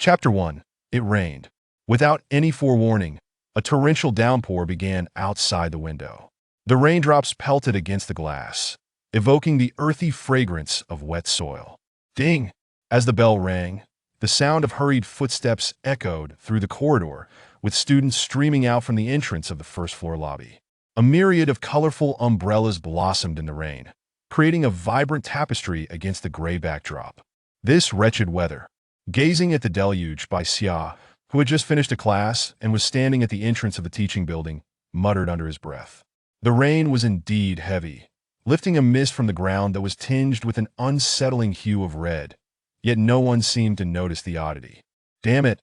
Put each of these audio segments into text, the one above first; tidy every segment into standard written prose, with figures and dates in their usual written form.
Chapter 1. It rained. Without any forewarning, a torrential downpour began outside the window. The raindrops pelted against the glass, evoking the earthy fragrance of wet soil. Ding! As the bell rang, the sound of hurried footsteps echoed through the corridor, with students streaming out from the entrance of the first-floor lobby. A myriad of colorful umbrellas blossomed in the rain, creating a vibrant tapestry against the gray backdrop. This wretched weather. Gazing at the deluge, by Xia, who had just finished a class and was standing at the entrance of the teaching building, muttered under his breath. The rain was indeed heavy, lifting a mist from the ground that was tinged with an unsettling hue of red, yet no one seemed to notice the oddity. Damn it,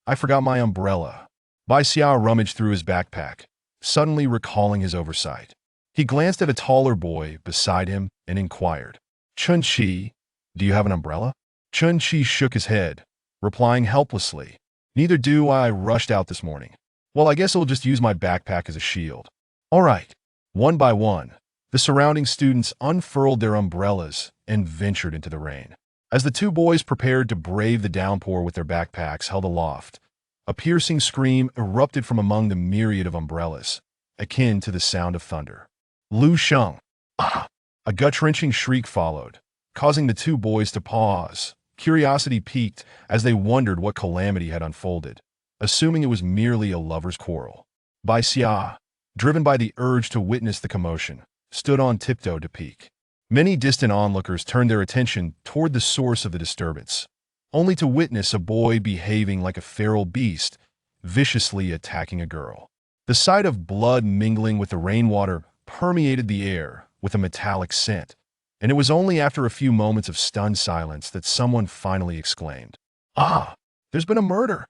I forgot my umbrella. Bai Xia rummaged through his backpack, suddenly recalling his oversight. He glanced at a taller boy beside him and inquired, Chun-Chi, do you have an umbrella? Chun-Chi shook his head, replying helplessly, Neither do I rushed out this morning. Well, I guess I'll just use my backpack as a shield. All right. One by one, the surrounding students unfurled their umbrellas and ventured into the rain. As the two boys prepared to brave the downpour with their backpacks held aloft, a piercing scream erupted from among the myriad of umbrellas, akin to the sound of thunder. Lu Sheng! Ah! A gut-wrenching shriek followed, causing the two boys to pause. Curiosity piqued as they wondered what calamity had unfolded, assuming it was merely a lover's quarrel. Bai Xia, driven by the urge to witness the commotion, stood on tiptoe to peek. Many distant onlookers turned their attention toward the source of the disturbance, only to witness a boy behaving like a feral beast, viciously attacking a girl. The sight of blood mingling with the rainwater permeated the air with a metallic scent, and it was only after a few moments of stunned silence that someone finally exclaimed, Ah! There's been a murder!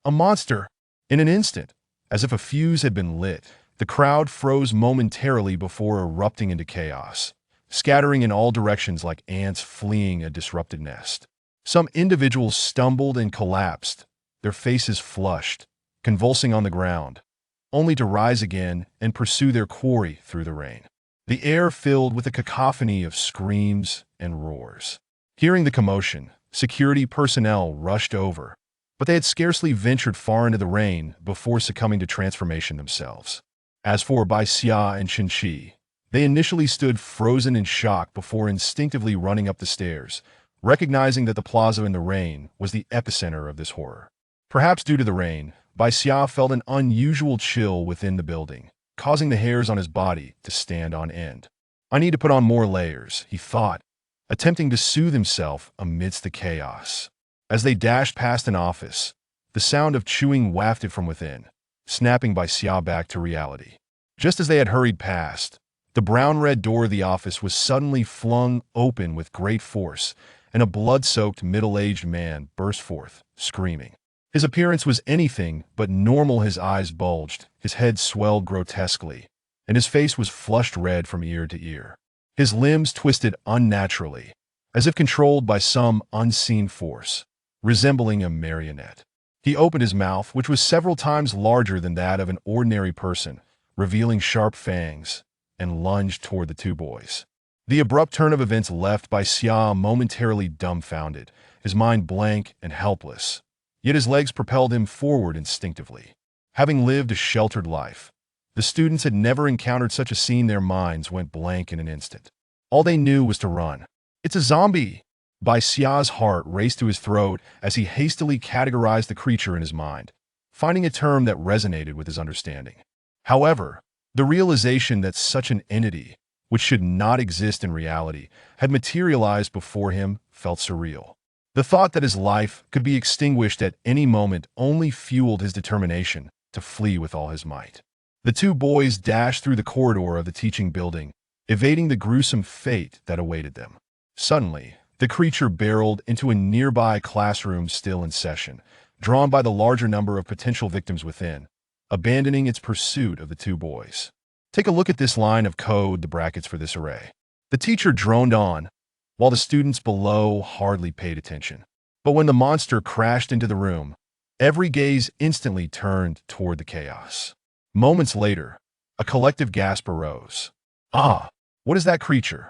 A monster! In an instant, as if a fuse had been lit, the crowd froze momentarily before erupting into chaos, scattering in all directions like ants fleeing a disrupted nest. Some individuals stumbled and collapsed, their faces flushed, convulsing on the ground, only to rise again and pursue their quarry through the rain. The air filled with a cacophony of screams and roars. Hearing the commotion, security personnel rushed over, but they had scarcely ventured far into the rain before succumbing to transformation themselves. As for Bai Xia and Chun-Chi, they initially stood frozen in shock before instinctively running up the stairs, recognizing that the plaza in the rain was the epicenter of this horror. Perhaps due to the rain, Bai Xia felt an unusual chill within the building, causing the hairs on his body to stand on end. I need to put on more layers, he thought, attempting to soothe himself amidst the chaos. As they dashed past an office, the sound of chewing wafted from within, snapping Bai Xia back to reality. Just as they had hurried past, the brown-red door of the office was suddenly flung open with great force, and a blood-soaked middle-aged man burst forth, screaming. His appearance was anything but normal. His eyes bulged, his head swelled grotesquely, and his face was flushed red from ear to ear. His limbs twisted unnaturally, as if controlled by some unseen force, resembling a marionette. He opened his mouth, which was several times larger than that of an ordinary person, revealing sharp fangs, and lunged toward the two boys. The abrupt turn of events left Bai Xia momentarily dumbfounded, his mind blank and helpless. Yet his legs propelled him forward instinctively. Having lived a sheltered life, the students had never encountered such a scene. Their minds went blank in an instant. All they knew was to run. It's a zombie! Bai Xia's heart raced to his throat as he hastily categorized the creature in his mind, finding a term that resonated with his understanding. However, the realization that such an entity, which should not exist in reality, had materialized before him felt surreal. The thought that his life could be extinguished at any moment only fueled his determination to flee with all his might. The two boys dashed through the corridor of the teaching building, evading the gruesome fate that awaited them. Suddenly, the creature barreled into a nearby classroom still in session, drawn by the larger number of potential victims within, abandoning its pursuit of the two boys. Take a look at this line of code, the brackets for this array. The teacher droned on, while the students below hardly paid attention. But when the monster crashed into the room, every gaze instantly turned toward the chaos. Moments later, a collective gasp arose. Ah, what is that creature?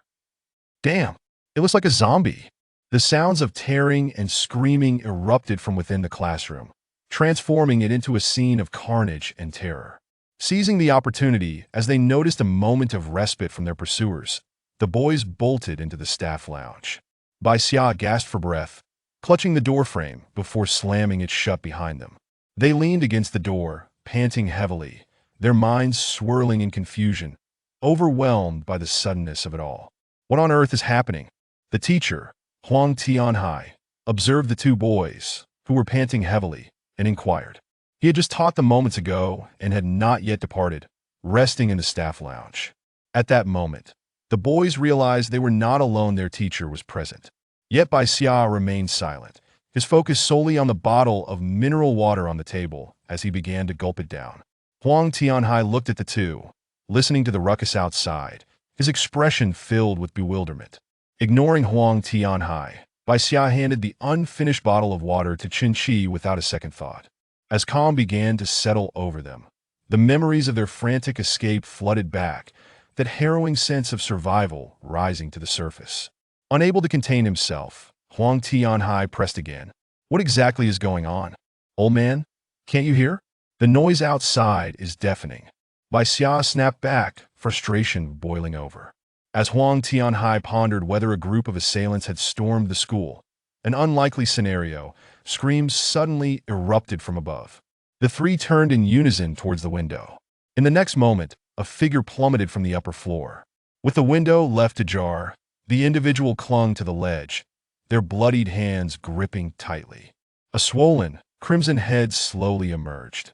Damn, it looks like a zombie. The sounds of tearing and screaming erupted from within the classroom, transforming it into a scene of carnage and terror. Seizing the opportunity as they noticed a moment of respite from their pursuers, the boys bolted into the staff lounge. Bai Xia gasped for breath, clutching the doorframe before slamming it shut behind them. They leaned against the door, panting heavily, their minds swirling in confusion, overwhelmed by the suddenness of it all. What on earth is happening? The teacher, Huang Tianhai, observed the two boys, who were panting heavily, and inquired. He had just taught them moments ago and had not yet departed, resting in the staff lounge. At that moment, the boys realized they were not alone. Their teacher was present. Yet Bai Xia remained silent, his focus solely on the bottle of mineral water on the table as he began to gulp it down. Huang Tianhai looked at the two, listening to the ruckus outside, his expression filled with bewilderment. Ignoring Huang Tianhai, Bai Xia handed the unfinished bottle of water to Qin Shi without a second thought. As calm began to settle over them, the memories of their frantic escape flooded back, that harrowing sense of survival rising to the surface. Unable to contain himself, Huang Tianhai pressed again. What exactly is going on? Old man, can't you hear? The noise outside is deafening. Bai Xia snapped back, frustration boiling over. As Huang Tianhai pondered whether a group of assailants had stormed the school, an unlikely scenario, screams suddenly erupted from above. The three turned in unison towards the window. In the next moment, a figure plummeted from the upper floor. With the window left ajar, the individual clung to the ledge, their bloodied hands gripping tightly. A swollen, crimson head slowly emerged.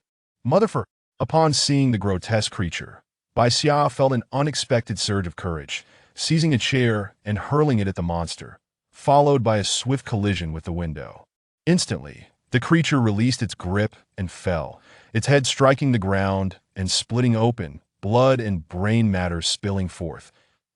Motherfucker! Upon seeing the grotesque creature, Bai Xia felt an unexpected surge of courage, seizing a chair and hurling it at the monster, followed by a swift collision with the window. Instantly, the creature released its grip and fell, its head striking the ground and splitting open, blood and brain matter spilling forth,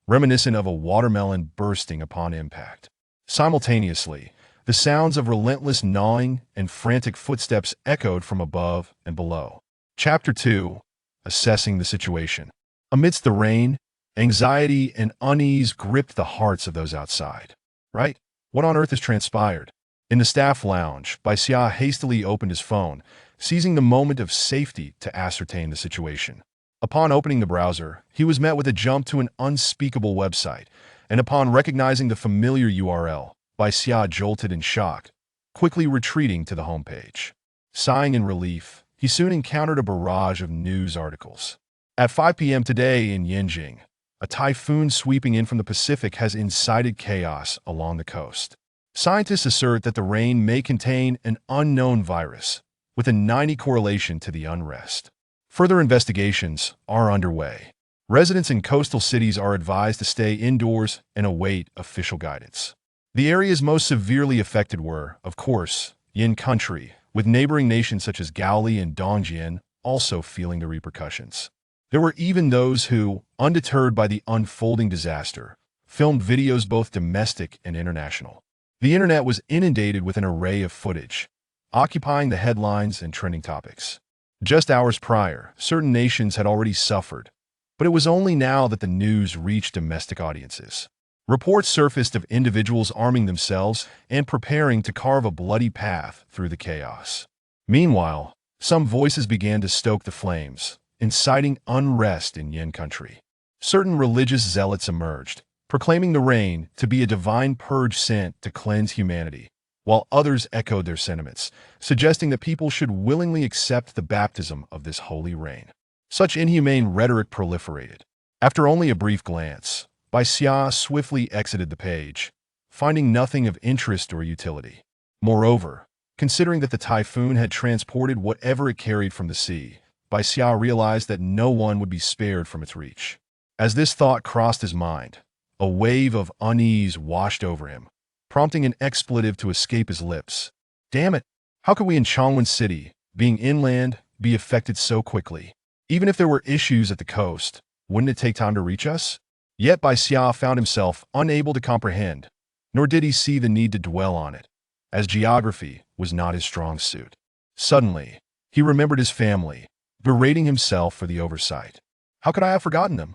reminiscent of a watermelon bursting upon impact. Simultaneously, the sounds of relentless gnawing and frantic footsteps echoed from above and below. Chapter 2. Assessing the situation. Amidst the rain, anxiety and unease gripped the hearts of those outside. Right? What on earth has transpired? In the staff lounge, Bai Xia hastily opened his phone, seizing the moment of safety to ascertain the situation. Upon opening the browser, he was met with a jump to an unspeakable website, and upon recognizing the familiar URL, Bai Xia jolted in shock, quickly retreating to the homepage. Sighing in relief, he soon encountered a barrage of news articles. At 5 p.m. today in Yanjing, a typhoon sweeping in from the Pacific has incited chaos along the coast. Scientists assert that the rain may contain an unknown virus, with a 90 correlation to the unrest. Further investigations are underway. Residents in coastal cities are advised to stay indoors and await official guidance. The areas most severely affected were, of course, Yin Country, with neighboring nations such as Gaoli and Dongjian also feeling the repercussions. There were even those who, undeterred by the unfolding disaster, filmed videos both domestic and international. The internet was inundated with an array of footage, occupying the headlines and trending topics. Just hours prior, certain nations had already suffered, but it was only now that the news reached domestic audiences. Reports surfaced of individuals arming themselves and preparing to carve a bloody path through the chaos. Meanwhile, some voices began to stoke the flames, inciting unrest in Yin Country. Certain religious zealots emerged, proclaiming the rain to be a divine purge sent to cleanse humanity, while others echoed their sentiments, suggesting that people should willingly accept the baptism of this holy rain. Such inhumane rhetoric proliferated. After only a brief glance, Bai Xia swiftly exited the page, finding nothing of interest or utility. Moreover, considering that the typhoon had transported whatever it carried from the sea, Bai Xia realized that no one would be spared from its reach. As this thought crossed his mind, a wave of unease washed over him, prompting an expletive to escape his lips. Damn it! How could we in Changwon City, being inland, be affected so quickly? Even if there were issues at the coast, wouldn't it take time to reach us? Yet Bai Xia found himself unable to comprehend, nor did he see the need to dwell on it, as geography was not his strong suit. Suddenly, he remembered his family, berating himself for the oversight. How could I have forgotten them?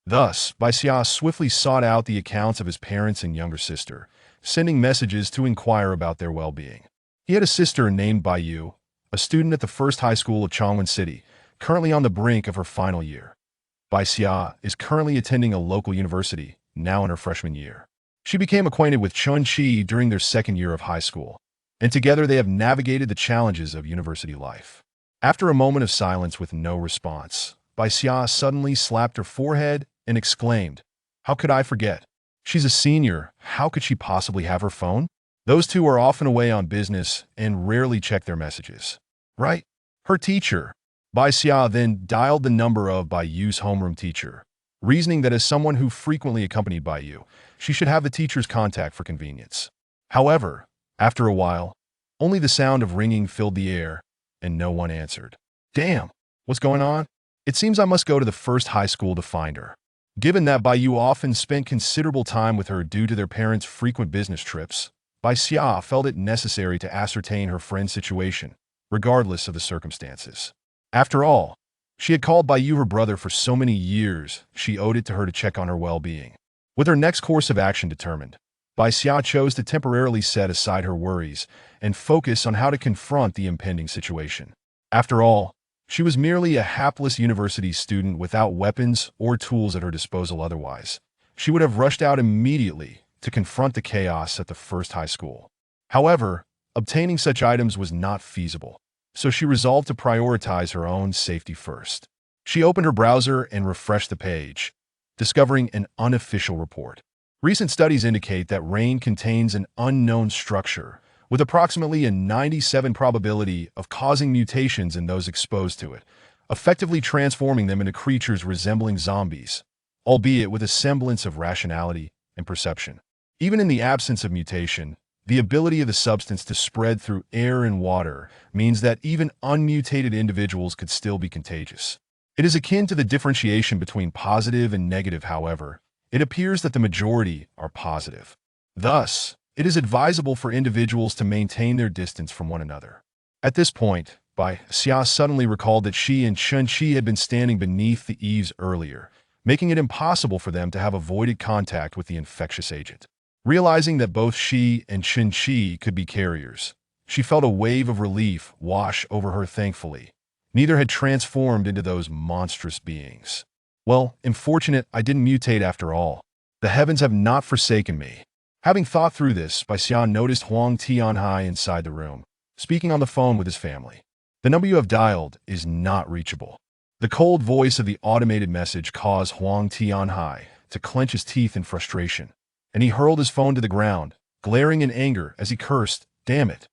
Thus, Bai Xia swiftly sought out the accounts of his parents and younger sister, sending messages to inquire about their well-being. He had a sister named Baiyu, a student at the first high school of Changwon City, currently on the brink of her final year. Bai Xia is currently attending a local university, now in her freshman year. She became acquainted with Chun Chi during their second year of high school, and together they have navigated the challenges of university life. After a moment of silence with no response, Bai Xia suddenly slapped her forehead and exclaimed, "How could I forget? She's a senior. How could she possibly have her phone? Those two are often away on business and rarely check their messages. Right? Her teacher." Bai Xia then dialed the number of Baiyu's homeroom teacher, reasoning that as someone who frequently accompanied Baiyu, she should have the teacher's contact for convenience. However, after a while, only the sound of ringing filled the air, and no one answered. "Damn, what's going on? It seems I must go to the first high school to find her." Given that Baiyu often spent considerable time with her due to their parents' frequent business trips, Bai Xia felt it necessary to ascertain her friend's situation, regardless of the circumstances. After all, she had called Baiyu her brother for so many years, she owed it to her to check on her well-being. With her next course of action determined, Bai Xia chose to temporarily set aside her worries and focus on how to confront the impending situation. After all, she was merely a hapless university student without weapons or tools at her disposal otherwise. She would have rushed out immediately to confront the chaos at the first high school. However, obtaining such items was not feasible, so she resolved to prioritize her own safety first. She opened her browser and refreshed the page, discovering an unofficial report. Recent studies indicate that rain contains an unknown structure, with approximately a 97% probability of causing mutations in those exposed to it, effectively transforming them into creatures resembling zombies, albeit with a semblance of rationality and perception. Even in the absence of mutation, the ability of the substance to spread through air and water means that even unmutated individuals could still be contagious. It is akin to the differentiation between positive and negative, however. It appears that the majority are positive. Thus, it is advisable for individuals to maintain their distance from one another. At this point, Bai Xia suddenly recalled that she and Chun Chi had been standing beneath the eaves earlier, making it impossible for them to have avoided contact with the infectious agent. Realizing that both she and Chun Chi could be carriers, she felt a wave of relief wash over her thankfully. Neither had transformed into those monstrous beings. "Well, unfortunate I didn't mutate after all. The heavens have not forsaken me." Having thought through this, Bai Xia noticed Huang Tianhai inside the room, speaking on the phone with his family. "The number you have dialed is not reachable." The cold voice of the automated message caused Huang Tianhai to clench his teeth in frustration, and he hurled his phone to the ground, glaring in anger as he cursed, "Damn it."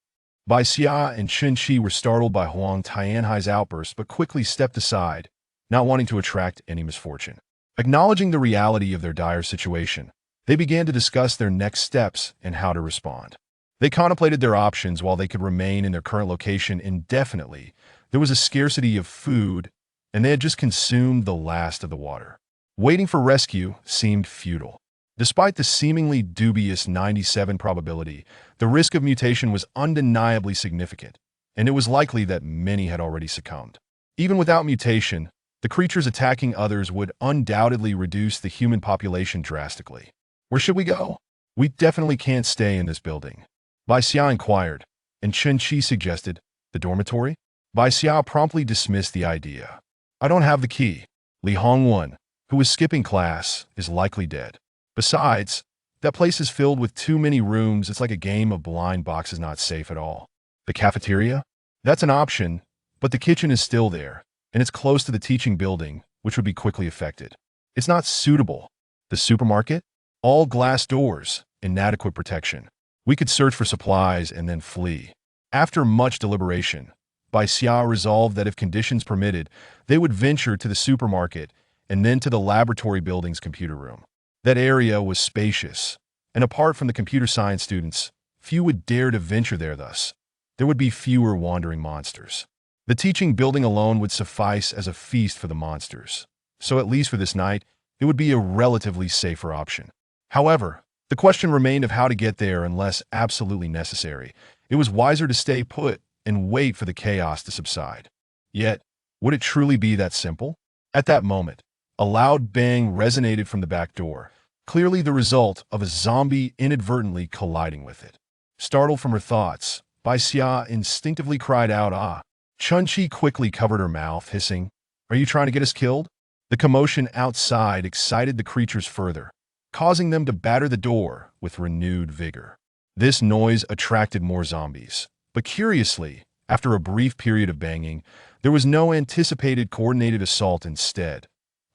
Bai Xia and Chun Chi were startled by Huang Tianhai's outburst but quickly stepped aside, not wanting to attract any misfortune. Acknowledging the reality of their dire situation, they began to discuss their next steps and how to respond. They contemplated their options while they could remain in their current location indefinitely. There was a scarcity of food, and they had just consumed the last of the water. Waiting for rescue seemed futile. Despite the seemingly dubious 97% probability, the risk of mutation was undeniably significant, and it was likely that many had already succumbed. Even without mutation, the creatures attacking others would undoubtedly reduce the human population drastically. "Where should we go?" "We definitely can't stay in this building," Bai Xia inquired, and Chun Chi suggested, "The dormitory?" Bai Xia promptly dismissed the idea. "I don't have the key. Li Hongwen, who was skipping class, is likely dead. Besides, that place is filled with too many rooms. It's like a game of blind boxes, not safe at all." "The cafeteria?" "That's an option, but the kitchen is still there, and it's close to the teaching building, which would be quickly affected. It's not suitable." "The supermarket?" "All glass doors, inadequate protection. We could search for supplies and then flee." After much deliberation, Bai Xia resolved that if conditions permitted, they would venture to the supermarket and then to the laboratory building's computer room. That area was spacious, and apart from the computer science students, few would dare to venture there thus. There would be fewer wandering monsters. The teaching building alone would suffice as a feast for the monsters, so at least for this night, it would be a relatively safer option. However, the question remained of how to get there unless absolutely necessary. It was wiser to stay put and wait for the chaos to subside. Yet, would it truly be that simple? At that moment, a loud bang resonated from the back door, clearly the result of a zombie inadvertently colliding with it. Startled from her thoughts, Bai Xia instinctively cried out, "Ah!" Chun-Chi quickly covered her mouth, hissing, "Are you trying to get us killed?" The commotion outside excited the creatures further, causing them to batter the door with renewed vigor. This noise attracted more zombies. But curiously, after a brief period of banging, there was no anticipated coordinated assault instead.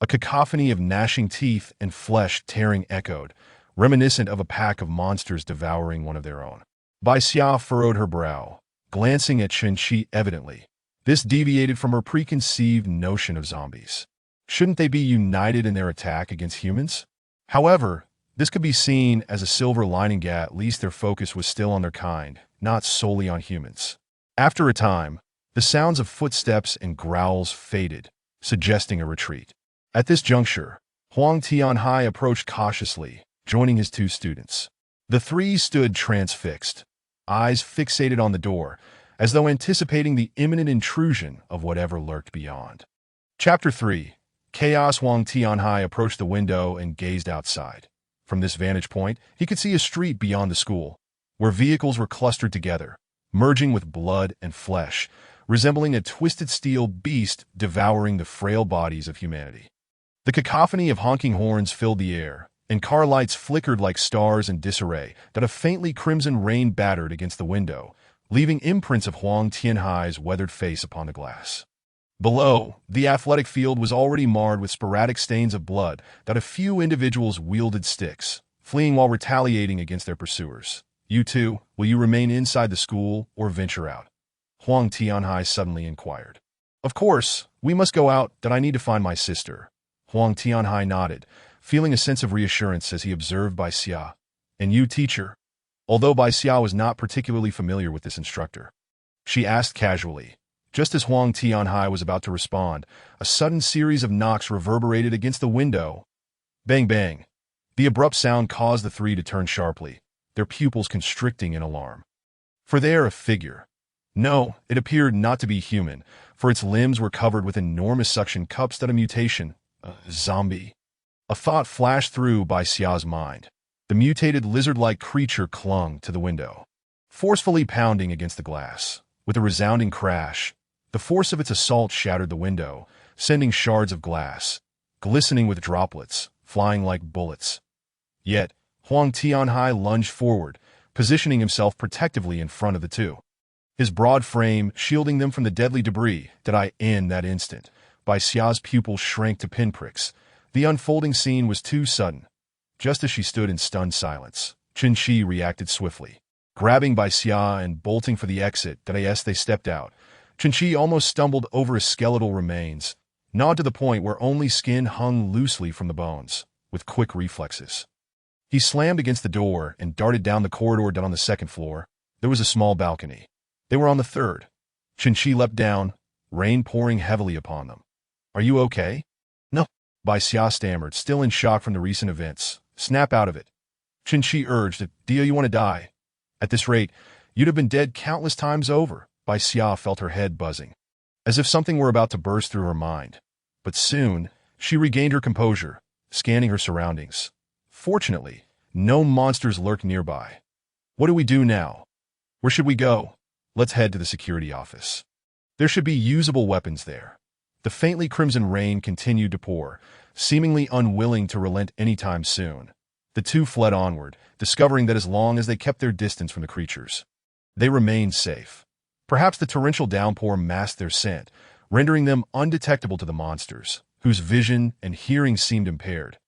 A cacophony of gnashing teeth and flesh tearing echoed, reminiscent of a pack of monsters devouring one of their own. Bai Xia furrowed her brow, glancing at Chun-Chi evidently. This deviated from her preconceived notion of zombies. Shouldn't they be united in their attack against humans? However, this could be seen as a silver lining. At least their focus was still on their kind, not solely on humans. After a time, the sounds of footsteps and growls faded, suggesting a retreat. At this juncture, Huang Tianhai approached cautiously, joining his two students. The three stood transfixed, eyes fixated on the door, as though anticipating the imminent intrusion of whatever lurked beyond. Chapter 3. Chaos. Huang Tianhai approached the window and gazed outside. From this vantage point, he could see a street beyond the school, where vehicles were clustered together, merging with blood and flesh, resembling a twisted steel beast devouring the frail bodies of humanity. The cacophony of honking horns filled the air, and car lights flickered like stars in disarray that a faintly crimson rain battered against the window, leaving imprints of Huang Tianhai's weathered face upon the glass. Below, the athletic field was already marred with sporadic stains of blood that a few individuals wielded sticks, fleeing while retaliating against their pursuers. "You two, will you remain inside the school or venture out?" Huang Tianhai suddenly inquired. "Of course, we must go out, that I need to find my sister." Huang Tianhai nodded, feeling a sense of reassurance as he observed Bai Xia. "And you, teacher?" Although Bai Xia was not particularly familiar with this instructor, she asked casually. Just as Huang Tianhai was about to respond, a sudden series of knocks reverberated against the window. Bang bang. The abrupt sound caused the three to turn sharply, their pupils constricting in alarm. For there a figure. No, it appeared not to be human, for its limbs were covered with enormous suction cups that a mutation, a zombie. A thought flashed through Bai Xia's mind. The mutated lizard-like creature clung to the window, forcefully pounding against the glass. With a resounding crash, the force of its assault shattered the window, sending shards of glass, glistening with droplets, flying like bullets. Yet, Huang Tianhai lunged forward, positioning himself protectively in front of the two, his broad frame shielding them from the deadly debris. In that instant, Bai Xia's pupils shrank to pinpricks. The unfolding scene was too sudden. Just as she stood in stunned silence, Chun-Chi reacted swiftly. Grabbing Bai Xia and bolting for the exit, they stepped out. Chun-Chi almost stumbled over his skeletal remains, gnawed to the point where only skin hung loosely from the bones. With quick reflexes, he slammed against the door and darted down the corridor. On the second floor, there was a small balcony. They were on the third. Chun-Chi leapt down, rain pouring heavily upon them. "Are you okay?" "No," Bai Xia stammered, still in shock from the recent events. "Snap out of it." Chun-Chi urged, "Do you want to die? At this rate, you'd have been dead countless times over." Bai Xia felt her head buzzing, as if something were about to burst through her mind. But soon, she regained her composure, scanning her surroundings. Fortunately, no monsters lurked nearby. "What do we do now? Where should we go?" "Let's head to the security office. There should be usable weapons there." The faintly crimson rain continued to pour, seemingly unwilling to relent anytime soon. The two fled onward, discovering that as long as they kept their distance from the creatures, they remained safe. Perhaps the torrential downpour masked their scent, rendering them undetectable to the monsters, whose vision and hearing seemed impaired.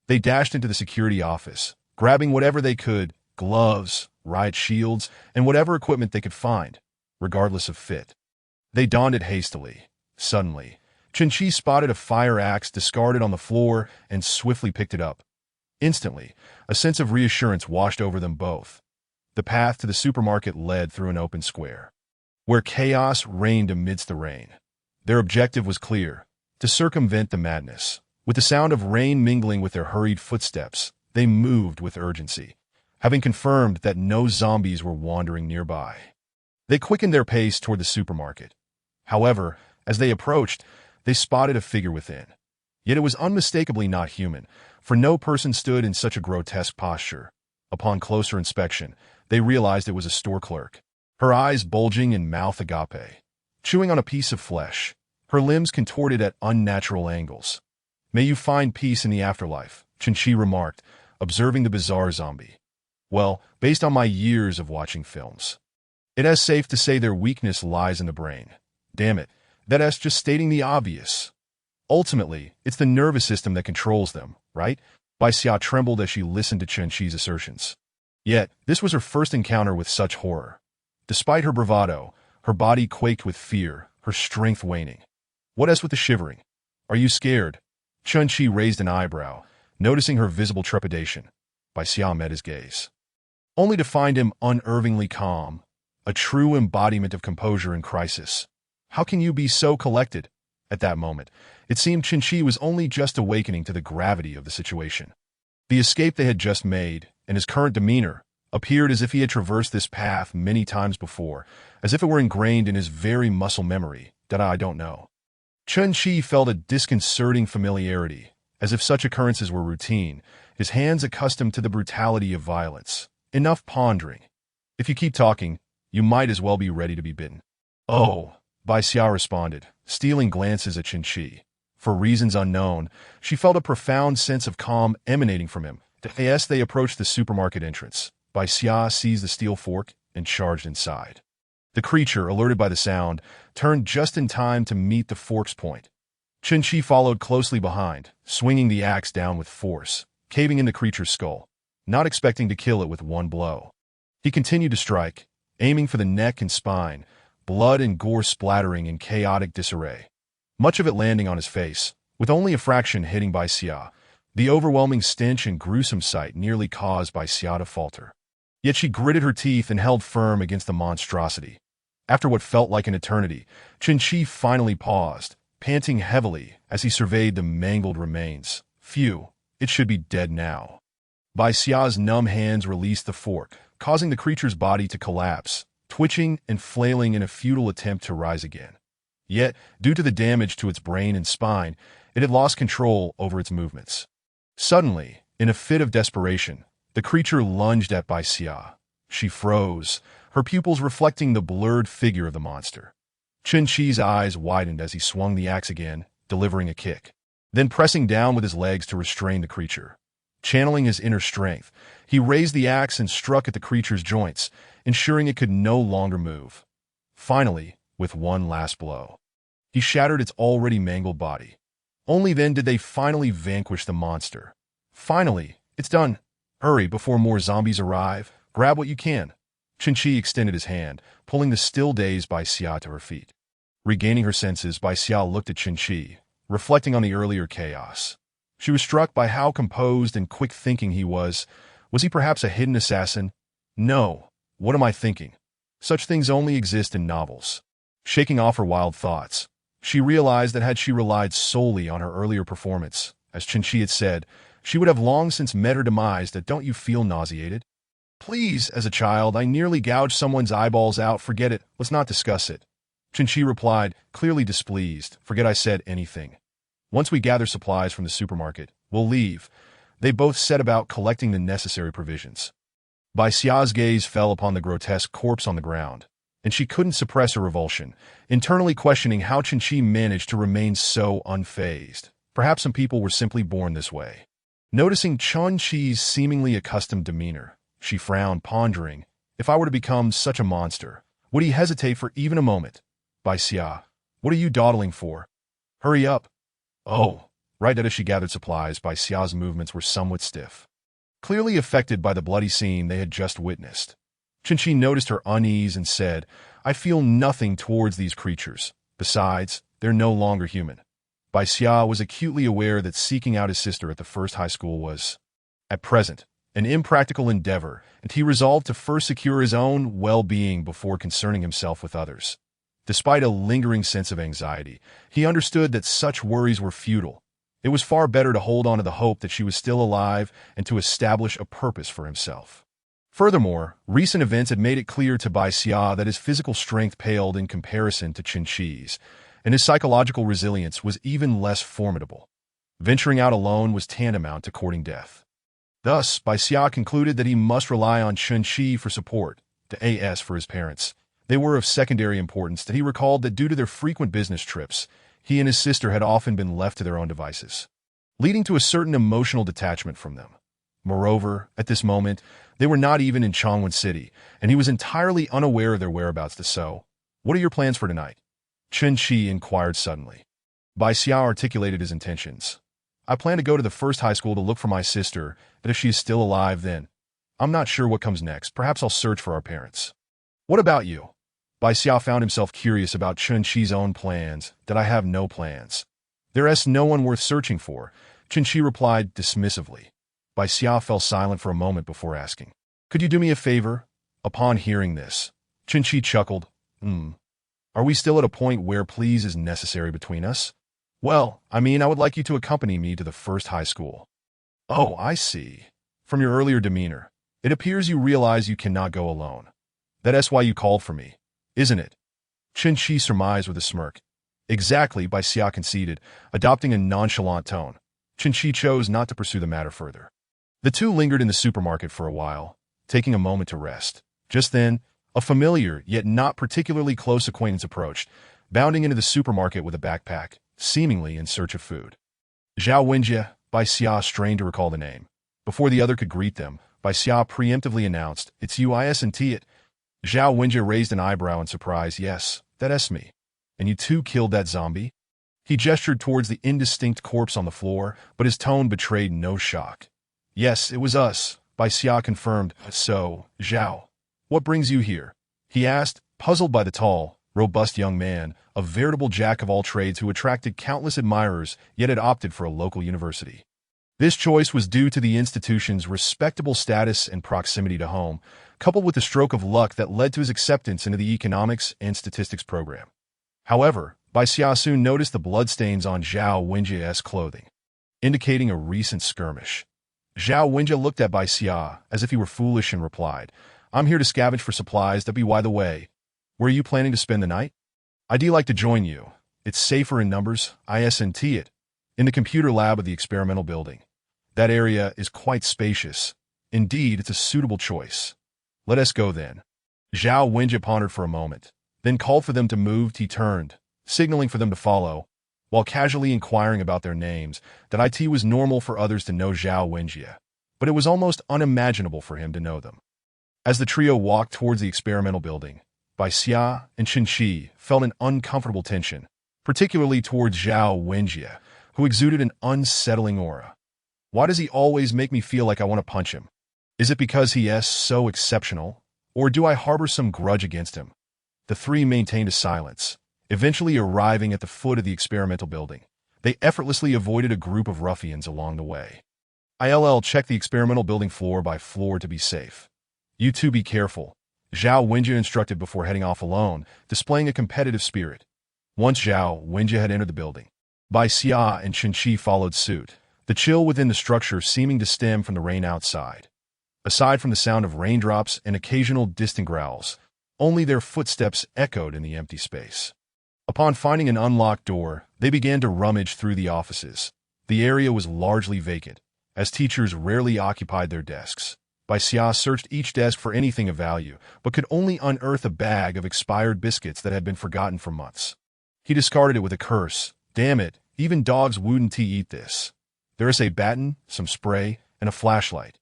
They dashed into the security office, grabbing whatever they could, gloves, riot shields, and whatever equipment they could find, regardless of fit. They donned it hastily. Suddenly, Chun-Chi spotted a fire axe discarded on the floor and swiftly picked it up. Instantly, a sense of reassurance washed over them both. The path to the supermarket led through an open square, where chaos reigned amidst the rain. Their objective was clear: to circumvent the madness. With the sound of rain mingling with their hurried footsteps, they moved with urgency, having confirmed that no zombies were wandering nearby. They quickened their pace toward the supermarket. However, as they approached, they spotted a figure within. Yet it was unmistakably not human, for no person stood in such a grotesque posture. Upon closer inspection, they realized it was a store clerk. Her eyes bulging and mouth agape, chewing on a piece of flesh, her limbs contorted at unnatural angles. "May you find peace in the afterlife," Chinchi remarked, observing the bizarre zombie. "Well, based on my years of watching films, it is safe to say their weakness lies in the brain. Damn it, that's just stating the obvious. Ultimately, it's the nervous system that controls them, right?" Bai Xia trembled as she listened to Chinchi's assertions. Yet, this was her first encounter with such horror. Despite her bravado, her body quaked with fear, her strength waning. "What else with the shivering? Are you scared?" Chinchi raised an eyebrow, noticing her visible trepidation. Bai Xia met his gaze, only to find him unervingly calm, a true embodiment of composure in crisis. "How can you be so collected?" At that moment, it seemed Chinchi was only just awakening to the gravity of the situation. The escape they had just made, and his current demeanor, appeared as if he had traversed this path many times before, as if it were ingrained in his very muscle memory. That I don't know. Chinchi felt a disconcerting familiarity, as if such occurrences were routine, his hands accustomed to the brutality of violence. Enough pondering. If you keep talking, you might as well be ready to be bitten. "Oh," Bai Xia responded, stealing glances at Chinchi. For reasons unknown, she felt a profound sense of calm emanating from him. As they approached the supermarket entrance, Bai Xia seized the steel fork and charged inside. The creature, alerted by the sound, turned just in time to meet the fork's point. Chinchi followed closely behind, swinging the axe down with force, caving in the creature's skull, not expecting to kill it with one blow. He continued to strike, aiming for the neck and spine, blood and gore splattering in chaotic disarray, much of it landing on his face, with only a fraction hitting Bai Xia. The overwhelming stench and gruesome sight nearly caused Bai Xia to falter. Yet she gritted her teeth and held firm against the monstrosity. After what felt like an eternity, Chinchi finally paused, panting heavily as he surveyed the mangled remains. Phew, it should be dead now. Bai Xia's numb hands released the fork, causing the creature's body to collapse, twitching and flailing in a futile attempt to rise again. Yet, due to the damage to its brain and spine, it had lost control over its movements. Suddenly, in a fit of desperation, the creature lunged at Bai Xia. She froze, her pupils reflecting the blurred figure of the monster. Chinchi's eyes widened as he swung the axe again, delivering a kick, then pressing down with his legs to restrain the creature. Channeling his inner strength, he raised the axe and struck at the creature's joints, ensuring it could no longer move. Finally, with one last blow, he shattered its already mangled body. Only then did they finally vanquish the monster. "Finally, it's done. Hurry before more zombies arrive. Grab what you can." Chinchi extended his hand, pulling the still dazed Bai Xia to her feet. Regaining her senses, Bai Xia looked at Chinchi, reflecting on the earlier chaos. She was struck by how composed and quick-thinking he was. Was he perhaps a hidden assassin? No. What am I thinking? Such things only exist in novels. Shaking off her wild thoughts, she realized that had she relied solely on her earlier performance, as Chinchi had said, she would have long since met her demise. That don't you feel nauseated? "Please, as a child, I nearly gouged someone's eyeballs out. Forget it. Let's not discuss it." Chinchi replied, clearly displeased. "Forget I said anything. Once we gather supplies from the supermarket, we'll leave." They both set about collecting the necessary provisions. Bai Xia's gaze fell upon the grotesque corpse on the ground, and she couldn't suppress her revulsion, internally questioning how Chinchi managed to remain so unfazed. Perhaps some people were simply born this way. Noticing Chinchi's seemingly accustomed demeanor, she frowned, pondering, if I were to become such a monster, would he hesitate for even a moment? "Bai Xia, what are you dawdling for? Hurry up." "Oh." Right as she gathered supplies, Bai Xia's movements were somewhat stiff, clearly affected by the bloody scene they had just witnessed. Chinchi noticed her unease and said, "I feel nothing towards these creatures. Besides, they're no longer human." Bai Xia was acutely aware that seeking out his sister at the first high school was, at present, an impractical endeavor, and he resolved to first secure his own well-being before concerning himself with others. Despite a lingering sense of anxiety, he understood that such worries were futile. It was far better to hold on to the hope that she was still alive and to establish a purpose for himself. Furthermore, recent events had made it clear to Bai Xia that his physical strength paled in comparison to Chinchi's, and his psychological resilience was even less formidable. Venturing out alone was tantamount to courting death. Thus, Bai Xia concluded that he must rely on Chen Qi for support, to AS for his parents. They were of secondary importance that he recalled that due to their frequent business trips, he and his sister had often been left to their own devices, leading to a certain emotional detachment from them. Moreover, at this moment, they were not even in Chongwen City, and he was entirely unaware of their whereabouts. So, what are your plans for tonight? Chen Qi inquired suddenly. Bai Xia articulated his intentions. I plan to go to the first high school to look for my sister, and if she is still alive then. I'm not sure what comes next. Perhaps I'll search for our parents. What about you? Bai Xia found himself curious about Chen Qi's own plans. That I have no plans. There's no one worth searching for, Chen Qi replied dismissively. Bai Xia fell silent for a moment before asking, could you do me a favor? Upon hearing this, Chen Qi chuckled. Are we still at a point where please is necessary between us? Well, I would like you to accompany me to the first high school. Oh, I see. From your earlier demeanor, it appears you realize you cannot go alone. That's why you called for me, isn't it? Chen Qi surmised with a smirk. Exactly, Bai Xia conceded, adopting a nonchalant tone. Chen Qi chose not to pursue the matter further. The two lingered in the supermarket for a while, taking a moment to rest. Just then, a familiar, yet not particularly close acquaintance approached, bounding into the supermarket with a backpack, seemingly in search of food. Zhao Wenjie, Bai Xia strained to recall the name. Before the other could greet them, Bai Xia preemptively announced, it's you isn't it? Zhao Wenjie raised an eyebrow in surprise. Yes, that's me. And you too killed that zombie? He gestured towards the indistinct corpse on the floor, but his tone betrayed no shock. Yes, it was us, Bai Xia confirmed. So, Zhao, what brings you here? He asked, puzzled by the tall, robust young man, a veritable jack-of-all-trades who attracted countless admirers yet had opted for a local university. This choice was due to the institution's respectable status and proximity to home, coupled with the stroke of luck that led to his acceptance into the economics and statistics program. However, Bai Xia soon noticed the bloodstains on Zhao Wenjie's clothing, indicating a recent skirmish. Zhao Wenjie looked at Bai Xia as if he were foolish and replied, I'm here to scavenge for supplies. That be by the way. Where are you planning to spend the night? I'd like to join you. It's safer in numbers, isn't it? In the computer lab of the experimental building. That area is quite spacious. Indeed, it's a suitable choice. Let us go then. Zhao Wenjie pondered for a moment, then called for them to move. He turned, signaling for them to follow, while casually inquiring about their names. That it was normal for others to know Zhao Wenjie, but it was almost unimaginable for him to know them. As the trio walked towards the experimental building, Bai Xia and Chen Qi felt an uncomfortable tension, particularly towards Zhao Wenjie, who exuded an unsettling aura. Why does he always make me feel like I want to punch him? Is it because he is so exceptional, or do I harbor some grudge against him? The three maintained a silence, eventually arriving at the foot of the experimental building. They effortlessly avoided a group of ruffians along the way. ILL checked the experimental building floor by floor to be safe. You two be careful, Zhao Wenjie instructed before heading off alone, displaying a competitive spirit. Once Zhao Wenjie had entered the building, Bai Xia and Chen Qi followed suit, the chill within the structure seeming to stem from the rain outside. Aside from the sound of raindrops and occasional distant growls, only their footsteps echoed in the empty space. Upon finding an unlocked door, they began to rummage through the offices. The area was largely vacant, as teachers rarely occupied their desks. Bai Xia searched each desk for anything of value, but could only unearth a bag of expired biscuits that had been forgotten for months. He discarded it with a curse. Damn it, even dogs wouldn't eat this. There is a baton, some spray, and a flashlight.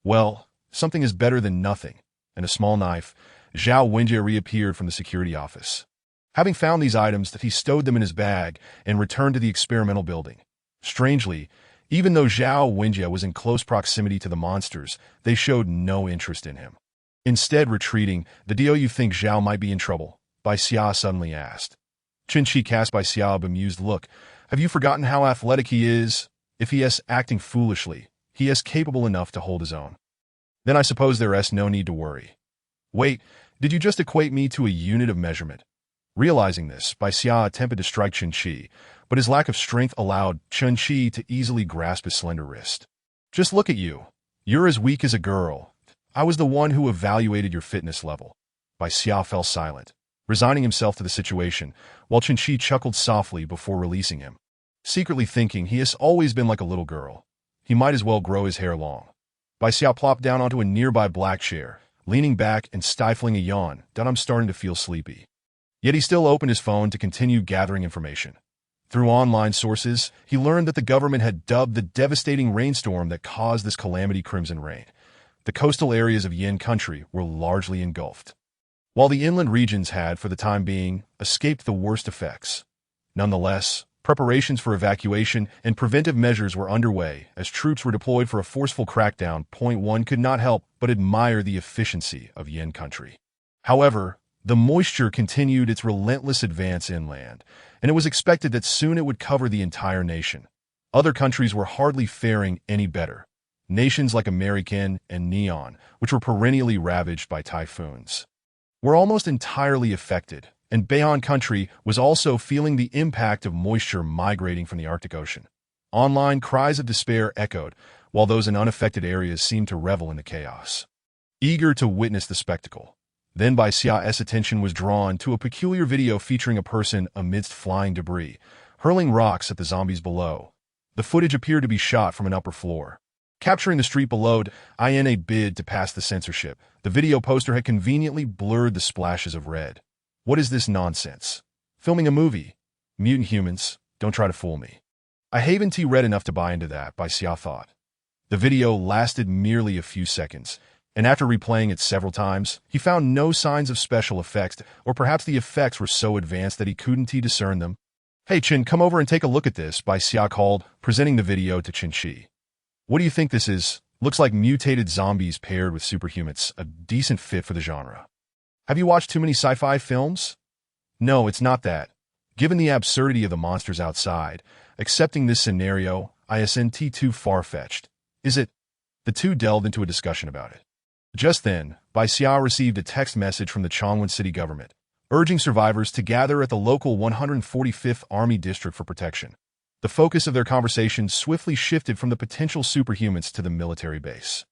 Well, something is better than nothing, and a small knife. Zhao Wenjie reappeared from the security office. Having found these items, he stowed them in his bag and returned to the experimental building. Strangely, even though Zhao Wenjie was in close proximity to the monsters, they showed no interest in him. Instead, retreating, do you think Zhao might be in trouble? Bai Xia suddenly asked. Chen Qi cast Bai Xia a bemused look. Have you forgotten how athletic he is? If he is acting foolishly, he is capable enough to hold his own. Then I suppose there is no need to worry. Wait, did you just equate me to a unit of measurement? Realizing this, Bai Xia attempted to strike Chen Qi, but his lack of strength allowed Chen Qi to easily grasp his slender wrist. Just look at you. You're as weak as a girl. I was the one who evaluated your fitness level. Bai Xia fell silent, resigning himself to the situation, while Chen Qi chuckled softly before releasing him. secretly thinking he has always been like a little girl. He might as well grow his hair long. Bai Xiao plopped down onto a nearby black chair, leaning back and stifling a yawn that I'm starting to feel sleepy. Yet he still opened his phone to continue gathering information. Through online sources, he learned that the government had dubbed the devastating rainstorm that caused this calamity Crimson Rain. The coastal areas of Yin country were largely engulfed, while the inland regions had, for the time being, escaped the worst effects. Nonetheless, preparations for evacuation and preventive measures were underway as troops were deployed for a forceful crackdown. One could not help but admire the efficiency of Yin country. However, the moisture continued its relentless advance inland, and it was expected that soon it would cover the entire nation. Other countries were hardly faring any better. Nations like American and Neon, which were perennially ravaged by typhoons, were almost entirely affected, and Bayon country was also feeling the impact of moisture migrating from the Arctic Ocean. Online cries of despair echoed, while those in unaffected areas seemed to revel in the chaos, eager to witness the spectacle. Then Bai Xia's attention was drawn to a peculiar video featuring a person amidst flying debris, hurling rocks at the zombies below. The footage appeared to be shot from an upper floor, capturing the street below. In a bid to pass the censorship, the video poster had conveniently blurred the splashes of red. What is this nonsense? Filming a movie? Mutant humans, don't try to fool me. I haven't read enough to buy into that, Bai Xia thought. The video lasted merely a few seconds, and after replaying it several times, he found no signs of special effects, or perhaps the effects were so advanced that he couldn't discern them. Hey Qin, come over and take a look at this, Bai Xia called, presenting the video to Qin Shi. What do you think this is? Looks like mutated zombies paired with superhumans, a decent fit for the genre. Have you watched too many sci-fi films? No, it's not that. Given the absurdity of the monsters outside, accepting this scenario isn't too far-fetched. Is it? The two delved into a discussion about it. Just then, Bai Xia received a text message from the Changwon city government, urging survivors to gather at the local 145th Army District for protection. The focus of their conversation swiftly shifted from the potential superhumans to the military base.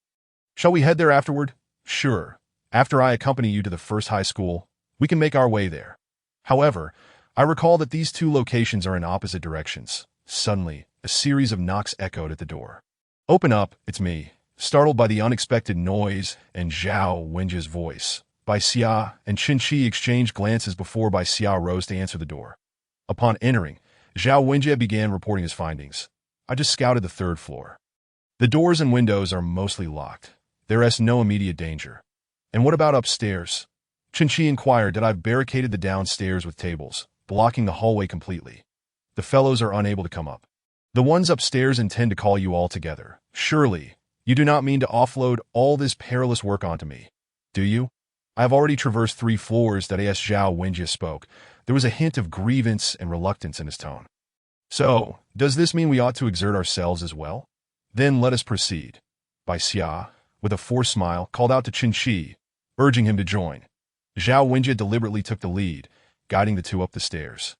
Shall we head there afterward? Sure. After I accompany you to the first high school, we can make our way there. However, I recall that these two locations are in opposite directions. Suddenly, a series of knocks echoed at the door. Open up, it's me. Startled by the unexpected noise and Zhao Wenjia's voice, Bai Xia and Qin Shi exchanged glances before Bai Xia rose to answer the door. Upon entering, Zhao Wenjia began reporting his findings. I just scouted the third floor. The doors and windows are mostly locked. There is no immediate danger. And what about upstairs? Qin Shi inquired that I've barricaded the downstairs with tables, blocking the hallway completely. The fellows are unable to come up. The ones upstairs intend to call you all together. Surely, you do not mean to offload all this perilous work onto me, do you? I have already traversed 3 floors. That as Zhao Wenjia spoke, there was a hint of grievance and reluctance in his tone. So, does this mean we ought to exert ourselves as well? Then let us proceed. Bai Xia, with a forced smile, called out to Qin Shi, urging him to join. Zhao Wenjia deliberately took the lead, guiding the two up the stairs.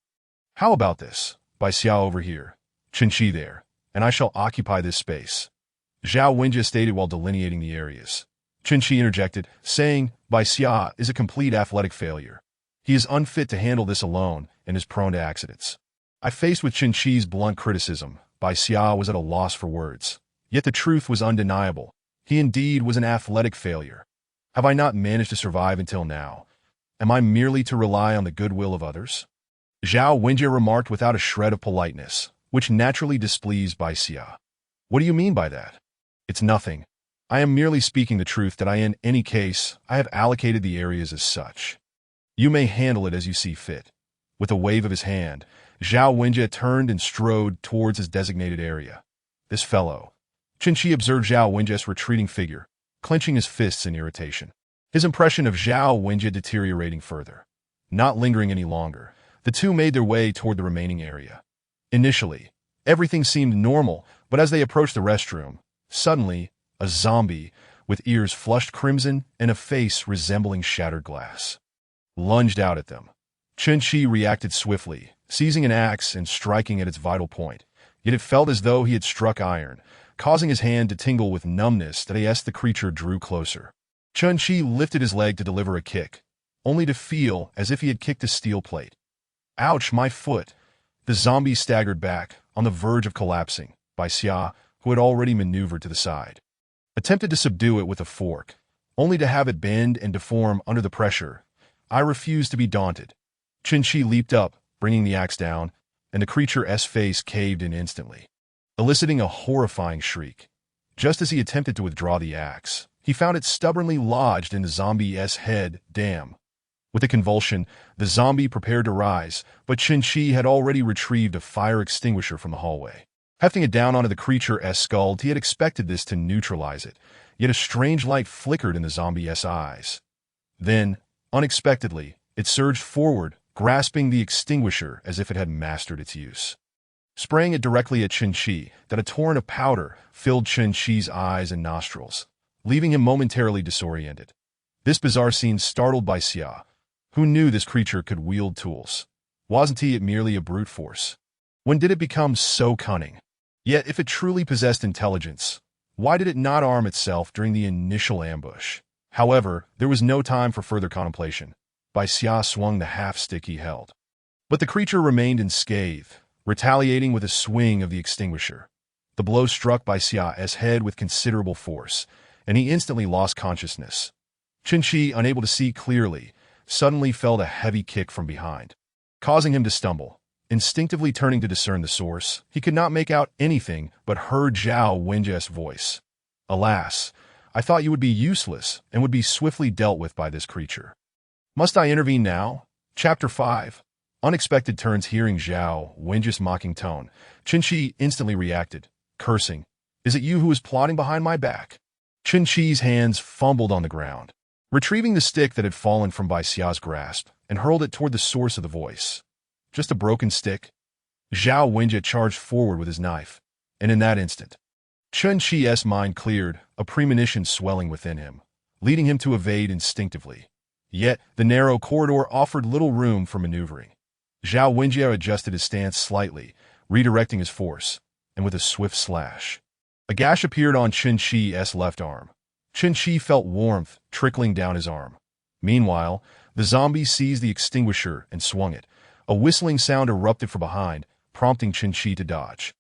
How about this? Bai Xia over here, Qin Shi there, and I shall occupy this space. Zhao Wenjia stated while delineating the areas. Qin Shi interjected, saying, Bai Xia is a complete athletic failure. He is unfit to handle this alone and is prone to accidents. I faced with Qin Shi's blunt criticism. Bai Xia was at a loss for words. Yet the truth was undeniable. He indeed was an athletic failure. Have I not managed to survive until now? Am I merely to rely on the goodwill of others? Zhao Wenjia remarked without a shred of politeness, which naturally displeased Bai Xia. What do you mean by that? It's nothing. I am merely speaking the truth that in any case, I have allocated the areas as such. You may handle it as you see fit. With a wave of his hand, Zhao Wenjia turned and strode towards his designated area. This fellow. Qin Shi observed Zhao Wenjia's retreating figure, clenching his fists in irritation. His impression of Zhao Wenjia deteriorating further. Not lingering any longer, the two made their way toward the remaining area. Initially, everything seemed normal, but as they approached the restroom, suddenly, a zombie, with ears flushed crimson and a face resembling shattered glass, lunged out at them. Qin Shi reacted swiftly, seizing an axe and striking at its vital point. Yet it felt as though he had struck iron, causing his hand to tingle with numbness as the creature drew closer. Qin Shi lifted his leg to deliver a kick, only to feel as if he had kicked a steel plate. Ouch, my foot! The zombie staggered back, on the verge of collapsing, by Xia, who had already maneuvered to the side. Attempted to subdue it with a fork, only to have it bend and deform under the pressure. I refused to be daunted. Qin leaped up, bringing the axe down, and the creature's face caved in instantly, eliciting a horrifying shriek. Just as he attempted to withdraw the axe, he found it stubbornly lodged in the zombie's head. Damn. With a convulsion, the zombie prepared to rise, but Qin had already retrieved a fire extinguisher from the hallway. Hefting it down onto the creature's skull, he had expected this to neutralize it, yet a strange light flickered in the zombie's eyes. Then, unexpectedly, it surged forward, grasping the extinguisher as if it had mastered its use. Spraying it directly at Qin that a torrent of powder filled Qin's eyes and nostrils, leaving him momentarily disoriented. This bizarre scene startled by Xia, who knew this creature could wield tools. Wasn't it merely a brute force? When did it become so cunning? Yet, if it truly possessed intelligence, why did it not arm itself during the initial ambush? However, there was no time for further contemplation. Bai Xia swung the half-stick he held. But the creature remained unscathed, retaliating with a swing of the extinguisher. The blow struck Bai Xia's head with considerable force, and he instantly lost consciousness. Qin, unable to see clearly, suddenly felt a heavy kick from behind, causing him to stumble. Instinctively turning to discern the source, he could not make out anything but heard Zhao Wenjia's voice. Alas, I thought you would be useless and would be swiftly dealt with by this creature. Must I intervene now? Chapter 5. Unexpected turns. Hearing Zhao Wenjia's mocking tone, Qin instantly reacted, cursing, "Is it you who is plotting behind my back?" Qin's hands fumbled on the ground, retrieving the stick that had fallen from Bai Xia's grasp, and hurled it toward the source of the voice. Just a broken stick? Zhao Wenjia charged forward with his knife, and in that instant, Qin's mind cleared, a premonition swelling within him, leading him to evade instinctively. Yet, the narrow corridor offered little room for maneuvering. Zhao Wenjia adjusted his stance slightly, redirecting his force, and with a swift slash, a gash appeared on Qin's left arm. Qin felt warmth trickling down his arm. Meanwhile, the zombie seized the extinguisher and swung it. A whistling sound erupted from behind, prompting Qin to dodge.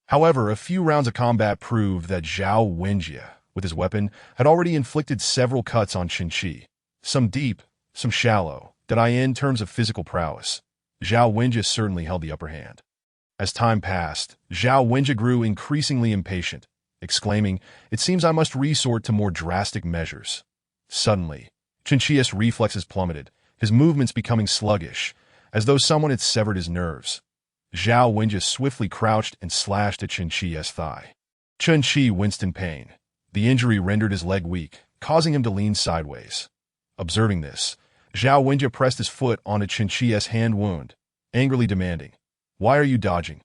However, a few rounds of combat proved that Zhao Wenjia, with his weapon, had already inflicted several cuts on Qin. Some deep, some shallow. In terms of physical prowess, Zhao Wenjia certainly held the upper hand. As time passed, Zhao Wenjia grew increasingly impatient, exclaiming, "It seems I must resort to more drastic measures." Suddenly, Qin's reflexes plummeted, his movements becoming sluggish, as though someone had severed his nerves. Zhao Wenjia swiftly crouched and slashed at Qin's thigh. Qin winced in pain. The injury rendered his leg weak, causing him to lean sideways. Observing this, Zhao Wenjia pressed his foot onto Qin's hand wound, angrily demanding, "Why are you dodging?"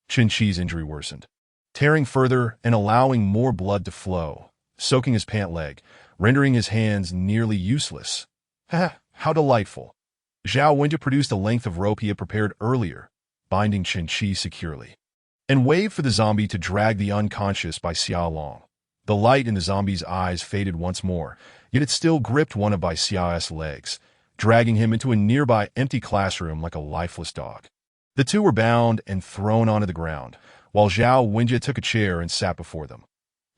Qin's injury worsened, tearing further and allowing more blood to flow, soaking his pant leg, rendering his hands nearly useless. Ha! How delightful! Zhao Wenjia produced a length of rope he had prepared earlier, binding Qin securely, and waved for the zombie to drag the unconscious Bai Xia along. The light in the zombie's eyes faded once more, yet it still gripped one of Bai Xia's legs, dragging him into a nearby empty classroom like a lifeless dog. The two were bound and thrown onto the ground, while Zhao Wenjia took a chair and sat before them.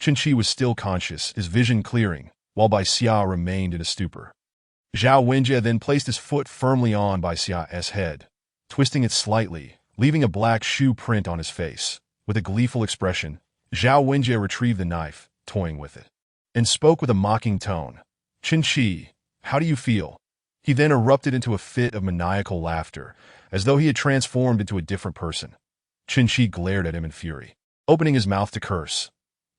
Qin was still conscious, his vision clearing, while Bai Xia remained in a stupor. Zhao Wenjia then placed his foot firmly on Bai Xia's head, twisting it slightly, leaving a black shoe print on his face. With a gleeful expression, Zhao Wenjia retrieved the knife, toying with it, and spoke with a mocking tone. "Qin, how do you feel?" He then erupted into a fit of maniacal laughter, as though he had transformed into a different person. Qin glared at him in fury, opening his mouth to curse.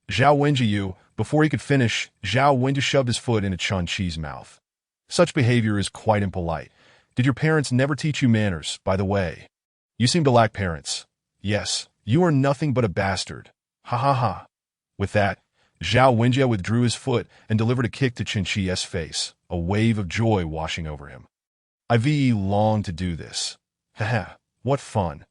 "Zhao Wenjia, you..." Before he could finish, Zhao Wenjia shoved his foot into Qin's mouth. "Such behavior is quite impolite. Did your parents never teach you manners, by the way? You seem to lack parents. Yes, you are nothing but a bastard. Ha ha ha." With that, Zhao Wenjia withdrew his foot and delivered a kick to Qin's face, a wave of joy washing over him. "I've longed to do this. Haha, what fun."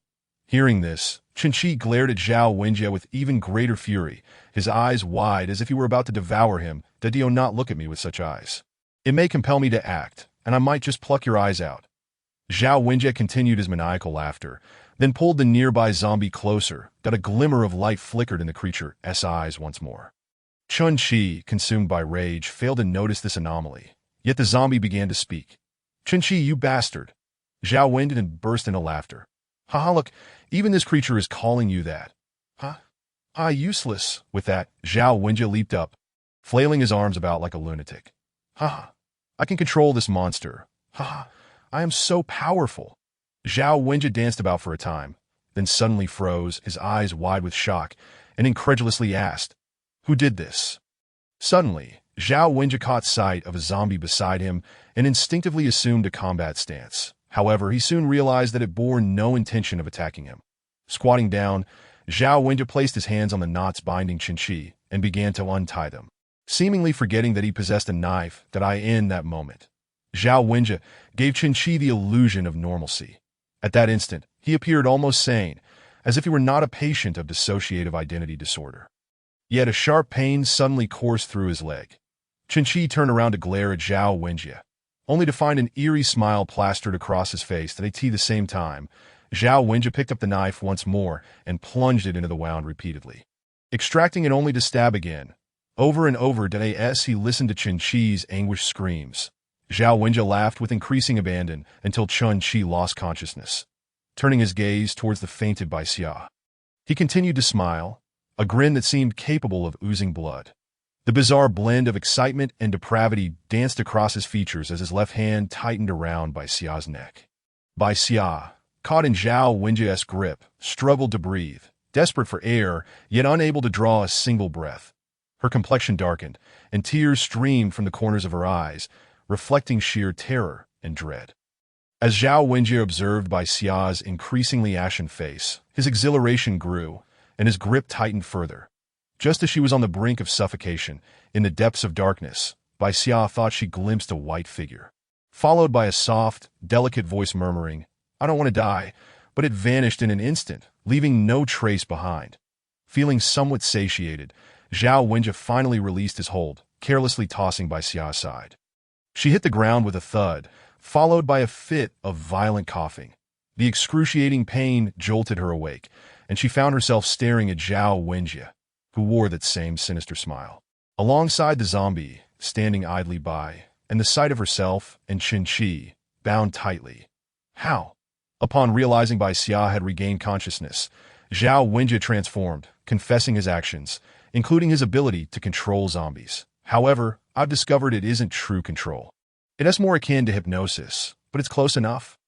Hearing this, Qin glared at Zhao Wenjia with even greater fury, his eyes wide as if he were about to devour him. "Do not look at me with such eyes. It may compel me to act, and I might just pluck your eyes out." Zhao Wenjie continued his maniacal laughter, then pulled the nearby zombie closer, that a glimmer of light flickered in the creature's eyes once more. Chun-Chi, consumed by rage, failed to notice this anomaly, yet the zombie began to speak. "Chun-Chi, you bastard!" Zhao Wenjie burst into laughter. "Haha, look, even this creature is calling you that." "Huh? Ah, useless." With that, Zhao Wenjie leaped up, flailing his arms about like a lunatic. "Haha, I can control this monster. Haha, I am so powerful." Zhao Wenjie danced about for a time, then suddenly froze, his eyes wide with shock, and incredulously asked, "Who did this?" Suddenly, Zhao Wenjie caught sight of a zombie beside him and instinctively assumed a combat stance. However, he soon realized that it bore no intention of attacking him. Squatting down, Zhao Wenjie placed his hands on the knots binding Chun-Chi and began to untie them, seemingly forgetting that he possessed a knife in that moment. Zhao Wenjie gave Chun-Chi the illusion of normalcy. At that instant, he appeared almost sane, as if he were not a patient of dissociative identity disorder. Yet a sharp pain suddenly coursed through his leg. Chun-Chi turned around to glare at Zhao Wenjie, only to find an eerie smile plastered across his face. At the same time, Zhao Wenjie picked up the knife once more and plunged it into the wound repeatedly, extracting it only to stab again. Over and over as he listened to Chun-Chi's anguished screams. Zhao Wenjie laughed with increasing abandon until Chun-Chi lost consciousness, turning his gaze towards the fainted Bai Xia. He continued to smile, a grin that seemed capable of oozing blood. The bizarre blend of excitement and depravity danced across his features as his left hand tightened around Bai Xia's neck. Bai Xia, caught in Zhao Wenjie's grip, struggled to breathe, desperate for air, yet unable to draw a single breath. Her complexion darkened, and tears streamed from the corners of her eyes, reflecting sheer terror and dread. As Zhao Wenjie observed Bai Xia's increasingly ashen face, his exhilaration grew, and his grip tightened further. Just as she was on the brink of suffocation, in the depths of darkness, Bai Xia thought she glimpsed a white figure, followed by a soft, delicate voice murmuring, "I don't want to die," but it vanished in an instant, leaving no trace behind. Feeling somewhat satiated, Zhao Wenjie finally released his hold, carelessly tossing Bai Xia aside. She hit the ground with a thud, followed by a fit of violent coughing. The excruciating pain jolted her awake, and she found herself staring at Zhao Wenjie, who wore that same sinister smile. Alongside the zombie, standing idly by, and the sight of herself and Chun-Chi, bound tightly. How? Upon realizing Bai Xia had regained consciousness, Zhao Wenjie transformed, confessing his actions, including his ability to control zombies. However, I've discovered it isn't true control. It is more akin to hypnosis, but it's close enough.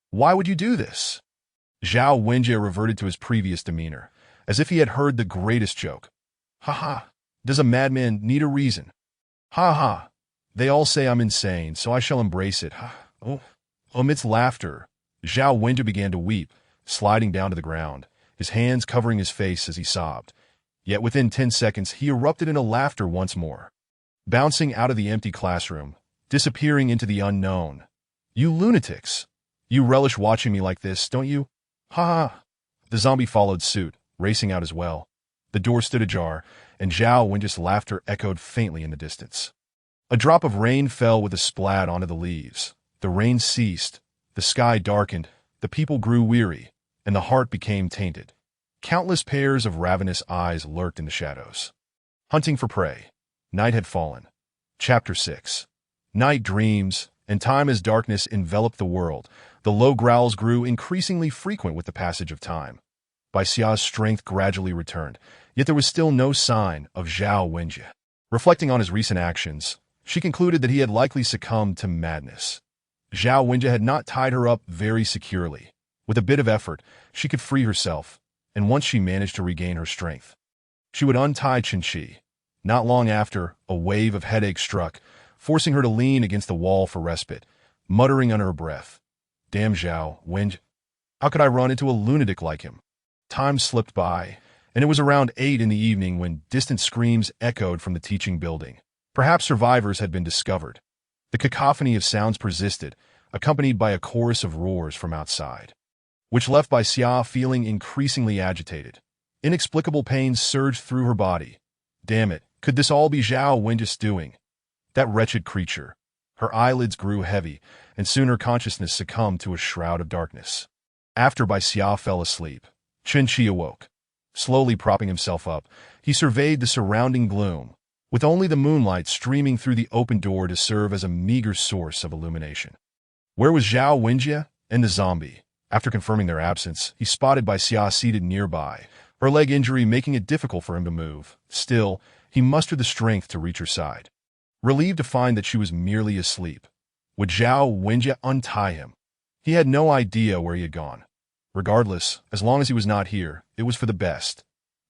Why would you do this? Zhao Wenjie reverted to his previous demeanor, as if he had heard the greatest joke. "Ha! Does a madman need a reason? Ha! They all say I'm insane, so I shall embrace it. Oh." Amidst laughter, Zhao Wenjie began to weep, sliding down to the ground, his hands covering his face as he sobbed. Yet within 10 seconds, he erupted into laughter once more, bouncing out of the empty classroom, disappearing into the unknown. "You lunatics! You relish watching me like this, don't you? Ha!" The zombie followed suit, racing out as well. The door stood ajar, and Zhao Wenjie's laughter echoed faintly in the distance. A drop of rain fell with a splat onto the leaves. The rain ceased, the sky darkened, the people grew weary, and the heart became tainted. Countless pairs of ravenous eyes lurked in the shadows, hunting for prey. Night had fallen. Chapter 6. Night dreams, and time as darkness enveloped the world. The low growls grew increasingly frequent with the passage of time. Bai Xia's strength gradually returned, yet there was still no sign of Zhao Wenjie. Reflecting on his recent actions, she concluded that he had likely succumbed to madness. Zhao Wenjie had not tied her up very securely. With a bit of effort, she could free herself, and once she managed to regain her strength, she would untie Chun-Chi. Not long after, a wave of headache struck, forcing her to lean against the wall for respite, muttering under her breath, "Damn Zhao Wenjie. How could I run into a lunatic like him?" Time slipped by, and it was around 8 in the evening when distant screams echoed from the teaching building. Perhaps survivors had been discovered. The cacophony of sounds persisted, accompanied by a chorus of roars from outside, which left Bai Xia feeling increasingly agitated. Inexplicable pain surged through her body. Damn it, could this all be Zhao Wenjie's doing? That wretched creature. Her eyelids grew heavy, and soon her consciousness succumbed to a shroud of darkness. After Bai Xia fell asleep, Chen Qi awoke. Slowly propping himself up, he surveyed the surrounding gloom, with only the moonlight streaming through the open door to serve as a meager source of illumination. Where was Zhao Wenjie and the zombie? After confirming their absence, he spotted Bai Xia seated nearby, her leg injury making it difficult for him to move. Still, he mustered the strength to reach her side. Relieved to find that she was merely asleep, would Zhao Wenjie untie him? He had no idea where he had gone. Regardless, as long as he was not here, it was for the best.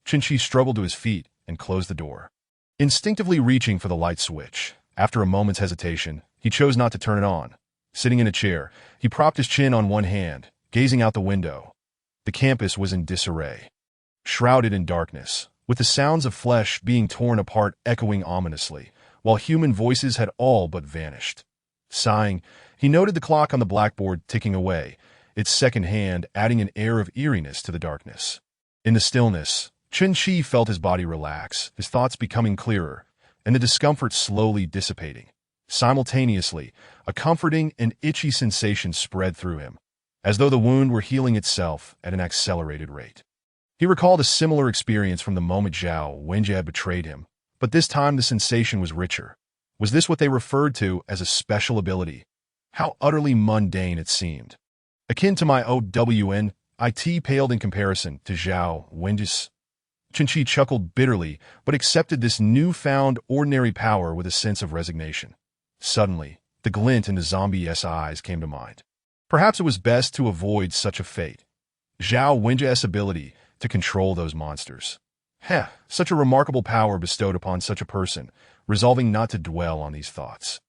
Chen Qi struggled to his feet and closed the door. Instinctively reaching for the light switch, after a moment's hesitation, he chose not to turn it on. Sitting in a chair, he propped his chin on one hand, gazing out the window. The campus was in disarray. Shrouded in darkness, with the sounds of flesh being torn apart echoing ominously, while human voices had all but vanished. Sighing, he noted the clock on the blackboard ticking away, its second hand adding an air of eeriness to the darkness. In the stillness, Chen Qi felt his body relax, his thoughts becoming clearer, and the discomfort slowly dissipating. Simultaneously, a comforting and itchy sensation spread through him, as though the wound were healing itself at an accelerated rate. He recalled a similar experience from the moment Zhao Wenjie had betrayed him, but this time the sensation was richer. Was this what they referred to as a special ability? How utterly mundane it seemed. Akin to my OWN, IT paled in comparison to Zhao Wenjie's. Chen Qi chuckled bitterly, but accepted this newfound ordinary power with a sense of resignation. Suddenly, the glint in the zombie's eyes came to mind. Perhaps it was best to avoid such a fate. Zhao Wenjie's ability to control those monsters. Such a remarkable power bestowed upon such a person, resolving not to dwell on these thoughts.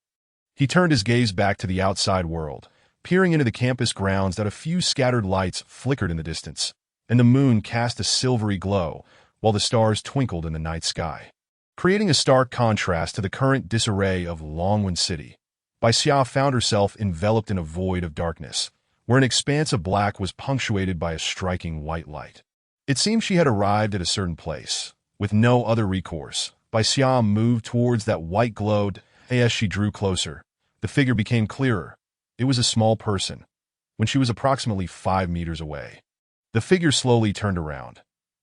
He turned his gaze back to the outside world, peering into the campus grounds that a few scattered lights flickered in the distance, and the moon cast a silvery glow, while the stars twinkled in the night sky. Creating a stark contrast to the current disarray of Longwen City, Bai Xia found herself enveloped in a void of darkness, where an expanse of black was punctuated by a striking white light. It seemed she had arrived at a certain place. With no other recourse, Bai Xia moved towards that white glow. As she drew closer, the figure became clearer. It was a small person, when she was approximately 5 meters away. The figure slowly turned around.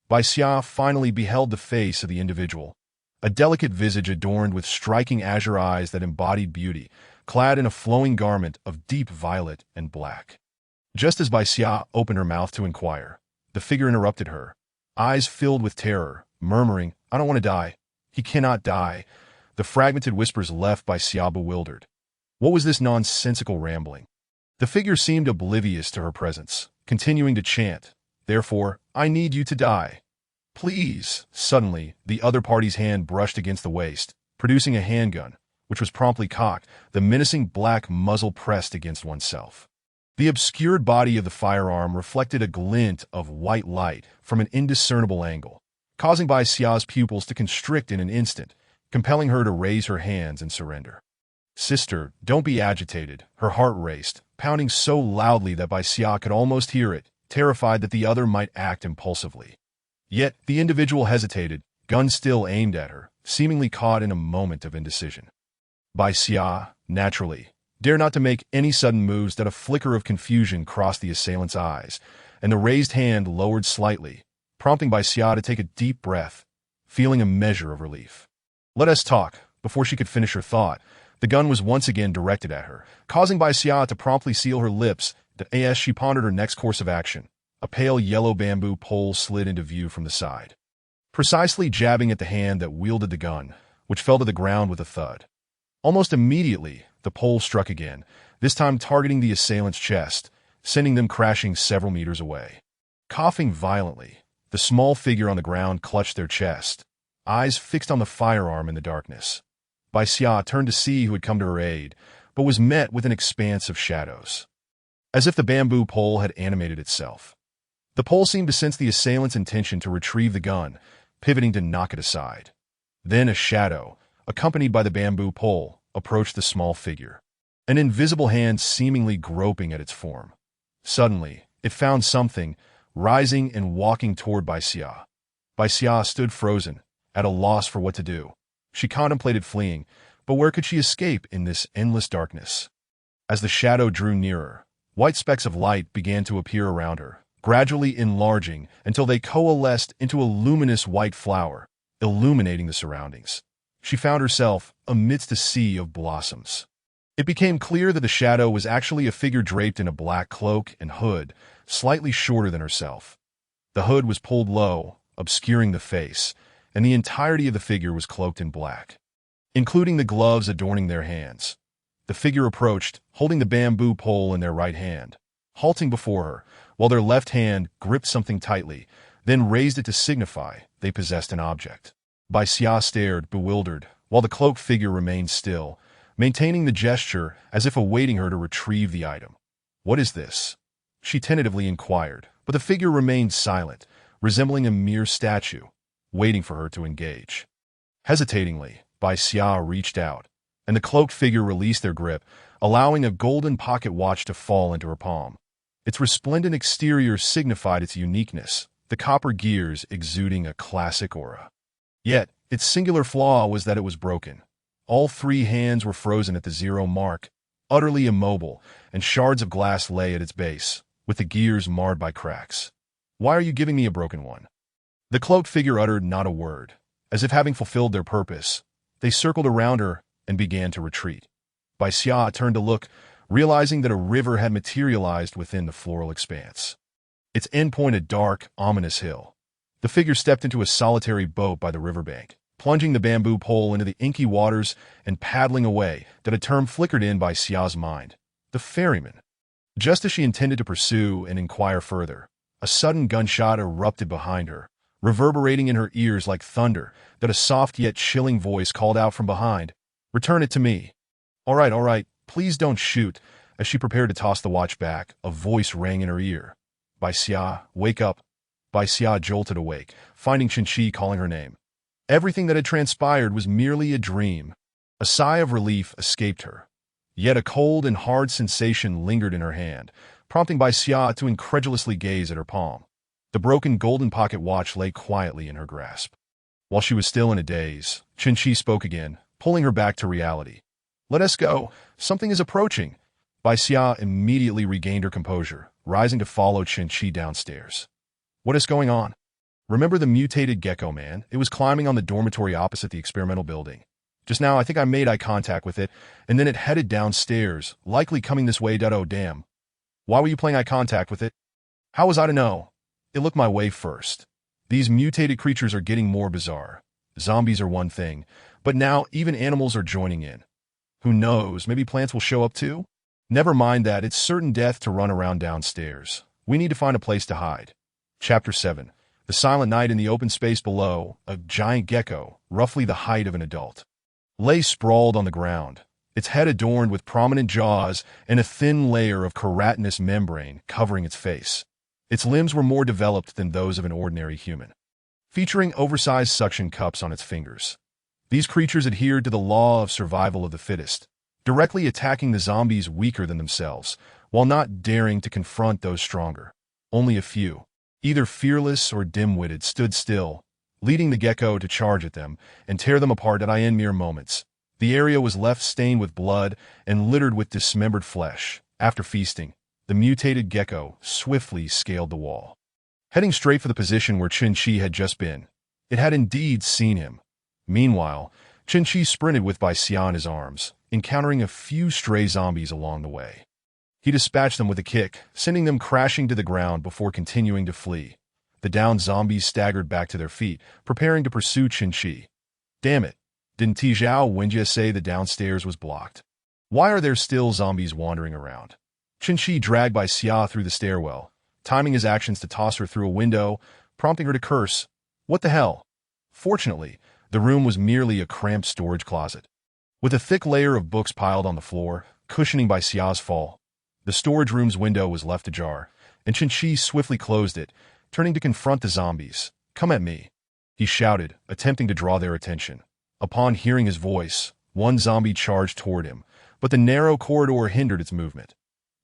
Bai Xia finally beheld the face of the individual, a delicate visage adorned with striking azure eyes that embodied beauty, clad in a flowing garment of deep violet and black. Just as Bai Xia opened her mouth to inquire, the figure interrupted her, eyes filled with terror, murmuring, "I don't want to die. He cannot die." The fragmented whispers left Bai Xia bewildered. What was this nonsensical rambling? The figure seemed oblivious to her presence, continuing to chant, "Therefore, I need you to die. Please." Suddenly, the other party's hand brushed against the waist, producing a handgun, which was promptly cocked, the menacing black muzzle pressed against oneself. The obscured body of the firearm reflected a glint of white light from an indiscernible angle, causing Bai Xia's pupils to constrict in an instant, compelling her to raise her hands and surrender. "Sister, don't be agitated." Her heart raced, pounding so loudly that Bai Xia could almost hear it, terrified that the other might act impulsively. Yet, the individual hesitated, gun still aimed at her, seemingly caught in a moment of indecision. Bai Xia, naturally, dared not to make any sudden moves that a flicker of confusion crossed the assailant's eyes, and the raised hand lowered slightly, prompting Bai Xia to take a deep breath, feeling a measure of relief. "Let us talk." Before she could finish her thought, the gun was once again directed at her, causing Bai Xia to promptly seal her lips as she pondered her next course of action. A pale yellow bamboo pole slid into view from the side, precisely jabbing at the hand that wielded the gun, which fell to the ground with a thud. Almost immediately, the pole struck again, this time targeting the assailant's chest, sending them crashing several meters away. Coughing violently, the small figure on the ground clutched their chest, eyes fixed on the firearm in the darkness. Bai Xia turned to see who had come to her aid, but was met with an expanse of shadows. As if the bamboo pole had animated itself. The pole seemed to sense the assailant's intention to retrieve the gun, pivoting to knock it aside. Then a shadow, accompanied by the bamboo pole, approached the small figure, an invisible hand seemingly groping at its form. Suddenly, it found something, rising and walking toward Bai Xia. Bai Xia stood frozen, at a loss for what to do. She contemplated fleeing, But where could she escape in this endless darkness? As the shadow drew nearer, white specks of light began to appear around her, gradually enlarging until they coalesced into a luminous white flower, illuminating the surroundings. She found herself amidst a sea of blossoms. It became clear that the shadow was actually a figure draped in a black cloak and hood, slightly shorter than herself. The hood was pulled low, obscuring the face, and the entirety of the figure was cloaked in black, including the gloves adorning their hands. The figure approached, holding the bamboo pole in their right hand, halting before her, while their left hand gripped something tightly, then raised it to signify they possessed an object. Bai Xia stared, bewildered, while the cloaked figure remained still, maintaining the gesture as if awaiting her to retrieve the item. "What is this?" she tentatively inquired, but the figure remained silent, resembling a mere statue, waiting for her to engage. Hesitatingly, Bai Xia reached out, and the cloaked figure released their grip, allowing a golden pocket watch to fall into her palm. Its resplendent exterior signified its uniqueness, the copper gears exuding a classic aura. Yet, its singular flaw was that it was broken. All three hands were frozen at the 0 mark, utterly immobile, and shards of glass lay at its base, with the gears marred by cracks. "Why are you giving me a broken one?" The cloaked figure uttered not a word. As if having fulfilled their purpose, they circled around her and began to retreat. Bai Xia turned to look, realizing that a river had materialized within the floral expanse. Its endpoint a dark, ominous hill. The figure stepped into a solitary boat by the riverbank, plunging the bamboo pole into the inky waters and paddling away. That a term flickered in Bai Xia's mind. The ferryman. Just as she intended to pursue and inquire further, a sudden gunshot erupted behind her, reverberating in her ears like thunder. That a soft yet chilling voice called out from behind, "Return it to me." All right, please don't shoot." As she prepared to toss the watch back, a voice rang in her ear. "Bai Xia, wake up." Bai Xia jolted awake, finding Qinqi calling her name. Everything that had transpired was merely a dream. A sigh of relief escaped her. Yet a cold and hard sensation lingered in her hand, prompting Bai Xia to incredulously gaze at her palm. The broken golden pocket watch lay quietly in her grasp. While she was still in a daze, Qinqi spoke again, pulling her back to reality. "Let us go. Something is approaching." Bai Xia immediately regained her composure, rising to follow Qinqi downstairs. "What is going on?" "Remember the mutated gecko, man? It was climbing on the dormitory opposite the experimental building. Just now, I think I made eye contact with it, and then it headed downstairs, likely coming this way. Oh, damn. Why were you playing eye contact with it?" "How was I to know? It looked my way first. These mutated creatures are getting more bizarre. Zombies are one thing, but now even animals are joining in. Who knows, maybe plants will show up too? Never mind that, it's certain death to run around downstairs. We need to find a place to hide." Chapter 7. The silent night. In the open space below, a giant gecko, roughly the height of an adult, lay sprawled on the ground, its head adorned with prominent jaws and a thin layer of keratinous membrane covering its face. Its limbs were more developed than those of an ordinary human, featuring oversized suction cups on its fingers. These creatures adhered to the law of survival of the fittest, directly attacking the zombies weaker than themselves, while not daring to confront those stronger. Only a few, either fearless or dim-witted, stood still, leading the gecko to charge at them and tear them apart in mere moments. The area was left stained with blood and littered with dismembered flesh. After feasting, the mutated gecko swiftly scaled the wall, heading straight for the position where Qinqi had just been. It had indeed seen him. Meanwhile, Qinqi sprinted with Bai Xia in his arms, encountering a few stray zombies along the way. He dispatched them with a kick, sending them crashing to the ground before continuing to flee. The downed zombies staggered back to their feet, preparing to pursue Qinqi. "Damn it, didn't Tijao Wenjie say the downstairs was blocked? Why are there still zombies wandering around?" Qinqi dragged Bai Xia through the stairwell, timing his actions to toss her through a window, prompting her to curse. "What the hell?" Fortunately, the room was merely a cramped storage closet, with a thick layer of books piled on the floor, cushioning Bai Xia's fall. The storage room's window was left ajar, and Qinqi swiftly closed it, turning to confront the zombies. "Come at me," he shouted, attempting to draw their attention. Upon hearing his voice, one zombie charged toward him, but the narrow corridor hindered its movement.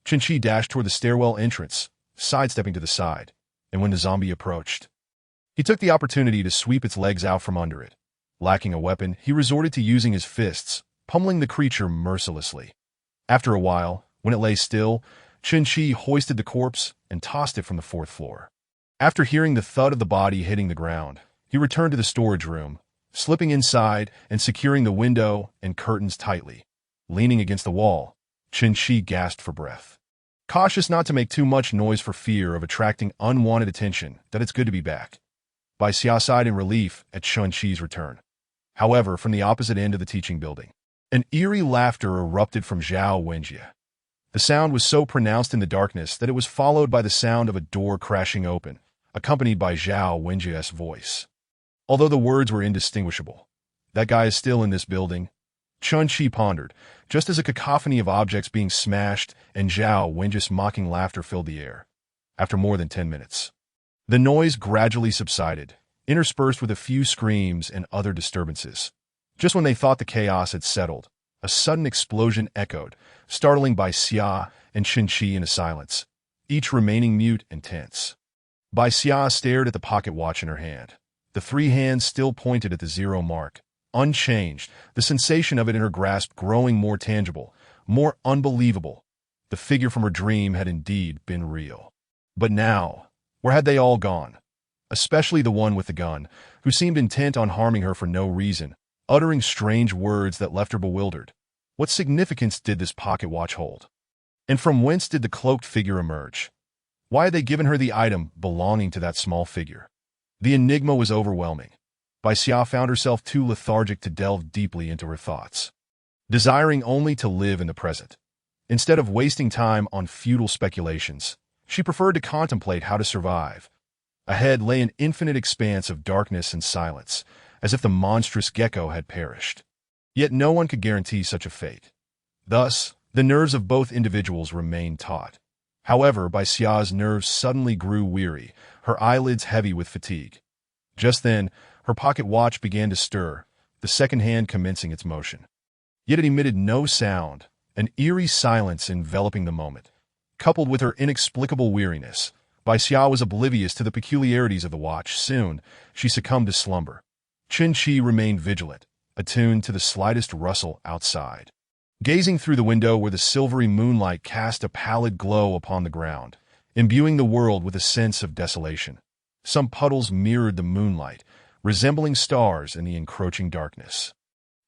Qinqi dashed toward the stairwell entrance, sidestepping to the side, and when the zombie approached, he took the opportunity to sweep its legs out from under it. Lacking a weapon, he resorted to using his fists, pummeling the creature mercilessly. After a while, when it lay still, Chen-Chi hoisted the corpse and tossed it from the fourth floor. After hearing the thud of the body hitting the ground, he returned to the storage room, slipping inside and securing the window and curtains tightly. Leaning against the wall, Chen-Chi gasped for breath. Cautious not to make too much noise for fear of attracting unwanted attention, that it's good to be back. Bai Xia sighed in relief at Chen-Chi's return. However, from the opposite end of the teaching building, an eerie laughter erupted from Zhao Wenjie. The sound was so pronounced in the darkness that it was followed by the sound of a door crashing open, accompanied by Zhao Wenjie's voice. Although the words were indistinguishable, "That guy is still in this building," Chen-Chi pondered, just as a cacophony of objects being smashed and Zhao Wenjie's mocking laughter filled the air. After more than 10 minutes, the noise gradually subsided, interspersed with a few screams and other disturbances. Just when they thought the chaos had settled, a sudden explosion echoed, startling Bai Xia and Chen-Chi into silence, each remaining mute and tense. Bai Xia stared at the pocket watch in her hand. The three hands still pointed at the 0 mark, unchanged, the sensation of it in her grasp growing more tangible, more unbelievable. The figure from her dream had indeed been real. But now, where had they all gone? Especially the one with the gun, who seemed intent on harming her for no reason, uttering strange words that left her bewildered. What significance did this pocket watch hold? And from whence did the cloaked figure emerge? Why had they given her the item belonging to that small figure? The enigma was overwhelming. Bai Xia found herself too lethargic to delve deeply into her thoughts, desiring only to live in the present. Instead of wasting time on futile speculations, she preferred to contemplate how to survive. Ahead lay an infinite expanse of darkness and silence, as if the monstrous gecko had perished. Yet no one could guarantee such a fate. Thus, the nerves of both individuals remained taut. However, Bai Xia's nerves suddenly grew weary, her eyelids heavy with fatigue. Just then, her pocket watch began to stir, the second hand commencing its motion. Yet it emitted no sound, an eerie silence enveloping the moment. Coupled with her inexplicable weariness, Bai Xia was oblivious to the peculiarities of the watch. Soon, she succumbed to slumber. Chen-Chi remained vigilant, attuned to the slightest rustle outside. Gazing through the window where the silvery moonlight cast a pallid glow upon the ground, imbuing the world with a sense of desolation. Some puddles mirrored the moonlight, resembling stars in the encroaching darkness.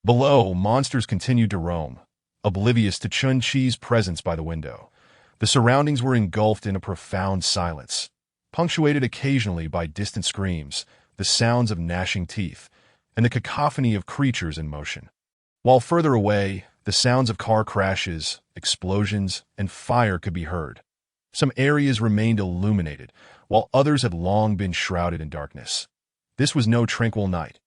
Below, monsters continued to roam, oblivious to Chen-Chi's presence by the window. The surroundings were engulfed in a profound silence, punctuated occasionally by distant screams, the sounds of gnashing teeth, and the cacophony of creatures in motion. While further away, the sounds of car crashes, explosions, and fire could be heard. Some areas remained illuminated, while others had long been shrouded in darkness. This was no tranquil night.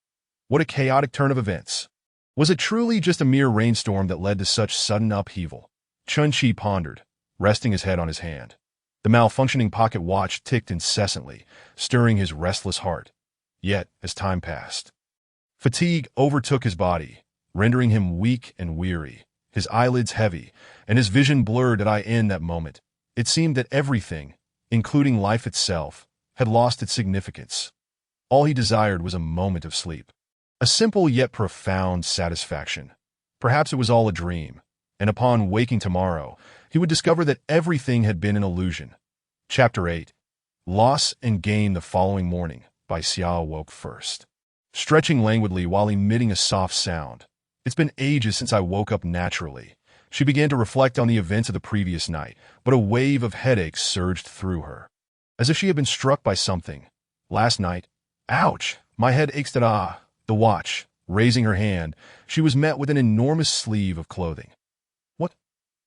What a chaotic turn of events. Was it truly just a mere rainstorm that led to such sudden upheaval? Chen-Chi pondered, resting his head on his hand. The malfunctioning pocket watch ticked incessantly, stirring his restless heart. Yet, as time passed, fatigue overtook his body, rendering him weak and weary, his eyelids heavy, and his vision blurred in that moment. It seemed that everything, including life itself, had lost its significance. All he desired was a moment of sleep. A simple yet profound satisfaction. Perhaps it was all a dream, and upon waking tomorrow, he would discover that everything had been an illusion. Chapter 8. Loss and Gain. The following morning, Bai Xia awoke first, stretching languidly while emitting a soft sound. It's been ages since I woke up naturally. She began to reflect on the events of the previous night, but a wave of headaches surged through her, as if she had been struck by something. Last night, ouch, my head aches. The watch. Raising her hand, she was met with an enormous sleeve of clothing. What?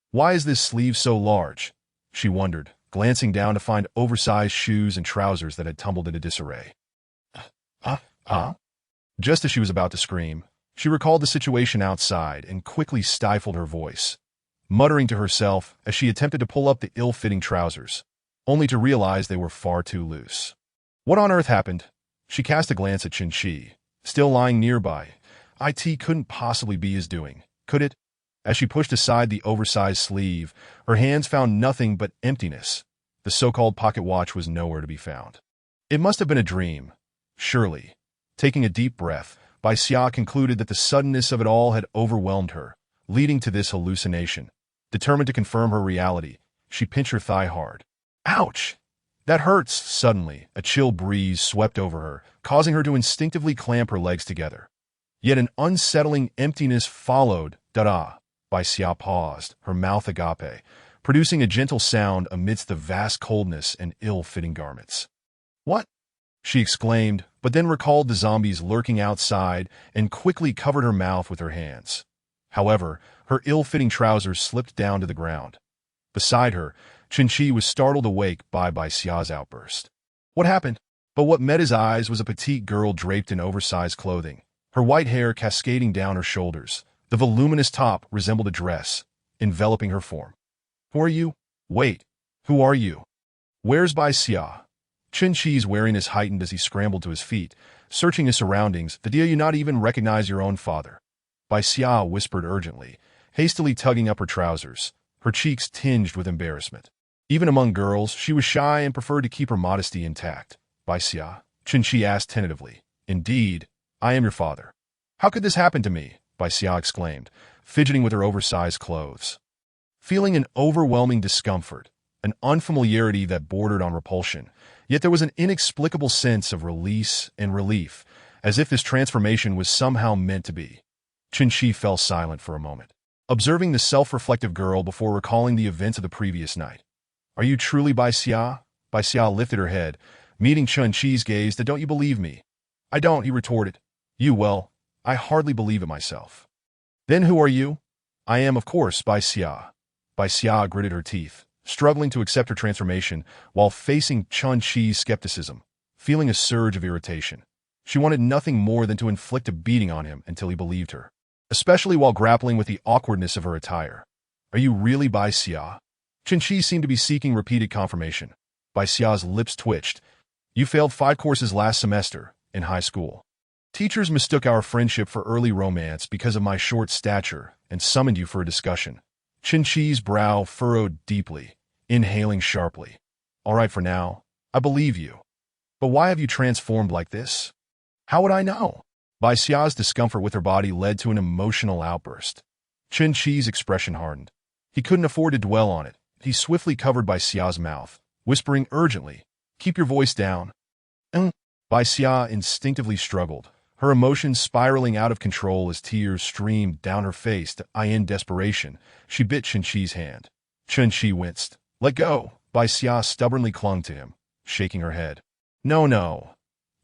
Why is this sleeve so large? She wondered, glancing down to find oversized shoes and trousers that had tumbled into disarray. Just as she was about to scream, she recalled the situation outside and quickly stifled her voice, muttering to herself as she attempted to pull up the ill-fitting trousers, only to realize they were far too loose. What on earth happened? She cast a glance at Chen-Chi, still lying nearby. It couldn't possibly be his doing, could it? As she pushed aside the oversized sleeve, her hands found nothing but emptiness. The so-called pocket watch was nowhere to be found. It must have been a dream. Surely. Taking a deep breath, Bai Xia concluded that the suddenness of it all had overwhelmed her, leading to this hallucination. Determined to confirm her reality, she pinched her thigh hard. Ouch! That hurts! Suddenly, a chill breeze swept over her, causing her to instinctively clamp her legs together. Yet an unsettling emptiness followed. Da-da! Bai Xia paused, her mouth agape, producing a gentle sound amidst the vast coldness and ill-fitting garments. What? She exclaimed, but then recalled the zombies lurking outside and quickly covered her mouth with her hands. However, her ill-fitting trousers slipped down to the ground. Beside her, Qin was startled awake by Bai Xia's outburst. What happened? But what met his eyes was a petite girl draped in oversized clothing, her white hair cascading down her shoulders. The voluminous top resembled a dress, enveloping her form. Who are you? Wait, who are you? Where's Bai Xia? Qin wariness heightened as he scrambled to his feet, searching his surroundings. Do you not even recognize your own father? Bai Xia whispered urgently, hastily tugging up her trousers, her cheeks tinged with embarrassment. Even among girls, she was shy and preferred to keep her modesty intact. Bai Xia, Qin asked tentatively. Indeed, I am your father. How could this happen to me? Bai Xia exclaimed, fidgeting with her oversized clothes. Feeling an overwhelming discomfort, an unfamiliarity that bordered on repulsion, yet there was an inexplicable sense of release and relief, as if this transformation was somehow meant to be. Qin fell silent for a moment, observing the self-reflective girl before recalling the events of the previous night. Are you truly Bai Xia? Bai Xia lifted her head, meeting Qin's gaze. Don't you believe me? I don't, he retorted. Well, I hardly believe it myself. Then who are you? I am, of course, Bai Xia. Bai Xia gritted her teeth, struggling to accept her transformation while facing Qin's skepticism, feeling a surge of irritation. She wanted nothing more than to inflict a beating on him until he believed her, especially while grappling with the awkwardness of her attire. Are you really Bai Xia? Qin seemed to be seeking repeated confirmation. Bai Xia's lips twitched. You failed 5 courses last semester, in high school. Teachers mistook our friendship for early romance because of my short stature and summoned you for a discussion. Qin's brow furrowed deeply, inhaling sharply. All right for now, I believe you. But why have you transformed like this? How would I know? Bai Xia's discomfort with her body led to an emotional outburst. Qin's expression hardened. He couldn't afford to dwell on it. He swiftly covered Bai Xia's mouth, whispering urgently, Keep your voice down. Bai Xia instinctively struggled, her emotions spiraling out of control as tears streamed down her face. In desperation, she bit Qin's hand. Qin winced. Let go. Bai Xia stubbornly clung to him, shaking her head. No.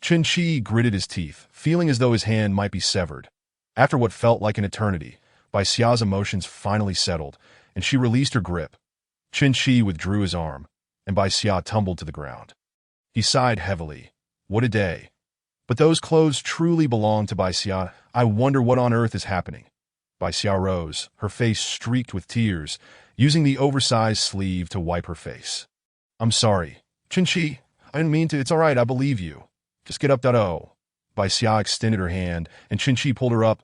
Qin gritted his teeth, feeling as though his hand might be severed. After what felt like an eternity, Bai Xia's emotions finally settled, and she released her grip. Qin withdrew his arm, and Bai Xia tumbled to the ground. He sighed heavily. What a day. But those clothes truly belong to Bai Xia. I wonder what on earth is happening. Bai Xia rose, her face streaked with tears, using the oversized sleeve to wipe her face. I'm sorry. Qin, I didn't mean to. It's all right, I believe you. Just get up. Bai Xia extended her hand, and Qin pulled her up.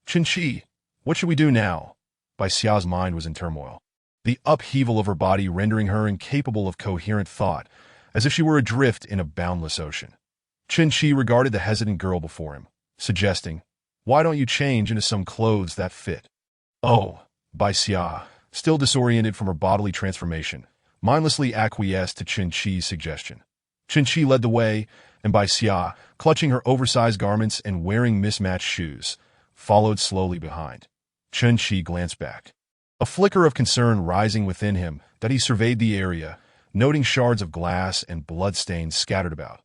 Qin, what should we do now? Bai Xia's mind was in turmoil, the upheaval of her body rendering her incapable of coherent thought, as if she were adrift in a boundless ocean. Qin regarded the hesitant girl before him, suggesting, Why don't you change into some clothes that fit? Oh, Bai Xia, still disoriented from her bodily transformation, mindlessly acquiesced to Qin's suggestion. Qin led the way, and Bai Xia, clutching her oversized garments and wearing mismatched shoes, followed slowly behind. Qin glanced back, a flicker of concern rising within him that he surveyed the area, noting shards of glass and bloodstains scattered about.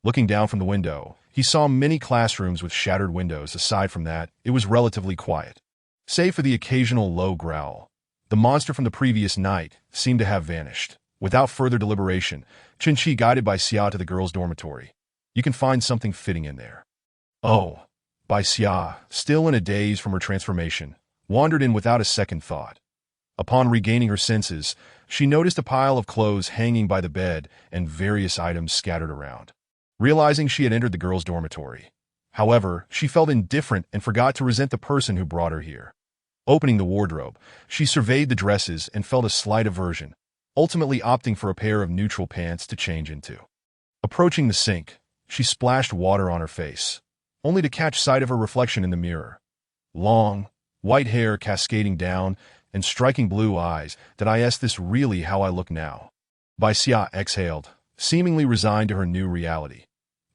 Looking down from the window, he saw many classrooms with shattered windows. Aside from that, it was relatively quiet. Save for the occasional low growl, the monster from the previous night seemed to have vanished. Without further deliberation, Qin guided Bai Xia to the girls' dormitory. You can find something fitting in there. Oh, Bai Xia, still in a daze from her transformation, wandered in without a second thought. Upon regaining her senses, she noticed a pile of clothes hanging by the bed and various items scattered around. Realizing she had entered the girls' dormitory, however, she felt indifferent and forgot to resent the person who brought her here. Opening the wardrobe, she surveyed the dresses and felt a slight aversion, ultimately opting for a pair of neutral pants to change into. Approaching the sink, she splashed water on her face. only to catch sight of her reflection in the mirror. Long, white hair cascading down, and striking blue eyes. Did I ask this really how I look now? Xia exhaled, seemingly resigned to her new reality.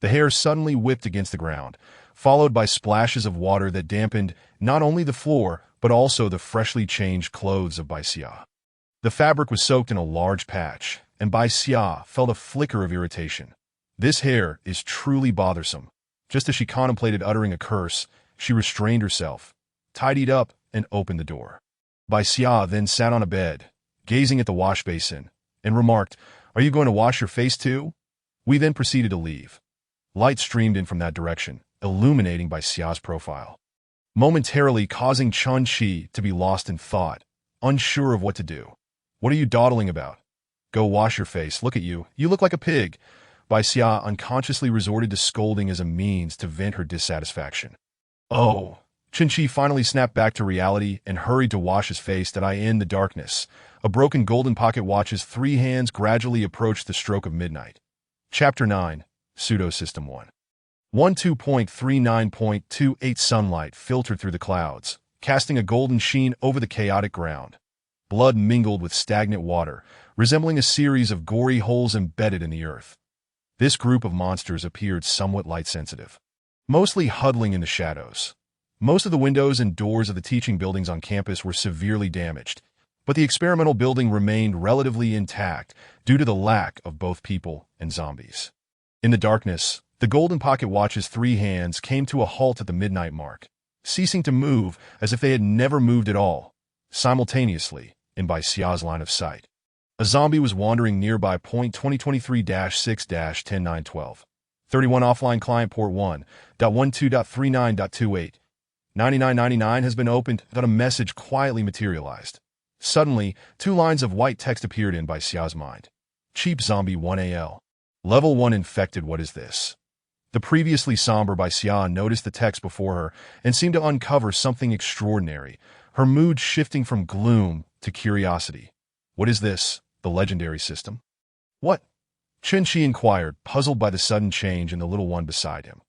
The hair suddenly whipped against the ground, followed by splashes of water that dampened not only the floor, but also the freshly changed clothes of Xia. The fabric was soaked in a large patch, and Xia felt a flicker of irritation. This hair is truly bothersome. Just as she contemplated uttering a curse, she restrained herself, tidied up, and opened the door. Xia then sat on a bed, gazing at the wash basin, and remarked, "Are you going to wash your face too?" We then proceeded to leave. Light streamed in from that direction, illuminating Xia's profile, momentarily causing Chun-Chi to be lost in thought, unsure of what to do. "What are you dawdling about? Go wash your face. Look at you. You look like a pig." Xia unconsciously resorted to scolding as a means to vent her dissatisfaction. "Oh." Chun-Chi finally snapped back to reality and hurried to wash his face. In the darkness, a broken golden pocket watch's 3 hands gradually approached the stroke of midnight. Chapter 9, Pseudo-System 1. 12.39.28 Sunlight filtered through the clouds, casting a golden sheen over the chaotic ground. Blood mingled with stagnant water, resembling a series of gory holes embedded in the earth. This group of monsters appeared somewhat light-sensitive, mostly huddling in the shadows. Most of the windows and doors of the teaching buildings on campus were severely damaged, but the experimental building remained relatively intact due to the lack of both people and zombies. In the darkness, the golden pocket watch's 3 hands came to a halt at the midnight mark, ceasing to move as if they had never moved at all. Simultaneously, in Xia's line of sight, a zombie was wandering nearby. 2023-6-10912. 31 offline client port 1.12.39.28. 9999 has been opened. A message quietly materialized. Suddenly, 2 lines of white text appeared in Xia's mind. Cheap Zombie 1AL. Level 1 infected. What is this? The previously somber Xia noticed the text before her and seemed to uncover something extraordinary, her mood shifting from gloom to curiosity. What is this? The legendary system? What? Chun-Chi inquired, puzzled by the sudden change in the little one beside him.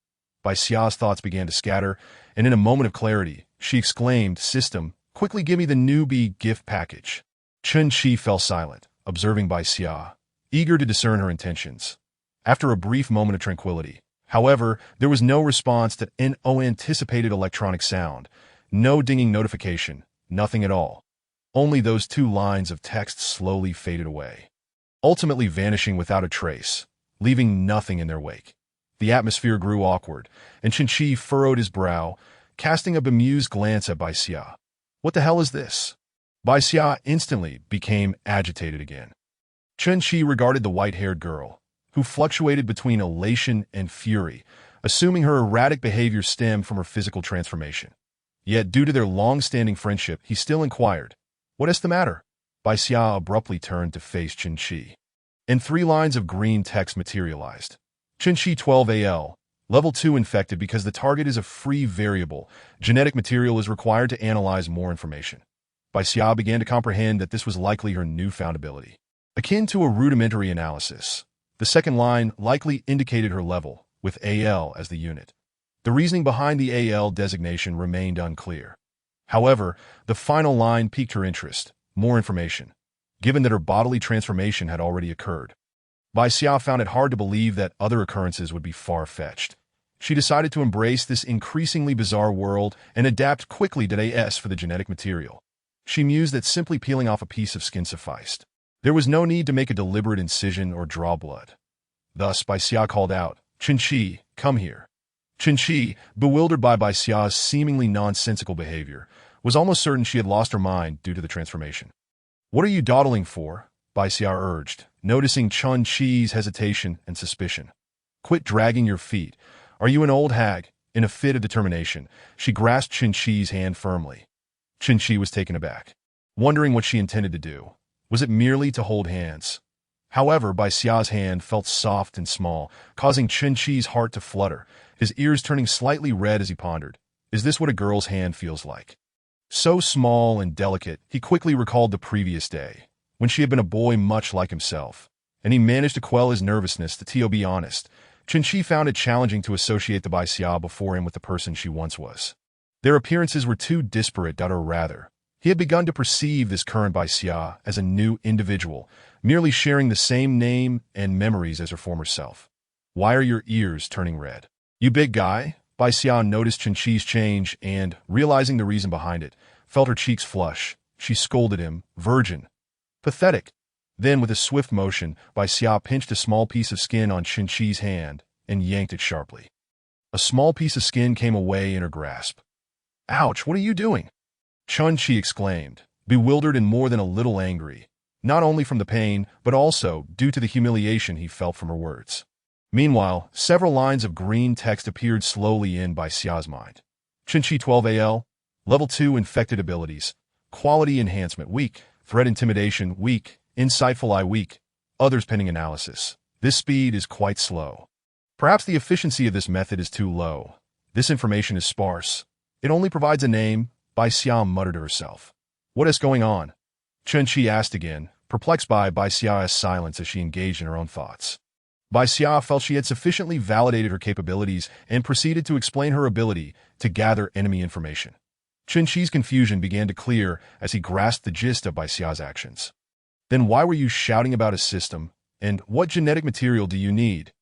Xia's thoughts began to scatter, and in a moment of clarity, she exclaimed, "System, quickly give me the newbie gift package." Chun-Chi fell silent, observing Xia, eager to discern her intentions. After a brief moment of tranquility, however, there was no response to an anticipated electronic sound, no dinging notification, nothing at all. Only those 2 lines of text slowly faded away, ultimately vanishing without a trace, leaving nothing in their wake. The atmosphere grew awkward, and Chun-Chi furrowed his brow, casting a bemused glance at Xia. "What the hell is this?" Xia instantly became agitated again. Chun-Chi regarded the white-haired girl, who fluctuated between elation and fury, assuming her erratic behavior stemmed from her physical transformation. Yet, due to their long-standing friendship, he still inquired, "What is the matter?" Xia abruptly turned to face Chun-Chi, and 3 lines of green text materialized. Chun-Chi 12AL, Level 2 infected because the target is a free variable. Genetic material is required to analyze more information. Xia began to comprehend that this was likely her newfound ability, akin to a rudimentary analysis. The second line likely indicated her level, with AL as the unit. The reasoning behind the AL designation remained unclear. However, the final line piqued her interest, more information, given that her bodily transformation had already occurred. Xia found it hard to believe that other occurrences would be far-fetched. She decided to embrace this increasingly bizarre world and adapt quickly to AS for the genetic material. She mused that simply peeling off a piece of skin sufficed. There was no need to make a deliberate incision or draw blood. Thus, Xia called out, "Chun-Chi, come here." Chun-Chi, bewildered by Xia's seemingly nonsensical behavior, was almost certain she had lost her mind due to the transformation. "What are you dawdling for?" Xia urged, noticing Chun-Chi's hesitation and suspicion. "Quit dragging your feet. Are you an old hag?" In a fit of determination, she grasped Chun-Chi's hand firmly. Chun-Chi was taken aback, wondering what she intended to do. Was it merely to hold hands? However, Xia's hand felt soft and small, causing Chun-Chi's heart to flutter, his ears turning slightly red as he pondered. Is this what a girl's hand feels like? So small and delicate, he quickly recalled the previous day, when she had been a boy much like himself, and he managed to quell his nervousness. To be honest, Qinshi found it challenging to associate the Bai Xia before him with the person she once was. Their appearances were too disparate, or rather, he had begun to perceive this current Bai Xia as a new individual, merely sharing the same name and memories as her former self. Why are your ears turning red? You big guy? Bai Xia noticed Qinshi's change and, realizing the reason behind it, felt her cheeks flush. She scolded him, virgin. Pathetic. Then, with a swift motion, Bai Xia pinched a small piece of skin on Qinshi's hand and yanked it sharply. A small piece of skin came away in her grasp. Ouch, what are you doing? Qinshi exclaimed, bewildered and more than a little angry, not only from the pain, but also due to the humiliation he felt from her words. Meanwhile, several lines of green text appeared slowly in Bai Xia's mind. Qinshi 12AL, Level 2 Infected Abilities, Quality Enhancement Weak, Threat Intimidation Weak, Insightful Eye Weak, Others Pending Analysis. This speed is quite slow. Perhaps the efficiency of this method is too low. This information is sparse. It only provides a name, Bai Xia muttered to herself. What is going on? Qinshi asked again, perplexed by Bai Xia's silence as she engaged in her own thoughts. Bai Xia felt she had sufficiently validated her capabilities and proceeded to explain her ability to gather enemy information. Qinshi's confusion began to clear as he grasped the gist of Bai Xia's actions. Then why were you shouting about a system, and what genetic material do you need?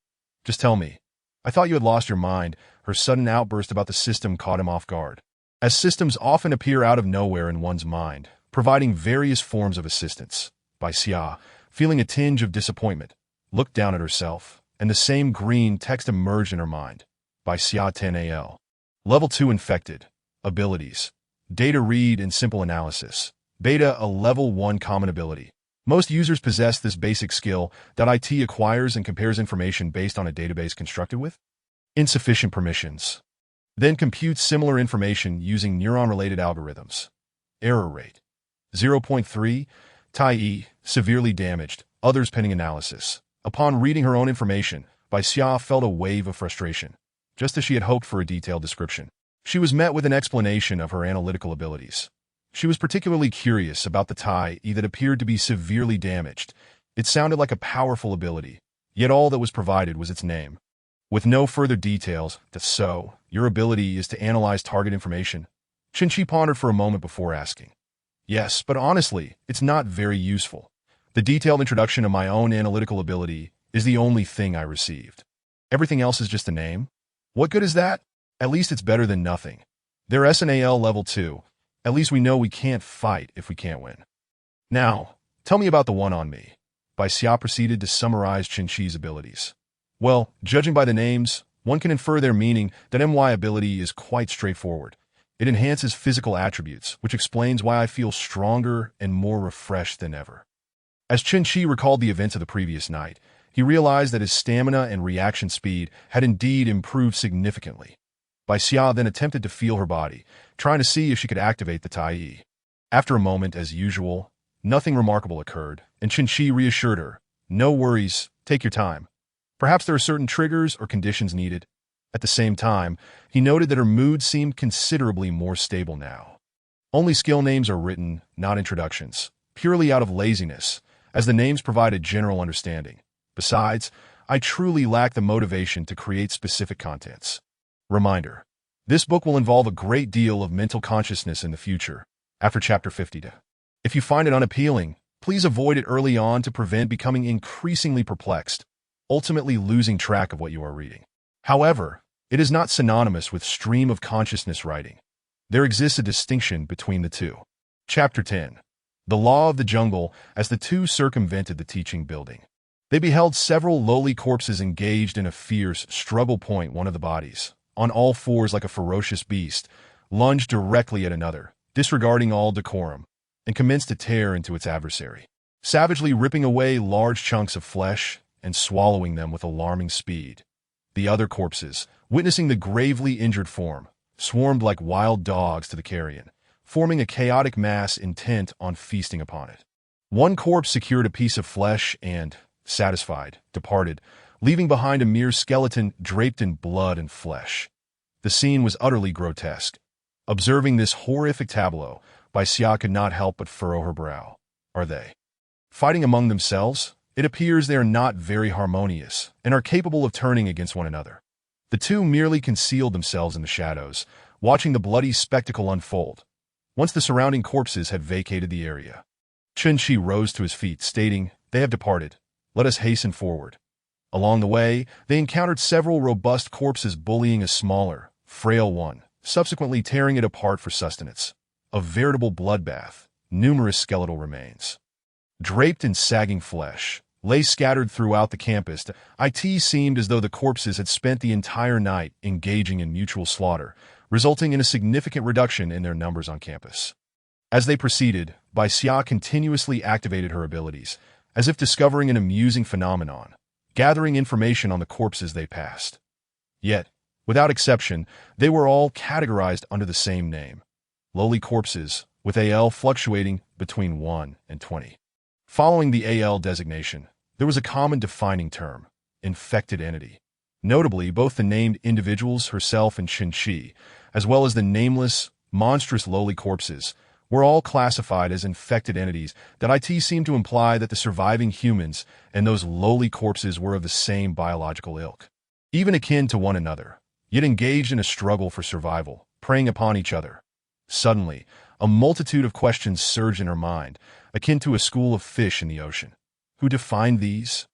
Just tell me. I thought you had lost your mind. Her sudden outburst about the system caught him off guard. As systems often appear out of nowhere in one's mind, providing various forms of assistance, Bai Xia, feeling a tinge of disappointment, looked down at herself, and the same green text emerged in her mind. Bai Xia 10AL. Level 2 Infected. Abilities. Data Read and Simple Analysis. Beta, a Level 1 common ability. Most users possess this basic skill that IT acquires and compares information based on a database constructed with insufficient permissions. Then computes similar information using neuron-related algorithms. Error rate. 0.3. Tai-E, severely damaged. Others pending analysis. Upon reading her own information, Bai Xia felt a wave of frustration. Just as she had hoped for a detailed description, she was met with an explanation of her analytical abilities. She was particularly curious about the Tai-E that appeared to be severely damaged. It sounded like a powerful ability, yet all that was provided was its name. With no further details, so, your ability is to analyze target information? Qinshi pondered for a moment before asking. Yes, but honestly, it's not very useful. The detailed introduction of my own analytical ability is the only thing I received. Everything else is just a name? What good is that? At least it's better than nothing. They're SNAL Level 2. At least we know we can't fight if we can't win. Now, tell me about the one on me. Bai Xia proceeded to summarize Qinshi's abilities. Well, judging by the names, one can infer their meaning that MY ability is quite straightforward. It enhances physical attributes, which explains why I feel stronger and more refreshed than ever. As Qinshi recalled the events of the previous night, he realized that his stamina and reaction speed had indeed improved significantly. Bai Xia then attempted to feel her body, trying to see if she could activate the Tai-E. After a moment, as usual, nothing remarkable occurred, and Qinshi reassured her, no worries, take your time. Perhaps there are certain triggers or conditions needed. At the same time, he noted that her mood seemed considerably more stable now. Only skill names are written, not introductions, purely out of laziness, as the names provide a general understanding. Besides, I truly lack the motivation to create specific contents. Reminder: this book will involve a great deal of mental consciousness in the future, after Chapter 50. If you find it unappealing, please avoid it early on to prevent becoming increasingly perplexed, ultimately losing track of what you are reading. However, it is not synonymous with stream of consciousness writing. There exists a distinction between the two. Chapter 10. The Law of the Jungle. As the two circumvented the teaching building, they beheld several Loli corpses engaged in a fierce struggle. One of the bodies, on all fours like a ferocious beast, lunged directly at another, disregarding all decorum, and commenced to tear into its adversary, savagely ripping away large chunks of flesh and swallowing them with alarming speed. The other corpses, witnessing the gravely injured form, swarmed like wild dogs to the carrion, forming a chaotic mass intent on feasting upon it. One corpse secured a piece of flesh and, satisfied, departed, leaving behind a mere skeleton draped in blood and flesh. The scene was utterly grotesque. Observing this horrific tableau, Bai Xia could not help but furrow her brow. Are they fighting among themselves? It appears they are not very harmonious and are capable of turning against one another. The two merely concealed themselves in the shadows, watching the bloody spectacle unfold. Once the surrounding corpses had vacated the area, Chen-Chi rose to his feet, stating, "They have departed. Let us hasten forward." Along the way, they encountered several robust corpses bullying a smaller, frail one, subsequently tearing it apart for sustenance. A veritable bloodbath. Numerous skeletal remains, draped in sagging flesh, lay scattered throughout the campus. It seemed as though the corpses had spent the entire night engaging in mutual slaughter, resulting in a significant reduction in their numbers on campus. As they proceeded, Bai Xia continuously activated her abilities, as if discovering an amusing phenomenon, gathering information on the corpses they passed. Yet, without exception, they were all categorized under the same name: Loli corpses, with AL fluctuating between 1 and 20. Following the AL designation, there was a common defining term: infected entity. Notably, both the named individuals, herself and Chen-Chi, as well as the nameless, monstrous Loli corpses, were all classified as infected entities. That IT seemed to imply that the surviving humans and those Loli corpses were of the same biological ilk, even akin to one another, yet engaged in a struggle for survival, preying upon each other. Suddenly, a multitude of questions surged in her mind, akin to a school of fish in the ocean. Who defined these?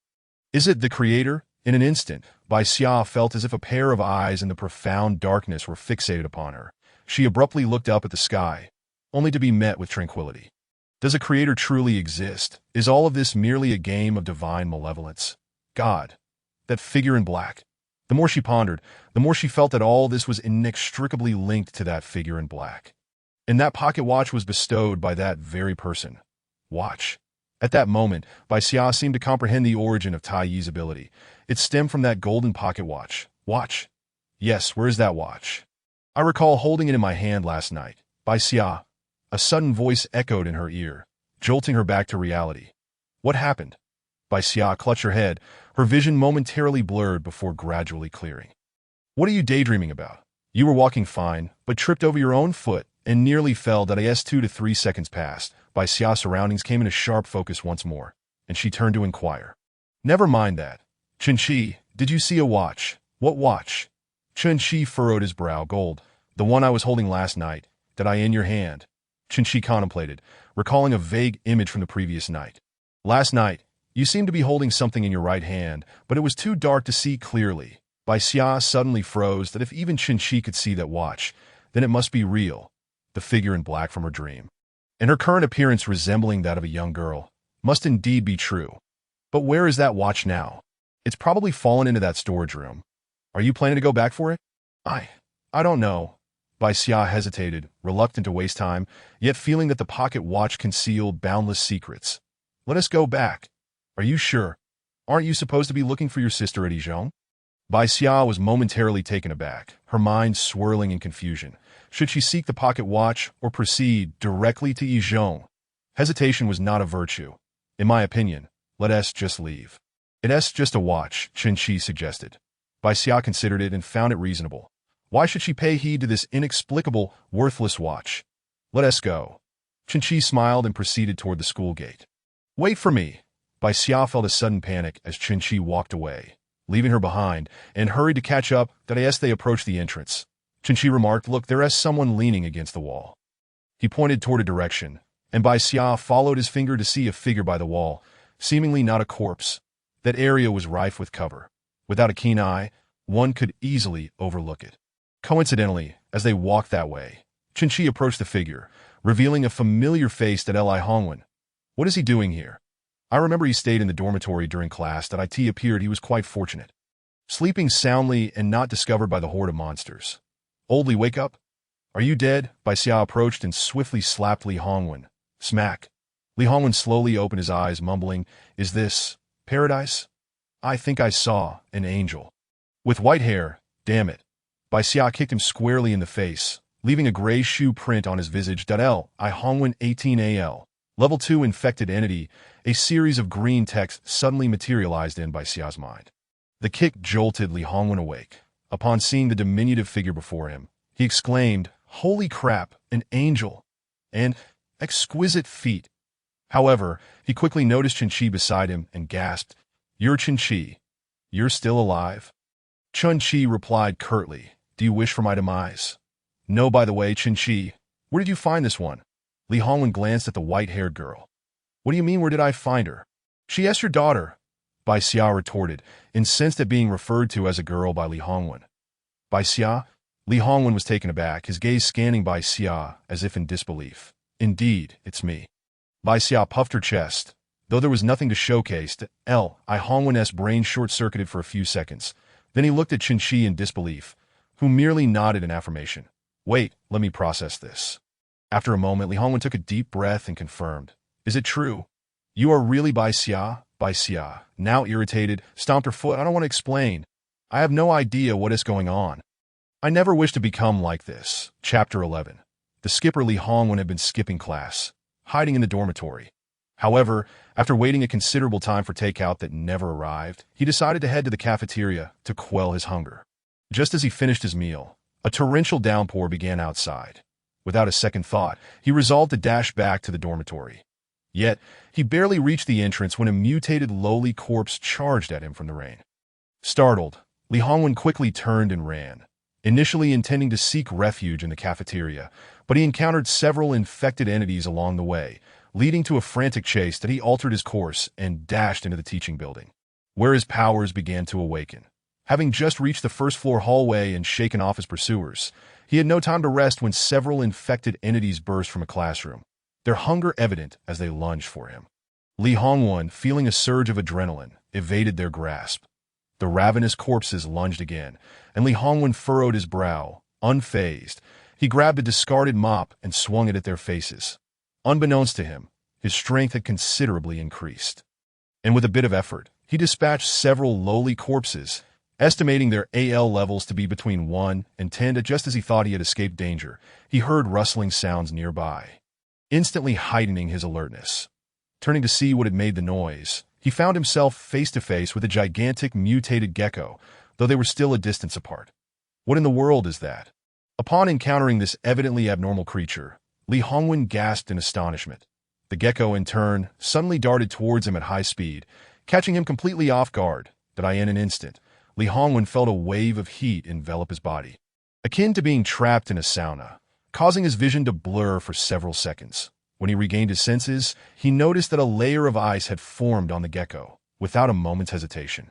Is it the Creator? In an instant, Bai Xia felt as if a pair of eyes in the profound darkness were fixated upon her. She abruptly looked up at the sky, only to be met with tranquility. Does a Creator truly exist? Is all of this merely a game of divine malevolence? God, that figure in black. The more she pondered, the more she felt that all this was inextricably linked to that figure in black. And that pocket watch was bestowed by that very person. Watch. At that moment, Bai Xia seemed to comprehend the origin of Tai Yi's ability. It stemmed from that golden pocket watch. Watch. Yes, where is that watch? I recall holding it in my hand last night. Bai Xia. A sudden voice echoed in her ear, jolting her back to reality. What happened? Bai Xia clutched her head, her vision momentarily blurred before gradually clearing. What are you daydreaming about? You were walking fine, but tripped over your own foot and nearly fell. As 2 to 3 seconds passed, Bai Xia's surroundings came into sharp focus once more, and she turned to inquire. Never mind that. Chen-Chi, did you see a watch? What watch? Chen-Chi furrowed his brow. Gold. The one I was holding last night. That I in your hand? Chen-Chi contemplated, recalling a vague image from the previous night. Last night, you seemed to be holding something in your right hand, but it was too dark to see clearly. Bai Xia suddenly froze that if even Chen-Chi could see that watch, then it must be real, the figure in black from her dream. And her current appearance resembling that of a young girl must indeed be true. But where is that watch now? It's probably fallen into that storage room. Are you planning to go back for it? I don't know. Bai Xia hesitated, reluctant to waste time, yet feeling that the pocket watch concealed boundless secrets. Let us go back. Are you sure? Aren't you supposed to be looking for your sister at Yizhong? Bai Xia was momentarily taken aback, her mind swirling in confusion. Should she seek the pocket watch or proceed directly to Yizhong? Hesitation was not a virtue. In my opinion, let us just leave. It's just a watch, Chen-Chi suggested. Bai Xia considered it and found it reasonable. Why should she pay heed to this inexplicable, worthless watch? Let us go. Chen-Chi smiled and proceeded toward the school gate. Wait for me. Bai Xia felt a sudden panic as Chen-Chi walked away, leaving her behind, and hurried to catch up. As they approached the entrance, Chen-Chi remarked, Look, there is someone leaning against the wall. He pointed toward a direction, and Bai Xia followed his finger to see a figure by the wall, seemingly not a corpse. That area was rife with cover. Without a keen eye, one could easily overlook it. Coincidentally, as they walked that way, Chen-Chi approached the figure, revealing a familiar face to Li Hongwen. What is he doing here? I remember he stayed in the dormitory during class. That IT appeared he was quite fortunate, sleeping soundly and not discovered by the horde of monsters. Old Li, wake up. Are you dead? Bai Xia approached and swiftly slapped Li Hongwen. Smack. Li Hongwen slowly opened his eyes, mumbling, Is this paradise? I think I saw an angel. With white hair, damn it. Bai Xia kicked him squarely in the face, leaving a gray shoe print on his visage. Li Hongwen 18AL. Level 2 infected entity. A series of green text suddenly materialized in Bai Xia's mind. The kick jolted Li Hongwen awake. Upon seeing the diminutive figure before him, he exclaimed, Holy crap, an angel! And exquisite feet. However, he quickly noticed Chun-Chi beside him and gasped, "You're Chun-Chi. You're still alive?" Chun-Chi replied curtly, "Do you wish for my demise?" "No, by the way, Chun-Chi. Where did you find this one?" Li Hongwen glanced at the white-haired girl. "What do you mean, where did I find her?" "She asked your daughter," Bai Xia retorted, incensed at being referred to as a girl by Li Hongwen. "Bai Xia?" Li Hongwen was taken aback, his gaze scanning Bai Xia as if in disbelief. "Indeed, it's me." Bai Xia puffed her chest. Though there was nothing to showcase, Li Hongwen's brain short-circuited for a few seconds. Then he looked at Chun-Chi in disbelief, who merely nodded in affirmation. "Wait, let me process this." After a moment, Li Hongwen took a deep breath and confirmed, "Is it true? You are really Bai Xia?" Bai Xia, now irritated, stomped her foot. "I don't want to explain. I have no idea what is going on. I never wish to become like this." Chapter 11. The skipper Li Hongwen had been skipping class, hiding in the dormitory. However, after waiting a considerable time for takeout that never arrived, he decided to head to the cafeteria to quell his hunger. Just as he finished his meal, a torrential downpour began outside. Without a second thought, he resolved to dash back to the dormitory. Yet, he barely reached the entrance when a mutated Loli corpse charged at him from the rain. Startled, Li Hongwen quickly turned and ran, initially intending to seek refuge in the cafeteria, but he encountered several infected entities along the way, leading to a frantic chase that he altered his course and dashed into the teaching building, where his powers began to awaken. Having just reached the first-floor hallway and shaken off his pursuers, he had no time to rest when several infected entities burst from a classroom, their hunger evident as they lunged for him. Li Hongwen, feeling a surge of adrenaline, evaded their grasp. The ravenous corpses lunged again, and Li Hongwen furrowed his brow. Unfazed, he grabbed a discarded mop and swung it at their faces. Unbeknownst to him, his strength had considerably increased. And with a bit of effort, he dispatched several Loli corpses, estimating their AL levels to be between 1 and 10. Just as he thought he had escaped danger, he heard rustling sounds nearby, instantly heightening his alertness. Turning to see what had made the noise, he found himself face-to-face with a gigantic mutated gecko, though they were still a distance apart. What in the world is that? Upon encountering this evidently abnormal creature, Li Hongwen gasped in astonishment. The gecko, in turn, suddenly darted towards him at high speed, catching him completely off guard. In an instant, Li Hongwen felt a wave of heat envelop his body, akin to being trapped in a sauna, causing his vision to blur for several seconds. When he regained his senses, he noticed that a layer of ice had formed on the gecko, without a moment's hesitation.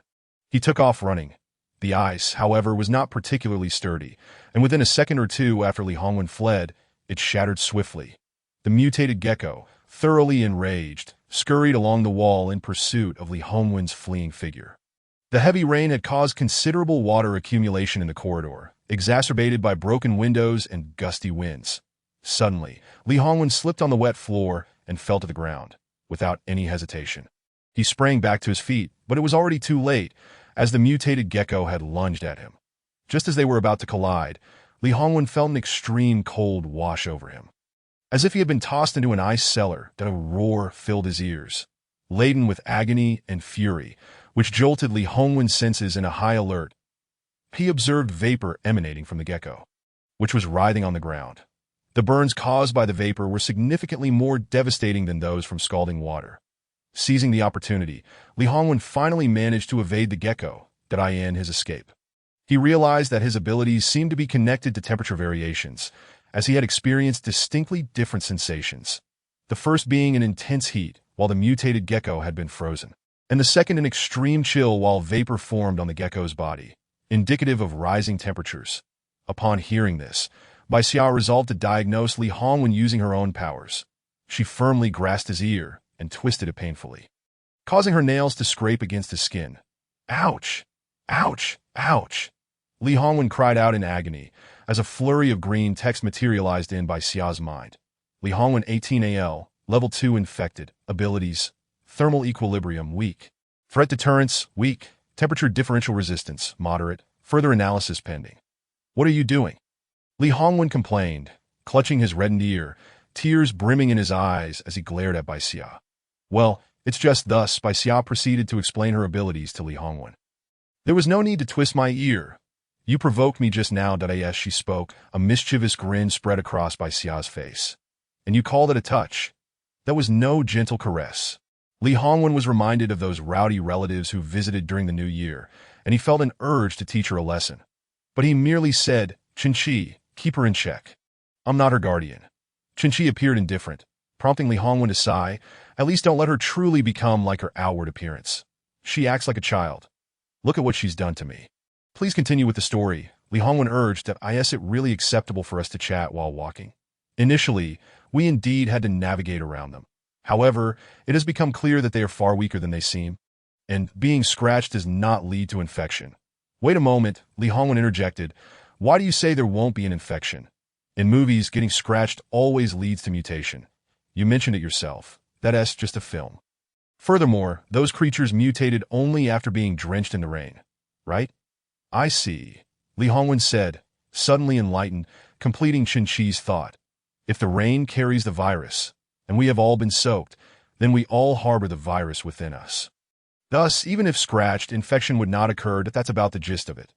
He took off running. The ice, however, was not particularly sturdy, and within a second or two after Li Hongwen fled, it shattered swiftly. The mutated gecko, thoroughly enraged, scurried along the wall in pursuit of Li Hongwen's fleeing figure. The heavy rain had caused considerable water accumulation in the corridor, exacerbated by broken windows and gusty winds. Suddenly, Li Hongwen slipped on the wet floor and fell to the ground, without any hesitation. He sprang back to his feet, but it was already too late, as the mutated gecko had lunged at him. Just as they were about to collide, Li Hongwen felt an extreme cold wash over him. As if he had been tossed into an ice cellar, that a roar filled his ears, laden with agony and fury, which jolted Li Hongwen's senses in a high alert. He observed vapor emanating from the gecko, which was writhing on the ground. The burns caused by the vapor were significantly more devastating than those from scalding water. Seizing the opportunity, Li Hongwen finally managed to evade the gecko, his escape. He realized that his abilities seemed to be connected to temperature variations, as he had experienced distinctly different sensations. The first being an intense heat, while the mutated gecko had been frozen, and the second an extreme chill while vapor formed on the gecko's body, indicative of rising temperatures. Upon hearing this, Bai Xia resolved to diagnose Li Hongwen using her own powers. She firmly grasped his ear and twisted it painfully, causing her nails to scrape against his skin. "Ouch! Ouch! Ouch!" Li Hongwen cried out in agony as a flurry of green text materialized in Bai Xia's mind. Li Hongwen 18AL, Level 2 Infected, Abilities, Thermal Equilibrium, Weak. Threat Deterrence, Weak. Temperature Differential Resistance, Moderate. Further analysis pending. "What are you doing?" Li Hongwen complained, clutching his reddened ear, tears brimming in his eyes as he glared at Bai Xia. "Well, it's just thus," Bai Xia proceeded to explain her abilities to Li Hongwen. "There was no need to twist my ear. You provoked me just now." As she spoke, a mischievous grin spread across Bai Xia's face. "And you call that a touch? That was no gentle caress. Li Hongwen was reminded of those rowdy relatives who visited during the new year, and he felt an urge to teach her a lesson. But he merely said, "Qinqi, keep her in check. I'm not her guardian." Qinqi appeared indifferent, prompting Li Hongwen to sigh. "At least don't let her truly become like her outward appearance. She acts like a child. Look at what she's done to me." "Please continue with the story," Li Hongwen urged. "Is it really acceptable for us to chat while walking?" Initially, we indeed had to navigate around them. However, it has become clear that they are far weaker than they seem, and being scratched does not lead to infection. "Wait a moment," Li Hongwen interjected. "Why do you say there won't be an infection? In movies, getting scratched always leads to mutation. You mentioned it yourself. That's just a film. Furthermore, those creatures mutated only after being drenched in the rain, right?" "I see," Li Hongwen said, suddenly enlightened, completing Qinqi's thought. "If the rain carries the virus, and we have all been soaked, then we all harbor the virus within us. Thus, even if scratched, infection would not occur. That's about the gist of it.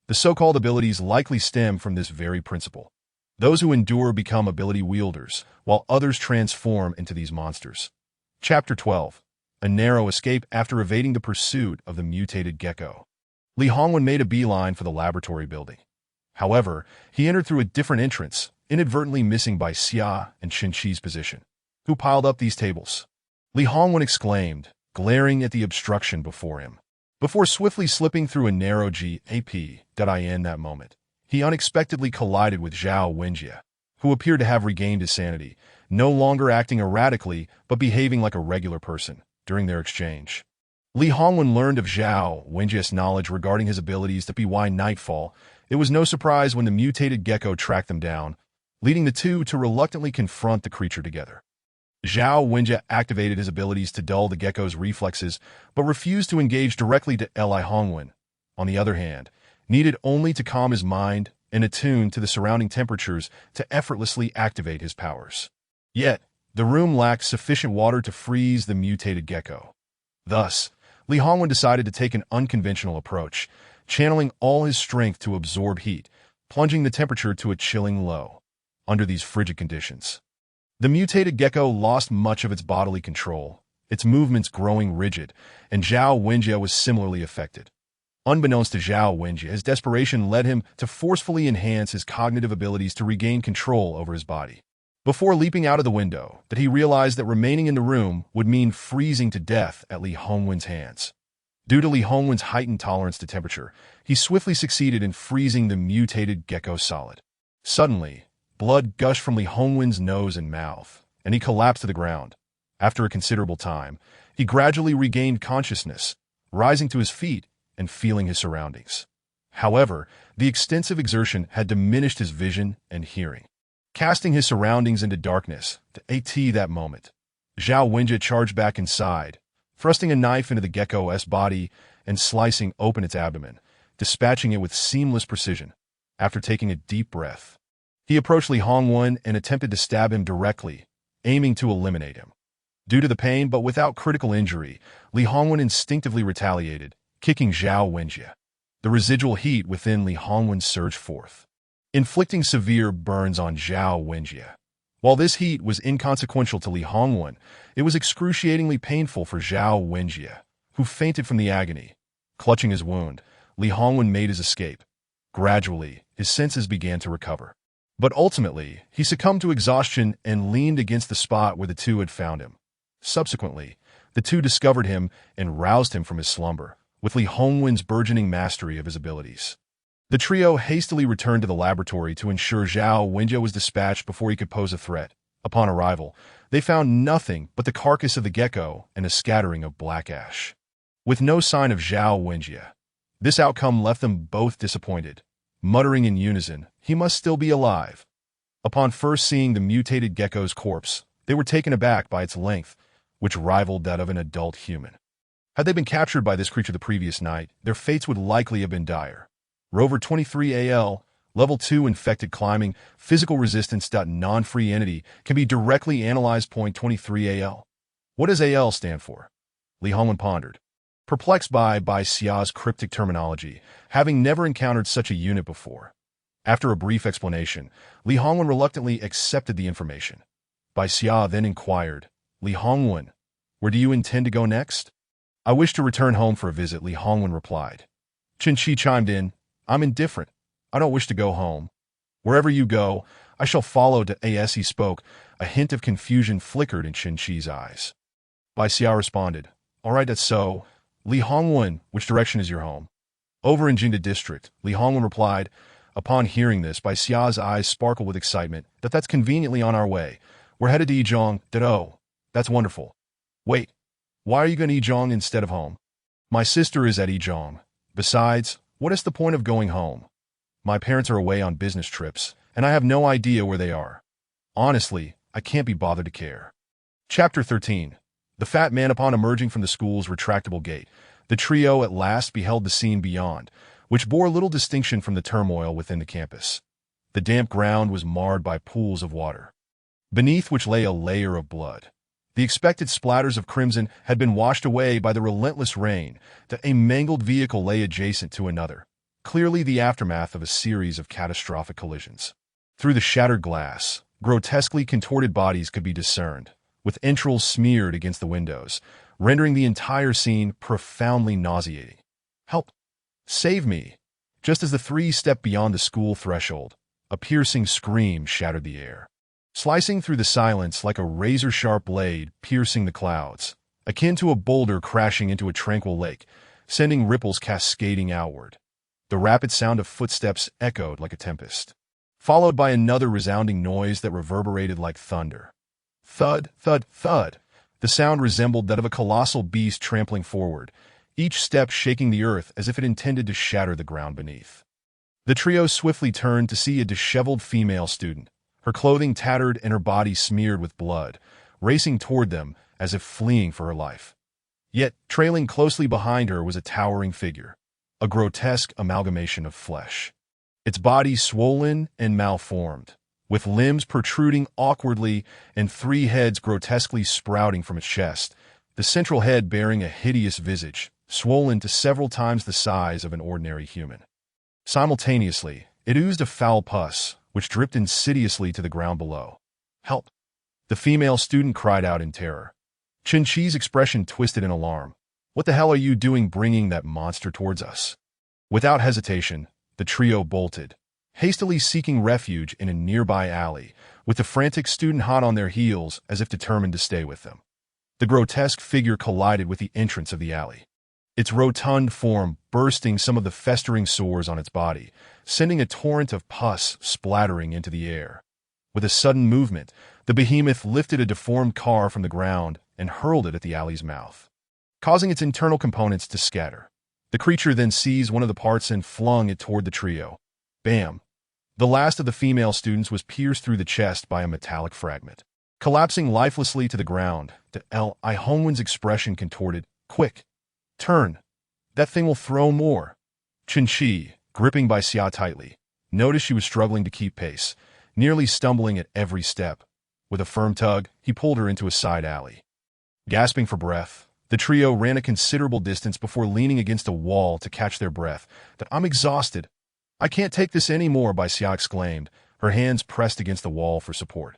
The so-called abilities likely stem from this very principle. Those who endure become ability wielders, while others transform into these monsters." Chapter 12. A narrow escape after evading the pursuit of the mutated gecko. Li Hongwen made a beeline for the laboratory building. However, he entered through a different entrance, inadvertently missing Bai Xia and Qinqi's position. "Who piled up these tables?" Li Hongwen exclaimed, glaring at the obstruction before him. Before swiftly slipping through a narrow gap in that moment, he unexpectedly collided with Zhao Wenjie, who appeared to have regained his sanity, no longer acting erratically but behaving like a regular person during their exchange. Li Hongwen learned of Zhao Wenjie's knowledge regarding his abilities to by nightfall. It was no surprise when the mutated gecko tracked them down, leading the two to reluctantly confront the creature together. Zhao Wenjie activated his abilities to dull the gecko's reflexes, but refused to engage directly to Li Hongwen. On the other hand, needed only to calm his mind and attune to the surrounding temperatures to effortlessly activate his powers. Yet, the room lacked sufficient water to freeze the mutated gecko. Thus, Li Hongwen decided to take an unconventional approach, channeling all his strength to absorb heat, plunging the temperature to a chilling low. Under these frigid conditions, the mutated gecko lost much of its bodily control, its movements growing rigid, and Zhao Wenjie was similarly affected. Unbeknownst to Zhao Wenjie, his desperation led him to forcefully enhance his cognitive abilities to regain control over his body. Before leaping out of the window, that he realized that remaining in the room would mean freezing to death at Li Hongwen's hands. Due to Li Hongwen's heightened tolerance to temperature, he swiftly succeeded in freezing the mutated gecko solid. Suddenly, blood gushed from Li Hongwen's nose and mouth, and he collapsed to the ground. After a considerable time, he gradually regained consciousness, rising to his feet and feeling his surroundings. However, the extensive exertion had diminished his vision and hearing, casting his surroundings into darkness. That moment, Zhao Wenjie charged back inside, thrusting a knife into the gecko's body and slicing open its abdomen, dispatching it with seamless precision. After taking a deep breath, he approached Li Hongwen and attempted to stab him directly, aiming to eliminate him. Due to the pain but without critical injury, Li Hongwen instinctively retaliated, kicking Zhao Wenjie. The residual heat within Li Hongwen surged forth, inflicting severe burns on Zhao Wenjie. While this heat was inconsequential to Li Hongwen, it was excruciatingly painful for Zhao Wenjie, who fainted from the agony. Clutching his wound, Li Hongwen made his escape. Gradually, his senses began to recover. But ultimately, he succumbed to exhaustion and leaned against the spot where the two had found him. Subsequently, the two discovered him and roused him from his slumber, with Li Hongwen's burgeoning mastery of his abilities. The trio hastily returned to the laboratory to ensure Zhao Wenjie was dispatched before he could pose a threat. Upon arrival, they found nothing but the carcass of the gecko and a scattering of black ash. With no sign of Zhao Wenjie, this outcome left them both disappointed, muttering in unison, "He must still be alive." Upon first seeing the mutated gecko's corpse, they were taken aback by its length, which rivaled that of an adult human. Had they been captured by this creature the previous night, their fates would likely have been dire. Rover 23AL, Level 2 infected climbing, physical resistance. Non-free entity can be directly analyzed. Point 23AL. What does AL stand for? Li Hongwen pondered, perplexed by Xia's cryptic terminology, having never encountered such a unit before. After a brief explanation, Li Hongwen reluctantly accepted the information. Bai Xia then inquired, Li Hongwen, where do you intend to go next? I wish to return home for a visit, Li Hongwen replied. Chen Qi chimed in, I'm indifferent. I don't wish to go home. Wherever you go, I shall follow. As he spoke, a hint of confusion flickered in Chen Qi's eyes. Bai Xia responded, all right, that's so. Li Hongwen, which direction is your home? Over in Jingda district, Li Hongwen replied. Upon hearing this, Bai Xia's eyes sparkled with excitement. That's conveniently on our way. We're headed to Yizhong. Oh, that's wonderful. Wait, why are you going to Yizhong instead of home? My sister is at Yizhong. Besides, what is the point of going home? My parents are away on business trips, and I have no idea where they are. Honestly, I can't be bothered to care. Chapter 13. The fat man. Upon emerging from the school's retractable gate, the trio at last beheld the scene beyond, which bore little distinction from the turmoil within the campus. The damp ground was marred by pools of water, beneath which lay a layer of blood. The expected splatters of crimson had been washed away by the relentless rain. A mangled vehicle lay adjacent to another, clearly the aftermath of a series of catastrophic collisions. Through the shattered glass, grotesquely contorted bodies could be discerned, with entrails smeared against the windows, rendering the entire scene profoundly nauseating. Help! Save me! Just as the three stepped beyond the school threshold, a piercing scream shattered the air, slicing through the silence like a razor-sharp blade piercing the clouds, akin to a boulder crashing into a tranquil lake, sending ripples cascading outward. The rapid sound of footsteps echoed like a tempest, followed by another resounding noise that reverberated like thunder. Thud, thud, thud. The sound resembled that of a colossal beast trampling forward, each step shaking the earth as if it intended to shatter the ground beneath. The trio swiftly turned to see a disheveled female student, her clothing tattered and her body smeared with blood, racing toward them as if fleeing for her life. Yet, trailing closely behind her was a towering figure, a grotesque amalgamation of flesh. Its body swollen and malformed, with limbs protruding awkwardly and three heads grotesquely sprouting from its chest, the central head bearing a hideous visage, swollen to several times the size of an ordinary human. Simultaneously, it oozed a foul pus, which dripped insidiously to the ground below. Help! The female student cried out in terror. Chen Qi's expression twisted in alarm. What the hell are you doing bringing that monster towards us? Without hesitation, the trio bolted, hastily seeking refuge in a nearby alley, with the frantic student hot on their heels as if determined to stay with them. The grotesque figure collided with the entrance of the alley, its rotund form bursting some of the festering sores on its body, sending a torrent of pus splattering into the air. With a sudden movement, the behemoth lifted a deformed car from the ground and hurled it at the alley's mouth, causing its internal components to scatter. The creature then seized one of the parts and flung it toward the trio. Bam! The last of the female students was pierced through the chest by a metallic fragment, collapsing lifelessly to the ground. Li Hongwen's expression contorted. Quick! Turn! That thing will throw more! Chen Qi, gripping Bai Xia tightly, noticed she was struggling to keep pace, nearly stumbling at every step. With a firm tug, he pulled her into a side alley. Gasping for breath, the trio ran a considerable distance before leaning against a wall to catch their breath. I'm exhausted. I can't take this anymore, Bai Xia exclaimed, her hands pressed against the wall for support.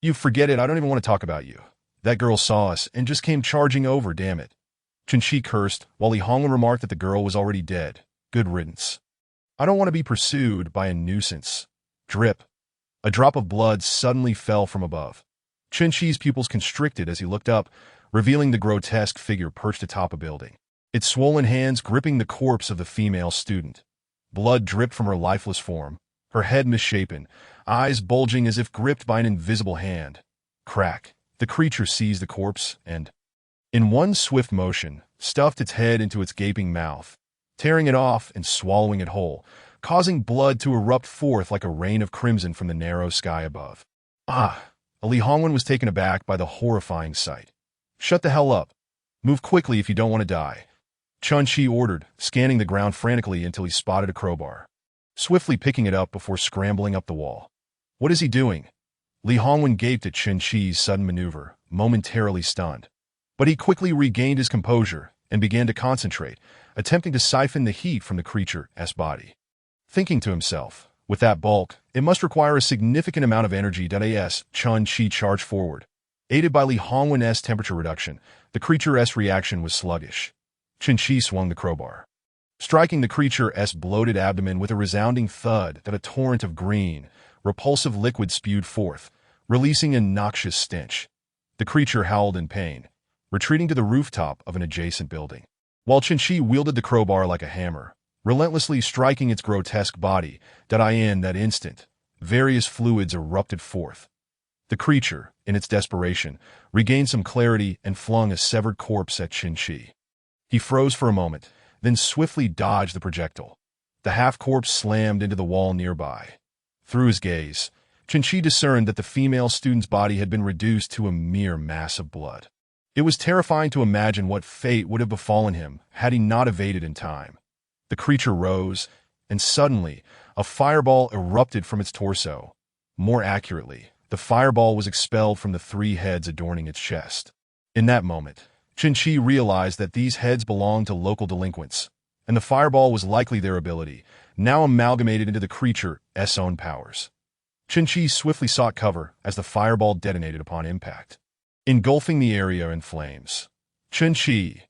You forget it, I don't even want to talk about you. That girl saw us and just came charging over, damn it. Chen Qi cursed, while Li Hongwen remarked that the girl was already dead. Good riddance. I don't want to be pursued by a nuisance. Drip. A drop of blood suddenly fell from above. Chen Qi's pupils constricted as he looked up, revealing the grotesque figure perched atop a building, its swollen hands gripping the corpse of the female student. Blood dripped from her lifeless form, her head misshapen, eyes bulging as if gripped by an invisible hand. Crack! The creature seized the corpse and, in one swift motion, stuffed its head into its gaping mouth, tearing it off and swallowing it whole, causing blood to erupt forth like a rain of crimson from the narrow sky above. Li Hongwen was taken aback by the horrifying sight. Shut the hell up. Move quickly if you don't want to die, Chen Qi ordered, scanning the ground frantically until he spotted a crowbar, swiftly picking it up before scrambling up the wall. What is he doing? Li Hongwen gaped at Chen Qi's sudden maneuver, momentarily stunned. But he quickly regained his composure and began to concentrate, attempting to siphon the heat from the creature's body. Thinking to himself, with that bulk, it must require a significant amount of energy. Chen Qi charged forward, Aided by Li Hongwen's temperature reduction, the creature's reaction was sluggish. Qinshi swung the crowbar, striking the creature's bloated abdomen with a resounding thud that a torrent of green, repulsive liquid spewed forth, releasing a noxious stench. The creature howled in pain, retreating to the rooftop of an adjacent building, while Qinshi wielded the crowbar like a hammer, relentlessly striking its grotesque body. In that instant, various fluids erupted forth. The creature, in its desperation, regained some clarity and flung a severed corpse at Qinshi. He froze for a moment, then swiftly dodged the projectile. The half-corpse slammed into the wall nearby. Through his gaze, Qinshi discerned that the female student's body had been reduced to a mere mass of blood. It was terrifying to imagine what fate would have befallen him had he not evaded in time. The creature rose, and suddenly, a fireball erupted from its torso. More accurately, the fireball was expelled from the 3 heads adorning its chest. In that moment, Qinshi realized that these heads belonged to local delinquents, and the fireball was likely their ability, now amalgamated into the creature's own powers. Qinshi swiftly sought cover as the fireball detonated upon impact, engulfing the area in flames. "Qinshi!"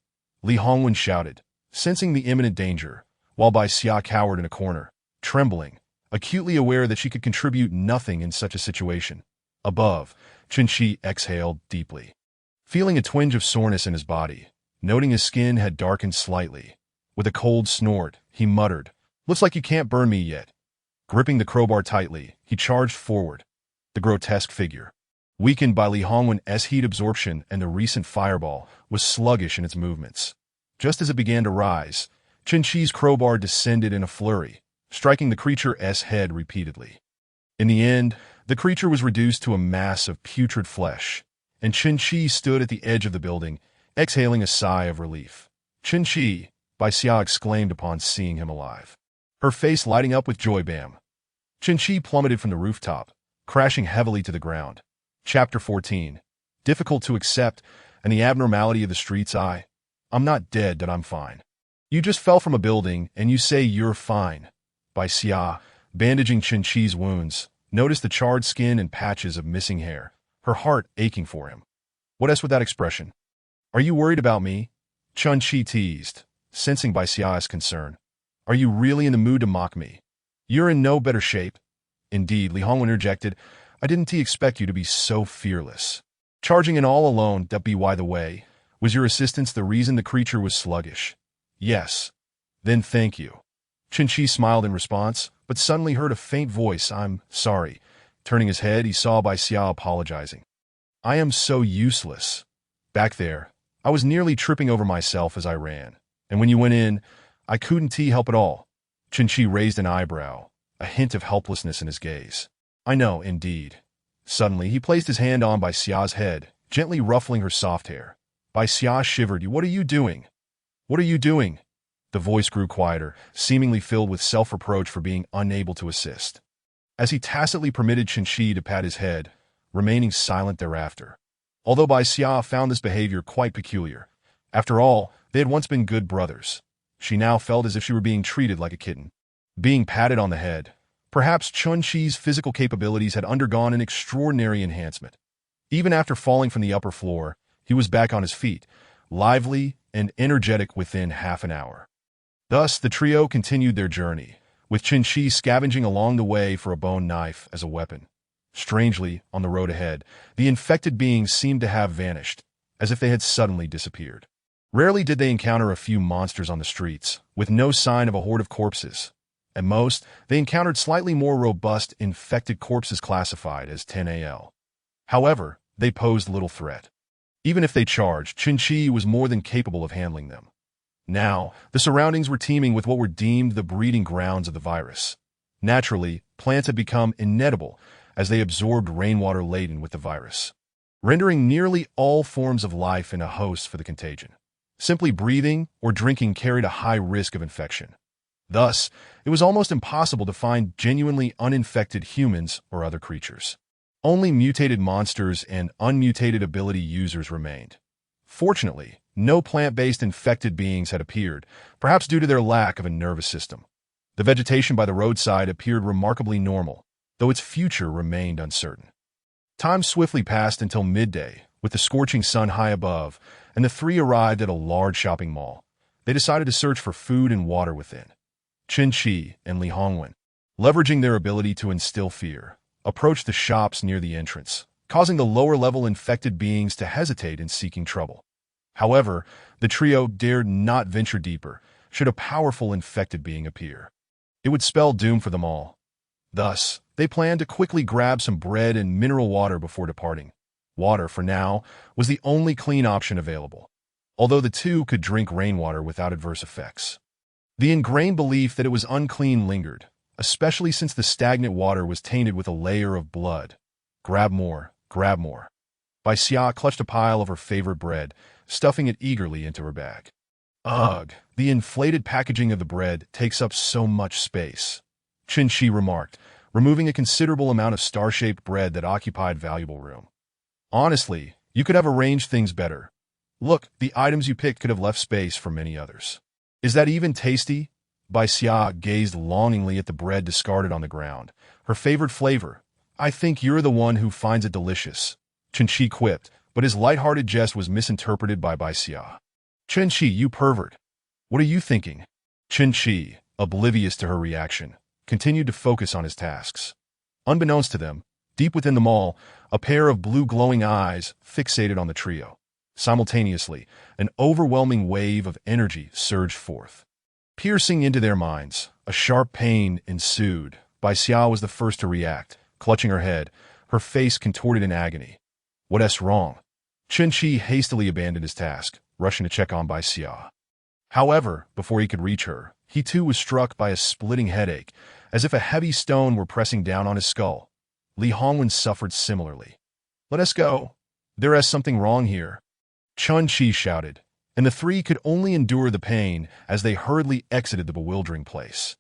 Li Hongwen shouted, sensing the imminent danger, while Bai Xia cowered in a corner, trembling, acutely aware that she could contribute nothing in such a situation. Above, Qinshi exhaled deeply, feeling a twinge of soreness in his body, noting his skin had darkened slightly. With a cold snort, he muttered, "Looks like you can't burn me yet." Gripping the crowbar tightly, he charged forward. The grotesque figure, weakened by Li Hongwen's heat absorption and the recent fireball, was sluggish in its movements. Just as it began to rise, Qinshi's crowbar descended in a flurry, striking the creature's head repeatedly. In the end, the creature was reduced to a mass of putrid flesh, and Qinshi stood at the edge of the building, exhaling a sigh of relief. "Qinshi!" Bai Xia exclaimed upon seeing him alive, her face lighting up with joy. Bam! Qinshi plummeted from the rooftop, crashing heavily to the ground. Chapter 14. Difficult to accept, and the abnormality of the street's eye. "I'm not dead, I'm fine." "You just fell from a building, and you say you're fine." Bai Xia, bandaging Qinshi's wounds, noticed the charred skin and patches of missing hair, her heart aching for him. "What else with that expression? Are you worried about me?" Qinshi teased, sensing Bai Xia's concern. "Are you really in the mood to mock me? You're in no better shape." "Indeed," Li Hongwen interjected, "I didn't expect you to be so fearless. Charging in all alone, by the way, was your assistance the reason the creature was sluggish?" "Yes." "Then thank you." Qinshi smiled in response, but suddenly heard a faint voice. "I'm sorry." Turning his head, he saw Bai Xia apologizing. "I am so useless. Back there, I was nearly tripping over myself as I ran, and when you went in, I couldn't help at all." Qinshi raised an eyebrow, a hint of helplessness in his gaze. "I know, indeed." Suddenly, he placed his hand on Bai Xia's head, gently ruffling her soft hair. Bai Xia shivered. "What are you doing?" "What are you doing?" The voice grew quieter, seemingly filled with self-reproach for being unable to assist, as he tacitly permitted Qinshi to pat his head, remaining silent thereafter. Although Bai Xia found this behavior quite peculiar, after all, they had once been good brothers, she now felt as if she were being treated like a kitten. Being patted on the head, perhaps Qinshi's physical capabilities had undergone an extraordinary enhancement. Even after falling from the upper floor, he was back on his feet, lively and energetic within half an hour. Thus, the trio continued their journey, with Qinshi scavenging along the way for a bone knife as a weapon. Strangely, on the road ahead, the infected beings seemed to have vanished, as if they had suddenly disappeared. Rarely did they encounter a few monsters on the streets, with no sign of a horde of corpses. At most, they encountered slightly more robust infected corpses classified as 10AL. However, they posed little threat. Even if they charged, Qinshi was more than capable of handling them. Now, the surroundings were teeming with what were deemed the breeding grounds of the virus. Naturally, plants had become inedible as they absorbed rainwater laden with the virus, rendering nearly all forms of life in a host for the contagion. Simply breathing or drinking carried a high risk of infection. Thus, it was almost impossible to find genuinely uninfected humans or other creatures. Only mutated monsters and unmutated ability users remained. Fortunately, no plant-based infected beings had appeared, perhaps due to their lack of a nervous system. The vegetation by the roadside appeared remarkably normal, though its future remained uncertain. Time swiftly passed until midday, With the scorching sun high above, and the three arrived at a large shopping mall, they decided to search for food and water within. Qin and Li Hongwen, leveraging their ability to instill fear, approached the shops near the entrance, causing the lower-level infected beings to hesitate in seeking trouble. However, the trio dared not venture deeper should a powerful infected being appear. It would spell doom for them all. Thus, they planned to quickly grab some bread and mineral water before departing. Water, for now, was the only clean option available, although the two could drink rainwater without adverse effects. The ingrained belief that it was unclean lingered, especially since the stagnant water was tainted with a layer of blood. Grab more, grab more. Bai Xia clutched a pile of her favorite bread, stuffing it eagerly into her bag. Ugh, the inflated packaging of the bread takes up so much space, Qin remarked, removing a considerable amount of star-shaped bread that occupied valuable room. Honestly, you could have arranged things better. Look, the items you picked could have left space for many others. Is that even tasty? Bai Xia gazed longingly at the bread discarded on the ground. Her favorite flavor. I think you're the one who finds it delicious, Qin quipped, but his light-hearted jest was misinterpreted by Bai Xia. Qin, you pervert. What are you thinking? Qin, oblivious to her reaction, continued to focus on his tasks. Unbeknownst to them, deep within the mall, a pair of blue glowing eyes fixated on the trio. Simultaneously, an overwhelming wave of energy surged forth. Piercing into their minds, a sharp pain ensued. Bai Xia was the first to react, clutching her head, her face contorted in agony. What's wrong? Qin hastily abandoned his task, rushing to check on Bai Xia. However, before he could reach her, he too was struck by a splitting headache, as if a heavy stone were pressing down on his skull. Li Hongwen suffered similarly. Let us go. There is something wrong here, Qin shouted, and the three could only endure the pain as they hurriedly exited the bewildering place.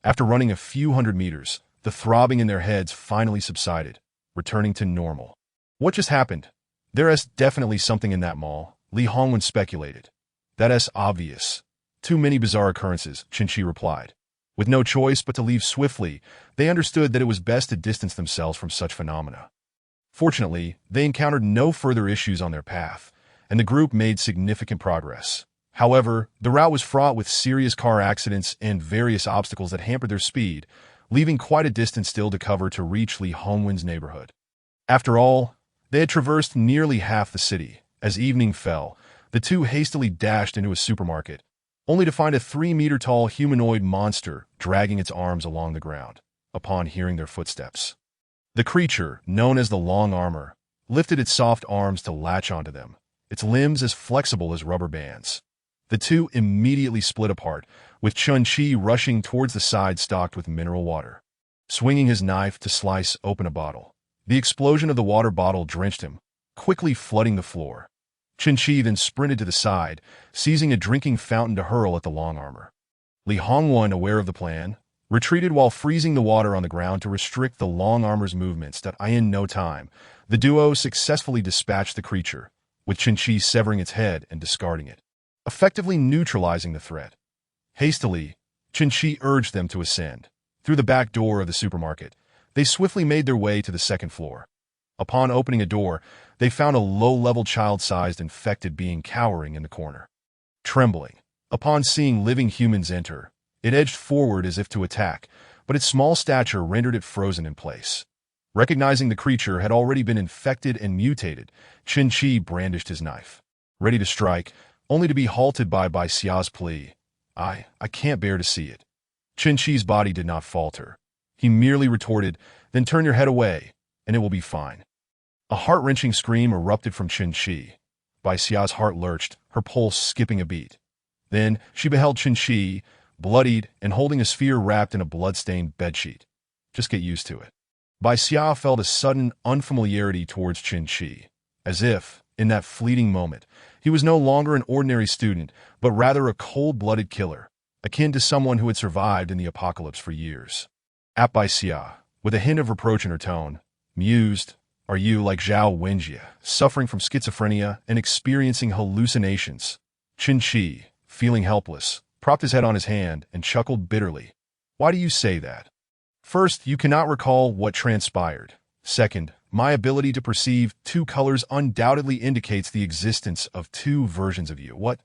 After running a few hundred meters, the throbbing in their heads finally subsided, returning to normal. What just happened? There is definitely something in that mall, Li Hongwen speculated. That is obvious. Too many bizarre occurrences, Qin replied. With no choice but to leave swiftly, they understood that it was best to distance themselves from such phenomena. Fortunately, they encountered no further issues on their path, and the group made significant progress. However, the route was fraught with serious car accidents and various obstacles that hampered their speed, leaving quite a distance still to cover to reach Li Hongwen's neighborhood. After all, they had traversed nearly half the city. As evening fell, the two hastily dashed into a supermarket, only to find a 3-meter-tall humanoid monster dragging its arms along the ground, upon hearing their footsteps. The creature, known as the Long Armor, lifted its soft arms to latch onto them, its limbs as flexible as rubber bands. The two immediately split apart, with Qin rushing towards the side stocked with mineral water. Swinging his knife to slice open a bottle, the explosion of the water bottle drenched him, quickly flooding the floor. Qin then sprinted to the side, seizing a drinking fountain to hurl at the Long Armor. Li Hongwen, aware of the plan, retreated while freezing the water on the ground to restrict the Long Armor's movements. In no time, the duo successfully dispatched the creature, with Qin severing its head and discarding it, effectively neutralizing the threat. Hastily, Qin urged them to ascend. Through the back door of the supermarket, they swiftly made their way to the second floor. Upon opening a door, they found a low-level child-sized infected being cowering in the corner. Trembling, upon seeing living humans enter, it edged forward as if to attack, but its small stature rendered it frozen in place. Recognizing the creature had already been infected and mutated, Qin brandished his knife, ready to strike, only to be halted by Bai Xia's plea. I can't bear to see it. Qin's body did not falter. He merely retorted, then turn your head away, and it will be fine. A heart-wrenching scream erupted from Qin. Bai Xia's heart lurched, her pulse skipping a beat. Then she beheld Qin, bloodied and holding a sphere wrapped in a blood-stained bedsheet. Just get used to it. Bai Xia felt a sudden unfamiliarity towards Qin, as if, in that fleeting moment, he was no longer an ordinary student, but rather a cold-blooded killer, akin to someone who had survived in the apocalypse for years. At Bai Xia, with a hint of reproach in her tone, mused, Are you like Zhao Wenjie, suffering from schizophrenia and experiencing hallucinations? Qin, feeling helpless, propped his head on his hand and chuckled bitterly. Why do you say that? First, you cannot recall what transpired. Second, My ability to perceive two colors undoubtedly indicates the existence of two versions of you. What?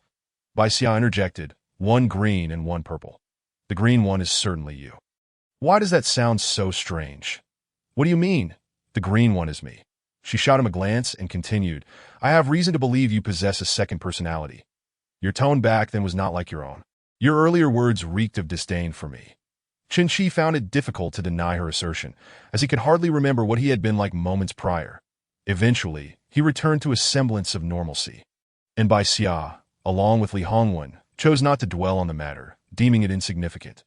Bai Xia interjected, one green and one purple. The green one is certainly you. Why does that sound so strange? What do you mean? The green one is me. She shot him a glance and continued, I have reason to believe you possess a second personality. Your tone back then was not like your own. Your earlier words reeked of disdain for me. Qin Shi found it difficult to deny her assertion, as he could hardly remember what he had been like moments prior. Eventually, he returned to a semblance of normalcy. And Bai Xia, along with Li Hongwen, chose not to dwell on the matter, deeming it insignificant.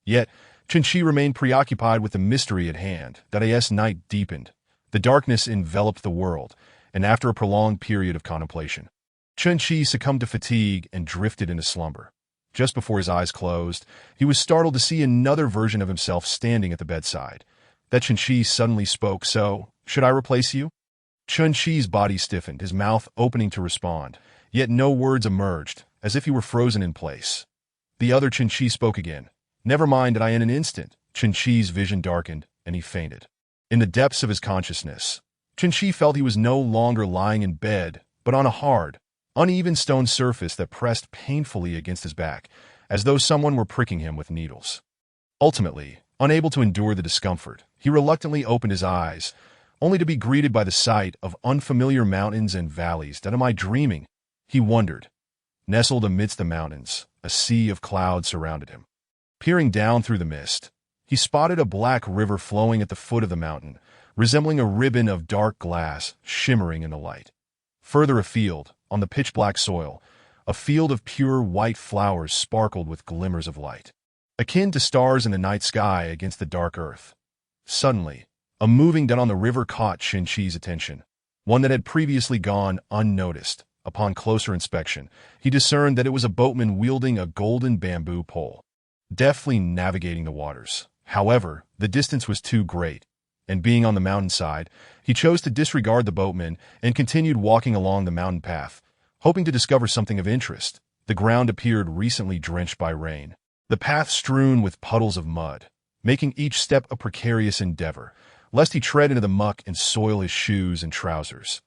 Yet, Qin Shi remained preoccupied with the mystery at hand. That as night deepened, the darkness enveloped the world, and after a prolonged period of contemplation, Qin Shi succumbed to fatigue and drifted into slumber. Just before his eyes closed, he was startled to see another version of himself standing at the bedside. That Qin Shi suddenly spoke, so, should I replace you? Qin Shi's body stiffened, his mouth opening to respond, yet no words emerged, as if he were frozen in place. The other Qin Shi spoke again. Never mind, in an instant, Qin Shi's vision darkened, and he fainted. In the depths of his consciousness, Qin Shi felt he was no longer lying in bed, but on a hard, uneven stone surface that pressed painfully against his back, as though someone were pricking him with needles. Ultimately, unable to endure the discomfort, he reluctantly opened his eyes, only to be greeted by the sight of unfamiliar mountains and valleys. That am I dreaming? He wondered. Nestled amidst the mountains, a sea of clouds surrounded him. Peering down through the mist, he spotted a black river flowing at the foot of the mountain, resembling a ribbon of dark glass shimmering in the light. Further afield, on the pitch-black soil, a field of pure white flowers sparkled with glimmers of light, akin to stars in the night sky against the dark earth. Suddenly, a moving dot on the river caught Qin Shi's attention, one that had previously gone unnoticed. Upon closer inspection, he discerned that it was a boatman wielding a golden bamboo pole, deftly navigating the waters. However, the distance was too great, and being on the mountainside, he chose to disregard the boatman and continued walking along the mountain path, hoping to discover something of interest. The ground appeared recently drenched by rain, the path strewn with puddles of mud, making each step a precarious endeavor, lest he tread into the muck and soil his shoes and trousers.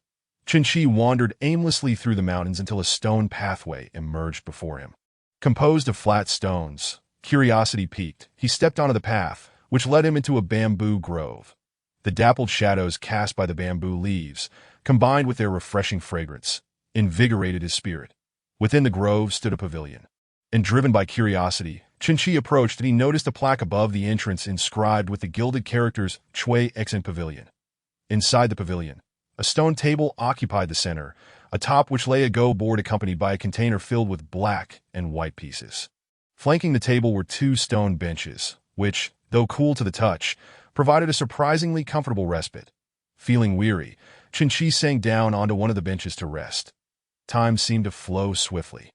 Qin Shi wandered aimlessly through the mountains until a stone pathway emerged before him. Composed of flat stones, curiosity piqued, he stepped onto the path, which led him into a bamboo grove. The dappled shadows cast by the bamboo leaves, combined with their refreshing fragrance, invigorated his spirit. Within the grove stood a pavilion, and driven by curiosity, Qin Shi approached and he noticed a plaque above the entrance inscribed with the gilded characters Chui Exin Pavilion. Inside the pavilion, a stone table occupied the center, atop which lay a go board accompanied by a container filled with black and white pieces. Flanking the table were two stone benches, which, though cool to the touch, provided a surprisingly comfortable respite. Feeling weary, Qin Shi sank down onto one of the benches to rest. Time seemed to flow swiftly.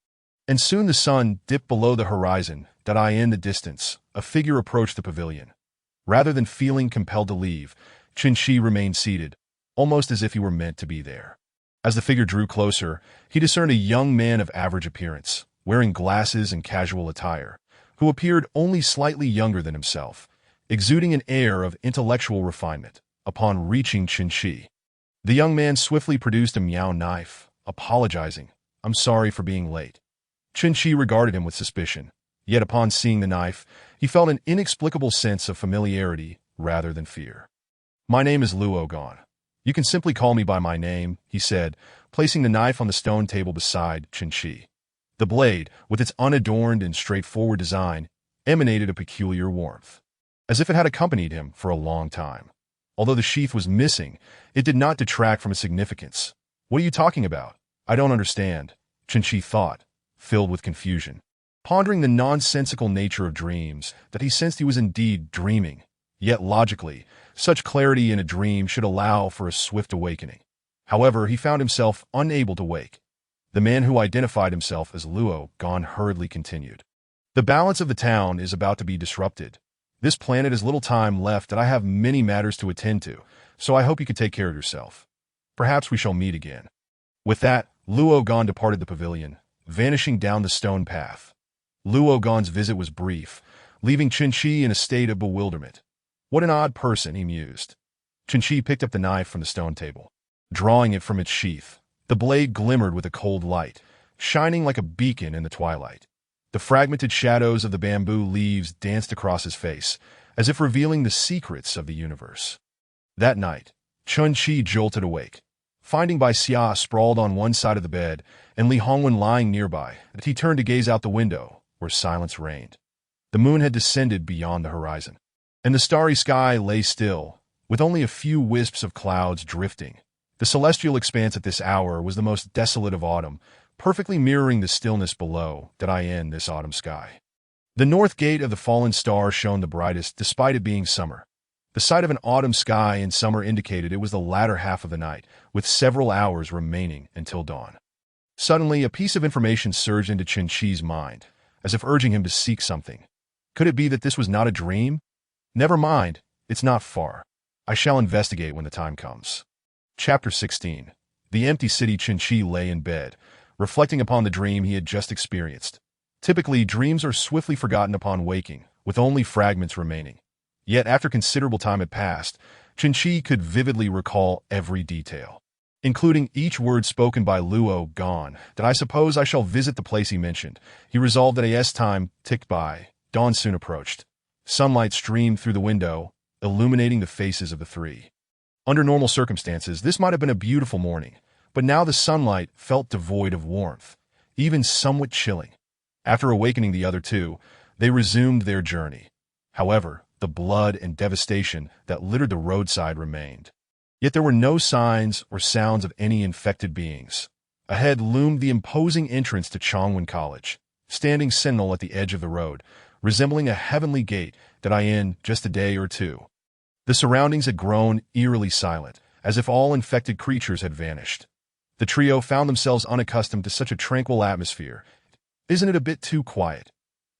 And soon the sun dipped below the horizon. In the distance, a figure approached the pavilion. Rather than feeling compelled to leave, Qin Shi remained seated, almost as if he were meant to be there. As the figure drew closer, he discerned a young man of average appearance, wearing glasses and casual attire, who appeared only slightly younger than himself, exuding an air of intellectual refinement. Upon reaching Qin Shi, the young man swiftly produced a miao knife, apologizing, "I'm sorry for being late." Qin Shi regarded him with suspicion, yet upon seeing the knife, he felt an inexplicable sense of familiarity rather than fear. "My name is Luo Gan. You can simply call me by my name," he said, placing the knife on the stone table beside Qin Shi. The blade, with its unadorned and straightforward design, emanated a peculiar warmth, as if it had accompanied him for a long time. Although the sheath was missing, it did not detract from its significance. "What are you talking about? I don't understand," Qin Shi thought, filled with confusion. Pondering the nonsensical nature of dreams, that he sensed he was indeed dreaming. Yet logically, such clarity in a dream should allow for a swift awakening. However, he found himself unable to wake. The man who identified himself as Luo Gan hurriedly continued. "The balance of the town is about to be disrupted. This planet has little time left and I have many matters to attend to, so I hope you can take care of yourself. Perhaps we shall meet again." With that, Luo Gan departed the pavilion, vanishing down the stone path. Luo Gan's visit was brief, leaving Qin Shi in a state of bewilderment. What an odd person, he mused. Chen-Chi picked up the knife from the stone table. Drawing it from its sheath, the blade glimmered with a cold light, shining like a beacon in the twilight. The fragmented shadows of the bamboo leaves danced across his face, as if revealing the secrets of the universe. That night, Chen-Chi jolted awake, finding Bai Xia sprawled on one side of the bed and Li Hongwen lying nearby. He turned to gaze out the window, where silence reigned. The moon had descended beyond the horizon, and the starry sky lay still, with only a few wisps of clouds drifting. The celestial expanse at this hour was the most desolate of autumn, perfectly mirroring the stillness below in this autumn sky. The north gate of the fallen star shone the brightest despite it being summer. The sight of an autumn sky in summer indicated it was the latter half of the night, with several hours remaining until dawn. Suddenly, a piece of information surged into Chen-Chi's mind, as if urging him to seek something. Could it be that this was not a dream? Never mind, it's not far. I shall investigate when the time comes. Chapter 16. The empty city. Chen-Chi lay in bed, reflecting upon the dream he had just experienced. Typically, dreams are swiftly forgotten upon waking, with only fragments remaining. Yet, after considerable time had passed, Chen-Chi could vividly recall every detail, including each word spoken by Luo Gone. That I suppose I shall visit the place he mentioned. He resolved that as time ticked by, dawn soon approached. Sunlight streamed through the window, illuminating the faces of the three. Under normal circumstances, this might have been a beautiful morning, but now the sunlight felt devoid of warmth, even somewhat chilling. After awakening the other two, they resumed their journey. However, the blood and devastation that littered the roadside remained. Yet there were no signs or sounds of any infected beings. Ahead loomed the imposing entrance to Chongwen College, standing sentinel at the edge of the road, resembling a heavenly gate that in just a day or two. The surroundings had grown eerily silent, as if all infected creatures had vanished. The trio found themselves unaccustomed to such a tranquil atmosphere. Isn't it a bit too quiet?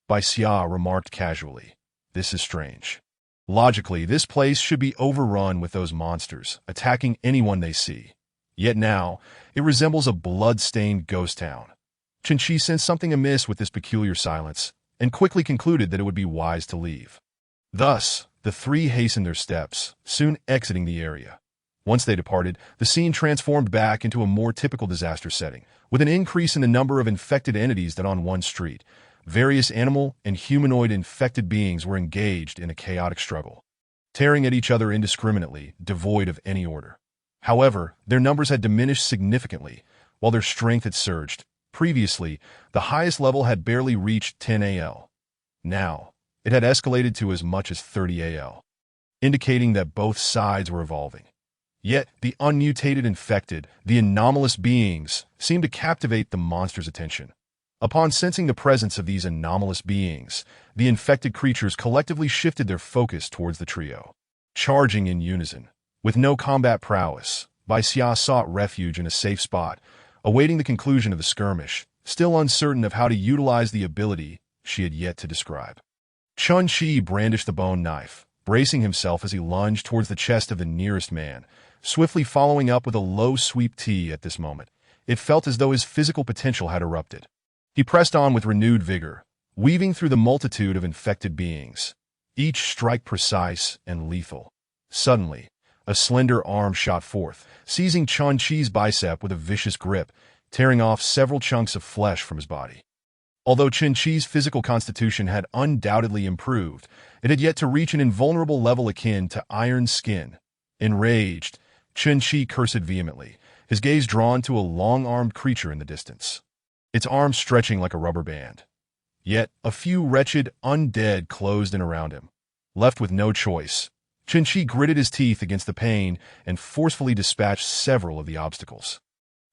Bai Xia remarked casually. This is strange. Logically, this place should be overrun with those monsters, attacking anyone they see. Yet now, it resembles a blood-stained ghost town. Chen-Chi sensed something amiss with this peculiar silence, and quickly concluded that it would be wise to leave. Thus, the three hastened their steps, soon exiting the area. Once they departed, the scene transformed back into a more typical disaster setting, with an increase in the number of infected entities that on one street. Various animal and humanoid infected beings were engaged in a chaotic struggle, tearing at each other indiscriminately, devoid of any order. However, their numbers had diminished significantly, while their strength had surged. Previously, the highest level had barely reached 10 AL. Now, it had escalated to as much as 30 AL, indicating that both sides were evolving. Yet, the unmutated infected, the anomalous beings, seemed to captivate the monster's attention. Upon sensing the presence of these anomalous beings, the infected creatures collectively shifted their focus towards the trio. Charging in unison, with no combat prowess, Bai Xia sought refuge in a safe spot, awaiting the conclusion of the skirmish, still uncertain of how to utilize the ability she had yet to describe. Chen-Chi brandished the bone knife, bracing himself as he lunged towards the chest of the nearest man, swiftly following up with a low sweep T at this moment. It felt as though his physical potential had erupted. He pressed on with renewed vigor, weaving through the multitude of infected beings, each strike precise and lethal. Suddenly, a slender arm shot forth, seizing Chen-Chi's bicep with a vicious grip, tearing off several chunks of flesh from his body. Although Chen-Chi's physical constitution had undoubtedly improved, it had yet to reach an invulnerable level akin to iron skin. Enraged, Chen-Chi cursed vehemently, his gaze drawn to a long-armed creature in the distance, its arms stretching like a rubber band. Yet, a few wretched undead closed in around him. Left with no choice, Chen-Chi gritted his teeth against the pain and forcefully dispatched several of the obstacles,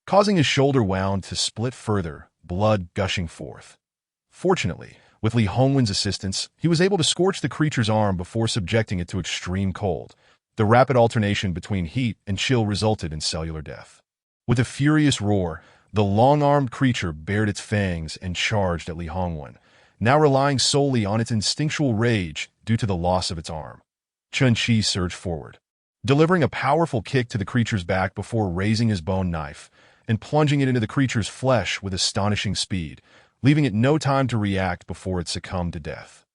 causing his shoulder wound to split further, blood gushing forth. Fortunately, with Li Hongwen's assistance, he was able to scorch the creature's arm before subjecting it to extreme cold. The rapid alternation between heat and chill resulted in cellular death. With a furious roar, the long-armed creature bared its fangs and charged at Li Hongwen, now relying solely on its instinctual rage due to the loss of its arm. Chen-Chi surged forward, delivering a powerful kick to the creature's back before raising his bone knife and plunging it into the creature's flesh with astonishing speed, leaving it no time to react before it succumbed to death.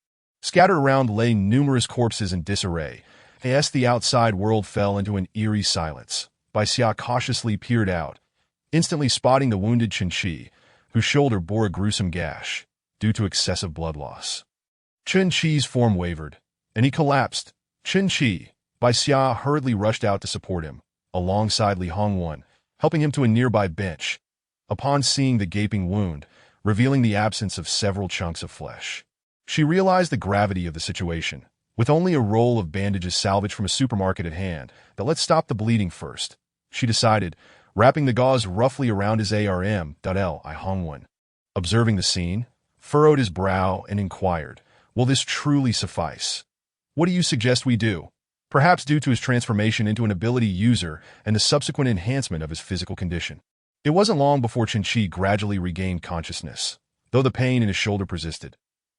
Scattered around lay numerous corpses in disarray, As the outside world fell into an eerie silence, Bai Xia cautiously peered out, instantly spotting the wounded Chen-Chi, whose shoulder bore a gruesome gash due to excessive blood loss. Chen-Chi's form wavered, and he collapsed. Chen-Chi, Bai Xia hurriedly rushed out to support him, alongside Li Hongwan, helping him to a nearby bench. Upon seeing the gaping wound, revealing the absence of several chunks of flesh, she realized the gravity of the situation. With only a roll of bandages salvaged from a supermarket at hand, but let's stop the bleeding first, she decided, wrapping the gauze roughly around his arm. Li Hongwan, observing the scene, furrowed his brow and inquired, will this truly suffice? What do you suggest we do? Perhaps due to his transformation into an ability user and the subsequent enhancement of his physical condition. It wasn't long before Chen-Chi gradually regained consciousness, though the pain in his shoulder persisted.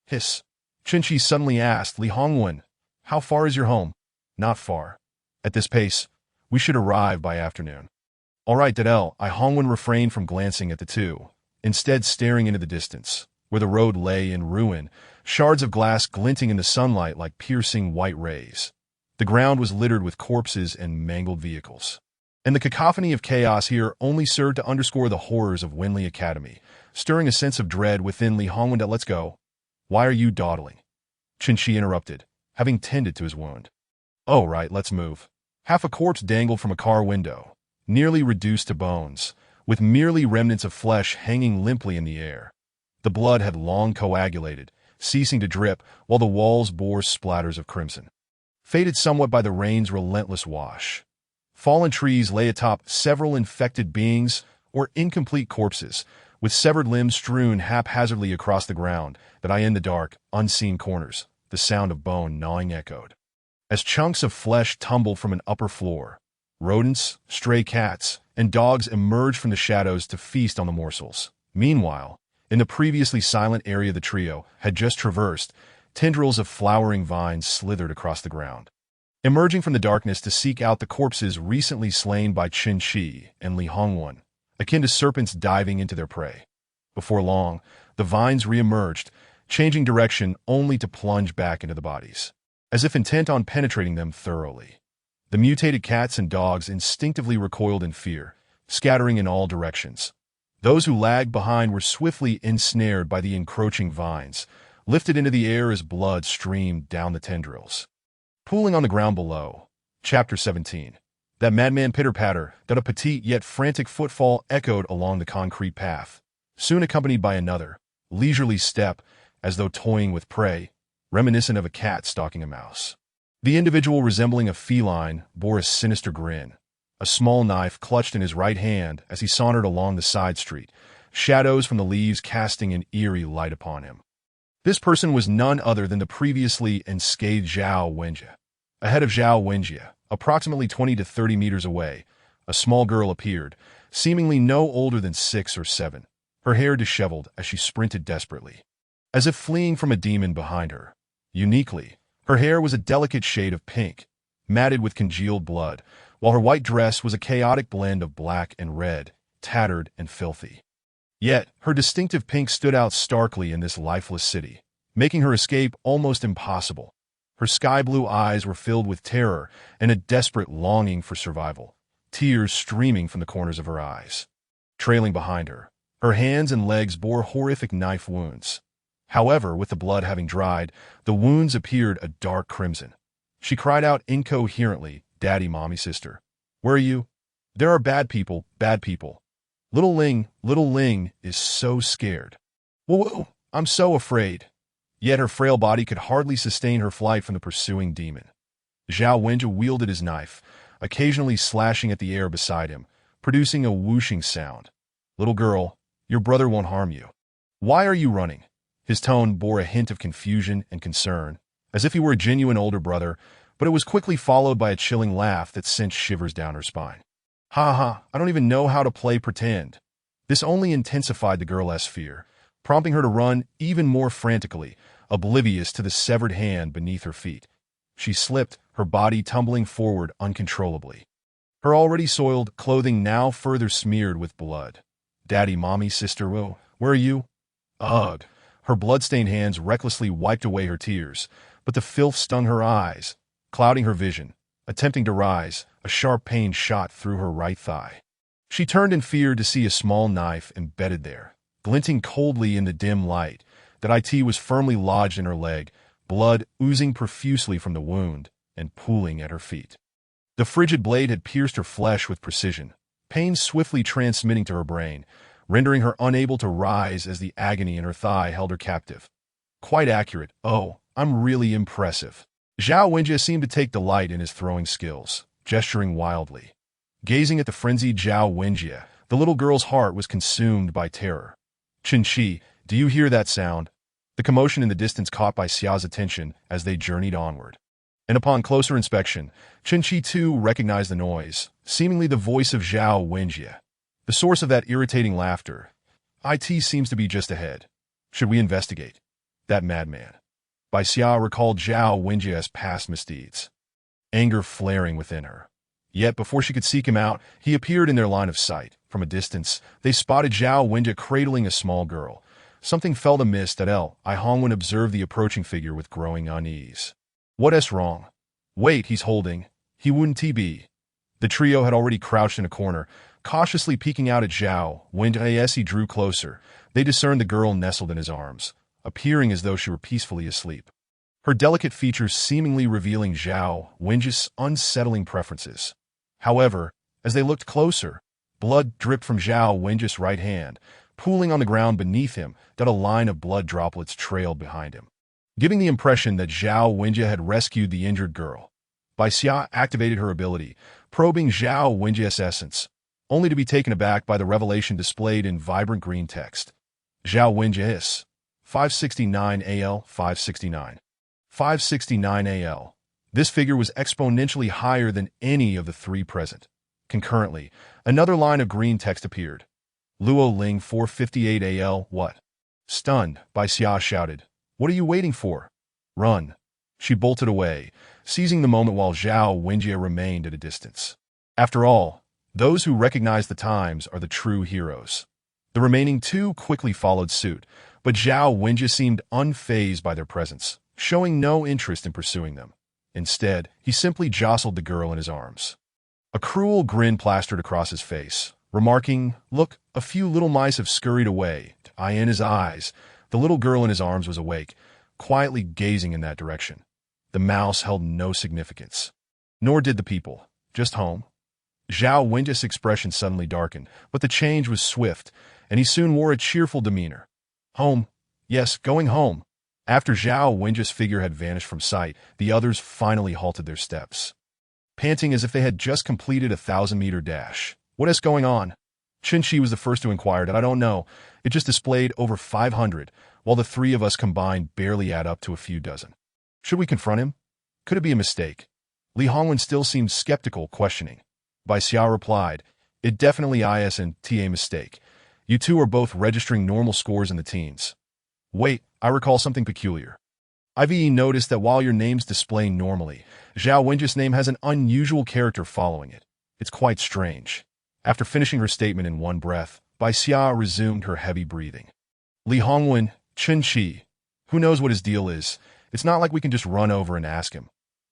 Hiss. Chen-Chi suddenly asked Li Hongwan, how far is your home? Not far. At this pace, we should arrive by afternoon. All right, Li Hongwan refrained from glancing at the two, instead staring into the distance, where the road lay in ruin, shards of glass glinting in the sunlight like piercing white rays. The ground was littered with corpses and mangled vehicles. And the cacophony of chaos here only served to underscore the horrors of Wenli Academy, stirring a sense of dread within Li Hongwan. Let's go. Why are you dawdling? Chen-Chi interrupted, having tended to his wound. Oh, right, let's move. Half a corpse dangled from a car window, nearly reduced to bones, with merely remnants of flesh hanging limply in the air. The blood had long coagulated, ceasing to drip, while the walls bore splatters of crimson, faded somewhat by the rain's relentless wash. Fallen trees lay atop several infected beings or incomplete corpses, with severed limbs strewn haphazardly across the ground. In the dark, unseen corners, the sound of bone gnawing echoed. As chunks of flesh tumbled from an upper floor, rodents, stray cats, and dogs emerged from the shadows to feast on the morsels. Meanwhile, in the previously silent area the trio had just traversed, tendrils of flowering vines slithered across the ground, emerging from the darkness to seek out the corpses recently slain by Chen-Chi and Li Hongwan, akin to serpents diving into their prey. Before long, the vines re-emerged, changing direction only to plunge back into the bodies, as if intent on penetrating them thoroughly. The mutated cats and dogs instinctively recoiled in fear, scattering in all directions. Those who lagged behind were swiftly ensnared by the encroaching vines, lifted into the air as blood streamed down the tendrils. Pooling on the ground below. Chapter 17. That madman pitter-patter, that a petite yet frantic footfall echoed along the concrete path, soon accompanied by another, leisurely step, as though toying with prey, reminiscent of a cat stalking a mouse. The individual resembling a feline bore a sinister grin, a small knife clutched in his right hand as he sauntered along the side street, shadows from the leaves casting an eerie light upon him. This person was none other than the previously unscathed Zhao Wenjie. Ahead of Zhao Wenjie, approximately 20 to 30 meters away, a small girl appeared, seemingly no older than 6 or 7, her hair disheveled as she sprinted desperately, as if fleeing from a demon behind her. Uniquely, her hair was a delicate shade of pink, matted with congealed blood, while her white dress was a chaotic blend of black and red, tattered and filthy. Yet, her distinctive pink stood out starkly in this lifeless city, making her escape almost impossible. Her sky-blue eyes were filled with terror and a desperate longing for survival, tears streaming from the corners of her eyes. Trailing behind her, her hands and legs bore horrific knife wounds. However, with the blood having dried, the wounds appeared a dark crimson. She cried out incoherently, "Daddy, mommy, sister. Where are you? There are bad people, bad people. Little Ling is so scared. Whoa, I'm so afraid." Yet her frail body could hardly sustain her flight from the pursuing demon. Zhao Wenjie wielded his knife, occasionally slashing at the air beside him, producing a whooshing sound. "Little girl, your brother won't harm you. Why are you running?" His tone bore a hint of confusion and concern, as if he were a genuine older brother, but it was quickly followed by a chilling laugh that sent shivers down her spine. "Ha ha, I don't even know how to play pretend." This only intensified the girl's fear, prompting her to run even more frantically, oblivious to the severed hand beneath her feet. She slipped, her body tumbling forward uncontrollably, her already soiled clothing now further smeared with blood. "Daddy, mommy, sister, where are you?" Ugh! Her blood-stained hands recklessly wiped away her tears, but the filth stung her eyes, clouding her vision. Attempting to rise, a sharp pain shot through her right thigh. She turned in fear to see a small knife embedded there, glinting coldly in the dim light. That it was firmly lodged in her leg, blood oozing profusely from the wound and pooling at her feet. The frigid blade had pierced her flesh with precision, pain swiftly transmitting to her brain, rendering her unable to rise as the agony in her thigh held her captive. Quite accurate. Oh, I'm really impressive. Zhao Wenjie seemed to take delight in his throwing skills, gesturing wildly. Gazing at the frenzied Zhao Wenjie, the little girl's heart was consumed by terror. Qinqi, do you hear that sound? The commotion in the distance caught by Xiao's attention as they journeyed onward. And upon closer inspection, Qinqi too recognized the noise, seemingly the voice of Zhao Wenjie. The source of that irritating laughter. It seems to be just ahead. Should we investigate? That madman. Bai Xia recalled Zhao Wenjie's past misdeeds, anger flaring within her. Yet before she could seek him out, he appeared in their line of sight. From a distance, they spotted Zhao Wenjie cradling a small girl. Something felt amiss that Hongwen observed the approaching figure with growing unease. What's wrong? Wait, he's holding. He wouldn't be. The trio had already crouched in a corner, cautiously peeking out at Zhao Wenjie. As he drew closer, they discerned the girl nestled in his arms, appearing as though she were peacefully asleep. Her delicate features seemingly revealing Zhao Wenjie's unsettling preferences. However, as they looked closer, blood dripped from Zhao Wenjie's right hand, pooling on the ground beneath him. That a line of blood droplets trailed behind him, giving the impression that Zhao Wenjie had rescued the injured girl. Bai Xia activated her ability, probing Zhao Wenjie's essence, only to be taken aback by the revelation displayed in vibrant green text. Zhao Wenjie is 569 AL 569. 569 AL. This figure was exponentially higher than any of the three present. Concurrently, another line of green text appeared. Luo Ling 458 AL. What? Stunned, Bai Xia shouted. What are you waiting for? Run. She bolted away, seizing the moment while Zhao Wenjie remained at a distance. After all, those who recognize the times are the true heroes. The remaining two quickly followed suit, but Zhao Wenjie seemed unfazed by their presence, showing no interest in pursuing them. Instead, he simply jostled the girl in his arms. A cruel grin plastered across his face, remarking, "Look, a few little mice have scurried away." In his eyes, the little girl in his arms was awake, quietly gazing in that direction. The mouse held no significance. Nor did the people. Just home. Zhao Wenjie's expression suddenly darkened, but the change was swift, and he soon wore a cheerful demeanor. Home. Yes, going home. After Zhao Wenjie's figure had vanished from sight, the others finally halted their steps, panting as if they had just completed a 1,000-meter dash. What is going on? Qinqi was the first to inquire. I don't know. It just displayed over 500, while the three of us combined barely add up to a few dozen. Should we confront him? Could it be a mistake? Li Hongwen still seemed skeptical, questioning. Bai Xia replied, It definitely isn't a mistake. You two are both registering normal scores in the teens. Wait, I recall something peculiar. I've noticed that while your name's displaying normally, Zhao Wenjie's name has an unusual character following it. It's quite strange. After finishing her statement in one breath, Bai Xia resumed her heavy breathing. Li Hongwen, Qinqi, who knows what his deal is? It's not like we can just run over and ask him.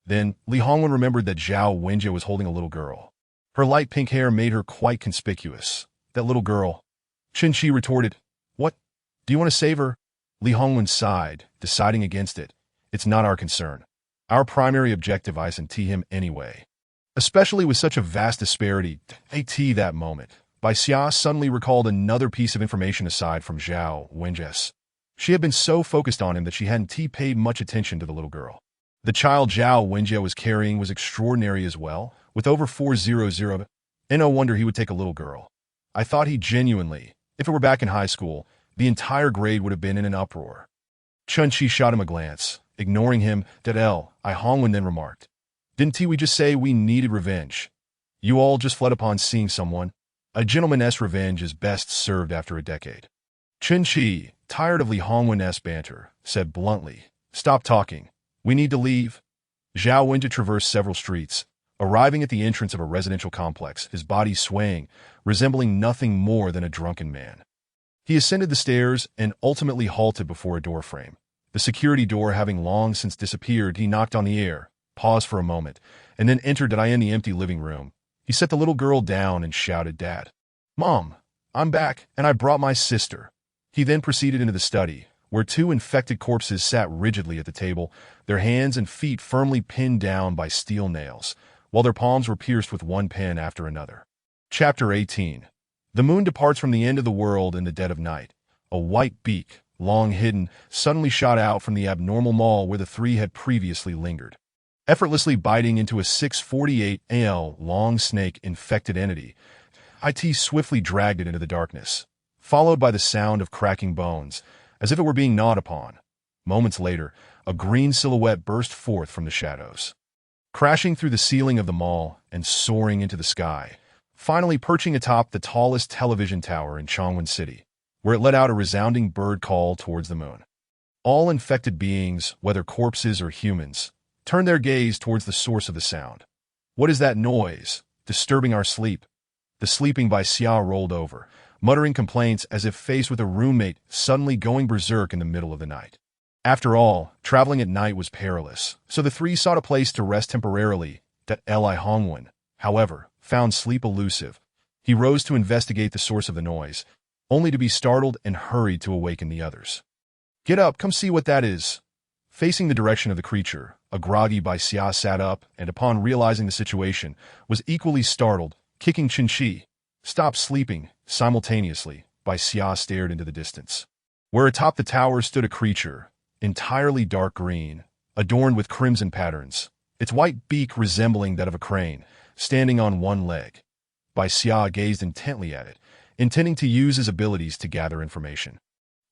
Then, Li Hongwen remembered that Zhao Wenjie was holding a little girl. Her light pink hair made her quite conspicuous. That little girl. Qinqi retorted, What? Do you want to save her? Li Hongwen sighed, deciding against it. It's not our concern. Our primary objective isn't him anyway. Especially with such a vast disparity. That moment, Bai Xia suddenly recalled another piece of information aside from Zhao Wenjie. She had been so focused on him that she hadn't paid much attention to the little girl. The child Zhao Wenjie was carrying was extraordinary as well, with over 400, and no wonder he would take a little girl. I thought he genuinely, if it were back in high school, the entire grade would have been in an uproar. Qinqi shot him a glance, ignoring him. Hongwen then remarked, Didn't we just say we needed revenge? You all just fled upon seeing someone. A gentleman's revenge is best served after a decade. Qinqi, tired of Li Hongwen's banter, said bluntly, Stop talking. We need to leave. Zhao Wenjie traversed several streets, arriving at the entrance of a residential complex, his body swaying, resembling nothing more than a drunken man. He ascended the stairs and ultimately halted before a doorframe. The security door having long since disappeared, he knocked on the air. paused for a moment, and then entered the empty living room. He set the little girl down and shouted, "Dad. Mom, I'm back, and I brought my sister." He then proceeded into the study, where two infected corpses sat rigidly at the table, their hands and feet firmly pinned down by steel nails, while their palms were pierced with one pin after another. Chapter 18. The moon departs from the end of the world in the dead of night. A white beak, long hidden, suddenly shot out from the abnormal maw where the three had previously lingered. Effortlessly biting into a 648 AL long snake-infected entity, IT swiftly dragged it into the darkness, followed by the sound of cracking bones, as if it were being gnawed upon. Moments later, a green silhouette burst forth from the shadows, crashing through the ceiling of the mall and soaring into the sky, finally perching atop the tallest television tower in Chongwon City, where it let out a resounding bird call towards the moon. All infected beings, whether corpses or humans, turned their gaze towards the source of the sound. "What is that noise? Disturbing our sleep?" The sleeping by Xia rolled over, muttering complaints as if faced with a roommate suddenly going berserk in the middle of the night. After all, traveling at night was perilous, so the three sought a place to rest temporarily. Li Hongwen, however, found sleep elusive. He rose to investigate the source of the noise, only to be startled and hurried to awaken the others. "Get up, come see what that is." Facing the direction of the creature, a groggy Bai Xia sat up and, upon realizing the situation, was equally startled, kicking Qinshi. "Stop sleeping." Simultaneously, Bai Xia stared into the distance, where atop the tower stood a creature, entirely dark green, adorned with crimson patterns, its white beak resembling that of a crane, standing on one leg. Bai Xia gazed intently at it, intending to use his abilities to gather information.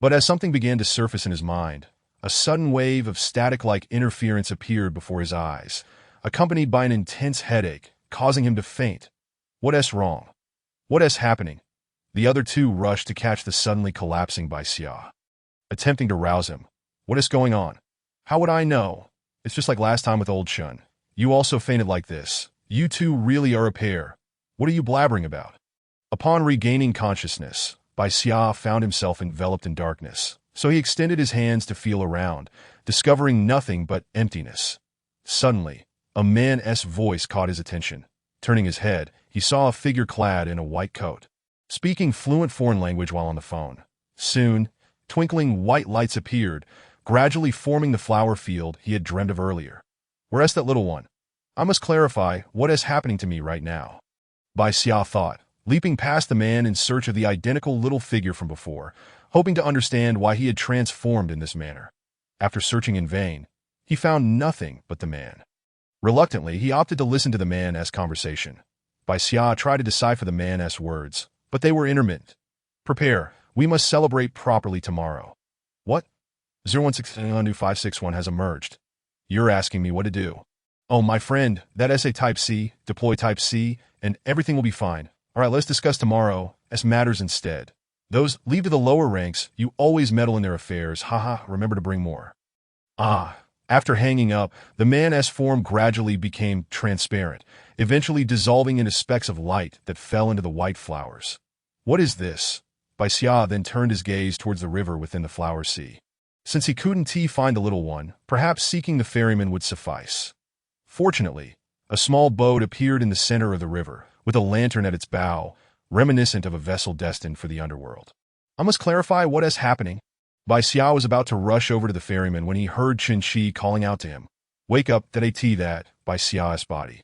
But as something began to surface in his mind, a sudden wave of static-like interference appeared before his eyes, accompanied by an intense headache, causing him to faint. "What wrong? What happening?" The other two rushed to catch the suddenly collapsing Bai Xia, attempting to rouse him. "What going on?" "How would I know? It's just like last time with old Shun. You also fainted like this. You two really are a pair. What are you blabbering about?" Upon regaining consciousness, Bai Xia found himself enveloped in darkness, so he extended his hands to feel around, discovering nothing but emptiness. Suddenly, a man's voice caught his attention. Turning his head, he saw a figure clad in a white coat, speaking fluent foreign language while on the phone. Soon, twinkling white lights appeared, gradually forming the flower field he had dreamed of earlier. "Where's that little one? I must clarify what is happening to me right now," Bai Xia thought, leaping past the man in search of the identical little figure from before, hoping to understand why he had transformed in this manner. After searching in vain, he found nothing but the man. Reluctantly, he opted to listen to the man's conversation. Bai Xia tried to decipher the man's words, but they were intermittent. "Prepare. We must celebrate properly tomorrow." "What?" 01612561 has emerged. "You're asking me what to do." "Oh, my friend, that SA Type C, deploy Type C, and everything will be fine. All right, let's discuss tomorrow as matters instead. Those leave to the lower ranks, you always meddle in their affairs. Haha, remember to bring more." Ah. After hanging up, the man's form gradually became transparent, eventually dissolving into specks of light that fell into the white flowers. "What is this?" Bai Xia then turned his gaze towards the river within the flower sea. Since he couldn't find the little one, perhaps seeking the ferryman would suffice. Fortunately, a small boat appeared in the center of the river, with a lantern at its bow, reminiscent of a vessel destined for the underworld. "I must clarify what is happening." Bai Xia was about to rush over to the ferryman when he heard Qinshi calling out to him. "Wake up, that," Bai Xia's body,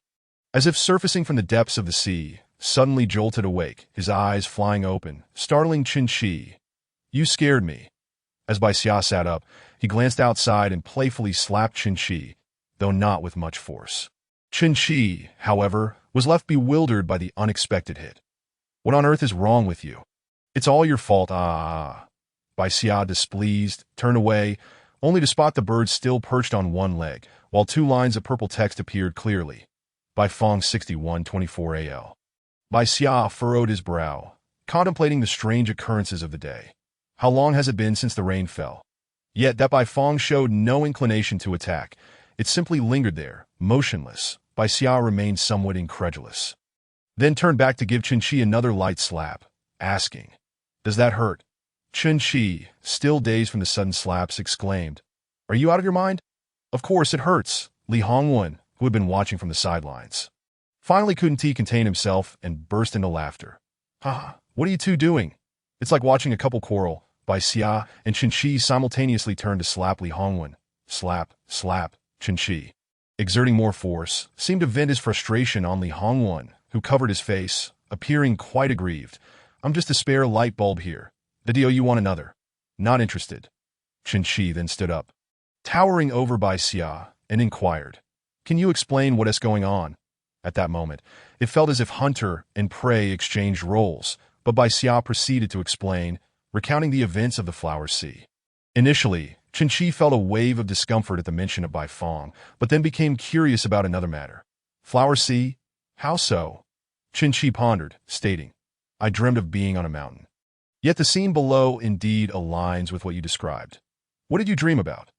as if surfacing from the depths of the sea, suddenly jolted awake, his eyes flying open, startling Qinshi. "You scared me." As Bai Xia sat up, he glanced outside and playfully slapped Qinshi, though not with much force. Qinshi, however, was left bewildered by the unexpected hit. "What on earth is wrong with you?" "It's all your fault." Bai Xia, displeased, turned away, only to spot the bird still perched on one leg, while two lines of purple text appeared clearly. By Fong 6124 AL. Bai Xia furrowed his brow, contemplating the strange occurrences of the day. How long has it been since the rain fell? Yet that Bai Fong showed no inclination to attack. It simply lingered there, motionless. Bai Xia remained somewhat incredulous, then turned back to give Qinshi another light slap, asking, "Does that hurt?" Qinshi, still dazed from the sudden slaps, exclaimed, "Are you out of your mind?" "Of course it hurts." Li Hongwen, who had been watching from the sidelines. Finally, couldn't he contain himself and burst into laughter. "Haha, what are you two doing? It's like watching a couple quarrel." Bai Xia and Chen Qi simultaneously turned to slap Li Hongwen. Slap, slap, Chen Qi, exerting more force, seemed to vent his frustration on Li Hongwen, who covered his face, appearing quite aggrieved. "I'm just a spare light bulb here. The deal you want another. Not interested." Chen Qi then stood up, towering over Bai Xia, and inquired, "Can you explain what is going on?" At that moment, it felt as if hunter and prey exchanged roles, but Bai Xia proceeded to explain, recounting the events of the Flower Sea. Initially, Chen Qi felt a wave of discomfort at the mention of Bai Fong, but then became curious about another matter. "Flower Sea? How so?" Chen Qi pondered, stating, "I dreamed of being on a mountain. Yet the scene below indeed aligns with what you described. What did you dream about?"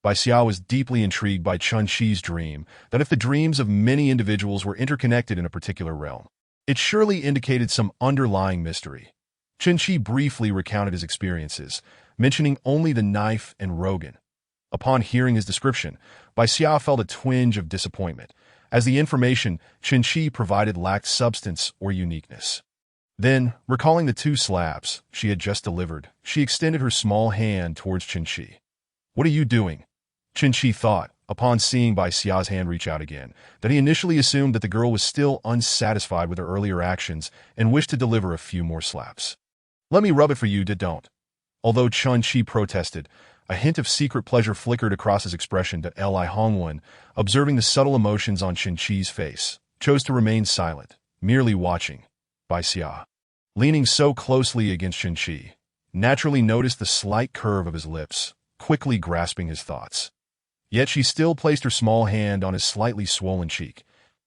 Bai Xia was deeply intrigued by Chen Qi's dream that if the dreams of many individuals were interconnected in a particular realm, it surely indicated some underlying mystery. Chen Qi briefly recounted his experiences, mentioning only the knife and Rogan. Upon hearing his description, Bai Xia felt a twinge of disappointment, as the information Chen Qi provided lacked substance or uniqueness. Then, recalling the 2 slaps she had just delivered, she extended her small hand towards Chen Qi. "What are you doing?" Chen Qi thought, upon seeing Bai Xia's hand reach out again, that he initially assumed that the girl was still unsatisfied with her earlier actions and wished to deliver a few more slaps. "Let me rub it for you, don't." Although Chen Qi protested, a hint of secret pleasure flickered across his expression that Li Hongwen, observing the subtle emotions on Chen Qi's face, chose to remain silent, merely watching. Bai Xia, leaning so closely against Chen Qi, naturally noticed the slight curve of his lips, quickly grasping his thoughts. Yet she still placed her small hand on his slightly swollen cheek.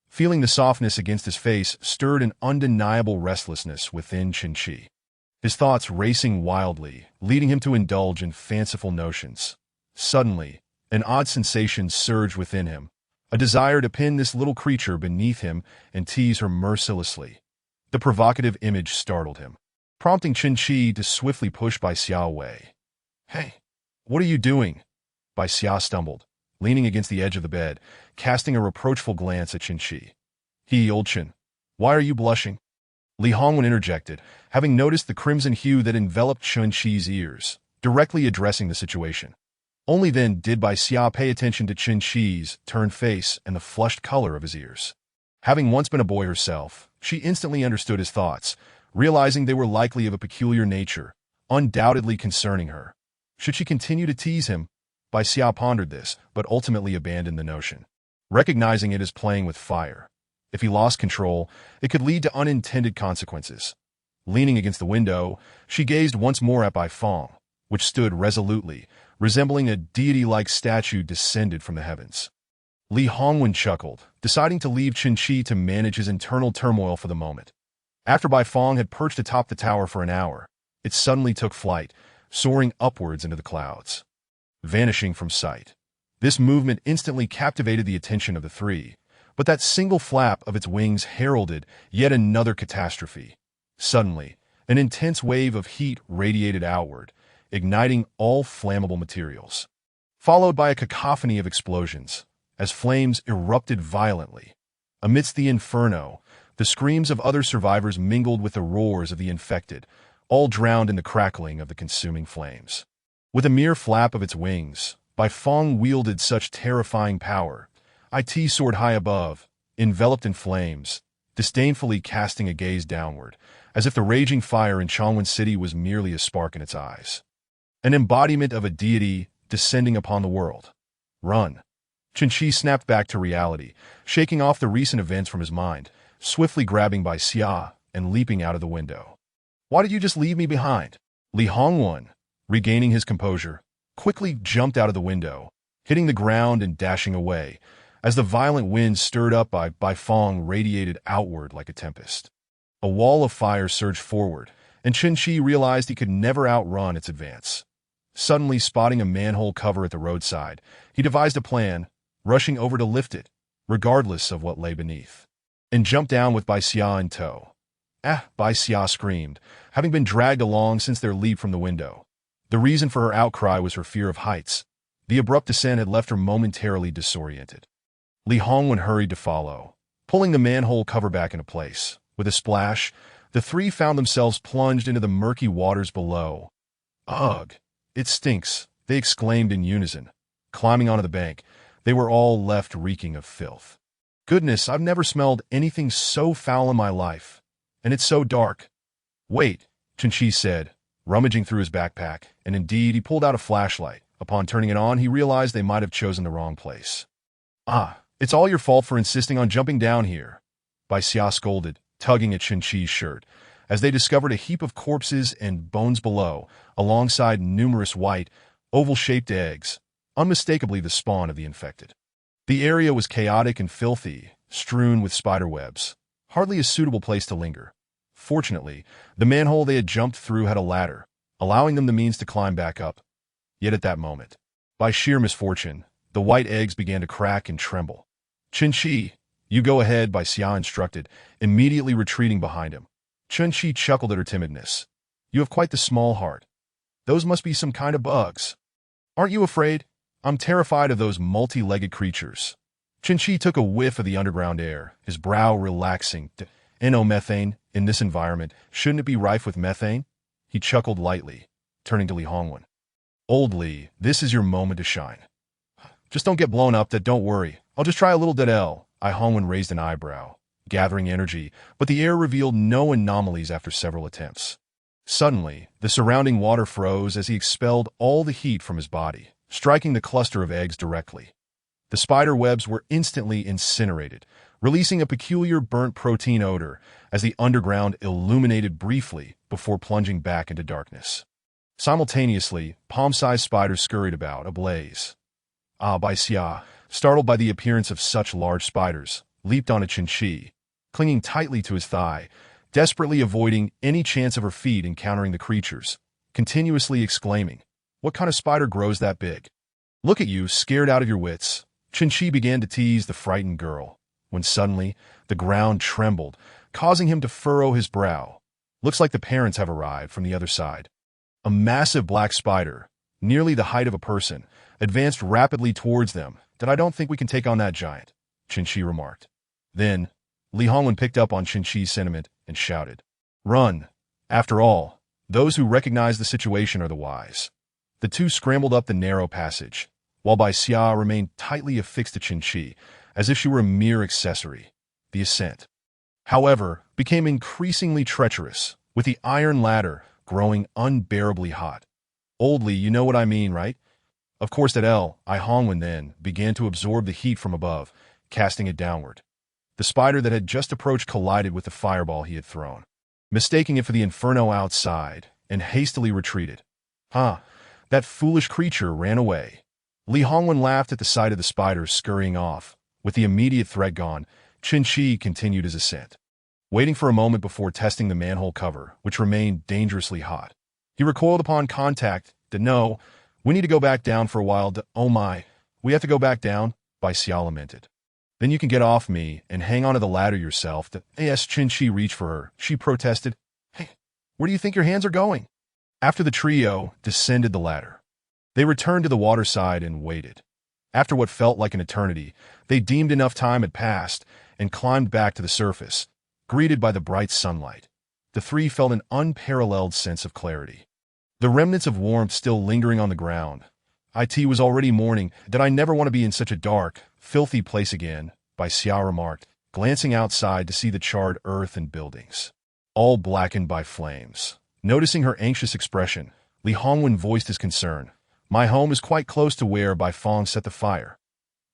Feeling the softness against his face stirred an undeniable restlessness within Chen Qi, his thoughts racing wildly, leading him to indulge in fanciful notions. Suddenly, an odd sensation surged within him, a desire to pin this little creature beneath him and tease her mercilessly. The provocative image startled him, prompting Chen Qi to swiftly push Bai Xia away. "Hey, what are you doing?" Bai Xia stumbled, leaning against the edge of the bed, casting a reproachful glance at Chen Qi. Old Chen, why are you blushing?" Li Hongwen interjected, having noticed the crimson hue that enveloped Chen Qi's ears, directly addressing the situation. Only then did Bai Xia pay attention to Chen Qi's turned face and the flushed color of his ears. Having once been a boy herself, she instantly understood his thoughts, realizing they were likely of a peculiar nature, undoubtedly concerning her. Should she continue to tease him? Bai Xia pondered this, but ultimately abandoned the notion, recognizing it as playing with fire. If he lost control, it could lead to unintended consequences. Leaning against the window, she gazed once more at Bai Fong, which stood resolutely, resembling a deity-like statue descended from the heavens. Li Hongwen chuckled, deciding to leave Chen Qi to manage his internal turmoil for the moment. After Bai Fong had perched atop the tower for an hour, it suddenly took flight, soaring upwards into the clouds, vanishing from sight. This movement instantly captivated the attention of the 3, but that single flap of its wings heralded yet another catastrophe. Suddenly, an intense wave of heat radiated outward, igniting all flammable materials, followed by a cacophony of explosions, as flames erupted violently. Amidst the inferno, the screams of other survivors mingled with the roars of the infected, all drowned in the crackling of the consuming flames. With a mere flap of its wings, Bai Fong wielded such terrifying power. It soared high above, enveloped in flames, disdainfully casting a gaze downward, as if the raging fire in Changwon City was merely a spark in its eyes. An embodiment of a deity descending upon the world. "Run!" Chen Qi snapped back to reality, shaking off the recent events from his mind, swiftly grabbing Bai Xia and leaping out of the window. "Why did you just leave me behind?" Li Hongwen, regaining his composure, quickly jumped out of the window, hitting the ground and dashing away, as the violent wind stirred up by Bai Fong radiated outward like a tempest. A wall of fire surged forward, and Chen Qi realized he could never outrun its advance. Suddenly spotting a manhole cover at the roadside, he devised a plan, rushing over to lift it, regardless of what lay beneath, and jumped down with Bai Xia in tow. "Ah!" Bai Xia screamed, having been dragged along since their leap from the window. The reason for her outcry was her fear of heights. The abrupt descent had left her momentarily disoriented. Li Hongwen hurried to follow, pulling the manhole cover back into place. With a splash, the three found themselves plunged into the murky waters below. Ugh! It stinks, they exclaimed in unison. Climbing onto the bank, they were all left reeking of filth. Goodness, I've never smelled anything so foul in my life. And it's so dark. Wait, Chenchi said, rummaging through his backpack, and indeed he pulled out a flashlight. Upon turning it on, he realized they might have chosen the wrong place. Ah, it's all your fault for insisting on jumping down here, Bai Xia scolded, tugging at Chenchi's shirt, as they discovered a heap of corpses and bones below, alongside numerous white, oval-shaped eggs, unmistakably the spawn of the infected. The area was chaotic and filthy, strewn with spider webs, hardly a suitable place to linger. Fortunately, the manhole they had jumped through had a ladder, allowing them the means to climb back up. Yet at that moment, by sheer misfortune, the white eggs began to crack and tremble. Chenchi, you go ahead, Bai Xia instructed, immediately retreating behind him. Chenchi chuckled at her timidness. You have quite the small heart. Those must be some kind of bugs. Aren't you afraid? I'm terrified of those multi-legged creatures. Chenchi took a whiff of the underground air, his brow relaxing. Methane, in this environment, shouldn't it be rife with methane? He chuckled lightly, turning to Li Hongwen. Old Li, this is your moment to shine. Just don't get blown up, don't worry. I'll just try a little L. Hongwen raised an eyebrow, gathering energy, but the air revealed no anomalies after several attempts. Suddenly, the surrounding water froze as he expelled all the heat from his body, striking the cluster of eggs directly. The spider webs were instantly incinerated, releasing a peculiar burnt protein odor as the underground illuminated briefly before plunging back into darkness. Simultaneously, palm-sized spiders scurried about, ablaze. Bai Xia, startled by the appearance of such large spiders, leaped onto Chenchi, clinging tightly to his thigh, desperately avoiding any chance of her feet encountering the creatures, continuously exclaiming, "What kind of spider grows that big? Look at you, scared out of your wits." Chenchi began to tease the frightened girl, when suddenly the ground trembled, causing him to furrow his brow. Looks like the parents have arrived from the other side. A massive black spider, nearly the height of a person, advanced rapidly towards them. I don't think we can take on that giant, Chenchi remarked. Then, Li Hongwen picked up on Chenchi's sentiment and shouted, "Run! After all, those who recognize the situation are the wise." The two scrambled up the narrow passage, while Bai Xia remained tightly affixed to Chenchi, as if she were a mere accessory. The ascent, however, became increasingly treacherous, with the iron ladder growing unbearably hot. Old Li, you know what I mean, right? Of course Hongwen then began to absorb the heat from above, casting it downward. The spider that had just approached collided with the fireball he had thrown, mistaking it for the inferno outside, and hastily retreated. That foolish creature ran away. Li Hongwen laughed at the sight of the spiders scurrying off. With the immediate threat gone, Chenchi continued his ascent, waiting for a moment before testing the manhole cover, which remained dangerously hot. He recoiled upon contact. No, we need to go back down for a while. Oh my, we have to go back down, Bai Xia lamented. Then you can get off me and hang onto the ladder yourself. As Chenchi reached for her, she protested, "Hey, where do you think your hands are going?" After the trio descended the ladder, they returned to the waterside and waited. After what felt like an eternity, they deemed enough time had passed and climbed back to the surface, greeted by the bright sunlight. The three felt an unparalleled sense of clarity. The remnants of warmth still lingering on the ground. It was already morning. I never want to be in such a dark, filthy place again, Bai Xia remarked, glancing outside to see the charred earth and buildings, all blackened by flames. Noticing her anxious expression, Li Hongwen voiced his concern. My home is quite close to where Bai Fong set the fire.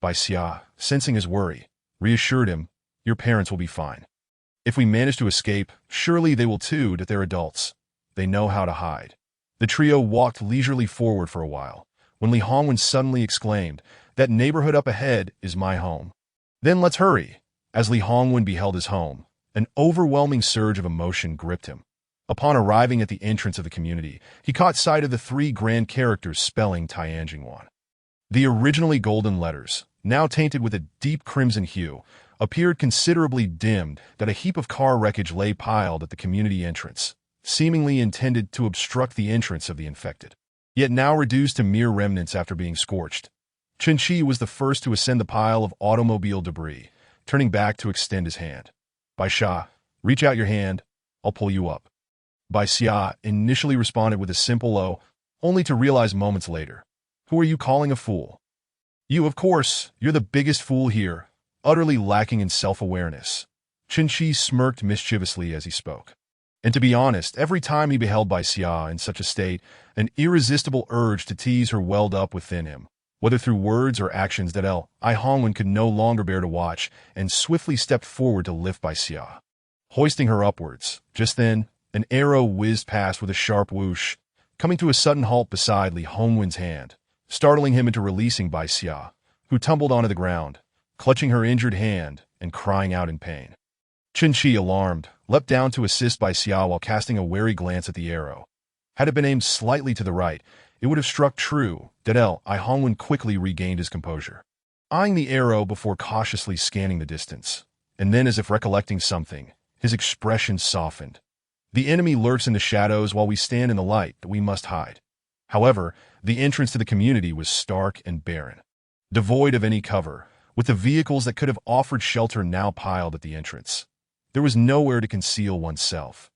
Bai Xia, sensing his worry, reassured him, your parents will be fine. If we manage to escape, surely they will too, that they're adults. They know how to hide. The trio walked leisurely forward for a while, when Li Hongwen suddenly exclaimed, "That neighborhood up ahead is my home." "Then let's hurry." As Li Hongwen beheld his home, an overwhelming surge of emotion gripped him. Upon arriving at the entrance of the community, he caught sight of the three grand characters spelling Tianjinguan. The originally golden letters, now tainted with a deep crimson hue, appeared considerably dimmed. A heap of car wreckage lay piled at the community entrance, seemingly intended to obstruct the entrance of the infected, yet now reduced to mere remnants after being scorched. Chen-Chi was the first to ascend the pile of automobile debris, turning back to extend his hand. Bai Xia, reach out your hand, I'll pull you up. Bai Xia initially responded with a simple "oh," only to realize moments later. Who are you calling a fool? You, of course, you're the biggest fool here, utterly lacking in self-awareness. Chen-Chi smirked mischievously as he spoke. And to be honest, every time he beheld Bai Xia in such a state, an irresistible urge to tease her welled up within him, whether through words or actions that Li Hongwen could no longer bear to watch, and swiftly stepped forward to lift Bai Xia. Hoisting her upwards, just then, an arrow whizzed past with a sharp whoosh, coming to a sudden halt beside Li Hongwen's hand, startling him into releasing Bai Xia, who tumbled onto the ground, clutching her injured hand and crying out in pain. Chen-Chi, alarmed, leapt down to assist Bai Xia while casting a wary glance at the arrow. Had it been aimed slightly to the right, it would have struck true. Li Hongwen quickly regained his composure, eyeing the arrow before cautiously scanning the distance. And then, as if recollecting something, his expression softened. The enemy lurks in the shadows while we stand in the light that we must hide. However, the entrance to the community was stark and barren, devoid of any cover, with the vehicles that could have offered shelter now piled at the entrance. There was nowhere to conceal oneself.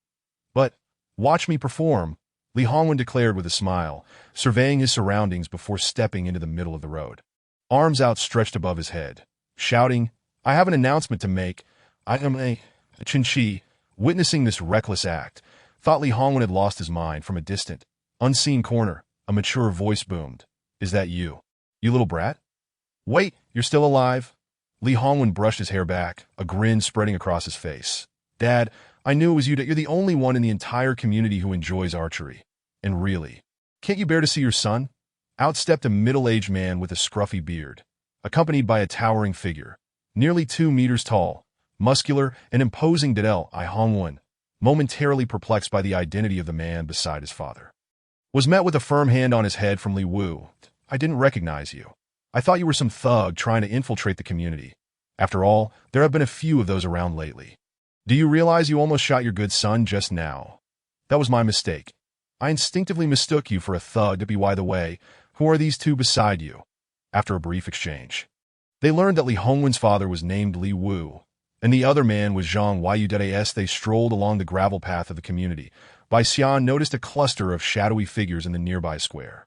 But, watch me perform, Li Hongwen declared with a smile, surveying his surroundings before stepping into the middle of the road. Arms outstretched above his head, shouting, I have an announcement to make. I am a... Chen-Chi, witnessing this reckless act, thought Li Hongwen had lost his mind. From a distant, unseen corner, a mature voice boomed. Is that you? You little brat? Wait, you're still alive? Li Hongwen brushed his hair back, a grin spreading across his face. Dad, I knew it was you. You're the only one in the entire community who enjoys archery. And really, can't you bear to see your son? Out stepped a middle-aged man with a scruffy beard, accompanied by a towering figure, nearly 2 meters tall, muscular, and imposing. Li Hongwen, momentarily perplexed by the identity of the man beside his father, was met with a firm hand on his head from Li Wu. I didn't recognize you. I thought you were some thug trying to infiltrate the community. After all, there have been a few of those around lately. Do you realize you almost shot your good son just now? That was my mistake. I instinctively mistook you for a thug. By the way, who are these two beside you? After a brief exchange, they learned that Li Hongwen's father was named Li Wu, and the other man was Zhang Yu. As they strolled along the gravel path of the community, Bai Xia noticed a cluster of shadowy figures in the nearby square.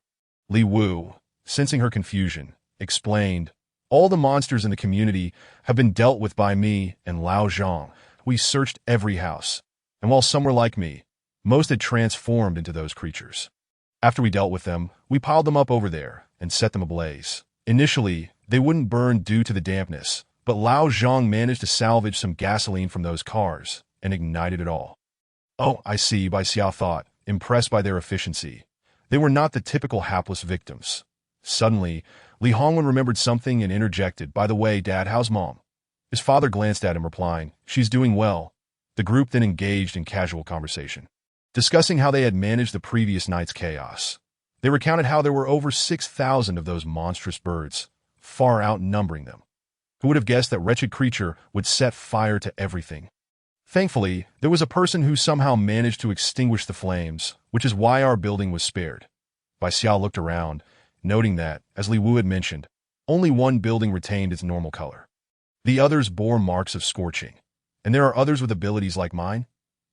Li Wu, sensing her confusion, explained, all the monsters in the community have been dealt with by me and Lao Zhang. We searched every house, and while some were like me, most had transformed into those creatures. After we dealt with them, we piled them up over there and set them ablaze. Initially, they wouldn't burn due to the dampness, but Lao Zhang managed to salvage some gasoline from those cars and ignited it all. Oh, I see, Bai Xia thought, impressed by their efficiency. They were not the typical hapless victims. Suddenly, Li Hongwen remembered something and interjected, by the way, Dad, how's Mom? His father glanced at him, replying, she's doing well. The group then engaged in casual conversation, discussing how they had managed the previous night's chaos. They recounted how there were over 6,000 of those monstrous birds, far outnumbering them. Who would have guessed that wretched creature would set fire to everything? Thankfully, there was a person who somehow managed to extinguish the flames, which is why our building was spared. Bai Xia looked around, noting that, as Li Wu had mentioned, only one building retained its normal color. The others bore marks of scorching. And there are others with abilities like mine?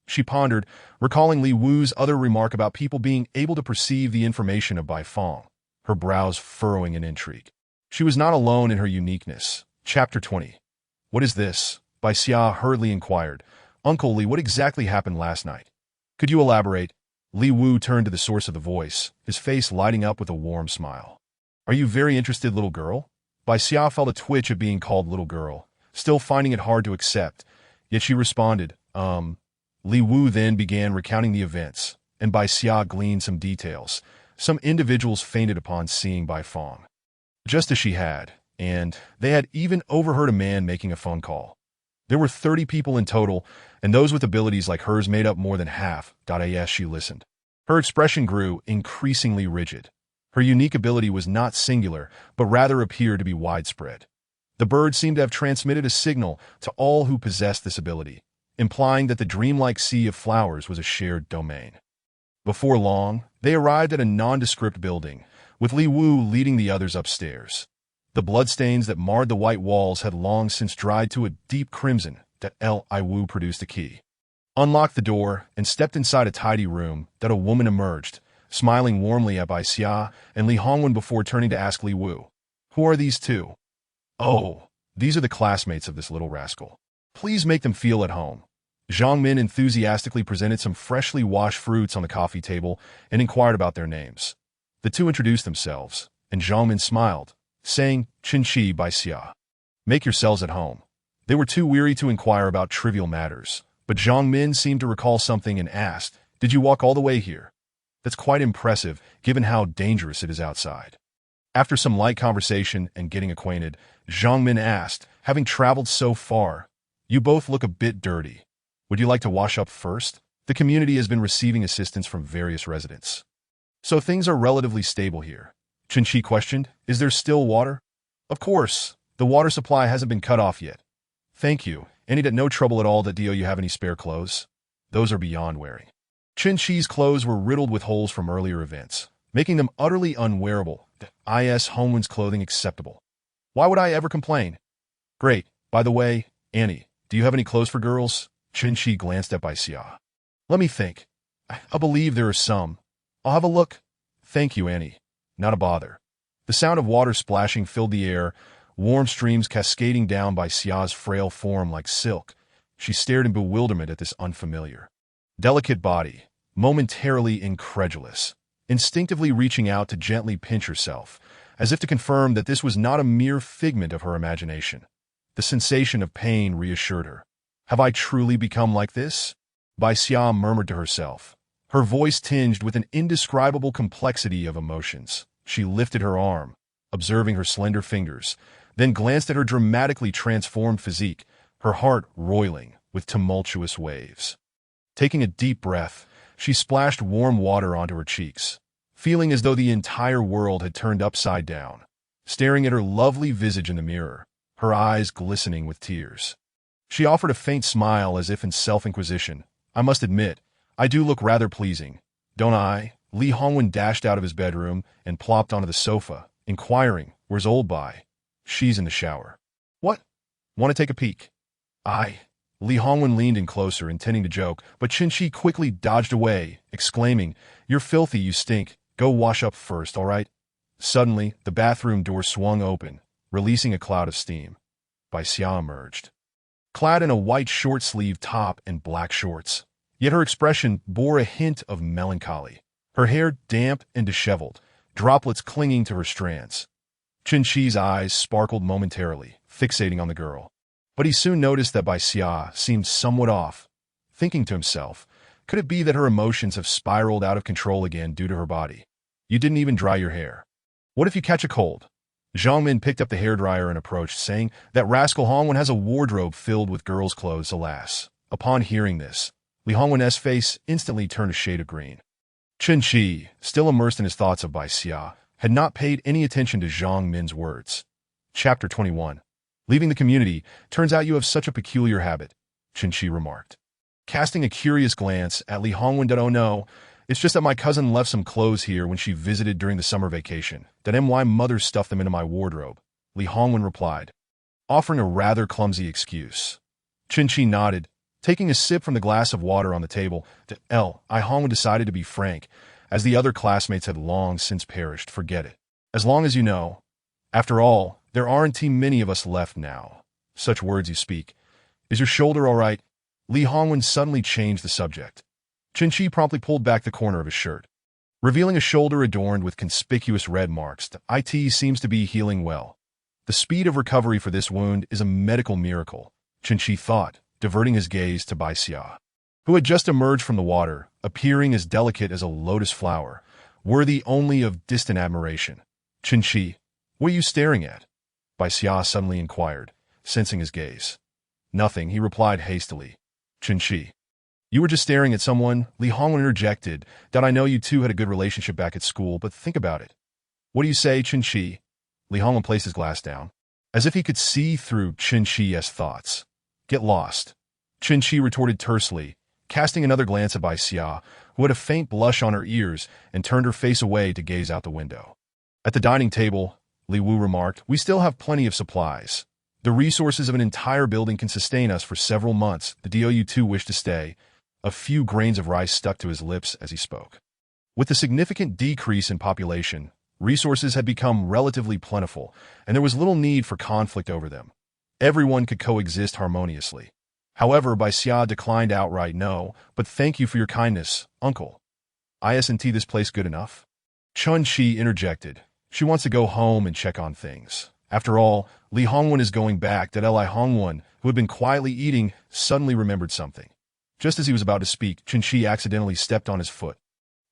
She pondered, recalling Li Wu's other remark about people being able to perceive the information of Bai Fong, her brows furrowing in intrigue. She was not alone in her uniqueness. Chapter 20. What is this? Bai Xia hurriedly inquired. Uncle Li, what exactly happened last night? Could you elaborate? Li Wu turned to the source of the voice, his face lighting up with a warm smile. Are you very interested, little girl? Bai Xia felt a twitch at being called little girl, still finding it hard to accept, yet she responded, Li Wu then began recounting the events, and Bai Xia gleaned some details. Some individuals fainted upon seeing Bai Fong, just as she had, and they had even overheard a man making a phone call. There were 30 people in total, and those with abilities like hers made up more than half. As she listened, her expression grew increasingly rigid. Her unique ability was not singular, but rather appeared to be widespread. The bird seemed to have transmitted a signal to all who possessed this ability, implying that the dreamlike sea of flowers was a shared domain. Before long, they arrived at a nondescript building, with Li Wu leading the others upstairs. The bloodstains that marred the white walls had long since dried to a deep crimson. That Li Wu produced a key, unlocked the door, and stepped inside a tidy room. That a woman emerged, smiling warmly at Bai Xia and Li Hongwen before turning to ask Li Wu, "Who are these two?" "Oh, these are the classmates of this little rascal. Please make them feel at home." Zhang Min enthusiastically presented some freshly washed fruits on the coffee table and inquired about their names. The two introduced themselves, and Zhang Min smiled, saying, "Qinqi Bai Xia. Make yourselves at home." They were too weary to inquire about trivial matters, but Zhang Min seemed to recall something and asked, "Did you walk all the way here? That's quite impressive, given how dangerous it is outside." After some light conversation and getting acquainted, Zhang Min asked, "Having traveled so far, you both look a bit dirty. Would you like to wash up first?" The community has been receiving assistance from various residents, so things are relatively stable here. Qinqi questioned, "Is there still water?" "Of course. The water supply hasn't been cut off yet." "Thank you. Any that no trouble at all. That do you have any spare clothes?" "Those are beyond wearing." Qinqi's clothes were riddled with holes from earlier events, making them utterly unwearable. Is Hongwen's clothing acceptable? Why would I ever complain? Great. By the way, Annie, do you have any clothes for girls? Qinqi glanced at Bai Xia. Let me think. I believe there are some. I'll have a look. Thank you, Annie. Not a bother. The sound of water splashing filled the air, warm streams cascading down Bai Xia's frail form like silk. She stared in bewilderment at this unfamiliar, delicate body, momentarily incredulous, instinctively reaching out to gently pinch herself, as if to confirm that this was not a mere figment of her imagination. The sensation of pain reassured her. Have I truly become like this? Bai Xia murmured to herself, her voice tinged with an indescribable complexity of emotions. She lifted her arm, observing her slender fingers, then glanced at her dramatically transformed physique, her heart roiling with tumultuous waves. Taking a deep breath, she splashed warm water onto her cheeks, feeling as though the entire world had turned upside down, staring at her lovely visage in the mirror, her eyes glistening with tears. She offered a faint smile as if in self-inquisition. I must admit, I do look rather pleasing, don't I? Li Hongwen dashed out of his bedroom and plopped onto the sofa, inquiring, where's old Bai? She's in the shower. What? Want to take a peek? Li Hongwen leaned in closer, intending to joke, but Qinqi quickly dodged away, exclaiming, You're filthy, you stink. Go wash up first, all right? Suddenly, the bathroom door swung open, releasing a cloud of steam. Bai Xia emerged, clad in a white short-sleeved top and black shorts. Yet her expression bore a hint of melancholy, her hair damp and disheveled, droplets clinging to her strands. Qinqi's eyes sparkled momentarily, fixating on the girl. But he soon noticed that Bai Xia seemed somewhat off, thinking to himself, could it be that her emotions have spiraled out of control again due to her body? You didn't even dry your hair. What if you catch a cold? Zhang Min picked up the hairdryer and approached, saying, That rascal Hongwen has a wardrobe filled with girls' clothes, alas. Upon hearing this, Li Hongwen's face instantly turned a shade of green. Qinqi, still immersed in his thoughts of Bai Xia, had not paid any attention to Zhang Min's words. Chapter 21. Leaving the community, turns out you have such a peculiar habit, Qinqi remarked, casting a curious glance at Li Hongwen. Oh no, it's just that my cousin left some clothes here when she visited during the summer vacation. That my mother stuffed them into my wardrobe, Li Hongwen replied, offering a rather clumsy excuse. Qinqi nodded, taking a sip from the glass of water on the table. Li Hongwen decided to be frank, as the other classmates had long since perished. Forget it. As long as you know. After all, there aren't too many of us left now. Such words you speak. Is your shoulder all right? Li Hongwen suddenly changed the subject. Qinqi promptly pulled back the corner of his shirt, revealing a shoulder adorned with conspicuous red marks. It seems to be healing well. The speed of recovery for this wound is a medical miracle, Qinqi thought, diverting his gaze to Bai Xia, who had just emerged from the water, appearing as delicate as a lotus flower, worthy only of distant admiration. Qinqi, what are you staring at? Bai Xia suddenly inquired, sensing his gaze. Nothing, he replied hastily. Qinqi, you were just staring at someone, Li Hongwen interjected, that I know you two had a good relationship back at school, but think about it. What do you say, Qinqi? Li Hongwen placed his glass down, as if he could see through Qinqi's thoughts. Get lost. Qinqi retorted tersely, casting another glance at Bai Xia, who had a faint blush on her ears and turned her face away to gaze out the window. At the dining table, Li Wu remarked. We still have plenty of supplies. The resources of an entire building can sustain us for several months. The DOU too wished to stay. A few grains of rice stuck to his lips as he spoke. With the significant decrease in population, resources had become relatively plentiful, and there was little need for conflict over them. Everyone could coexist harmoniously. However, Bai Xia declined outright. No, but thank you for your kindness, uncle. Isn't this place good enough? Chun Shi interjected. She wants to go home and check on things. After all, Li Hongwen is going back. Li Hongwen, who had been quietly eating, suddenly remembered something. Just as he was about to speak, Chun Shi accidentally stepped on his foot,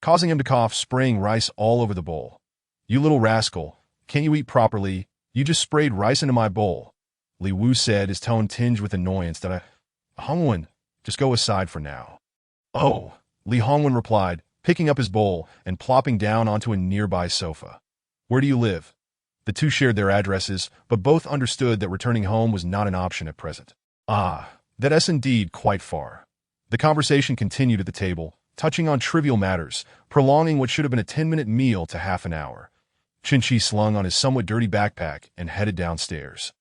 causing him to cough, spraying rice all over the bowl. You little rascal, can't you eat properly? You just sprayed rice into my bowl. Li Wu said, his tone tinged with annoyance. Hongwen, just go aside for now. Oh, Li Hongwen replied, picking up his bowl and plopping down onto a nearby sofa. Where do you live? The two shared their addresses, but both understood that returning home was not an option at present. Ah, that's indeed quite far. The conversation continued at the table, touching on trivial matters, prolonging what should have been a 10-minute meal to half an hour. Chun Shi slung on his somewhat dirty backpack and headed downstairs,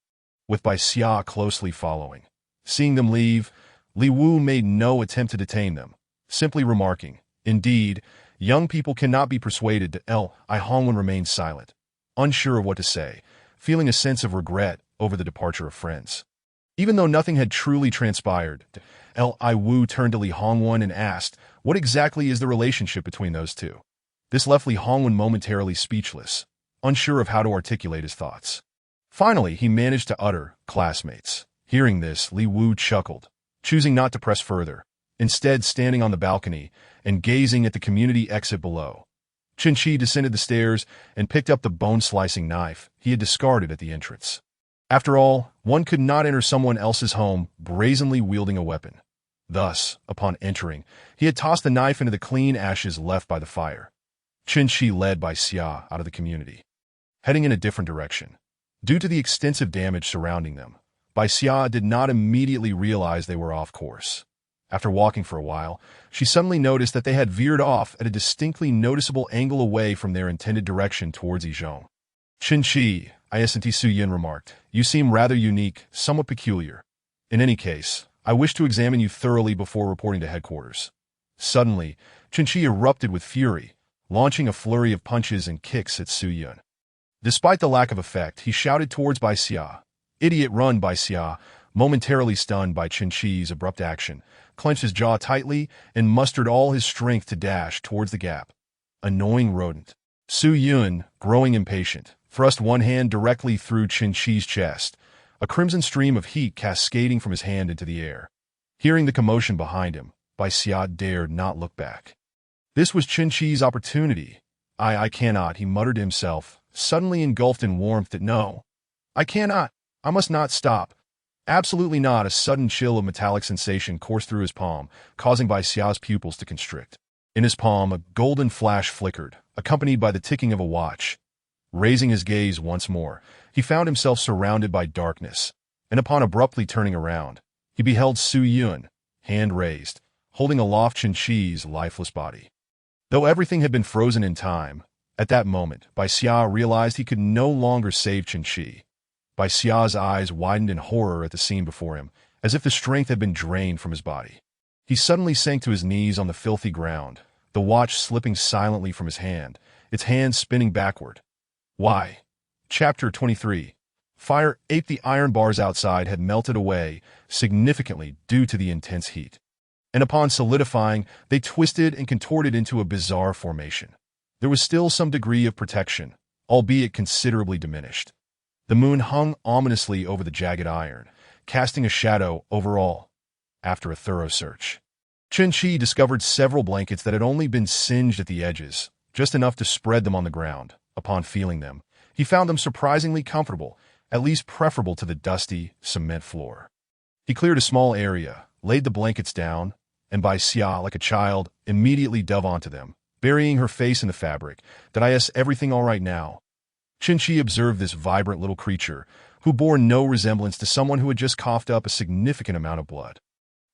with Bai Xia closely following. Seeing them leave, Li Wu made no attempt to detain them, simply remarking, Indeed, young people cannot be persuaded to Li Hongwen remained silent, unsure of what to say, feeling a sense of regret over the departure of friends. Even though nothing had truly transpired, Li Wu turned to Li Hongwen and asked, what exactly is the relationship between those two? This left Li Hongwen momentarily speechless, unsure of how to articulate his thoughts. Finally, he managed to utter, classmates. Hearing this, Li Wu chuckled, choosing not to press further, instead standing on the balcony and gazing at the community exit below. Chun Shi descended the stairs and picked up the bone-slicing knife he had discarded at the entrance. After all, one could not enter someone else's home brazenly wielding a weapon. Thus, upon entering, he had tossed the knife into the clean ashes left by the fire. Chun Shi led Bai Xia out of the community, heading in a different direction. Due to the extensive damage surrounding them, Bai Xia did not immediately realize they were off course. After walking for a while, she suddenly noticed that they had veered off at a distinctly noticeable angle away from their intended direction towards Yizhong. Chun Shi, Su Yin remarked, you seem rather unique, somewhat peculiar. In any case, I wish to examine you thoroughly before reporting to headquarters. Suddenly, Chun Shi erupted with fury, launching a flurry of punches and kicks at Su Yun. Despite the lack of effect, he shouted towards Bai Xia. Idiot, run! Bai Xia, momentarily stunned by Chun Shi's abrupt action, clenched his jaw tightly and mustered all his strength to dash towards the gap. Annoying rodent. Su Yun, growing impatient, thrust one hand directly through Chun Shi's chest, a crimson stream of heat cascading from his hand into the air. Hearing the commotion behind him, Bai Xia dared not look back. This was Chun Shi's opportunity. I cannot, he muttered to himself, suddenly engulfed in warmth. No, I cannot. I must not stop. Absolutely not. A sudden chill of metallic sensation coursed through his palm, causing Bai Xia's pupils to constrict. In his palm, a golden flash flickered, accompanied by the ticking of a watch. Raising his gaze once more, he found himself surrounded by darkness, and upon abruptly turning around, he beheld Su Yun, hand raised, holding aloft Chun Shi's lifeless body. Though everything had been frozen in time, at that moment, Bai Xia realized he could no longer save Chun Shi. Bai Xia's eyes widened in horror at the scene before him, as if the strength had been drained from his body. He suddenly sank to his knees on the filthy ground, the watch slipping silently from his hand, its hand spinning backward. Why? Chapter 23. Fire ate. The iron bars outside had melted away significantly due to the intense heat, and upon solidifying, they twisted and contorted into a bizarre formation. There was still some degree of protection, albeit considerably diminished. The moon hung ominously over the jagged iron, casting a shadow over all. After a thorough search, Chun Shi discovered several blankets that had only been singed at the edges, just enough to spread them on the ground. Upon feeling them, he found them surprisingly comfortable, at least preferable to the dusty, cement floor. He cleared a small area, laid the blankets down, and Bai Xia, like a child, immediately dove onto them, burying her face in the fabric. Everything all right now? Chun Shi observed this vibrant little creature, who bore no resemblance to someone who had just coughed up a significant amount of blood.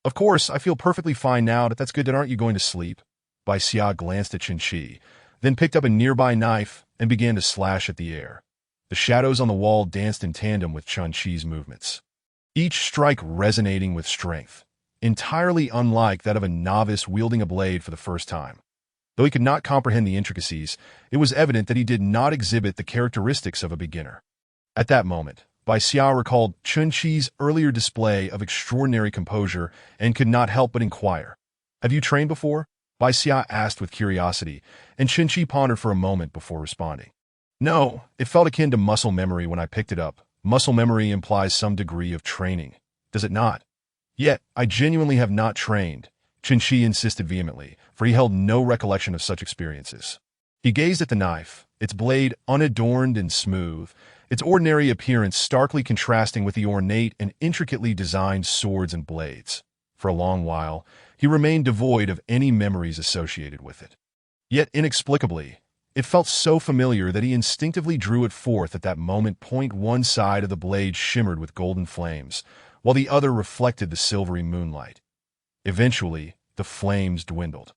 Of course, I feel perfectly fine now. That's good. Aren't you going to sleep? Bai Xia glanced at Chun Shi, then picked up a nearby knife and began to slash at the air. The shadows on the wall danced in tandem with Chun-Chi's movements, each strike resonating with strength, entirely unlike that of a novice wielding a blade for the first time. Though he could not comprehend the intricacies, it was evident that he did not exhibit the characteristics of a beginner. At that moment, Bai Xia recalled Chun-Chi's earlier display of extraordinary composure and could not help but inquire. "Have you trained before?" Bai Xia asked with curiosity, and Chun-Chi pondered for a moment before responding. "No, it felt akin to muscle memory when I picked it up. Muscle memory implies some degree of training, does it not?" "Yet, I genuinely have not trained," Chun-Chi insisted vehemently, for he held no recollection of such experiences. He gazed at the knife, its blade unadorned and smooth, its ordinary appearance starkly contrasting with the ornate and intricately designed swords and blades. For a long while, he remained devoid of any memories associated with it. Yet, inexplicably, it felt so familiar that he instinctively drew it forth at that moment. One side of the blade shimmered with golden flames, while the other reflected the silvery moonlight. Eventually, the flames dwindled,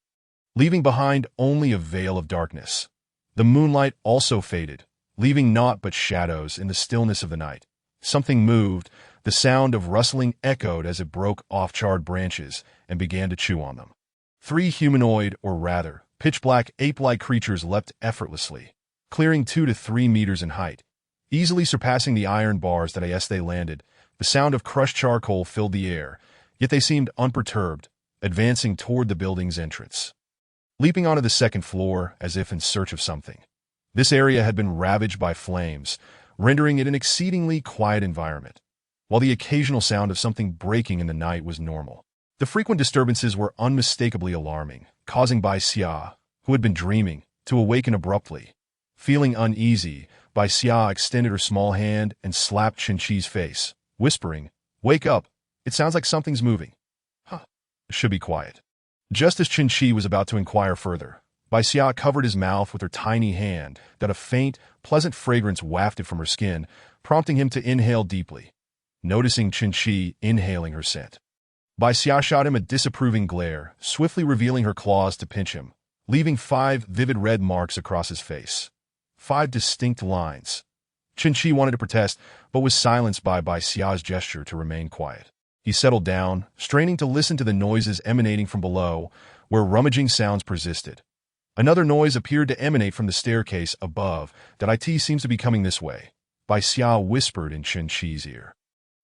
leaving behind only a veil of darkness. The moonlight also faded, leaving naught but shadows in the stillness of the night. Something moved, the sound of rustling echoed as it broke off charred branches and began to chew on them. 3 humanoid, or rather, pitch-black ape-like creatures leapt effortlessly, clearing 2 to 3 meters in height, easily surpassing the iron bars that as they landed. The sound of crushed charcoal filled the air, yet they seemed unperturbed, advancing toward the building's entrance. Leaping onto the second floor as if in search of something. This area had been ravaged by flames, rendering it an exceedingly quiet environment, while the occasional sound of something breaking in the night was normal. The frequent disturbances were unmistakably alarming, causing Bai Xia, who had been dreaming, to awaken abruptly. Feeling uneasy, Bai Xia extended her small hand and slapped Chun-Chi's face, whispering, "Wake up, it sounds like something's moving." "Huh, it should be quiet." Just as Chun-Chi was about to inquire further, Bai Xia covered his mouth with her tiny hand that a faint, pleasant fragrance wafted from her skin, prompting him to inhale deeply. Noticing Chun-Chi inhaling her scent, Bai Xia shot him a disapproving glare, swiftly revealing her claws to pinch him, leaving 5 vivid red marks across his face. 5 distinct lines. Chun-Chi wanted to protest, but was silenced by Bai Xia's gesture to remain quiet. He settled down, straining to listen to the noises emanating from below, where rummaging sounds persisted. Another noise appeared to emanate from the staircase above. "That IT seems to be coming this way," Bai Xia whispered in Chun-Chi's ear.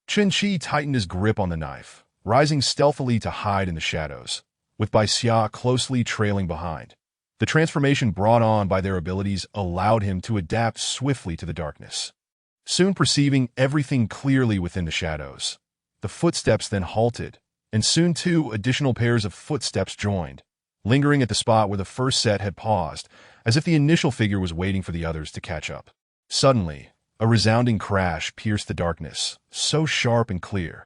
Chun-Chi tightened his grip on the knife, rising stealthily to hide in the shadows, with Bai Xia closely trailing behind. The transformation brought on by their abilities allowed him to adapt swiftly to the darkness. Soon perceiving everything clearly within the shadows, the footsteps then halted, and soon 2 additional pairs of footsteps joined, lingering at the spot where the first set had paused, as if the initial figure was waiting for the others to catch up. Suddenly, a resounding crash pierced the darkness, so sharp and clear.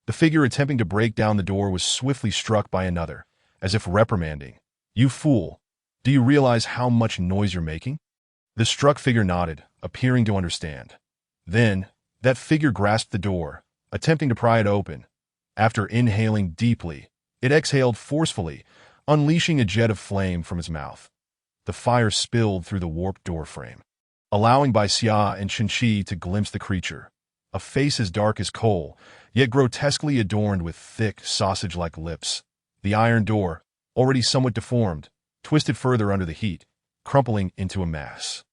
The figure attempting to break down the door was swiftly struck by another, as if reprimanding, "You fool, do you realize how much noise you're making?" The struck figure nodded, appearing to understand. Then, that figure grasped the door, attempting to pry it open. After inhaling deeply, it exhaled forcefully, unleashing a jet of flame from its mouth. The fire spilled through the warped doorframe, allowing Bai Xia and Chun-Chi to glimpse the creature, a face as dark as coal, yet grotesquely adorned with thick, sausage-like lips. The iron door, already somewhat deformed, twisted further under the heat, crumpling into a mass.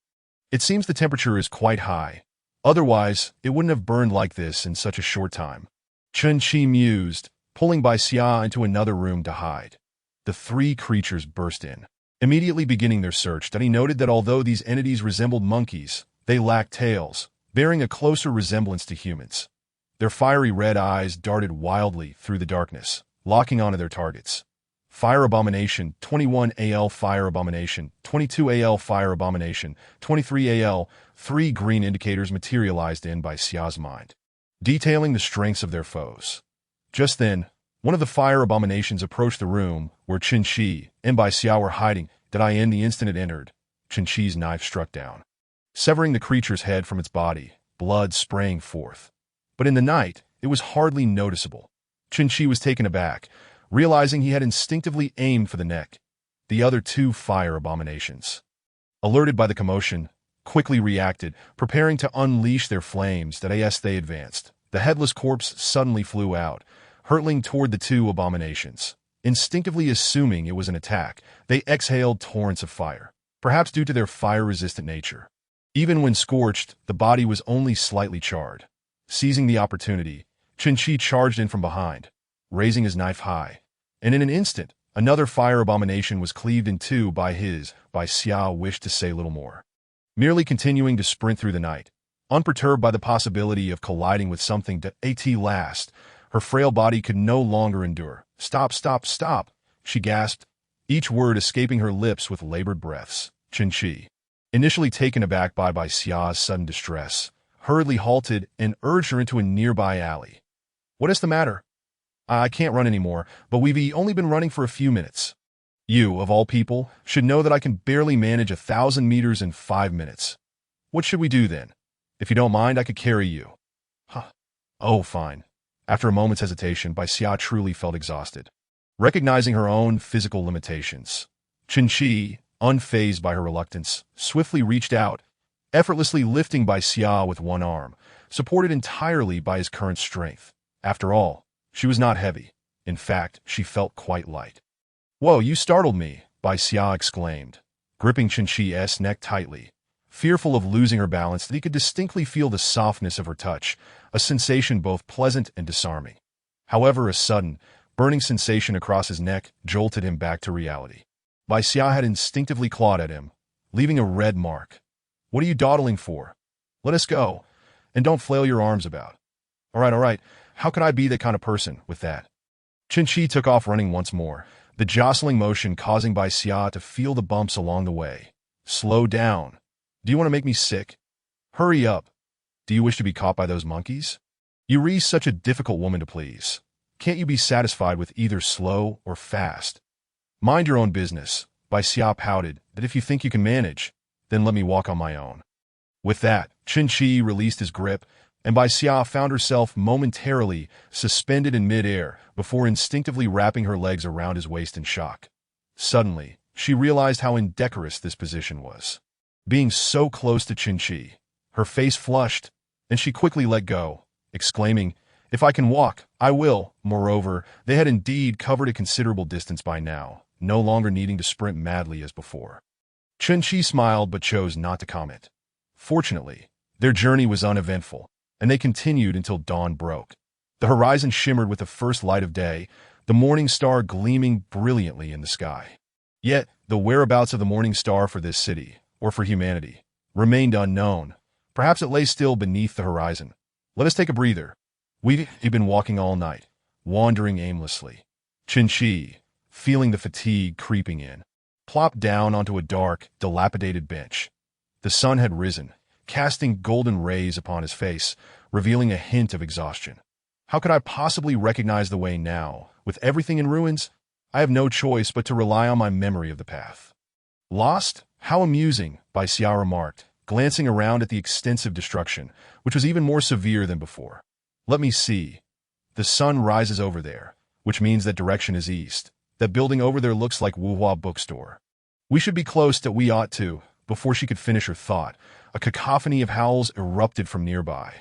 "It seems the temperature is quite high. Otherwise, it wouldn't have burned like this in such a short time," Chun-Chi mused, pulling Bai Xia into another room to hide. The 3 creatures burst in, immediately beginning their search. He noted that although these entities resembled monkeys, they lacked tails, bearing a closer resemblance to humans. Their fiery red eyes darted wildly through the darkness, locking onto their targets. Fire Abomination, 21 AL Fire Abomination, 22 AL Fire Abomination, 23 AL. 3 green indicators materialized in Bai Xia's mind, detailing the strengths of their foes. Just then, one of the fire abominations approached the room where Chun-Chi and Bai Xia were hiding. In the instant it entered, Chun-Chi's knife struck down, severing the creature's head from its body, blood spraying forth. But in the night, it was hardly noticeable. Chun-Chi was taken aback, realizing he had instinctively aimed for the neck. The other 2 fire abominations, alerted by the commotion, quickly reacted, preparing to unleash their flames that as they advanced. The headless corpse suddenly flew out, hurtling toward the two abominations. Instinctively assuming it was an attack, they exhaled torrents of fire, perhaps due to their fire-resistant nature. Even when scorched, the body was only slightly charred. Seizing the opportunity, Qin charged in from behind, raising his knife high. And in an instant, another fire abomination was cleaved in two by Xia wished to say little more. Merely continuing to sprint through the night, unperturbed by the possibility of colliding with something that at last, her frail body could no longer endure. Stop, stop, stop, she gasped, each word escaping her lips with labored breaths. Qin, initially taken aback by Xia's sudden distress, hurriedly halted and urged her into a nearby alley. What is the matter? I can't run anymore, but we've only been running for a few minutes. You, of all people, should know that I can barely manage 1,000 meters in 5 minutes. What should we do then? If you don't mind, I could carry you. Huh. Oh, fine. After a moment's hesitation, Xia truly felt exhausted. Recognizing her own physical limitations, Qin, unfazed by her reluctance, swiftly reached out, effortlessly lifting Xia with one arm, supported entirely by his current strength. After all, she was not heavy. In fact, she felt quite light. Whoa, you startled me, Xia exclaimed, gripping Qin's neck tightly. Fearful of losing her balance, that he could distinctly feel the softness of her touch, a sensation both pleasant and disarming. However, a sudden, burning sensation across his neck jolted him back to reality. Xia had instinctively clawed at him, leaving a red mark. What are you dawdling for? Let us go, and don't flail your arms about. All right, how could I be that kind of person with that? Qin took off running once more, the jostling motion causing Xia to feel the bumps along the way. Slow down. Do you want to make me sick? Hurry up. Do you wish to be caught by those monkeys? Yuri's such a difficult woman to please. Can't you be satisfied with either slow or fast? Mind your own business, Xia pouted, that if you think you can manage, then let me walk on my own. With that, Qin released his grip, and Xia found herself momentarily suspended in mid-air before instinctively wrapping her legs around his waist in shock. Suddenly, she realized how indecorous this position was. Being so close to Qin, her face flushed, and she quickly let go, exclaiming, "If I can walk, I will." Moreover, they had indeed covered a considerable distance by now, no longer needing to sprint madly as before. Qin smiled but chose not to comment. Fortunately, their journey was uneventful, and they continued until dawn broke. The horizon shimmered with the first light of day, the morning star gleaming brilliantly in the sky. Yet, the whereabouts of the morning star for this city, or for humanity, remained unknown. Perhaps it lay still beneath the horizon. Let us take a breather. We've been walking all night, wandering aimlessly. Qin, feeling the fatigue creeping in, plopped down onto a dark, dilapidated bench. The sun had risen, casting golden rays upon his face, revealing a hint of exhaustion. How could I possibly recognize the way now, with everything in ruins? I have no choice but to rely on my memory of the path. Lost? How amusing, Xia remarked, glancing around at the extensive destruction, which was even more severe than before. Let me see. The sun rises over there, which means that direction is east. That building over there looks like Wuhua bookstore. We should be close that we ought to. Before she could finish her thought, a cacophony of howls erupted from nearby.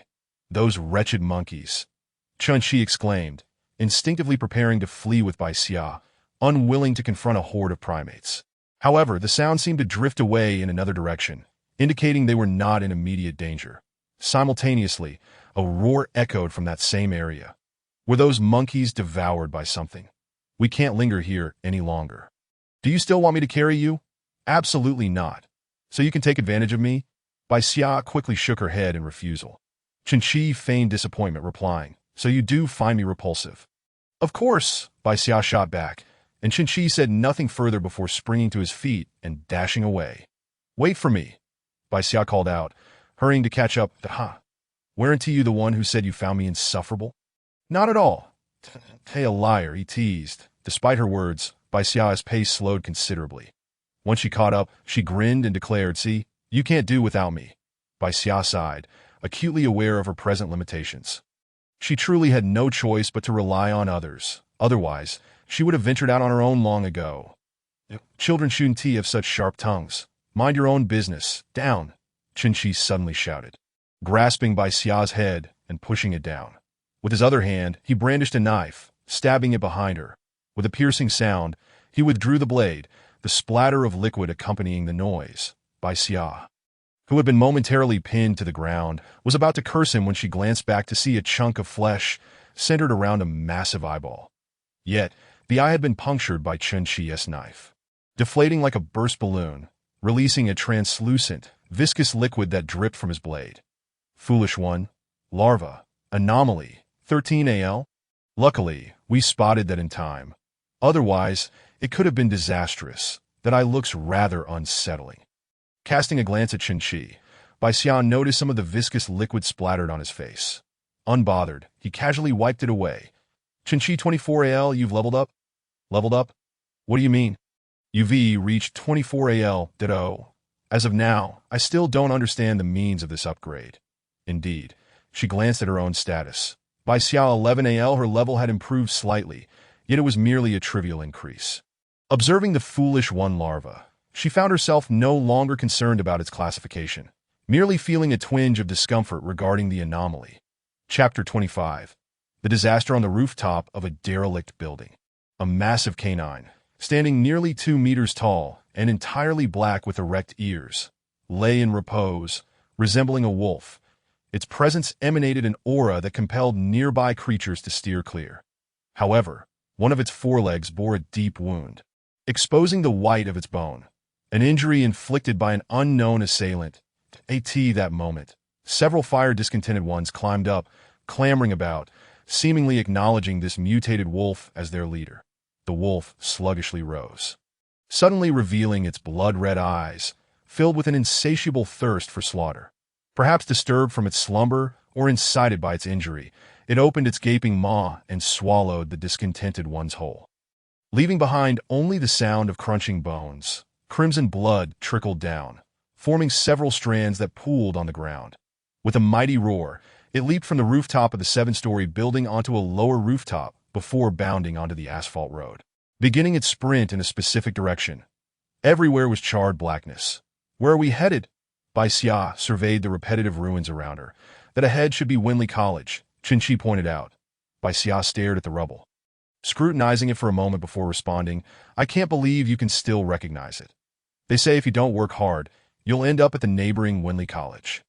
Those wretched monkeys. Qin exclaimed, instinctively preparing to flee with Xia, unwilling to confront a horde of primates. However, the sound seemed to drift away in another direction, indicating they were not in immediate danger. Simultaneously, a roar echoed from that same area. Were those monkeys devoured by something? We can't linger here any longer. Do you still want me to carry you? Absolutely not. So you can take advantage of me? Xia quickly shook her head in refusal. Qin feigned disappointment, replying, So you do find me repulsive? Of course, Xia shot back, and Qin said nothing further before springing to his feet and dashing away. Wait for me, Xia called out, hurrying to catch up. Weren't you the one who said you found me insufferable? Not at all. Hey, a liar, he teased. Despite her words, Xia's pace slowed considerably. Once she caught up, she grinned and declared, See, you can't do without me. Xia sighed, acutely aware of her present limitations. She truly had no choice but to rely on others. Otherwise, she would have ventured out on her own long ago. Children shouldn't have such sharp tongues. Mind your own business. Down. Qinshi suddenly shouted, grasping Bai Xia's head and pushing it down. With his other hand, he brandished a knife, stabbing it behind her. With a piercing sound, he withdrew the blade, the splatter of liquid accompanying the noise. Bai Xia, who had been momentarily pinned to the ground, was about to curse him when she glanced back to see a chunk of flesh centered around a massive eyeball. Yet, the eye had been punctured by Qinshi's knife, deflating like a burst balloon, releasing a translucent, viscous liquid that dripped from his blade. Foolish one. Larva. Anomaly. 13 AL? Luckily, we spotted that in time. Otherwise, it could have been disastrous. That eye looks rather unsettling. Casting a glance at Qinshi, Bai Xia noticed some of the viscous liquid splattered on his face. Unbothered, he casually wiped it away. Qinshi 24 AL, you've leveled up? Leveled up? What do you mean? UV reached 24 AL, ditto. As of now, I still don't understand the means of this upgrade. Indeed, she glanced at her own status. By Xiao 11 AL, her level had improved slightly, yet it was merely a trivial increase. Observing the foolish one larva, she found herself no longer concerned about its classification, merely feeling a twinge of discomfort regarding the anomaly. Chapter 25. The disaster on the rooftop of a derelict building. A massive canine, standing nearly 2 meters tall and entirely black with erect ears, lay in repose, resembling a wolf. Its presence emanated an aura that compelled nearby creatures to steer clear. However, one of its forelegs bore a deep wound, exposing the white of its bone, an injury inflicted by an unknown assailant. At that moment, several fire-discontented ones climbed up, clamoring about, seemingly acknowledging this mutated wolf as their leader. The wolf sluggishly rose, suddenly revealing its blood-red eyes, filled with an insatiable thirst for slaughter. Perhaps disturbed from its slumber or incited by its injury, it opened its gaping maw and swallowed the discontented ones whole. Leaving behind only the sound of crunching bones, crimson blood trickled down, forming several strands that pooled on the ground. With a mighty roar, it leaped from the rooftop of the 7-story building onto a lower rooftop before bounding onto the asphalt road, beginning its sprint in a specific direction. Everywhere was charred blackness. Where are we headed? Bai Xia surveyed the repetitive ruins around her. That ahead should be Winley College, Qinshi pointed out. Bai Xia stared at the rubble, scrutinizing it for a moment before responding, I can't believe you can still recognize it. They say if you don't work hard, you'll end up at the neighboring Winley College.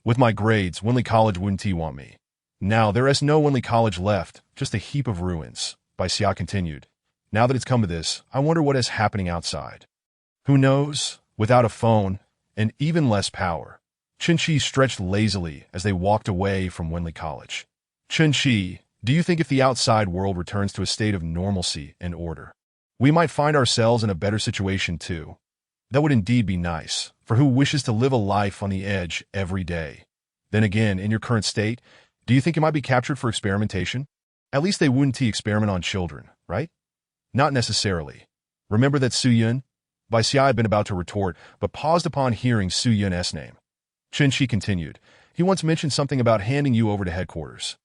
With my grades, Winley College wouldn't want me. Now, there is no Winley College left, just a heap of ruins, Bai Xia continued. Now that it's come to this, I wonder what is happening outside. Who knows? Without a phone, and even less power. Qinshi stretched lazily as they walked away from Winley College. Qinshi, do you think if the outside world returns to a state of normalcy and order, we might find ourselves in a better situation too? That would indeed be nice, for who wishes to live a life on the edge every day? Then again, in your current state, do you think you might be captured for experimentation? At least they wouldn't experiment on children, right? Not necessarily. Remember that Su Yun? Bai Xia had been about to retort, but paused upon hearing Su Yun's name. Qinshi continued, he once mentioned something about handing you over to headquarters.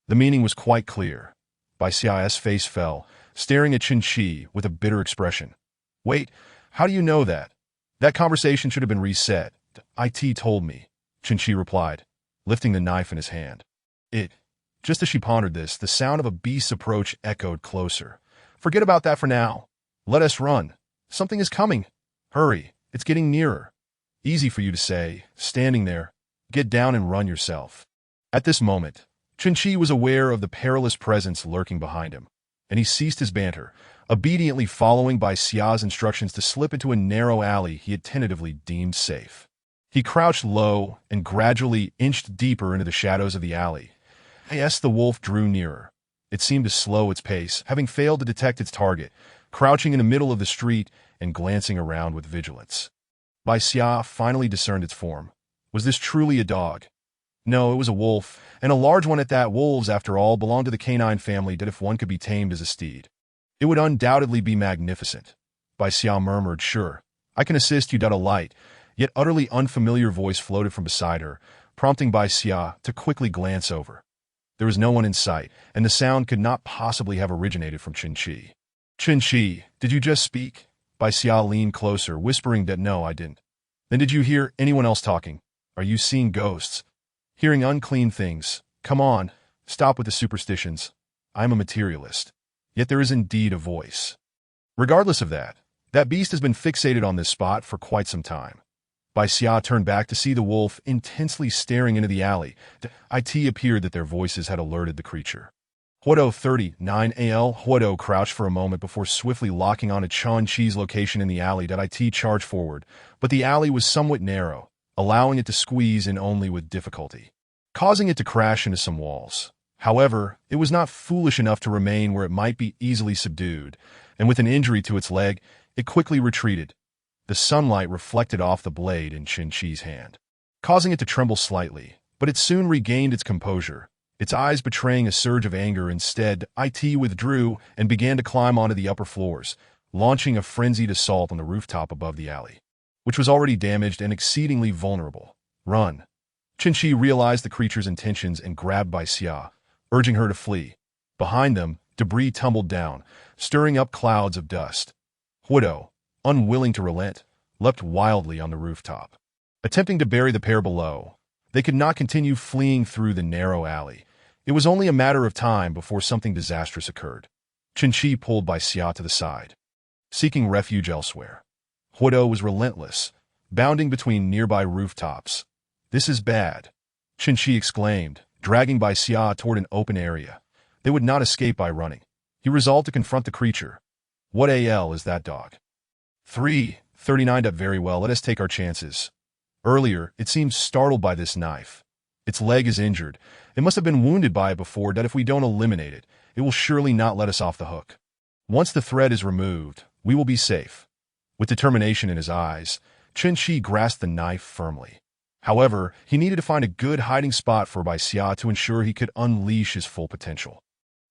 The meaning was quite clear. Bai Xia's face fell, staring at Qinshi with a bitter expression. Wait, how do you know that? That conversation should have been reset. IT told me, Qinshi replied, lifting the knife in his hand. Just as she pondered this, the sound of a beast's approach echoed closer. Forget about that for now. Let us run. Something is coming. Hurry, it's getting nearer. Easy for you to say, standing there. Get down and run yourself. At this moment, Qinshi was aware of the perilous presence lurking behind him, and he ceased his banter, obediently following Bai Xia's instructions to slip into a narrow alley he had tentatively deemed safe. He crouched low and gradually inched deeper into the shadows of the alley. As the wolf drew nearer, it seemed to slow its pace, having failed to detect its target, crouching in the middle of the street and glancing around with vigilance. Bai Xia finally discerned its form. Was this truly a dog? No, it was a wolf, and a large one at that. Wolves, after all, belonged to the canine family that if one could be tamed as a steed, it would undoubtedly be magnificent. Bai Xia murmured, sure, I can assist you. A light, yet utterly unfamiliar voice floated from beside her, prompting Bai Xia to quickly glance over. There was no one in sight, and the sound could not possibly have originated from Qinshi. Qinshi, did you just speak? Bai Xia leaned closer, whispering that no, I didn't. Then did you hear anyone else talking? Are you seeing ghosts? Hearing unclean things? Come on, stop with the superstitions. I am a materialist. Yet there is indeed a voice. Regardless of that, that beast has been fixated on this spot for quite some time. Bai Xia turned back to see the wolf intensely staring into the alley. It appeared that their voices had alerted the creature. Huodo 39 AL Huodo crouched for a moment before swiftly locking on a Chun Chi's location in the alley. It charged forward, but the alley was somewhat narrow, allowing it to squeeze in only with difficulty, causing it to crash into some walls. However, it was not foolish enough to remain where it might be easily subdued, and with an injury to its leg, it quickly retreated. The sunlight reflected off the blade in Qin Chi's hand, causing it to tremble slightly, but it soon regained its composure, its eyes betraying a surge of anger. Instead, it withdrew and began to climb onto the upper floors, launching a frenzied assault on the rooftop above the alley, which was already damaged and exceedingly vulnerable. Run! Qin Chi realized the creature's intentions and grabbed Bai Xia, urging her to flee. Behind them, debris tumbled down, stirring up clouds of dust. Huodo, unwilling to relent, leapt wildly on the rooftop, attempting to bury the pair below. They could not continue fleeing through the narrow alley. It was only a matter of time before something disastrous occurred. Qin Chi pulled Bai Xia to the side, seeking refuge elsewhere. Huodo was relentless, bounding between nearby rooftops. This is bad, Qin Chi exclaimed, dragging Bai Xia toward an open area. They would not escape by running. He resolved to confront the creature. What AL is that dog? 339. Very well, let us take our chances. Earlier, it seemed startled by this knife. Its leg is injured. It must have been wounded by it before. That if we don't eliminate it, it will surely not let us off the hook. Once the thread is removed, we will be safe. With determination in his eyes, Qin Chi grasped the knife firmly. However, he needed to find a good hiding spot for Bai Xia to ensure he could unleash his full potential.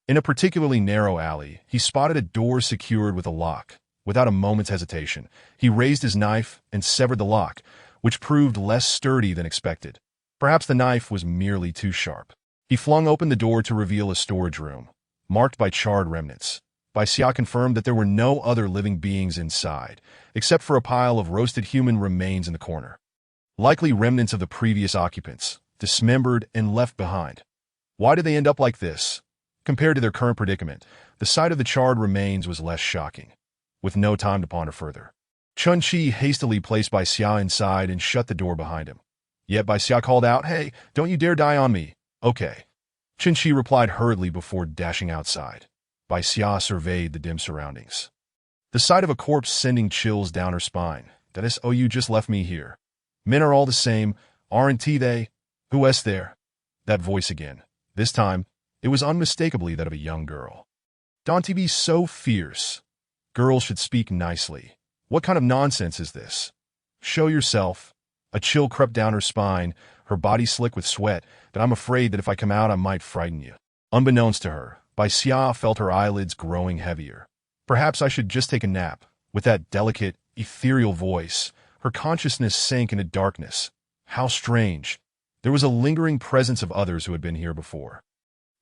In a particularly narrow alley, he spotted a door secured with a lock. Without a moment's hesitation, he raised his knife and severed the lock, which proved less sturdy than expected. Perhaps the knife was merely too sharp. He flung open the door to reveal a storage room, marked by charred remnants. Bai Xia confirmed that there were no other living beings inside, except for a pile of roasted human remains in the corner. Likely remnants of the previous occupants, dismembered and left behind. Why did they end up like this? Compared to their current predicament, the sight of the charred remains was less shocking. With no time to ponder further, Qin Chi hastily placed Bai Xia inside and shut the door behind him. Yet Bai Xia called out, "Hey, don't you dare die on me." "Okay." Qin Chi replied hurriedly before dashing outside. Bai Xia surveyed the dim surroundings, the sight of a corpse sending chills down her spine. "That is, oh, you just left me here. Men are all the same, aren't they? Who is there?" That voice again. This time, it was unmistakably that of a young girl. "Don't be so fierce. Girls should speak nicely. What kind of nonsense is this? Show yourself." A chill crept down her spine, her body slick with sweat. "But I'm afraid that if I come out, I might frighten you." Unbeknownst to her, Bai Xia felt her eyelids growing heavier. Perhaps I should just take a nap. With that delicate, ethereal voice, her consciousness sank into darkness. How strange. There was a lingering presence of others who had been here before.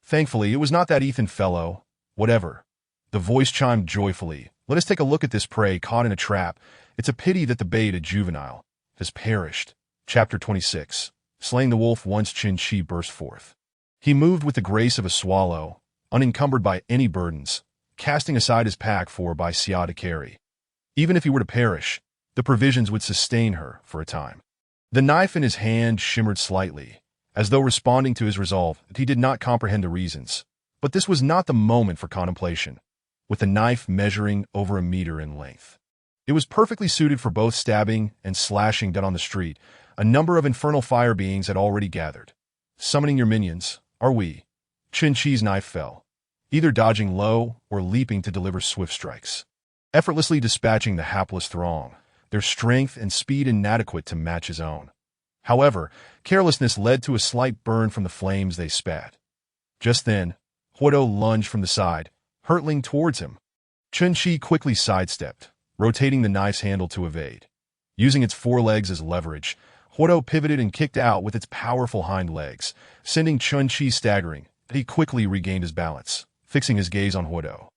Thankfully, it was not that Ethan fellow. Whatever. The voice chimed joyfully. "Let us take a look at this prey caught in a trap. It's a pity that the bait, a juvenile, has perished." Chapter 26. Slaying the wolf. Once Qin Chi burst forth, he moved with the grace of a swallow, unencumbered by any burdens, casting aside his pack for Bai Xia to carry. Even if he were to perish, the provisions would sustain her for a time. The knife in his hand shimmered slightly, as though responding to his resolve that he did not comprehend the reasons. But this was not the moment for contemplation. With the knife measuring over 1 meter in length, it was perfectly suited for both stabbing and slashing. Dead on the street, a number of infernal fire beings had already gathered. "Summoning your minions, are we?" Qin Chi's knife fell, either dodging low or leaping to deliver swift strikes, effortlessly dispatching the hapless throng, their strength and speed inadequate to match his own. However, carelessness led to a slight burn from the flames they spat. Just then, Huodo lunged from the side, hurtling towards him. Qin Chi quickly sidestepped, rotating the knife's handle to evade. Using its forelegs as leverage, Huodo pivoted and kicked out with its powerful hind legs, sending Qin Chi staggering. He quickly regained his balance, fixing his gaze on Huodo,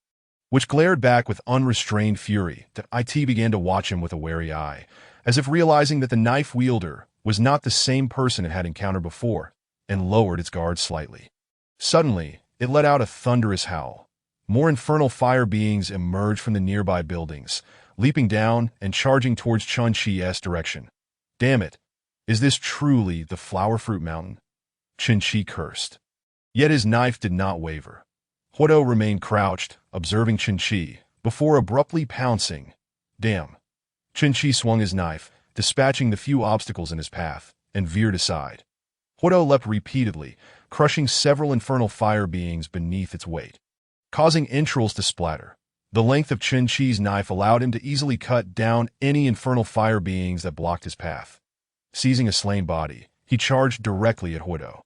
which glared back with unrestrained fury. That it began to watch him with a wary eye, as if realizing that the knife wielder was not the same person it had encountered before, and lowered its guard slightly. Suddenly, it let out a thunderous howl. More infernal fire beings emerged from the nearby buildings, leaping down and charging towards Chun-Chi's direction. Damn it! Is this truly the Flower Fruit Mountain? Chun-Chi cursed. Yet his knife did not waver. Huodo remained crouched, observing Chun-Chi, before abruptly pouncing. Damn! Chun-Chi swung his knife, dispatching the few obstacles in his path, and veered aside. Huodo leapt repeatedly, crushing several infernal fire beings beneath its weight, causing entrails to splatter. The length of Chun-Chi's knife allowed him to easily cut down any infernal fire beings that blocked his path. Seizing a slain body, he charged directly at Huodo.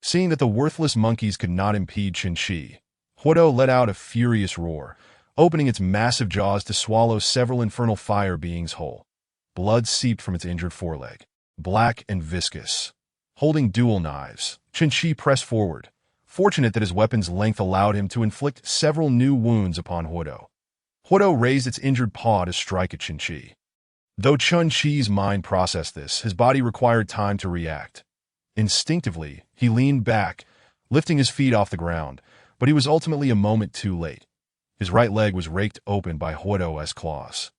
Seeing that the worthless monkeys could not impede Chun-Chi, Huodo let out a furious roar, opening its massive jaws to swallow several infernal fire beings whole. Blood seeped from its injured foreleg, black and viscous. Holding dual knives, Chun-Chi pressed forward, fortunate that his weapon's length allowed him to inflict several new wounds upon Huodo. Huodo raised its injured paw to strike at Chun-Chi. Though Chun-Chi's mind processed this, his body required time to react. Instinctively, he leaned back, lifting his feet off the ground, but he was ultimately a moment too late. His right leg was raked open by Huodo's claws,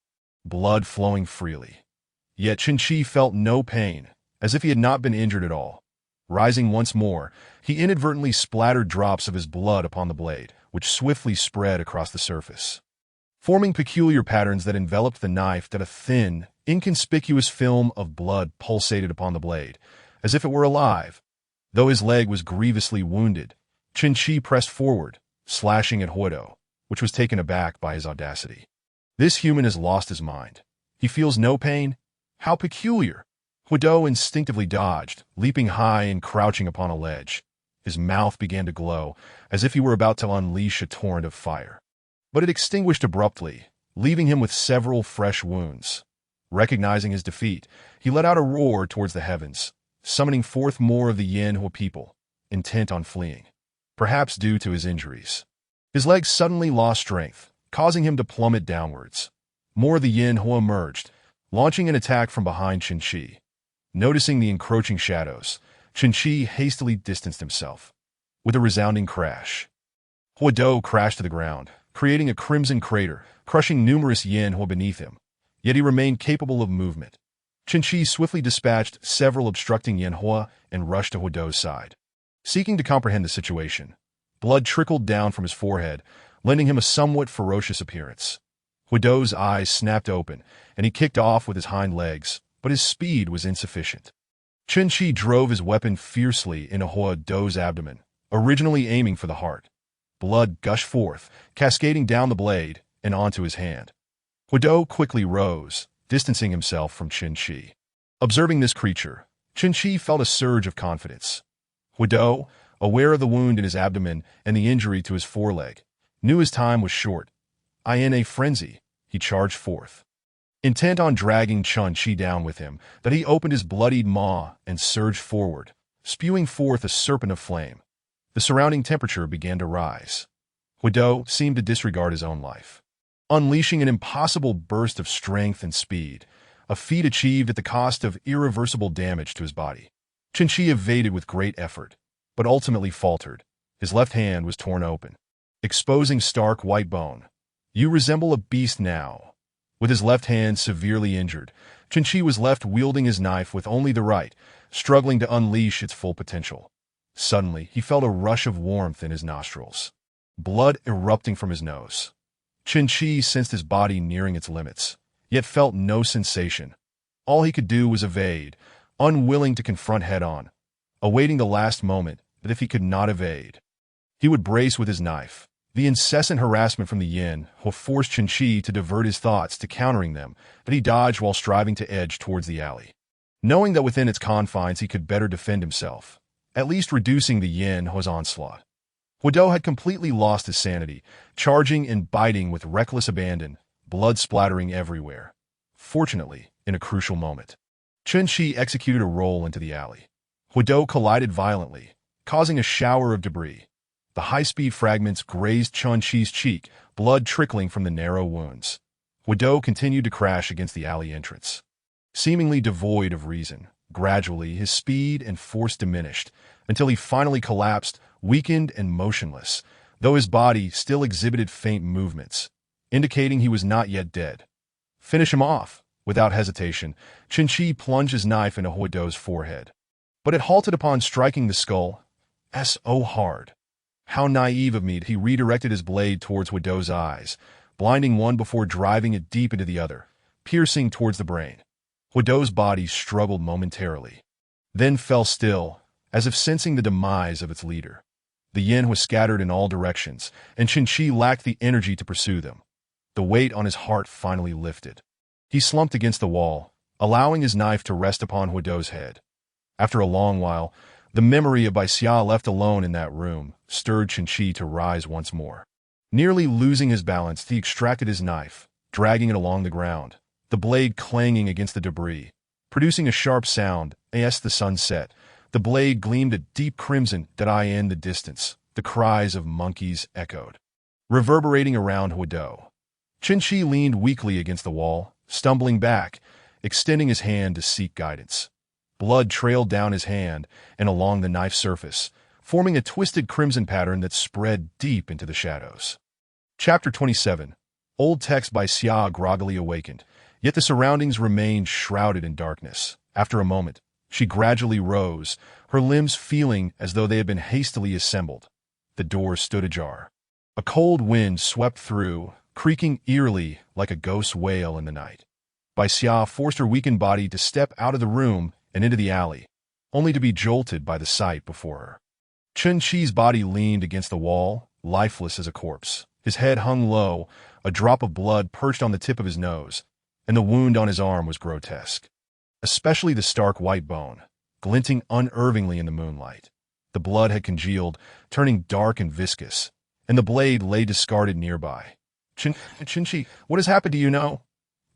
blood flowing freely. Yet Chun-Chi felt no pain, as if he had not been injured at all. Rising once more, he inadvertently splattered drops of his blood upon the blade, which swiftly spread across the surface, forming peculiar patterns that enveloped the knife. That a thin, inconspicuous film of blood pulsated upon the blade, as if it were alive. Though his leg was grievously wounded, Chun-Chi pressed forward, slashing at Huodo, which was taken aback by his audacity. This human has lost his mind. He feels no pain? How peculiar! Huodo instinctively dodged, leaping high and crouching upon a ledge. His mouth began to glow, as if he were about to unleash a torrent of fire. But it extinguished abruptly, leaving him with several fresh wounds. Recognizing his defeat, he let out a roar towards the heavens, summoning forth more of the Yanhua people, intent on fleeing, perhaps due to his injuries. His legs suddenly lost strength, causing him to plummet downwards. More of the Yanhua emerged, launching an attack from behind Chun-Chi. Noticing the encroaching shadows, Chun-Chi hastily distanced himself. With a resounding crash, Huodo crashed to the ground, creating a crimson crater, crushing numerous Yanhua beneath him. Yet he remained capable of movement. Chun-Chi swiftly dispatched several obstructing Yanhua and rushed to Huodo's side. Seeking to comprehend the situation, blood trickled down from his forehead, lending him a somewhat ferocious appearance. Huodo's eyes snapped open, and he kicked off with his hind legs, but his speed was insufficient. Chun-Chi drove his weapon fiercely into Huodo's abdomen, originally aiming for the heart. Blood gushed forth, cascading down the blade and onto his hand. Huodo quickly rose, distancing himself from Chun-Chi. Observing this creature, Chun-Chi felt a surge of confidence. Huodo, aware of the wound in his abdomen and the injury to his foreleg, knew his time was short. In a frenzy, he charged forth. Intent on dragging Chun-Chi down with him, that he opened his bloodied maw and surged forward, spewing forth a serpent of flame. The surrounding temperature began to rise. Huodo seemed to disregard his own life, unleashing an impossible burst of strength and speed, a feat achieved at the cost of irreversible damage to his body. Chun-Chi evaded with great effort, but ultimately faltered. His left hand was torn open, exposing stark white bone. "You resemble a beast now." With his left hand severely injured, Chun-Chi was left wielding his knife with only the right, struggling to unleash its full potential. Suddenly, he felt a rush of warmth in his nostrils, blood erupting from his nose. Chun-Chi sensed his body nearing its limits, yet felt no sensation. All he could do was evade, unwilling to confront head-on, awaiting the last moment that if he could not evade, he would brace with his knife. The incessant harassment from the Yin forced Chun-Chi to divert his thoughts to countering them, but he dodged while striving to edge towards the alley. Knowing that within its confines he could better defend himself, at least reducing the Yanhua's onslaught. Huodo had completely lost his sanity, charging and biting with reckless abandon, blood splattering everywhere. Fortunately, in a crucial moment, Chun-Chi executed a roll into the alley. Huodo collided violently, causing a shower of debris. The high-speed fragments grazed Chun-Chi's cheek, blood trickling from the narrow wounds. Huodo continued to crash against the alley entrance. seemingly devoid of reason. Gradually, his speed and force diminished until he finally collapsed, weakened and motionless, though his body still exhibited faint movements, indicating he was not yet dead. Finish him off. Without hesitation, Qin plunged his knife into Huido's forehead. But it halted upon striking the skull. So hard. How naive of me! He redirected his blade towards Huido's eyes, blinding one before driving it deep into the other, piercing towards the brain. Huido's body struggled momentarily, then fell still, as if sensing the demise of its leader. The yin was scattered in all directions, and Qin lacked the energy to pursue them. The weight on his heart finally lifted. He slumped against the wall, allowing his knife to rest upon Huido's head. After a long while, the memory of Bai Xia left alone in that room stirred Qin to rise once more. Nearly losing his balance, he extracted his knife, dragging it along the ground, the blade clanging against the debris, producing a sharp sound. As the sun set, the blade gleamed a deep crimson that in the distance, the cries of monkeys echoed, reverberating around Huido. Qin leaned weakly against the wall, stumbling back, extending his hand to seek guidance. Blood trailed down his hand and along the knife surface, forming a twisted crimson pattern that spread deep into the shadows. Chapter 27. Old text by Xia groggily awakened, yet the surroundings remained shrouded in darkness. After a moment, she gradually rose, her limbs feeling as though they had been hastily assembled. The door stood ajar. A cold wind swept through, creaking eerily like a ghost wail in the night. Bai Xia forced her weakened body to step out of the room and into the alley, only to be jolted by the sight before her. Qin's body leaned against the wall, lifeless as a corpse. His head hung low, a drop of blood perched on the tip of his nose, and the wound on his arm was grotesque. Especially the stark white bone, glinting unervingly in the moonlight. The blood had congealed, turning dark and viscous, and the blade lay discarded nearby. Qin, what has happened to you now?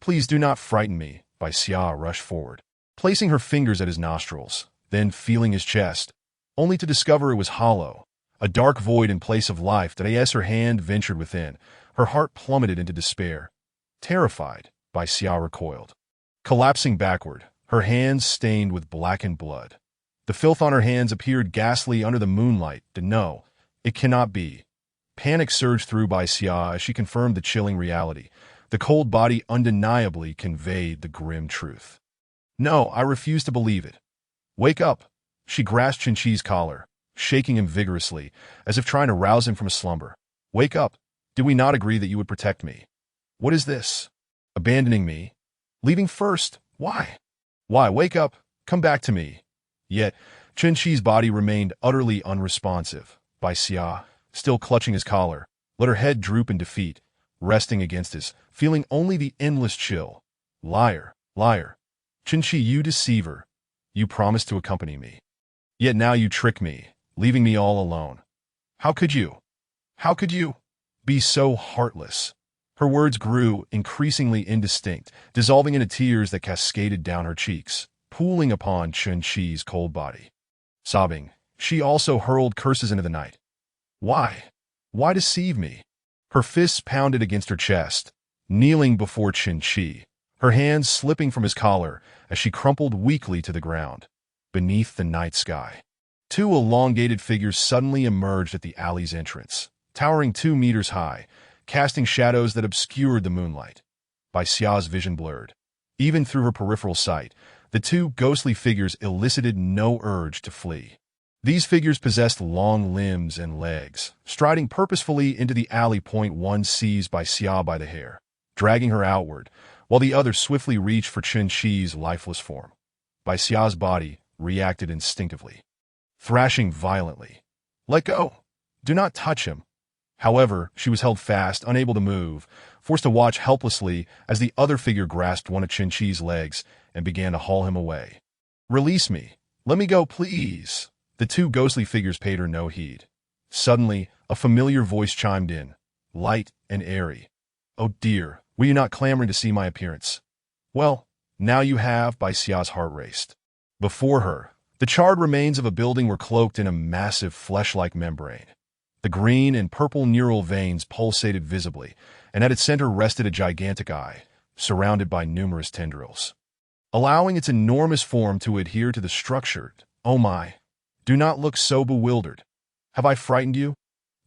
Please do not frighten me. Bai Xia rushed forward, placing her fingers at his nostrils, then feeling his chest, only to discover it was hollow, a dark void in place of life. That as her hand ventured within, her heart plummeted into despair. Terrified, Bai Xia recoiled, collapsing backward, her hands stained with blackened blood. The filth on her hands appeared ghastly under the moonlight. No, it cannot be. Panic surged through Bai Xia as she confirmed the chilling reality. The cold body undeniably conveyed the grim truth. No, I refuse to believe it. Wake up. She grasped Qin's collar, shaking him vigorously, as if trying to rouse him from a slumber. Wake up. Did we not agree that you would protect me? What is this? Abandoning me? Leaving first? Why? Why? Wake up. Come back to me. Yet, Qin's body remained utterly unresponsive. Bai Xia, still clutching his collar, let her head droop in defeat, resting against his, feeling only the endless chill. Liar, liar. Qin, you deceiver. You promised to accompany me. Yet now you trick me, leaving me all alone. How could you? How could you be so heartless? Her words grew increasingly indistinct, dissolving into tears that cascaded down her cheeks, pooling upon Qin's cold body. Sobbing, she also hurled curses into the night. Why? Why deceive me? Her fists pounded against her chest, kneeling before Qin, her hands slipping from his collar as she crumpled weakly to the ground. Beneath the night sky, two elongated figures suddenly emerged at the alley's entrance, towering 2 meters high, casting shadows that obscured the moonlight. Bai Xia's vision blurred. Even through her peripheral sight, the two ghostly figures elicited no urge to flee. These figures possessed long limbs and legs, striding purposefully into the alley. One seized Bai Xia by the hair, dragging her outward, while the other swiftly reached for Qin's lifeless form. Bai Xia's body reacted instinctively, thrashing violently. Let go! Do not touch him! However, she was held fast, unable to move, forced to watch helplessly as the other figure grasped one of Qin's legs and began to haul him away. Release me! Let me go, please! The two ghostly figures paid her no heed. Suddenly, a familiar voice chimed in, light and airy. Oh dear, were you not clamoring to see my appearance? Well, now you have. Bai Xia's heart raced. Before her, the charred remains of a building were cloaked in a massive flesh-like membrane. The green and purple neural veins pulsated visibly, and at its center rested a gigantic eye, surrounded by numerous tendrils. allowing its enormous form to adhere to the structure. Oh my. Do not look so bewildered. Have I frightened you?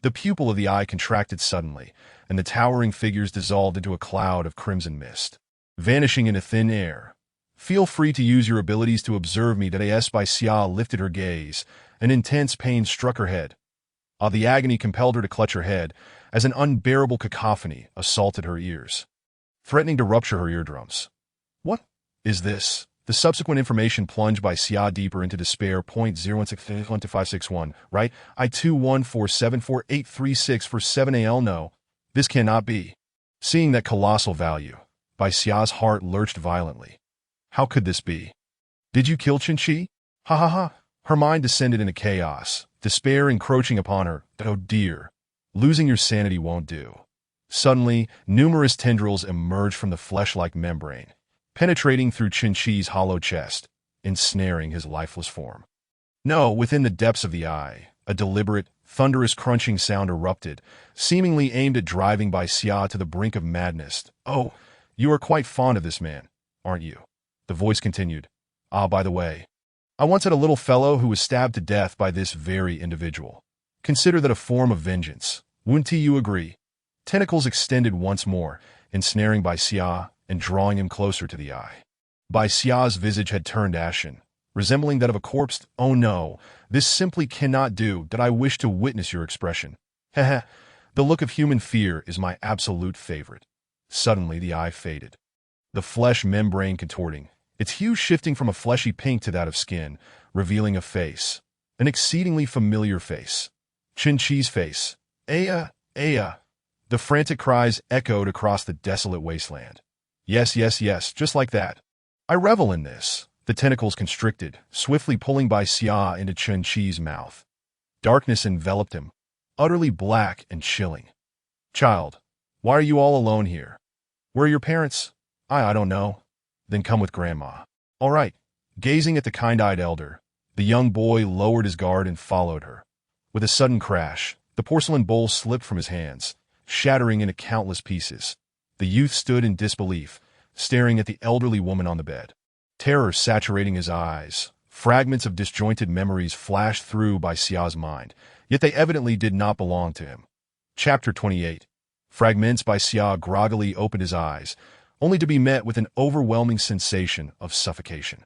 The pupil of the eye contracted suddenly, and the towering figures dissolved into a cloud of crimson mist, vanishing into thin air. Feel free to use your abilities to observe me. As by Xia lifted her gaze, an intense pain struck her head. The agony compelled her to clutch her head as an unbearable cacophony assaulted her ears, threatening to rupture her eardrums. What is this? The subsequent information plunged by Xia deeper into despair. 0.0161561, right? I21474836 No, this cannot be. Seeing that colossal value, by Xia's heart lurched violently. How could this be? Did you kill Qinqi? Ha ha ha. Her mind descended into chaos, despair encroaching upon her. Oh dear. Losing your sanity won't do. Suddenly, numerous tendrils emerged from the flesh-like membrane, penetrating through Qinqi's hollow chest, ensnaring his lifeless form. No, within the depths of the eye, a deliberate, thunderous crunching sound erupted, seemingly aimed at driving by Xia to the brink of madness. Oh, you are quite fond of this man, aren't you? The voice continued. By the way, I once had a little fellow who was stabbed to death by this very individual. Consider that a form of vengeance. Wouldn't you agree? Tentacles extended once more, ensnaring by Xia and drawing him closer to the eye. Bai Xia's visage had turned ashen, resembling that of a corpse. Oh no, this simply cannot do. That I wish to witness your expression. Heh. The look of human fear is my absolute favorite. Suddenly the eye faded, the flesh membrane contorting, its hue shifting from a fleshy pink to that of skin, revealing a face, an exceedingly familiar face. Qinqi's face. Aya, Aya. The frantic cries echoed across the desolate wasteland. Yes, just like that. I revel in this. The tentacles constricted, swiftly pulling by Xia into Qinqi's mouth. Darkness enveloped him, utterly black and chilling. Child, why are you all alone here? Where are your parents? I don't know. Then come with Grandma. All right. Gazing at the kind-eyed elder, the young boy lowered his guard and followed her. With a sudden crash, the porcelain bowl slipped from his hands, shattering into countless pieces. The youth stood in disbelief, staring at the elderly woman on the bed. Terror saturating his eyes, fragments of disjointed memories flashed through by Xia's mind, yet they evidently did not belong to him. Chapter 28. Fragments. By Xia groggily opened his eyes, only to be met with an overwhelming sensation of suffocation.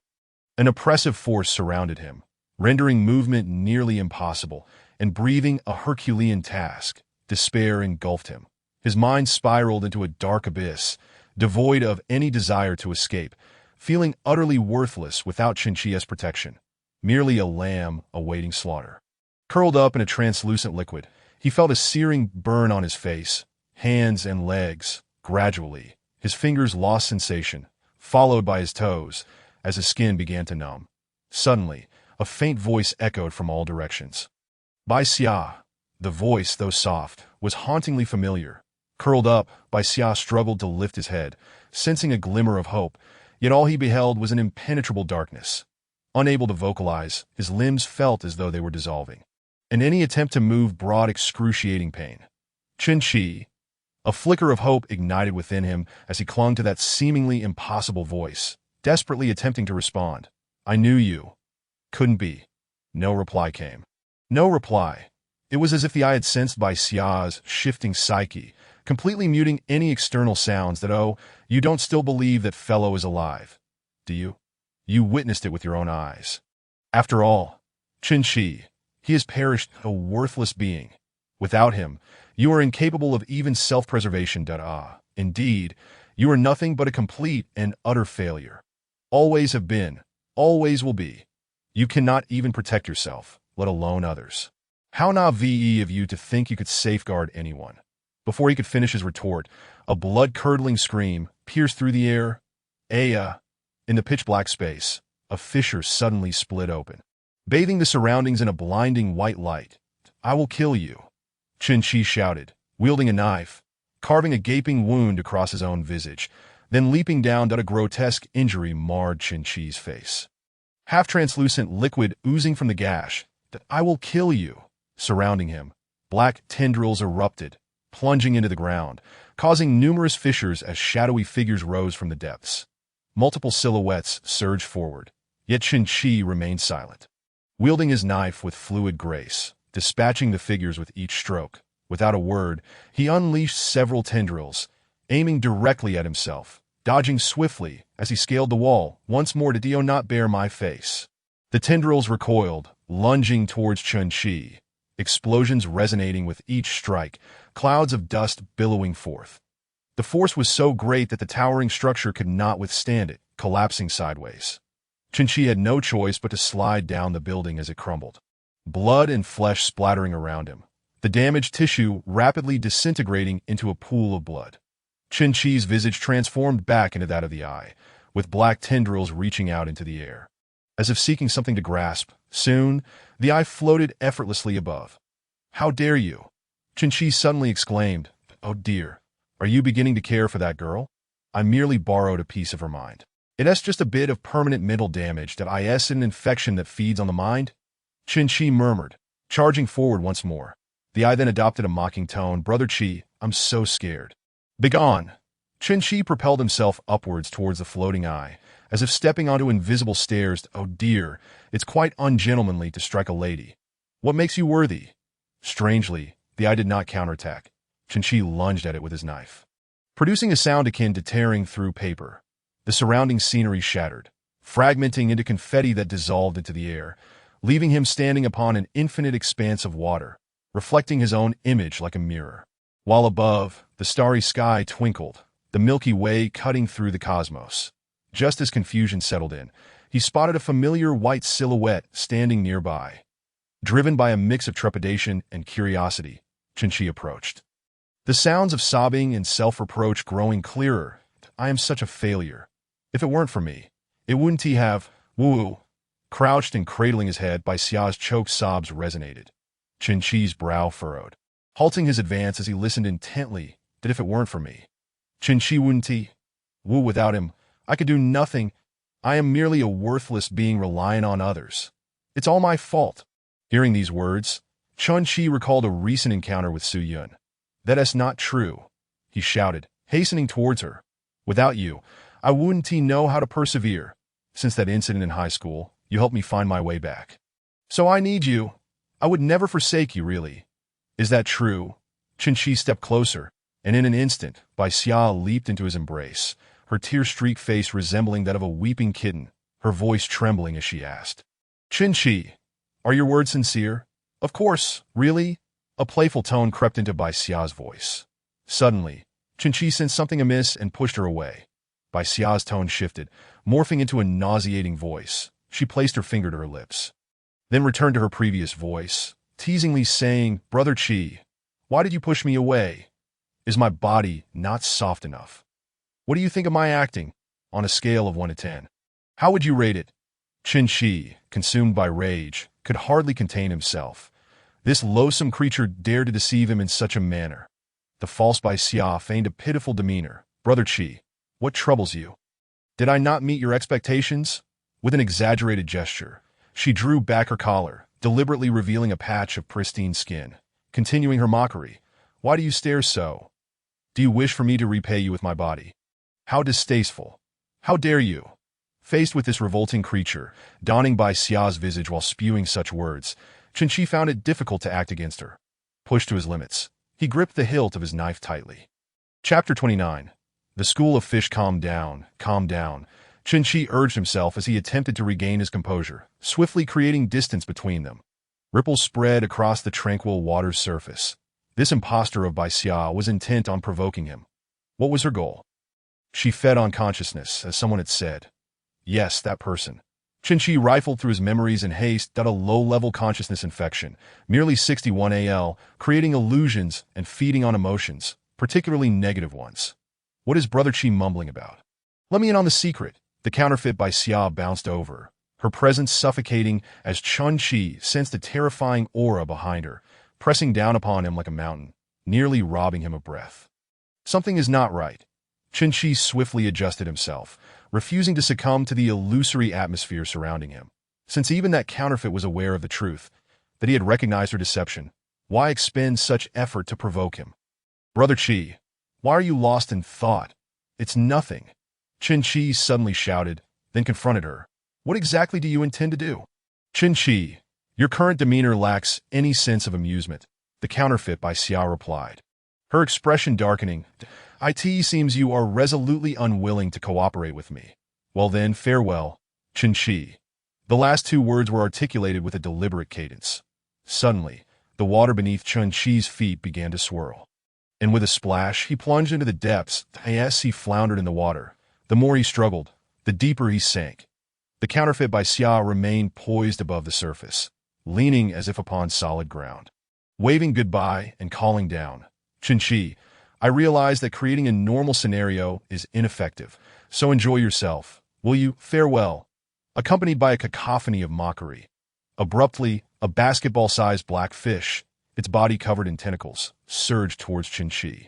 An oppressive force surrounded him, rendering movement nearly impossible, and breathing a Herculean task. Despair engulfed him. His mind spiraled into a dark abyss, devoid of any desire to escape, feeling utterly worthless without Qinqi's protection, merely a lamb awaiting slaughter. Curled up in a translucent liquid, he felt a searing burn on his face, hands and legs. Gradually, his fingers lost sensation, followed by his toes, as his skin began to numb. Suddenly, a faint voice echoed from all directions. Bai Xia. The voice, though soft, was hauntingly familiar. Curled up, Bai Xia struggled to lift his head, sensing a glimmer of hope, yet all he beheld was an impenetrable darkness. Unable to vocalize, his limbs felt as though they were dissolving, and any attempt to move brought excruciating pain. Qinqi. A flicker of hope ignited within him as he clung to that seemingly impossible voice, desperately attempting to respond. I knew you. Couldn't be. No reply came. No reply. It was as if the eye had sensed Bai Xia's shifting psyche, completely muting any external sounds that, oh, you don't still believe that fellow is alive, do you? You witnessed it with your own eyes. After all, Qinqi, he has perished, a worthless being. Without him, you are incapable of even self-preservation. Indeed, you are nothing but a complete and utter failure. Always have been, always will be. You cannot even protect yourself, let alone others. How naive of you to think you could safeguard anyone. Before he could finish his retort, a blood-curdling scream pierced through the air. Aya. In the pitch-black space, a fissure suddenly split open, bathing the surroundings in a blinding white light. I will kill you, Qinqi shouted, wielding a knife, carving a gaping wound across his own visage, then leaping down. A grotesque injury marred Qinqi's face. Half-translucent liquid oozing from the gash. I will kill you. Surrounding him, black tendrils erupted, plunging into the ground, causing numerous fissures as shadowy figures rose from the depths. Multiple silhouettes surged forward, yet Qin remained silent. Wielding his knife with fluid grace, dispatching the figures with each stroke, without a word, he unleashed several tendrils, aiming directly at himself, dodging swiftly as he scaled the wall, once more to do not bear my face. The tendrils recoiled, lunging towards Qin, explosions resonating with each strike, clouds of dust billowing forth. The force was so great that the towering structure could not withstand it, collapsing sideways. Qin had no choice but to slide down the building as it crumbled. Blood and flesh splattering around him, the damaged tissue rapidly disintegrating into a pool of blood. Qin's visage transformed back into that of the eye, with black tendrils reaching out into the air. As if seeking something to grasp, soon, the eye floated effortlessly above. "How dare you?" Qin suddenly exclaimed. "Oh dear, are you beginning to care for that girl? I merely borrowed a piece of her mind. It's just a bit of permanent mental damage that is an infection that feeds on the mind." Qin murmured, charging forward once more. The eye then adopted a mocking tone. "Brother Qi, I'm so scared." "Begone!" Qin propelled himself upwards towards the floating eye, as if stepping onto invisible stairs. "Oh dear, it's quite ungentlemanly to strike a lady. What makes you worthy?" Strangely, the eye did not counterattack. Qin lunged at it with his knife, producing a sound akin to tearing through paper. The surrounding scenery shattered, fragmenting into confetti that dissolved into the air, leaving him standing upon an infinite expanse of water, reflecting his own image like a mirror. While above, the starry sky twinkled, the Milky Way cutting through the cosmos. Just as confusion settled in, he spotted a familiar white silhouette standing nearby. Driven by a mix of trepidation and curiosity, Qin approached. The sounds of sobbing and self-reproach growing clearer. "I am such a failure. If it weren't for me, it wouldn't he have..." Woo! Crouched and cradling his head, Bai Xia's choked sobs resonated. Qin's brow furrowed, halting his advance as he listened intently. "That if it weren't for me, Qin wouldn't he? Woo, without him, I could do nothing. I am merely a worthless being reliant on others. It's all my fault." Hearing these words, Qin recalled a recent encounter with Su Yun. "That's not true," he shouted, hastening towards her. "Without you, I wouldn't know how to persevere. Since that incident in high school, you helped me find my way back. So I need you. I would never forsake you, really." "Is that true?" Qin stepped closer, and in an instant, Bai Xia leaped into his embrace, her tear-streaked face resembling that of a weeping kitten, her voice trembling as she asked, "Qin, are your words sincere?" "Of course, really?" A playful tone crept into Bai Xia's voice. Suddenly, Qin sensed something amiss and pushed her away. Bai Xia's tone shifted, morphing into a nauseating voice. She placed her finger to her lips, then returned to her previous voice, teasingly saying, "Brother Qi, why did you push me away? Is my body not soft enough? What do you think of my acting, on a scale of 1 to 10? How would you rate it?" Qin, consumed by rage, could hardly contain himself. This loathsome creature dared to deceive him in such a manner. The false Bai Xia feigned a pitiful demeanor. "Brother Qi, what troubles you? Did I not meet your expectations?" With an exaggerated gesture, she drew back her collar, deliberately revealing a patch of pristine skin. Continuing her mockery, "Why do you stare so? Do you wish for me to repay you with my body? How distasteful! How dare you?" Faced with this revolting creature, donning Bai Xia's visage while spewing such words, Qin found it difficult to act against her. Pushed to his limits, he gripped the hilt of his knife tightly. Chapter 29. The School of Fish. "Calm down, calm down," Qin urged himself as he attempted to regain his composure, swiftly creating distance between them. Ripples spread across the tranquil water's surface. This impostor of Bai Xia was intent on provoking him. What was her goal? She fed on consciousness, as someone had said. Yes, that person. Qin rifled through his memories in haste. A low-level consciousness infection, merely 61 AL, creating illusions and feeding on emotions, particularly negative ones. What is Brother Qi mumbling about? Let me in on the secret. The counterfeit Bai Xia bounced over, her presence suffocating as Qin sensed a terrifying aura behind her, pressing down upon him like a mountain, nearly robbing him of breath. Something is not right. Qin swiftly adjusted himself, refusing to succumb to the illusory atmosphere surrounding him. Since even that counterfeit was aware of the truth, that he had recognized her deception, why expend such effort to provoke him? Brother Qi, why are you lost in thought? It's nothing. Qin suddenly shouted, then confronted her. What exactly do you intend to do? Qin, your current demeanor lacks any sense of amusement, the counterfeit by Xia replied. Her expression darkening. It seems you are resolutely unwilling to cooperate with me. Well then, farewell, Qin. The last two words were articulated with a deliberate cadence. Suddenly, the water beneath Qin feet began to swirl. And with a splash, he plunged into the depths. As he floundered in the water, the more he struggled, the deeper he sank. The counterfeit by Xia remained poised above the surface, leaning as if upon solid ground. Waving goodbye and calling down, Qin, I realize that creating a normal scenario is ineffective, so enjoy yourself, will you? Farewell. Accompanied by a cacophony of mockery. Abruptly, a basketball-sized black fish, its body covered in tentacles, surged towards Qin.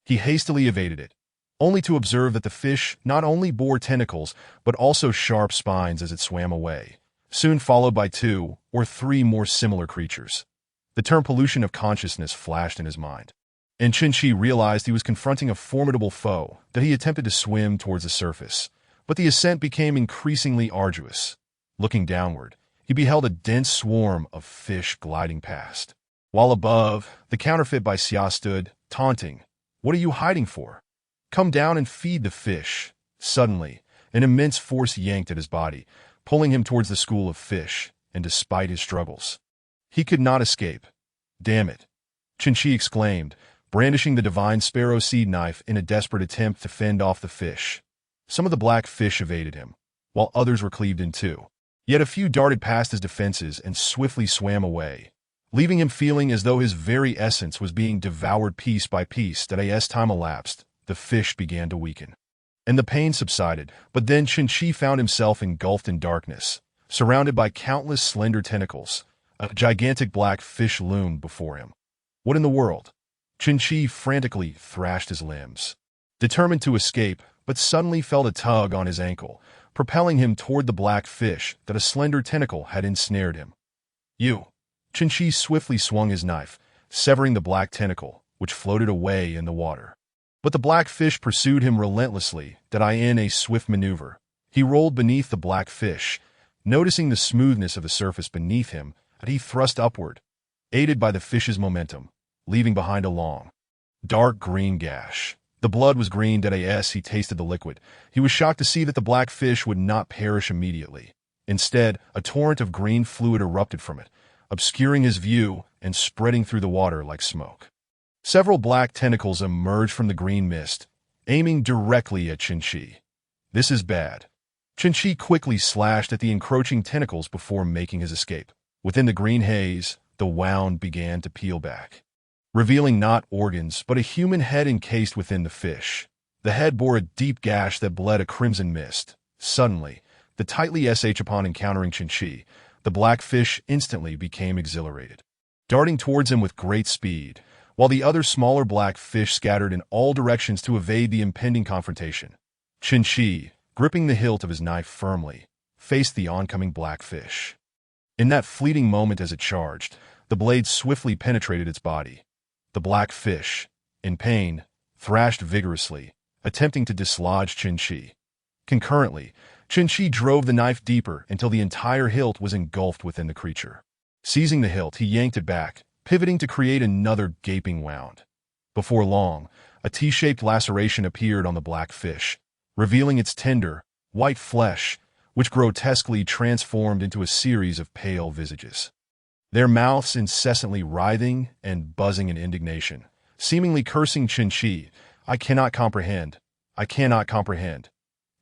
He hastily evaded it, only to observe that the fish not only bore tentacles but also sharp spines as it swam away, soon followed by 2 or 3 more similar creatures. The term pollution of consciousness flashed in his mind, and Qin realized he was confronting a formidable foe that he attempted to swim towards the surface, but the ascent became increasingly arduous. Looking downward, he beheld a dense swarm of fish gliding past. While above, the counterfeit by Xia stood, taunting. What are you hiding for? Come down and feed the fish. Suddenly, an immense force yanked at his body, pulling him towards the school of fish, and despite his struggles, he could not escape. Damn it! Qin exclaimed, brandishing the divine sparrow seed knife in a desperate attempt to fend off the fish. Some of the black fish evaded him, while others were cleaved in two. Yet a few darted past his defenses and swiftly swam away, leaving him feeling as though his very essence was being devoured piece by piece. As time elapsed, the fish began to weaken, and the pain subsided, but then Qin found himself engulfed in darkness, surrounded by countless slender tentacles. A gigantic black fish loomed before him. What in the world? Qin frantically thrashed his limbs, determined to escape, but suddenly felt a tug on his ankle, propelling him toward the black fish that a slender tentacle had ensnared him. You! Qin swiftly swung his knife, severing the black tentacle, which floated away in the water. But the black fish pursued him relentlessly. In a swift maneuver, he rolled beneath the black fish, noticing the smoothness of the surface beneath him, and he thrust upward, aided by the fish's momentum, leaving behind a long, dark green gash. The blood was green. As he tasted the liquid, he was shocked to see that the black fish would not perish immediately. Instead, a torrent of green fluid erupted from it, obscuring his view and spreading through the water like smoke. Several black tentacles emerged from the green mist, aiming directly at Qin. This is bad. Qin quickly slashed at the encroaching tentacles before making his escape. Within the green haze, the wound began to peel back, revealing not organs but a human head encased within the fish. The head bore a deep gash that bled a crimson mist. Suddenly, the tightly upon encountering Qin, the black fish instantly became exhilarated, darting towards him with great speed, while the other smaller black fish scattered in all directions to evade the impending confrontation. Qin, gripping the hilt of his knife firmly, faced the oncoming black fish. In that fleeting moment as it charged, the blade swiftly penetrated its body. The black fish, in pain, thrashed vigorously, attempting to dislodge Qin. Concurrently, Qin drove the knife deeper until the entire hilt was engulfed within the creature. Seizing the hilt, he yanked it back, pivoting to create another gaping wound. Before long, a T-shaped laceration appeared on the black fish, revealing its tender, white flesh, which grotesquely transformed into a series of pale visages, their mouths incessantly writhing and buzzing in indignation, seemingly cursing Qin. I cannot comprehend. I cannot comprehend.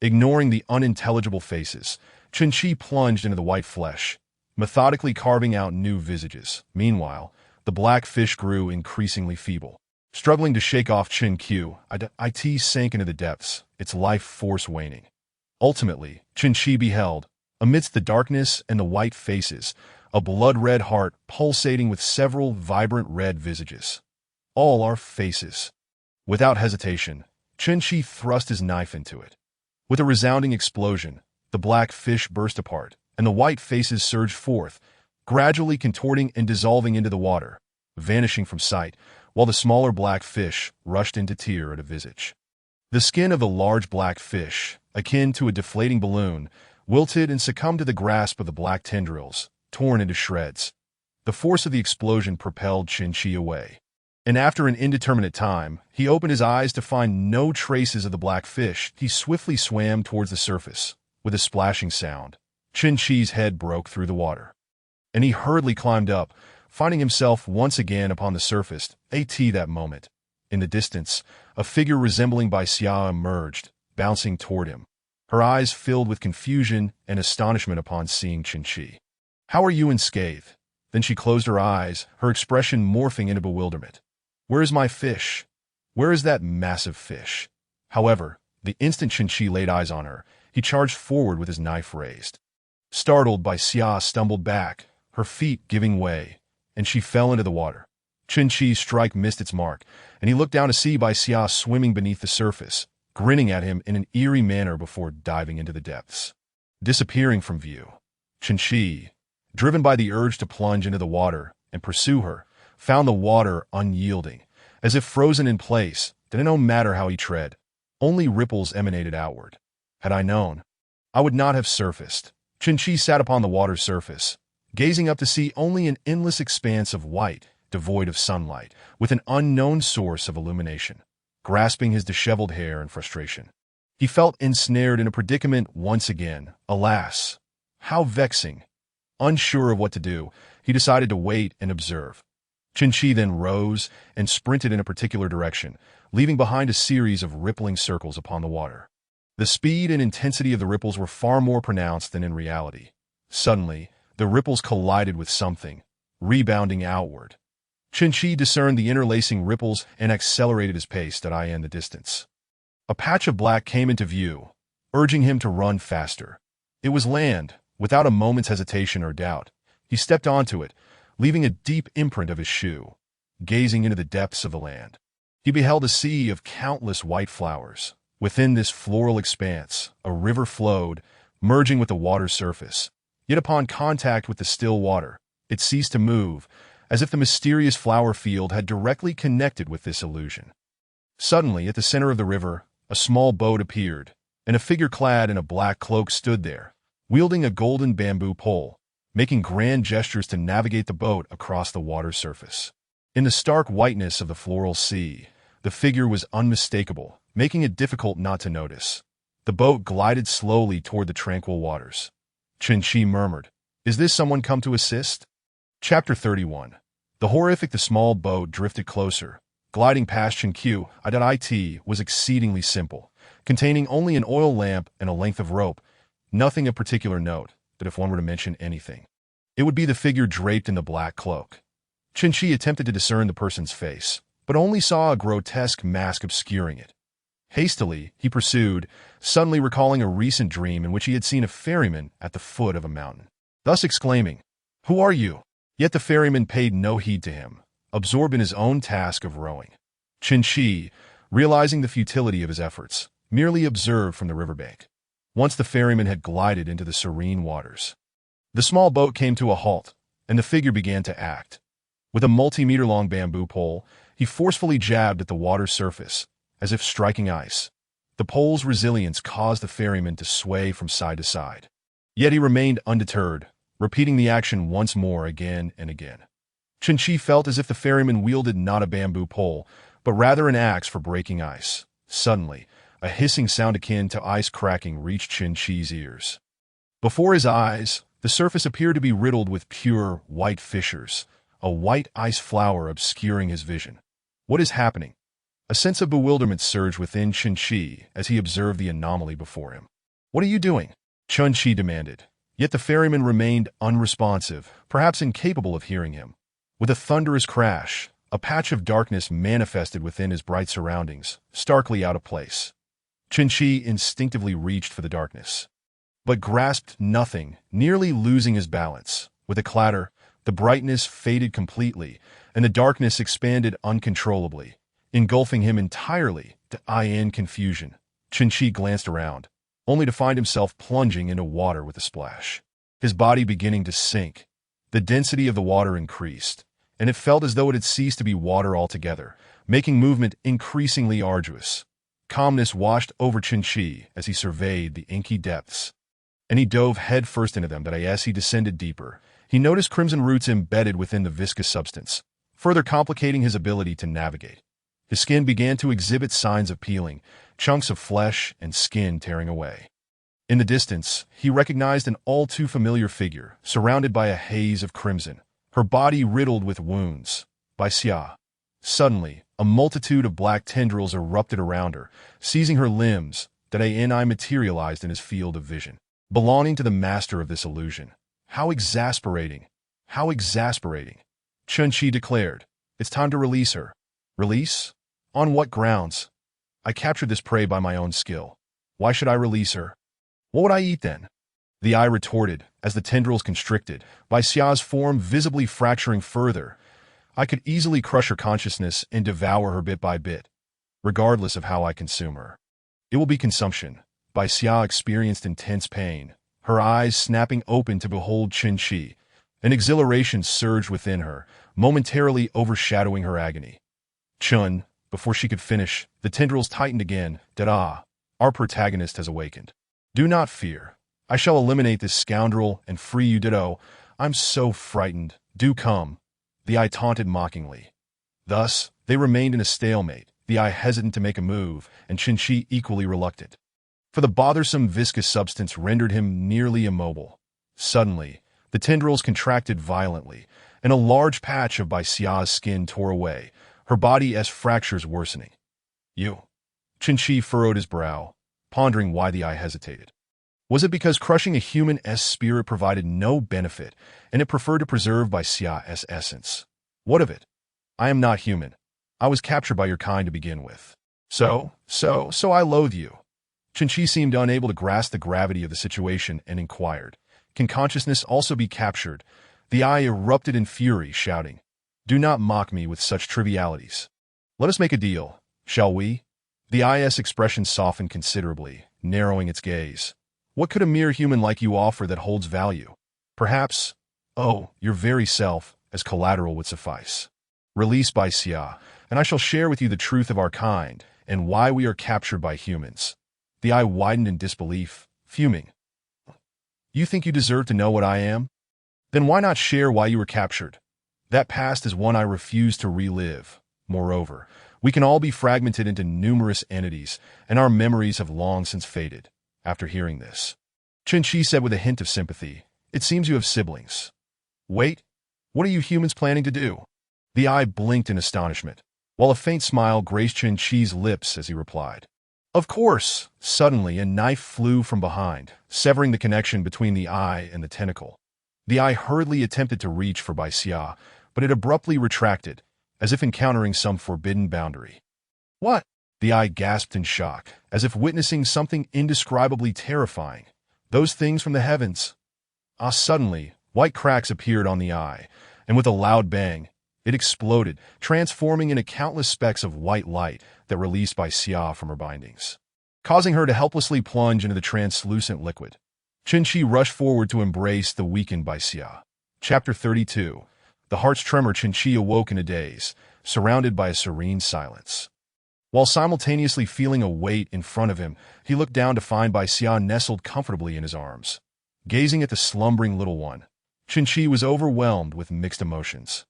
Ignoring the unintelligible faces, Qin plunged into the white flesh, methodically carving out new visages. Meanwhile, the black fish grew increasingly feeble. Struggling to shake off Qin, it sank into the depths, its life force waning. Ultimately, Qin beheld, amidst the darkness and the white faces, a blood-red heart pulsating with several vibrant red visages. All are faces. Without hesitation, Qin thrust his knife into it. With a resounding explosion, the black fish burst apart, and the white faces surged forth, gradually contorting and dissolving into the water, vanishing from sight, while the smaller black fish rushed into tear at a visage. The skin of the large black fish, akin to a deflating balloon, wilted and succumbed to the grasp of the black tendrils, torn into shreds. The force of the explosion propelled Qin away. And after an indeterminate time, he opened his eyes to find no traces of the black fish. He swiftly swam towards the surface. With a splashing sound, Qin's head broke through the water. And he hurriedly climbed up, finding himself once again upon the surface. That moment. In the distance, a figure resembling Bai Xia emerged, bouncing toward him. Her eyes filled with confusion and astonishment upon seeing Qin. "How are you unscathed?" Then she closed her eyes, her expression morphing into bewilderment. "Where is my fish? Where is that massive fish?" However, the instant Qin laid eyes on her, he charged forward with his knife raised. Startled, Bai Xia stumbled back, her feet giving way, and she fell into the water. Qin's strike missed its mark, and he looked down to see Bai Xia swimming beneath the surface, grinning at him in an eerie manner before diving into the depths. Disappearing from view, Qin, driven by the urge to plunge into the water and pursue her, found the water unyielding, as if frozen in place, that no matter how he tread, only ripples emanated outward. Had I known, I would not have surfaced. Qin sat upon the water's surface, gazing up to see only an endless expanse of white, devoid of sunlight, with an unknown source of illumination, grasping his disheveled hair in frustration. He felt ensnared in a predicament once again. Alas, how vexing! Unsure of what to do, he decided to wait and observe. Qin then rose and sprinted in a particular direction, leaving behind a series of rippling circles upon the water. The speed and intensity of the ripples were far more pronounced than in reality. Suddenly, the ripples collided with something, rebounding outward. Qin discerned the interlacing ripples and accelerated his pace in the distance. A patch of black came into view, urging him to run faster. It was land. Without a moment's hesitation or doubt, he stepped onto it, leaving a deep imprint of his shoe. Gazing into the depths of the land, he beheld a sea of countless white flowers. Within this floral expanse, a river flowed, merging with the water's surface. Yet upon contact with the still water, it ceased to move, as if the mysterious flower field had directly connected with this illusion. Suddenly, at the center of the river, a small boat appeared, and a figure clad in a black cloak stood there, wielding a golden bamboo pole, making grand gestures to navigate the boat across the water's surface. In the stark whiteness of the floral sea, the figure was unmistakable, making it difficult not to notice. The boat glided slowly toward the tranquil waters. Qin murmured, "Is this someone come to assist?" Chapter 31. The small boat drifted closer, gliding past Qin. It was exceedingly simple, containing only an oil lamp and a length of rope. Nothing of particular note, but if one were to mention anything, it would be the figure draped in the black cloak. Qin attempted to discern the person's face, but only saw a grotesque mask obscuring it. Hastily, he pursued, suddenly recalling a recent dream in which he had seen a ferryman at the foot of a mountain, thus exclaiming, "Who are you?" Yet the ferryman paid no heed to him, absorbed in his own task of rowing. Qin, realizing the futility of his efforts, merely observed from the riverbank. Once the ferryman had glided into the serene waters, the small boat came to a halt, and the figure began to act. With a multi-meter-long bamboo pole, he forcefully jabbed at the water's surface, as if striking ice. The pole's resilience caused the ferryman to sway from side to side. Yet he remained undeterred, repeating the action once more again and again. Qin felt as if the ferryman wielded not a bamboo pole, but rather an axe for breaking ice. Suddenly, a hissing sound akin to ice cracking reached Qin's ears. Before his eyes, the surface appeared to be riddled with pure, white fissures, a white ice flower obscuring his vision. What is happening? A sense of bewilderment surged within Qin as he observed the anomaly before him. "What are you doing?" Qin demanded. Yet the ferryman remained unresponsive, perhaps incapable of hearing him. With a thunderous crash, a patch of darkness manifested within his bright surroundings, starkly out of place. Qin instinctively reached for the darkness, but grasped nothing, nearly losing his balance. With a clatter, the brightness faded completely, and the darkness expanded uncontrollably, engulfing him entirely. In confusion, Qin glanced around, only to find himself plunging into water with a splash. His body beginning to sink. The density of the water increased, and it felt as though it had ceased to be water altogether, making movement increasingly arduous. Calmness washed over Qin as he surveyed the inky depths, and he dove headfirst into them. That as he descended deeper, he noticed crimson roots embedded within the viscous substance, further complicating his ability to navigate. His skin began to exhibit signs of peeling, chunks of flesh and skin tearing away. In the distance, he recognized an all-too-familiar figure, surrounded by a haze of crimson, her body riddled with wounds. By Xia. Suddenly, a multitude of black tendrils erupted around her, seizing her limbs. That AI materialized in his field of vision, belonging to the master of this illusion. How exasperating! How exasperating! Qin declared. It's time to release her. Release? On what grounds? I captured this prey by my own skill. Why should I release her? What would I eat then? The eye retorted, as the tendrils constricted, by Xia's form visibly fracturing further. I could easily crush her consciousness and devour her bit by bit, regardless of how I consume her. It will be consumption. Bai Xia experienced intense pain, her eyes snapping open to behold Qin. An exhilaration surged within her, momentarily overshadowing her agony. Chun, before she could finish, the tendrils tightened again. Our protagonist has awakened. Do not fear. I shall eliminate this scoundrel and free you. I'm so frightened. Do come. The eye taunted mockingly. Thus, they remained in a stalemate, the eye hesitant to make a move, and Qin equally reluctant. For the bothersome viscous substance rendered him nearly immobile. Suddenly, the tendrils contracted violently, and a large patch of Bai Xia's skin tore away, her body's fractures worsening. You. Qin furrowed his brow, pondering why the eye hesitated. Was it because crushing a human's spirit provided no benefit, and it preferred to preserve Bai Xia's essence? What of it? I am not human. I was captured by your kind to begin with. So I loathe you. Qin seemed unable to grasp the gravity of the situation and inquired, Can consciousness also be captured? The eye erupted in fury, shouting, Do not mock me with such trivialities. Let us make a deal, shall we? The eye's expression softened considerably, narrowing its gaze. What could a mere human like you offer that holds value? Perhaps, your very self, as collateral would suffice. Release Bai Xia, and I shall share with you the truth of our kind and why we are captured by humans. The eye widened in disbelief, fuming. You think you deserve to know what I am? Then why not share why you were captured? That past is one I refuse to relive. Moreover, we can all be fragmented into numerous entities, and our memories have long since faded. After hearing this, Qin said with a hint of sympathy, It seems you have siblings. Wait, what are you humans planning to do? The eye blinked in astonishment, while a faint smile graced Qin's lips as he replied. Of course! Suddenly, a knife flew from behind, severing the connection between the eye and the tentacle. The eye hurriedly attempted to reach for Bai Xia, but it abruptly retracted, as if encountering some forbidden boundary. What? The eye gasped in shock, as if witnessing something indescribably terrifying. Those things from the heavens. Suddenly, white cracks appeared on the eye, and with a loud bang, it exploded, transforming into countless specks of white light that released Bai Xia from her bindings, causing her to helplessly plunge into the translucent liquid. Qin rushed forward to embrace the weakened Bai Xia. Chapter 32. The heart's tremor. Qin awoke in a daze, surrounded by a serene silence. While simultaneously feeling a weight in front of him, he looked down to find Bai Xia nestled comfortably in his arms. Gazing at the slumbering little one, Qin was overwhelmed with mixed emotions.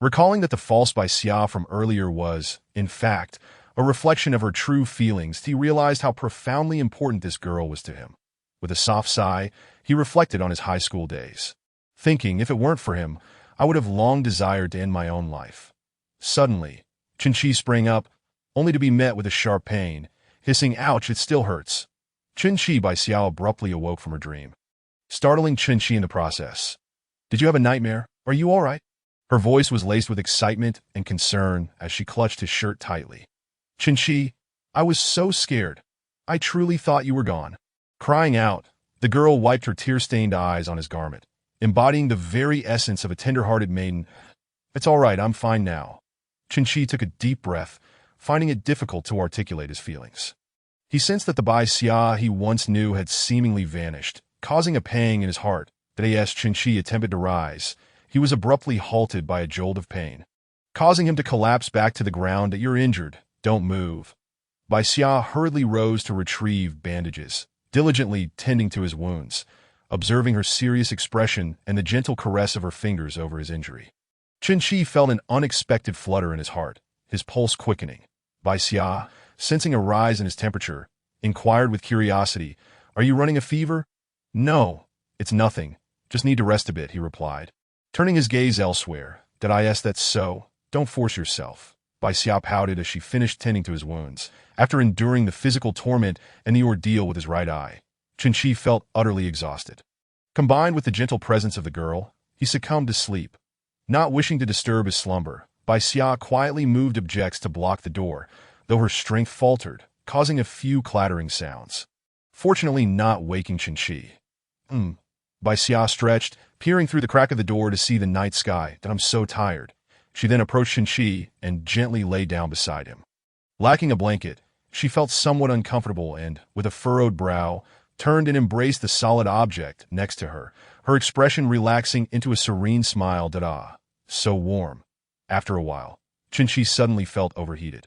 Recalling that the false Bai Xia from earlier was, in fact, a reflection of her true feelings, he realized how profoundly important this girl was to him. With a soft sigh, he reflected on his high school days, thinking if it weren't for him, I would have long desired to end my own life. Suddenly, Qin sprang up, only to be met with a sharp pain, hissing, Ouch, it still hurts. Qin Bai Xia abruptly awoke from her dream, startling Qin in the process. Did you have a nightmare? Are you all right? Her voice was laced with excitement and concern as she clutched his shirt tightly. Qin, I was so scared. I truly thought you were gone. Crying out, the girl wiped her tear-stained eyes on his garment, embodying the very essence of a tender-hearted maiden. It's all right, I'm fine now. Qin took a deep breath, finding it difficult to articulate his feelings. He sensed that the Bai Xia he once knew had seemingly vanished, causing a pang in his heart. That as Qin attempted to rise, he was abruptly halted by a jolt of pain, causing him to collapse back to the ground. You're injured. Don't move. Bai Xia hurriedly rose to retrieve bandages, diligently tending to his wounds, observing her serious expression and the gentle caress of her fingers over his injury. Chen Qi felt an unexpected flutter in his heart, his pulse quickening. Bai Xia, sensing a rise in his temperature, inquired with curiosity, "Are you running a fever?" "No, it's nothing. Just need to rest a bit," he replied. Turning his gaze elsewhere, "Yes, that's so. Don't force yourself." Bai Xia pouted as she finished tending to his wounds. After enduring the physical torment and the ordeal with his right eye, Chen Qi felt utterly exhausted. Combined with the gentle presence of the girl, he succumbed to sleep. Not wishing to disturb his slumber, Bai Xia quietly moved objects to block the door, though her strength faltered, causing a few clattering sounds. Fortunately not waking Chen Qi. Bai Xia stretched, peering through the crack of the door to see the night sky. "I'm so tired." She then approached Chen Qi and gently lay down beside him. Lacking a blanket, she felt somewhat uncomfortable and, with a furrowed brow, turned and embraced the solid object next to her, her expression relaxing into a serene smile. So warm. After a while, Chen Qi suddenly felt overheated.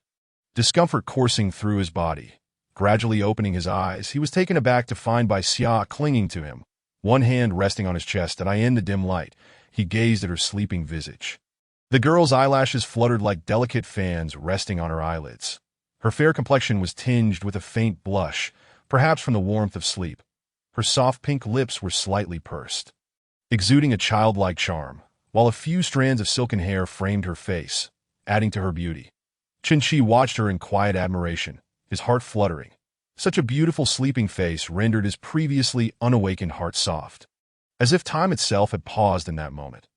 Discomfort coursing through his body. Gradually opening his eyes, he was taken aback to find Bai Xia clinging to him, one hand resting on his chest. In the dim light, he gazed at her sleeping visage. The girl's eyelashes fluttered like delicate fans resting on her eyelids. Her fair complexion was tinged with a faint blush, perhaps from the warmth of sleep. Her soft pink lips were slightly pursed, exuding a childlike charm, while a few strands of silken hair framed her face, adding to her beauty. Chen Qi watched her in quiet admiration, his heart fluttering. Such a beautiful sleeping face rendered his previously unawakened heart soft, as if time itself had paused in that moment.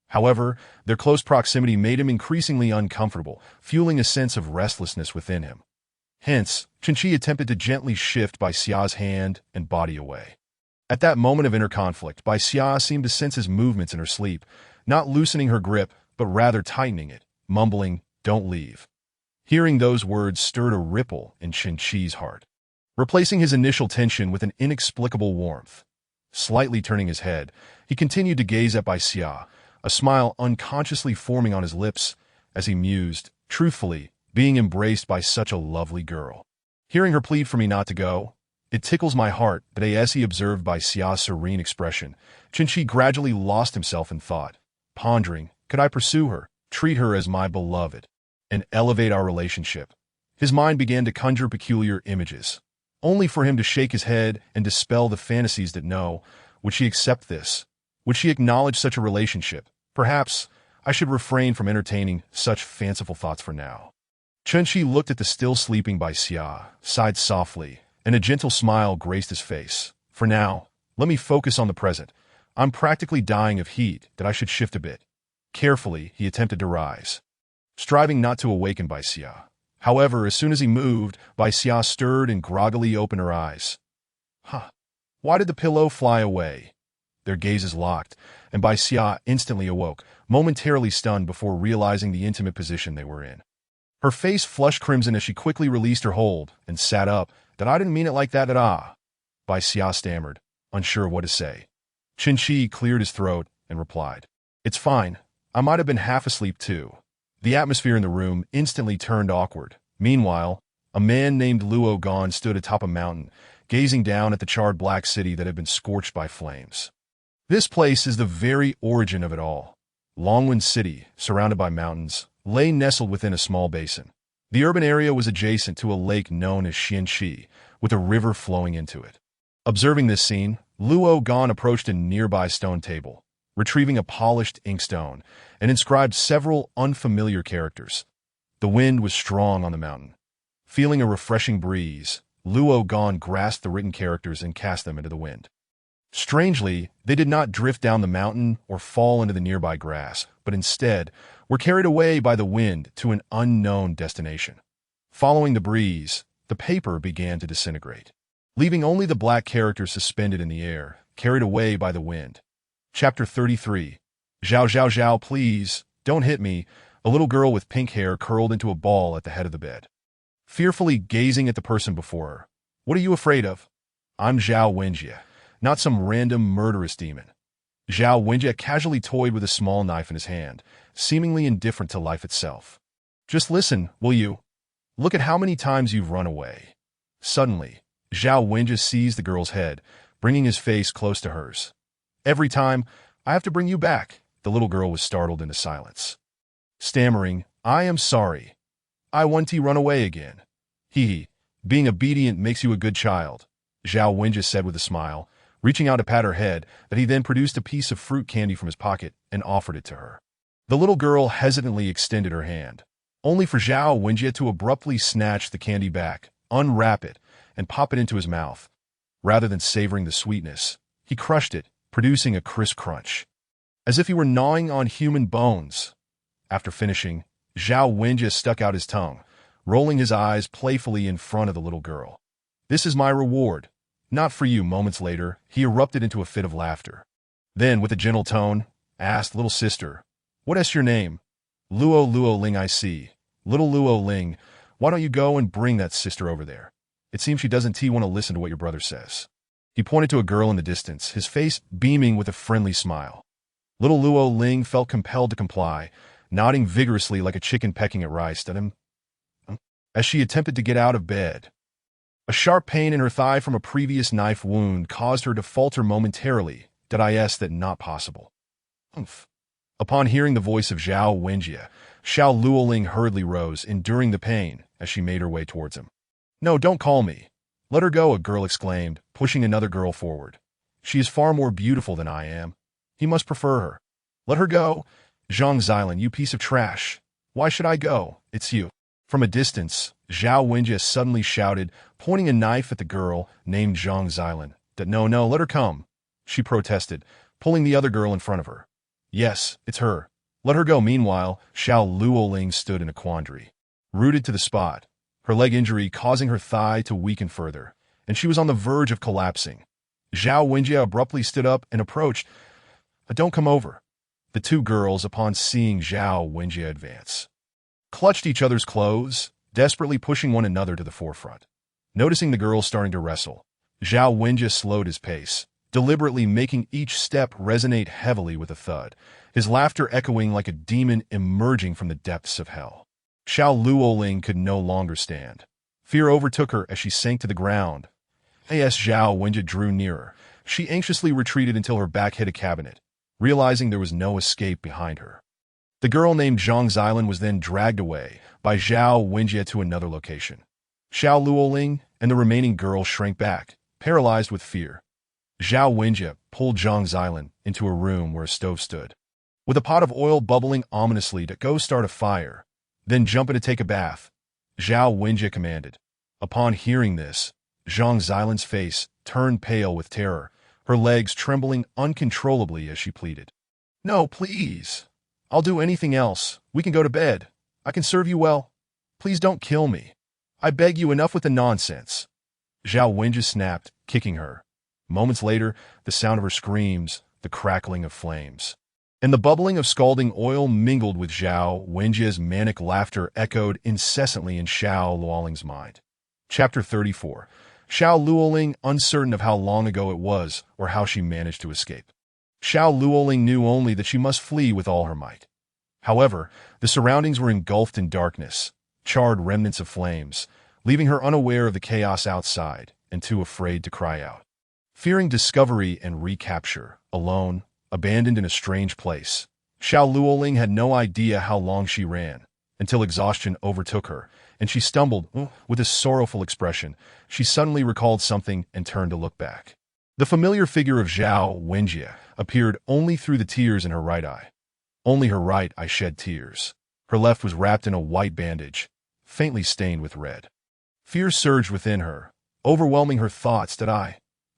However, their close proximity made him increasingly uncomfortable, fueling a sense of restlessness within him. Hence, Chen Qi attempted to gently shift Bai Xia's hand and body away. At that moment of inner conflict, Bai Xia seemed to sense his movements in her sleep, not loosening her grip, but rather tightening it, mumbling, "Don't leave." Hearing those words stirred a ripple in Chen Qi's heart, replacing his initial tension with an inexplicable warmth. Slightly turning his head, he continued to gaze at Bai Xia, a smile unconsciously forming on his lips as he mused, "Truthfully, being embraced by such a lovely girl. Hearing her plead for me not to go, it tickles my heart." But as he observed Bai Xia's serene expression, Chen Qi gradually lost himself in thought, pondering, "Could I pursue her, treat her as my beloved, and elevate our relationship?" His mind began to conjure peculiar images, only for him to shake his head and dispel the fantasies that no, would she accept this? Would she acknowledge such a relationship? Perhaps I should refrain from entertaining such fanciful thoughts for now. Chen Qi looked at the still sleeping Bai Xia, sighed softly, and a gentle smile graced his face. "For now, let me focus on the present. I'm practically dying of heat. I should shift a bit." Carefully, he attempted to rise, striving not to awaken Bai Xia. However, as soon as he moved, Bai Xia stirred and groggily opened her eyes. Why did the pillow fly away? Their gazes locked, and Bai Xia instantly awoke, momentarily stunned before realizing the intimate position they were in. Her face flushed crimson as she quickly released her hold and sat up. "I didn't mean it like that, Bai Xia stammered, unsure of what to say. Chen Qi cleared his throat and replied, "It's fine. I might have been half asleep too." The atmosphere in the room instantly turned awkward. Meanwhile, a man named Luo Gan stood atop a mountain, gazing down at the charred black city that had been scorched by flames. This place is the very origin of it all. Longwen City, surrounded by mountains, lay nestled within a small basin. The urban area was adjacent to a lake known as Xianxi, with a river flowing into it. Observing this scene, Luo Gan approached a nearby stone table, retrieving a polished inkstone, and inscribed several unfamiliar characters. The wind was strong on the mountain. Feeling a refreshing breeze, Luo Gan grasped the written characters and cast them into the wind. Strangely, they did not drift down the mountain or fall into the nearby grass, but instead were carried away by the wind to an unknown destination. Following the breeze, the paper began to disintegrate, leaving only the black characters suspended in the air, carried away by the wind. Chapter 33. Zhao Zhao Zhao, please, don't hit me. A little girl with pink hair curled into a ball at the head of the bed, fearfully gazing at the person before her. "What are you afraid of?" "I'm Zhao Wenjie, not some random murderous demon." Zhao Wenjie casually toyed with a small knife in his hand, seemingly indifferent to life itself. "Just listen, will you?" Look at how many times you've run away. Suddenly, Zhao Wenjie seized the girl's head, bringing his face close to hers. Every time, I have to bring you back. The little girl was startled into silence. Stammering, I am sorry. I want to run away again. Hee. Being obedient makes you a good child, Zhao Wenjie said with a smile, reaching out to pat her head, that he then produced a piece of fruit candy from his pocket and offered it to her. The little girl hesitantly extended her hand, only for Zhao Wenjie to abruptly snatch the candy back, unwrap it, and pop it into his mouth. Rather than savoring the sweetness, he crushed it, producing a crisp crunch, as if he were gnawing on human bones. After finishing, Zhao Wenjie stuck out his tongue, rolling his eyes playfully in front of the little girl. This is my reward. Not for you. Moments later, he erupted into a fit of laughter. Then, with a gentle tone, asked, little sister, what is your name? Luo Ling, I see. Little Luo Ling, why don't you go and bring that sister over there? It seems she doesn't want to listen to what your brother says. He pointed to a girl in the distance, his face beaming with a friendly smile. Little Luo Ling felt compelled to comply, nodding vigorously like a chicken pecking at rice at him. As she attempted to get out of bed, a sharp pain in her thigh from a previous knife wound caused her to falter momentarily. Did I ask that not possible? Humph. Upon hearing the voice of Zhao Wenjie, Xiao Luoling hurriedly rose, enduring the pain, as she made her way towards him. No, don't call me. Let her go, a girl exclaimed, pushing another girl forward. She is far more beautiful than I am. He must prefer her. Let her go. Zhang Xilan, you piece of trash. Why should I go? It's you. From a distance, Zhao Wenjie suddenly shouted, pointing a knife at the girl named Zhang Xilan. That no, let her come. She protested, pulling the other girl in front of her. Yes, it's her. Let her go. Meanwhile, Xiao Luoling stood in a quandary, rooted to the spot, her leg injury causing her thigh to weaken further, and she was on the verge of collapsing. Zhao Wenjie abruptly stood up and approached. Don't come over. The two girls, upon seeing Zhao Wenjie advance, clutched each other's clothes, desperately pushing one another to the forefront. Noticing the girls starting to wrestle, Zhao Wenjie slowed his pace, deliberately making each step resonate heavily with a thud, his laughter echoing like a demon emerging from the depths of hell. Xiao Luoling could no longer stand. Fear overtook her as she sank to the ground. As Zhao Wenjie drew nearer, she anxiously retreated until her back hit a cabinet, realizing there was no escape behind her. The girl named Zhang Xilan was then dragged away by Zhao Wenjie to another location. Xiao Luoling and the remaining girl shrank back, paralyzed with fear. Zhao Wenjie pulled Zhang Xilan into a room where a stove stood, with a pot of oil bubbling ominously to go start a fire, then jump in to take a bath, Zhao Wenjie commanded. Upon hearing this, Zhang Xilan's face turned pale with terror, her legs trembling uncontrollably as she pleaded. No, please. I'll do anything else. We can go to bed. I can serve you well. Please don't kill me. I beg you, enough with the nonsense. Zhao Wenjie snapped, kicking her. Moments later, the sound of her screams, the crackling of flames, and the bubbling of scalding oil mingled with Zhao Wenjie's manic laughter echoed incessantly in Xiao Luoling's mind. Chapter 34. Xiao Luoling, uncertain of how long ago it was or how she managed to escape. Xiao Luoling knew only that she must flee with all her might. However, the surroundings were engulfed in darkness, charred remnants of flames, leaving her unaware of the chaos outside and too afraid to cry out. Fearing discovery and recapture, alone, abandoned in a strange place, Xiao Luoling had no idea how long she ran, until exhaustion overtook her, and she stumbled. With a sorrowful expression, she suddenly recalled something and turned to look back. The familiar figure of Zhao Wenjie appeared only through the tears in her right eye. Only her right eye shed tears. Her left was wrapped in a white bandage, faintly stained with red. Fear surged within her, overwhelming her thoughts.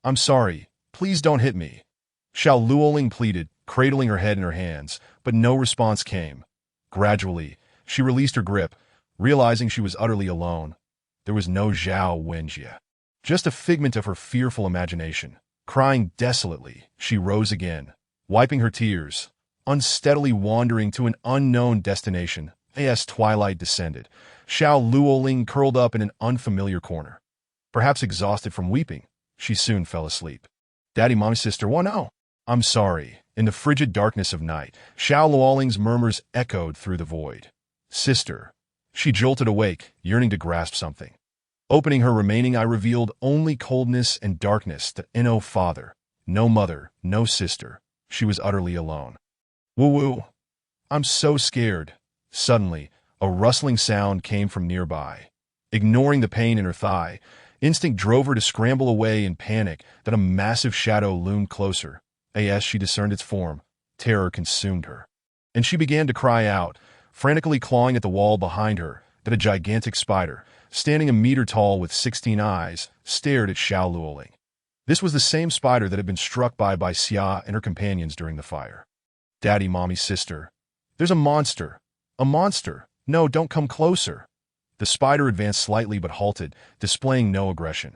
I'm sorry. Please don't hit me. Xiao Luoling pleaded, cradling her head in her hands, but no response came. Gradually, she released her grip, realizing she was utterly alone. There was no Zhao Wenjie, just a figment of her fearful imagination. Crying desolately, she rose again, wiping her tears, unsteadily wandering to an unknown destination. As twilight descended, Xiao Luoling curled up in an unfamiliar corner. Perhaps exhausted from weeping, she soon fell asleep. Daddy, Mommy, Sister, what now? I'm sorry. In the frigid darkness of night, Xiao Luoling's murmurs echoed through the void. Sister. She jolted awake, yearning to grasp something. Opening her remaining eye revealed only coldness and darkness that no father, no mother, no sister. She was utterly alone. Woo-woo. I'm so scared. Suddenly, a rustling sound came from nearby. Ignoring the pain in her thigh, instinct drove her to scramble away in panic that a massive shadow loomed closer. As she discerned its form, terror consumed her. And she began to cry out, frantically clawing at the wall behind her, that a gigantic spider, standing a meter tall with 16 eyes, stared at Xiao Luoling. This was the same spider that had been struck by Xia and her companions during the fire. Daddy, Mommy, Sister. There's a monster. A monster. No, don't come closer. The spider advanced slightly but halted, displaying no aggression.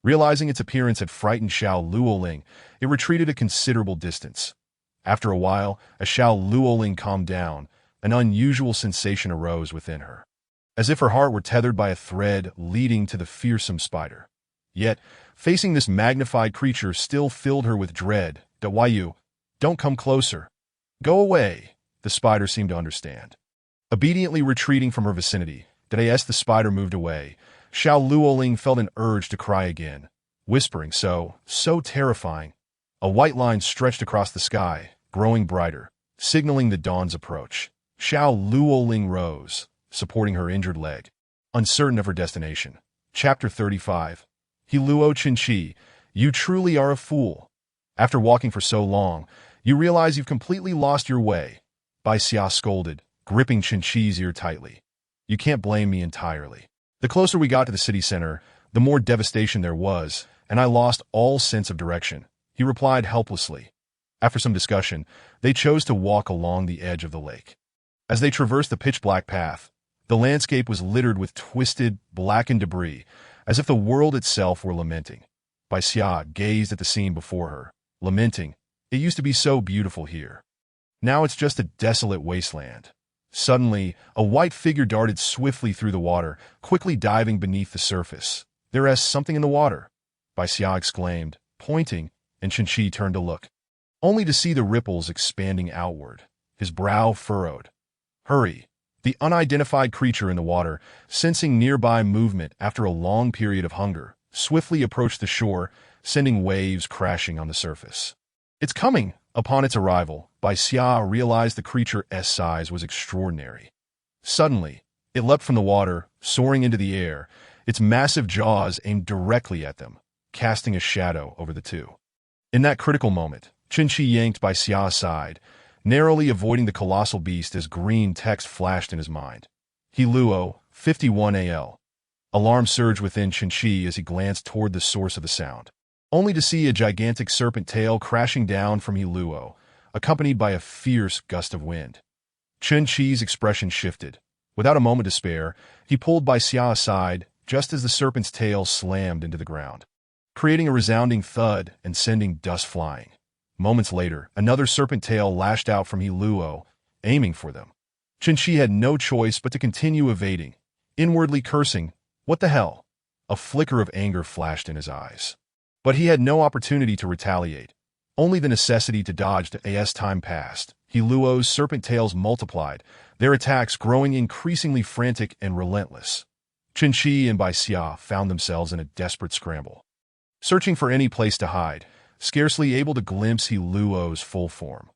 Realizing its appearance had frightened Xiao Luoling, it retreated a considerable distance. After a while, as Xiao Luoling calmed down, an unusual sensation arose within her, as if her heart were tethered by a thread leading to the fearsome spider. Yet, facing this magnified creature still filled her with dread. Don't come closer. Go away, the spider seemed to understand. Obediently retreating from her vicinity, as the spider moved away, Xiao Luoling felt an urge to cry again, whispering so terrifying. A white line stretched across the sky, growing brighter, signaling the dawn's approach. Xiao Luoling rose, supporting her injured leg, uncertain of her destination. Chapter 35. He Luo Qinqi, you truly are a fool. After walking for so long, you realize you've completely lost your way. Bai Xia scolded, gripping Qinqi's ear tightly. You can't blame me entirely. The closer we got to the city center, the more devastation there was, and I lost all sense of direction, he replied helplessly. After some discussion, they chose to walk along the edge of the lake. As they traversed the pitch-black path, the landscape was littered with twisted, blackened debris, as if the world itself were lamenting. Bai Xia gazed at the scene before her, lamenting, it used to be so beautiful here. Now it's just a desolate wasteland. Suddenly, a white figure darted swiftly through the water, quickly diving beneath the surface. There is something in the water, Bai Xia exclaimed, pointing, and Qinqi turned to look, only to see the ripples expanding outward. His brow furrowed. Hurry! The unidentified creature in the water, sensing nearby movement after a long period of hunger, swiftly approached the shore, sending waves crashing on the surface. It's coming! Upon its arrival, Bai Xia realized the creature's size was extraordinary. Suddenly, it leapt from the water, soaring into the air, its massive jaws aimed directly at them, casting a shadow over the two. In that critical moment, Qinqi yanked Bai Xia aside, narrowly avoiding the colossal beast as green text flashed in his mind. He Luo, 51 AL. Alarm surged within Qinqi as he glanced toward the source of the sound, only to see a gigantic serpent tail crashing down from He Luo, accompanied by a fierce gust of wind. Qinqi's expression shifted. Without a moment to spare, he pulled Bai Xia aside just as the serpent's tail slammed into the ground, creating a resounding thud and sending dust flying. Moments later, another serpent tail lashed out from He Luo, aiming for them. Qinqi had no choice but to continue evading, inwardly cursing, what the hell? A flicker of anger flashed in his eyes. But he had no opportunity to retaliate, only the necessity to dodge as time passed. He Luo's serpent tails multiplied, their attacks growing increasingly frantic and relentless. Qinqi and Bai Xia found themselves in a desperate scramble, searching for any place to hide, scarcely able to glimpse He Luo's full form.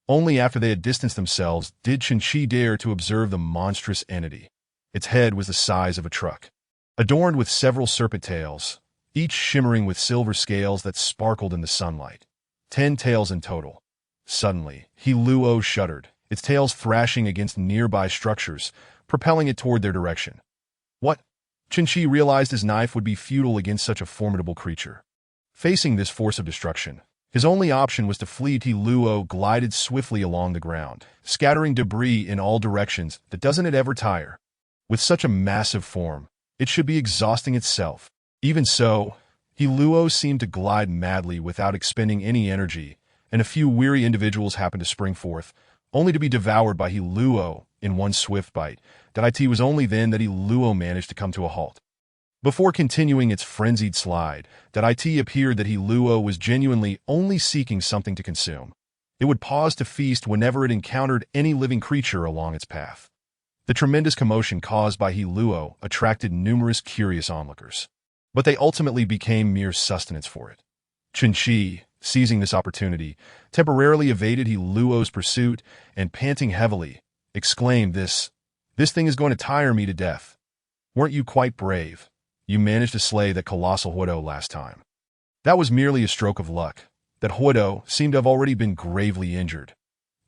Only after they had distanced themselves did Qinqi dare to observe the monstrous entity. Its head was the size of a truck, adorned with several serpent tails, each shimmering with silver scales that sparkled in the sunlight. 10 tails in total. Suddenly, He Luo shuddered, its tails thrashing against nearby structures, propelling it toward their direction. What? Qinqi realized his knife would be futile against such a formidable creature. Facing this force of destruction, his only option was to flee. He Luo glided swiftly along the ground, scattering debris in all directions. Doesn't it ever tire? With such a massive form, it should be exhausting itself. Even so, He Luo seemed to glide madly without expending any energy, and a few weary individuals happened to spring forth, only to be devoured by He Luo in one swift bite. It was only then that He Luo managed to come to a halt. Before continuing its frenzied slide, it appeared that He Luo was genuinely only seeking something to consume. It would pause to feast whenever it encountered any living creature along its path. The tremendous commotion caused by Luo attracted numerous curious onlookers, but they ultimately became mere sustenance for it. Qinchi, seizing this opportunity, temporarily evaded Luo's pursuit and, panting heavily, exclaimed, This thing is going to tire me to death. Weren't you quite brave? You managed to slay that colossal Huodo last time. That was merely a stroke of luck. That Huodo seemed to have already been gravely injured.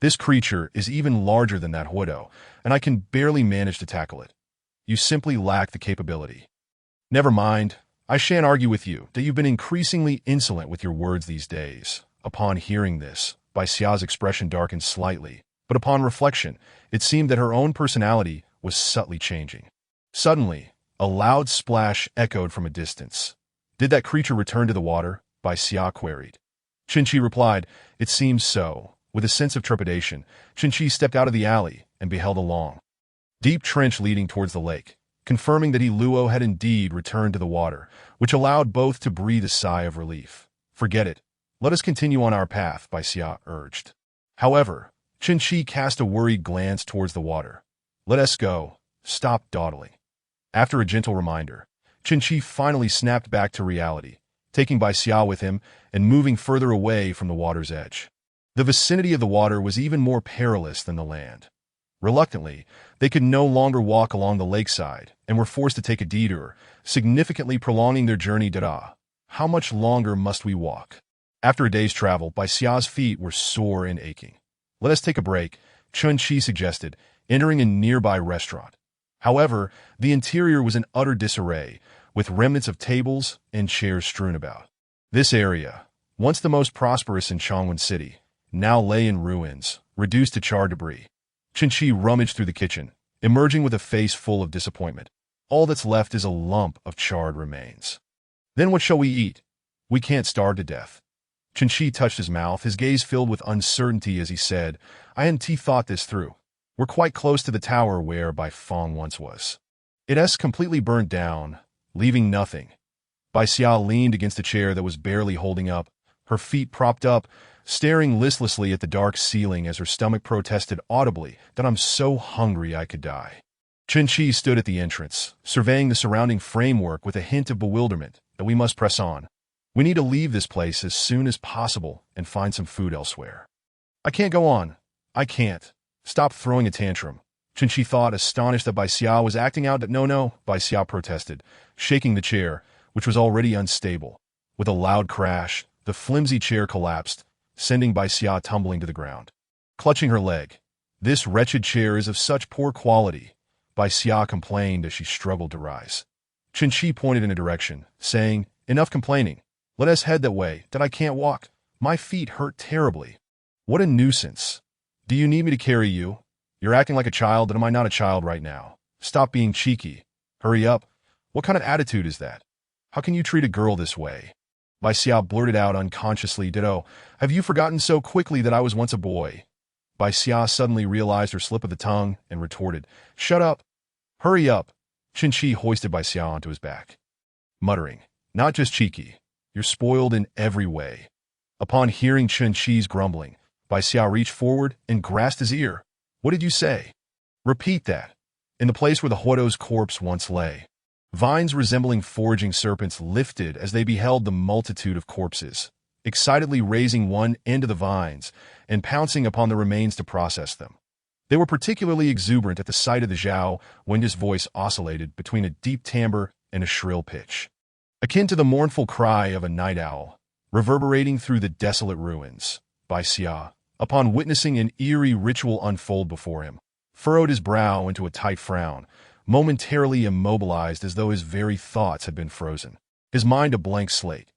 This creature is even larger than that Huodo, and I can barely manage to tackle it. You simply lack the capability. Never mind. I shan't argue with you that you've been increasingly insolent with your words these days. Upon hearing this, Bai Xia's expression darkened slightly, but upon reflection, it seemed that her own personality was subtly changing. Suddenly, a loud splash echoed from a distance. Did that creature return to the water? Bai Xia queried. Qinchi replied, It seems so. With a sense of trepidation, Qinchi stepped out of the alley and beheld a long, deep trench leading towards the lake, confirming that Luo had indeed returned to the water, which allowed both to breathe a sigh of relief. Forget it. Let us continue on our path, Bai Xia urged. However, Qinchi cast a worried glance towards the water. Let us go. Stop dawdling. After a gentle reminder, Qinchi finally snapped back to reality, taking Bai Xia with him and moving further away from the water's edge. The vicinity of the water was even more perilous than the land. Reluctantly, they could no longer walk along the lakeside and were forced to take a detour, significantly prolonging their journey. How much longer must we walk? After a day's travel, Bai Xia's feet were sore and aching. Let us take a break, Qinchi suggested, entering a nearby restaurant. However, the interior was in utter disarray, with remnants of tables and chairs strewn about. This area, once the most prosperous in Changwon City, now lay in ruins, reduced to charred debris. Qinchi rummaged through the kitchen, emerging with a face full of disappointment. All that's left is a lump of charred remains. Then what shall we eat? We can't starve to death. Qinchi touched his mouth, his gaze filled with uncertainty as he said, I hadn't thought this through. We're quite close to the tower where Bai Feng once was. It's completely burnt down, leaving nothing. Bai Xia leaned against a chair that was barely holding up, her feet propped up, staring listlessly at the dark ceiling as her stomach protested audibly that I'm so hungry I could die. Qinchi stood at the entrance, surveying the surrounding framework with a hint of bewilderment that we must press on. We need to leave this place as soon as possible and find some food elsewhere. I can't go on. I can't. Stop throwing a tantrum. Qinchi thought, astonished that Bai Xia was acting out. No, Bai Xia protested, shaking the chair, which was already unstable. With a loud crash, the flimsy chair collapsed, sending Bai Xia tumbling to the ground. Clutching her leg, This wretched chair is of such poor quality, Bai Xia complained as she struggled to rise. Qinchi pointed in a direction, saying, Enough complaining. Let us head that way. That I can't walk. My feet hurt terribly. What a nuisance. Do you need me to carry you? You're acting like a child, and am I not a child right now? Stop being cheeky. Hurry up. What kind of attitude is that? How can you treat a girl this way? Bai Xia blurted out unconsciously, Ditto, have you forgotten so quickly that I was once a boy? Bai Xia suddenly realized her slip of the tongue and retorted, Shut up. Hurry up. Qinchi hoisted Bai Xia onto his back, muttering, Not just cheeky. You're spoiled in every way. Upon hearing Qinchi's grumbling, Bai Xia reached forward and grasped his ear. What did you say? Repeat that. In the place where the Huodo's corpse once lay. Vines resembling foraging serpents lifted as they beheld the multitude of corpses, excitedly raising one end of the vines and pouncing upon the remains to process them. They were particularly exuberant at the sight of the Zhao when his voice oscillated between a deep timbre and a shrill pitch, akin to the mournful cry of a night owl, reverberating through the desolate ruins. Bai Xia, upon witnessing an eerie ritual unfold before him, furrowed his brow into a tight frown, momentarily immobilized as though his very thoughts had been frozen, his mind a blank slate.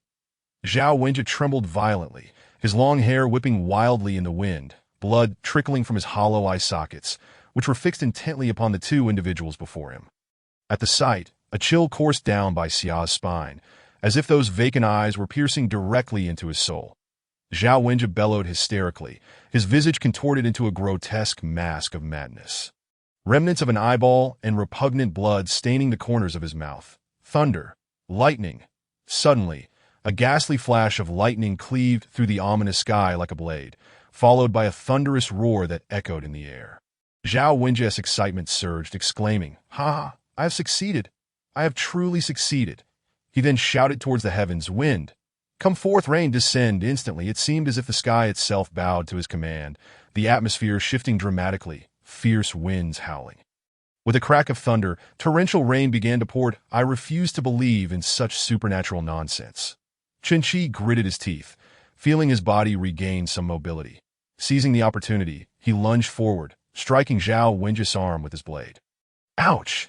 Zhao Wenjie trembled violently, his long hair whipping wildly in the wind, blood trickling from his hollow eye sockets, which were fixed intently upon the two individuals before him. At the sight, a chill coursed down Bai Xia's spine, as if those vacant eyes were piercing directly into his soul. Zhao Wenjie bellowed hysterically, his visage contorted into a grotesque mask of madness. Remnants of an eyeball and repugnant blood staining the corners of his mouth. Thunder. Lightning. Suddenly, a ghastly flash of lightning cleaved through the ominous sky like a blade, followed by a thunderous roar that echoed in the air. Zhao Wenjie's excitement surged, exclaiming, "Ha! I have succeeded! I have truly succeeded!" He then shouted towards the heavens, "Wind! Come forth, rain, descend!" Instantly, it seemed as if the sky itself bowed to his command, the atmosphere shifting dramatically, fierce winds howling. With a crack of thunder, torrential rain began to pour. I refused to believe in such supernatural nonsense. Qinchi gritted his teeth, feeling his body regain some mobility. Seizing the opportunity, he lunged forward, striking Zhao Wenjie's arm with his blade. "Ouch!"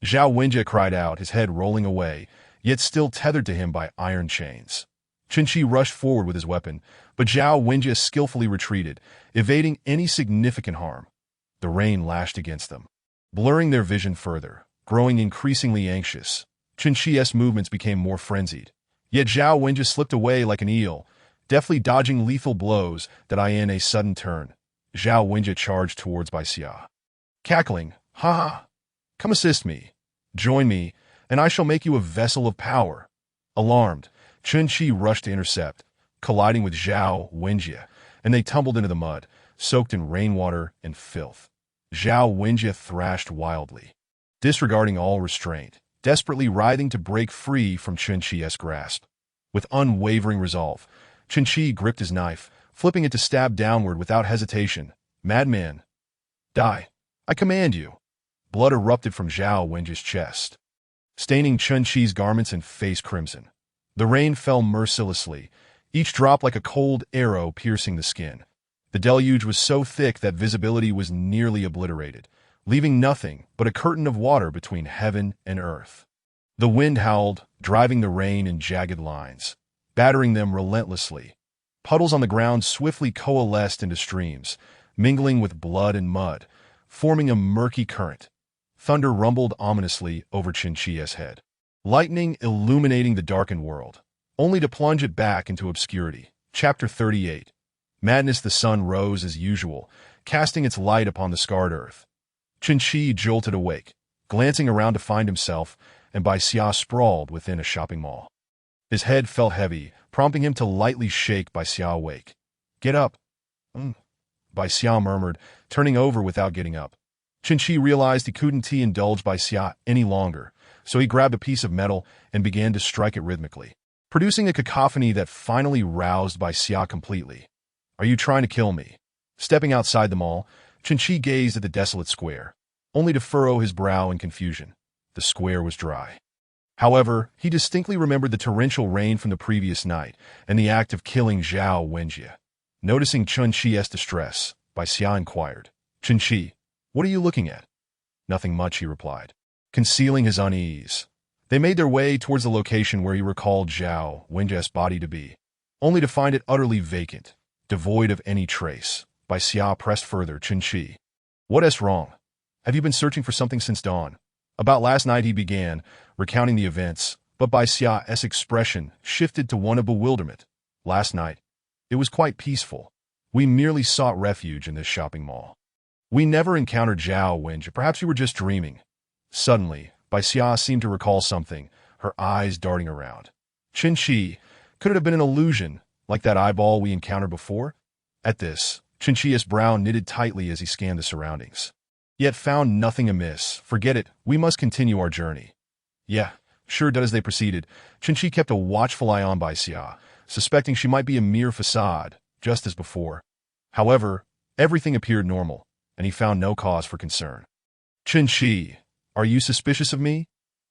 Zhao Wenjie cried out, his head rolling away, yet still tethered to him by iron chains. Qinchi rushed forward with his weapon, but Zhao Wenjie skillfully retreated, evading any significant harm. The rain lashed against them, blurring their vision further. Growing increasingly anxious, Qinchi's movements became more frenzied. Yet Zhao Wenjie slipped away like an eel, deftly dodging lethal blows that in a sudden turn. Zhao Wenjie charged towards Bai Xia. Cackling, "Ha ha! Come assist me. Join me, and I shall make you a vessel of power." Alarmed, Qinchi rushed to intercept, colliding with Zhao Wenjie, and they tumbled into the mud, soaked in rainwater and filth. Zhao Wenjie thrashed wildly, disregarding all restraint, desperately writhing to break free from Qinchi's grasp. With unwavering resolve, Qinchi gripped his knife, flipping it to stab downward without hesitation. "Madman! Die! I command you!" Blood erupted from Zhao Wenjie's chest, staining Qinchi's garments and face crimson. The rain fell mercilessly, each drop like a cold arrow piercing the skin. The deluge was so thick that visibility was nearly obliterated, leaving nothing but a curtain of water between heaven and earth. The wind howled, driving the rain in jagged lines, battering them relentlessly. Puddles on the ground swiftly coalesced into streams, mingling with blood and mud, forming a murky current. Thunder rumbled ominously over Qinchi's head, lightning illuminating the darkened world, only to plunge it back into obscurity. Chapter 38. Madness. The sun rose as usual, casting its light upon the scarred earth. Qinchi jolted awake, glancing around to find himself and Bai Xia sprawled within a shopping mall. His head felt heavy, prompting him to lightly shake Bai Xia awake. "Get up." Bai Xia murmured, turning over without getting up. Qinchi realized he couldn't indulge Bai Xia any longer, so he grabbed a piece of metal and began to strike it rhythmically, producing a cacophony that finally roused Bai Xia completely. "Are you trying to kill me?" Stepping outside the mall, Qinchi gazed at the desolate square, only to furrow his brow in confusion. The square was dry. However, he distinctly remembered the torrential rain from the previous night and the act of killing Zhao Wenjie. Noticing Qinchi's distress, Bai Xia inquired, "Qinchi, what are you looking at?" "Nothing much," he replied, concealing his unease. They made their way towards the location where he recalled Zhao Wenjie's body to be, only to find it utterly vacant, devoid of any trace. Bai Xia pressed further, "Qinchi, what is wrong? Have you been searching for something since dawn?" "About last night," he began, recounting the events, but Bai Xia's expression shifted to one of bewilderment. "Last night, it was quite peaceful. We merely sought refuge in this shopping mall. We never encountered Zhao Wenjie. Perhaps you were just dreaming." Suddenly, Bai Xia seemed to recall something, her eyes darting around. "Qinchi, could it have been an illusion, like that eyeball we encountered before?" At this, Qinchi's brow knitted tightly as he scanned the surroundings, yet found nothing amiss. "Forget it, we must continue our journey." "Yeah, sure." As they proceeded, Qinchi kept a watchful eye on Bai Xia, suspecting she might be a mere facade, just as before. However, everything appeared normal, and he found no cause for concern. "Qinchi, are you suspicious of me?"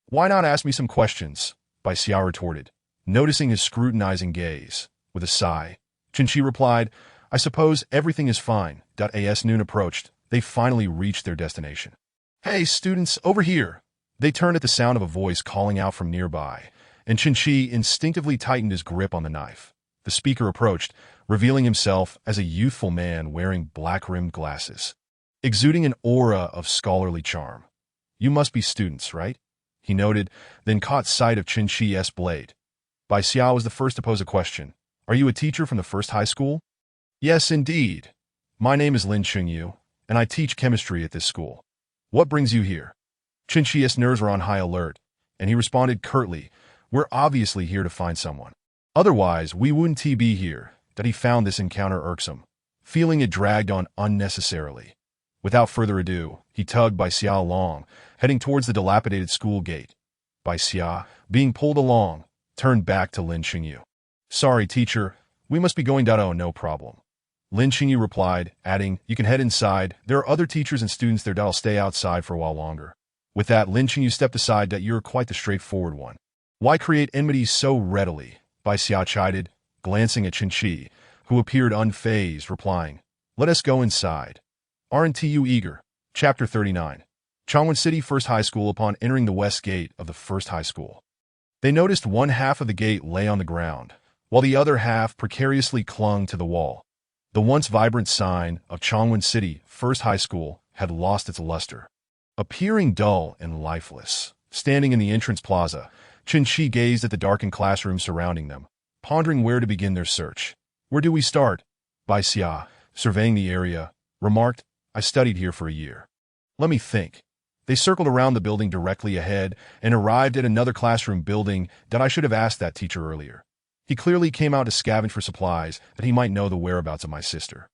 "Why not ask me some questions?" Bai Xia retorted, noticing his scrutinizing gaze. With a sigh, Qinchi replied, "I suppose everything is fine." As noon approached, they finally reached their destination. "Hey, students, over here!" They turned at the sound of a voice calling out from nearby, and Qinchi instinctively tightened his grip on the knife. The speaker approached, revealing himself as a youthful man wearing black-rimmed glasses, exuding an aura of scholarly charm. "You must be students, right?" he noted, then caught sight of Qinchi's blade. Bai Xia was the first to pose a question. "Are you a teacher from the first high school?" "Yes, indeed. My name is Lin Chungyu, and I teach chemistry at this school. What brings you here?" Qinchi's nerves were on high alert, and he responded curtly, "We're obviously here to find someone. Otherwise, we wouldn't be here." That he found this encounter irksome, feeling it dragged on unnecessarily. Without further ado, he tugged Bai Xia along, heading towards the dilapidated school gate. Bai Xia, being pulled along, turned back to Lin Qingyu. "Sorry, teacher. We must be going down. Oh, no problem." Lin Qingyu replied, adding, "You can head inside. There are other teachers and students there that'll stay outside for a while longer." With that, Lin Qingyu stepped aside. "That you're quite the straightforward one. Why create enmity so readily?" Bai Xia chided, glancing at Qinqi, who appeared unfazed, replying, "Let us go inside. Aren't you eager?" Chapter 39. Changwon City First High School. Upon entering the west gate of the first high school, they noticed one half of the gate lay on the ground, while the other half precariously clung to the wall. The once vibrant sign of Changwon City First High School had lost its luster. Appearing dull and lifeless, standing in the entrance plaza, Qinqi gazed at the darkened classroom surrounding them, pondering where to begin their search. "Where do we start?" Bai Xia, surveying the area, remarked, "I studied here for a year. Let me think." They circled around the building directly ahead and arrived at another classroom building. "That I should have asked that teacher earlier. He clearly came out to scavenge for supplies that he might know the whereabouts of my sister."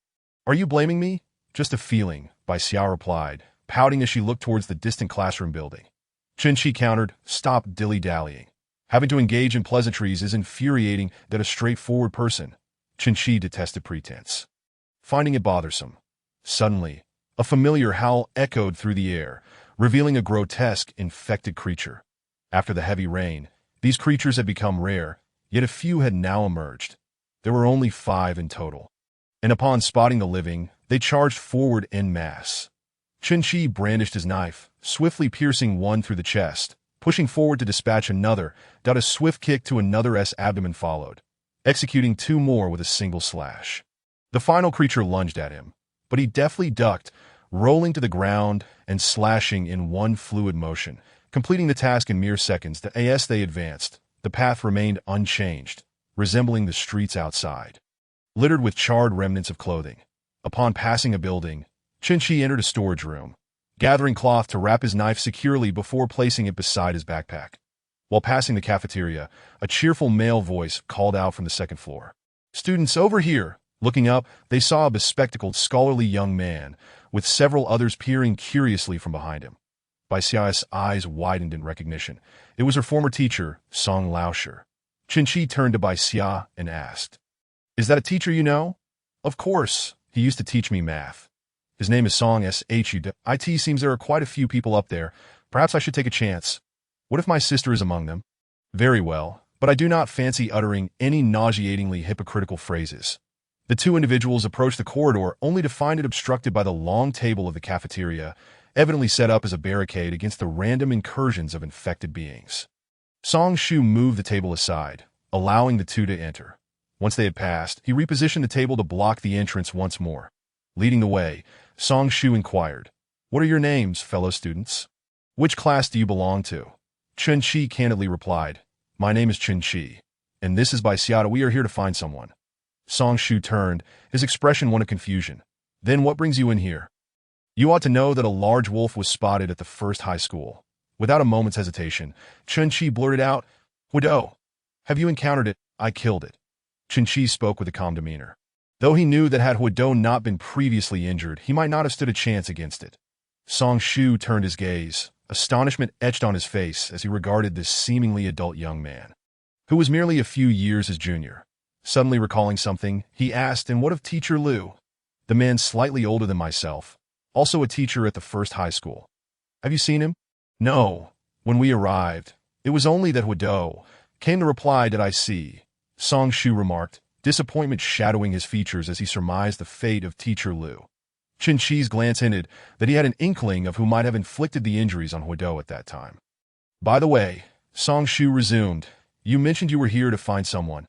"Are you blaming me?" "Just a feeling," Bai Xia replied, pouting as she looked towards the distant classroom building. Qinqi countered, "Stop dilly-dallying. Having to engage in pleasantries is infuriating than a straightforward person." Qinqi detested pretense, finding it bothersome. Suddenly, a familiar howl echoed through the air, revealing a grotesque, infected creature. After the heavy rain, these creatures had become rare, yet a few had now emerged. There were only 5 in total. And upon spotting the living, they charged forward en masse. Qinqi brandished his knife, swiftly piercing one through the chest, pushing forward to dispatch another. A swift kick to another's abdomen followed, executing 2 more with a single slash. The final creature lunged at him, but he deftly ducked, rolling to the ground and slashing in one fluid motion, completing the task in mere seconds. As they advanced, the path remained unchanged, resembling the streets outside, littered with charred remnants of clothing. Upon passing a building, Qinqi entered a storage room, gathering cloth to wrap his knife securely before placing it beside his backpack. While passing the cafeteria, a cheerful male voice called out from the second floor, "Students, over here!" Looking up, they saw a bespectacled, scholarly young man, with several others peering curiously from behind him. Bai Xia's eyes widened in recognition. It was her former teacher, Song Laosher. Qinqi turned to Bai Xia and asked, "Is that a teacher you know?" "Of course. He used to teach me math. His name is Song Shu. It seems there are quite a few people up there. Perhaps I should take a chance. What if my sister is among them?" "Very well, but I do not fancy uttering any nauseatingly hypocritical phrases." The 2 individuals approached the corridor only to find it obstructed by the long table of the cafeteria, evidently set up as a barricade against the random incursions of infected beings. Song Shu moved the table aside, allowing the 2 to enter. Once they had passed, he repositioned the table to block the entrance once more. Leading the way, Song Shu inquired, "What are your names, fellow students? Which class do you belong to?" Qinqi candidly replied, "My name is Qinqi, and this is Bai Xia. We are here to find someone." Song Shu turned, his expression one of confusion. "Then what brings you in here?" "You ought to know that a large wolf was spotted at the first high school." Without a moment's hesitation, Qinqi blurted out, "Hudo, have you encountered it? I killed it." Qinqi spoke with a calm demeanor, though he knew that had Hudo not been previously injured, he might not have stood a chance against it. Song Shu turned his gaze, astonishment etched on his face as he regarded this seemingly adult young man, who was merely a few years his junior. Suddenly recalling something, he asked, "And what of Teacher Liu?" "The man slightly older than myself, also a teacher at the first high school." "Have you seen him?" "No. When we arrived, it was only that Hudo came to reply. Did I see?" Song Shu remarked, disappointment shadowing his features as he surmised the fate of Teacher Liu. Qinqi's glance hinted that he had an inkling of who might have inflicted the injuries on Hudo at that time. "By the way," Song Shu resumed, "you mentioned you were here to find someone.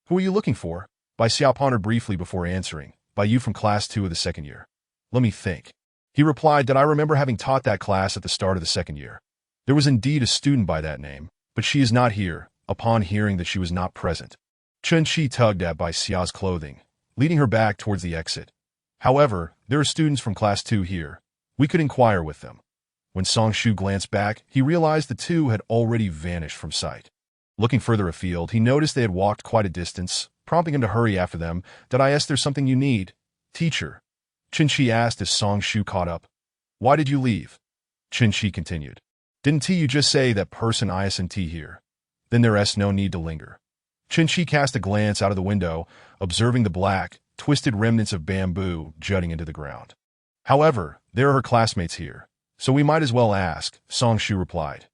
Who are you looking for?" Bai Xia pondered briefly before answering, "By you from class 2 of the second year." "Let me think." He replied, "That I remember having taught that class at the start of the second year. There was indeed a student by that name, but she is not here." Upon hearing that she was not present, Qinqi tugged at Bai Xia's clothing, leading her back towards the exit. "However, there are students from class 2 here. We could inquire with them." When Song Shu glanced back, he realized the 2 had already vanished from sight. Looking further afield, he noticed they had walked quite a distance, prompting him to hurry after them. "Did I ask there's something you need, teacher?" Qinqi asked as Song Shu caught up. Why did you leave? Qin continued. Didn't you just say that person isn't here? Then there's no need to linger. Qin cast a glance out of the window, observing the black, twisted remnants of bamboo jutting into the ground. However, there are her classmates here, so we might as well ask, Songshu replied.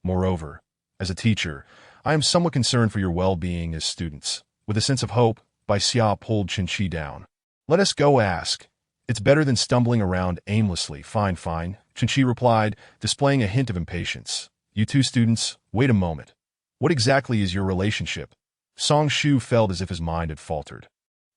Moreover, as a teacher, I am somewhat concerned for your well-being as students. With a sense of hope, Bai Xia pulled Qin down. Let us go ask. It's better than stumbling around aimlessly. Fine, fine, Qin replied, displaying a hint of impatience. You two students, wait a moment. What exactly is your relationship? Songshu felt as if his mind had faltered.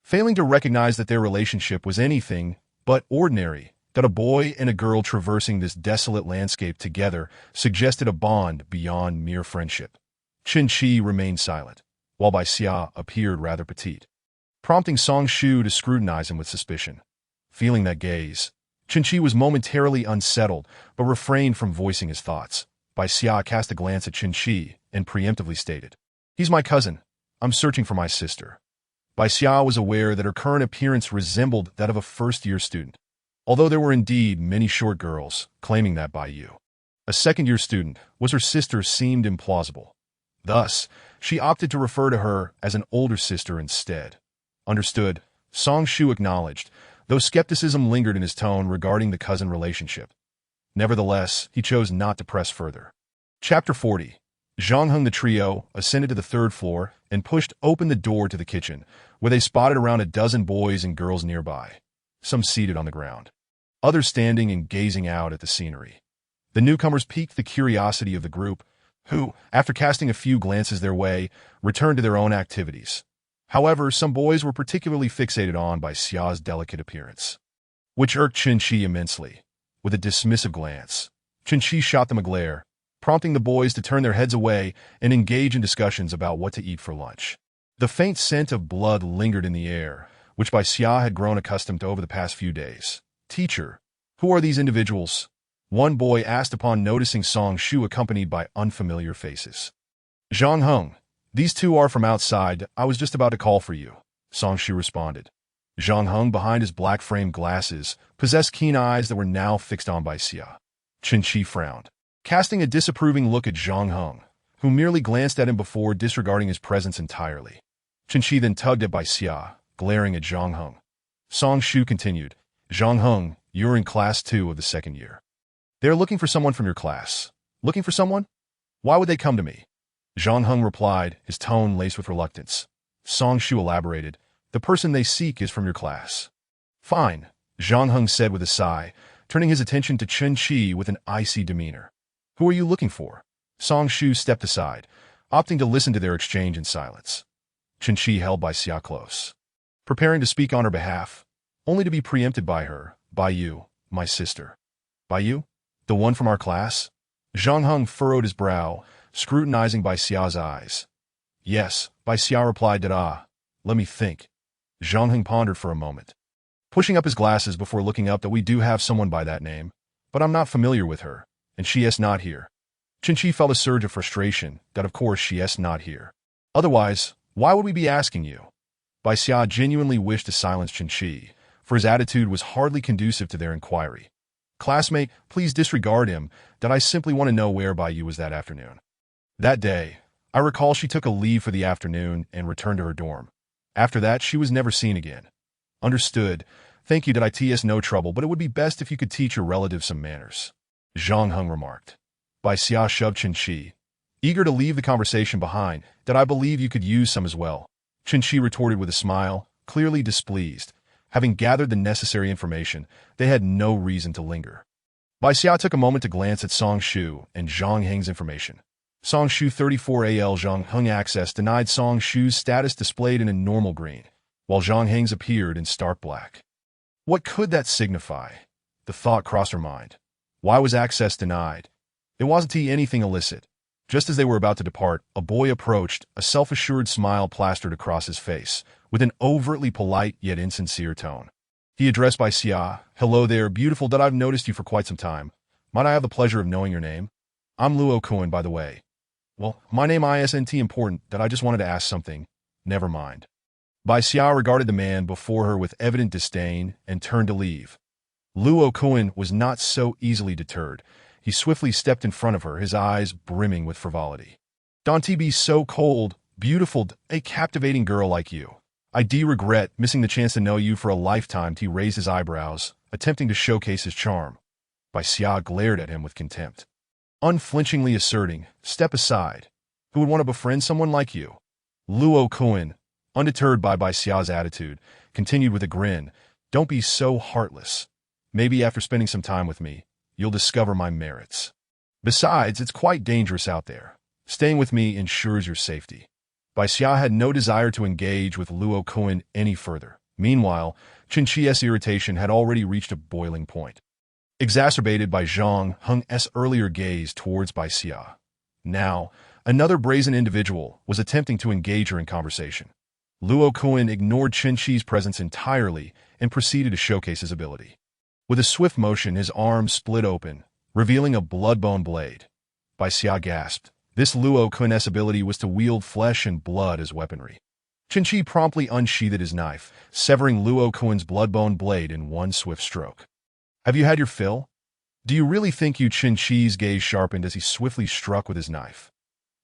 Failing to recognize that their relationship was anything but ordinary, that a boy and a girl traversing this desolate landscape together suggested a bond beyond mere friendship. Qin remained silent, while Bai Xia appeared rather petite, prompting Songshu to scrutinize him with suspicion. Feeling that gaze, Qin was momentarily unsettled, but refrained from voicing his thoughts. Bai Xia cast a glance at Qin and preemptively stated, He's my cousin. I'm searching for my sister. Bai Xia was aware that her current appearance resembled that of a first-year student, although there were indeed many short girls claiming that Bai Yu. A second-year student was her sister seemed implausible. Thus, she opted to refer to her as an older sister instead. Understood, Songshu acknowledged, though skepticism lingered in his tone regarding the cousin relationship. Nevertheless, he chose not to press further. Chapter 40. Zhang Heng the trio ascended to the third floor and pushed open the door to the kitchen, where they spotted around a dozen boys and girls nearby, some seated on the ground, others standing and gazing out at the scenery. The newcomers piqued the curiosity of the group, who, after casting a few glances their way, returned to their own activities. However, some boys were particularly fixated on by Xia's delicate appearance, which irked Qin immensely. With a dismissive glance, Qin shot them a glare, prompting the boys to turn their heads away and engage in discussions about what to eat for lunch. The faint scent of blood lingered in the air, which Bai Xia had grown accustomed to over the past few days. Teacher, who are these individuals? One boy asked upon noticing Songshu accompanied by unfamiliar faces. Zhang Heng, these two are from outside. I was just about to call for you, Songshu responded. Zhang Heng, behind his black-framed glasses, possessed keen eyes that were now fixed on Bai Xia. Qin frowned, casting a disapproving look at Zhang Heng, who merely glanced at him before disregarding his presence entirely. Qin then tugged at Bai Xia, glaring at Zhang Heng. Songshu continued, Zhang Heng, you're in class 2 of the second year. They're looking for someone from your class. Looking for someone? Why would they come to me? Zhang Heng replied, his tone laced with reluctance. Songshu elaborated, the person they seek is from your class. Fine, Zhang Heng said with a sigh, turning his attention to Qin with an icy demeanor. Who are you looking for? Songshu stepped aside, opting to listen to their exchange in silence. Qin held Bai Xia close, preparing to speak on her behalf, only to be preempted by her. Bai Yu, my sister. Bai Yu? The one from our class? Zhang Heng furrowed his brow, scrutinizing Bai Xia's eyes. Yes, Bai Xia replied. Let me think. Zhang Heng pondered for a moment, pushing up his glasses before looking up. That we do have someone by that name, but I'm not familiar with her, and she is not here. Qin felt a surge of frustration that of course she is not here. Otherwise, why would we be asking you? Bai Xia genuinely wished to silence Qin, for his attitude was hardly conducive to their inquiry. Classmate, please disregard him, that I simply want to know where Bai Yu was that afternoon. That day, I recall she took a leave for the afternoon and returned to her dorm. After that, she was never seen again. Understood. Thank you. That it's no trouble, but it would be best if you could teach your relative some manners, Zhang Heng remarked. Bai Xia shoved Qin, eager to leave the conversation behind. That I believe you could use some as well. Qin retorted with a smile, clearly displeased. Having gathered the necessary information, they had no reason to linger. Bai Xia took a moment to glance at Songshu and Zhang Heng's information. Songshu 34AL Zhang Heng access denied. Songshu's status displayed in a normal green, while Zhang Heng's appeared in stark black. What could that signify? The thought crossed her mind. Why was access denied? It wasn't anything illicit. Just as they were about to depart, a boy approached, a self-assured smile plastered across his face, with an overtly polite yet insincere tone. He addressed Bai Xia, hello there, beautiful. That I've noticed you for quite some time. Might I have the pleasure of knowing your name? I'm Luo Kuan, by the way. Well, my name isn't important. That I just wanted to ask something. Never mind. Bai Xia regarded the man before her with evident disdain and turned to leave. Luo Kuan was not so easily deterred. He swiftly stepped in front of her, his eyes brimming with frivolity. "Don't be so cold, beautiful, a captivating girl like you. I do regret missing the chance to know you for a lifetime." He raised his eyebrows, attempting to showcase his charm. Bai Xia glared at him with contempt, unflinchingly asserting, "Step aside. Who would want to befriend someone like you?" Luo Kuan, undeterred by Bai Xia's attitude, continued with a grin, "Don't be so heartless. Maybe after spending some time with me, you'll discover my merits. Besides, it's quite dangerous out there. Staying with me ensures your safety." Bai Xia had no desire to engage with Luo Kuan any further. Meanwhile, Qin Shi's irritation had already reached a boiling point, exacerbated by Zhang Heng's earlier gaze towards Bai Xia. Now, another brazen individual was attempting to engage her in conversation. Luo Kuan ignored Qin Shi's presence entirely and proceeded to showcase his ability. With a swift motion, his arm split open, revealing a blood-bone blade. Bai Xia gasped. This Luo Kuan's ability was to wield flesh and blood as weaponry. Qin Shi promptly unsheathed his knife, severing Luo Kuan's blood-bone blade in one swift stroke. "Have you had your fill? Do you really think you?" Qin Shi's gaze sharpened as he swiftly struck with his knife.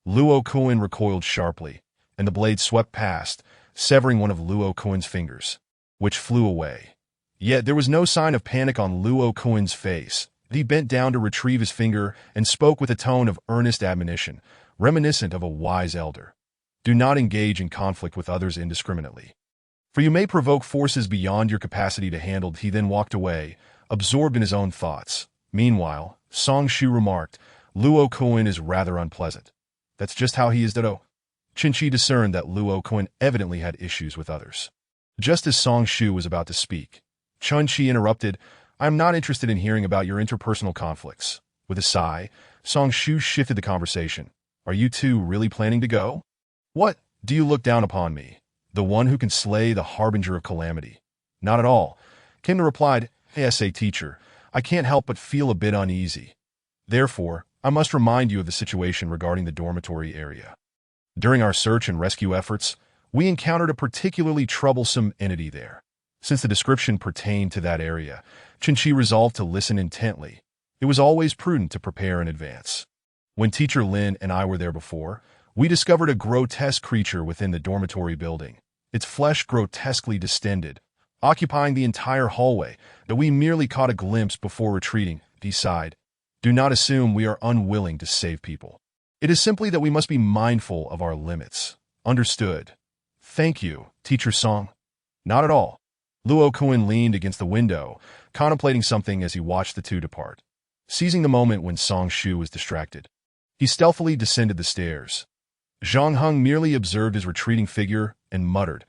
Luo Kuan recoiled sharply, and the blade swept past, severing one of Luo Kuan's fingers, which flew away. Yet there was no sign of panic on Luo Kuan's face. He bent down to retrieve his finger and spoke with a tone of earnest admonition, reminiscent of a wise elder. "Do not engage in conflict with others indiscriminately, for you may provoke forces beyond your capacity to handle." He then walked away, absorbed in his own thoughts. Meanwhile, Song Shu remarked, "Luo Kuan is rather unpleasant. That's just how he is, though." Qin Shi discerned that Luo Kuan evidently had issues with others. Just as Song Shu was about to speak, Qin Shi interrupted, "I am not interested in hearing about your interpersonal conflicts." With a sigh, Song Shu shifted the conversation. "Are you two really planning to go? What, do you look down upon me, the one who can slay the harbinger of calamity?" "Not at all," Kimna replied. "Yes, teacher, I can't help but feel a bit uneasy. Therefore, I must remind you of the situation regarding the dormitory area. During our search and rescue efforts, we encountered a particularly troublesome entity there. Since the description pertained to that area, Qin Shi resolved to listen intently. It was always prudent to prepare in advance. When Teacher Lin and I were there before, we discovered a grotesque creature within the dormitory building, its flesh grotesquely distended, occupying the entire hallway that we merely caught a glimpse before retreating." He sighed. "Do not assume we are unwilling to save people. It is simply that we must be mindful of our limits." "Understood. Thank you, Teacher Song." "Not at all." Luo Kuan leaned against the window, contemplating something as he watched the two depart. Seizing the moment when Song Shu was distracted, he stealthily descended the stairs. Zhang Heng merely observed his retreating figure and muttered,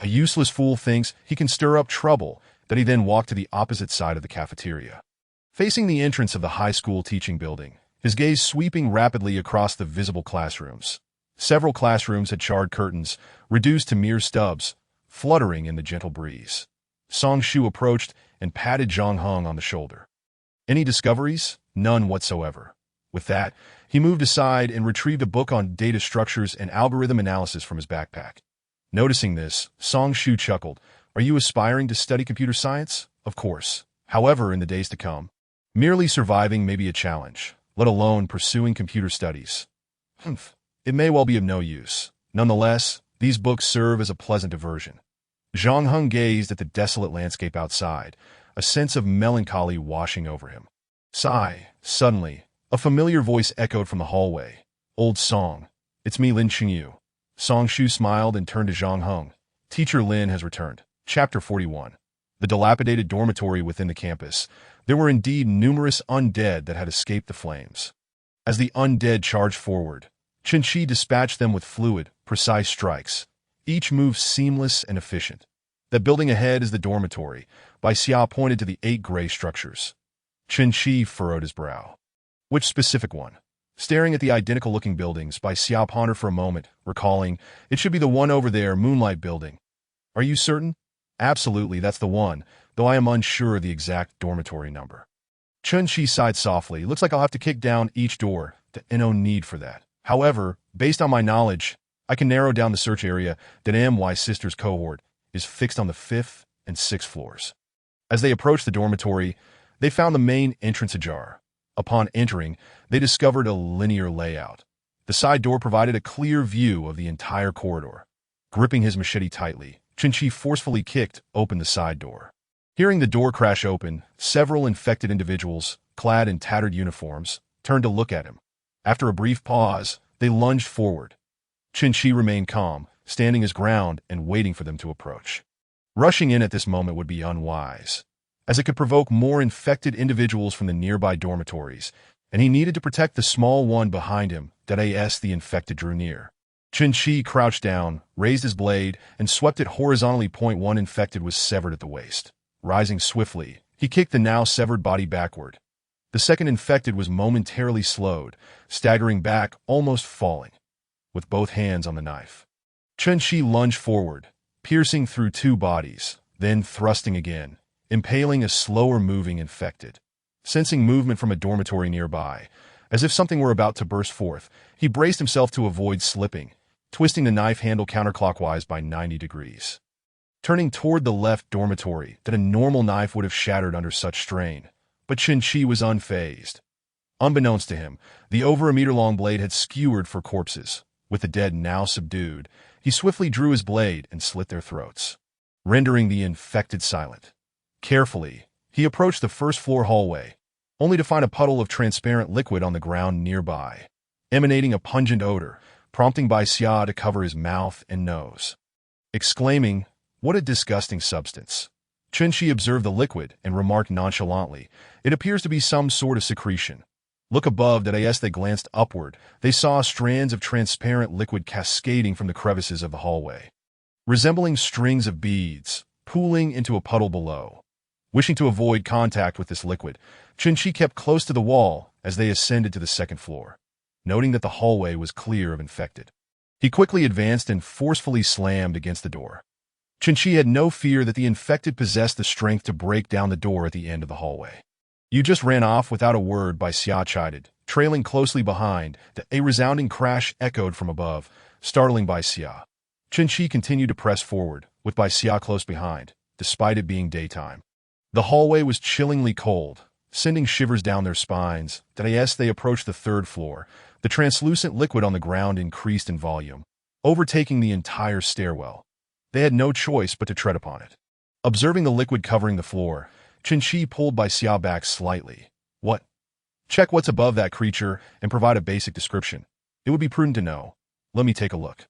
"A useless fool thinks he can stir up trouble," that he then walked to the opposite side of the cafeteria. Facing the entrance of the high school teaching building, his gaze sweeping rapidly across the visible classrooms. Several classrooms had charred curtains, reduced to mere stubs, fluttering in the gentle breeze. Song Shu approached and patted Zhang Heng on the shoulder. "Any discoveries?" "None whatsoever." With that, he moved aside and retrieved a book on data structures and algorithm analysis from his backpack. Noticing this, Song Shu chuckled. "Are you aspiring to study computer science?" "Of course. However, in the days to come, merely surviving may be a challenge, let alone pursuing computer studies. It may well be of no use. Nonetheless, these books serve as a pleasant diversion." Zhang Heng gazed at the desolate landscape outside, a sense of melancholy washing over him. Sigh. Suddenly, a familiar voice echoed from the hallway. "Old Song, it's me, Lin Qingyu." Song Shu smiled and turned to Zhang Heng. "Teacher Lin has returned." Chapter 41. The dilapidated dormitory within the campus. There were indeed numerous undead that had escaped the flames. As the undead charged forward, Qin Shi dispatched them with fluid, precise strikes. Each move seamless and efficient. "That building ahead is the dormitory." Bai Xia pointed to the 8 gray structures. Qin Shi furrowed his brow. "Which specific one?" Staring at the identical-looking buildings, Bai Xia pondered for a moment, recalling, "It should be the one over there, Moonlight Building." "Are you certain?" "Absolutely, that's the one, though I am unsure of the exact dormitory number." Qin Shi sighed softly. "Looks like I'll have to kick down each door. No need for that. However, based on my knowledge, I can narrow down the search area that My sister's cohort is fixed on the 5th and 6th floors." As they approached the dormitory, they found the main entrance ajar. Upon entering, they discovered a linear layout. The side door provided a clear view of the entire corridor. Gripping his machete tightly, Chin-Chi forcefully kicked open the side door. Hearing the door crash open, several infected individuals, clad in tattered uniforms, turned to look at him. After a brief pause, they lunged forward. Chin-Chi remained calm, standing his ground and waiting for them to approach. Rushing in at this moment would be unwise, as it could provoke more infected individuals from the nearby dormitories, and he needed to protect the small one behind him as the infected drew near. Chin-Chi crouched down, raised his blade, and swept it horizontally. One infected was severed at the waist. Rising swiftly, he kicked the now severed body backward. The second infected was momentarily slowed, staggering back, almost falling, with both hands on the knife. Chin-Chi lunged forward, piercing through two bodies, then thrusting again, impaling a slower-moving infected. Sensing movement from a dormitory nearby, as if something were about to burst forth, he braced himself to avoid slipping, twisting the knife handle counterclockwise by 90 degrees. Turning toward the left dormitory that a normal knife would have shattered under such strain, but Chin-Chi was unfazed. Unbeknownst to him, the over-a-meter-long blade had skewered for corpses. With the dead now subdued, he swiftly drew his blade and slit their throats, rendering the infected silent. Carefully, he approached the first-floor hallway, only to find a puddle of transparent liquid on the ground nearby, emanating a pungent odor, prompting Bai Xia to cover his mouth and nose. Exclaiming, "What a disgusting substance!" Chin-Chi observed the liquid and remarked nonchalantly, "It appears to be some sort of secretion." Look above. As they glanced upward, they saw strands of transparent liquid cascading from the crevices of the hallway, resembling strings of beads, pooling into a puddle below. Wishing to avoid contact with this liquid, Chin-Chi kept close to the wall as they ascended to the second floor. Noting that the hallway was clear of infected, he quickly advanced and forcefully slammed against the door. Chin-Chi had no fear that the infected possessed the strength to break down the door at the end of the hallway. "You just ran off without a word," Bai Xia chided, trailing closely behind. A resounding crash echoed from above, startling Bai Xia. Chin-Chi continued to press forward, with Bai Xia close behind, despite it being daytime. The hallway was chillingly cold, sending shivers down their spines. As they approached the third floor, the translucent liquid on the ground increased in volume, overtaking the entire stairwell. They had no choice but to tread upon it. Observing the liquid covering the floor, Chin-Chi pulled Bai Xia back slightly. "What? Check what's above that creature and provide a basic description. It would be prudent to know. Let me take a look."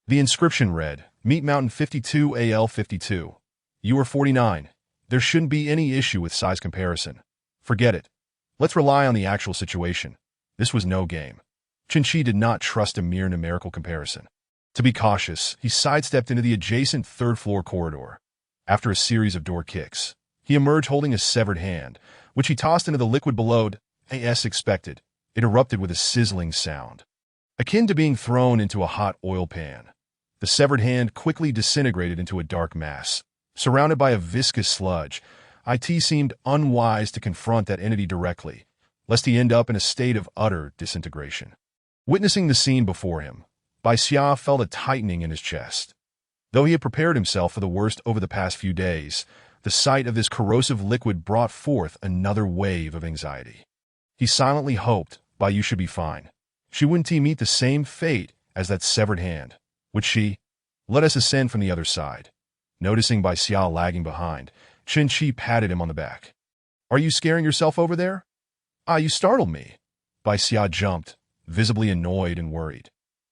The inscription read, "Meat Mountain 52 AL 52. You are 49. There shouldn't be any issue with size comparison. Forget it. Let's rely on the actual situation." This was no game. Chin-Chi did not trust a mere numerical comparison. To be cautious, he sidestepped into the adjacent third-floor corridor. After a series of door kicks, he emerged holding a severed hand, which he tossed into the liquid below. As expected, it erupted with a sizzling sound, akin to being thrown into a hot oil pan. The severed hand quickly disintegrated into a dark mass, surrounded by a viscous sludge. It seemed unwise to confront that entity directly, lest he end up in a state of utter disintegration. Witnessing the scene before him, Bai Xia felt a tightening in his chest. Though he had prepared himself for the worst over the past few days, the sight of this corrosive liquid brought forth another wave of anxiety. He silently hoped Bai Yu should be fine. She wouldn't meet the same fate as that severed hand, would she? "Let us ascend from the other side." Noticing Bai Xia lagging behind, Chin-Chi patted him on the back. "Are you scaring yourself over there?" You startled me." Bai Xia jumped, visibly annoyed and worried.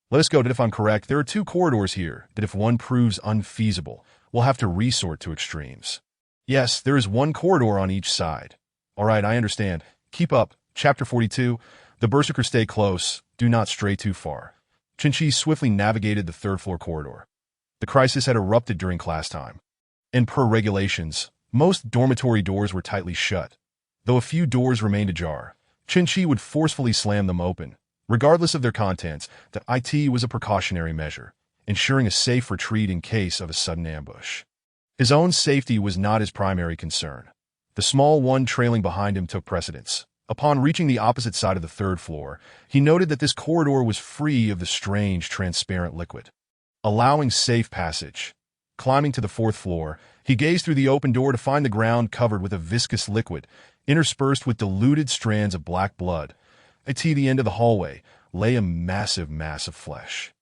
"Let us go. If I'm correct, there are two corridors here that if one proves unfeasible, we'll have to resort to extremes." "Yes, there is one corridor on each side." "All right, I understand. Keep up." Chapter 42, The Berserker Stay Close, Do Not Stray Too Far. Chin-Chi swiftly navigated the third-floor corridor. The crisis had erupted during class time, and per regulations, most dormitory doors were tightly shut. Though a few doors remained ajar, Chin-Chi would forcefully slam them open. Regardless of their contents, the IT was a precautionary measure, ensuring a safe retreat in case of a sudden ambush. His own safety was not his primary concern. The small one trailing behind him took precedence. Upon reaching the opposite side of the third floor, he noted that this corridor was free of the strange, transparent liquid, allowing safe passage. Climbing to the fourth floor, He gazed through the open door to find the ground covered with a viscous liquid, interspersed with diluted strands of black blood. At the end of the hallway lay a massive mass of flesh,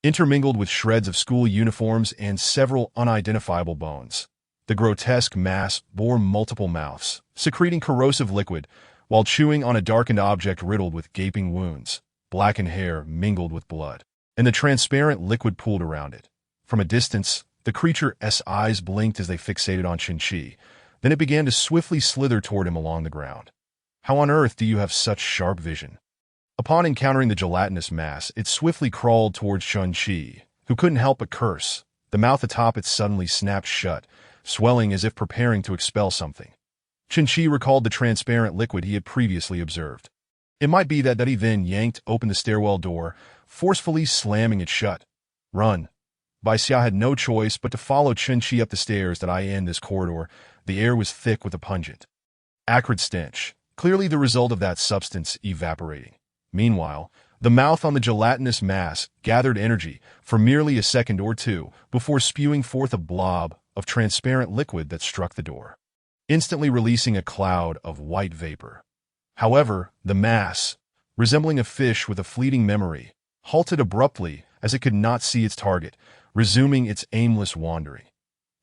intermingled with shreds of school uniforms and several unidentifiable bones. The grotesque mass bore multiple mouths, secreting corrosive liquid, while chewing on a darkened object riddled with gaping wounds. Blackened hair mingled with blood, and the transparent liquid pooled around it. From a distance, the creature's eyes blinked as they fixated on Qin. Then it began to swiftly slither toward him along the ground. How on earth do you have such sharp vision? Upon encountering the gelatinous mass, it swiftly crawled towards Qin, who couldn't help but curse. The mouth atop it suddenly snapped shut, swelling as if preparing to expel something. Qin recalled the transparent liquid he had previously observed. It might be that he then yanked open the stairwell door, forcefully slamming it shut. Run. Bai Xia had no choice but to follow Qin up the stairs that in this corridor. The air was thick with a pungent, acrid stench, clearly the result of that substance evaporating. Meanwhile, the mouth on the gelatinous mass gathered energy for merely a second or two before spewing forth a blob of transparent liquid that struck the door, instantly releasing a cloud of white vapor. However, the mass, resembling a fish with a fleeting memory, halted abruptly as it could not see its target, resuming its aimless wandering.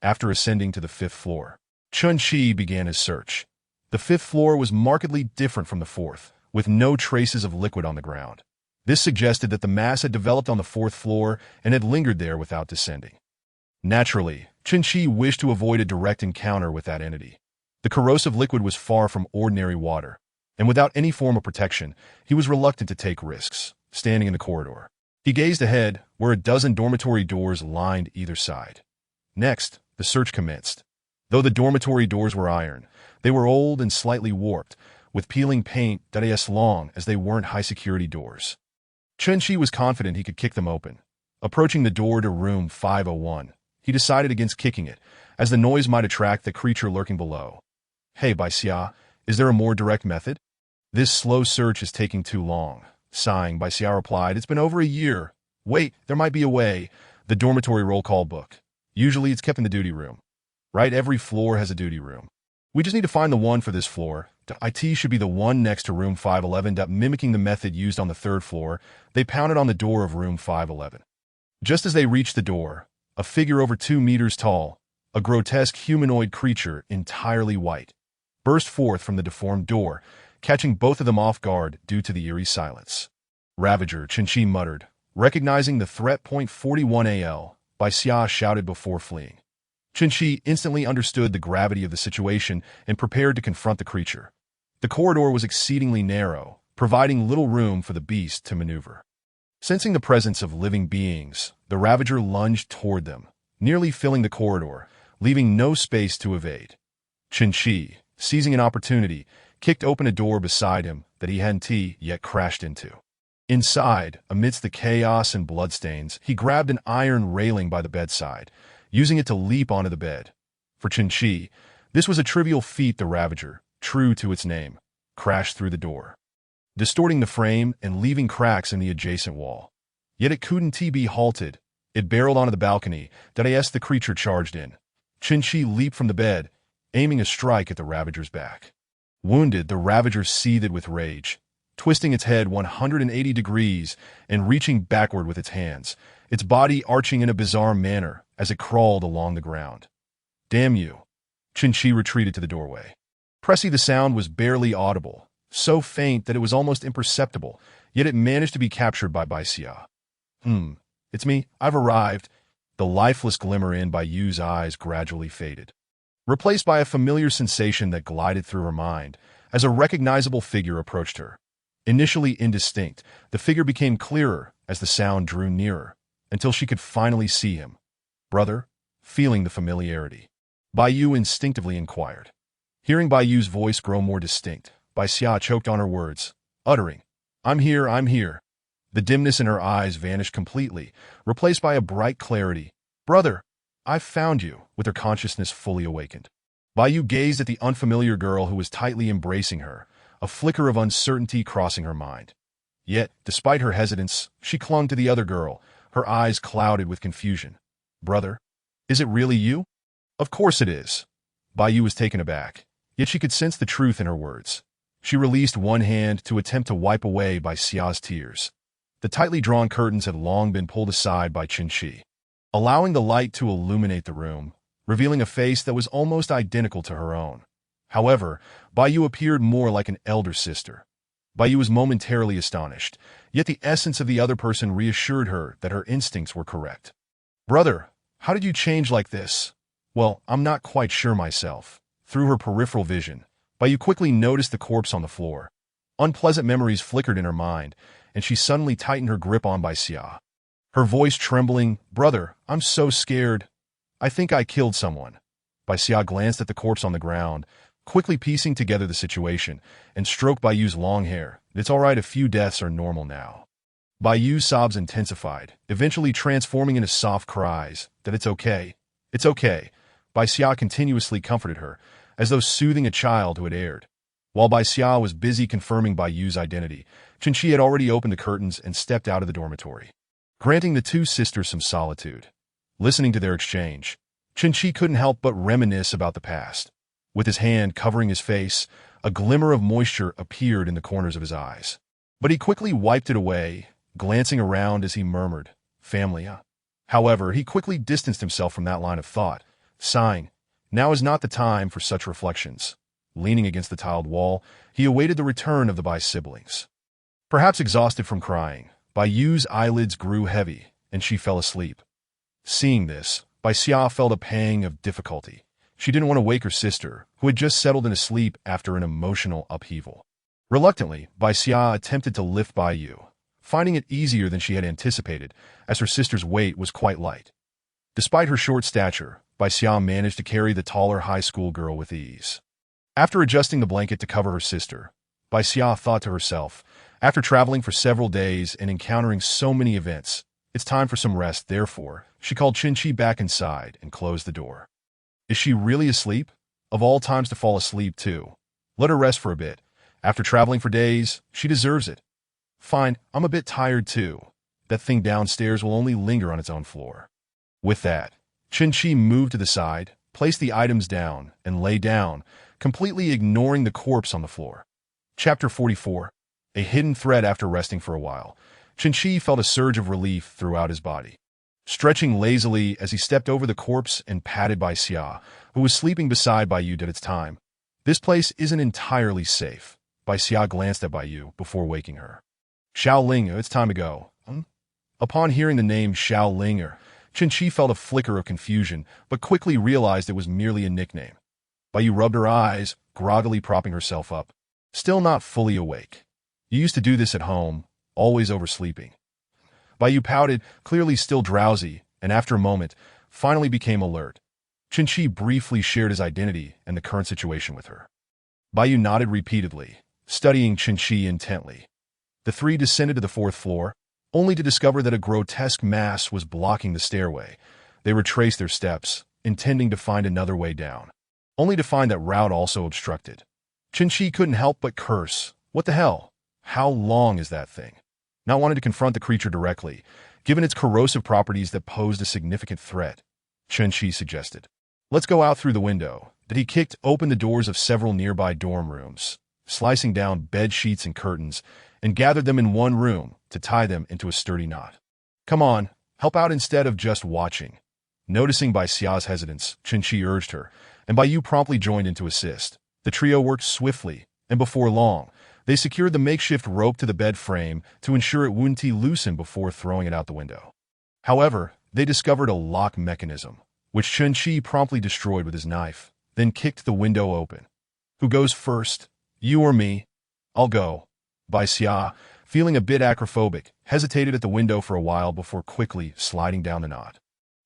After ascending to the 5th floor, Qin began his search. The 5th floor was markedly different from the 4th, with no traces of liquid on the ground. This suggested that the mass had developed on the 4th floor and had lingered there without descending. Naturally, Qin wished to avoid a direct encounter with that entity. The corrosive liquid was far from ordinary water, and without any form of protection, he was reluctant to take risks. Standing in the corridor, he gazed ahead, where a dozen dormitory doors lined either side. Next, the search commenced. Though the dormitory doors were iron, they were old and slightly warped, with peeling paint that as long as they weren't high-security doors. Qin was confident he could kick them open. Approaching the door to room 501, he decided against kicking it, as the noise might attract the creature lurking below. Hey, Bai Xia, is there a more direct method? This slow search is taking too long. Sighing, Bai Xia replied, it's been over a year. Wait, there might be a way. The dormitory roll call book. Usually it's kept in the duty room. Right, every floor has a duty room. We just need to find the one for this floor. IT should be the one next to room 511. Mimicking the method used on the 3rd floor, they pounded on the door of room 511. Just as they reached the door, a figure over 2 meters tall, a grotesque humanoid creature entirely white, burst forth from the deformed door, catching both of them off guard due to the eerie silence. Ravager, Qin muttered, recognizing the threat. 41 AL, Bai Xia shouted before fleeing. Qin instantly understood the gravity of the situation and prepared to confront the creature. The corridor was exceedingly narrow, providing little room for the beast to maneuver. Sensing the presence of living beings, the Ravager lunged toward them, nearly filling the corridor, leaving no space to evade. Qin, seizing an opportunity, kicked open a door beside him that he hadn't yet crashed into. Inside, amidst the chaos and bloodstains, he grabbed an iron railing by the bedside, using it to leap onto the bed. For Qin, this was a trivial feat. The Ravager, true to its name, crashed through the door, distorting the frame and leaving cracks in the adjacent wall. Yet it couldn't be halted. It barreled onto the balcony that as the creature charged in. Qin leaped from the bed, aiming a strike at the Ravager's back. Wounded, the Ravager seethed with rage, twisting its head 180 degrees and reaching backward with its hands, its body arching in a bizarre manner as it crawled along the ground. Damn you! Qin retreated to the doorway. Pressy, the sound was barely audible, so faint that it was almost imperceptible, yet it managed to be captured by Bai Xia. It's me, I've arrived. The lifeless glimmer in Bai Yu's eyes gradually faded, replaced by a familiar sensation that glided through her mind as a recognizable figure approached her. Initially indistinct, the figure became clearer as the sound drew nearer, until she could finally see him. Brother? Feeling the familiarity, Bai Yu instinctively inquired. Hearing Bai Yu's voice grow more distinct, Bai Xia choked on her words, uttering, I'm here, I'm here. The dimness in her eyes vanished completely, replaced by a bright clarity. Brother, I've found you, with her consciousness fully awakened. Bai Yu gazed at the unfamiliar girl who was tightly embracing her, a flicker of uncertainty crossing her mind. Yet, despite her hesitance, she clung to the other girl, her eyes clouded with confusion. Brother, is it really you? Of course it is. Bai was taken aback, yet she could sense the truth in her words. She released one hand to attempt to wipe away Bai Xia's tears. The tightly drawn curtains had long been pulled aside by Qin Shi, allowing the light to illuminate the room, revealing a face that was almost identical to her own. However, Bai appeared more like an elder sister. Bai was momentarily astonished, yet the essence of the other person reassured her that her instincts were correct. "Brother, how did you change like this?" "Well, I'm not quite sure myself." Through her peripheral vision, Bai quickly noticed the corpse on the floor. Unpleasant memories flickered in her mind, and she suddenly tightened her grip on Bai Xia. Her voice trembling, "Brother, I'm so scared. I think I killed someone." Bai Xia glanced at the corpse on the ground, quickly piecing together the situation, and stroked Bai's long hair. "It's all right, a few deaths are normal now." Bai's sobs intensified, eventually transforming into soft cries, that it's okay. "It's okay." Bai Xia continuously comforted her, as though soothing a child who had erred. While Bai Xia was busy confirming Bai's identity, Qin Shi had already opened the curtains and stepped out of the dormitory, granting the two sisters some solitude. Listening to their exchange, Qin Shi couldn't help but reminisce about the past. With his hand covering his face, a glimmer of moisture appeared in the corners of his eyes. But he quickly wiped it away, glancing around as he murmured, "Family, huh?" However, he quickly distanced himself from that line of thought, sighing, "Now is not the time for such reflections." Leaning against the tiled wall, he awaited the return of the Bai siblings. Perhaps exhausted from crying, Bai's eyelids grew heavy, and she fell asleep. Seeing this, Bai Xia felt a pang of difficulty. She didn't want to wake her sister, who had just settled into sleep after an emotional upheaval. Reluctantly, Bai Xia attempted to lift Bai, finding it easier than she had anticipated, as her sister's weight was quite light. Despite her short stature, Bai Xia managed to carry the taller high school girl with ease. After adjusting the blanket to cover her sister, Bai Xia thought to herself, after traveling for several days and encountering so many events, it's time for some rest. Therefore, she called Qin Shi back inside and closed the door. Is she really asleep? Of all times to fall asleep, too. Let her rest for a bit. After traveling for days, she deserves it. Fine, I'm a bit tired, too. That thing downstairs will only linger on its own floor. With that, Qin Shi moved to the side, placed the items down, and lay down, completely ignoring the corpse on the floor. Chapter 44. A hidden threat. After resting for a while, Qin Shi felt a surge of relief throughout his body. Stretching lazily as he stepped over the corpse and patted Bai Xia, who was sleeping beside Bai at its time. This place isn't entirely safe. Bai Xia glanced at Bai before waking her. "Xiao Ling, it's time to go." Upon hearing the name Xiao Ling, Qin Shi felt a flicker of confusion, but quickly realized it was merely a nickname. Bai rubbed her eyes, groggily propping herself up, still not fully awake. "You used to do this at home, always oversleeping." Bai pouted, clearly still drowsy, and after a moment, finally became alert. Qin Shi briefly shared his identity and the current situation with her. Bai nodded repeatedly, studying Qin Shi intently. The three descended to the fourth floor, only to discover that a grotesque mass was blocking the stairway. They retraced their steps, intending to find another way down, only to find that route also obstructed. Qin Shi couldn't help but curse. What the hell? How long is that thing? Not wanting to confront the creature directly, given its corrosive properties that posed a significant threat, Qin Shi suggested, "Let's go out through the window." That he kicked open the doors of several nearby dorm rooms, slicing down bed sheets and curtains, and gathered them in one room to tie them into a sturdy knot. "Come on, help out instead of just watching." Noticing Bai Xia's hesitance, Qin Shi urged her, and Bai promptly joined in to assist. The trio worked swiftly, and before long, they secured the makeshift rope to the bed frame to ensure it wouldn't loosen before throwing it out the window. However, they discovered a lock mechanism, which Qin Shi promptly destroyed with his knife, then kicked the window open. "Who goes first? You or me?" "I'll go." Bai Xia, feeling a bit acrophobic, hesitated at the window for a while before quickly sliding down the knot,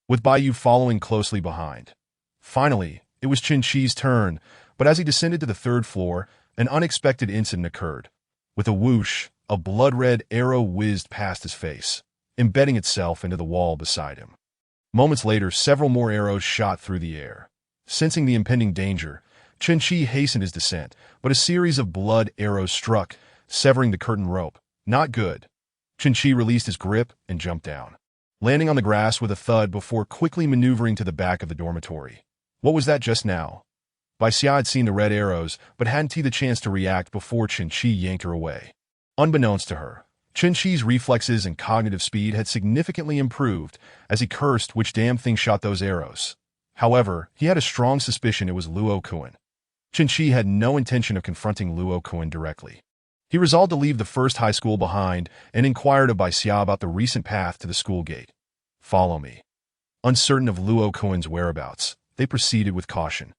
with Bai following closely behind. Finally, it was Qin Shi's turn, but as he descended to the third floor, an unexpected incident occurred. With a whoosh, a blood-red arrow whizzed past his face, embedding itself into the wall beside him. Moments later, several more arrows shot through the air. Sensing the impending danger, Qin Shi hastened his descent, but a series of blood arrows struck, severing the curtain rope. Not good. Qin Shi released his grip and jumped down, landing on the grass with a thud before quickly maneuvering to the back of the dormitory. What was that just now? Bai Xia had seen the red arrows, but hadn't he the chance to react before Qin Shi yanked her away. Unbeknownst to her, Qin Shi's reflexes and cognitive speed had significantly improved as he cursed which damn thing shot those arrows. However, he had a strong suspicion it was Luo Kuan. Qin Shi had no intention of confronting Luo Kuan directly. He resolved to leave the first high school behind and inquired of Bai Xia about the recent path to the school gate. Follow me. Uncertain of Luo Kuan's whereabouts, they proceeded with caution.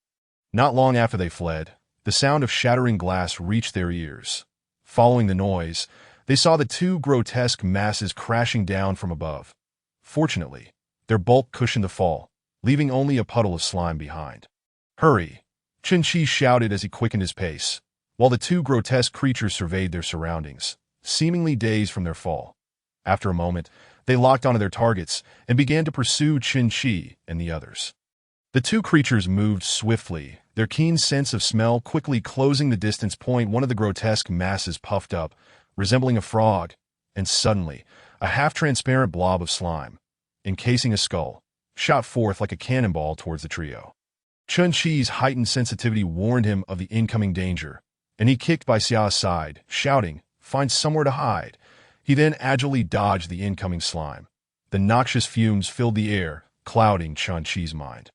Not long after they fled, the sound of shattering glass reached their ears. Following the noise, they saw the two grotesque masses crashing down from above. Fortunately, their bulk cushioned the fall, leaving only a puddle of slime behind. Hurry! Qin Shi shouted as he quickened his pace, while the two grotesque creatures surveyed their surroundings, seemingly dazed from their fall. After a moment, they locked onto their targets and began to pursue Qin Shi and the others. The two creatures moved swiftly, their keen sense of smell quickly closing the distance point. One of the grotesque masses puffed up, resembling a frog, and suddenly, a half-transparent blob of slime, encasing a skull, shot forth like a cannonball towards the trio. Qin Shi's heightened sensitivity warned him of the incoming danger, and he kicked Bai Xia aside, shouting, "Find somewhere to hide." He then agilely dodged the incoming slime. The noxious fumes filled the air, clouding Qin Shi's mind.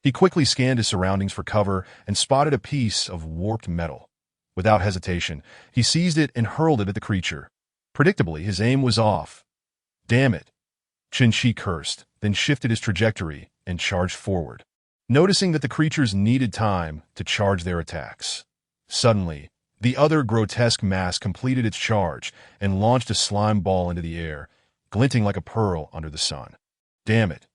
He quickly scanned his surroundings for cover and spotted a piece of warped metal. Without hesitation, he seized it and hurled it at the creature. Predictably, his aim was off. Damn it! Qin Shi cursed, then shifted his trajectory and charged forward, noticing that the creatures needed time to charge their attacks. Suddenly, the other grotesque mass completed its charge and launched a slime ball into the air, glinting like a pearl under the sun. Damn it!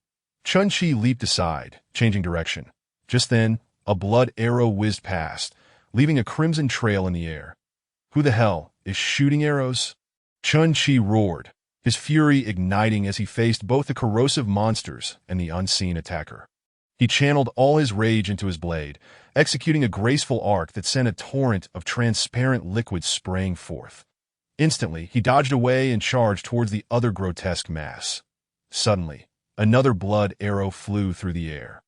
Qin Shi leaped aside, changing direction. Just then, a blood arrow whizzed past, leaving a crimson trail in the air. Who the hell is shooting arrows? Qin Shi roared, his fury igniting as he faced both the corrosive monsters and the unseen attacker. He channeled all his rage into his blade, executing a graceful arc that sent a torrent of transparent liquid spraying forth. Instantly, he dodged away and charged towards the other grotesque mass. Suddenly, another blood arrow flew through the air.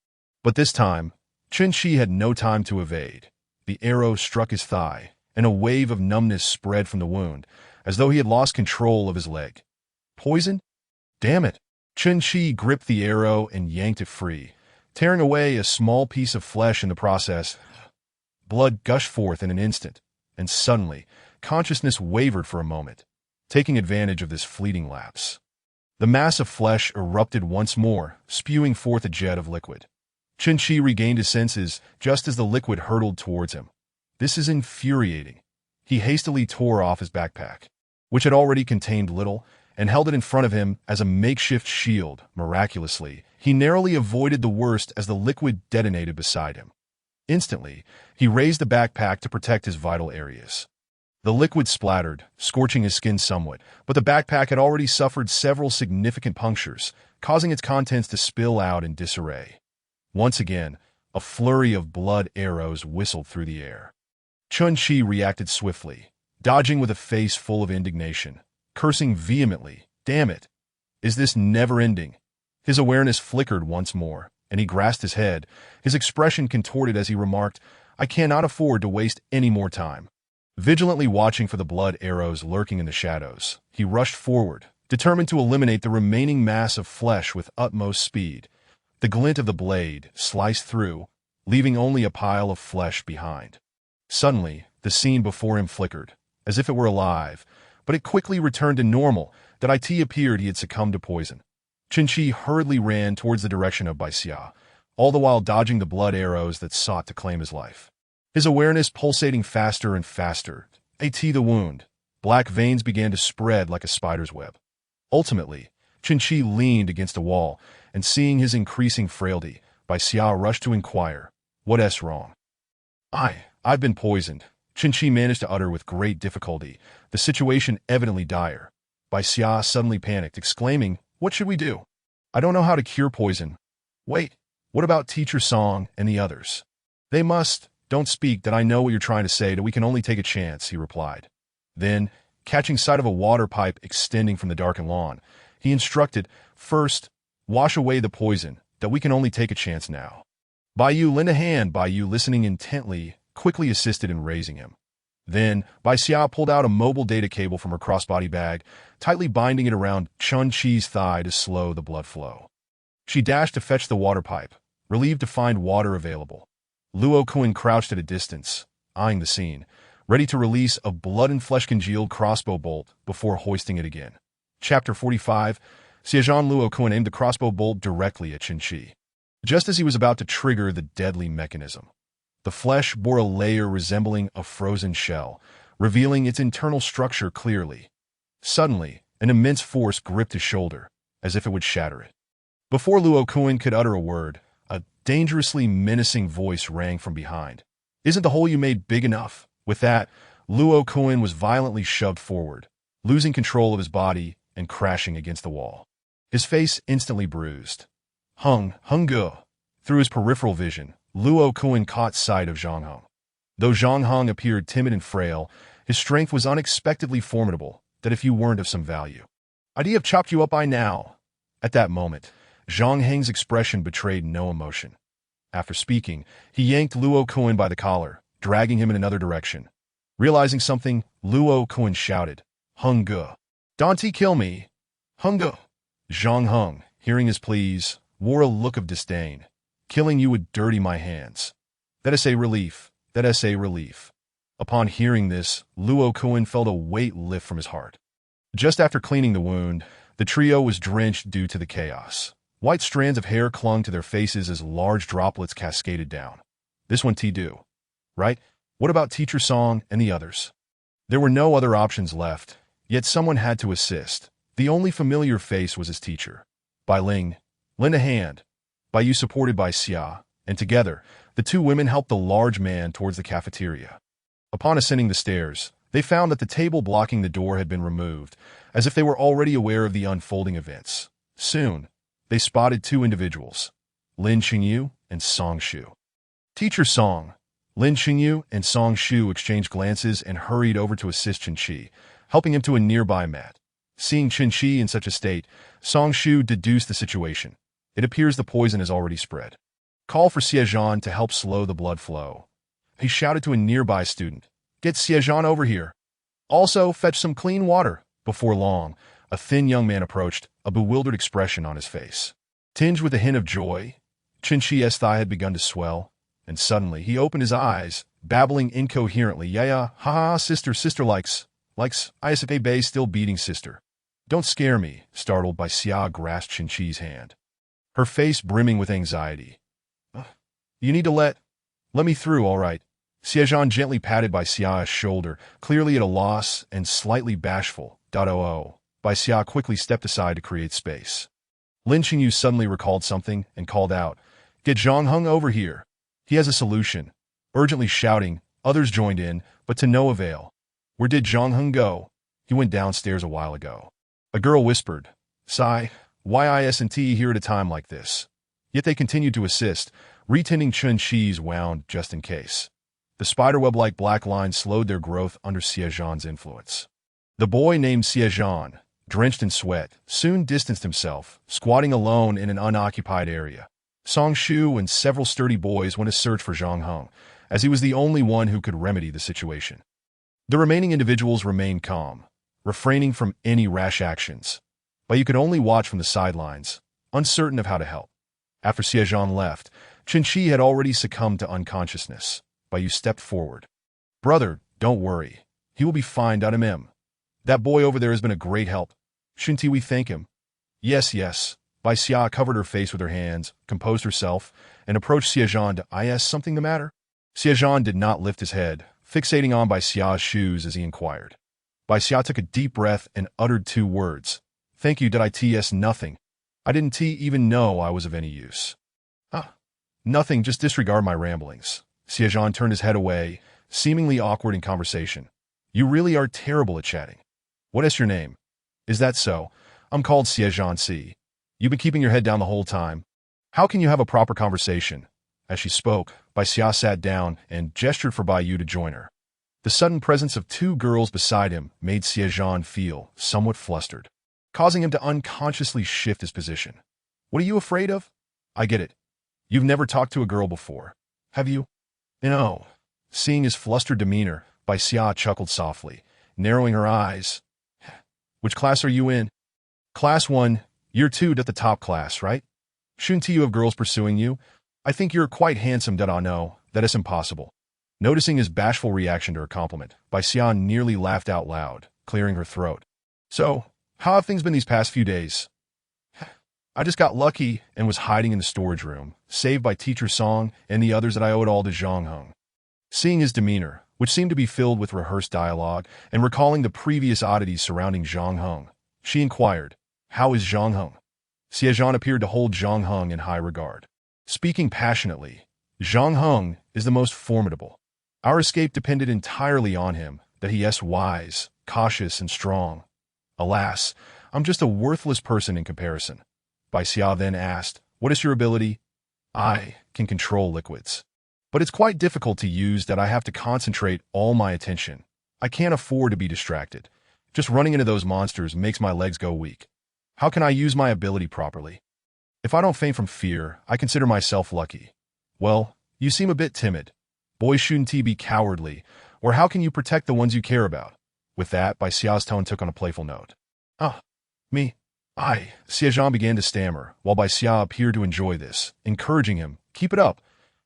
But this time, Qin Shi had no time to evade. The arrow struck his thigh, and a wave of numbness spread from the wound, as though he had lost control of his leg. Poison? Damn it! Qin Shi gripped the arrow and yanked it free, tearing away a small piece of flesh in the process. Blood gushed forth in an instant, and suddenly, consciousness wavered for a moment, taking advantage of this fleeting lapse. The mass of flesh erupted once more, spewing forth a jet of liquid. Qin Shi regained his senses just as the liquid hurtled towards him. This is infuriating. He hastily tore off his backpack, which had already contained little, and held it in front of him as a makeshift shield. Miraculously, he narrowly avoided the worst as the liquid detonated beside him. Instantly, he raised the backpack to protect his vital areas. The liquid splattered, scorching his skin somewhat, but the backpack had already suffered several significant punctures, causing its contents to spill out in disarray. Once again, a flurry of blood arrows whistled through the air. Qin Shi reacted swiftly, dodging with a face full of indignation, cursing vehemently, "Damn it! Is this never ending?" His awareness flickered once more, and he grasped his head, his expression contorted as he remarked, "I cannot afford to waste any more time." Vigilantly watching for the blood arrows lurking in the shadows, he rushed forward, determined to eliminate the remaining mass of flesh with utmost speed. The glint of the blade sliced through, leaving only a pile of flesh behind. Suddenly, the scene before him flickered, as if it were alive, but it quickly returned to normal. That it appeared he had succumbed to poison. Qin Shi hurriedly ran towards the direction of Bai Xia, all the while dodging the blood arrows that sought to claim his life. His awareness pulsating faster and faster. The wound. Black veins began to spread like a spider's web. Ultimately, Qin Shi leaned against a wall, and seeing his increasing frailty, Bai Xia rushed to inquire, "What's wrong?" I've been poisoned," Qin Shi managed to utter with great difficulty, the situation evidently dire. Bai Xia suddenly panicked, exclaiming, "What should we do? I don't know how to cure poison." "Wait, what about Teacher Song and the others?" "They must. Don't speak, that I know what you're trying to say, that we can only take a chance," he replied. Then, catching sight of a water pipe extending from the darkened lawn, he instructed, "First, wash away the poison, that we can only take a chance now." Bai Yu lent a hand. Bai Yu, listening intently, quickly assisted in raising him. Then, Bai Xia pulled out a mobile data cable from her crossbody bag, tightly binding it around Chun Chi's thigh to slow the blood flow. She dashed to fetch the water pipe, relieved to find water available. Luo Kun crouched at a distance, eyeing the scene, ready to release a blood-and-flesh-congealed crossbow bolt before hoisting it again. Chapter 45. Xiaozhan. Luo Kun aimed the crossbow bolt directly at Chun Chi. Just as he was about to trigger the deadly mechanism, the flesh bore a layer resembling a frozen shell, revealing its internal structure clearly. Suddenly, an immense force gripped his shoulder, as if it would shatter it. Before Luo Kun could utter a word, a dangerously menacing voice rang from behind. "Isn't the hole you made big enough?" With that, Luo Kun was violently shoved forward, losing control of his body and crashing against the wall. His face instantly bruised. Hung Ge. Through his peripheral vision, Luo Kun caught sight of Zhang Heng. Though Zhang Heng appeared timid and frail, his strength was unexpectedly formidable, that if you weren't of some value, I'd have chopped you up by now. At that moment, Zhang Heng's expression betrayed no emotion. After speaking, he yanked Luo Kun by the collar, dragging him in another direction. Realizing something, Luo Kun shouted, "Heng Ge! Don't kill me! Heng Ge!" Zhang Heng, hearing his pleas, wore a look of disdain. "Killing you would dirty my hands. That is a relief. That is a relief." Upon hearing this, Luo Kun felt a weight lift from his heart. Just after cleaning the wound, the trio was drenched due to the chaos. White strands of hair clung to their faces as large droplets cascaded down. This one do, right? What about Teacher Song and the others? There were no other options left, yet someone had to assist. The only familiar face was his teacher. Bai Ling, lend a hand. Bai Yu supported Bai Xia, and together, the two women helped the large man towards the cafeteria. Upon ascending the stairs, they found that the table blocking the door had been removed, as if they were already aware of the unfolding events. Soon, they spotted two individuals, Lin Qingyu and Song Shu. Teacher Song, Lin Qingyu and Song Shu exchanged glances and hurried over to assist Chun Chi, helping him to a nearby mat. Seeing Chun Chi in such a state, Song Shu deduced the situation. It appears the poison has already spread. Call for Xiaozhan to help slow the blood flow. He shouted to a nearby student, "Get Xiaozhan over here. Also, fetch some clean water." Before long, a thin young man approached, a bewildered expression on his face. Tinged with a hint of joy, Chun Chi's thigh had begun to swell, and suddenly he opened his eyes, babbling incoherently, "Yeah, haha, sister likes, ISFA Bay still beating sister." "Don't scare me," startled Bai Xia grasped Chun Chi's hand, her face brimming with anxiety. "You need to let me through, all right." Xiaozhan gently patted Bai Xia's shoulder, clearly at a loss and slightly bashful. Bai Xia quickly stepped aside to create space. Lin Qingyu suddenly recalled something and called out, "Get Zhang Heng over here. He has a solution." Urgently shouting, others joined in, but to no avail. "Where did Zhang Heng go?" "He went downstairs a while ago." A girl whispered, "Sigh, why isn't he here at a time like this?" Yet they continued to assist, retending Chun Chi's wound just in case. The spiderweb-like black lines slowed their growth under Xiaozhan's influence. The boy named Xiaozhan, drenched in sweat, soon distanced himself, squatting alone in an unoccupied area. Song Shu and several sturdy boys went to search for Zhang Heng, as he was the only one who could remedy the situation. The remaining individuals remained calm, refraining from any rash actions, but you could only watch from the sidelines, uncertain of how to help. After Xiaozhan left, Chun Chi had already succumbed to unconsciousness. Bai Yu stepped forward. "Brother, don't worry. He will be fine. That boy over there has been a great help. Shouldn't we thank him?" Yes. Bai Xia covered her face with her hands, composed herself, and approached Xiaozhan to ask something the matter. Xiaozhan did not lift his head, fixating on Bai Xia's shoes as he inquired. Bai Xia took a deep breath and uttered two words. "Thank you, nothing. I didn't even know I was of any use." Nothing, just disregard my ramblings." Xiaozhan turned his head away, seemingly awkward in conversation. "You really are terrible at chatting. What is your name?" "Is that so? I'm called Xiaozhan C. You've been keeping your head down the whole time. How can you have a proper conversation?" As she spoke, Bai Xia sat down and gestured for Bai Yu to join her. The sudden presence of two girls beside him made Xiaozhan feel somewhat flustered, causing him to unconsciously shift his position. "What are you afraid of?" "I get it. You've never talked to a girl before, have you? No. Seeing his flustered demeanor, Bai Xia chuckled softly, narrowing her eyes. Which class are you in? Class 1, Year 2 at the top class, right? Shouldn't you have girls pursuing you? I think you're quite handsome, that I know. That is impossible. Noticing his bashful reaction to her compliment, Bai Xia nearly laughed out loud, clearing her throat. So, how have things been these past few days? I just got lucky and was hiding in the storage room, saved by Teacher Song and the others that I owe it all to Zhang Heng. Seeing his demeanor, which seemed to be filled with rehearsed dialogue, and recalling the previous oddities surrounding Zhang Heng, she inquired, How is Zhang Heng? Xie appeared to hold Zhang Heng in high regard. Speaking passionately, Zhang Heng is the most formidable. Our escape depended entirely on him, that he is wise, cautious, and strong. Alas, I'm just a worthless person in comparison. Bai Xia then asked, What is your ability? I can control liquids. But it's quite difficult to use that I have to concentrate all my attention. I can't afford to be distracted. Just running into those monsters makes my legs go weak. How can I use my ability properly? If I don't faint from fear, I consider myself lucky. Well, you seem a bit timid. Boys shouldn't be cowardly, or how can you protect the ones you care about? With that, Bai Xia's tone took on a playful note. Me? Xie began to stammer, while Bai Xia appeared to enjoy this, encouraging him, Keep it up.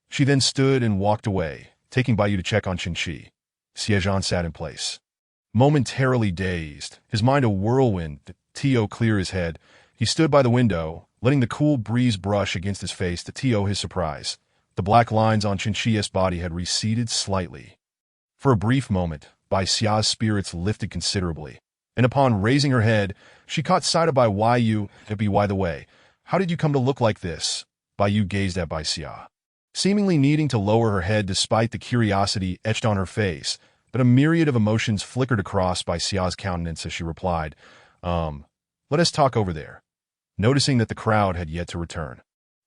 She then stood and walked away, taking Bai Yu to check on Qinshi. Xie sat in place. Momentarily dazed, his mind a whirlwind, Tio clear his head, he stood by the window, letting the cool breeze brush against his face to Tio his surprise. The black lines on Qinshi's body had receded slightly. For a brief moment, Bai Xia's spirits lifted considerably, and upon raising her head, she caught sight of Bai Yu. By the way, how did you come to look like this? Bai Yu gazed at Bai Xia, seemingly needing to lower her head despite the curiosity etched on her face, but a myriad of emotions flickered across Bai Xia's countenance as she replied, let us talk over there. Noticing that the crowd had yet to return,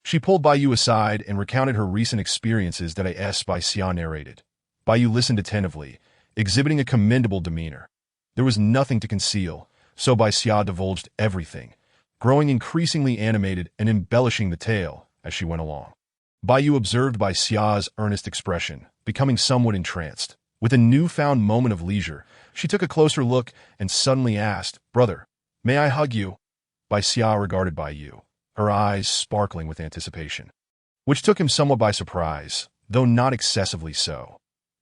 she pulled Bai Yu aside and recounted her recent experiences that Bai Xia narrated. Bai Yu listened attentively, exhibiting a commendable demeanor. There was nothing to conceal, so Bai Xia divulged everything, growing increasingly animated and embellishing the tale as she went along. Bai Yu observed Bai Xia's earnest expression, becoming somewhat entranced. With a newfound moment of leisure, she took a closer look and suddenly asked, Brother, may I hug you? Bai Xia regarded Bai Yu, her eyes sparkling with anticipation, which took him somewhat by surprise, though not excessively so.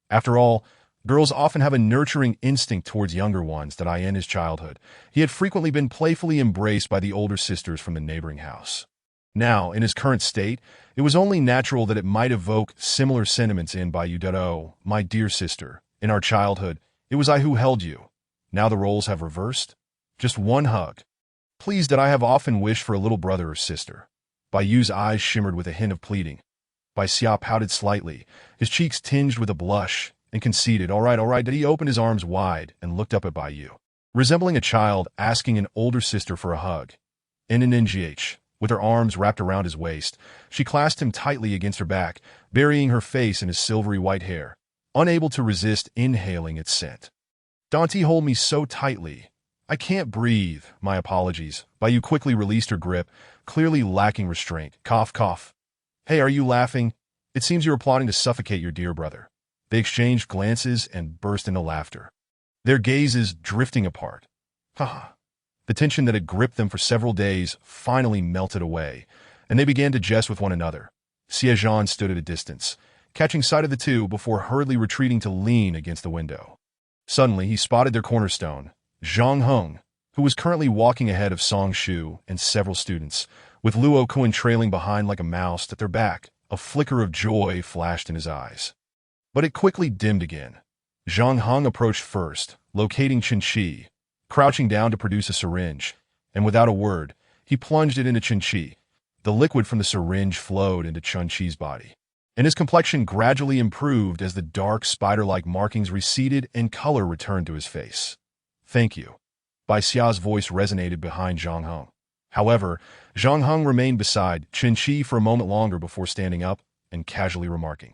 After all, girls often have a nurturing instinct towards younger ones that in his childhood, he had frequently been playfully embraced by the older sisters from the neighboring house. Now, in his current state, it was only natural that it might evoke similar sentiments in Bai Yu. Oh, my dear sister, in our childhood, it was I who held you. Now the roles have reversed. Just one hug. Please, that I have often wished for a little brother or sister. Bai Yu's eyes shimmered with a hint of pleading. Bai Xia pouted slightly, his cheeks tinged with a blush, and conceded, all right, that he opened his arms wide and looked up at Bai Yu, resembling a child asking an older sister for a hug. In an NGH, with her arms wrapped around his waist, she clasped him tightly against her back, burying her face in his silvery white hair, unable to resist inhaling its scent. Don't hold me so tightly. I can't breathe, my apologies. Bai Yu quickly released her grip, clearly lacking restraint. Cough, cough. Hey, are you laughing? It seems you are plotting to suffocate your dear brother. They exchanged glances and burst into laughter, their gazes drifting apart. The tension that had gripped them for several days finally melted away, and they began to jest with one another. Xie stood at a distance, catching sight of the two before hurriedly retreating to lean against the window. Suddenly, he spotted their cornerstone, Zhang Heng, who was currently walking ahead of Song Shu and several students, with Luo Kun trailing behind like a mouse at their back. A flicker of joy flashed in his eyes, but it quickly dimmed again. Zhang Heng approached first, locating Qinshi, crouching down to produce a syringe, and without a word, he plunged it into Qinshi. The liquid from the syringe flowed into Qinshi's body, and his complexion gradually improved as the dark spider-like markings receded and color returned to his face. Thank you. Bai Xia's voice resonated behind Zhang Heng. However, Zhang Heng remained beside Qinshi for a moment longer before standing up and casually remarking,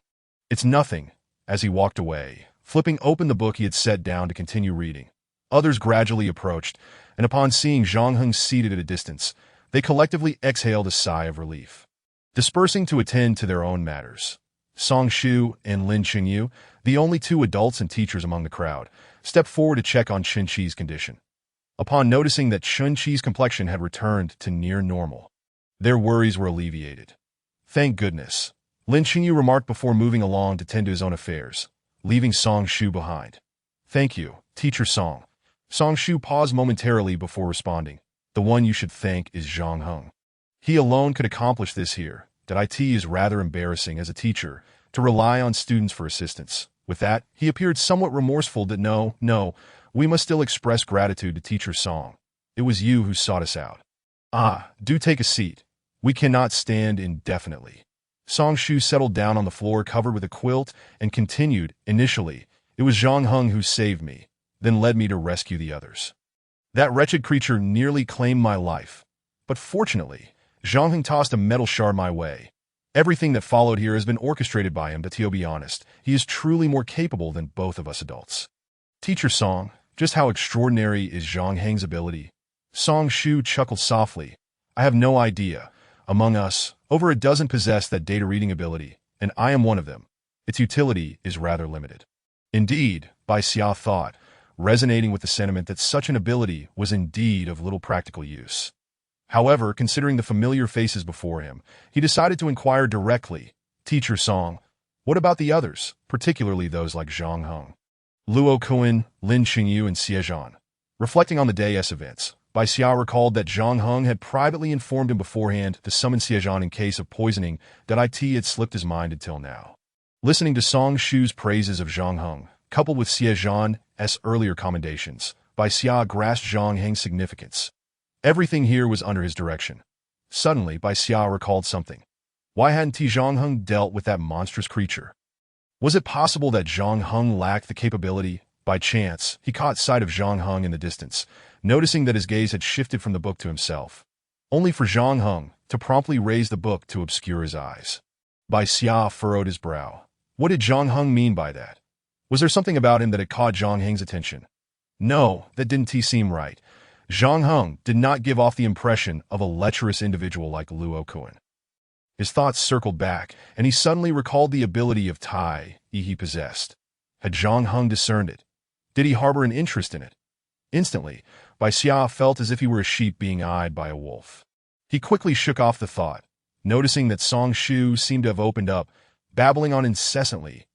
It's nothing, as he walked away, flipping open the book he had set down to continue reading. Others gradually approached, and upon seeing Zhang Heng seated at a distance, they collectively exhaled a sigh of relief. dispersing to attend to their own matters. Song Shu and Lin Qingyu, the only two adults and teachers among the crowd, stepped forward to check on Chen Qi's condition. Upon noticing that Chen Qi's complexion had returned to near normal, their worries were alleviated. Thank goodness, Lin Qingyu remarked before moving along to tend to his own affairs, leaving Song Shu behind. Thank you, Teacher Song. Song Shu paused momentarily before responding. The one you should thank is Zhang Heng. He alone could accomplish this here. That IT is rather embarrassing as a teacher to rely on students for assistance. With that, he appeared somewhat remorseful that no, we must still express gratitude to Teacher Song. It was you who sought us out. Do take a seat. We cannot stand indefinitely. Song Shu settled down on the floor covered with a quilt and continued, initially, it was Zhang Heng who saved me, then led me to rescue the others. That wretched creature nearly claimed my life. But fortunately, Zhang Heng tossed a metal shard my way. Everything that followed here has been orchestrated by him, but to be honest, he is truly more capable than both of us adults. Teacher Song, just how extraordinary is Zhang Heng's ability? Song Shu chuckled softly. I have no idea. Among us, over a dozen possess that data reading ability, and I am one of them. Its utility is rather limited. Indeed, Bai Xia thought, resonating with the sentiment that such an ability was indeed of little practical use. However, considering the familiar faces before him, he decided to inquire directly, Teacher Song, what about the others, particularly those like Zhang Heng, Luo Kuan, Lin Qingyu, and Xie Zhan? Reflecting on the day's events, Bai Xia recalled that Zhang Heng had privately informed him beforehand to summon Xie Zhan in case of poisoning, that IT had slipped his mind until now. Listening to Song Shu's praises of Zhang Heng, coupled with Xie Zhan's earlier commendations, Bai Xia grasped Zhang Heng's significance. Everything here was under his direction. Suddenly, Bai Xia recalled something. Why hadn't Zhang Heng dealt with that monstrous creature? Was it possible that Zhang Heng lacked the capability? By chance, he caught sight of Zhang Heng in the distance, noticing that his gaze had shifted from the book to himself, only for Zhang Heng to promptly raise the book to obscure his eyes. Bai Xia furrowed his brow. What did Zhang Heng mean by that? Was there something about him that had caught Zhang Heng's attention? No, that didn't seem right. Zhang Heng did not give off the impression of a lecherous individual like Luo Kuan. His thoughts circled back, and he suddenly recalled the ability of Tai he possessed. Had Zhang Heng discerned it? Did he harbor an interest in it? Instantly, Bai Xia felt as if he were a sheep being eyed by a wolf. He quickly shook off the thought, noticing that Song Shu seemed to have opened up, babbling on incessantly.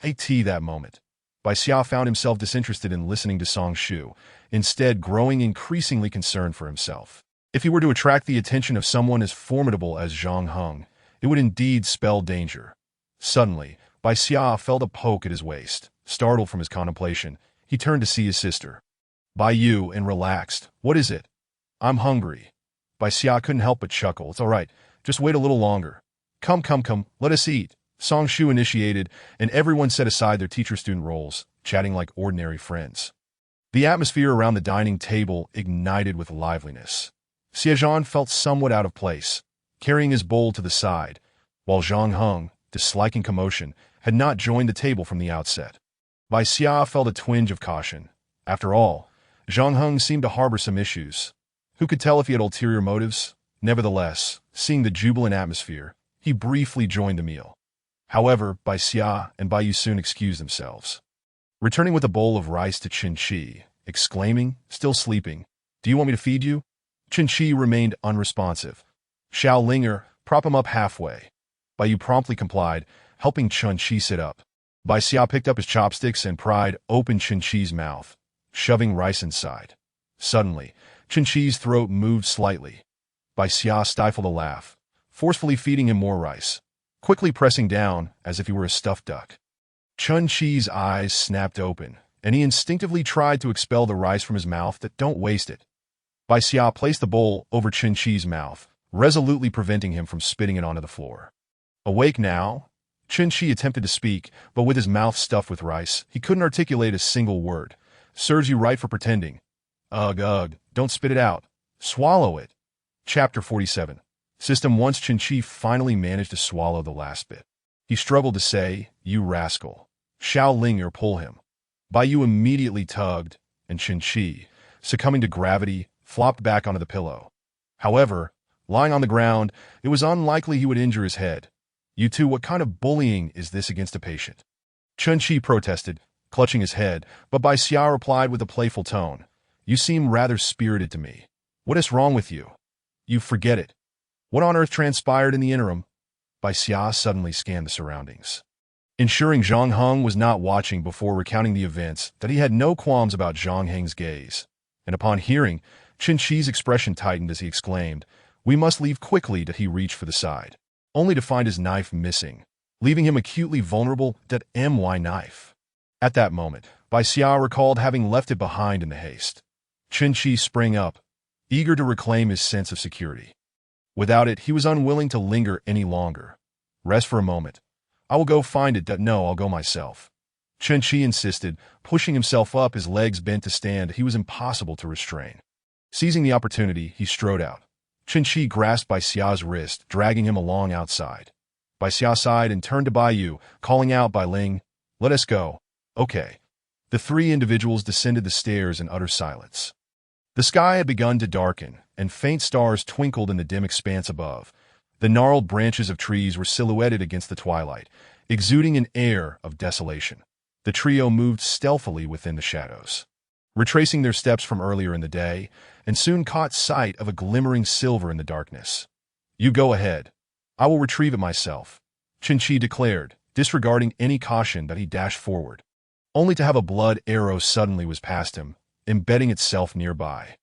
That moment, Bai Xia found himself disinterested in listening to Song Shu, instead growing increasingly concerned for himself. If he were to attract the attention of someone as formidable as Zhang Heng, it would indeed spell danger. Suddenly, Bai Xia felt a poke at his waist. Startled from his contemplation, he turned to see his sister. Bai Yu, and relaxed. What is it? I'm hungry. Bai Xia couldn't help but chuckle. It's all right. Just wait a little longer. Come, let us eat. Song Shu initiated, and everyone set aside their teacher-student roles, chatting like ordinary friends. The atmosphere around the dining table ignited with liveliness. Xie Zhan felt somewhat out of place, carrying his bowl to the side, while Zhang Heng, disliking commotion, had not joined the table from the outset. Bai Xia felt a twinge of caution. After all, Zhang Heng seemed to harbor some issues. Who could tell if he had ulterior motives? Nevertheless, seeing the jubilant atmosphere, he briefly joined the meal. However, Bai Xia and Bai Yu soon excused themselves, returning with a bowl of rice to Chen Qi, exclaiming, still sleeping, "Do you want me to feed you?" Chen Qi remained unresponsive. Xiao Linger, prop him up halfway. Bai Yu promptly complied, helping Chen Qi sit up. Bai Xia picked up his chopsticks and pried open Chen Qi's mouth, shoving rice inside. Suddenly, Chen Qi's throat moved slightly. Bai Xia stifled a laugh, forcefully feeding him more rice, quickly pressing down as if he were a stuffed duck. Chen Qi's eyes snapped open, and he instinctively tried to expel the rice from his mouth. Don't waste it. Bai Xia placed the bowl over Chen Qi's mouth, resolutely preventing him from spitting it onto the floor. Awake now? Chen Qi attempted to speak, but with his mouth stuffed with rice, he couldn't articulate a single word. Serves you right for pretending. Ugh, don't spit it out. Swallow it. Chapter 47. System. Once Chen Qi finally managed to swallow the last bit, he struggled to say, "You rascal." Xiao Linger, pull him. Bai Yu immediately tugged, and Chen Qi, succumbing to gravity, flopped back onto the pillow. However, Lying on the ground, it was unlikely he would injure his head. You two, what kind of bullying is this against a patient? Chun-Chi protested, clutching his head, but Bai Xia replied with a playful tone. You seem rather spirited to me. What is wrong with you? You forget it. What on earth transpired in the interim? Bai Xia suddenly scanned the surroundings. Ensuring Zhang Heng was not watching before recounting the events, that he had no qualms about Zhang Heng's gaze. And upon hearing, Chun-Chi's expression tightened as he exclaimed, We must leave quickly. Did he reach for the side, only to find his knife missing, leaving him acutely vulnerable. That my knife. At that moment, Bai Xia recalled having left it behind in the haste. Chun-Chi sprang up, eager to reclaim his sense of security. Without it, he was unwilling to linger any longer. Rest for a moment. I will go find it. No, I'll go myself. Chun-Chi insisted, pushing himself up, his legs bent to stand. He was impossible to restrain. Seizing the opportunity, he strode out. Chun-Chi grasped Bai Xia's wrist, dragging him along outside. Bai Xia sighed and turned to Bai Yu, calling out, Bai Ling, let us go. Okay. The three individuals descended the stairs in utter silence. The sky had begun to darken, and faint stars twinkled in the dim expanse above. The gnarled branches of trees were silhouetted against the twilight, exuding an air of desolation. The trio moved stealthily within the shadows, retracing their steps from earlier in the day, and soon caught sight of a glimmering silver in the darkness. You go ahead. I will retrieve it myself, Chun-Chi declared, disregarding any caution that he dashed forward, only to have a blood arrow suddenly whiz past him, embedding itself nearby.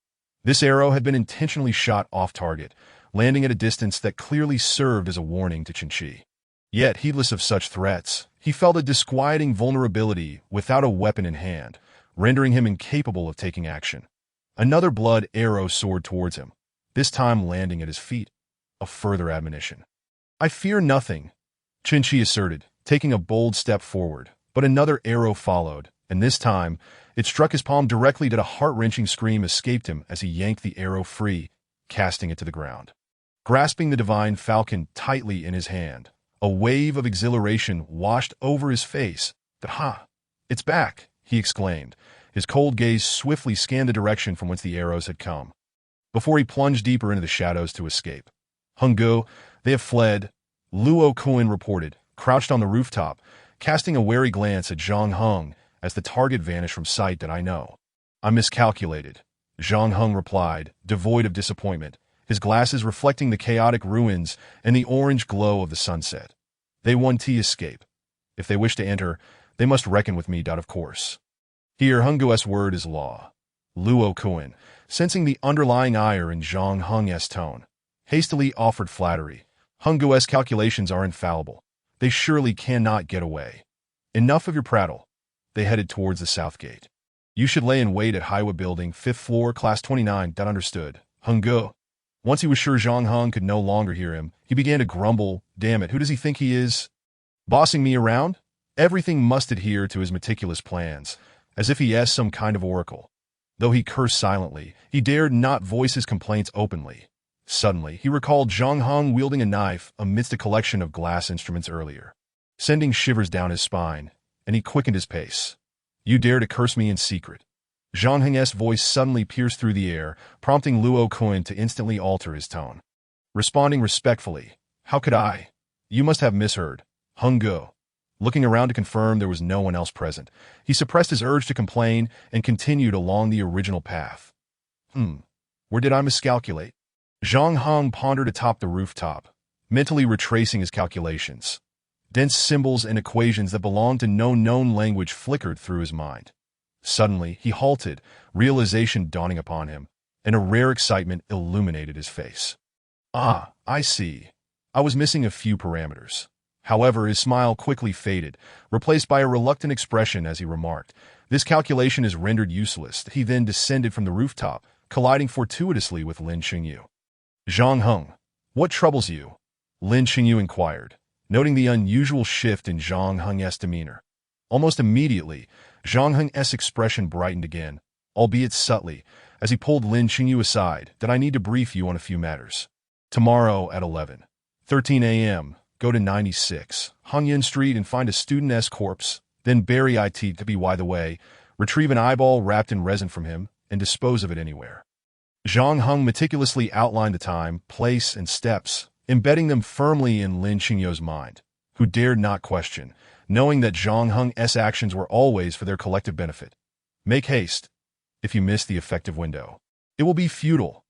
This arrow had been intentionally shot off target, landing at a distance that clearly served as a warning to Chun-Chi. Yet, heedless of such threats, he felt a disquieting vulnerability without a weapon in hand, rendering him incapable of taking action. Another blood arrow soared towards him, this time landing at his feet, a further admonition. I fear nothing, Chun-Chi asserted, taking a bold step forward, but another arrow followed, and this time, it struck his palm directly. That a heart-wrenching scream escaped him as he yanked the arrow free, casting it to the ground. Grasping the divine falcon tightly in his hand, a wave of exhilaration washed over his face. It's back, he exclaimed. His cold gaze swiftly scanned the direction from whence the arrows had come, before he plunged deeper into the shadows to escape. Hungo, they have fled, Luo Kuan reported, crouched on the rooftop, casting a wary glance at Zhang Heng as the target vanished from sight. That I know. I miscalculated, Zhang Heng replied, devoid of disappointment, his glasses reflecting the chaotic ruins and the orange glow of the sunset. They won to escape. If they wish to enter, they must reckon with me. Of course. Here, Hungo's word is law. Luo Kuan, sensing the underlying ire in Zhang Heng's tone, hastily offered flattery. Hungo's calculations are infallible. They surely cannot get away. Enough of your prattle. They headed towards the south gate. You should lay in wait at Highway Building, 5th floor, Class 29. That understood. Hungo. Once he was sure Zhang Heng could no longer hear him, he began to grumble. Damn it, who does he think he is? Bossing me around? Everything must adhere to his meticulous plans, as if he is some kind of oracle. Though he cursed silently, he dared not voice his complaints openly. Suddenly, he recalled Zhang Heng wielding a knife amidst a collection of glass instruments earlier, sending shivers down his spine, and he quickened his pace. You dare to curse me in secret? Zhang Heng's voice suddenly pierced through the air, prompting Luo Kuan to instantly alter his tone. Responding respectfully, how could I? You must have misheard. Hungo. Looking around to confirm there was no one else present, he suppressed his urge to complain and continued along the original path. Where did I miscalculate? Zhang Heng pondered atop the rooftop, mentally retracing his calculations. Dense symbols and equations that belonged to no known language flickered through his mind. Suddenly, he halted, realization dawning upon him, and a rare excitement illuminated his face. Ah, I see. I was missing a few parameters. However, his smile quickly faded, replaced by a reluctant expression as he remarked, this calculation is rendered useless. He then descended from the rooftop, colliding fortuitously with Lin Xingyu. Zhang Heng, what troubles you? Lin Xingyu inquired, noting the unusual shift in Zhang Heng's demeanor. Almost immediately, Zhang Heng's expression brightened again, albeit subtly, as he pulled Lin Xingyu aside. That I need to brief you on a few matters. Tomorrow at 11:13 a.m., go to 96 Hongyan Street and find a student's corpse, then bury it to be by the way, retrieve an eyeball wrapped in resin from him, and dispose of it anywhere. Zhang Heng meticulously outlined the time, place, and steps, embedding them firmly in Lin Qingyo's mind, who dared not question, knowing that Zhang Heng's actions were always for their collective benefit. Make haste. If you miss the effective window, it will be futile.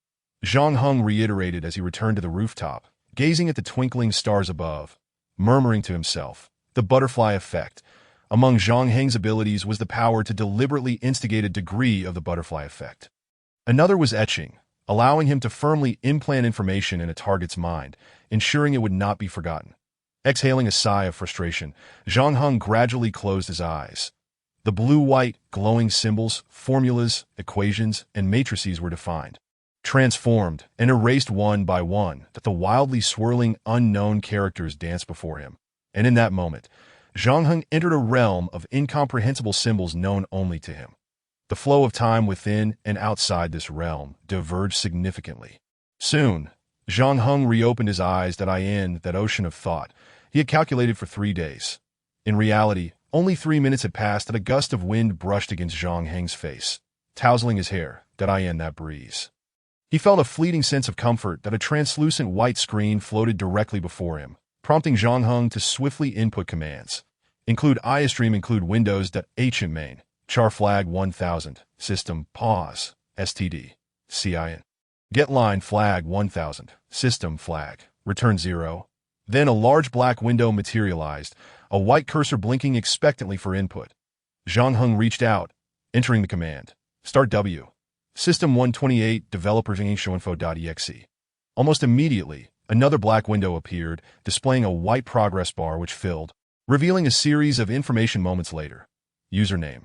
Zhang Heng reiterated as he returned to the rooftop, gazing at the twinkling stars above, murmuring to himself, the butterfly effect. Among Zhang Heng's abilities was the power to deliberately instigate a degree of the butterfly effect. Another was etching, allowing him to firmly implant information in a target's mind, ensuring it would not be forgotten. Exhaling a sigh of frustration, Zhang Heng gradually closed his eyes. The blue-white, glowing symbols, formulas, equations, and matrices were defined, transformed, and erased one by one, that the wildly swirling, unknown characters danced before him. And in that moment, Zhang Heng entered a realm of incomprehensible symbols known only to him. The flow of time within and outside this realm diverged significantly. Soon, Zhang Heng reopened his eyes that ocean of thought he had calculated for 3 days. In reality, only 3 minutes had passed that a gust of wind brushed against Zhang Heng's face, tousling his hair, that breeze. He felt a fleeting sense of comfort that a translucent white screen floated directly before him, prompting Zhang Heng to swiftly input commands. Include IStream, include Windows, Ancient main, char flag 1000, system, pause, std, cin. Get line flag 1000, system flag, return 0. Then a large black window materialized, a white cursor blinking expectantly for input. Zhang Heng reached out, entering the command, start W. System 128 developers info.exe. Almost immediately, another black window appeared, displaying a white progress bar which filled, revealing a series of information moments later. Username.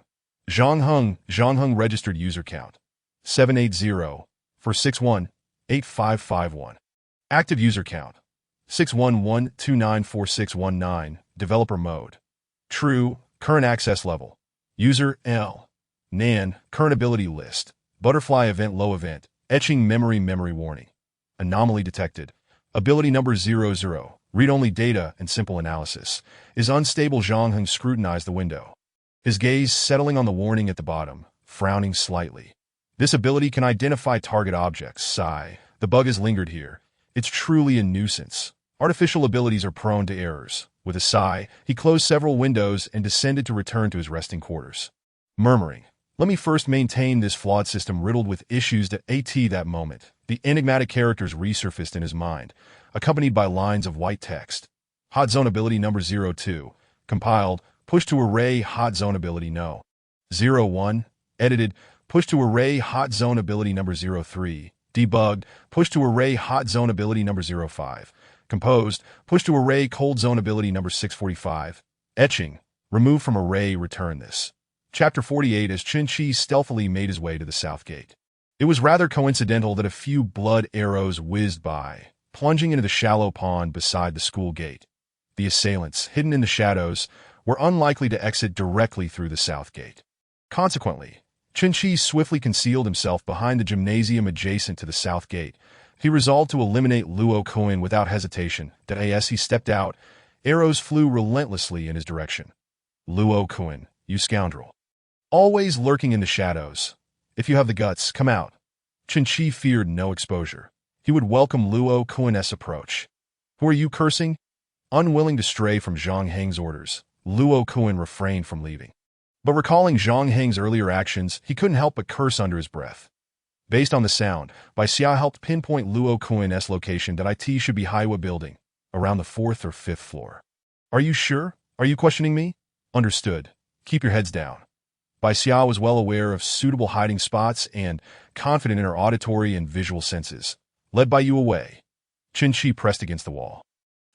Zhang Heng registered user count. 780 for 618551. Active user count. 611294619. Developer mode. True. Current access level. User L. Nan. Current ability list. Butterfly event low event. Etching memory warning. Anomaly detected. Ability number 00. Read-only data and simple analysis. Is unstable. Zhang Heng scrutinized the window, his gaze settling on the warning at the bottom, frowning slightly. This ability can identify target objects. Sigh. The bug has lingered here. It's truly a nuisance. Artificial abilities are prone to errors. With a sigh, he closed several windows and descended to return to his resting quarters. Murmuring, let me first maintain this flawed system riddled with issues. That moment, the enigmatic characters resurfaced in his mind, accompanied by lines of white text. Hot zone ability number 02. Compiled. Push to array hot zone ability no. 01. Edited. Push to array hot zone ability number 03. Debugged. Push to array hot zone ability number 05. Composed. Push to array cold zone ability number 645. Etching. Remove from array. Return this. Chapter 48. As Qin Shi stealthily made his way to the south gate, it was rather coincidental that a few blood arrows whizzed by, plunging into the shallow pond beside the school gate. The assailants, hidden in the shadows, were unlikely to exit directly through the south gate. Consequently, Qin Shi swiftly concealed himself behind the gymnasium adjacent to the south gate. He resolved to eliminate Luo Kuan without hesitation. As he stepped out, arrows flew relentlessly in his direction. Luo Kuan, you scoundrel. Always lurking in the shadows. If you have the guts, come out. Qin Shi feared no exposure. He would welcome Luo Kuan's approach. Who are you cursing? Unwilling to stray from Zhang Heng's orders, Luo Kuan refrained from leaving. But recalling Zhang Heng's earlier actions, he couldn't help but curse under his breath. Based on the sound, Bai Xia helped pinpoint Luo Kuan's location. It should be Haiwa building, around the 4th or 5th floor. Are you sure? Are you questioning me? Understood. Keep your heads down. Bai Xia was well aware of suitable hiding spots and confident in her auditory and visual senses. Led by you away. Qin Shi pressed against the wall,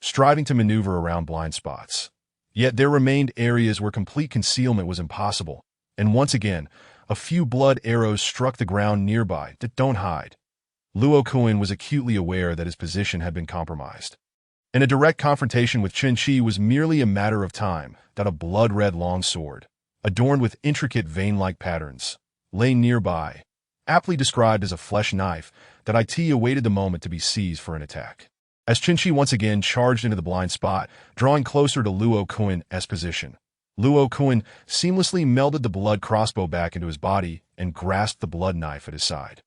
striving to maneuver around blind spots. Yet there remained areas where complete concealment was impossible, and once again, a few blood arrows struck the ground nearby. Don't hide. Luo Kuan was acutely aware that his position had been compromised. And a direct confrontation with Qin Shi was merely a matter of time. A blood-red long sword, adorned with intricate vein-like patterns, lay nearby, aptly described as a flesh knife. It awaited the moment to be seized for an attack. As Qin Shi once again charged into the blind spot, drawing closer to Luo Kuan's position, Luo Kuan seamlessly melded the blood crossbow back into his body and grasped the blood knife at his side.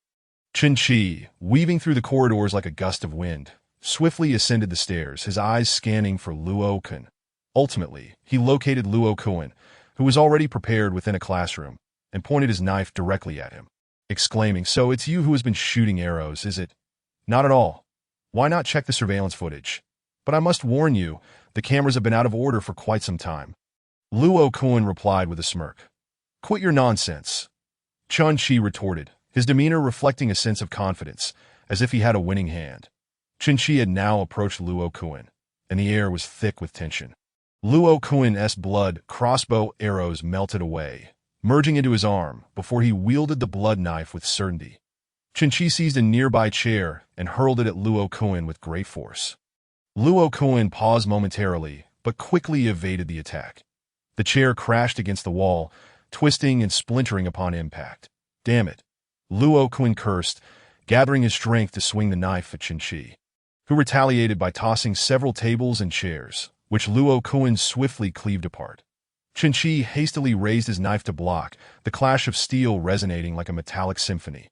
Qin-Shi, weaving through the corridors like a gust of wind, swiftly ascended the stairs, his eyes scanning for Luo Kun. Ultimately, he located Luo Kun, who was already prepared within a classroom, and pointed his knife directly at him, exclaiming, "So it's you who has been shooting arrows, is it?" "Not at all. Why not check the surveillance footage? But I must warn you, the cameras have been out of order for quite some time." Luo Kun replied with a smirk. "Quit your nonsense." Qin-Shi retorted, his demeanor reflecting a sense of confidence, as if he had a winning hand. Qin-Shi had now approached Luo Kun, and the air was thick with tension. Luo Kun's blood crossbow arrows melted away, merging into his arm before he wielded the blood knife with certainty. Qin-Shi seized a nearby chair and hurled it at Luo Kun with great force. Luo Kun paused momentarily, but quickly evaded the attack. The chair crashed against the wall, twisting and splintering upon impact. "Damn it," Luo Kun cursed, gathering his strength to swing the knife at Qin-Shi, who retaliated by tossing several tables and chairs, which Luo Kun swiftly cleaved apart. Qin-Shi hastily raised his knife to block, the clash of steel resonating like a metallic symphony.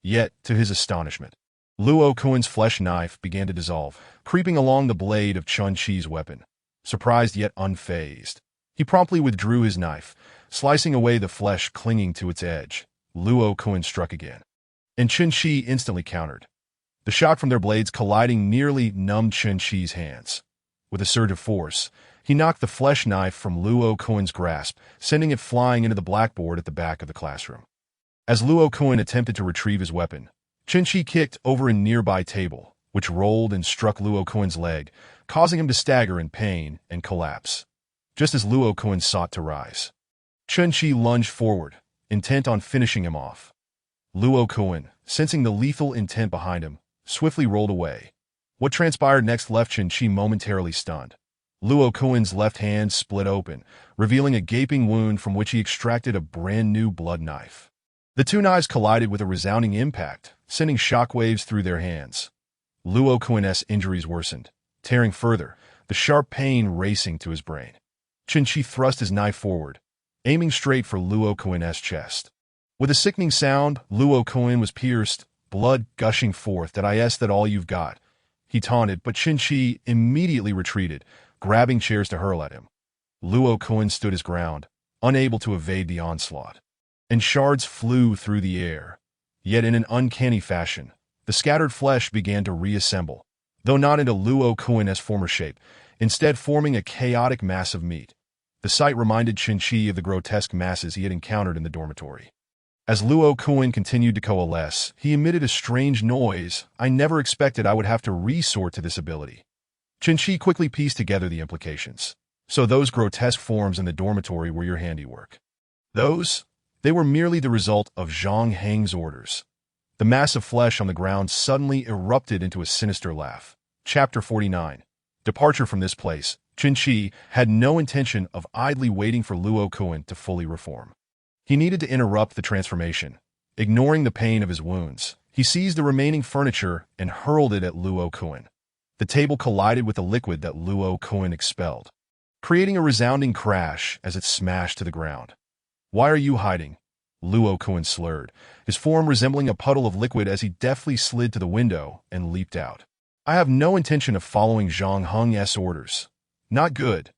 Yet, to his astonishment, Luo Kun's flesh knife began to dissolve, creeping along the blade of Qin-Shi's weapon. Surprised yet unfazed, he promptly withdrew his knife, slicing away the flesh clinging to its edge. Luo Kun struck again, and Qin-Shi instantly countered. The shock from their blades colliding nearly numbed Qin-Shi's hands. With a surge of force, he knocked the flesh knife from Luo Kun's grasp, sending it flying into the blackboard at the back of the classroom. As Luo Kun attempted to retrieve his weapon, Qin-Shi kicked over a nearby table, which rolled and struck Luo Kun's leg, causing him to stagger in pain and collapse. Just as Luo Kun sought to rise, Qin-Shi lunged forward, intent on finishing him off. Luo Kun, sensing the lethal intent behind him, swiftly rolled away. What transpired next left Qin-Shi momentarily stunned. Luo Kun's left hand split open, revealing a gaping wound from which he extracted a brand-new blood knife. The two knives collided with a resounding impact, sending shockwaves through their hands. Luo Kun's injuries worsened, tearing further, the sharp pain racing to his brain. Qin-Shi thrust his knife forward, aiming straight for Luo Kun's chest. With a sickening sound, Luo Kun was pierced, blood gushing forth. "That all you've got," he taunted, but Qin-Shi immediately retreated, grabbing chairs to hurl at him. Luo Kun stood his ground, unable to evade the onslaught, and shards flew through the air. Yet in an uncanny fashion, the scattered flesh began to reassemble, though not into Luo Kun's former shape, instead forming a chaotic mass of meat. The sight reminded Qin-Shi of the grotesque masses he had encountered in the dormitory. As Luo Kun continued to coalesce, he emitted a strange noise. "I never expected I would have to resort to this ability." Qin-Shi quickly pieced together the implications. "So those grotesque forms in the dormitory were your handiwork?" "Those? They were merely the result of Zhang Heng's orders." The mass of flesh on the ground suddenly erupted into a sinister laugh. Chapter 49. Departure from this place. Qin-Shi had no intention of idly waiting for Luo Kun to fully reform. He needed to interrupt the transformation. Ignoring the pain of his wounds, he seized the remaining furniture and hurled it at Luo Kun. The table collided with the liquid that Luo Kun expelled, creating a resounding crash as it smashed to the ground. "Why are you hiding?" Luo Kun slurred, his form resembling a puddle of liquid as he deftly slid to the window and leaped out. "I have no intention of following Zhang Heng's orders." "Not good."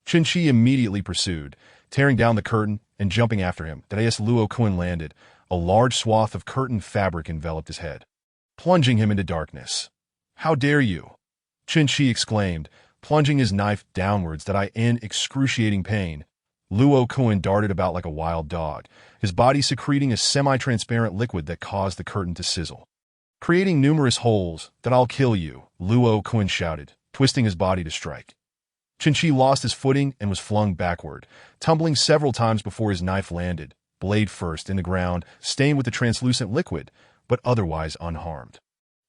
Qin-Shi immediately pursued, tearing down the curtain and jumping after him. As Luo Kun landed, a large swath of curtain fabric enveloped his head, plunging him into darkness. "How dare you!" Qin-Shi exclaimed, plunging his knife downwards. In excruciating pain, Luo Kun darted about like a wild dog, his body secreting a semi-transparent liquid that caused the curtain to sizzle, creating numerous holes. "I'll kill you," Luo Kun shouted, twisting his body to strike. Qin-Shi lost his footing and was flung backward, tumbling several times before his knife landed, blade first, in the ground, stained with the translucent liquid, but otherwise unharmed.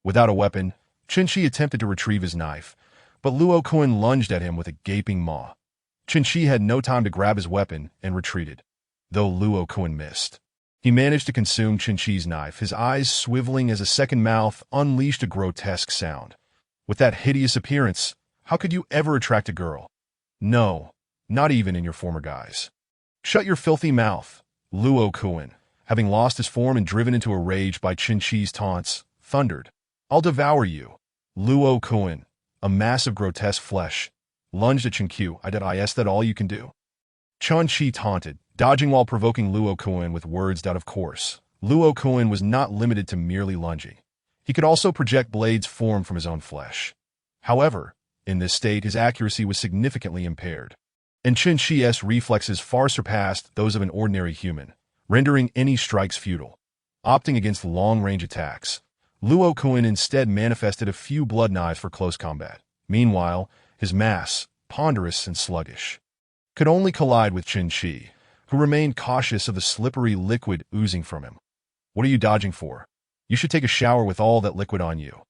Without a weapon, Qin-Shi attempted to retrieve his knife, but Luo Kun lunged at him with a gaping maw. Qin-Shi had no time to grab his weapon and retreated, though Luo Kun missed. He managed to consume Qin-Shi's knife, his eyes swiveling as a second mouth unleashed a grotesque sound. "With that hideous appearance, how could you ever attract a girl? No, not even in your former guise." "Shut your filthy mouth," Luo Kun, having lost his form and driven into a rage by Qin-Shi's taunts, thundered, "I'll devour you." Luo Kuan, a mass of grotesque flesh, lunged at Qin-Q. "Is that all you can do?" Qin-Shi taunted, dodging while provoking Luo Kuan with words that, of course, Luo Kuan was not limited to merely lunging. He could also project blades formed from his own flesh. However, in this state, his accuracy was significantly impaired, and Qin-Shi's reflexes far surpassed those of an ordinary human, rendering any strikes futile. Opting against long-range attacks, Luo Kuan instead manifested a few blood knives for close combat. Meanwhile, his mass, ponderous and sluggish, could only collide with Qin-Shi, who remained cautious of the slippery liquid oozing from him. "What are you dodging for? You should take a shower with all that liquid on you,"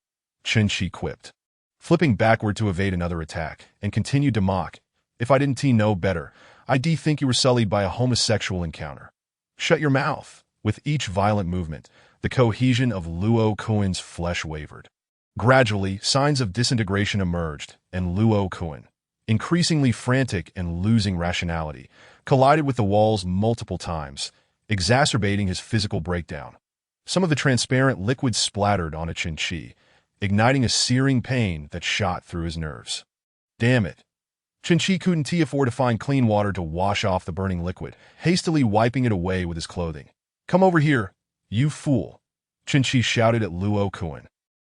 Qin-Shi quipped, flipping backward to evade another attack, and continued to mock, "If I didn't know better, I'd think you were sullied by a homosexual encounter." "Shut your mouth." With each violent movement, the cohesion of Luo Kuan's flesh wavered. Gradually, signs of disintegration emerged, and Luo Kuan, increasingly frantic and losing rationality, collided with the walls multiple times, exacerbating his physical breakdown. Some of the transparent liquid splattered onto Qin-Shi, igniting a searing pain that shot through his nerves. Damn it. Qin-Shi couldn't afford to find clean water to wash off the burning liquid, hastily wiping it away with his clothing. "Come over here, you fool," Qin-Shi shouted at Luo Kuan,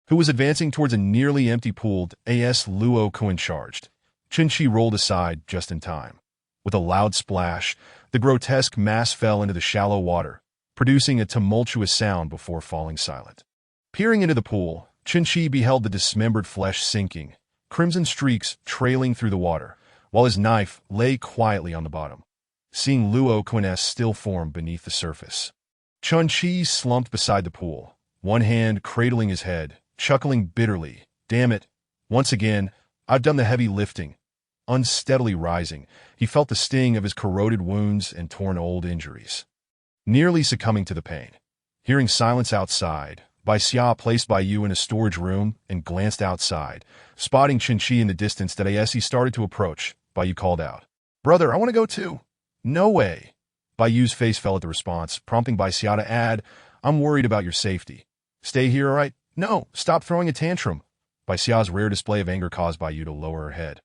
who was advancing towards a nearly empty pool as Luo Kuan charged. Qin-Shi rolled aside just in time. With a loud splash, the grotesque mass fell into the shallow water, producing a tumultuous sound before falling silent. Peering into the pool, Qin-Shi beheld the dismembered flesh sinking, crimson streaks trailing through the water, while his knife lay quietly on the bottom. Seeing Luo Kuan's still form beneath the surface, Qin-Shi slumped beside the pool, one hand cradling his head, chuckling bitterly. "Damn it. Once again, I've done the heavy lifting." Unsteadily rising, he felt the sting of his corroded wounds and torn old injuries. Nearly succumbing to the pain, hearing silence outside, Bai Xia placed Bai Yu in a storage room and glanced outside, spotting Qin-Shi in the distance that as he started to approach, Bai Yu called out, "Brother, I want to go too." "No way." Bai Yu's face fell at the response, prompting Bai Xia to add, "I'm worried about your safety." "Stay here, all right?" "No, stop throwing a tantrum." Bai Xia's rare display of anger caused Bai Yu to lower her head.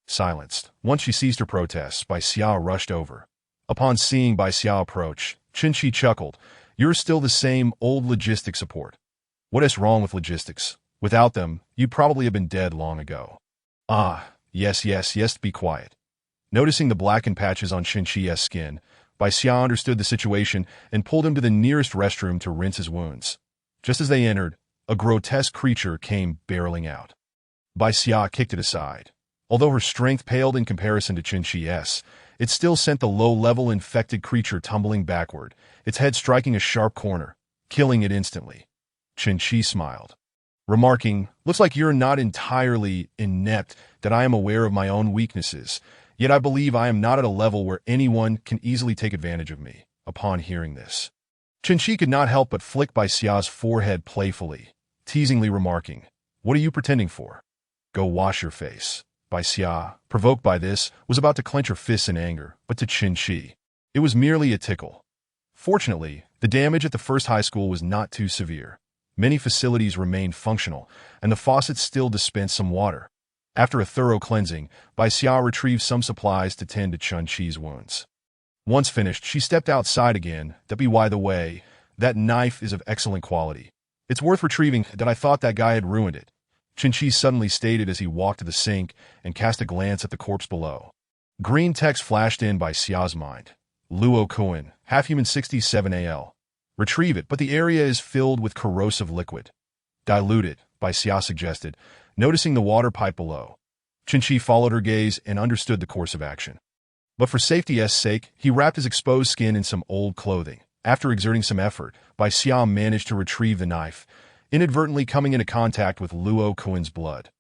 Silenced. Once she ceased her protests, Bai Xia rushed over. Upon seeing Bai Xia approach, Qin-Shi chuckled, "You're still the same old logistics support." "What is wrong with logistics? Without them, you'd probably have been dead long ago." "Ah, yes, be quiet." Noticing the blackened patches on Qin-Shi's skin, Bai Xia understood the situation and pulled him to the nearest restroom to rinse his wounds. Just as they entered, a grotesque creature came barreling out. Bai Xia kicked it aside. Although her strength paled in comparison to Qin-Shi's, it still sent the low-level infected creature tumbling backward, its head striking a sharp corner, killing it instantly. Qin-Shi smiled, remarking, "Looks like you're not entirely inept, that I am aware of my own weaknesses, yet I believe I am not at a level where anyone can easily take advantage of me." Upon hearing this, Qin-Shi could not help but flick Bai Xia's forehead playfully, teasingly remarking, "What are you pretending for? Go wash your face." Bai Xia, provoked by this, was about to clench her fists in anger, but to Qin-Shi, it was merely a tickle. Fortunately, the damage at the first high school was not too severe. Many facilities remained functional, and the faucets still dispensed some water. After a thorough cleansing, Bai Xia retrieved some supplies to tend to Qin-Shi's wounds. Once finished, she stepped outside again. By the way, that knife is of excellent quality. It's worth retrieving. That I thought that guy had ruined it. Qin-Shi suddenly stated as he walked to the sink and cast a glance at the corpse below. Green text flashed in Bai Xia's mind. Luo Kuan, half-human 67 AL. Retrieve it, but the area is filled with corrosive liquid. Dilute it, Bai Xia suggested, noticing the water pipe below. Qin-Shi followed her gaze and understood the course of action. But for safety's sake, he wrapped his exposed skin in some old clothing. After exerting some effort, Bai Xia managed to retrieve the knife, inadvertently coming into contact with Luo Kuan's blood.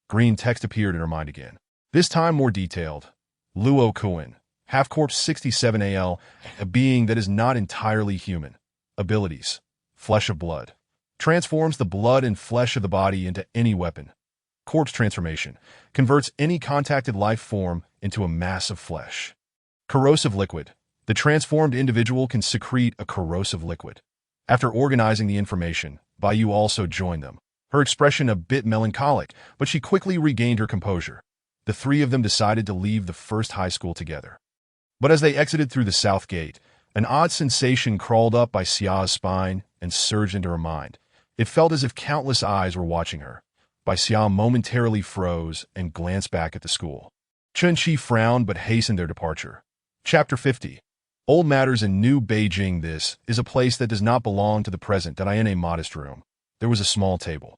Green text appeared in her mind again, this time more detailed. Luo Kuan, half-corpse 67 AL, a being that is not entirely human. Abilities: Flesh of Blood. Transforms the blood and flesh of the body into any weapon. Corpse Transformation. Converts any contacted life form into a mass of flesh. Corrosive Liquid. The transformed individual can secrete a corrosive liquid. After organizing the information, Bai also joined them, her expression a bit melancholic, but she quickly regained her composure. The three of them decided to leave the first high school together. But as they exited through the south gate, an odd sensation crawled up by Xia's spine and surged into her mind. It felt as if countless eyes were watching her. Bai Xia momentarily froze and glanced back at the school. Chen Qi frowned but hastened their departure. Chapter 50. Old Matters in New Beijing. This is a place that does not belong to the present. In a modest room, there was a small table,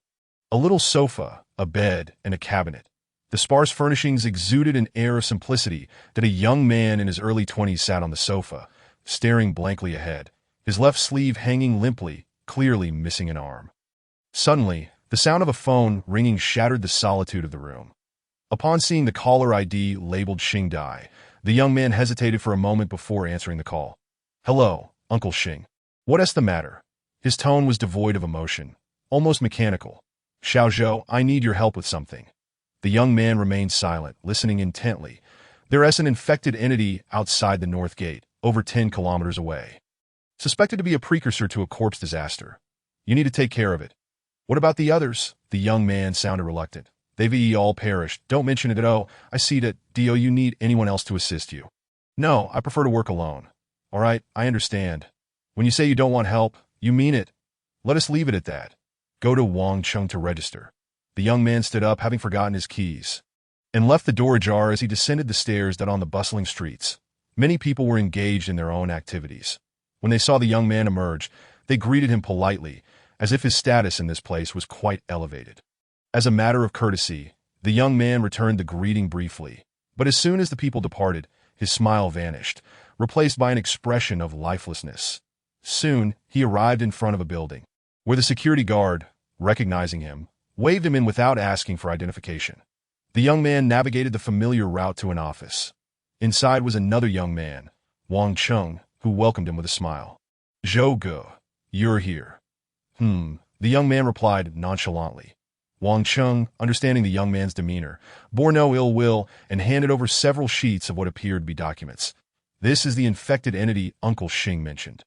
a little sofa, a bed, and a cabinet. The sparse furnishings exuded an air of simplicity. That a young man in his early 20s sat on the sofa, staring blankly ahead, his left sleeve hanging limply, clearly missing an arm. Suddenly, the sound of a phone ringing shattered the solitude of the room. Upon seeing the caller ID labeled Xing Dai, the young man hesitated for a moment before answering the call. "Hello, Uncle Xing. What's the matter?" His tone was devoid of emotion, almost mechanical. "Xiao Zhou, I need your help with something." The young man remained silent, listening intently. There's an infected entity outside the north gate, over 10 kilometers away. Suspected to be a precursor to a corpse disaster. You need to take care of it. What about the others? The young man sounded reluctant. They've all perished. Don't mention it at all. I see that, do you need anyone else to assist you? No, I prefer to work alone. All right, I understand. When you say you don't want help, you mean it. Let us leave it at that. Go to Wang Chung to register. The young man stood up, having forgotten his keys, and left the door ajar as he descended the stairs that on the bustling streets. Many people were engaged in their own activities. When they saw the young man emerge, they greeted him politely, as if his status in this place was quite elevated. As a matter of courtesy, the young man returned the greeting briefly, but as soon as the people departed, his smile vanished, replaced by an expression of lifelessness. Soon, he arrived in front of a building, where the security guard, recognizing him, waved him in without asking for identification. The young man navigated the familiar route to an office. Inside was another young man, Wang Chung, who welcomed him with a smile. "Zhou Ge, you're here." The young man replied nonchalantly. Wang Chung, understanding the young man's demeanor, bore no ill will and handed over several sheets of what appeared to be documents. "This is the infected entity Uncle Xing mentioned.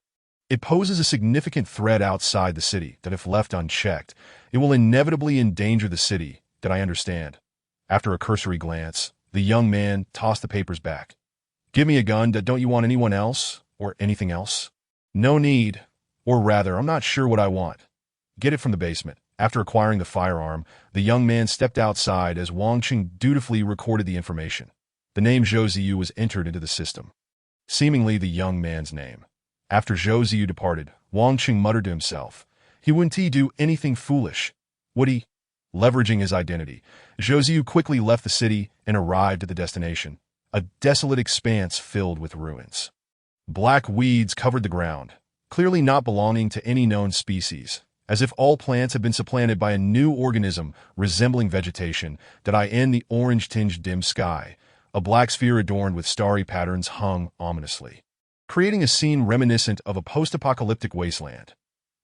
It poses a significant threat outside the city that if left unchecked, it will inevitably endanger the city, that I understand." After a cursory glance, the young man tossed the papers back. "Give me a gun. Don't you want anyone else? Or anything else?" "No need. Or rather, I'm not sure what I want. Get it from the basement." After acquiring the firearm, the young man stepped outside as Wang Qing dutifully recorded the information. The name Zhou Ziyu was entered into the system, seemingly the young man's name. After Zhou Ziyu departed, Wang Qing muttered to himself, "He wouldn't do anything foolish, would he?" Leveraging his identity, Zhou Ziyu quickly left the city and arrived at the destination, a desolate expanse filled with ruins. Black weeds covered the ground, clearly not belonging to any known species, as if all plants had been supplanted by a new organism resembling vegetation. In the orange-tinged dim sky, a black sphere adorned with starry patterns hung ominously, creating a scene reminiscent of a post-apocalyptic wasteland.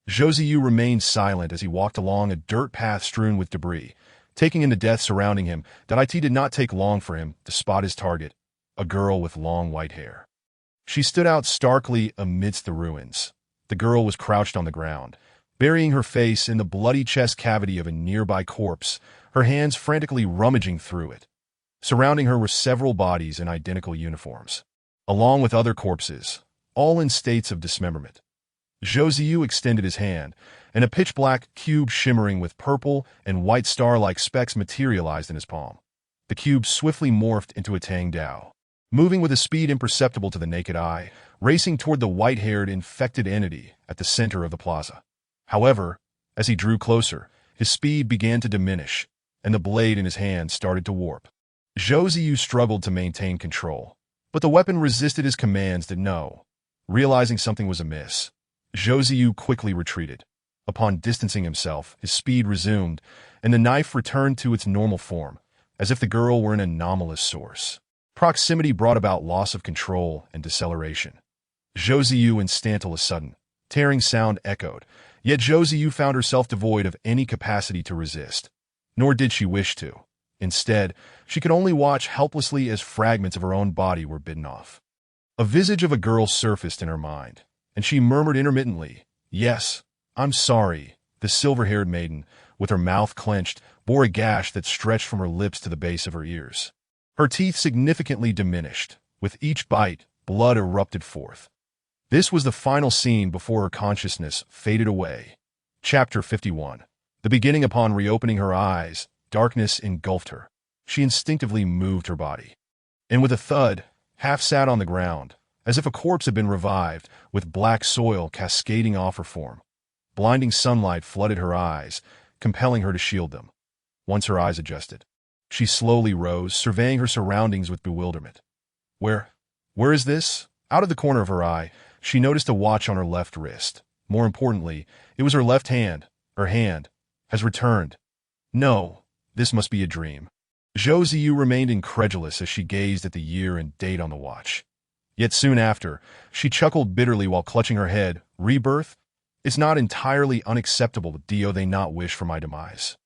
Zhou Ziyu remained silent as he walked along a dirt path strewn with debris, taking in the death surrounding him. It did not take long for him to spot his target, a girl with long white hair. She stood out starkly amidst the ruins. The girl was crouched on the ground, burying her face in the bloody chest cavity of a nearby corpse, her hands frantically rummaging through it. Surrounding her were several bodies in identical uniforms, along with other corpses, all in states of dismemberment. Zhou Ziyu extended his hand, and a pitch-black cube shimmering with purple and white star-like specks materialized in his palm. The cube swiftly morphed into a Tang Dao, moving with a speed imperceptible to the naked eye, racing toward the white-haired infected entity at the center of the plaza. However, as he drew closer, his speed began to diminish, and the blade in his hand started to warp. Zhou Ziyu struggled to maintain control, but the weapon resisted his commands to no. Realizing something was amiss, Zhou Ziyu quickly retreated. Upon distancing himself, his speed resumed, and the knife returned to its normal form, as if the girl were an anomalous source. Proximity brought about loss of control and deceleration. Zhou Ziyu instantaneously sudden, tearing sound echoed, yet Zhou Ziyu found herself devoid of any capacity to resist. Nor did she wish to. Instead, she could only watch helplessly as fragments of her own body were bitten off. A visage of a girl surfaced in her mind, and she murmured intermittently, "Yes, I'm sorry." The silver-haired maiden, with her mouth clenched, bore a gash that stretched from her lips to the base of her ears. Her teeth significantly diminished. With each bite, blood erupted forth. This was the final scene before her consciousness faded away. Chapter 51. The beginning. Upon reopening her eyes, darkness engulfed her. She instinctively moved her body, and with a thud, half sat on the ground, as if a corpse had been revived, with black soil cascading off her form. Blinding sunlight flooded her eyes, compelling her to shield them. Once her eyes adjusted, she slowly rose, surveying her surroundings with bewilderment. Where is this? Out of the corner of her eye, she noticed a watch on her left wrist. More importantly, it was her left hand. Her hand has returned. No, this must be a dream. Zhou Ziyu remained incredulous as she gazed at the year and date on the watch. Yet soon after, she chuckled bitterly while clutching her head. Rebirth? It's not entirely unacceptable, do they not wish for my demise?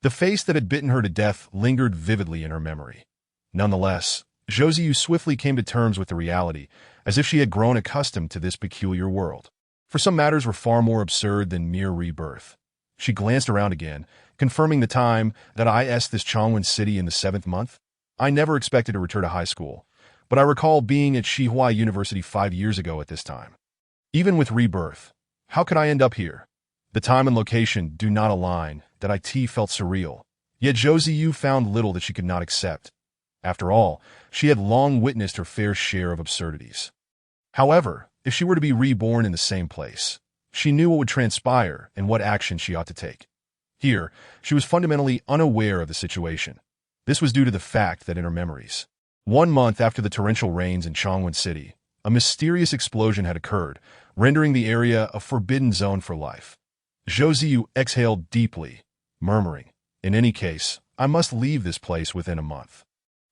The face that had bitten her to death lingered vividly in her memory. Nonetheless, Zhou Ziyu swiftly came to terms with the reality, as if she had grown accustomed to this peculiar world. For some matters were far more absurd than mere rebirth. She glanced around again, confirming the time that this Chongwen city in the 7th month. I never expected to return to high school, but I recall being at Xihua University 5 years ago at this time. Even with rebirth, how could I end up here? The time and location do not align. That IT felt surreal. Yet Zhou Ziyu found little that she could not accept. After all, she had long witnessed her fair share of absurdities. However, if she were to be reborn in the same place, she knew what would transpire and what action she ought to take. Here, she was fundamentally unaware of the situation. This was due to the fact that in her memories, 1 month after the torrential rains in Chongwen City, a mysterious explosion had occurred, rendering the area a forbidden zone for life. Zhou Ziyu exhaled deeply, murmuring, "In any case, I must leave this place within a month."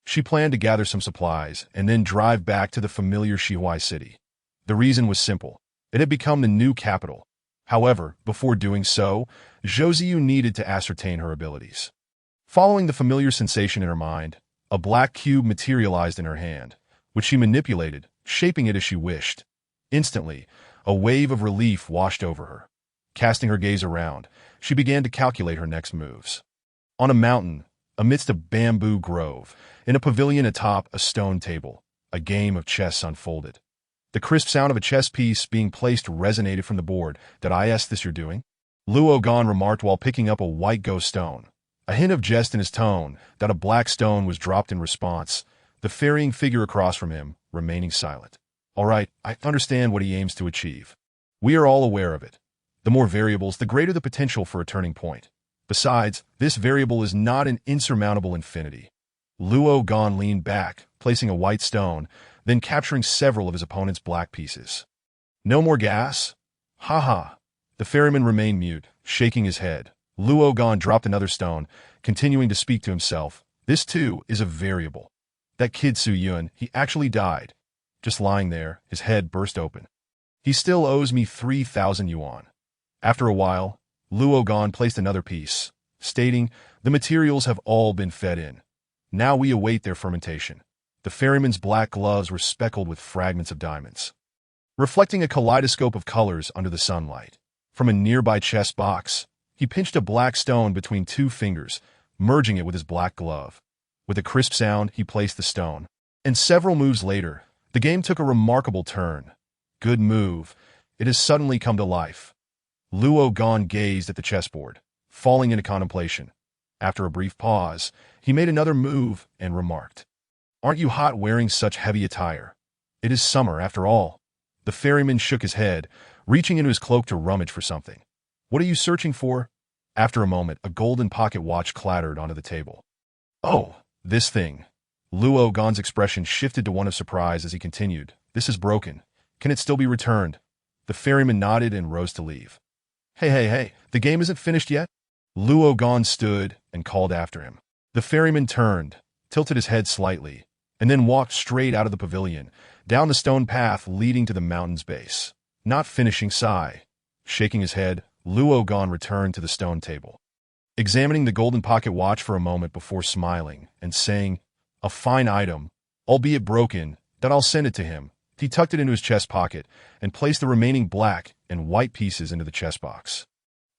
She planned to gather some supplies and then drive back to the familiar Xihua city. The reason was simple. It had become the new capital. However, before doing so, Zhou Ziyu needed to ascertain her abilities. Following the familiar sensation in her mind, a black cube materialized in her hand, which she manipulated, shaping it as she wished. Instantly, a wave of relief washed over her. Casting her gaze around, she began to calculate her next moves. On a mountain, amidst a bamboo grove, in a pavilion atop a stone table, a game of chess unfolded. The crisp sound of a chess piece being placed resonated from the board. This you're doing? Luo Gan remarked while picking up a white ghost stone. A hint of jest in his tone, that a black stone was dropped in response, the ferrying figure across from him remaining silent. All right, I understand what he aims to achieve. We are all aware of it. The more variables, the greater the potential for a turning point. Besides, this variable is not an insurmountable infinity. Luo Gan leaned back, placing a white stone, then capturing several of his opponent's black pieces. No more gas? Ha. The ferryman remained mute, shaking his head. Luo Gan dropped another stone, continuing to speak to himself. This too is a variable. That kid Su Yun, he actually died. Just lying there, his head burst open. He still owes me 3,000 yuan. After a while, Luo Gan placed another piece, stating, "The materials have all been fed in. Now we await their fermentation." The ferryman's black gloves were speckled with fragments of diamonds, reflecting a kaleidoscope of colors under the sunlight. From a nearby chest box, he pinched a black stone between 2 fingers, merging it with his black glove. With a crisp sound, he placed the stone. And several moves later, the game took a remarkable turn. Good move. It has suddenly come to life. Luo Gan gazed at the chessboard, falling into contemplation. After a brief pause, he made another move and remarked, "Aren't you hot wearing such heavy attire? It is summer, after all." The ferryman shook his head, reaching into his cloak to rummage for something. "What are you searching for?" After a moment, a golden pocket watch clattered onto the table. "Oh, this thing." Luo Gan's expression shifted to one of surprise as he continued, "This is broken. Can it still be returned?" The ferryman nodded and rose to leave. Hey, the game isn't finished yet?" Luo Gan stood and called after him. The ferryman turned, tilted his head slightly, and then walked straight out of the pavilion, down the stone path leading to the mountain's base. Not finishing sigh. Shaking his head, Luo Gan returned to the stone table, examining the golden pocket watch for a moment before smiling and saying, "A fine item, albeit broken, that I'll send it to him. He tucked it into his chest pocket and placed the remaining black and white pieces into the chest box,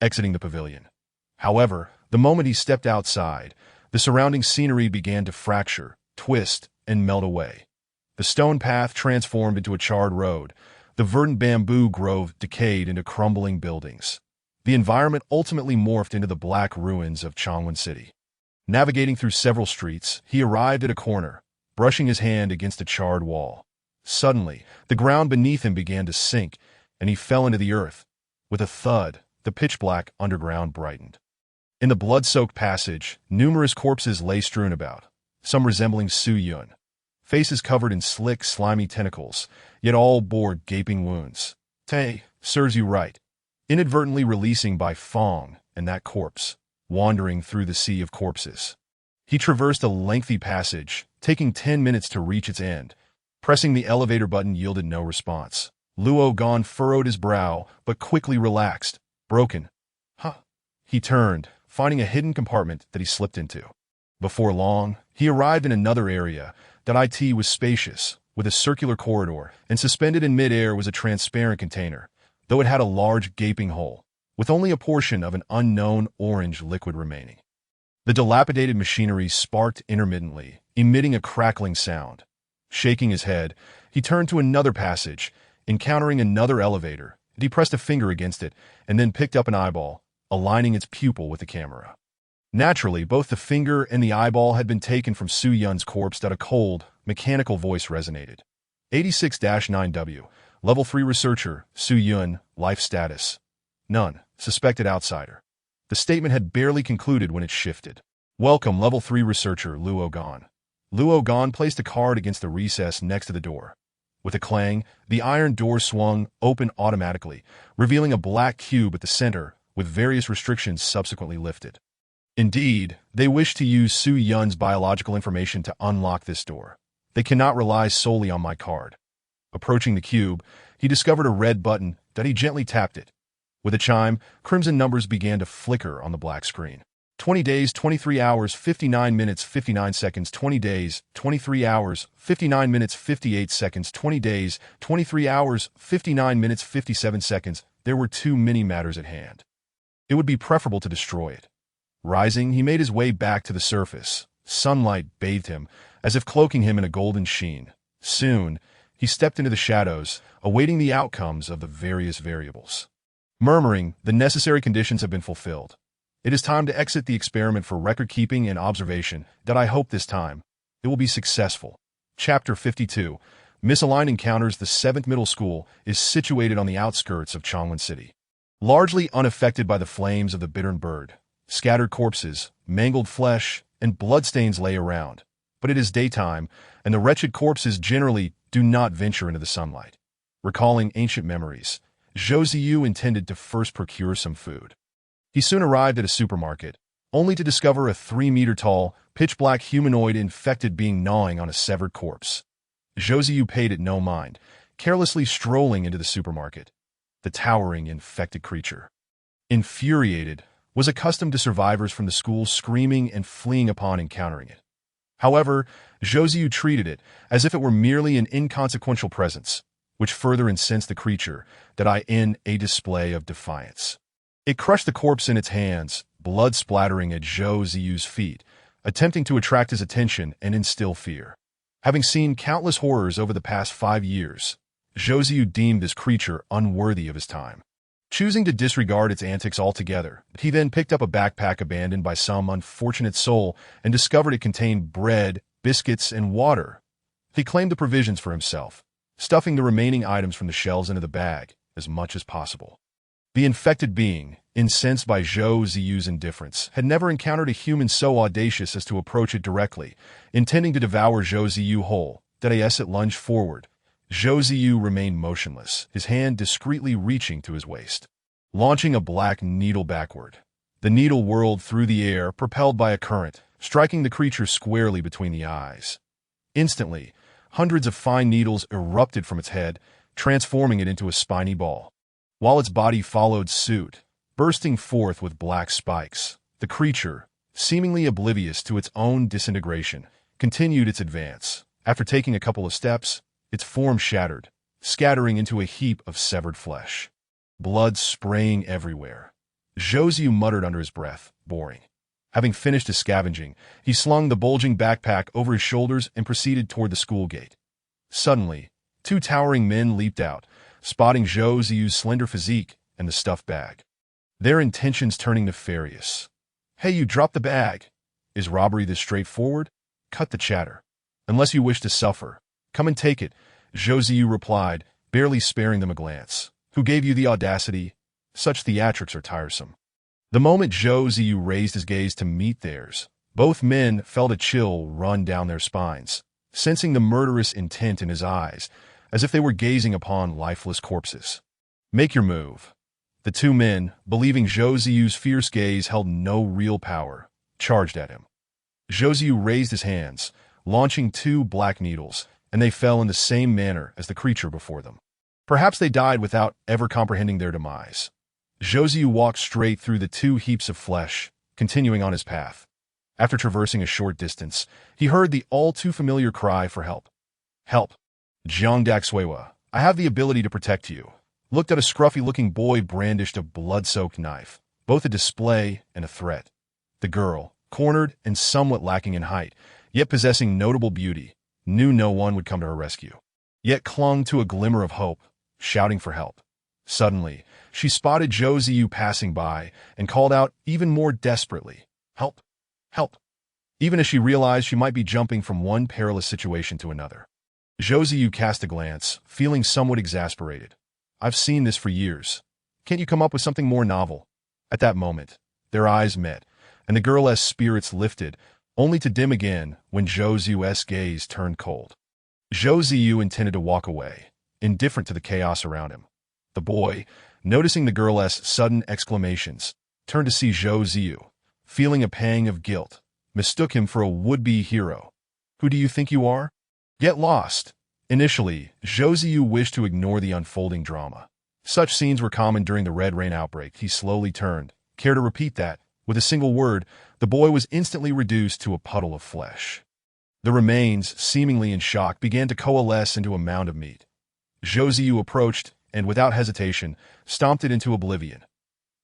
exiting the pavilion. However, the moment he stepped outside, the surrounding scenery began to fracture, twist, and melt away. The stone path transformed into a charred road. The verdant bamboo grove decayed into crumbling buildings. The environment ultimately morphed into the black ruins of Changwon City. Navigating through several streets, he arrived at a corner, brushing his hand against a charred wall. Suddenly, the ground beneath him began to sink, and he fell into the earth. With a thud, the pitch-black underground brightened. In the blood-soaked passage, numerous corpses lay strewn about, some resembling Su Yun. Faces covered in slick, slimy tentacles, yet all bore gaping wounds. Tay, serves you right. Inadvertently releasing by Fong and that corpse, wandering through the sea of corpses. He traversed a lengthy passage, taking 10 minutes to reach its end. Pressing the elevator button yielded no response. Luo Gan furrowed his brow, but quickly relaxed. Broken. Huh. He turned, finding a hidden compartment that he slipped into. Before long, he arrived in another area. That IT was spacious, with a circular corridor, and suspended in mid-air was a transparent container, though it had a large gaping hole, with only a portion of an unknown orange liquid remaining. The dilapidated machinery sparked intermittently, emitting a crackling sound. Shaking his head, he turned to another passage, encountering another elevator, and he pressed a finger against it and then picked up an eyeball, aligning its pupil with the camera. Naturally, both the finger and the eyeball had been taken from Su Yun's corpse. That a cold, mechanical voice resonated. 86-9W, Level 3 Researcher, Su Yun, Life Status. None, Suspected Outsider. The statement had barely concluded when it shifted. Welcome, Level 3 Researcher, Luo Gan. Luo Gan placed a card against the recess next to the door. With a clang, the iron door swung open automatically, revealing a black cube at the center, with various restrictions subsequently lifted. Indeed, they wish to use Su Yun's biological information to unlock this door. They cannot rely solely on my card. Approaching the cube, he discovered a red button that he gently tapped it. With a chime, crimson numbers began to flicker on the black screen. 20 days, 23 hours, 59 minutes, 59 seconds, 20 days, 23 hours, 59 minutes, 58 seconds, 20 days, 23 hours, 59 minutes, 57 seconds. There were too many matters at hand. It would be preferable to destroy it. Rising, he made his way back to the surface. Sunlight bathed him, as if cloaking him in a golden sheen. Soon, he stepped into the shadows, awaiting the outcomes of the various variables. Murmuring, the necessary conditions have been fulfilled. It is time to exit the experiment for record-keeping and observation. That I hope this time it will be successful. Chapter 52. Misaligned Encounters. The 7th Middle School is situated on the outskirts of Changwon City. Largely unaffected by the flames of the bittern bird, scattered corpses, mangled flesh, and bloodstains lay around. But it is daytime, and the wretched corpses generally do not venture into the sunlight. Recalling ancient memories, Zhou Ziyu intended to first procure some food. He soon arrived at a supermarket, only to discover a 3-meter-tall, pitch-black humanoid infected being gnawing on a severed corpse. Zhou Ziyu paid it no mind, carelessly strolling into the supermarket. The towering, infected creature, infuriated, was accustomed to survivors from the school screaming and fleeing upon encountering it. However, Zhou Ziyu treated it as if it were merely an inconsequential presence, which further incensed the creature, in a display of defiance. It crushed the corpse in its hands, blood splattering at Zhou Ziyu's feet, attempting to attract his attention and instill fear. Having seen countless horrors over the past 5 years, Zhou Ziyu deemed this creature unworthy of his time. Choosing to disregard its antics altogether, he then picked up a backpack abandoned by some unfortunate soul and discovered it contained bread, biscuits, and water. He claimed the provisions for himself, stuffing the remaining items from the shelves into the bag as much as possible. The infected being, incensed by Zhou Ziyu's indifference, had never encountered a human so audacious as to approach it directly, intending to devour Zhou Ziyu whole. As it lunged forward, Zhou Ziyu remained motionless, his hand discreetly reaching to his waist. Launching a black needle backward, the needle whirled through the air, propelled by a current, striking the creature squarely between the eyes. Instantly, hundreds of fine needles erupted from its head, transforming it into a spiny ball. While its body followed suit, bursting forth with black spikes, the creature, seemingly oblivious to its own disintegration, continued its advance. After taking a couple of steps, its form shattered, scattering into a heap of severed flesh. Blood spraying everywhere. Zhou muttered under his breath, boring. Having finished his scavenging, he slung the bulging backpack over his shoulders and proceeded toward the school gate. Suddenly, two towering men leaped out, spotting Zhou's slender physique and the stuffed bag. Their intentions turning nefarious. "Hey, you dropped the bag. Is robbery this straightforward? Cut the chatter. Unless you wish to suffer, come and take it," Zhou replied, barely sparing them a glance. "Who gave you the audacity? Such theatrics are tiresome." The moment Zhou raised his gaze to meet theirs, both men felt a chill run down their spines, sensing the murderous intent in his eyes, as if they were gazing upon lifeless corpses. "Make your move." The two men, believing Zhou's fierce gaze held no real power, charged at him. Zhou raised his hands, launching two black needles, and they fell in the same manner as the creature before them. Perhaps they died without ever comprehending their demise. Zhou walked straight through the two heaps of flesh, continuing on his path. After traversing a short distance, he heard the all-too-familiar cry for help. "Help! Jiang Daxuewa, I have the ability to protect you," looked at a scruffy-looking boy brandished a blood-soaked knife, both a display and a threat. The girl, cornered and somewhat lacking in height, yet possessing notable beauty, knew no one would come to her rescue, yet clung to a glimmer of hope, shouting for help. Suddenly, she spotted Zhou passing by and called out even more desperately, "Help! Help!" even as she realized she might be jumping from one perilous situation to another. Zhou cast a glance, feeling somewhat exasperated. "I've seen this for years. Can't you come up with something more novel?" At that moment, their eyes met, and the girl's spirits lifted, only to dim again when Zhou's gaze turned cold. Zhou intended to walk away, indifferent to the chaos around him. The boy, noticing the girl's sudden exclamations, turned to see Zhou, feeling a pang of guilt, mistook him for a would-be hero. "Who do you think you are? Get lost." Initially, Zhou wished to ignore the unfolding drama. Such scenes were common during the Red Rain outbreak. He slowly turned. Care to repeat that? With a single word, the boy was instantly reduced to a puddle of flesh. The remains, seemingly in shock, began to coalesce into a mound of meat. Zhou approached and, without hesitation, stomped it into oblivion.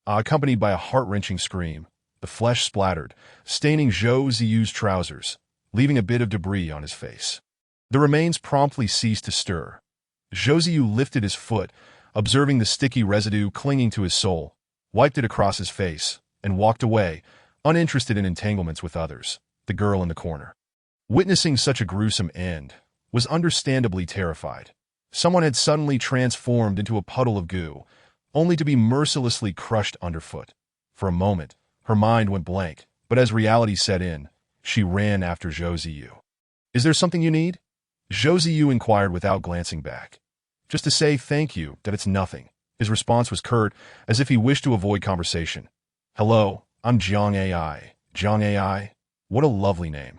Accompanied by a heart-wrenching scream, the flesh splattered, staining Zhou's trousers, leaving a bit of debris on his face. The remains promptly ceased to stir. Zhou lifted his foot, observing the sticky residue clinging to his sole, wiped it across his face, and walked away, uninterested in entanglements with others. The girl in the corner, witnessing such a gruesome end, was understandably terrified. Someone had suddenly transformed into a puddle of goo, only to be mercilessly crushed underfoot. For a moment, her mind went blank, but as reality set in, she ran after Zhou. "Is there something you need?" Zhou inquired without glancing back. "Just to say thank you, that it's nothing." His response was curt, as if he wished to avoid conversation. "Hello, I'm Jiang AI. Jiang AI? What a lovely name."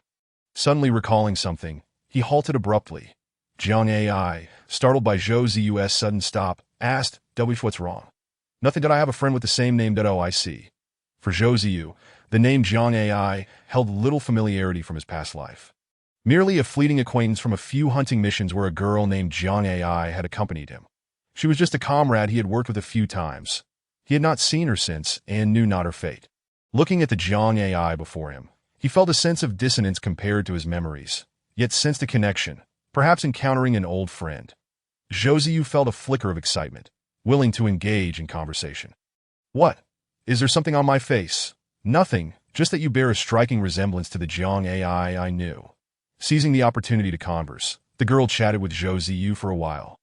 Suddenly recalling something, he halted abruptly. Jiang AI, startled by Zhou's sudden stop, asked, "What's wrong?" "Nothing. Did I have a friend with the same name? Oh, I see." For Zhou, the name Jiang AI held little familiarity from his past life. Merely a fleeting acquaintance from a few hunting missions where a girl named Jiang AI had accompanied him. She was just a comrade he had worked with a few times. He had not seen her since and knew not her fate. Looking at the Jiang AI before him, he felt a sense of dissonance compared to his memories, yet sensed a connection, perhaps encountering an old friend. Zhou felt a flicker of excitement, willing to engage in conversation. "What? Is there something on my face?" "Nothing, just that you bear a striking resemblance to the Jiang AI I knew." Seizing the opportunity to converse, the girl chatted with Zhou for a while.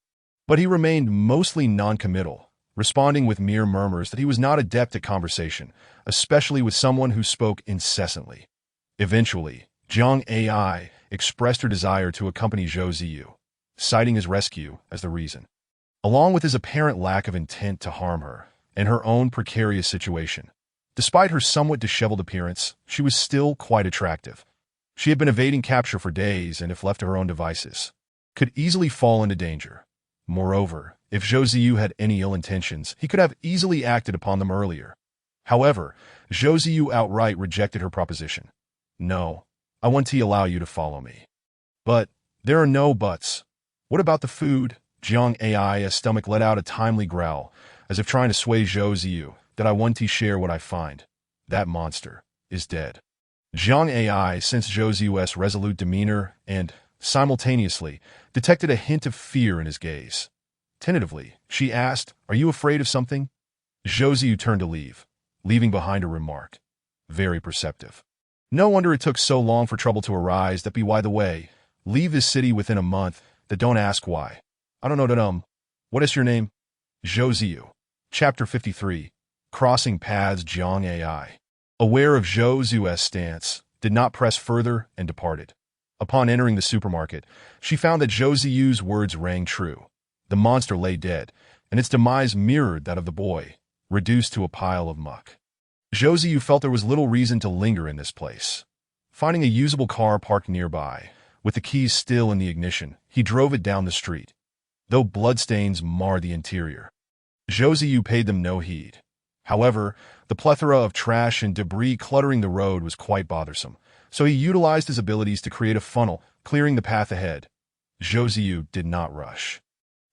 But he remained mostly non-committal, responding with mere murmurs that he was not adept at conversation, especially with someone who spoke incessantly. Eventually, Jiang AI expressed her desire to accompany Zhou, citing his rescue as the reason. Along with his apparent lack of intent to harm her and her own precarious situation. Despite her somewhat disheveled appearance, she was still quite attractive. She had been evading capture for days and, if left to her own devices, could easily fall into danger. Moreover, if Zhou had any ill intentions, he could have easily acted upon them earlier. However, Zhou outright rejected her proposition. "No, I want to allow you to follow me." "But there are no buts." What about the food? Jiang Ai's stomach let out a timely growl, as if trying to sway Zhou Ziyu, that I want to share what I find. That monster is dead. Jiang Ai sensed Zhou Ziyu's resolute demeanor and, simultaneously, detected a hint of fear in his gaze. Tentatively, she asked, "Are you afraid of something?" Zhou Ziyu turned to leave, leaving behind a remark. Very perceptive. No wonder it took so long for trouble to arise. That be why the way. Leave this city within a month. That don't ask why. I don't know. What is your name? Zhou Ziyu. Chapter 53. Crossing Paths. Jiang Ai, aware of Zhou Ziyu's stance, did not press further and departed. Upon entering the supermarket, she found that Zhou Ziyu's words rang true. The monster lay dead, and its demise mirrored that of the boy, reduced to a pile of muck. Zhou Ziyu felt there was little reason to linger in this place. Finding a usable car parked nearby, with the keys still in the ignition, he drove it down the street, though bloodstains marred the interior. Zhou Ziyu paid them no heed. However, the plethora of trash and debris cluttering the road was quite bothersome, so he utilized his abilities to create a funnel, clearing the path ahead. Zhou Ziyu did not rush.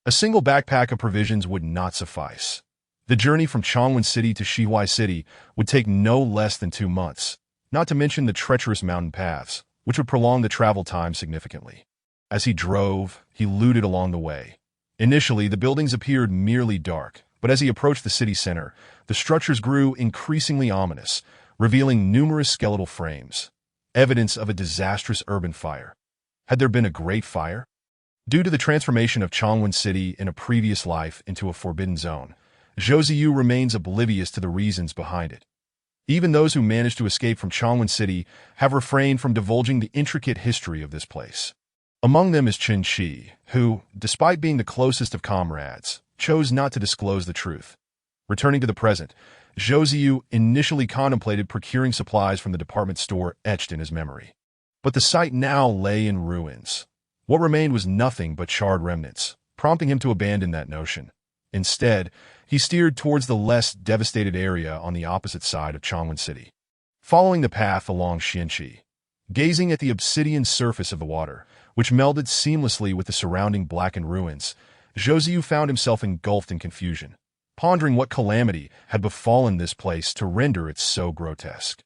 A single backpack of provisions would not suffice. The journey from Changwon City to Shihuai City would take no less than 2 months, not to mention the treacherous mountain paths, which would prolong the travel time significantly. As he drove, he looted along the way. Initially, the buildings appeared merely dark, but as he approached the city center, the structures grew increasingly ominous, revealing numerous skeletal frames, evidence of a disastrous urban fire. Had there been a great fire? Due to the transformation of Changwon City in a previous life into a forbidden zone, Zhou Ziyu remains oblivious to the reasons behind it. Even those who managed to escape from Changwon City have refrained from divulging the intricate history of this place. Among them is Chen Qi, who, despite being the closest of comrades, chose not to disclose the truth. Returning to the present, Zhou Ziyu initially contemplated procuring supplies from the department store etched in his memory. But the site now lay in ruins. What remained was nothing but charred remnants, prompting him to abandon that notion. Instead, he steered towards the less devastated area on the opposite side of Changwon City. Following the path along Xianxi, gazing at the obsidian surface of the water, which melded seamlessly with the surrounding blackened ruins, Zhou Ziyu found himself engulfed in confusion, pondering what calamity had befallen this place to render it so grotesque.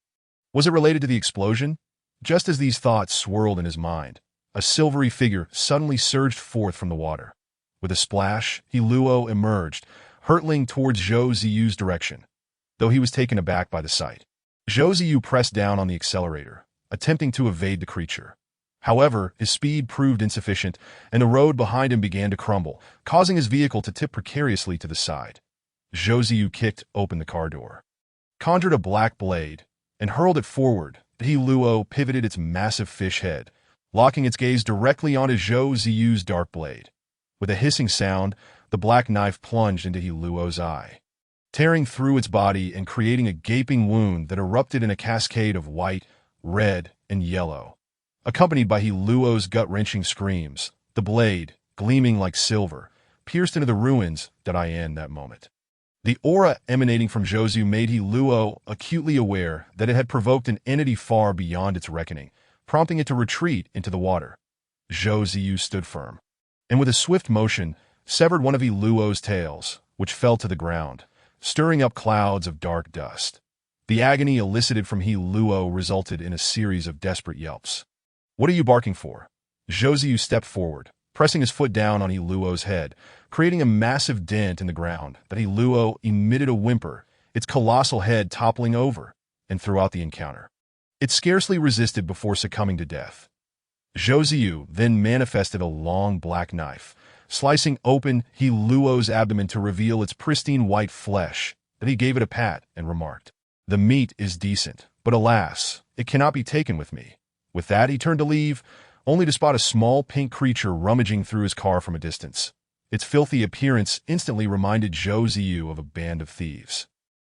Was it related to the explosion? Just as these thoughts swirled in his mind, a silvery figure suddenly surged forth from the water. With a splash, He Luo emerged, hurtling towards Zhou Ziyu's direction, though he was taken aback by the sight. Zhou Ziyu pressed down on the accelerator, attempting to evade the creature. However, his speed proved insufficient, and the road behind him began to crumble, causing his vehicle to tip precariously to the side. Zhou Ziyu kicked open the car door, conjured a black blade, and hurled it forward. He Luo pivoted its massive fish head, locking its gaze directly onto Zhou Ziyu's dark blade. With a hissing sound, the black knife plunged into He Luo's eye, tearing through its body and creating a gaping wound that erupted in a cascade of white, red, and yellow. Accompanied by He Luo's gut-wrenching screams, the blade, gleaming like silver, pierced into the ruins that moment. The aura emanating from Zhou Ziyu made He Luo acutely aware that it had provoked an entity far beyond its reckoning, prompting it to retreat into the water. Zhou Ziyu stood firm, and with a swift motion, severed one of He Luo's tails, which fell to the ground, stirring up clouds of dark dust. The agony elicited from He Luo resulted in a series of desperate yelps. "What are you barking for?" Zhou Ziyu stepped forward, pressing his foot down on He Luo's head, creating a massive dent in the ground. That He Luo emitted a whimper, its colossal head toppling over, and throughout the encounter, it scarcely resisted before succumbing to death. Zhou Ziyu then manifested a long black knife, slicing open He Luo's abdomen to reveal its pristine white flesh. That he gave it a pat and remarked, "The meat is decent, but alas, it cannot be taken with me." With that, he turned to leave, only to spot a small pink creature rummaging through his car from a distance. Its filthy appearance instantly reminded Zhou Ziyu of a band of thieves,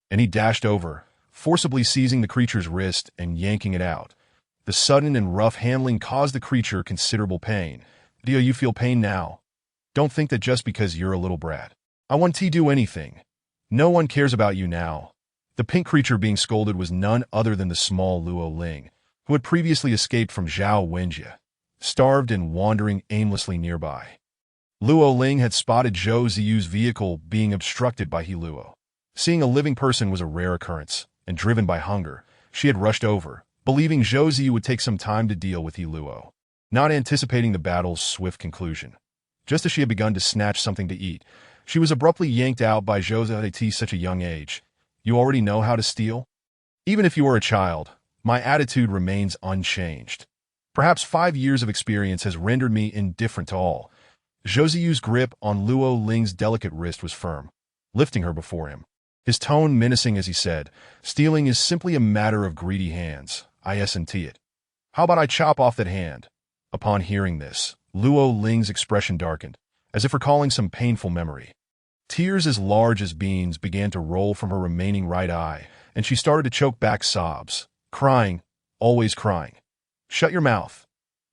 and he dashed over, forcibly seizing the creature's wrist and yanking it out. The sudden and rough handling caused the creature considerable pain. "Do you feel pain now? Don't think that just because you're a little brat, I want to do anything. No one cares about you now." The pink creature being scolded was none other than the small Luo Ling, who had previously escaped from Zhao Wenjie, starved and wandering aimlessly nearby. Luo Ling had spotted Zhou Ziyu's vehicle being obstructed by He Luo. Seeing a living person was a rare occurrence, and driven by hunger, she had rushed over, believing Zhou Ziyu would take some time to deal with He Luo, not anticipating the battle's swift conclusion. Just as she had begun to snatch something to eat, she was abruptly yanked out by Zhou Ziyu at such a young age. You already know how to steal? Even if you are a child, my attitude remains unchanged. Perhaps 5 years of experience has rendered me indifferent to all. Zhou Ziyu's grip on Luo Ling's delicate wrist was firm, lifting her before him. His tone menacing as he said, stealing is simply a matter of greedy hands. I S&T it. How about I chop off that hand? Upon hearing this, Luo Ling's expression darkened, as if recalling some painful memory. Tears as large as beans began to roll from her remaining right eye, and she started to choke back sobs, crying, always crying. Shut your mouth.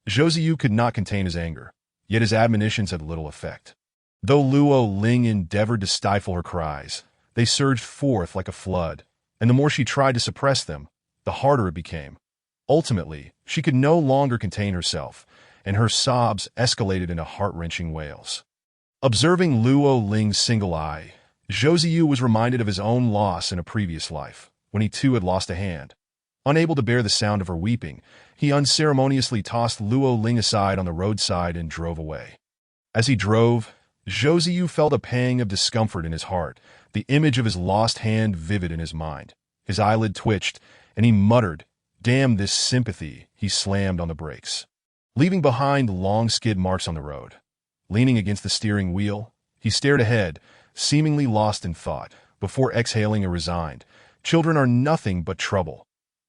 Zhou Ziyu could not contain his anger, yet his admonitions had little effect. Though Luo Ling endeavored to stifle her cries, they surged forth like a flood, and the more she tried to suppress them, the harder it became. Ultimately, she could no longer contain herself, and her sobs escalated into heart-wrenching wails. Observing Luo Ling's single eye, Zhou Ziyu was reminded of his own loss in a previous life, when he too had lost a hand. Unable to bear the sound of her weeping, he unceremoniously tossed Luo Ling aside on the roadside and drove away. As he drove, Zhou Ziyu felt a pang of discomfort in his heart, the image of his lost hand vivid in his mind. His eyelid twitched, and he muttered, "Damn this sympathy." He slammed on the brakes, leaving behind long skid marks on the road. Leaning against the steering wheel, he stared ahead, seemingly lost in thought, before exhaling a resigned, "Children are nothing but trouble."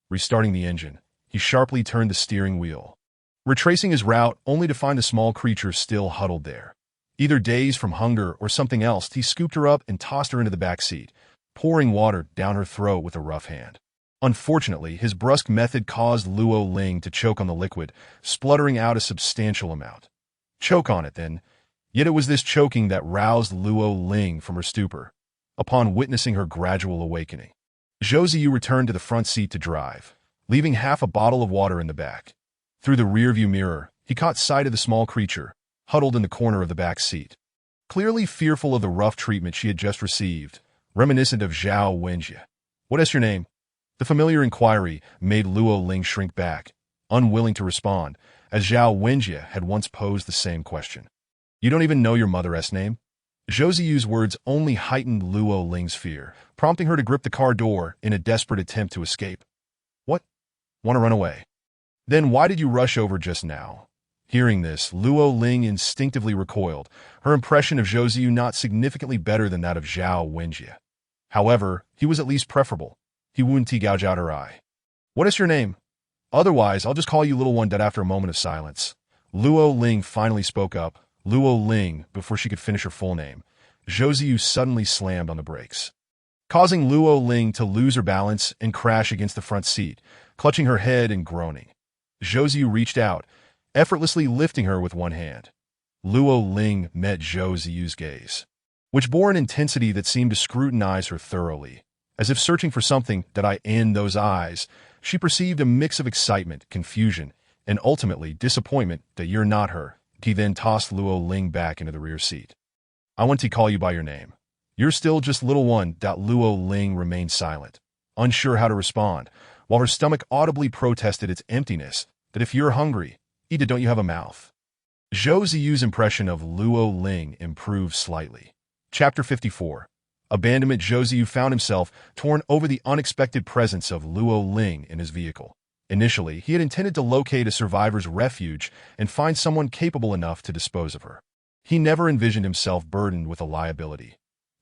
Restarting the engine, he sharply turned the steering wheel, retracing his route only to find the small creature still huddled there. Either dazed from hunger or something else, he scooped her up and tossed her into the back seat, pouring water down her throat with a rough hand. Unfortunately, his brusque method caused Luo Ling to choke on the liquid, spluttering out a substantial amount. Choke on it, then. Yet it was this choking that roused Luo Ling from her stupor, upon witnessing her gradual awakening. Zhou Ziyu returned to the front seat to drive, leaving half a bottle of water in the back. Through the rearview mirror, he caught sight of the small creature, huddled in the corner of the back seat. Clearly fearful of the rough treatment she had just received, reminiscent of Zhao Wenjie. "What is your name?" The familiar inquiry made Luo Ling shrink back, unwilling to respond, as Zhao Wenjie had once posed the same question. "You don't even know your mother's name?" Zhou Ziyu's words only heightened Luo Ling's fear, prompting her to grip the car door in a desperate attempt to escape. "What? Want to run away? Then why did you rush over just now?" Hearing this, Luo Ling instinctively recoiled, her impression of Zhou Ziyu not significantly better than that of Zhao Wenjie. However, he was at least preferable. He wouldn't gouge out her eye. "What is your name? Otherwise, I'll just call you little one." Dead after a moment of silence, Luo Ling finally spoke up. Luo Ling, before she could finish her full name. Zhou Ziyu suddenly slammed on the brakes, causing Luo Ling to lose her balance and crash against the front seat, clutching her head and groaning. Zhou Ziyu reached out, effortlessly lifting her with one hand. Luo Ling met Zhou Ziyu's gaze, which bore an intensity that seemed to scrutinize her thoroughly. As if searching for something that in those eyes, she perceived a mix of excitement, confusion, and ultimately disappointment that you're not her. He then tossed Luo Ling back into the rear seat. "I want to call you by your name. You're still just little one." Luo Ling remained silent, unsure how to respond, while her stomach audibly protested its emptiness, that if you're hungry, eat it, don't you have a mouth? Zhou Ziyu's impression of Luo Ling improved slightly. Chapter 54. Abandonment. Zhou Ziyu found himself torn over the unexpected presence of Luo Ling in his vehicle. Initially, he had intended to locate a survivor's refuge and find someone capable enough to dispose of her. He never envisioned himself burdened with a liability.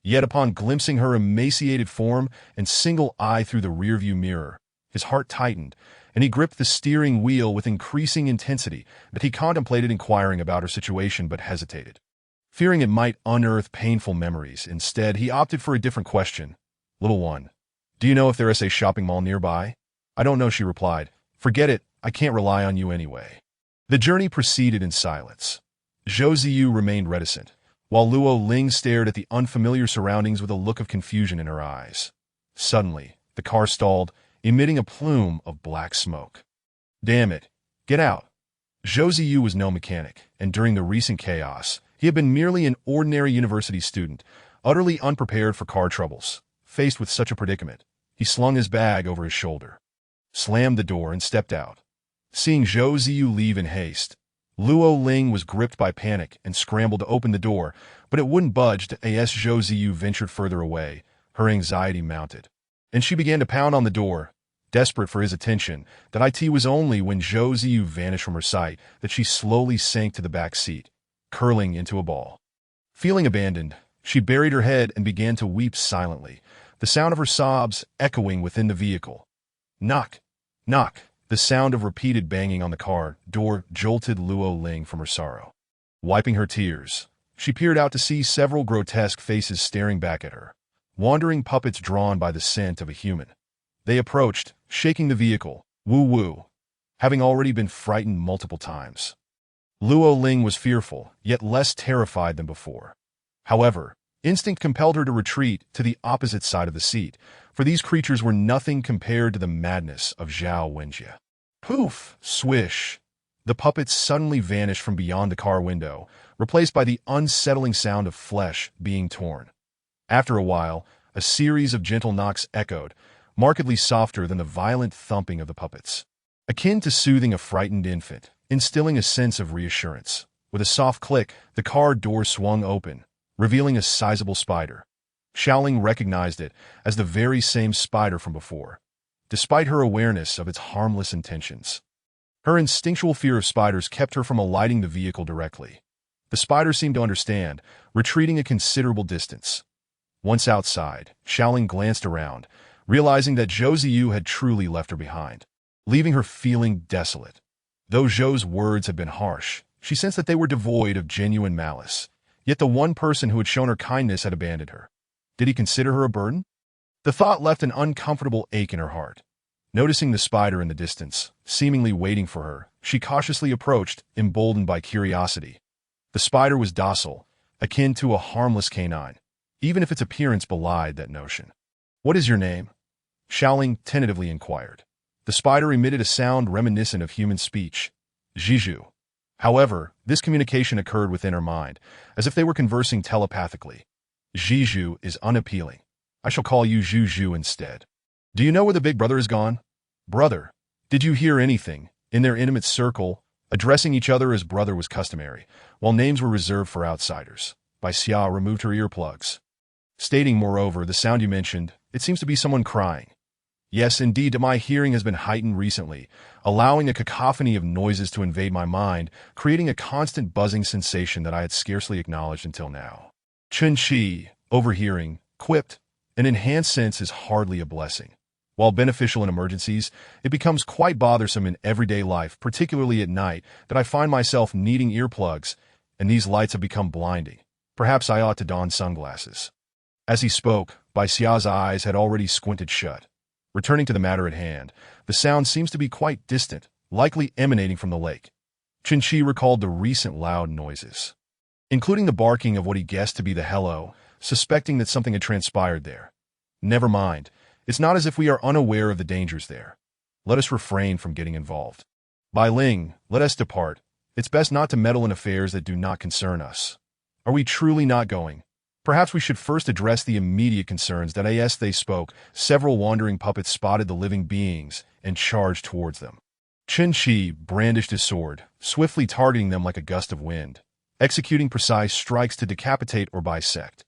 Yet upon glimpsing her emaciated form and single eye through the rearview mirror, his heart tightened, and he gripped the steering wheel with increasing intensity. That he contemplated inquiring about her situation but hesitated, fearing it might unearth painful memories. Instead, he opted for a different question. "Little one, do you know if there is a shopping mall nearby?" "I don't know," she replied. "Forget it, I can't rely on you anyway." The journey proceeded in silence. Zhou Ziyu remained reticent, while Luo Ling stared at the unfamiliar surroundings with a look of confusion in her eyes. Suddenly, the car stalled, emitting a plume of black smoke. "Damn it, get out." Zhou Ziyu was no mechanic, and during the recent chaos, He had been merely an ordinary university student, utterly unprepared for car troubles. Faced with such a predicament, he slung his bag over his shoulder, slammed the door, and stepped out. Seeing Zhou Ziyu leave in haste, Luo Ling was gripped by panic and scrambled to open the door, but it wouldn't budge as Zhou Ziyu ventured further away. Her anxiety mounted, and she began to pound on the door, desperate for his attention. That it was only when Zhou Ziyu vanished from her sight that she slowly sank to the back seat, curling into a ball. Feeling abandoned, she buried her head and began to weep silently, the sound of her sobs echoing within the vehicle. Knock, knock. The sound of repeated banging on the car door jolted Luo Ling from her sorrow. Wiping her tears, she peered out to see several grotesque faces staring back at her, wandering puppets drawn by the scent of a human. They approached, shaking the vehicle, woo-woo, having already been frightened multiple times. Luo Ling was fearful, yet less terrified than before. However, instinct compelled her to retreat to the opposite side of the seat, for these creatures were nothing compared to the madness of Zhao Wenjie. Poof! Swish! The puppets suddenly vanished from beyond the car window, replaced by the unsettling sound of flesh being torn. After a while, a series of gentle knocks echoed, markedly softer than the violent thumping of the puppets. Akin to soothing a frightened infant, instilling a sense of reassurance. With a soft click, the car door swung open, revealing a sizable spider. Xiaoling recognized it as the very same spider from before, despite her awareness of its harmless intentions. Her instinctual fear of spiders kept her from alighting the vehicle directly. The spider seemed to understand, retreating a considerable distance. Once outside, Xiaoling glanced around, realizing that Zhou Ziyu had truly left her behind, leaving her feeling desolate. Though Zhou's words had been harsh, she sensed that they were devoid of genuine malice. Yet the one person who had shown her kindness had abandoned her. Did he consider her a burden? The thought left an uncomfortable ache in her heart. Noticing the spider in the distance, seemingly waiting for her, she cautiously approached, emboldened by curiosity. The spider was docile, akin to a harmless canine, even if its appearance belied that notion. "What is your name?" Xiaoling tentatively inquired. The spider emitted a sound reminiscent of human speech. Zhizhu. However, this communication occurred within her mind, as if they were conversing telepathically. Zhizhu is unappealing. I shall call you Zhu instead. Do you know where the big brother has gone? Brother. Did you hear anything? In their intimate circle, addressing each other as brother was customary, while names were reserved for outsiders. Bai Xia removed her earplugs, stating, moreover, the sound you mentioned, it seems to be someone crying. Yes, indeed, my hearing has been heightened recently, allowing a cacophony of noises to invade my mind, creating a constant buzzing sensation that I had scarcely acknowledged until now. Chen Qi, overhearing, quipped, an enhanced sense is hardly a blessing. While beneficial in emergencies, it becomes quite bothersome in everyday life, particularly at night, that I find myself needing earplugs, and these lights have become blinding. Perhaps I ought to don sunglasses. As he spoke, Bai Xia's eyes had already squinted shut. Returning to the matter at hand, the sound seems to be quite distant, likely emanating from the lake. Chen Qi recalled the recent loud noises, including the barking of what he guessed to be the hello, suspecting that something had transpired there. Never mind. It's not as if we are unaware of the dangers there. Let us refrain from getting involved. Bai Ling, let us depart. It's best not to meddle in affairs that do not concern us. Are we truly not going? Perhaps we should first address the immediate concerns that as they spoke, several wandering puppets spotted the living beings and charged towards them. Chen Qi brandished his sword, swiftly targeting them like a gust of wind, executing precise strikes to decapitate or bisect.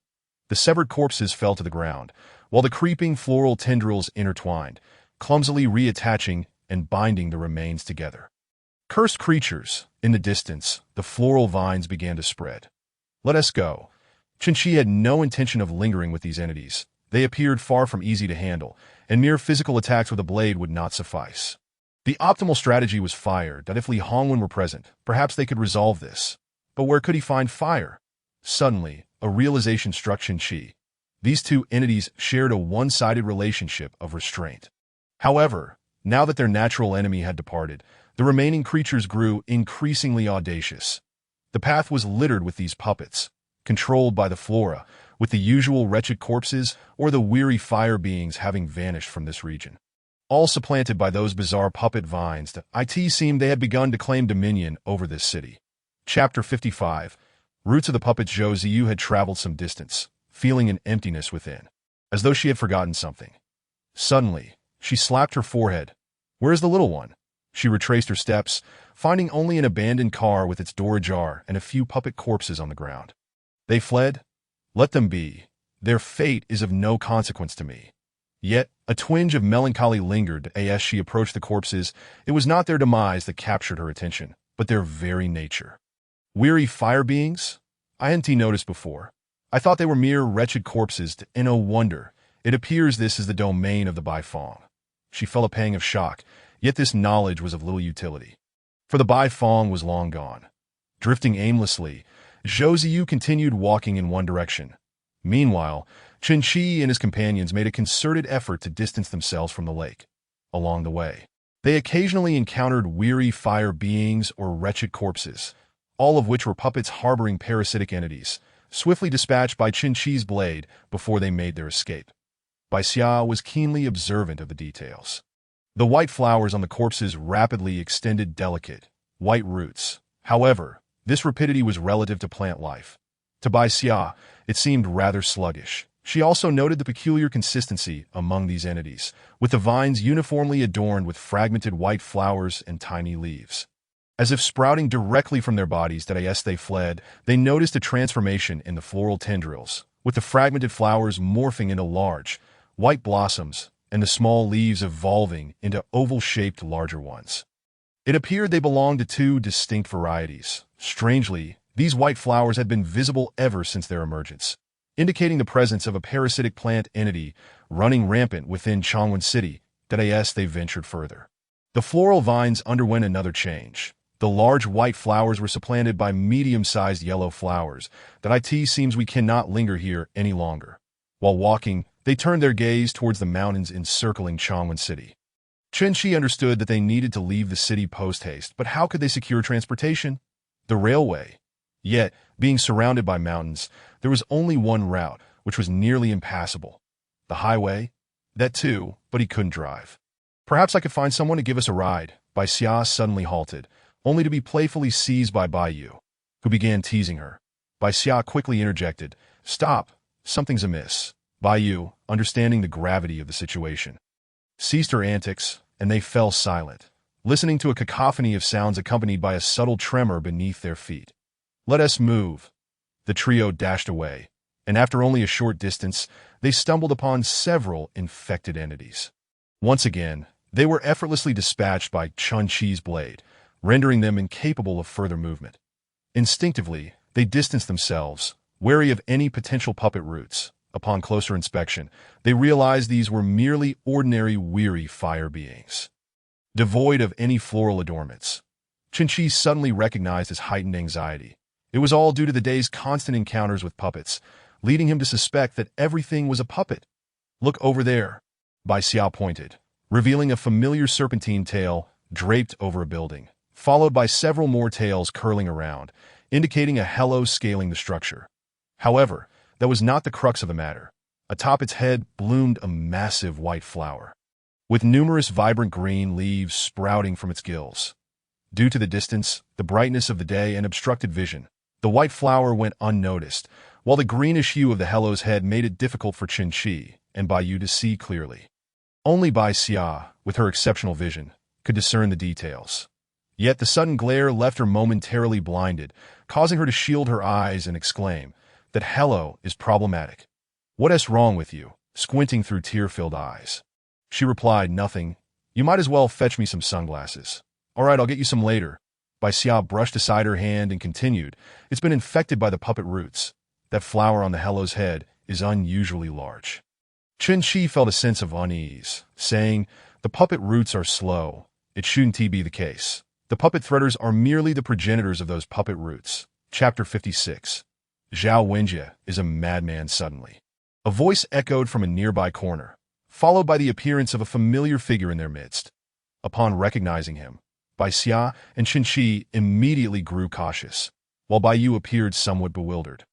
The severed corpses fell to the ground, while the creeping floral tendrils intertwined, clumsily reattaching and binding the remains together. Cursed creatures! In the distance, the floral vines began to spread. Let us go. Chen Qi had no intention of lingering with these entities. They appeared far from easy to handle, and mere physical attacks with a blade would not suffice. The optimal strategy was fire, that if Li Hongwen were present, perhaps they could resolve this. But where could he find fire? Suddenly, a realization struck Chen Qi. These two entities shared a one-sided relationship of restraint. However, now that their natural enemy had departed, the remaining creatures grew increasingly audacious. The path was littered with these puppets, controlled by the flora, with the usual wretched corpses or the weary fire beings having vanished from this region. All supplanted by those bizarre puppet vines, it seemed they had begun to claim dominion over this city. Chapter 55. Roots of the puppet Zhou Ziyu had traveled some distance, feeling an emptiness within, as though she had forgotten something. Suddenly, she slapped her forehead. "Where is the little one?" She retraced her steps, finding only an abandoned car with its door ajar and a few puppet corpses on the ground. "They fled? Let them be. Their fate is of no consequence to me." Yet, a twinge of melancholy lingered as she approached the corpses. It was not their demise that captured her attention, but their very nature. Weary fire beings? I hadn't noticed before. I thought they were mere wretched corpses, and no wonder. It appears this is the domain of the Baifeng. She felt a pang of shock, yet this knowledge was of little utility. For the Baifeng was long gone. Drifting aimlessly, Zhou Ziyu continued walking in one direction. Meanwhile, Chen Qi and his companions made a concerted effort to distance themselves from the lake. Along the way, they occasionally encountered weary fire beings or wretched corpses, all of which were puppets harboring parasitic entities, swiftly dispatched by Chen Qi's blade before they made their escape. Bai Xia was keenly observant of the details. The white flowers on the corpses rapidly extended delicate, white roots. However, this rapidity was relative to plant life. To Bai Xia, it seemed rather sluggish. She also noted the peculiar consistency among these entities, with the vines uniformly adorned with fragmented white flowers and tiny leaves. As if sprouting directly from their bodies as they fled, they noticed a transformation in the floral tendrils, with the fragmented flowers morphing into large, white blossoms and the small leaves evolving into oval-shaped larger ones. It appeared they belonged to two distinct varieties. Strangely, these white flowers had been visible ever since their emergence, indicating the presence of a parasitic plant entity running rampant within Changwon City. As they ventured further, the floral vines underwent another change. The large white flowers were supplanted by medium-sized yellow flowers. It seems we cannot linger here any longer. While walking, they turned their gaze towards the mountains encircling Changwon City. Chen Qi understood that they needed to leave the city post-haste, but how could they secure transportation? The railway. Yet, being surrounded by mountains, there was only one route, which was nearly impassable. The highway? That too, but he couldn't drive. "Perhaps I could find someone to give us a ride." Bai Xia suddenly halted, only to be playfully seized by Bai Yu, who began teasing her. Bai Xia quickly interjected, "Stop, something's amiss." Bai Yu, understanding the gravity of the situation, ceased her antics, and they fell silent, listening to a cacophony of sounds accompanied by a subtle tremor beneath their feet. "Let us move." The trio dashed away, and after only a short distance, they stumbled upon several infected entities. Once again, they were effortlessly dispatched by Chen Qi's blade, rendering them incapable of further movement. Instinctively, they distanced themselves, wary of any potential puppet roots. Upon closer inspection, they realized these were merely ordinary weary fire beings, devoid of any floral adornments. Chen Qi suddenly recognized his heightened anxiety. It was all due to the day's constant encounters with puppets, leading him to suspect that everything was a puppet. "Look over there," Bai Xia pointed, revealing a familiar serpentine tail draped over a building, followed by several more tails curling around, indicating a hello scaling the structure. However, that was not the crux of the matter. Atop its head bloomed a massive white flower, with numerous vibrant green leaves sprouting from its gills. Due to the distance, the brightness of the day, and obstructed vision, the white flower went unnoticed, while the greenish hue of the hello's head made it difficult for Chen Qi and Bai Yu to see clearly. Only Bai Xia, with her exceptional vision, could discern the details. Yet the sudden glare left her momentarily blinded, causing her to shield her eyes and exclaim, "That hello is problematic. What is wrong with you?" Squinting through tear-filled eyes. She replied, "Nothing. You might as well fetch me some sunglasses." "All right, I'll get you some later." Bai Xia brushed aside her hand and continued, "It's been infected by the puppet roots. That flower on the hello's head is unusually large." Chen Qi felt a sense of unease, saying, "The puppet roots are slow. It shouldn't be the case. The puppet threaders are merely the progenitors of those puppet roots." Chapter 56. Zhao Wenjie is a madman suddenly. A voice echoed from a nearby corner, followed by the appearance of a familiar figure in their midst. Upon recognizing him, Bai Xia and Chen Qi immediately grew cautious, while Bai Yu appeared somewhat bewildered.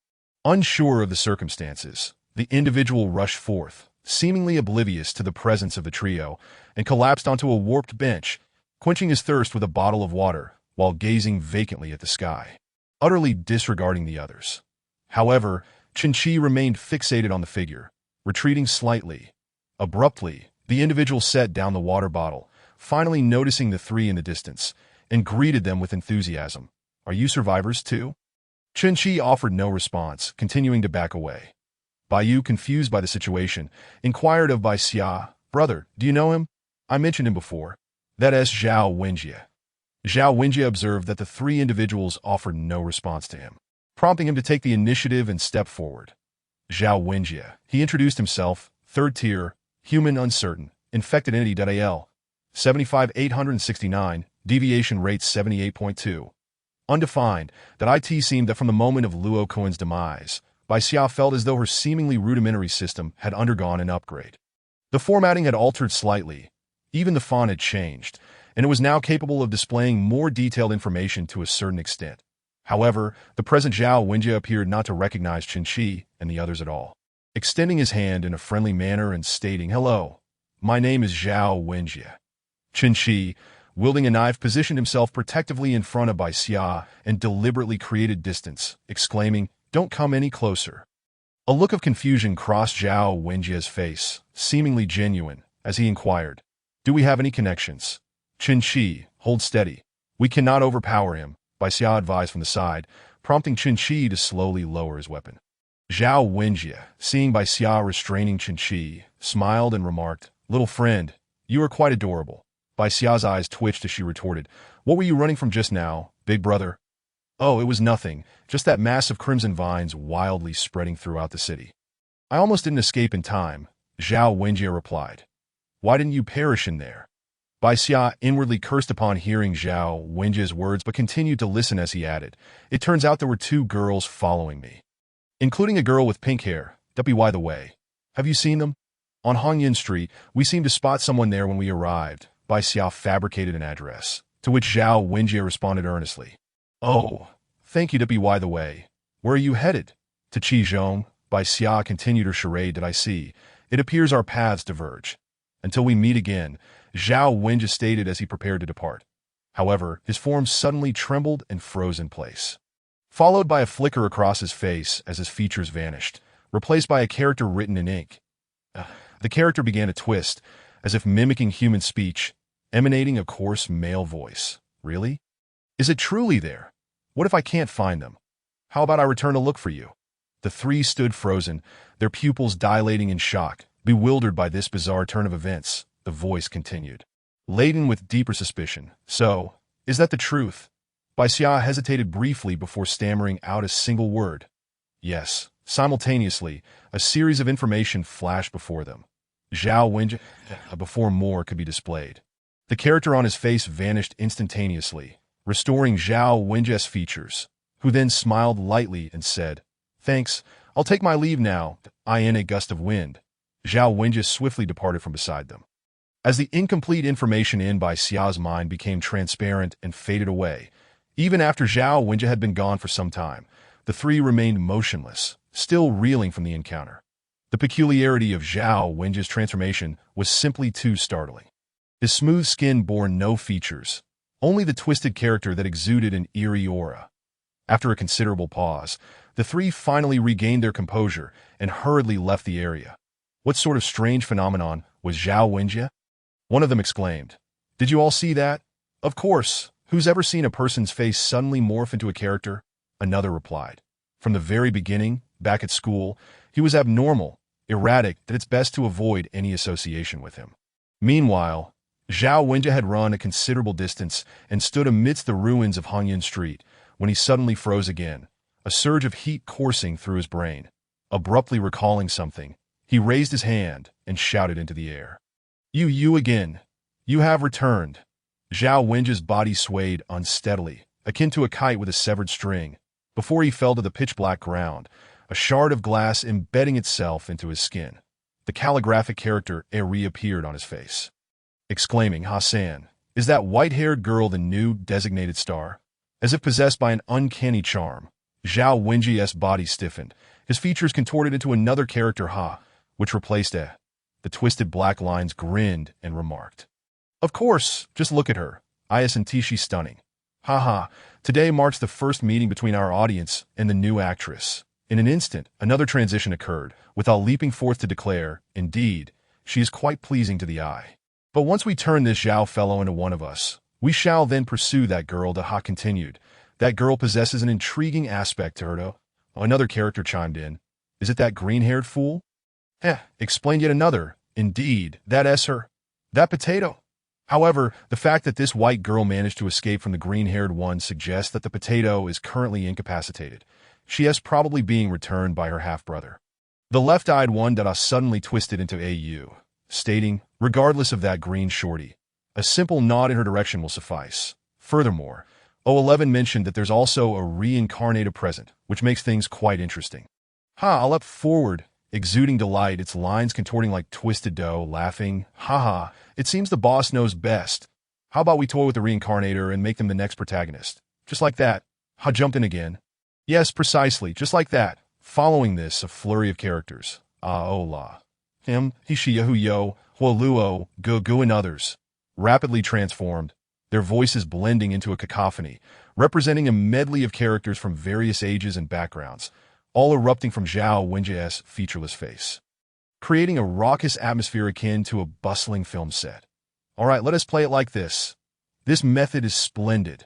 Unsure of the circumstances, the individual rushed forth, seemingly oblivious to the presence of the trio, and collapsed onto a warped bench, quenching his thirst with a bottle of water while gazing vacantly at the sky. utterly disregarding the others. However, Qinqi remained fixated on the figure, retreating slightly. Abruptly, the individual set down the water bottle, finally noticing the three in the distance, and greeted them with enthusiasm. "Are you survivors too?" Qinqi offered no response, continuing to back away. Bai Yu, confused by the situation, inquired of Bai Xia, "Brother, do you know him? I mentioned him before. That is Zhao Wenjie." Zhao Wenjie observed that the three individuals offered no response to him, prompting him to take the initiative and step forward. Zhao Wenjie, he introduced himself, third tier, human uncertain, infected entity. AL, 75,869, deviation rate 78.2. Undefined, that it seemed that from the moment of Luo Cohen's demise, Bai Xia felt as though her seemingly rudimentary system had undergone an upgrade. The formatting had altered slightly, even the font had changed, and it was now capable of displaying more detailed information to a certain extent. However, the present Zhao Wenjie appeared not to recognize Qinqi and the others at all. Extending his hand in a friendly manner and stating, "Hello, my name is Zhao Wenjie." Qinqi, wielding a knife, positioned himself protectively in front of Bai Xia and deliberately created distance, exclaiming, "Don't come any closer." A look of confusion crossed Zhao Wenjie's face, seemingly genuine, as he inquired, "Do we have any connections?" "Qinqi, hold steady. We cannot overpower him," Bai Xia advised from the side, prompting Qinqi to slowly lower his weapon. Zhao Wenjie, seeing Bai Xia restraining Qinqi, smiled and remarked, "Little friend, you are quite adorable." Bai Xia's eyes twitched as she retorted, "What were you running from just now, big brother?" "Oh, it was nothing, just that mass of crimson vines wildly spreading throughout the city." "I almost didn't escape in time," Zhao Wenjie replied. "Why didn't you perish in there?" Bai Xia inwardly cursed upon hearing Zhao Wenjie's words but continued to listen as he added, "It turns out there were two girls following me, including a girl with pink hair. By the way, have you seen them? On Hongyan Street, we seemed to spot someone there when we arrived." Bai Xia fabricated an address, to which Zhao Wenjie responded earnestly, "Oh, thank you. By the way, where are you headed?" "To Qizhong." Bai Xia continued her charade. "Did I see? It appears our paths diverge. Until we meet again," Zhao Wenjie stated as he prepared to depart. However, his form suddenly trembled and froze in place, followed by a flicker across his face as his features vanished, replaced by a character written in ink. The character began to twist, as if mimicking human speech, emanating a coarse male voice. "Really? Is it truly there? What if I can't find them? How about I return to look for you?" The three stood frozen, their pupils dilating in shock, bewildered by this bizarre turn of events. The voice continued, laden with deeper suspicion. "So, is that the truth?" Bai Xia hesitated briefly before stammering out a single word. "Yes." Simultaneously, a series of information flashed before them. Zhao Wenjie, before more could be displayed. The character on his face vanished instantaneously, restoring Zhao Wenjie's features, who then smiled lightly and said, "Thanks, I'll take my leave now." In a gust of wind, Zhao Wenjie swiftly departed from beside them. As the incomplete information in Bai Xia's mind became transparent and faded away, even after Zhao Wenjie had been gone for some time, the three remained motionless, still reeling from the encounter. The peculiarity of Zhao Wenjie's transformation was simply too startling. His smooth skin bore no features, only the twisted character that exuded an eerie aura. After a considerable pause, the three finally regained their composure and hurriedly left the area. "What sort of strange phenomenon was Zhao Wenjie?" one of them exclaimed. "Did you all see that?" "Of course. Who's ever seen a person's face suddenly morph into a character?" Another replied. "From the very beginning, back at school, he was abnormal, erratic, that it's best to avoid any association with him." Meanwhile, Zhao Wenjie had run a considerable distance and stood amidst the ruins of Hongyan Street when he suddenly froze again, a surge of heat coursing through his brain. Abruptly recalling something, he raised his hand and shouted into the air, You again. You have returned." Zhao Wenjie's body swayed unsteadily, akin to a kite with a severed string, before he fell to the pitch-black ground, a shard of glass embedding itself into his skin. The calligraphic character reappeared on his face, exclaiming, "Hassan, is that white-haired girl the new designated star?" As if possessed by an uncanny charm, Zhao Wenjie's body stiffened, his features contorted into another character, which replaced a. The twisted black lines grinned and remarked, "Of course, just look at her. Isn't she stunning?" Haha, today marks the first meeting between our audience and the new actress. In an instant, another transition occurred, with Al leaping forth to declare, indeed, she is quite pleasing to the eye. But once we turn this Zhao fellow into one of us, we shall then pursue that girl, Ha continued. That girl possesses an intriguing aspect to her, though. Another character chimed in. Is it that green-haired fool? Explained yet another. Indeed, that's her. That potato. However, the fact that this white girl managed to escape from the green-haired one suggests that the potato is currently incapacitated. She is probably being returned by her half-brother. The left-eyed one suddenly twisted into AU, stating, regardless of that green shorty, a simple nod in her direction will suffice. Furthermore, O11 mentioned that there's also a reincarnated present, which makes things quite interesting. I'll leapt forward, exuding delight, its lines contorting like twisted dough, laughing. It seems the boss knows best. How about we toy with the reincarnator and make them the next protagonist? Just like that. Ha jumped in again. Yes, precisely, just like that. Following this, a flurry of characters. Ola. Him, Hishiyahuyo, Huoluo, Gugu and others. Rapidly transformed, their voices blending into a cacophony, representing a medley of characters from various ages and backgrounds, all erupting from Zhao Wenjia's featureless face, creating a raucous atmosphere akin to a bustling film set. All right, let us play it like this. This method is splendid.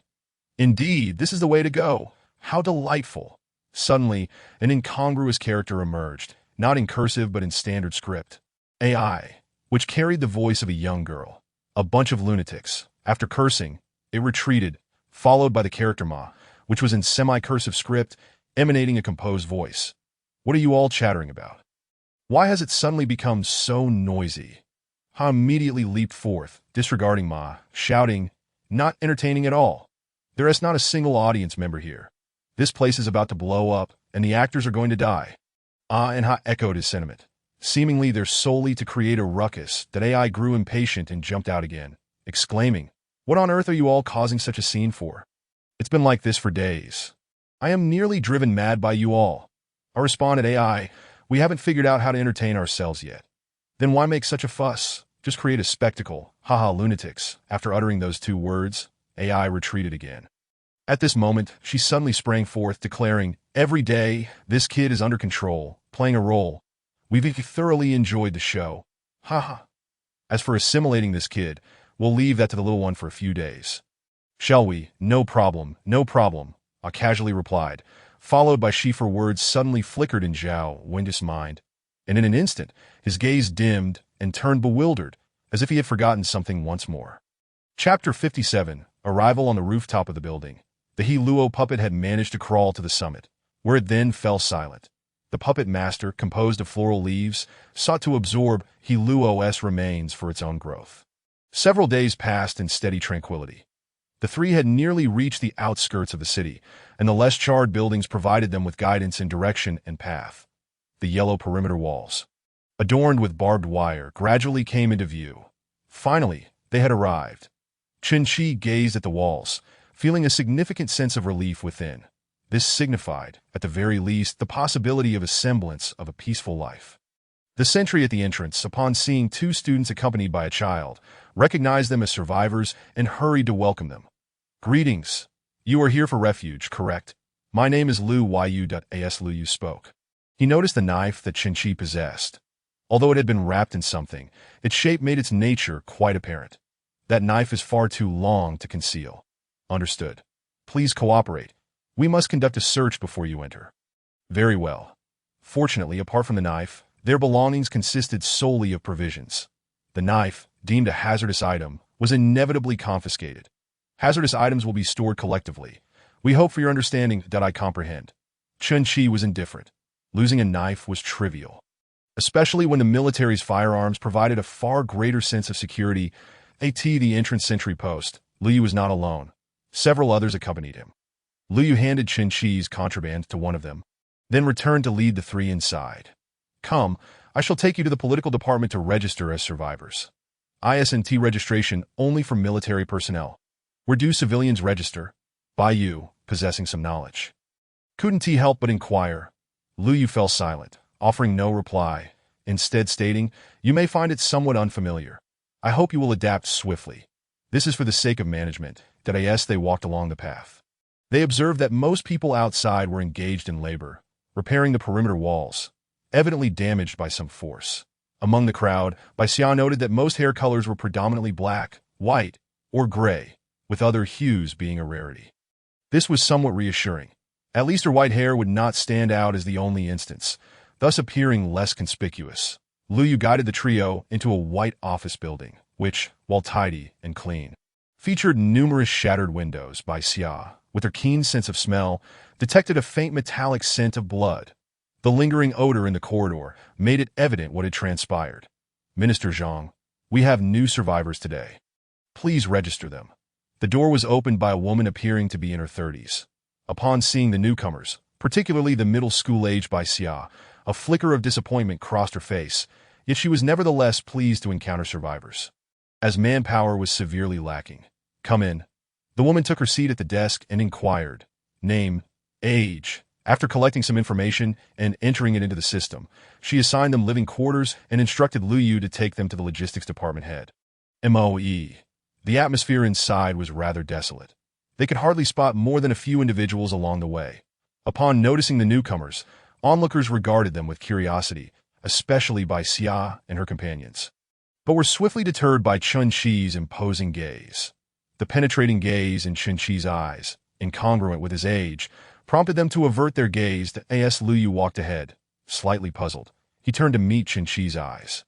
Indeed, this is the way to go. How delightful. Suddenly, an incongruous character emerged, not in cursive but in standard script. AI, which carried the voice of a young girl. A bunch of lunatics. After cursing, it retreated, followed by the character Ma, which was in semi-cursive script, emanating a composed voice. What are you all chattering about? Why has it suddenly become so noisy? Ha immediately leaped forth, disregarding Ma, shouting, not entertaining at all. There is not a single audience member here. This place is about to blow up, and the actors are going to die. And Ha echoed his sentiment. Seemingly there solely to create a ruckus, that AI grew impatient and jumped out again, exclaiming, what on earth are you all causing such a scene for? It's been like this for days. I am nearly driven mad by you all. I responded, AI, we haven't figured out how to entertain ourselves yet. Then why make such a fuss? Just create a spectacle. Haha, lunatics. After uttering those two words, AI retreated again. At this moment, she suddenly sprang forth, declaring, every day, this kid is under control, playing a role. We've thoroughly enjoyed the show. Haha. As for assimilating this kid, we'll leave that to the little one for a few days. Shall we? No problem, no problem, I casually replied, followed by Shifer words suddenly flickered in Zhao Wenjia's mind, and in an instant, his gaze dimmed and turned bewildered, as if he had forgotten something once more. Chapter 57, Arrival on the Rooftop of the Building. The He Luo puppet had managed to crawl to the summit, where it then fell silent. The puppet master, composed of floral leaves, sought to absorb He Luo's remains for its own growth. Several days passed in steady tranquility. The three had nearly reached the outskirts of the city, and the less charred buildings provided them with guidance in direction and path. The yellow perimeter walls, adorned with barbed wire, gradually came into view. Finally, they had arrived. Chen-Chi gazed at the walls, feeling a significant sense of relief within. This signified, at the very least, the possibility of a semblance of a peaceful life. The sentry at the entrance, upon seeing two students accompanied by a child, recognized them as survivors and hurried to welcome them. Greetings. You are here for refuge, correct? My name is Lu Yu.as Lu Yu spoke. He noticed the knife that Chen-Chi possessed. Although it had been wrapped in something, its shape made its nature quite apparent. That knife is far too long to conceal. Understood. Please cooperate. We must conduct a search before you enter. Very well. Fortunately, apart from the knife, their belongings consisted solely of provisions. The knife, deemed a hazardous item, was inevitably confiscated. Hazardous items will be stored collectively. We hope for your understanding that I comprehend. Chen-Chi was indifferent. Losing a knife was trivial, especially when the military's firearms provided a far greater sense of security. The entrance sentry post, Lu Yu was not alone. Several others accompanied him. Lu Yu handed Chen-Chi's contraband to one of them, then returned to lead the three inside. Come, I shall take you to the political department to register as survivors. ISNT registration only for military personnel. Where do civilians register? By you, possessing some knowledge. Couldn't he help but inquire? Lu Yu fell silent, offering no reply, instead stating, you may find it somewhat unfamiliar. I hope you will adapt swiftly. This is for the sake of management, that as they walked along the path. They observed that most people outside were engaged in labor, repairing the perimeter walls, evidently damaged by some force. Among the crowd, Baixia noted that most hair colors were predominantly black, white, or gray, with other hues being a rarity. This was somewhat reassuring. At least her white hair would not stand out as the only instance, thus appearing less conspicuous. Luyu guided the trio into a white office building, which, while tidy and clean, featured numerous shattered windows. Baixia, with her keen sense of smell, detected a faint metallic scent of blood. The lingering odor in the corridor made it evident what had transpired. Minister Zhang, we have new survivors today. Please register them. The door was opened by a woman appearing to be in her 30s. Upon seeing the newcomers, particularly the middle school-age Baixia, a flicker of disappointment crossed her face, yet she was nevertheless pleased to encounter survivors. As manpower was severely lacking. Come in. The woman took her seat at the desk and inquired. Name, age. After collecting some information and entering it into the system, she assigned them living quarters and instructed Luyu to take them to the logistics department head. MOE. The atmosphere inside was rather desolate. They could hardly spot more than a few individuals along the way. Upon noticing the newcomers, onlookers regarded them with curiosity, especially Baixia and her companions, but were swiftly deterred by Chun-Chi's imposing gaze. The penetrating gaze in Chun-Chi's eyes, incongruent with his age, prompted them to avert their gaze as Luyu walked ahead. Slightly puzzled, he turned to meet Chun-Chi's eyes,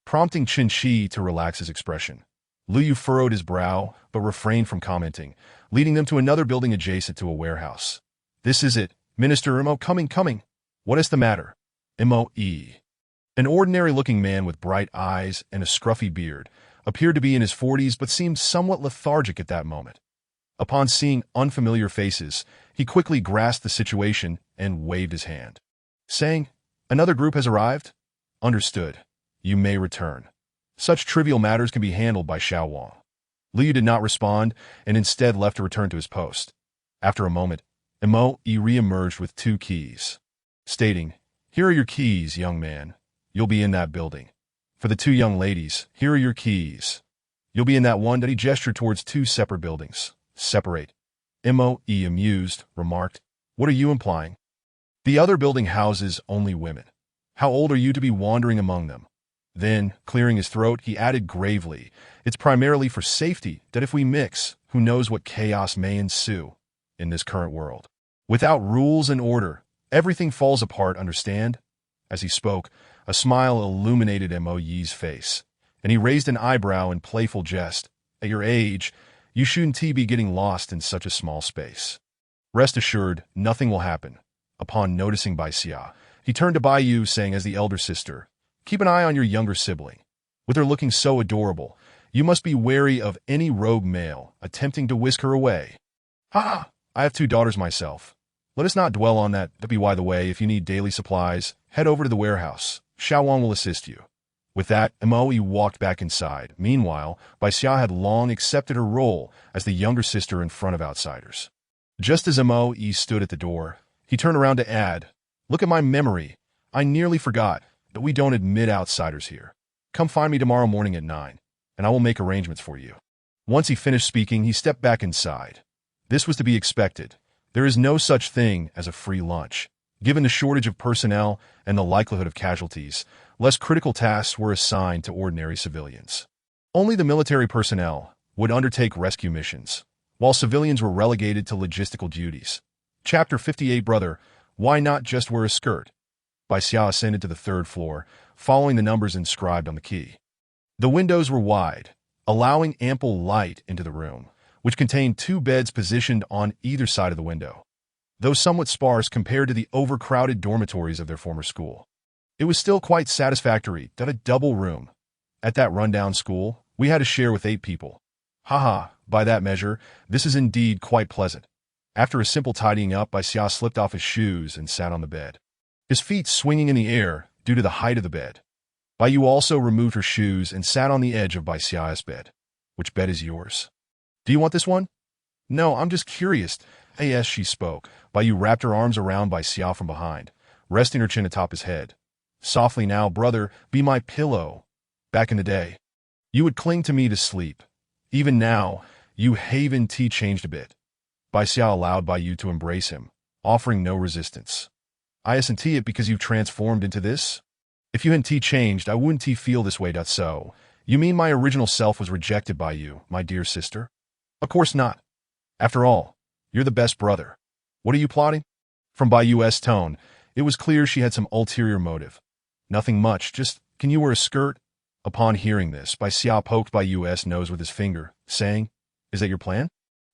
prompting Chun-Chi to relax his expression. Luyu furrowed his brow, but refrained from commenting, leading them to another building adjacent to a warehouse. This is it, Minister Mo. Coming. What is the matter? M.O.E. An ordinary-looking man with bright eyes and a scruffy beard appeared to be in his 40s but seemed somewhat lethargic at that moment. Upon seeing unfamiliar faces, he quickly grasped the situation and waved his hand, saying, Another group has arrived? Understood. You may return. Such trivial matters can be handled by Xiao Wang. Liu did not respond and instead left to return to his post. After a moment, Mo re-emerged with 2 keys, stating, Here are your keys, young man. You'll be in that building. For the 2 young ladies, here are your keys. You'll be in that one. That he gestured towards 2 separate buildings. Separate. Mo, amused, remarked, What are you implying? The other building houses only women. How old are you to be wandering among them? Then, clearing his throat, he added gravely, It's primarily for safety that if we mix, who knows what chaos may ensue in this current world. Without rules and order, everything falls apart, understand? As he spoke, a smile illuminated Mo's face, and he raised an eyebrow in playful jest. At your age, you shouldn't be getting lost in such a small space. Rest assured, nothing will happen. Upon noticing Baixia, he turned to Baiyu, saying as the elder sister, Keep an eye on your younger sibling. With her looking so adorable, you must be wary of any rogue male attempting to whisk her away. Ha! I have 2 daughters myself. Let us not dwell on that. By the way, if you need daily supplies, head over to the warehouse. Xiao Wang will assist you. With that, Moe walked back inside. Meanwhile, Baixia had long accepted her role as the younger sister in front of outsiders. Just as Moe stood at the door, he turned around to add, Look at my memory. I nearly forgot that we don't admit outsiders here. Come find me tomorrow morning at 9, and I will make arrangements for you. Once he finished speaking, he stepped back inside. This was to be expected. There is no such thing as a free lunch. Given the shortage of personnel and the likelihood of casualties, less critical tasks were assigned to ordinary civilians. Only the military personnel would undertake rescue missions, while civilians were relegated to logistical duties. Chapter 58 Brother, why not just wear a skirt? Baixia ascended to the 3rd floor, following the numbers inscribed on the key. The windows were wide, allowing ample light into the room, which contained 2 beds positioned on either side of the window, though somewhat sparse compared to the overcrowded dormitories of their former school. It was still quite satisfactory that a double room. At that rundown school, we had to share with 8 people. Haha, by that measure, this is indeed quite pleasant. After a simple tidying up, Baixia slipped off his shoes and sat on the bed, his feet swinging in the air due to the height of the bed. Baiyu also removed her shoes and sat on the edge of Baixia's bed. Which bed is yours? Do you want this one? No, I'm just curious. As she spoke, Baiyu wrapped her arms around Baixia from behind, resting her chin atop his head. Softly now, brother, be my pillow. Back in the day, you would cling to me to sleep. Even now, Yu Haven T changed a bit. Bai Xia allowed Bai Yu to embrace him, offering no resistance. I isn't it because you've transformed into this? If you hadn't changed, I wouldn't feel this way. So, you mean my original self was rejected by you, my dear sister? Of course not. After all, you're the best brother. What are you plotting? From Bai Yu's tone, it was clear she had some ulterior motive. Nothing much, just, can you wear a skirt? Upon hearing this, Bai Xia poked Bai Yu's nose with his finger, saying, is that your plan?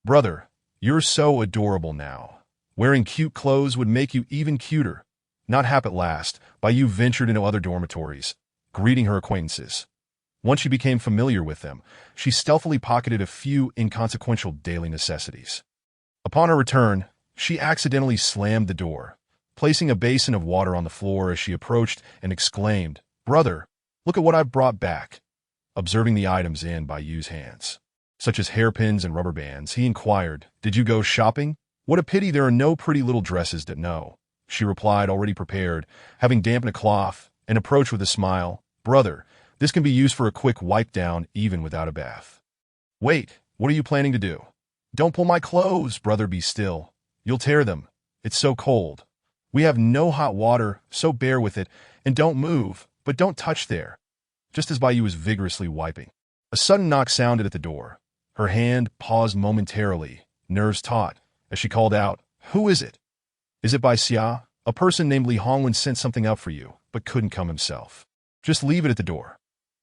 Brother, you're so adorable now. Wearing cute clothes would make you even cuter. Not hap at last, Bai Yu ventured into other dormitories, greeting her acquaintances. Once she became familiar with them, she stealthily pocketed a few inconsequential daily necessities. Upon her return, she accidentally slammed the door, placing a basin of water on the floor as she approached and exclaimed, brother, look at what I've brought back. Observing the items in Bai Yu's hands, such as hairpins and rubber bands, he inquired, did you go shopping? What a pity there are no pretty little dresses that know. She replied, already prepared, having dampened a cloth, and approached with a smile, brother, this can be used for a quick wipe down even without a bath. Wait, what are you planning to do? Don't pull my clothes, brother, be still. You'll tear them. It's so cold. We have no hot water, so bear with it, and don't move, but don't touch there. Just as Bai Yu was vigorously wiping, a sudden knock sounded at the door. Her hand paused momentarily, nerves taut, as she called out, who is it? Is it Bai Xia? A person named Li Hongwen sent something up for you, but couldn't come himself. Just leave it at the door.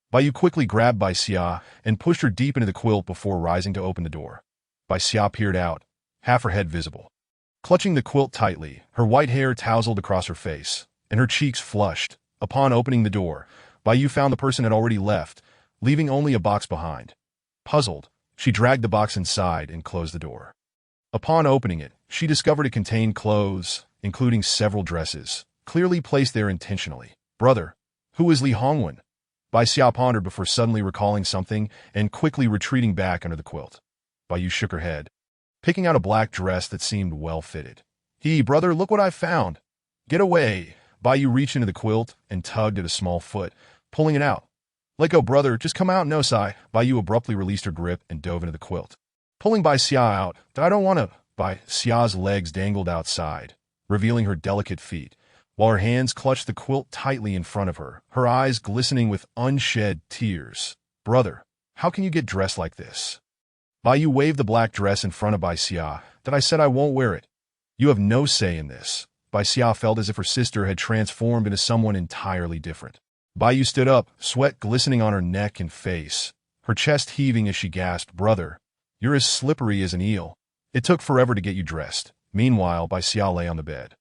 Bai Yu quickly grabbed Bai Xia and pushed her deep into the quilt before rising to open the door. Bai Xia peered out, half her head visible. Clutching the quilt tightly, her white hair tousled across her face, and her cheeks flushed. Upon opening the door, Bai Yu found the person had already left, leaving only a box behind. Puzzled, she dragged the box inside and closed the door. Upon opening it, she discovered it contained clothes, including several dresses, clearly placed there intentionally. Brother, who is Li Hongwen? Bai Xia pondered before suddenly recalling something and quickly retreating back under the quilt. Bai Yu shook her head, picking out a black dress that seemed well-fitted. Brother, look what I found. Get away. Bai Yu reached into the quilt and tugged at a small foot, pulling it out. Let go, brother, just come out, no sigh. Bai Yu abruptly released her grip and dove into the quilt, pulling Bai Xia out. I don't want to. Bai Xia's legs dangled outside, revealing her delicate feet, while her hands clutched the quilt tightly in front of her, her eyes glistening with unshed tears. Brother, how can you get dressed like this? Bai Yu waved the black dress in front of Bai Xia. I said I won't wear it. You have no say in this. Bai Xia felt as if her sister had transformed into someone entirely different. Bai Yu stood up, sweat glistening on her neck and face, her chest heaving as she gasped, brother, you're as slippery as an eel. It took forever to get you dressed. Meanwhile, Bai Xia lay on the bed,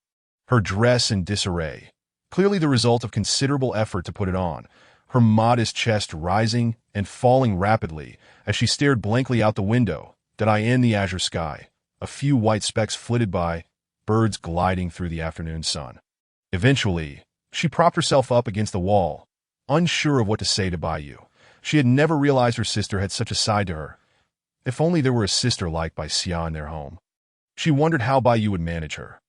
her dress in disarray, clearly the result of considerable effort to put it on, her modest chest rising and falling rapidly as she stared blankly out the window, in the azure sky. A few white specks flitted by, birds gliding through the afternoon sun. Eventually, she propped herself up against the wall, unsure of what to say to Bai Yu. She had never realized her sister had such a side to her. If only there were a sister like Bai Xia in their home. She wondered how Bai Yu would manage her.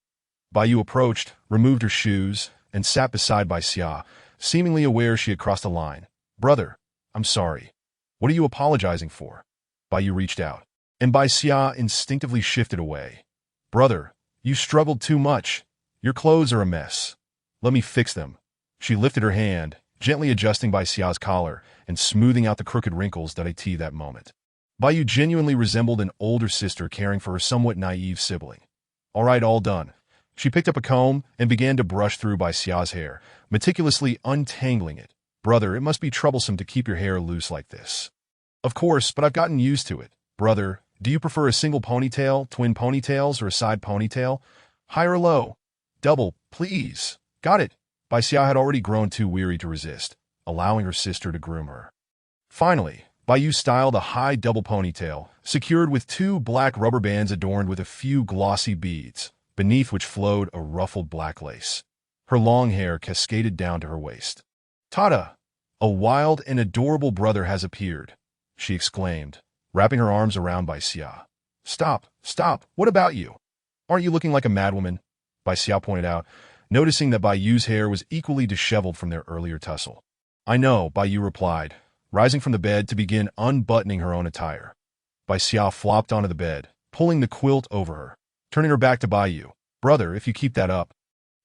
Bai Yu approached, removed her shoes, and sat beside Bai Xia, seemingly aware she had crossed a line. Brother, I'm sorry. What are you apologizing for? Bai Yu reached out, and Bai Xia instinctively shifted away. Brother, you struggled too much. Your clothes are a mess. Let me fix them. She lifted her hand, gently adjusting Bai Xia's collar and smoothing out the crooked wrinkles that moment. Bai Yu genuinely resembled an older sister caring for her somewhat naive sibling. All right, all done. She picked up a comb and began to brush through Bai Xia's hair, meticulously untangling it. Brother, it must be troublesome to keep your hair loose like this. Of course, but I've gotten used to it. Brother, do you prefer a single ponytail, twin ponytails, or a side ponytail? High or low? Double, please. Got it. Bai Xia had already grown too weary to resist, allowing her sister to groom her. Finally, Bai Yu styled a high double ponytail, secured with 2 black rubber bands adorned with a few glossy beads, beneath which flowed a ruffled black lace. Her long hair cascaded down to her waist. Tada! A wild and adorable brother has appeared, she exclaimed, wrapping her arms around Bai Xia. Stop, stop, what about you? Aren't you looking like a madwoman? Bai Xia pointed out, noticing that Bai Yu's hair was equally disheveled from their earlier tussle. I know, Bai Yu replied, rising from the bed to begin unbuttoning her own attire. Bai Xia flopped onto the bed, pulling the quilt over her, turning her back to Bai Yu. Brother, if you keep that up,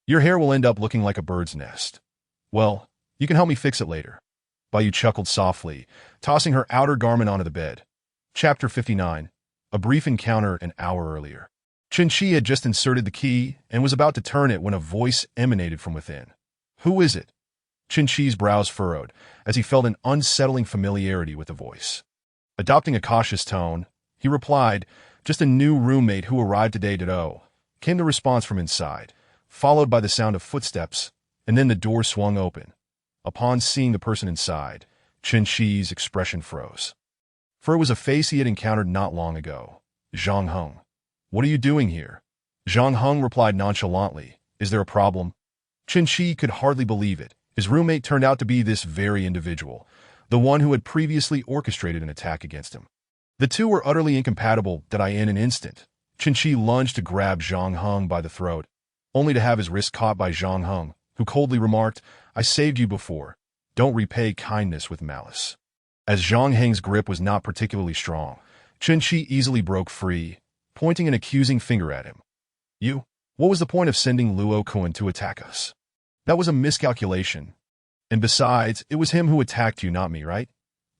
your hair will end up looking like a bird's nest. Well, you can help me fix it later. Bai Yu chuckled softly, tossing her outer garment onto the bed. Chapter 59. A brief encounter an hour earlier. Chen Qi had just inserted the key and was about to turn it when a voice emanated from within. Who is it? Chen Qi's brows furrowed as he felt an unsettling familiarity with the voice. Adopting a cautious tone, he replied, just a new roommate who arrived today. Came the response from inside, followed by the sound of footsteps, and then the door swung open. Upon seeing the person inside, Chen Qi's expression froze. For it was a face he had encountered not long ago. Zhang Heng. What are you doing here? Zhang Heng replied nonchalantly. Is there a problem? Chen Qi could hardly believe it. His roommate turned out to be this very individual, the one who had previously orchestrated an attack against him. The two were utterly incompatible. In an instant, Chen Qi lunged to grab Zhang Heng by the throat, only to have his wrist caught by Zhang Heng, who coldly remarked, I saved you before. Don't repay kindness with malice. As Zhang Heng's grip was not particularly strong, Chen Qi easily broke free, pointing an accusing finger at him. You? What was the point of sending Luo Kun to attack us? That was a miscalculation. And besides, it was him who attacked you, not me, right?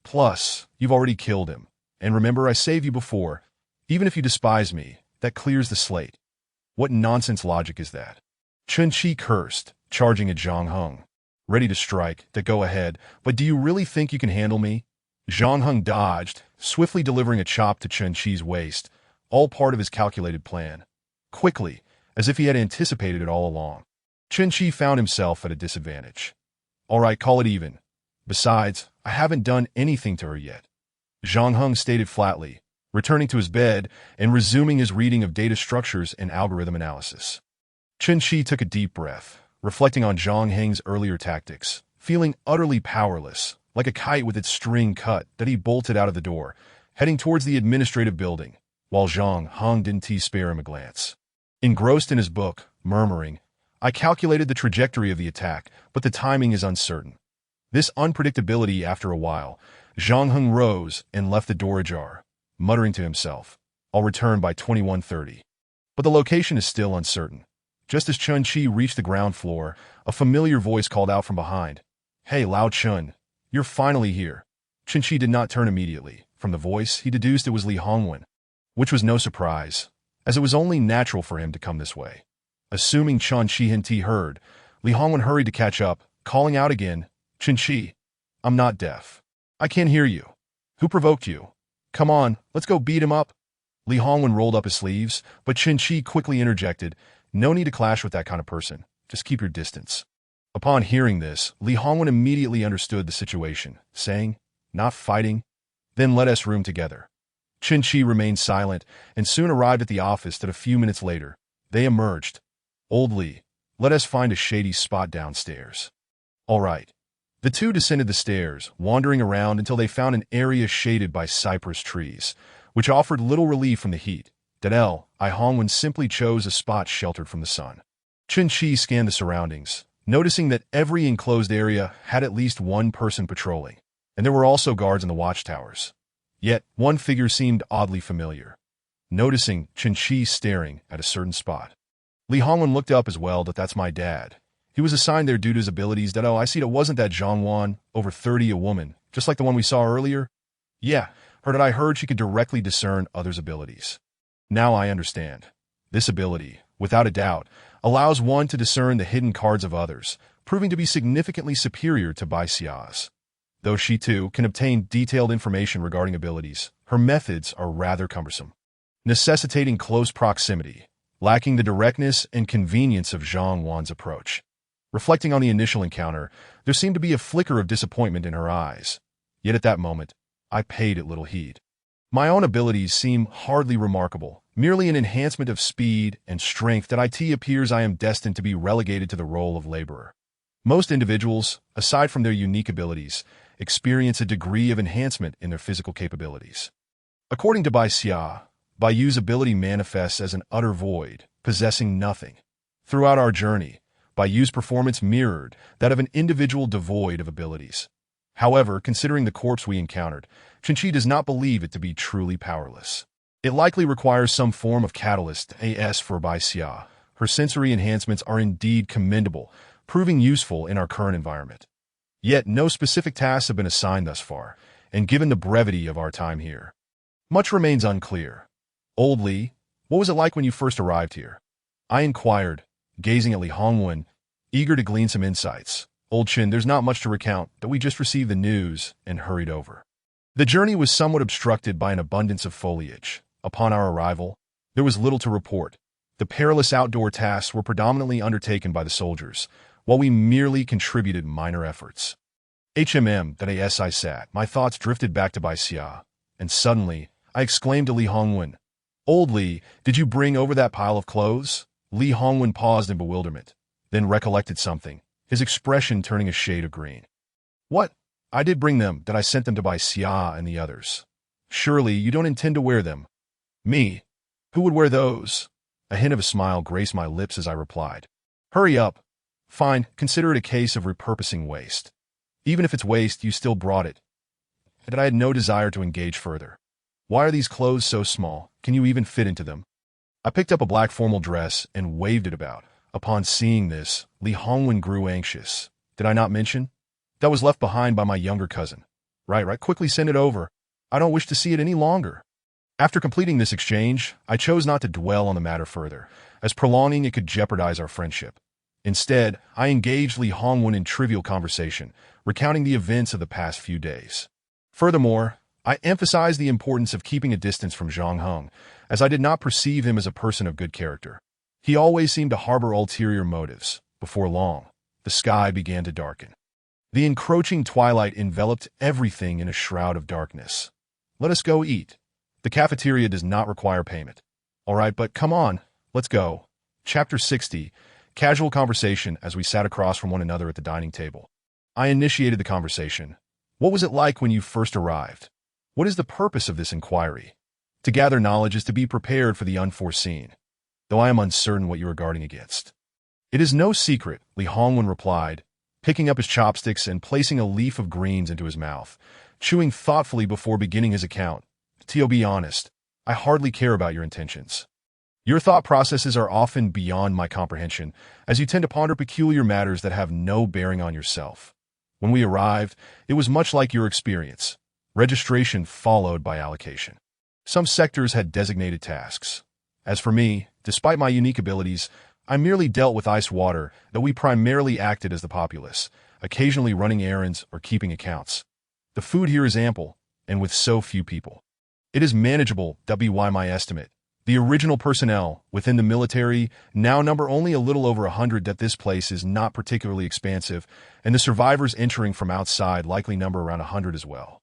Plus, you've already killed him. And remember, I saved you before. Even if you despise me, that clears the slate. What nonsense logic is that? Chen Qi cursed, charging at Zhang Heng. Ready to strike, to go ahead, but do you really think you can handle me? Zhang Heng dodged, swiftly delivering a chop to Chen Qi's waist, all part of his calculated plan. Quickly, as if he had anticipated it all along. Chen Qi found himself at a disadvantage. All right, call it even. Besides, I haven't done anything to her yet. Zhang Heng stated flatly, returning to his bed and resuming his reading of data structures and algorithm analysis. Chen Qi took a deep breath, reflecting on Zhang Heng's earlier tactics, feeling utterly powerless, like a kite with its string cut, that he bolted out of the door, heading towards the administrative building, while Zhang Heng didn't spare him a glance. Engrossed in his book, murmuring, I calculated the trajectory of the attack, but the timing is uncertain. This unpredictability after a while, Zhang Heng rose and left the door ajar, muttering to himself, I'll return by 21:30. But the location is still uncertain. Just as Chen Qi reached the ground floor, a familiar voice called out from behind. Hey, Lao Chun, you're finally here. Chen Qi did not turn immediately. From the voice, he deduced it was Li Hongwen, which was no surprise, as it was only natural for him to come this way. Assuming Chen Qi heard, Li Hongwen hurried to catch up, calling out again, Chen Qi, I'm not deaf. I can't hear you. Who provoked you? Come on, let's go beat him up. Li Hongwen rolled up his sleeves, but Chen Qi quickly interjected, no need to clash with that kind of person. Just keep your distance. Upon hearing this, Li Hongwen immediately understood the situation, saying, not fighting? Then let us room together. Chen Qi remained silent and soon arrived at the office that a few minutes later, they emerged. Old Li, let us find a shady spot downstairs. All right. The two descended the stairs, wandering around until they found an area shaded by cypress trees, which offered little relief from the heat. I Hongwen simply chose a spot sheltered from the sun. Chen Qi scanned the surroundings, noticing that every enclosed area had at least one person patrolling, and there were also guards in the watchtowers. Yet, one figure seemed oddly familiar. Noticing Chen Qi staring at a certain spot, Li Hongwen looked up as well. That's my dad. He was assigned there due to his abilities. I see it wasn't that Zhang Wan, over 30, a woman, just like the one we saw earlier? Yeah, I heard she could directly discern others' abilities. Now I understand. This ability, without a doubt, allows one to discern the hidden cards of others, proving to be significantly superior to Bai Xia's. Though she too can obtain detailed information regarding abilities, her methods are rather cumbersome, necessitating close proximity, lacking the directness and convenience of Zhang Wan's approach. Reflecting on the initial encounter, there seemed to be a flicker of disappointment in her eyes. Yet at that moment, I paid it little heed. My own abilities seem hardly remarkable, merely an enhancement of speed and strength that it appears I am destined to be relegated to the role of laborer. Most individuals, aside from their unique abilities, experience a degree of enhancement in their physical capabilities. According to Bai Xia, Bai Yu's ability manifests as an utter void, possessing nothing. Throughout our journey, Bai Yu's performance mirrored that of an individual devoid of abilities. However, considering the corpse we encountered, Chinchi does not believe it to be truly powerless. It likely requires some form of catalyst, as for Bai Xia. Her sensory enhancements are indeed commendable, proving useful in our current environment. Yet no specific tasks have been assigned thus far, and given the brevity of our time here, much remains unclear. Old Li, what was it like when you first arrived here? I inquired, gazing at Li Hongwen, eager to glean some insights. Old Chin, there's not much to recount, that we just received the news and hurried over. The journey was somewhat obstructed by an abundance of foliage. Upon our arrival, there was little to report. The perilous outdoor tasks were predominantly undertaken by the soldiers, while we merely contributed minor efforts. That I sat, my thoughts drifted back to Bai Xia, and suddenly, I exclaimed to Li Hongwen, Old Li, did you bring over that pile of clothes? Li Hongwen paused in bewilderment, then recollected something, his expression turning a shade of green. What? I did bring them, that I sent them to Bai Xia and the others. Surely you don't intend to wear them. Me? Who would wear those? A hint of a smile graced my lips as I replied. Hurry up. Fine, consider it a case of repurposing waste. Even if it's waste, you still brought it. And I had no desire to engage further. Why are these clothes so small? Can you even fit into them? I picked up a black formal dress and waved it about. Upon seeing this, Li Hongwen grew anxious. Did I not mention? That was left behind by my younger cousin. Right, quickly send it over. I don't wish to see it any longer. After completing this exchange, I chose not to dwell on the matter further, as prolonging it could jeopardize our friendship. Instead, I engaged Li Hongwen in trivial conversation, recounting the events of the past few days. Furthermore, I emphasized the importance of keeping a distance from Zhang Heng, as I did not perceive him as a person of good character. He always seemed to harbor ulterior motives. Before long, the sky began to darken. The encroaching twilight enveloped everything in a shroud of darkness. Let us go eat. The cafeteria does not require payment. All right, but come on, let's go. Chapter 60, Casual Conversation as we sat across from one another at the dining table. I initiated the conversation. What was it like when you first arrived? What is the purpose of this inquiry? To gather knowledge is to be prepared for the unforeseen, though I am uncertain what you are guarding against. It is no secret, Li Hongwen replied, picking up his chopsticks and placing a leaf of greens into his mouth, chewing thoughtfully before beginning his account. To be honest, I hardly care about your intentions. Your thought processes are often beyond my comprehension, as you tend to ponder peculiar matters that have no bearing on yourself. When we arrived, it was much like your experience. Registration followed by allocation. Some sectors had designated tasks. As for me, despite my unique abilities, I merely dealt with ice water, though we primarily acted as the populace, occasionally running errands or keeping accounts. The food here is ample, and with so few people, it is manageable. By my estimate, the original personnel within the military now number only a little over 100. That this place is not particularly expansive, and the survivors entering from outside likely number around 100 as well.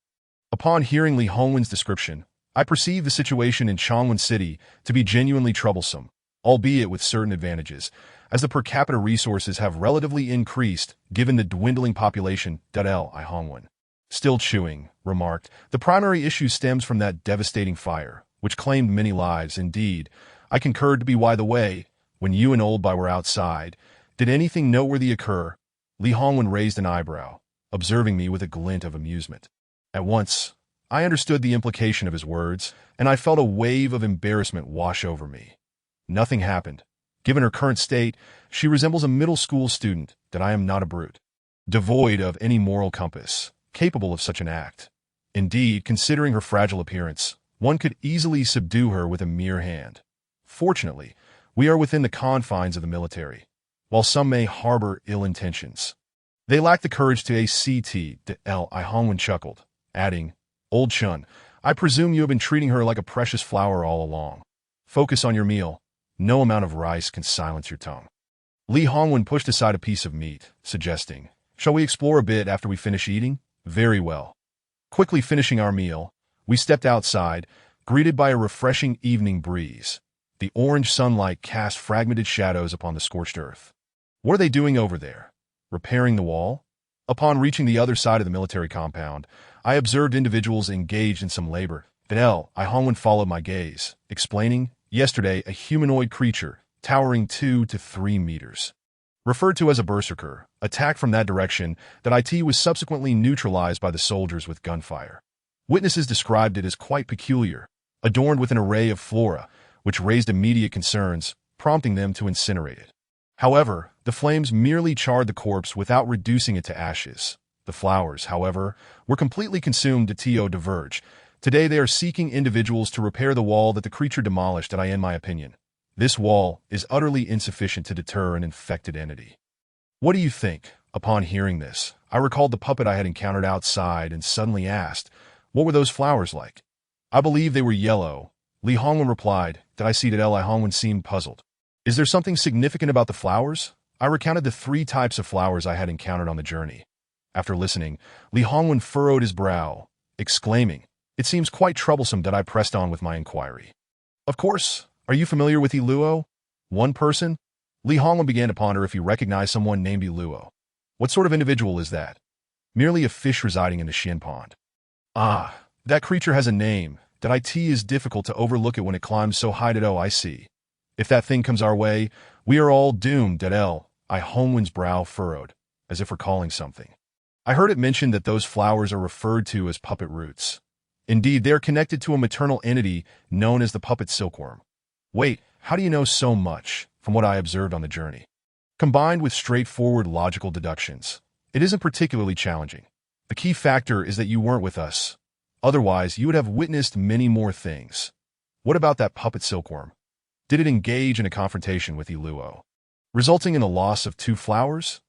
Upon hearing Li Hongwen's description, I perceived the situation in Changwon City to be genuinely troublesome, albeit with certain advantages, as the per capita resources have relatively increased given the dwindling population. Li Hongwen, still chewing, remarked, the primary issue stems from that devastating fire, which claimed many lives. Indeed, I concurred. To be by the way, when you and Old Bai were outside, did anything noteworthy occur? Li Hongwen raised an eyebrow, observing me with a glint of amusement. At once, I understood the implication of his words, and I felt a wave of embarrassment wash over me. Nothing happened. Given her current state, she resembles a middle school student. That I am not a brute, devoid of any moral compass, capable of such an act. Indeed, considering her fragile appearance, one could easily subdue her with a mere hand. Fortunately, we are within the confines of the military. While some may harbor ill intentions, they lack the courage to ACT. I Hongwen chuckled, adding, Old Chun, I presume you have been treating her like a precious flower all along. Focus on your meal. No amount of rice can silence your tongue. Li Hongwen pushed aside a piece of meat, suggesting, shall we explore a bit after we finish eating? Very well. Quickly finishing our meal, we stepped outside, greeted by a refreshing evening breeze. The orange sunlight cast fragmented shadows upon the scorched earth. What are they doing over there? Repairing the wall? Upon reaching the other side of the military compound, I observed individuals engaged in some labor. I Hongwen followed my gaze, explaining, yesterday a humanoid creature, towering 2 to 3 meters, referred to as a berserker, attacked from that direction that it was subsequently neutralized by the soldiers with gunfire. Witnesses described it as quite peculiar, adorned with an array of flora, which raised immediate concerns, prompting them to incinerate it. However, the flames merely charred the corpse without reducing it to ashes. The flowers, however, were completely consumed. To diverge. Today they are seeking individuals to repair the wall that the creature demolished. In my opinion, this wall is utterly insufficient to deter an infected entity. What do you think? Upon hearing this, I recalled the puppet I had encountered outside and suddenly asked, what were those flowers like? I believe they were yellow. Li Hongwen replied. Did I see that? Li Hongwen seemed puzzled. Is there something significant about the flowers? I recounted the 3 types of flowers I had encountered on the journey. After listening, Li Hongwen furrowed his brow, exclaiming, it seems quite troublesome. That I pressed on with my inquiry. Of course. Are you familiar with Iluo? One person? Li Hongwen began to ponder if he recognized someone named Iluo. What sort of individual is that? Merely a fish residing in the Xian Pond. Ah, that creature has a name. That it is difficult to overlook it when it climbs so high. I see. If that thing comes our way, we are all doomed. I Hongwen's brow furrowed, as if recalling something. I heard it mentioned that those flowers are referred to as puppet roots. Indeed, they are connected to a maternal entity known as the puppet silkworm. Wait, how do you know so much? From what I observed on the journey. Combined with straightforward logical deductions, it isn't particularly challenging. The key factor is that you weren't with us. Otherwise, you would have witnessed many more things. What about that puppet silkworm? Did it engage in a confrontation with Iluo, resulting in the loss of 2 flowers?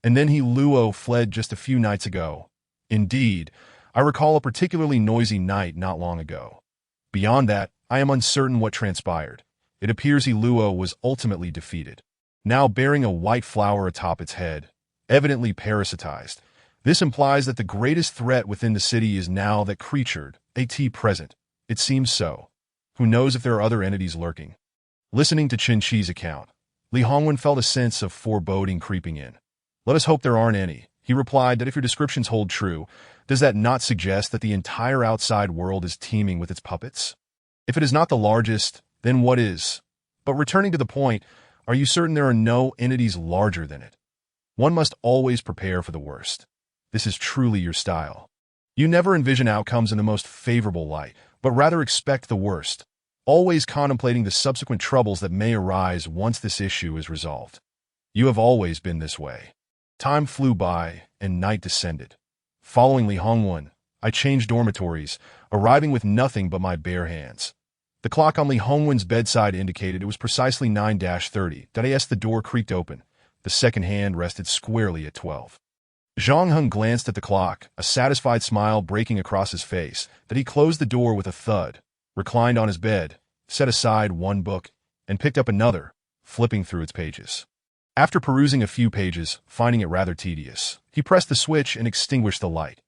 And then Iluo fled just a few nights ago. Indeed, I recall a particularly noisy night not long ago. Beyond that, I am uncertain what transpired. It appears Iluo was ultimately defeated, now bearing a white flower atop its head, evidently parasitized. This implies that the greatest threat within the city is now that creature, present. It seems so. Who knows if there are other entities lurking? Listening to Qin Shi's account, Li Hongwen felt a sense of foreboding creeping in. Let us hope there aren't any. He replied that if your descriptions hold true, does that not suggest that the entire outside world is teeming with its puppets? If it is not the largest, then what is? But returning to the point, are you certain there are no entities larger than it? One must always prepare for the worst. This is truly your style. You never envision outcomes in the most favorable light, but rather expect the worst, always contemplating the subsequent troubles that may arise once this issue is resolved. You have always been this way. Time flew by, and night descended. Following Li Hongwen, I changed dormitories, arriving with nothing but my bare hands. The clock on Li Hongwen's bedside indicated it was precisely 9:30. As the door creaked open, the second hand rested squarely at 12. Zhang Heng glanced at the clock, a satisfied smile breaking across his face. He closed the door with a thud, reclined on his bed, set aside one book, and picked up another, flipping through its pages. After perusing a few pages, finding it rather tedious, he pressed the switch and extinguished the light.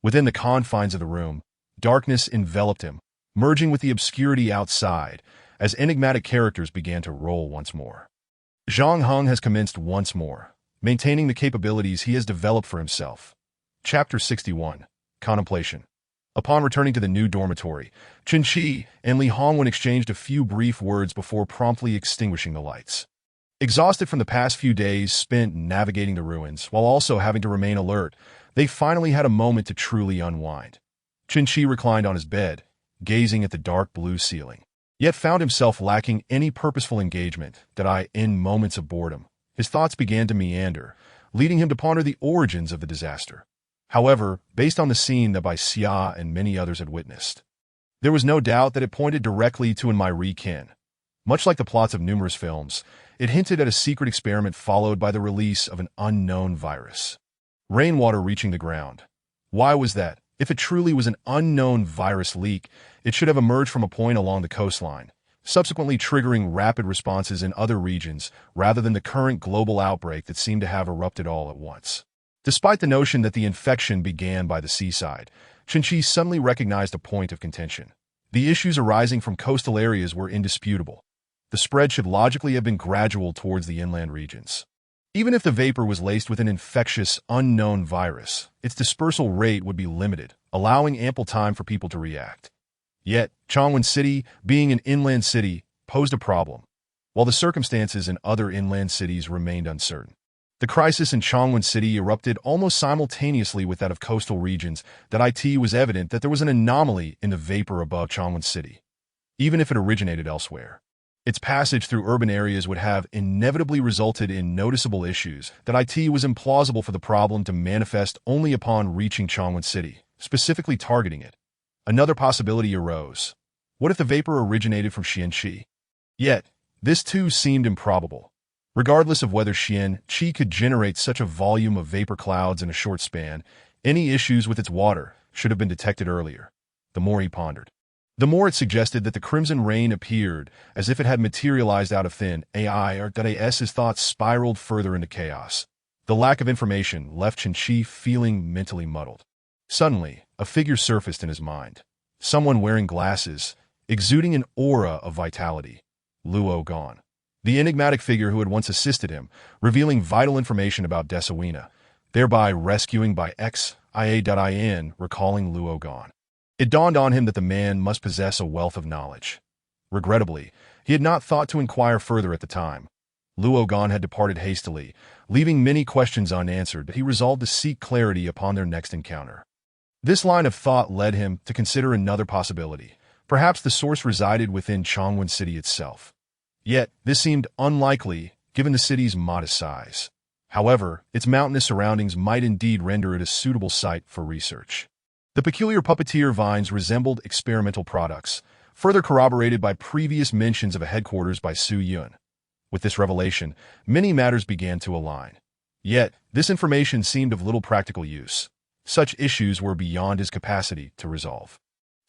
Within the confines of the room, darkness enveloped him, merging with the obscurity outside, as enigmatic characters began to roll once more. Zhang Heng has commenced once more, maintaining the capabilities he has developed for himself. Chapter 61. Contemplation. Upon returning to the new dormitory, Qin Shi and Li Hongwen exchanged a few brief words before promptly extinguishing the lights. Exhausted from the past few days spent navigating the ruins, while also having to remain alert, they finally had a moment to truly unwind. Qin Shi reclined on his bed, gazing at the dark blue ceiling, yet found himself lacking any purposeful engagement. In moments of boredom, his thoughts began to meander, leading him to ponder the origins of the disaster. However, based on the scene that Xia and many others had witnessed, there was no doubt that it pointed directly to Enmai Kin. Much like the plots of numerous films, it hinted at a secret experiment followed by the release of an unknown virus. Rainwater reaching the ground. Why was that? If it truly was an unknown virus leak, it should have emerged from a point along the coastline, subsequently triggering rapid responses in other regions rather than the current global outbreak that seemed to have erupted all at once. Despite the notion that the infection began by the seaside, Qin Shi suddenly recognized a point of contention. The issues arising from coastal areas were indisputable. The spread should logically have been gradual towards the inland regions. Even if the vapor was laced with an infectious, unknown virus, its dispersal rate would be limited, allowing ample time for people to react. Yet, Changwon City, being an inland city, posed a problem, while the circumstances in other inland cities remained uncertain. The crisis in Changwon City erupted almost simultaneously with that of coastal regions. It was evident that there was an anomaly in the vapor above Changwon City, even if it originated elsewhere. Its passage through urban areas would have inevitably resulted in noticeable issues. It was implausible for the problem to manifest only upon reaching Changwon City, specifically targeting it. Another possibility arose. What if the vapor originated from Xianqi? Yet, this too seemed improbable. Regardless of whether Xianqi could generate such a volume of vapor clouds in a short span, any issues with its water should have been detected earlier. The more he pondered, the more it suggested that the crimson rain appeared as if it had materialized out of thin air. His thoughts spiraled further into chaos. The lack of information left Qianqi feeling mentally muddled. Suddenly, a figure surfaced in his mind. Someone wearing glasses, exuding an aura of vitality. Luo Gong. The enigmatic figure who had once assisted him, revealing vital information about Desawina, thereby rescuing by Xia.in, recalling Luo Gong. It dawned on him that the man must possess a wealth of knowledge. Regrettably, he had not thought to inquire further at the time. Luo Gong had departed hastily, leaving many questions unanswered, but he resolved to seek clarity upon their next encounter. This line of thought led him to consider another possibility. Perhaps the source resided within Changwon City itself. Yet, this seemed unlikely, given the city's modest size. However, its mountainous surroundings might indeed render it a suitable site for research. The peculiar puppeteer vines resembled experimental products, further corroborated by previous mentions of a headquarters by Su Yun. With this revelation, many matters began to align. Yet, this information seemed of little practical use. Such issues were beyond his capacity to resolve.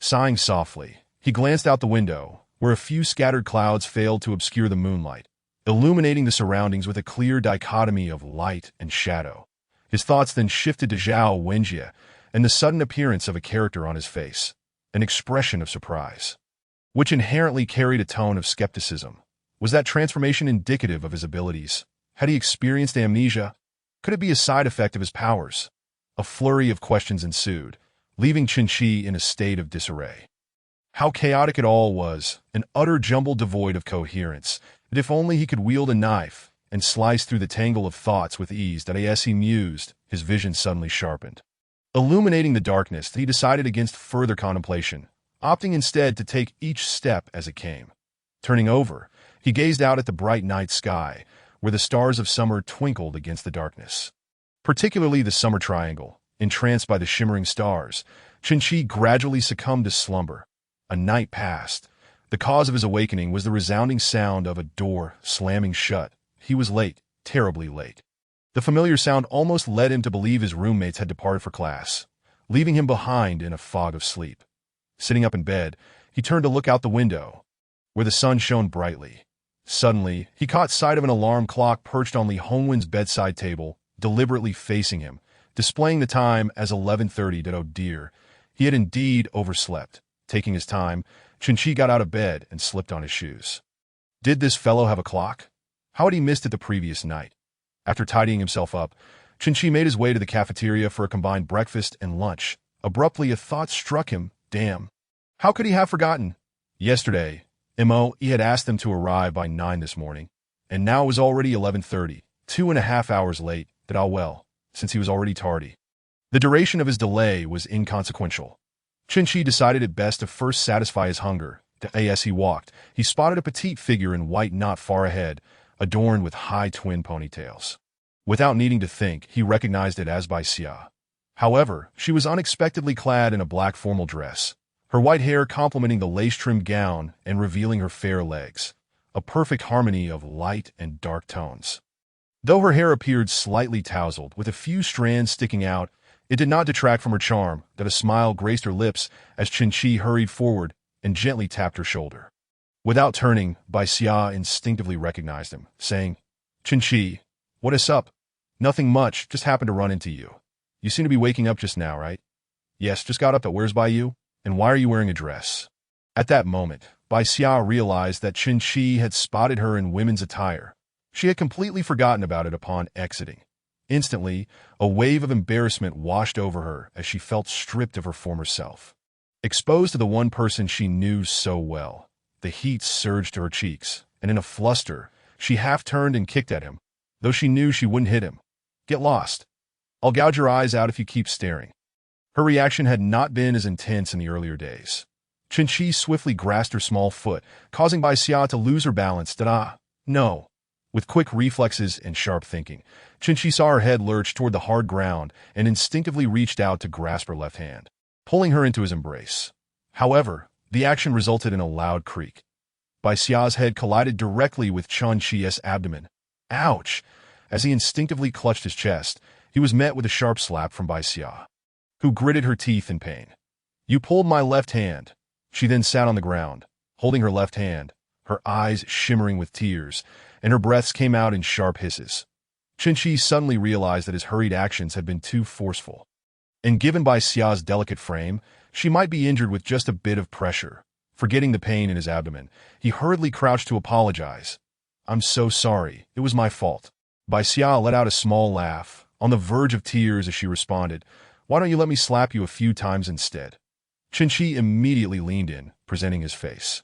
Sighing softly, he glanced out the window, where a few scattered clouds failed to obscure the moonlight, illuminating the surroundings with a clear dichotomy of light and shadow. His thoughts then shifted to Zhao Wenjie and the sudden appearance of a character on his face, an expression of surprise, which inherently carried a tone of skepticism. Was that transformation indicative of his abilities? Had he experienced amnesia? Could it be a side effect of his powers? A flurry of questions ensued, leaving Qianqi in a state of disarray. How chaotic it all was, an utter jumble devoid of coherence, that if only he could wield a knife and slice through the tangle of thoughts with ease. As he mused, his vision suddenly sharpened. Illuminating the darkness, he decided against further contemplation, opting instead to take each step as it came. Turning over, he gazed out at the bright night sky, where the stars of summer twinkled against the darkness. Particularly the summer triangle. Entranced by the shimmering stars, Qianqi gradually succumbed to slumber. A night passed. The cause of his awakening was the resounding sound of a door slamming shut. He was late, terribly late. The familiar sound almost led him to believe his roommates had departed for class, leaving him behind in a fog of sleep. Sitting up in bed, he turned to look out the window, where the sun shone brightly. Suddenly, he caught sight of an alarm clock perched on Li Hongwen's bedside table, deliberately facing him, displaying the time as 11:30. Oh dear, he had indeed overslept. Taking his time, Qianqi got out of bed and slipped on his shoes. Did this fellow have a clock? How had he missed it the previous night? After tidying himself up, Qianqi made his way to the cafeteria for a combined breakfast and lunch. Abruptly, a thought struck him. Damn. How could he have forgotten? Yesterday, he had asked them to arrive by 9 this morning, and now it was already 11:30, 2.5 hours late. Since he was already tardy. The duration of his delay was inconsequential. Qianqi decided it best to first satisfy his hunger. As he walked, he spotted a petite figure in white not far ahead, adorned with high twin ponytails. Without needing to think, he recognized it as Bai Xia. However, she was unexpectedly clad in a black formal dress, her white hair complementing the lace-trimmed gown and revealing her fair legs, a perfect harmony of light and dark tones. Though her hair appeared slightly tousled, with a few strands sticking out, it did not detract from her charm. A smile graced her lips as Qianqi hurried forward and gently tapped her shoulder. Without turning, Bai Xia instinctively recognized him, saying, "Qianqi, what is up?" "Nothing much, just happened to run into you. You seem to be waking up just now, right?" "Yes, just got up. Where's Bai Yu? And why are you wearing a dress?" At that moment, Bai Xia realized that Qianqi had spotted her in women's attire. She had completely forgotten about it upon exiting. Instantly, a wave of embarrassment washed over her as she felt stripped of her former self. Exposed to the one person she knew so well, the heat surged to her cheeks, and in a fluster, she half turned and kicked at him. though she knew she wouldn't hit him. Get lost. I'll gouge your eyes out if you keep staring. Her reaction had not been as intense in the earlier days. Qinqi swiftly grasped her small foot, causing Bai Xia to lose her balance. No. With quick reflexes and sharp thinking, Qinqi saw her head lurch toward the hard ground and instinctively reached out to grasp her left hand, pulling her into his embrace. However, the action resulted in a loud creak. Bai Xia's head collided directly with Qinqi's abdomen. Ouch! As he instinctively clutched his chest, he was met with a sharp slap from Bai Xia, who gritted her teeth in pain. You pulled my left hand. She then sat on the ground, holding her left hand, her eyes shimmering with tears, and her breaths came out in sharp hisses. Qinqi suddenly realized that his hurried actions had been too forceful. And given Bai Xia's delicate frame, she might be injured with just a bit of pressure. Forgetting the pain in his abdomen, he hurriedly crouched to apologize. I'm so sorry. It was my fault. Bai Xia let out a small laugh, on the verge of tears as she responded, Why don't you let me slap you a few times instead? Qinqi immediately leaned in, presenting his face,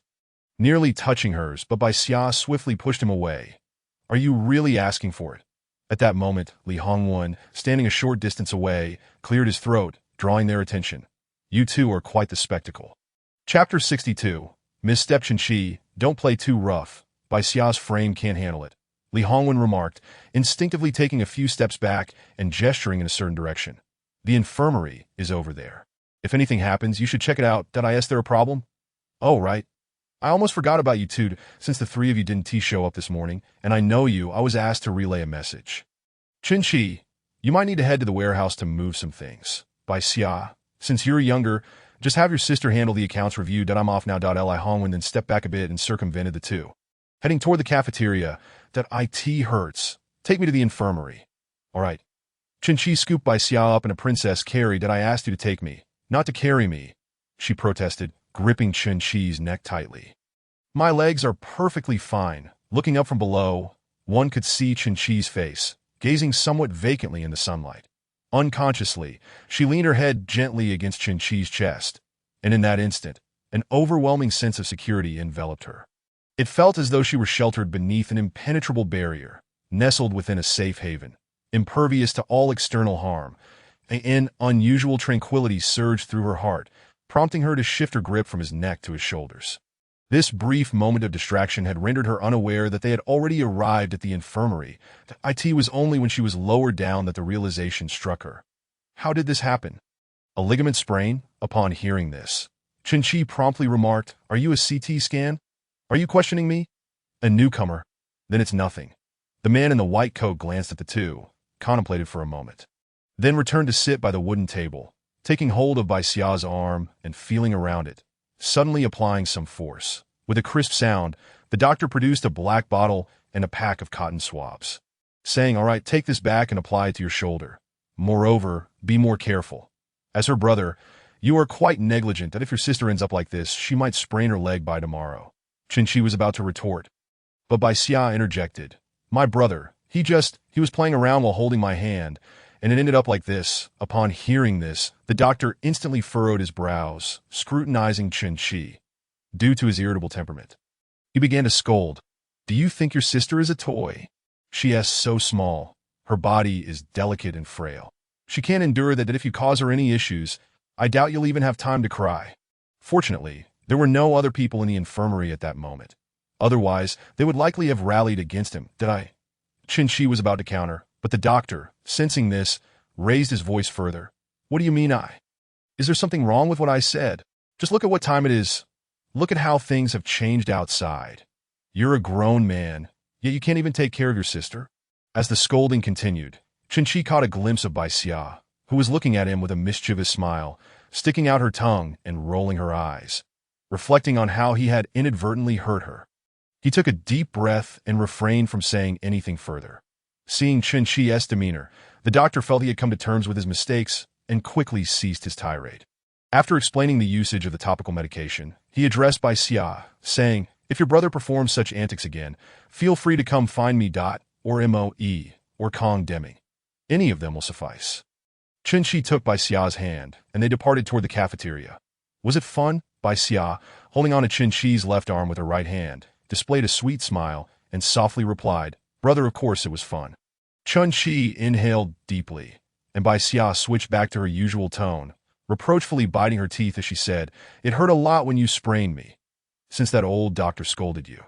nearly touching hers, but Bai Xia swiftly pushed him away. Are you really asking for it? At that moment, Li Hongwen, standing a short distance away, cleared his throat, drawing their attention. You two are quite the spectacle. Chapter 62. Misstep Qinqi, don't play too rough. Bai Xia's frame can't handle it. Li Hongwen remarked, instinctively taking a few steps back and gesturing in a certain direction. The infirmary is over there. If anything happens, you should check it out. Is there a problem? Oh, right. I almost forgot about you two, since the three of you didn't show up this morning, and I know you. I was asked to relay a message. Qinqi, you might need to head to the warehouse to move some things. Bai Xia, since you're younger, just have your sister handle the accounts review. I'm off now. Li Hongwen then stepped back a bit and circumvented the two. Heading toward the cafeteria. It hurts. Take me to the infirmary. All right. Qinqi scooped Bai Xia up in a princess carry. I asked you to take me, not to carry me, she protested, gripping Qinqi's neck tightly. My legs are perfectly fine. Looking up from below, one could see Qinqi's face, gazing somewhat vacantly in the sunlight. Unconsciously, she leaned her head gently against Qinqi's chest, and in that instant, an overwhelming sense of security enveloped her. It felt as though she were sheltered beneath an impenetrable barrier, nestled within a safe haven, impervious to all external harm. An unusual tranquility surged through her heart, prompting her to shift her grip from his neck to his shoulders. This brief moment of distraction had rendered her unaware that they had already arrived at the infirmary. It was only when she was lower down that the realization struck her. How did this happen? A ligament sprain? Upon hearing this, Qinqi promptly remarked, Are you a CT scan? Are you questioning me? A newcomer? Then it's nothing. The man in the white coat glanced at the two, contemplated for a moment, then returned to sit by the wooden table, taking hold of Bai Xia's arm and feeling around it, suddenly applying some force. With a crisp sound, the doctor produced a black bottle and a pack of cotton swabs, saying, All right, take this back and apply it to your shoulder. Moreover, be more careful. As her brother, you are quite negligent that if your sister ends up like this, she might sprain her leg by tomorrow. Qinqi was about to retort, but Bai Xia interjected. My brother, he was playing around while holding my hand, and it ended up like this. Upon hearing this, the doctor instantly furrowed his brows, scrutinizing Qinqi. Due to his irritable temperament, he began to scold. Do you think your sister is a toy? She is so small. Her body is delicate and frail. She can't endure that if you cause her any issues, I doubt you'll even have time to cry. Fortunately, there were no other people in the infirmary at that moment. Otherwise, they would likely have rallied against him. Qinqi was about to counter, but the doctor, sensing this, raised his voice further. What do you mean Is there something wrong with what I said? Just look at what time it is. Look at how things have changed outside. You're a grown man, yet you can't even take care of your sister. As the scolding continued, Qinqi caught a glimpse of Bai Xia, who was looking at him with a mischievous smile, sticking out her tongue and rolling her eyes, reflecting on how he had inadvertently hurt her. He took a deep breath and refrained from saying anything further. Seeing Qinqi's demeanor, the doctor felt he had come to terms with his mistakes and quickly ceased his tirade. After explaining the usage of the topical medication, he addressed Bai Xia, saying, If your brother performs such antics again, feel free to come find me. Or Moe, or Kong Deming. Any of them will suffice. Qinqi took Bai Xia's hand, and they departed toward the cafeteria. Was it fun? Bai Xia, holding on to Qinqi's left arm with her right hand, displayed a sweet smile and softly replied, Brother, of course it was fun. Chun-Chi inhaled deeply, and Bai Xia switched back to her usual tone, reproachfully biting her teeth as she said, "It hurt a lot when you sprained me, since that old doctor scolded you.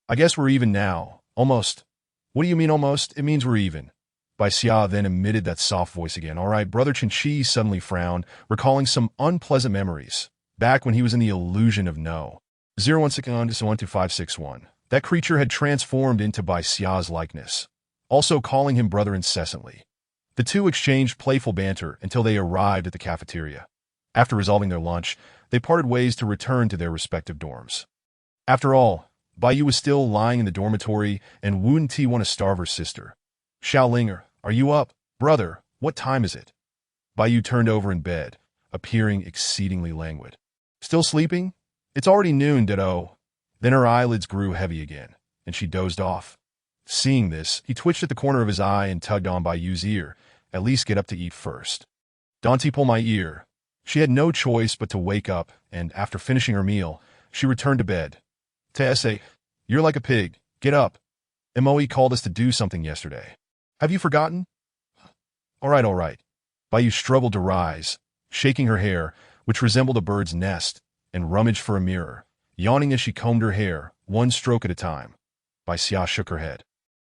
I guess we're even now. Almost." "What do you mean almost? It means we're even." Bai Xia then emitted that soft voice again. "All right." Brother Chun-Chi suddenly frowned, recalling some unpleasant memories, back when he was in the illusion of no. 016125561. That creature had transformed into Bai Xia's likeness, also calling him brother incessantly. The two exchanged playful banter until they arrived at the cafeteria. After resolving their lunch, they parted ways to return to their respective dorms. After all, Bai Yu was still lying in the dormitory, and wouldn't he want to starve her sister? "Xiaolinger, are you up? Brother, what time is it?" Bai Yu turned over in bed, appearing exceedingly languid. "Still sleeping? It's already noon, ditto." Then her eyelids grew heavy again, and she dozed off. Seeing this, he twitched at the corner of his eye and tugged on Bai Yu's ear. "At least get up to eat first." "Don't pull my ear." She had no choice but to wake up, and after finishing her meal, she returned to bed. "Tessa, you're like a pig. Get up. Moe called us to do something yesterday. Have you forgotten?" All right. Bai Yu struggled to rise, shaking her hair, which resembled a bird's nest, and rummaged for a mirror, yawning as she combed her hair, one stroke at a time. Bai Xia shook her head,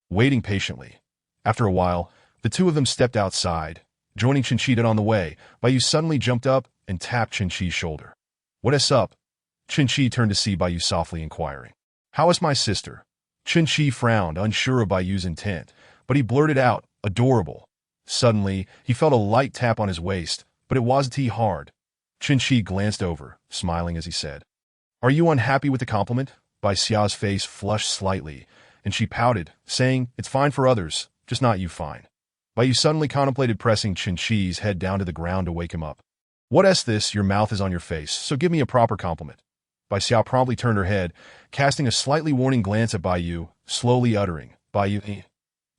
waiting patiently. After a while, the two of them stepped outside, joining Chun-Chi on the way. Bai Yu suddenly jumped up and tapped Chun-Chi's shoulder. "What's up?" Chun-Chi turned to see Bai Yu softly inquiring. "How is my sister?" Chun-Chi frowned, unsure of Bai Yu's intent, but he blurted out, "Adorable." Suddenly, he felt a light tap on his waist, but it wasn't hard. Chun-Chi glanced over, smiling as he said, "Are you unhappy with the compliment?" Bai Xia's face flushed slightly, and she pouted, saying, "It's fine for others, just not you fine." Bai Yu suddenly contemplated pressing Chun-Chi's head down to the ground to wake him up. "What's this? Your mouth is on your face, so give me a proper compliment." Bai Xia promptly turned her head, casting a slightly warning glance at Bai Yu, slowly uttering, "Bai Yu."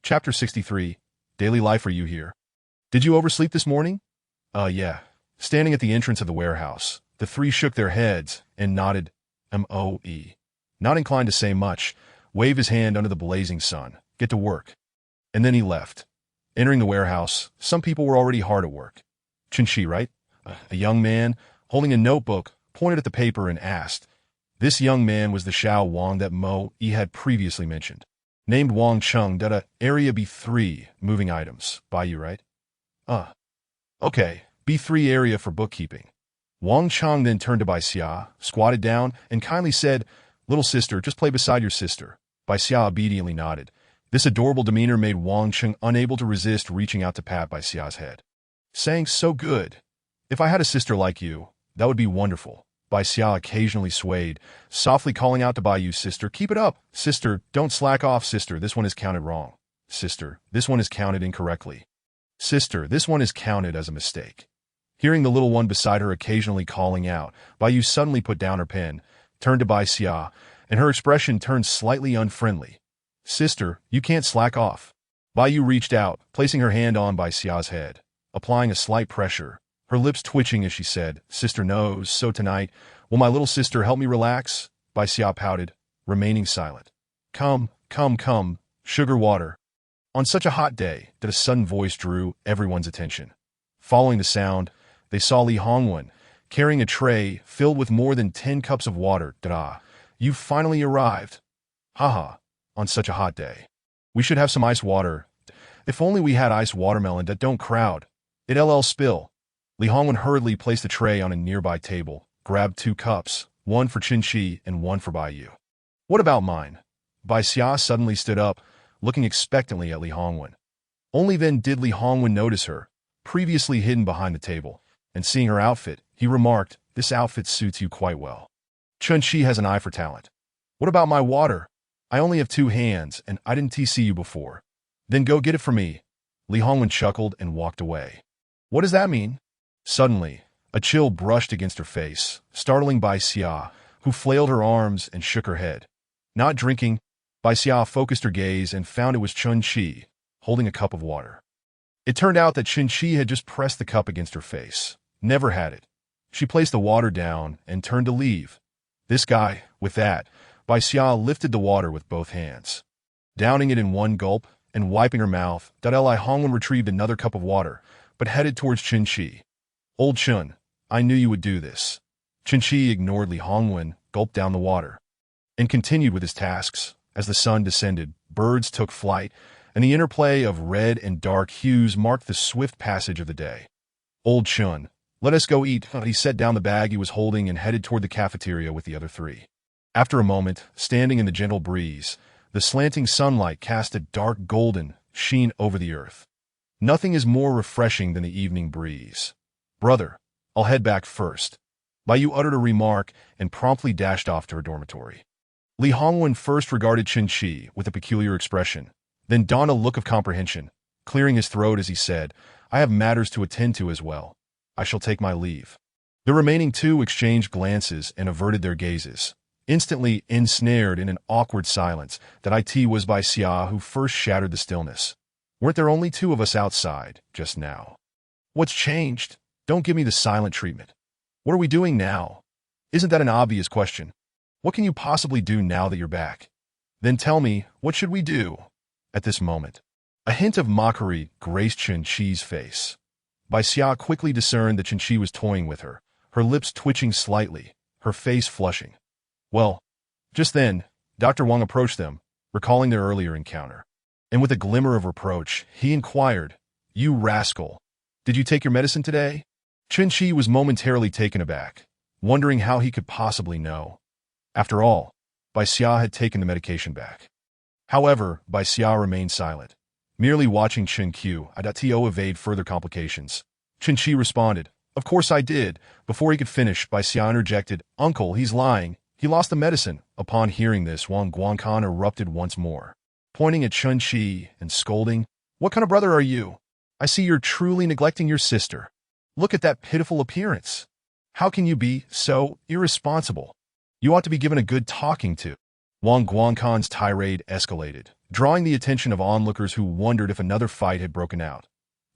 Chapter 63. Daily Life. "Are you here? Did you oversleep this morning?" Yeah." Standing at the entrance of the warehouse, the three shook their heads and nodded. Moe, not inclined to say much, waved his hand under the blazing sun. "Get to work." And then he left. Entering the warehouse, some people were already hard at work. Chun-Chi, right? A young man, holding a notebook, pointed at the paper and asked. This young man was the Xiao Wang that Moe had previously mentioned. Named Wang Chung, data area B3, moving items. Bai Yu, right? Okay, B3 area for bookkeeping. Wang Chung then turned to Bai Xia, squatted down, and kindly said, "Little sister, just play beside your sister." Bai Xia obediently nodded. This adorable demeanor made Wang Chung unable to resist reaching out to pat Bai Xia's head, saying, "So good. If I had a sister like you, that would be wonderful." Bai Xia occasionally swayed, softly calling out to Bai Yu, "Sister, keep it up. Sister, don't slack off. Sister, this one is counted wrong. Sister, this one is counted incorrectly. Sister, this one is counted as a mistake." Hearing the little one beside her occasionally calling out, Bai Yu suddenly put down her pen, turned to Bai Xia, and her expression turned slightly unfriendly. "Sister, you can't slack off." Bai Yu reached out, placing her hand on Bai Xia's head, applying a slight pressure, her lips twitching as she said, "Sister knows, so tonight, will my little sister help me relax?" Bai Xia pouted, remaining silent. Come, sugar water." On such a hot day that a sudden voice drew everyone's attention. Following the sound, they saw Li Hongwen, carrying a tray filled with more than 10 cups of water. "You've finally arrived." "Haha, on such a hot day. We should have some ice water. If only we had ice watermelon that don't crowd. It'll spill." Li Hongwen hurriedly placed the tray on a nearby table, grabbed 2 cups, one for Chun-Chi and one for Bai Yu. "What about mine?" Bai Xia suddenly stood up, looking expectantly at Li Hongwen. Only then did Li Hongwen notice her, previously hidden behind the table, and seeing her outfit, he remarked, "This outfit suits you quite well. Chun-Chi has an eye for talent." "What about my water? I only have 2 hands, and I didn't see you before." "Then go get it for me." Li Hongwen chuckled and walked away. "What does that mean?" Suddenly, a chill brushed against her face, startling Bai Xia, who flailed her arms and shook her head. Not drinking, Bai Xia focused her gaze and found it was Chun-Chi, holding a cup of water. It turned out that Chun-Chi had just pressed the cup against her face. Never had it. She placed the water down and turned to leave. This guy, with that, Bai Xia lifted the water with both hands. Downing it in one gulp, and wiping her mouth, Li Hongwen retrieved another cup of water, but headed towards Qin. Old Chun, I knew you would do this. Qin ignored Li Hongwen, gulped down the water, and continued with his tasks. As the sun descended, birds took flight, and the interplay of red and dark hues marked the swift passage of the day. Old Chun, let us go eat. He set down the bag he was holding and headed toward the cafeteria with the other three. After a moment, standing in the gentle breeze, the slanting sunlight cast a dark golden sheen over the earth. Nothing is more refreshing than the evening breeze. Brother, I'll head back first. Bai uttered a remark and promptly dashed off to her dormitory. Li Hongwen first regarded Qin with a peculiar expression, then donned a look of comprehension, clearing his throat as he said, I have matters to attend to as well. I shall take my leave. The remaining two exchanged glances and averted their gazes, instantly ensnared in an awkward silence. That it was Bai Xia who first shattered the stillness. Weren't there only two of us outside, just now? What's changed? Don't give me the silent treatment. What are we doing now? Isn't that an obvious question? What can you possibly do now that you're back? Then tell me, what should we do? At this moment, a hint of mockery graced Qin's face. Bai Xia quickly discerned that Qin was toying with her, her lips twitching slightly, her face flushing. Well, just then, Dr. Wang approached them, recalling their earlier encounter. And with a glimmer of reproach, he inquired, You rascal, did you take your medicine today? Qin was momentarily taken aback, wondering how he could possibly know. After all, Bai Xia had taken the medication back. However, Bai Xia remained silent, merely watching Qin evade further complications. Qin responded, Of course I did. Before he could finish, Bai Xia interjected, Uncle, he's lying. He lost the medicine. Upon hearing this, Wang Guangcan erupted once more, pointing at Qin and scolding, What kind of brother are you? I see you're truly neglecting your sister. Look at that pitiful appearance. How can you be so irresponsible? You ought to be given a good talking to. Wang Guangcan's tirade escalated, drawing the attention of onlookers who wondered if another fight had broken out.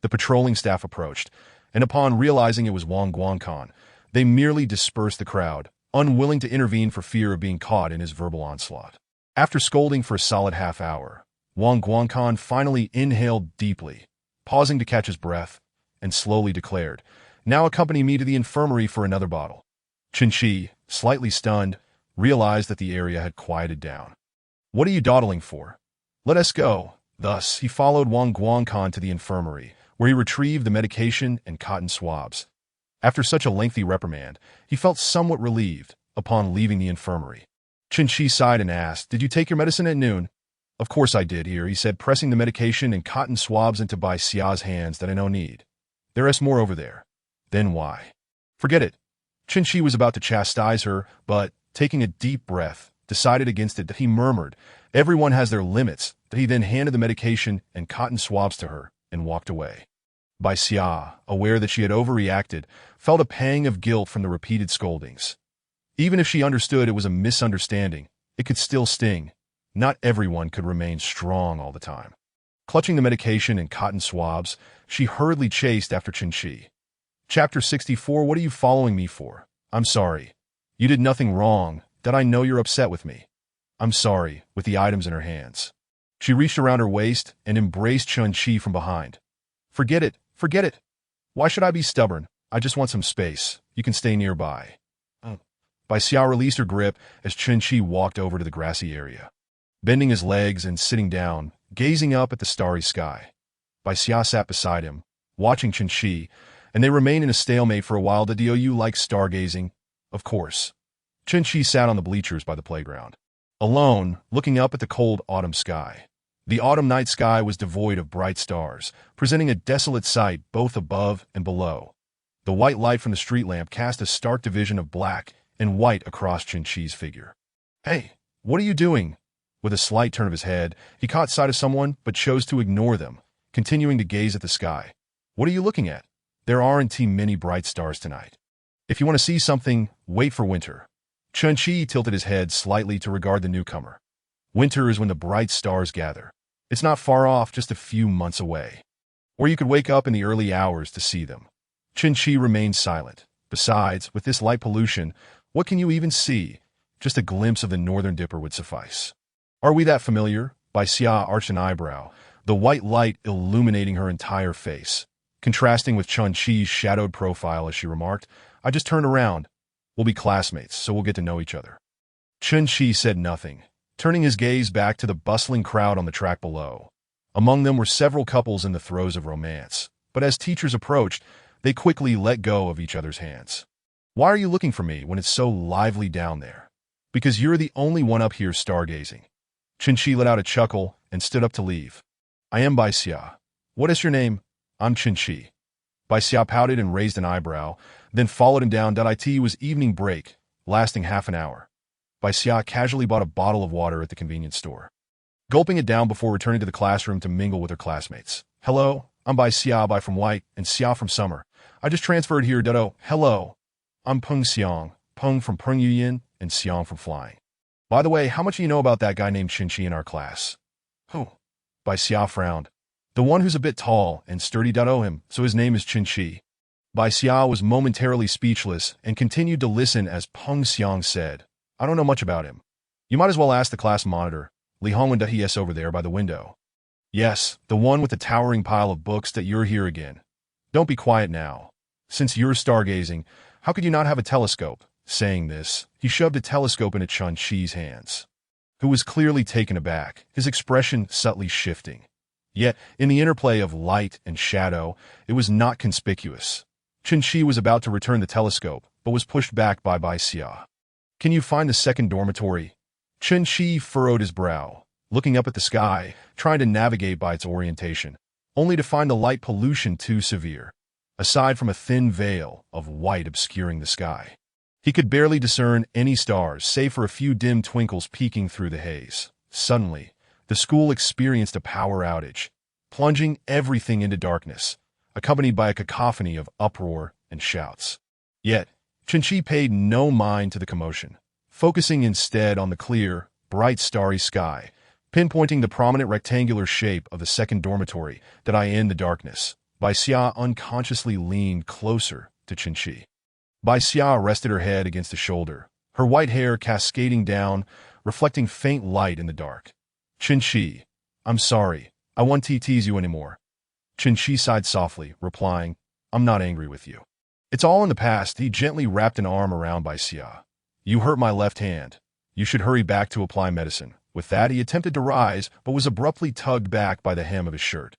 The patrolling staff approached, and upon realizing it was Wang Guangcan, they merely dispersed the crowd, unwilling to intervene for fear of being caught in his verbal onslaught. After scolding for a solid half hour, Wang Guangcan finally inhaled deeply, pausing to catch his breath, and slowly declared, Now accompany me to the infirmary for another bottle. Qin, slightly stunned, realized that the area had quieted down. What are you dawdling for? Let us go. Thus, he followed Wang Guangcan to the infirmary, where he retrieved the medication and cotton swabs. After such a lengthy reprimand, he felt somewhat relieved upon leaving the infirmary. Qin sighed and asked, Did you take your medicine at noon? Of course I did here, he said, pressing the medication and cotton swabs into Bai Xia's hands. That I no need. There is more over there. Then why? Forget it. Qin was about to chastise her, but, taking a deep breath, decided against it. That he murmured, Everyone has their limits. That he then handed the medication and cotton swabs to her and walked away. Bai Xia, aware that she had overreacted, felt a pang of guilt from the repeated scoldings. Even if she understood it was a misunderstanding, it could still sting. Not everyone could remain strong all the time. Clutching the medication and cotton swabs, she hurriedly chased after Qin. Chapter 64. What are you following me for? I'm sorry. You did nothing wrong. That I know you're upset with me. I'm sorry, with the items in her hands. She reached around her waist and embraced Qin from behind. Forget it. Forget it. Why should I be stubborn? I just want some space. You can stay nearby. Bai Xia released her grip as Qin walked over to the grassy area. Bending his legs and sitting down, gazing up at the starry sky. Bai Xia sat beside him, watching Qin, and they remained in a stalemate for a while. Do you like stargazing? Of course. Qin sat on the bleachers by the playground, alone, looking up at the cold autumn sky. The autumn night sky was devoid of bright stars, presenting a desolate sight both above and below. The white light from the street lamp cast a stark division of black and white across Qin's figure. Hey, what are you doing? With a slight turn of his head, he caught sight of someone but chose to ignore them, continuing to gaze at the sky. What are you looking at? There aren't many bright stars tonight. If you want to see something, wait for winter. Qin tilted his head slightly to regard the newcomer. Winter is when the bright stars gather. It's not far off, just a few months away. Or you could wake up in the early hours to see them. Qin remained silent. Besides, with this light pollution, what can you even see? Just a glimpse of the northern dipper would suffice. Are we that familiar? Bai Xia arched an eyebrow, the white light illuminating her entire face, contrasting with Chun-Chi's shadowed profile as she remarked, "I just turned around. We'll be classmates, so we'll get to know each other." Chun-Chi said nothing, turning his gaze back to the bustling crowd on the track below. Among them were several couples in the throes of romance, but as teachers approached, they quickly let go of each other's hands. "Why are you looking for me when it's so lively down there?" "Because you're the only one up here stargazing." Chun-Chi let out a chuckle and stood up to leave. "I am Bai Xia. What is your name?" "I'm Chun-Chi." Bai Xia pouted and raised an eyebrow, then followed him down. It was evening break, lasting half an hour. Bai Xia casually bought a bottle of water at the convenience store, gulping it down before returning to the classroom to mingle with her classmates. "Hello, I'm Bai Xia, Bai from White, and Xia from Summer. I just transferred here. Hello, I'm Peng Xiang, Peng from Peng Yuyin, and Xiang from Flying. By the way, how much do you know about that guy named Chun-Chi in our class?" "Who?" Bai Xia frowned. "The one who's a bit tall and sturdy. Him, so his name is Chun-Chi." Bai Xia was momentarily speechless and continued to listen as Peng Xiang said, "I don't know much about him. You might as well ask the class monitor, Li Hongwen. He is over there by the window." "Yes, the one with the towering pile of books. That you're here again. Don't be quiet now. Since you're stargazing, how could you not have a telescope?" Saying this, he shoved a telescope into Chun-Chi's hands, who was clearly taken aback, his expression subtly shifting. Yet, in the interplay of light and shadow, it was not conspicuous. Chun-Chi was about to return the telescope, but was pushed back by Bai Xia. "Can you find the second dormitory?" Chun-Chi furrowed his brow, looking up at the sky, trying to navigate by its orientation, only to find the light pollution too severe. Aside from a thin veil of white obscuring the sky, he could barely discern any stars save for a few dim twinkles peeking through the haze. Suddenly, the school experienced a power outage, plunging everything into darkness, accompanied by a cacophony of uproar and shouts. Yet, Chun-Chi paid no mind to the commotion, focusing instead on the clear, bright starry sky, pinpointing the prominent rectangular shape of the second dormitory that in the darkness. Bai Xia unconsciously leaned closer to Chun-Chi. Bai Xia rested her head against a shoulder, her white hair cascading down, reflecting faint light in the dark. "Chun-Chi, I'm sorry. I won't tease you anymore." Chun-Chi sighed softly, replying, "I'm not angry with you. It's all in the past." He gently wrapped an arm around Bai Xia. "You hurt my left hand. You should hurry back to apply medicine." With that, he attempted to rise, but was abruptly tugged back by the hem of his shirt.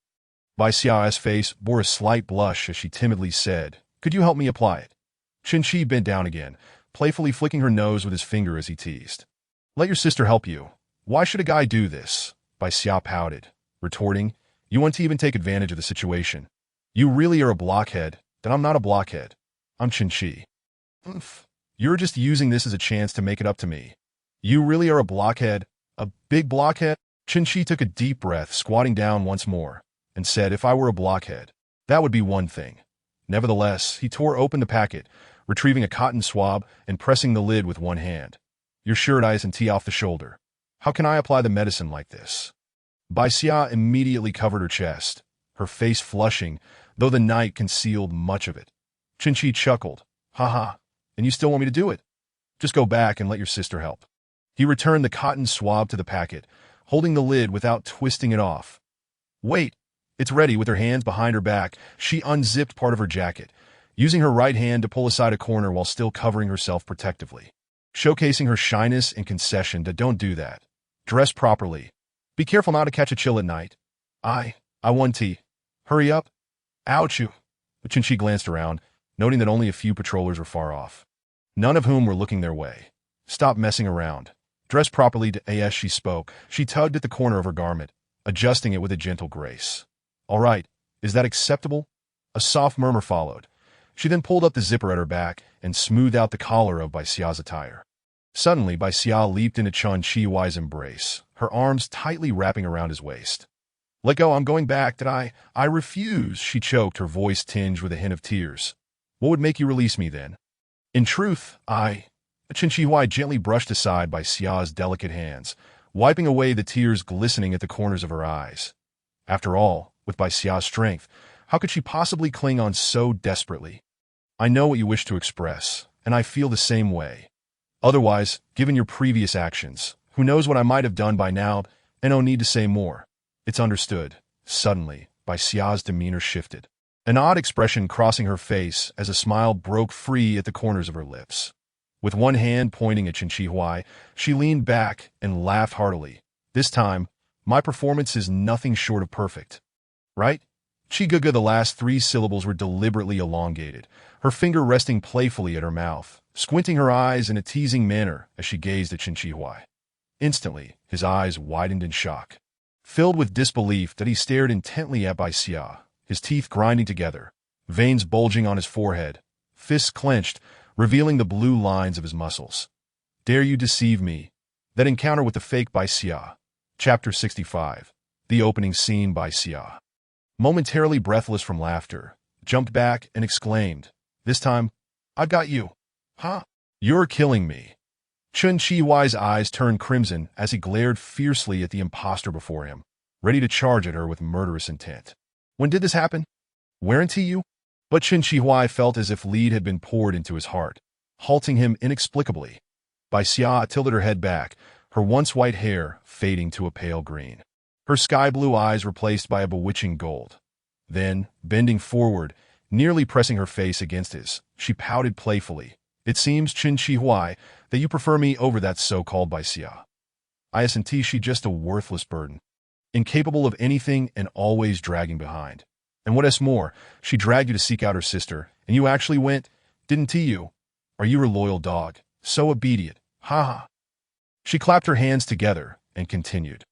Bai Xia's face bore a slight blush as she timidly said, "Could you help me apply it?" Chun-Chi bent down again, playfully flicking her nose with his finger as he teased. "Let your sister help you. Why should a guy do this?" Bai Xia pouted, retorting, "You want to even take advantage of the situation. You really are a blockhead." "Then I'm not a blockhead. I'm Chun-Chi." "Oof. You're just using this as a chance to make it up to me. You really are a blockhead. A big blockhead?" Chun-Chi took a deep breath, squatting down once more, and said, "If I were a blockhead, that would be one thing." Nevertheless, he tore open the packet, retrieving a cotton swab and pressing the lid with one hand. "Your shirt eyes and tee off the shoulder. How can I apply the medicine like this?" Bai Xia immediately covered her chest, her face flushing, though the night concealed much of it. Chun-Chi chuckled. "Ha, and you still want me to do it? Just go back and let your sister help." He returned the cotton swab to the packet, holding the lid without twisting it off. "Wait, it's ready." With her hands behind her back, she unzipped part of her jacket, using her right hand to pull aside a corner while still covering herself protectively, showcasing her shyness and concession. "Don't do that. Dress properly. Be careful not to catch a chill at night." I want tea. Hurry up." "Ouch you." Chun-Chi glanced around, noting that only a few patrollers were far off, none of whom were looking their way. "Stop messing around. Dress properly." As she spoke, she tugged at the corner of her garment, adjusting it with a gentle grace. "All right, is that acceptable?" A soft murmur followed. She then pulled up the zipper at her back and smoothed out the collar of Bai Xia's attire. Suddenly, Bai Xia leaped into Chun-Chi's embrace, her arms tightly wrapping around his waist. "Let go, I'm going back." I refuse," she choked, her voice tinged with a hint of tears. "What would make you release me then?" "In truth, Chun-Chi gently brushed aside Bai Xia's delicate hands, wiping away the tears glistening at the corners of her eyes. After all, with Bai Xia's strength, how could she possibly cling on so desperately? "I know what you wish to express, and I feel the same way. Otherwise, given your previous actions, who knows what I might have done by now, and no need to say more. It's understood." Suddenly, Bai Xia's demeanor shifted, an odd expression crossing her face as a smile broke free at the corners of her lips. With one hand pointing at Qin Shi Huai, she leaned back and laughed heartily. This time, my performance is nothing short of perfect. Right? Chigaga, the last three syllables were deliberately elongated, her finger resting playfully at her mouth, squinting her eyes in a teasing manner as she gazed at Qin Shi Huai. Instantly, his eyes widened in shock. Filled with disbelief that he stared intently at Bai Xia, his teeth grinding together, veins bulging on his forehead, fists clenched, revealing the blue lines of his muscles. Dare you deceive me? That encounter with the fake Bai Xia. Chapter 65. The opening scene. Bai Xia, momentarily breathless from laughter, jumped back and exclaimed, "This time, I've got you." "Huh? You're killing me." Qin Shi Huai's eyes turned crimson as he glared fiercely at the impostor before him, ready to charge at her with murderous intent. "When did this happen? Weren't you?" But Qin Shi Huai felt as if lead had been poured into his heart, halting him inexplicably. Bai Xia tilted her head back, her once white hair fading to a pale green. Her sky-blue eyes replaced by a bewitching gold. Then, bending forward, nearly pressing her face against his, she pouted playfully. "It seems, Qin Shi Huai, that you prefer me over that so-called Bai Xia. Isn't she just a worthless burden, incapable of anything and always dragging behind? And what is more, she dragged you to seek out her sister, and you actually went, didn't you? Are you her loyal dog? So obedient. Ha ha." She clapped her hands together and continued.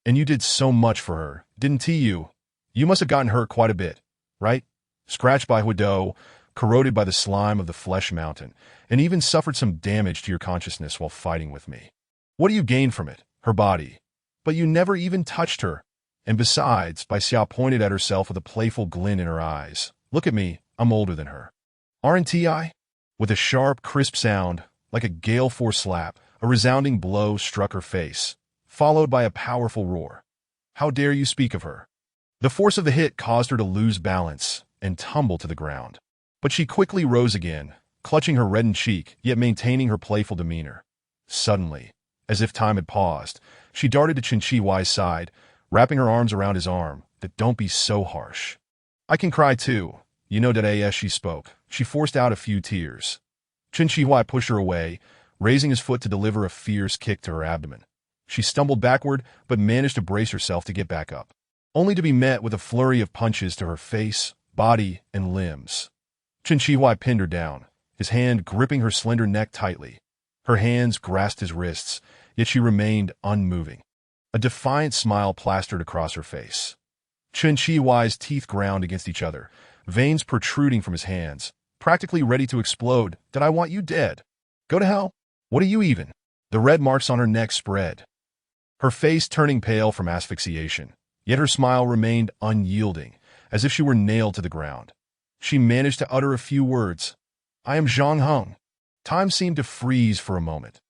"And you did so much for her, didn't you? You must have gotten hurt quite a bit, right? Scratched by Huido, corroded by the slime of the flesh mountain, and even suffered some damage to your consciousness while fighting with me. What do you gain from it? Her body. But you never even touched her. And besides," Bai Xia pointed at herself with a playful glint in her eyes, "look at me, I'm older than her. Aren't I?" With a sharp, crisp sound, like a gale force slap, a resounding blow struck her face, followed by a powerful roar. "How dare you speak of her?" The force of the hit caused her to lose balance and tumble to the ground. But she quickly rose again, clutching her reddened cheek, yet maintaining her playful demeanor. Suddenly, as if time had paused, she darted to Qin Shi Huai's side, wrapping her arms around his arm. "That don't be so harsh. I can cry too. You know that." As she spoke, she forced out a few tears. Qin Shi Huai pushed her away, raising his foot to deliver a fierce kick to her abdomen. She stumbled backward, but managed to brace herself to get back up, only to be met with a flurry of punches to her face, body, and limbs. Qin Shi Huai pinned her down, his hand gripping her slender neck tightly. Her hands grasped his wrists, yet she remained unmoving. A defiant smile plastered across her face. Qin Shi Huai's teeth ground against each other, veins protruding from his hands, practically ready to explode. "Did I want you dead? Go to hell? What are you even?" The red marks on her neck spread, her face turning pale from asphyxiation, yet her smile remained unyielding, as if she were nailed to the ground. She managed to utter a few words. "I am Zhang Heng." Time seemed to freeze for a moment.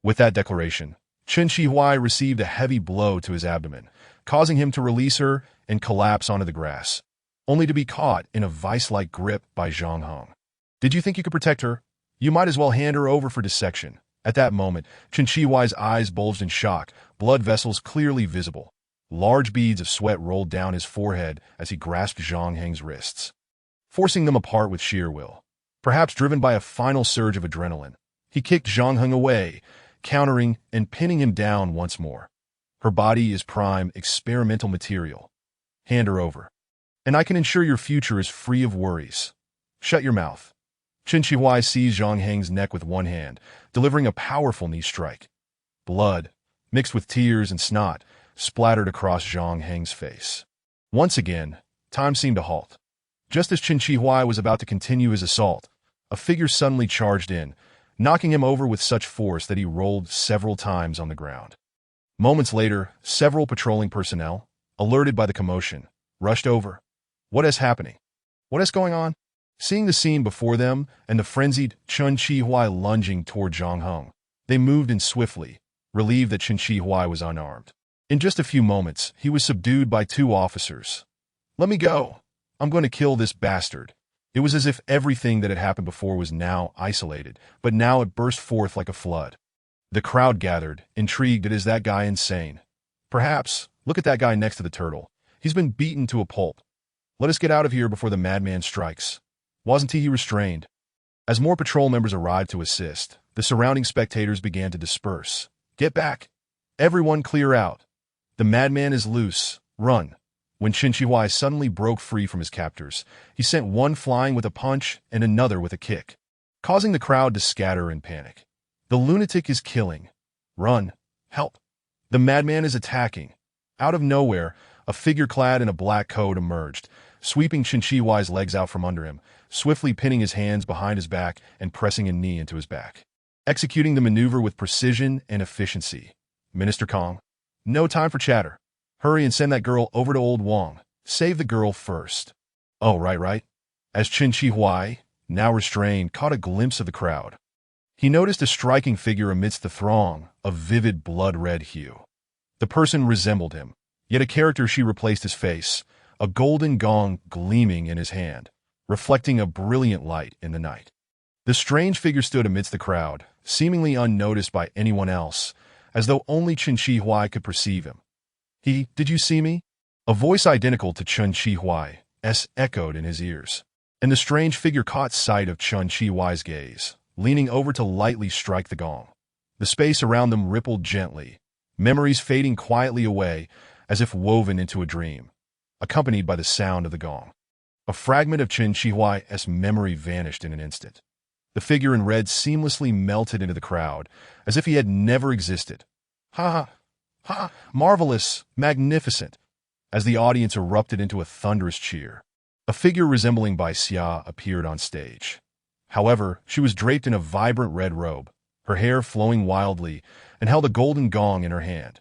With that declaration, Qin Shi Huai received a heavy blow to his abdomen, causing him to release her and collapse onto the grass, only to be caught in a vice-like grip by Zhang Heng. "Did you think you could protect her? You might as well hand her over for dissection." At that moment, Qin Shi Huai's eyes bulged in shock, blood vessels clearly visible. Large beads of sweat rolled down his forehead as he grasped Zhang Heng's wrists, forcing them apart with sheer will. Perhaps driven by a final surge of adrenaline, he kicked Zhang Heng away, countering and pinning him down once more. "Her body is prime, experimental material. Hand her over, and I can ensure your future is free of worries. Shut your mouth." Qin Shi Huai seized Zhang Heng's neck with one hand, delivering a powerful knee strike. Blood, mixed with tears and snot, splattered across Zhang Heng's face. Once again, time seemed to halt. Just as Qin Shi Huai was about to continue his assault, a figure suddenly charged in, knocking him over with such force that he rolled several times on the ground. Moments later, several patrolling personnel, alerted by the commotion, rushed over. "What is happening? What is going on?" Seeing the scene before them and the frenzied Qin Shi Huai lunging toward Zhang Heng, they moved in swiftly, relieved that Qin Shi Huai was unarmed. In just a few moments, he was subdued by two officers. "Let me go. I'm going to kill this bastard." It was as if everything that had happened before was now isolated, but now it burst forth like a flood. The crowd gathered, intrigued at "Is that guy insane? Perhaps, look at that guy next to the turtle. He's been beaten to a pulp. Let us get out of here before the madman strikes. Wasn't he restrained? As more patrol members arrived to assist, the surrounding spectators began to disperse. Get back! Everyone clear out! The madman is loose. Run! When Qin Shi Huai suddenly broke free from his captors, he sent one flying with a punch and another with a kick, causing the crowd to scatter in panic. The lunatic is killing. Run! Help! The madman is attacking. Out of nowhere, a figure clad in a black coat emerged, sweeping Qin Shi Huai's legs out from under him, swiftly pinning his hands behind his back and pressing a knee into his back, executing the maneuver with precision and efficiency. Minister Kong, no time for chatter. Hurry and send that girl over to Old Wong. Save the girl first. Oh, right. As Qin Shi Huai, now restrained, caught a glimpse of the crowd, he noticed a striking figure amidst the throng of vivid blood-red hue. The person resembled him, yet a character she replaced his face, a golden gong gleaming in his hand, reflecting a brilliant light in the night. The strange figure stood amidst the crowd, seemingly unnoticed by anyone else, as though only Qin Shi Huai could perceive him. Did you see me? A voice identical to Qin Shi Huai's echoed in his ears, and the strange figure caught sight of Qin Shi Huai's gaze, leaning over to lightly strike the gong. The space around them rippled gently, memories fading quietly away as if woven into a dream, accompanied by the sound of the gong. A fragment of Qin Shi Huai's memory vanished in an instant. The figure in red seamlessly melted into the crowd, as if he had never existed. Ha! Marvelous! Magnificent! As the audience erupted into a thunderous cheer, a figure resembling Bai Xia appeared on stage. However, she was draped in a vibrant red robe, her hair flowing wildly, and held a golden gong in her hand.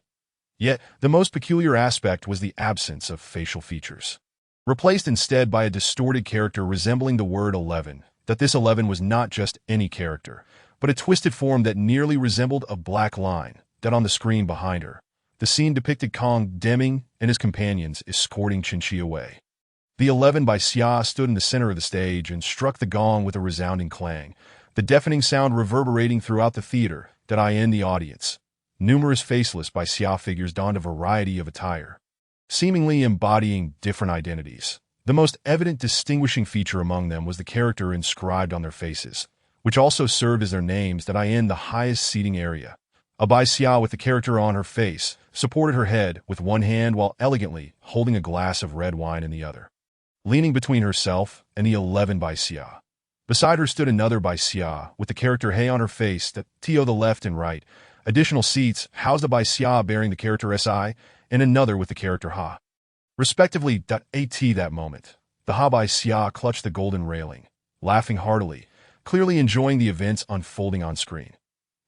Yet, the most peculiar aspect was the absence of facial features, replaced instead by a distorted character resembling the word 11, that this 11 was not just any character, but a twisted form that nearly resembled a black line that on the screen behind her. The scene depicted Kong Deming and his companions escorting Qin Shi away. The 11 by Xia stood in the center of the stage and struck the gong with a resounding clang, the deafening sound reverberating throughout the theater that in the audience. Numerous faceless Bai Xia figures donned a variety of attire, seemingly embodying different identities. The most evident distinguishing feature among them was the character inscribed on their faces, which also served as their names that in the highest seating area. A Bai Xia with the character on her face supported her head with one hand while elegantly holding a glass of red wine in the other, leaning between herself and the 11 Bai Xia. Beside her stood another Bai Xia with the character He on her face that to the left and right. Additional seats housed a Bai Xia bearing the character Si and another with the character Ha, respectively. At that moment, the Ha Bai Xia clutched the golden railing, laughing heartily, clearly enjoying the events unfolding on screen.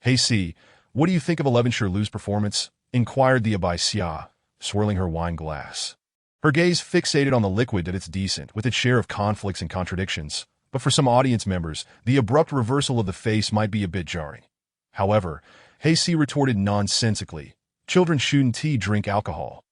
Hey Si, what do you think of 11 Shirlu's performance? Inquired the Bai Xia, swirling her wine glass. Her gaze fixated on the liquid that it's decent, with its share of conflicts and contradictions, but for some audience members, the abrupt reversal of the face might be a bit jarring. However, He retorted nonsensically, children shouldn't drink alcohol.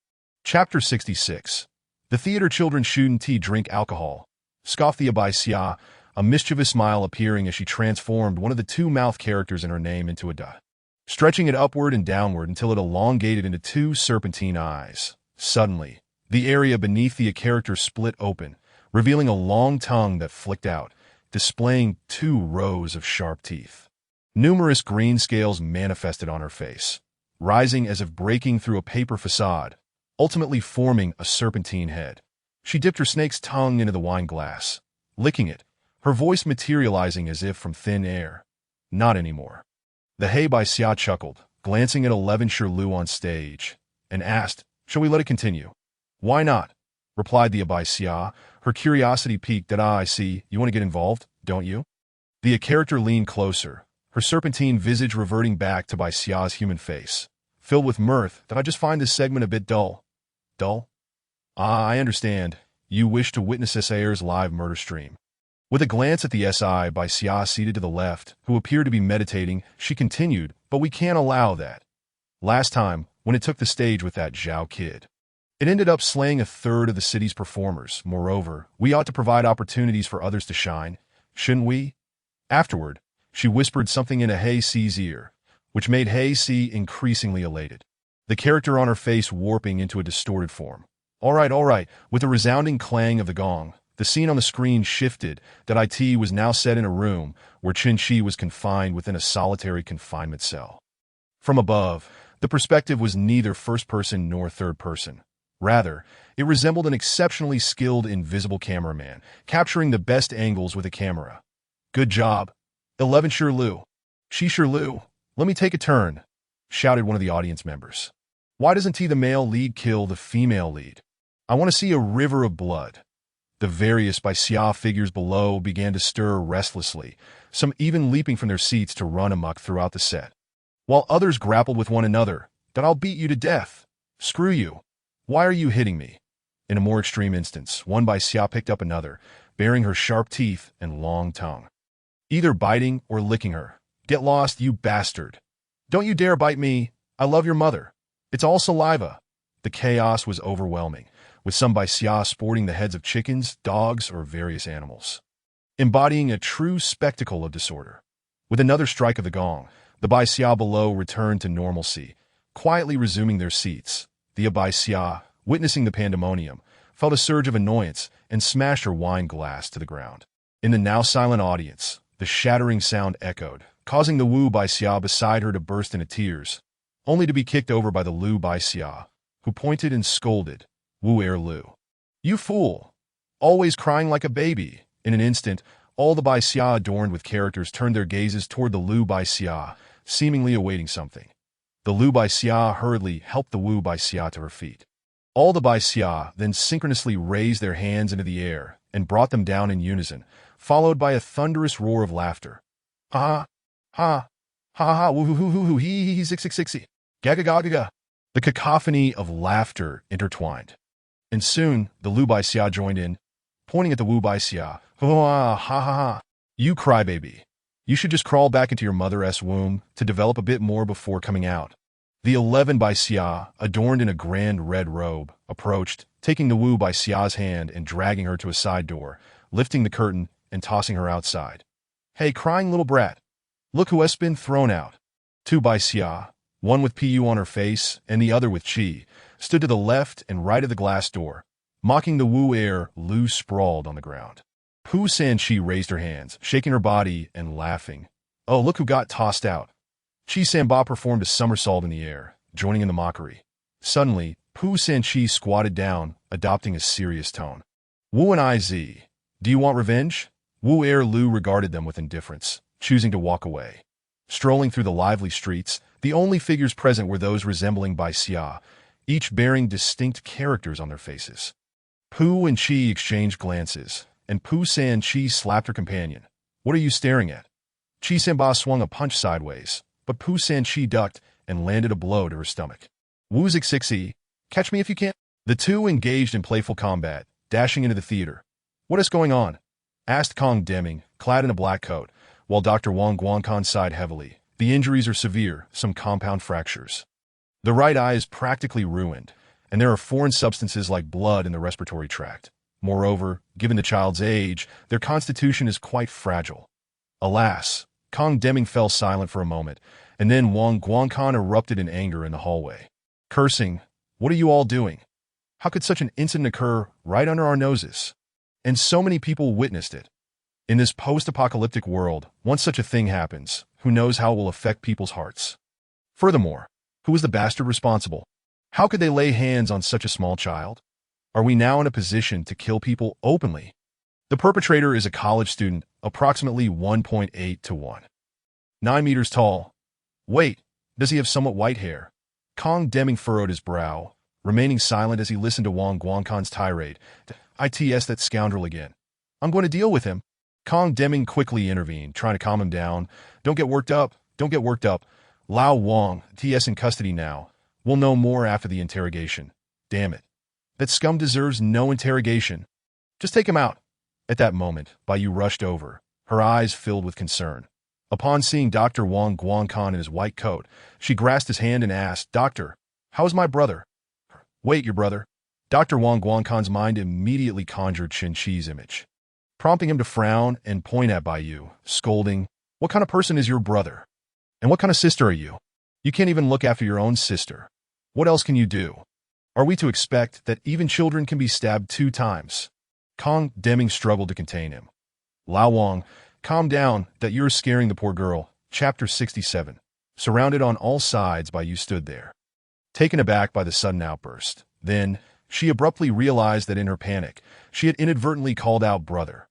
Chapter 66. The theater children shouldn't drink alcohol, scoffed the Bai Xia, a mischievous smile appearing as she transformed one of the two mouth characters in her name into a dot, stretching it upward and downward until it elongated into two serpentine eyes. Suddenly, the area beneath the character split open, revealing a long tongue that flicked out, displaying 2 rows of sharp teeth. Numerous green scales manifested on her face, rising as if breaking through a paper facade, ultimately forming a serpentine head. She dipped her snake's tongue into the wine glass, licking it, her voice materializing as if from thin air. Not anymore. The He Bai Xia chuckled, glancing at 11 Shirlu on stage, and asked, "Shall we let it continue?" "Why not?" replied the Bai Xia, her curiosity piqued. I see, you want to get involved, don't you? The character leaned closer, her serpentine visage reverting back to Bai Xia's human face, filled with mirth. I just find this segment a bit dull. Dull? I understand. You wish to witness SAR's live murder stream. With a glance at the SI Bai Xia seated to the left, who appeared to be meditating, she continued, "But we can't allow that. Last time, when it took the stage with that Zhao kid, it ended up slaying 1/3 of the city's performers. Moreover, we ought to provide opportunities for others to shine, shouldn't we?" Afterward, she whispered something into He Si's ear, which made He Si increasingly elated, the character on her face warping into a distorted form. All right. With a resounding clang of the gong, the scene on the screen shifted that it was now set in a room where Qin was confined within a solitary confinement cell. From above, the perspective was neither first person nor third person. Rather, it resembled an exceptionally skilled invisible cameraman, capturing the best angles with a camera. Good job. 11 Shirlu. She Shirlu. Let me take a turn, shouted one of the audience members. Why doesn't the male lead kill the female lead? I want to see a river of blood. The various Xia figures below began to stir restlessly, some even leaping from their seats to run amok throughout the set. While others grappled with one another, that I'll beat you to death. Screw you. Why are you hitting me? In a more extreme instance, one Xia picked up another, baring her sharp teeth and long tongue. Either biting or licking her. Get lost, you bastard. Don't you dare bite me. I love your mother. It's all saliva. The chaos was overwhelming, with some Xia sporting the heads of chickens, dogs, or various animals, embodying a true spectacle of disorder. With another strike of the gong, the Xia below returned to normalcy, quietly resuming their seats. The Xia, witnessing the pandemonium, felt a surge of annoyance and smashed her wine glass to the ground. In the now silent audience, the shattering sound echoed, causing the Wu Xia beside her to burst into tears, only to be kicked over by the Lu Xia, who pointed and scolded, Wu Lu. You fool! Always crying like a baby. In an instant, all the Xia adorned with characters turned their gazes toward the Lu Xia, seemingly awaiting something. The Lu Xia hurriedly helped the Wu Xia to her feet. All the Xia then synchronously raised their hands into the air and brought them down in unison, followed by a thunderous roar of laughter. Ha ha ha ha woo hoo hoo hoo hoo hee hee hee 666 gaga gaga gaga. The cacophony of laughter intertwined. And soon, the Lu Xia joined in, pointing at the Wu Xia. Ha ha ha. You crybaby. You should just crawl back into your mother's womb to develop a bit more before coming out. The 11 Xia, adorned in a grand red robe, approached, taking the Wu Xia's hand and dragging her to a side door, lifting the curtain and tossing her outside. Hey, crying little brat. Look who has been thrown out. 2 Xia, one with Pu on her face and the other with Qi, stood to the left and right of the glass door, mocking the Wu Lu sprawled on the ground. Pu Sanqi raised her hands, shaking her body and laughing. Oh, look who got tossed out. Qi Sanba performed a somersault in the air, joining in the mockery. Suddenly, Pu Sanqi squatted down, adopting a serious tone. Wu and Iz, do you want revenge? Wu Lu regarded them with indifference, choosing to walk away. Strolling through the lively streets, the only figures present were those resembling Xia, each bearing distinct characters on their faces. Pu and Qi exchanged glances, and Pu Sanqi slapped her companion. What are you staring at? Qi Sanba swung a punch sideways, but Pu Sanqi ducked and landed a blow to her stomach. Wu Zixixi, catch me if you can. The two engaged in playful combat, dashing into the theater. What is going on? Asked Kong Deming, clad in a black coat, while Dr. Wang Guangkan sighed heavily. The injuries are severe, some compound fractures. The right eye is practically ruined, and there are foreign substances like blood in the respiratory tract. Moreover, given the child's age, their constitution is quite fragile. Alas, Kong Deming fell silent for a moment, and then Wang Guangkan erupted in anger in the hallway. Cursing, what are you all doing? How could such an incident occur right under our noses? And so many people witnessed it. In this post-apocalyptic world, once such a thing happens, who knows how it will affect people's hearts? Furthermore, who was the bastard responsible? How could they lay hands on such a small child? Are we now in a position to kill people openly? The perpetrator is a college student, approximately 1.8 to 1. 9 meters tall. Wait, does he have somewhat white hair? Kong Deming furrowed his brow, remaining silent as he listened to Wang Guangkan's tirade. Its that scoundrel again. I'm going to deal with him. Kong Deming quickly intervened, trying to calm him down. Don't get worked up. Don't get worked up. Lao Wang, TS in custody now. We'll know more after the interrogation. Damn it. That scum deserves no interrogation. Just take him out. At that moment, Baiyu rushed over, her eyes filled with concern. Upon seeing Dr. Wang Guangkan in his white coat, she grasped his hand and asked, Doctor, how is my brother? Wait, your brother. Dr. Wang Guangkan's mind immediately conjured Qin's image, prompting him to frown and point at Baiyu, scolding, What kind of person is your brother? And what kind of sister are you? You can't even look after your own sister. What else can you do? Are we to expect that even children can be stabbed 2 times? Kong Deming struggled to contain him. Lao Wang, calm down, that you're scaring the poor girl. Chapter 67. Surrounded on all sides by you stood there, taken aback by the sudden outburst. Then, she abruptly realized that in her panic, she had inadvertently called out brother.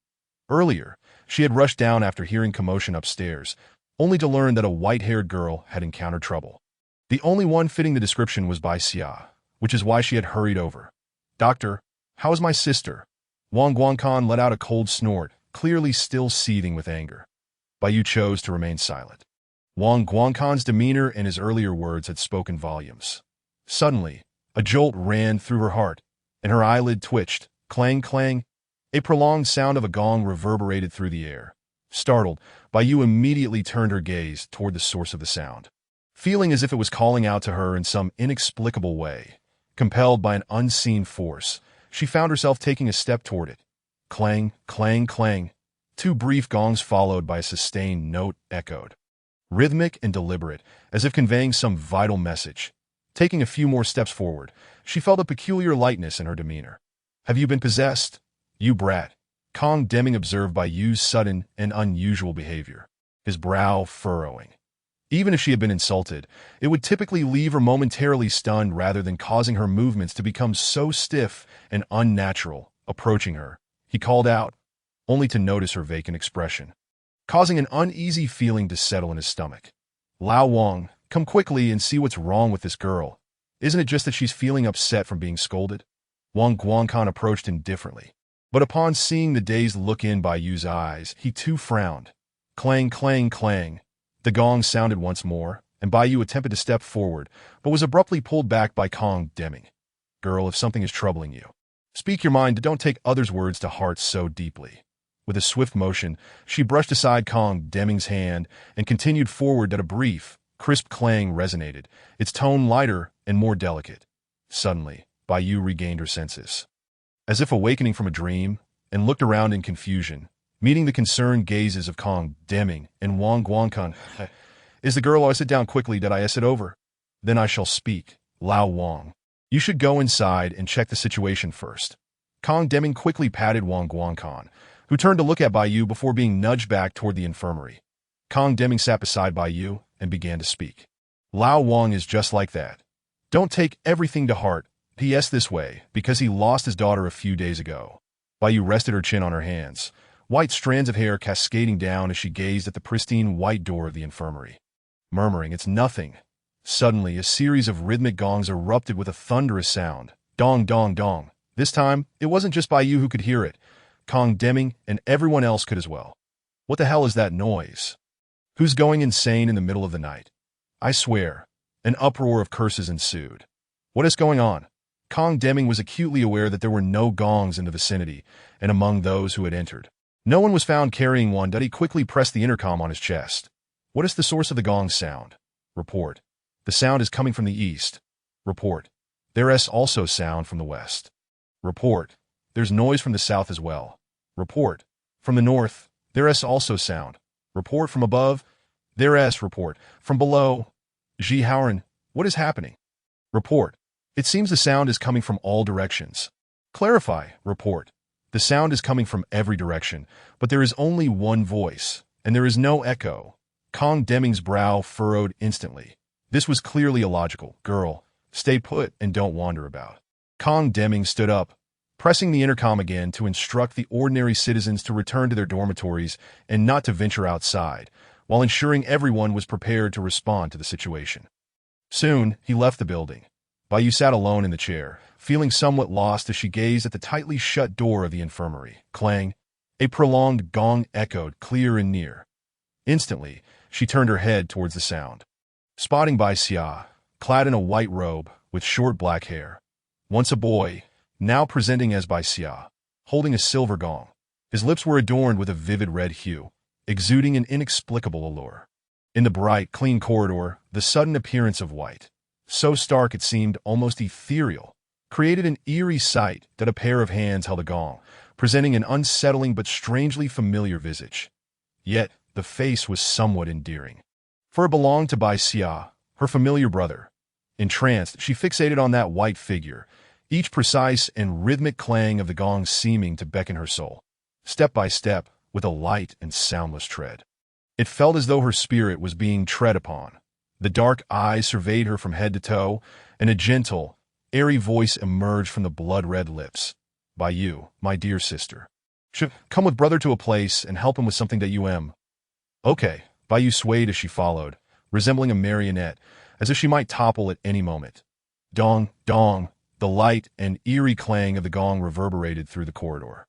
Earlier, she had rushed down after hearing commotion upstairs, only to learn that a white-haired girl had encountered trouble. The only one fitting the description was Bai Xia, which is why she had hurried over. Doctor, how is my sister? Wang Guangkan let out a cold snort, clearly still seething with anger. Bai Yu chose to remain silent. Wang Guangkan's demeanor and his earlier words had spoken volumes. Suddenly, a jolt ran through her heart, and her eyelid twitched. Clang, clang. A prolonged sound of a gong reverberated through the air. Startled, Bai Yu immediately turned her gaze toward the source of the sound. Feeling as if it was calling out to her in some inexplicable way, compelled by an unseen force, she found herself taking a step toward it. Clang, clang, clang. 2 brief gongs followed by a sustained note echoed. Rhythmic and deliberate, as if conveying some vital message. Taking a few more steps forward, she felt a peculiar lightness in her demeanor. Have you been possessed? You brat. Kong Deming observed Bai Yu's sudden and unusual behavior, his brow furrowing. Even if she had been insulted, it would typically leave her momentarily stunned rather than causing her movements to become so stiff and unnatural. Approaching her, he called out, only to notice her vacant expression, causing an uneasy feeling to settle in his stomach. Lao Wang, come quickly and see what's wrong with this girl. Isn't it just that she's feeling upset from being scolded? Wang Guangkan approached indifferently, but upon seeing the dazed look in Bai Yu's eyes, he too frowned. Clang, clang, clang. The gong sounded once more, and Bai Yu attempted to step forward, but was abruptly pulled back by Kong Deming. Girl, if something is troubling you, speak your mind, don't take others' words to heart so deeply. With a swift motion, she brushed aside Kong Deming's hand and continued forward that a brief, crisp clang resonated, its tone lighter and more delicate. Suddenly, Bai Yu regained her senses. As if awakening from a dream, and looked around in confusion, meeting the concerned gazes of Kong Deming and Wang Guangkan. Is the girl? I sit down quickly, did I it over? Then I shall speak. Lao Wang. You should go inside and check the situation first. Kong Deming quickly patted Wang Guangkan, who turned to look at Bai Yu before being nudged back toward the infirmary. Kong Deming sat beside Bai Yu and began to speak. Lao Wang is just like that. Don't take everything to heart. P.S. this way, because he lost his daughter a few days ago. Bai Yu rested her chin on her hands, white strands of hair cascading down as she gazed at the pristine white door of the infirmary. Murmuring, it's nothing. Suddenly, a series of rhythmic gongs erupted with a thunderous sound. Dong, dong, dong. This time, it wasn't just Bai Yu who could hear it. Kong Deming and everyone else could as well. What the hell is that noise? Who's going insane in the middle of the night? I swear. An uproar of curses ensued. What is going on? Kong Deming was acutely aware that there were no gongs in the vicinity, and among those who had entered, no one was found carrying one. He quickly pressed the intercom on his chest. What is the source of the gong sound? Report. The sound is coming from the east. Report. There's also sound from the west. Report. There's noise from the south as well. Report. From the north, there's also sound. Report from above. There's report. From below. Ji Haoran, what is happening? Report. It seems the sound is coming from all directions. Clarify. Report. The sound is coming from every direction, but there is only one voice, and there is no echo. Kong Deming's brow furrowed instantly. This was clearly illogical. Girl, stay put and don't wander about. Kong Deming stood up, pressing the intercom again to instruct the ordinary citizens to return to their dormitories and not to venture outside, while ensuring everyone was prepared to respond to the situation. Soon, he left the building. Bai Yu sat alone in the chair, feeling somewhat lost as she gazed at the tightly shut door of the infirmary. Clang. A prolonged gong echoed clear and near. Instantly, she turned her head towards the sound, spotting Bai Xia, clad in a white robe with short black hair. Once a boy, now presenting as Bai Xia, holding a silver gong. His lips were adorned with a vivid red hue, exuding an inexplicable allure. In the bright, clean corridor, the sudden appearance of white, so stark it seemed almost ethereal, created an eerie sight that a pair of hands held a gong, presenting an unsettling but strangely familiar visage. Yet, the face was somewhat endearing, for it belonged to Bai Xia, her familiar brother. Entranced, she fixated on that white figure, each precise and rhythmic clang of the gong seeming to beckon her soul, step by step, with a light and soundless tread. It felt as though her spirit was being tread upon. The dark eyes surveyed her from head to toe, and a gentle, airy voice emerged from the blood-red lips. "By you, my dear sister. Come with brother to a place and help him with something that you am." "Okay." Bayou swayed as she followed, resembling a marionette, as if she might topple at any moment. Dong, dong, the light and eerie clang of the gong reverberated through the corridor.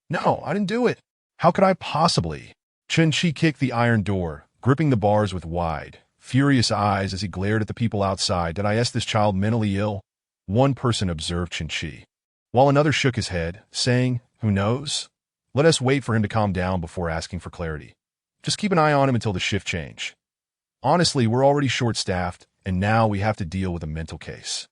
"No, I didn't do it. How could I possibly?" Chen-Chi kicked the iron door, gripping the bars with wide, furious eyes as he glared at the people outside. "Did I ask this child mentally ill?" One person observed Chen-Chi, while another shook his head, saying, "Who knows? Let us wait for him to calm down before asking for clarity. Just keep an eye on him until the shift change. Honestly, we're already short-staffed, and now we have to deal with a mental case."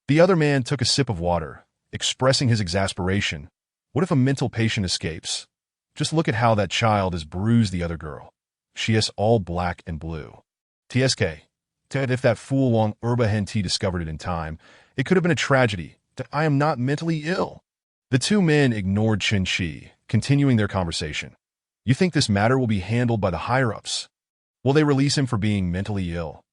The other man took a sip of water, expressing his exasperation. "What if a mental patient escapes? Just look at how that child has bruised the other girl. She is all black and blue. TSK. Ted, if that fool Wang Erba Henti discovered it in time, it could have been a tragedy. That I am not mentally ill." The two men ignored Chen-Chi, continuing their conversation. "You think this matter will be handled by the higher-ups? Will they release him for being mentally ill?"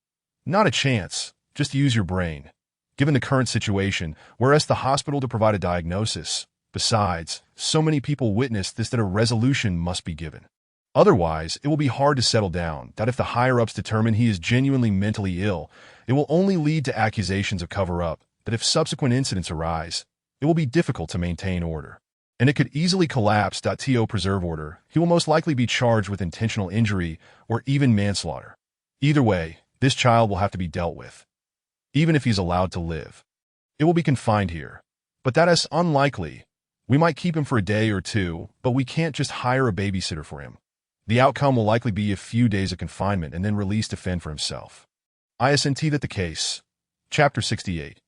"Not a chance. Just use your brain. Given the current situation, we're asked the hospital to provide a diagnosis. Besides, so many people witnessed this that a resolution must be given. Otherwise, it will be hard to settle down. That if the higher-ups determine he is genuinely mentally ill, it will only lead to accusations of cover-up. That if subsequent incidents arise, it will be difficult to maintain order. And it could easily collapse. To preserve order, he will most likely be charged with intentional injury or even manslaughter. Either way, this child will have to be dealt with, even if he's allowed to live. It will be confined here. But that is unlikely. We might keep him for a day or two, but we can't just hire a babysitter for him. The outcome will likely be a few days of confinement and then release to fend for himself. Isn't that the case? Chapter 68.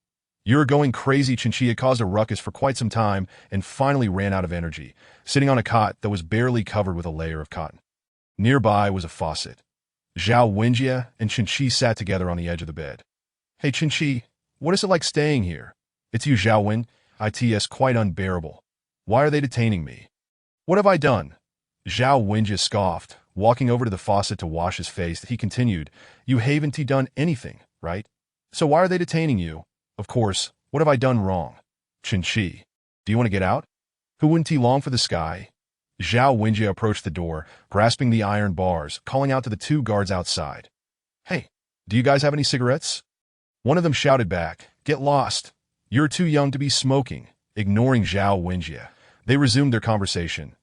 You're going crazy. Chen-Chi had caused a ruckus for quite some time and finally ran out of energy, sitting on a cot that was barely covered with a layer of cotton. Nearby was a faucet. Zhao Wenjie and Chen-Chi sat together on the edge of the bed. "Hey Chen-Chi, what is it like staying here?" "It's you, Zhao Wen. It's quite unbearable. Why are they detaining me?" "What have I done?" Zhao Wenjie scoffed, walking over to the faucet to wash his face. He continued, "You haven't done anything, right? So why are they detaining you? Of course, what have I done wrong?" "Chen-Chi, do you want to get out? Who wouldn't long for the sky?" Zhao Wenjie approached the door, grasping the iron bars, calling out to the two guards outside. "Hey, do you guys have any cigarettes?" One of them shouted back, "Get lost. You're too young to be smoking." Ignoring Zhao Wenjie, they resumed their conversation.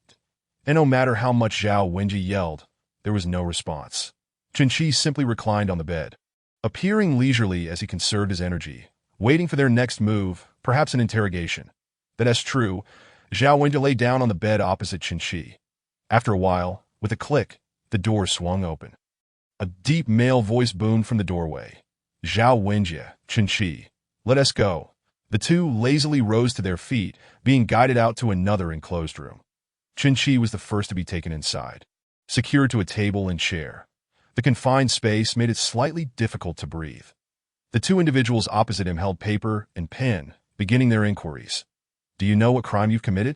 And no matter how much Zhao Wenjie yelled, there was no response. Chen-Chi simply reclined on the bed, appearing leisurely as he conserved his energy, waiting for their next move, perhaps an interrogation. That's true. Zhao Wenjie lay down on the bed opposite Chen-Chi. After a while, with a click, the door swung open. A deep male voice boomed from the doorway. "Zhao Wenjie, Chen-Chi, let us go." The two lazily rose to their feet, being guided out to another enclosed room. Chen-Chi was the first to be taken inside, secured to a table and chair. The confined space made it slightly difficult to breathe. The two individuals opposite him held paper and pen, beginning their inquiries. "Do you know what crime you've committed?"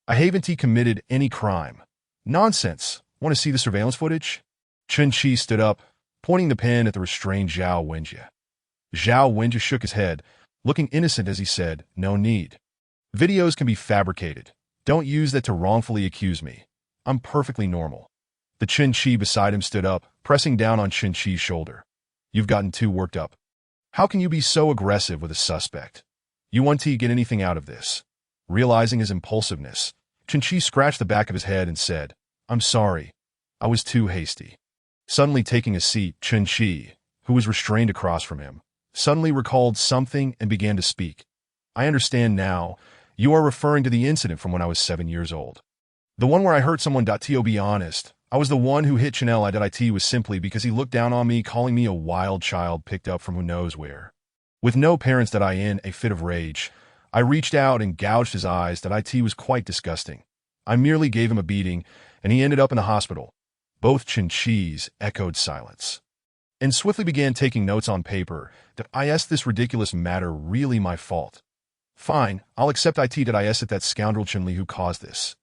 "I haven't committed any crime." "Nonsense. Want to see the surveillance footage?" Chen-Chi stood up, pointing the pen at the restrained Zhao Wenjie. Zhao Wenjie shook his head, looking innocent as he said, "No need. Videos can be fabricated. Don't use that to wrongfully accuse me. I'm perfectly normal." The Chen-Chi beside him stood up, pressing down on Chen-Chi's shoulder. "You've gotten too worked up. How can you be so aggressive with a suspect? You want to get anything out of this?" Realizing his impulsiveness, Chen-Chi scratched the back of his head and said, "I'm sorry. I was too hasty." Suddenly taking a seat, Chen-Chi, who was restrained across from him, suddenly recalled something and began to speak. "I understand now. You are referring to the incident from when I was 7 years old. The one where I hurt someone. To be honest, I was the one who hit Chanel. It was simply because he looked down on me, calling me a wild child picked up from who knows where. With no parents. In a fit of rage, I reached out and gouged his eyes. It was quite disgusting. I merely gave him a beating, and he ended up in the hospital." Both Chen-Chis echoed silence. and swiftly began taking notes on paper. Is this ridiculous matter really my fault? Fine, I'll accept is it that scoundrel Chun-Li who caused this.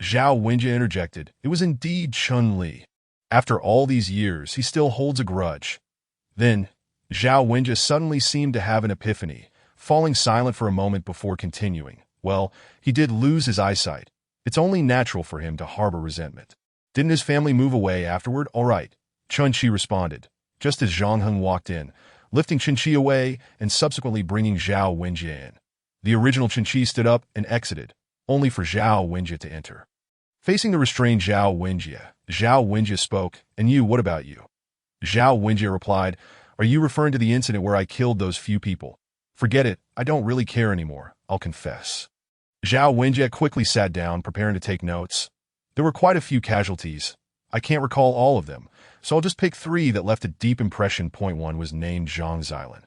Zhao Wenjie interjected. It was indeed Chun-Li. After all these years, he still holds a grudge. Then, Zhao Wenjie suddenly seemed to have an epiphany, falling silent for a moment before continuing. Well, he did lose his eyesight. It's only natural for him to harbor resentment. Didn't his family move away afterward? All right, Chun-Chi responded, just as Zhang Heng walked in, lifting Chun-Chi away and subsequently bringing Zhao Wenjie in. The original Chun-Chi stood up and exited, only for Zhao Wenjie to enter. Facing the restrained Zhao Wenjie spoke, and you, what about you? Zhao Wenjie replied, are you referring to the incident where I killed those few people? Forget it, I don't really care anymore, I'll confess. Zhao Wenjie quickly sat down, preparing to take notes. There were quite a few casualties. I can't recall all of them, so I'll just pick 3 that left a deep impression. Point 1 was named Zhang Xilan.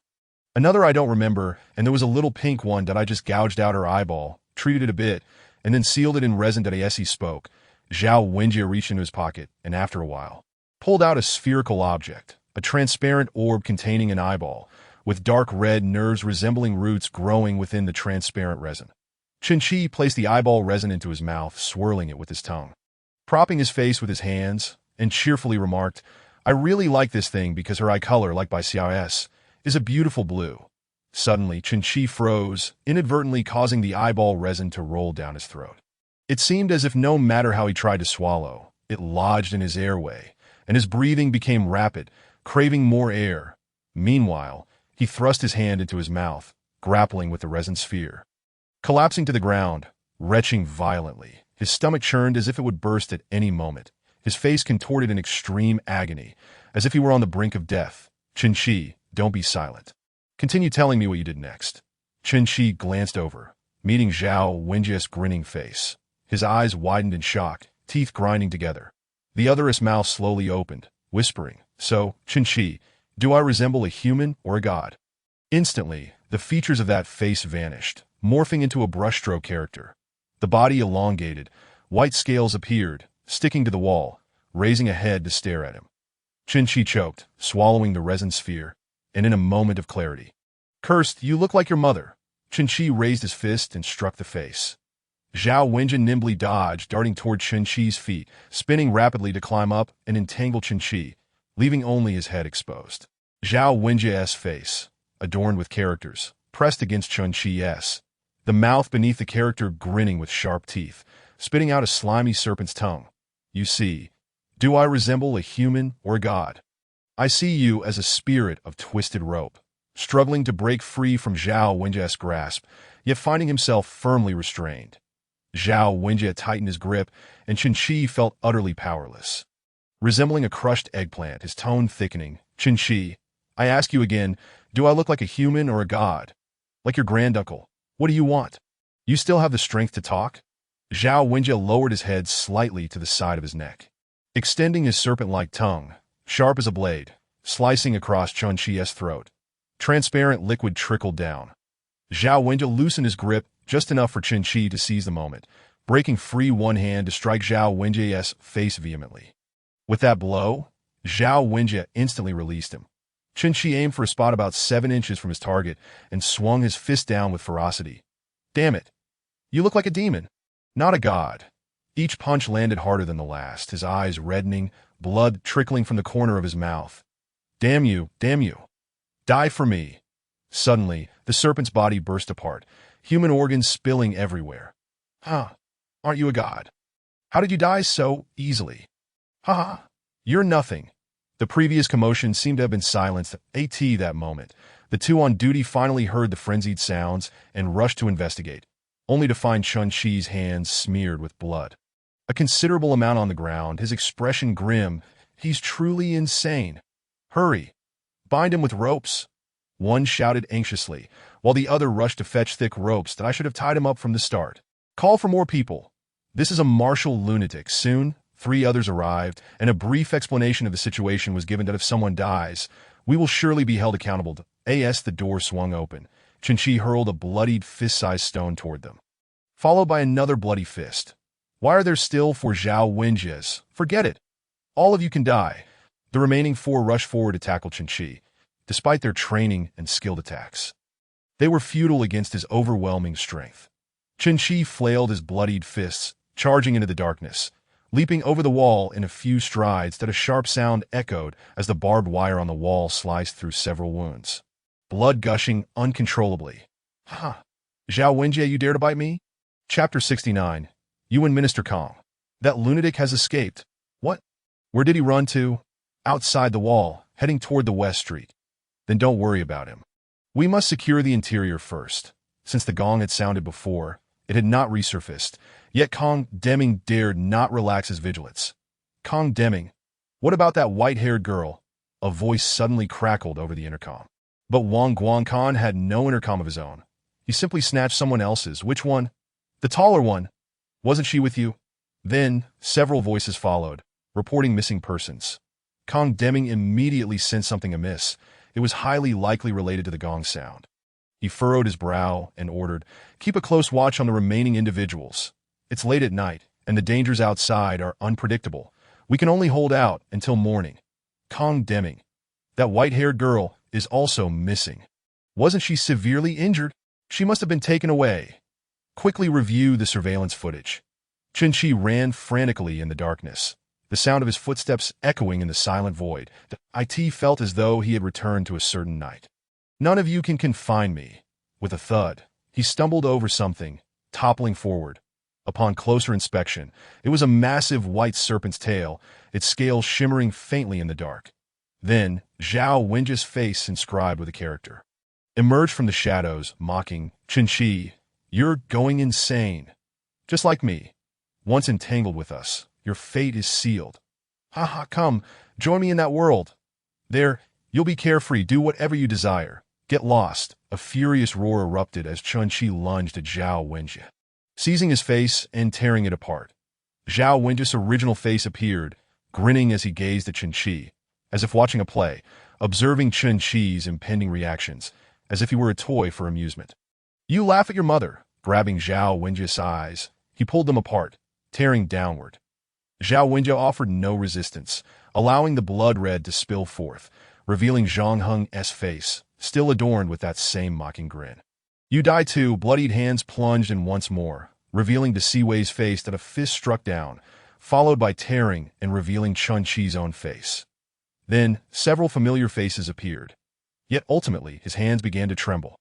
Another I don't remember, and there was a little pink one that I just gouged out her eyeball, treated it a bit, and then sealed it in resin. He spoke. Zhao Wenjie reached into his pocket, and after a while, pulled out a spherical object, a transparent orb containing an eyeball, with dark red nerves resembling roots growing within the transparent resin. Chun-Chi placed the eyeball resin into his mouth, swirling it with his tongue, propping his face with his hands, and cheerfully remarked, I really like this thing because her eye color, like by CIS, is a beautiful blue. Suddenly, Chun-Chi froze, inadvertently causing the eyeball resin to roll down his throat. It seemed as if no matter how he tried to swallow, it lodged in his airway, and his breathing became rapid, craving more air. Meanwhile, he thrust his hand into his mouth, grappling with the resin sphere. Collapsing to the ground, retching violently, his stomach churned as if it would burst at any moment. His face contorted in extreme agony, as if he were on the brink of death. Chun-Chi, don't be silent. Continue telling me what you did next. Chun-Chi glanced over, meeting Zhao Wenjie's grinning face. His eyes widened in shock, teeth grinding together. The other's mouth slowly opened, whispering, so, Chun-Chi, do I resemble a human or a god? Instantly, the features of that face vanished, morphing into a brushstroke character. The body elongated, white scales appeared, sticking to the wall, raising a head to stare at him. Chun-Chi choked, swallowing the resin sphere, and in a moment of clarity. Cursed, you look like your mother. Chun-Chi raised his fist and struck the face. Zhao Wenjie nimbly dodged, darting toward Chun-Chi's feet, spinning rapidly to climb up and entangle Chun-Chi, leaving only his head exposed. Zhao Wenjie's face, adorned with characters, pressed against Chun-Chi's, the mouth beneath the character grinning with sharp teeth, spitting out a slimy serpent's tongue. You see, do I resemble a human or a god? I see you as a spirit of twisted rope, struggling to break free from Zhao Wenjie's grasp, yet finding himself firmly restrained. Zhao Wenjie tightened his grip, and Chun-Chi felt utterly powerless. Resembling a crushed eggplant, his tone thickening, Chun-Chi, I ask you again, do I look like a human or a god? Like your granduncle? What do you want? You still have the strength to talk? Zhao Wenjie lowered his head slightly to the side of his neck, extending his serpent-like tongue, sharp as a blade, slicing across Chun-Chi's throat. Transparent liquid trickled down. Zhao Wenjie loosened his grip just enough for Chun-Chi to seize the moment, breaking free one hand to strike Zhao Wenjie's face vehemently. With that blow, Zhao Wenjie instantly released him. Chun-Chi aimed for a spot about 7 inches from his target and swung his fist down with ferocity. Damn it. You look like a demon, not a god. Each punch landed harder than the last, his eyes reddening, blood trickling from the corner of his mouth. Damn you, damn you. Die for me. Suddenly, the serpent's body burst apart, human organs spilling everywhere. Huh, aren't you a god? How did you die so easily? Ha! You're nothing. The previous commotion seemed to have been silenced at that moment. The two on duty finally heard the frenzied sounds and rushed to investigate, only to find Chun-Chi's hands smeared with blood. A considerable amount on the ground, his expression grim. He's truly insane. Hurry. Bind him with ropes. One shouted anxiously, while the other rushed to fetch thick ropes that I should have tied him up from the start. Call for more people. This is a martial lunatic. Soon, 3 others arrived, and a brief explanation of the situation was given that if someone dies, we will surely be held accountable. As the door swung open, Chun-Chi hurled a bloodied fist-sized stone toward them, followed by another bloody fist. Why are there still 4 Zhao Wenjies? Forget it. All of you can die. The remaining four rushed forward to tackle Chen-Chi, despite their training and skilled attacks. They were futile against his overwhelming strength. Chen-Chi flailed his bloodied fists, charging into the darkness, leaping over the wall in a few strides that a sharp sound echoed as the barbed wire on the wall sliced through several wounds. Blood gushing uncontrollably. Ha! Zhao Wenjie, you dare to bite me? Chapter 69. You and Minister Kong. That lunatic has escaped. What? Where did he run to? Outside the wall, heading toward the West Street. Then don't worry about him. We must secure the interior first. Since the gong had sounded before, it had not resurfaced, yet Kong Deming dared not relax his vigilance. Kong Deming, what about that white-haired girl? A voice suddenly crackled over the intercom. But Wang Guangkan had no intercom of his own. He simply snatched someone else's. Which one? The taller one. Wasn't she with you? Then, several voices followed, reporting missing persons. Kong Deming immediately sensed something amiss. It was highly likely related to the gong sound. He furrowed his brow and ordered, "Keep a close watch on the remaining individuals. It's late at night, and the dangers outside are unpredictable. We can only hold out until morning." Kong Deming, that white-haired girl, is also missing. Wasn't she severely injured? She must have been taken away. Quickly review the surveillance footage. Chen-Chi ran frantically in the darkness, the sound of his footsteps echoing in the silent void. It felt as though he had returned to a certain night. None of you can confine me. With a thud, he stumbled over something, toppling forward. Upon closer inspection, it was a massive white serpent's tail, its scales shimmering faintly in the dark. Then, Zhao Wenjie's face inscribed with a character emerged from the shadows, mocking, "Chen-Chi, you're going insane. Just like me. Once entangled with us, your fate is sealed. Ha, come, join me in that world. There, you'll be carefree, do whatever you desire. Get lost." A furious roar erupted as Chen-Chi lunged at Zhao Wenjie, seizing his face and tearing it apart. Zhao Wenjie's original face appeared, grinning as he gazed at Chen-Chi, as if watching a play, observing Chen-Chi's impending reactions, as if he were a toy for amusement. "You laugh at your mother." Grabbing Zhao Wenjie's eyes, he pulled them apart, tearing downward. Zhao Wenjie offered no resistance, allowing the blood red to spill forth, revealing Zhang Heng's face, still adorned with that same mocking grin. "You die too." Bloodied hands plunged in once more, revealing to Siwei's face that a fist struck down, followed by tearing and revealing Chen-Chi's own face. Then, several familiar faces appeared. Yet ultimately, his hands began to tremble,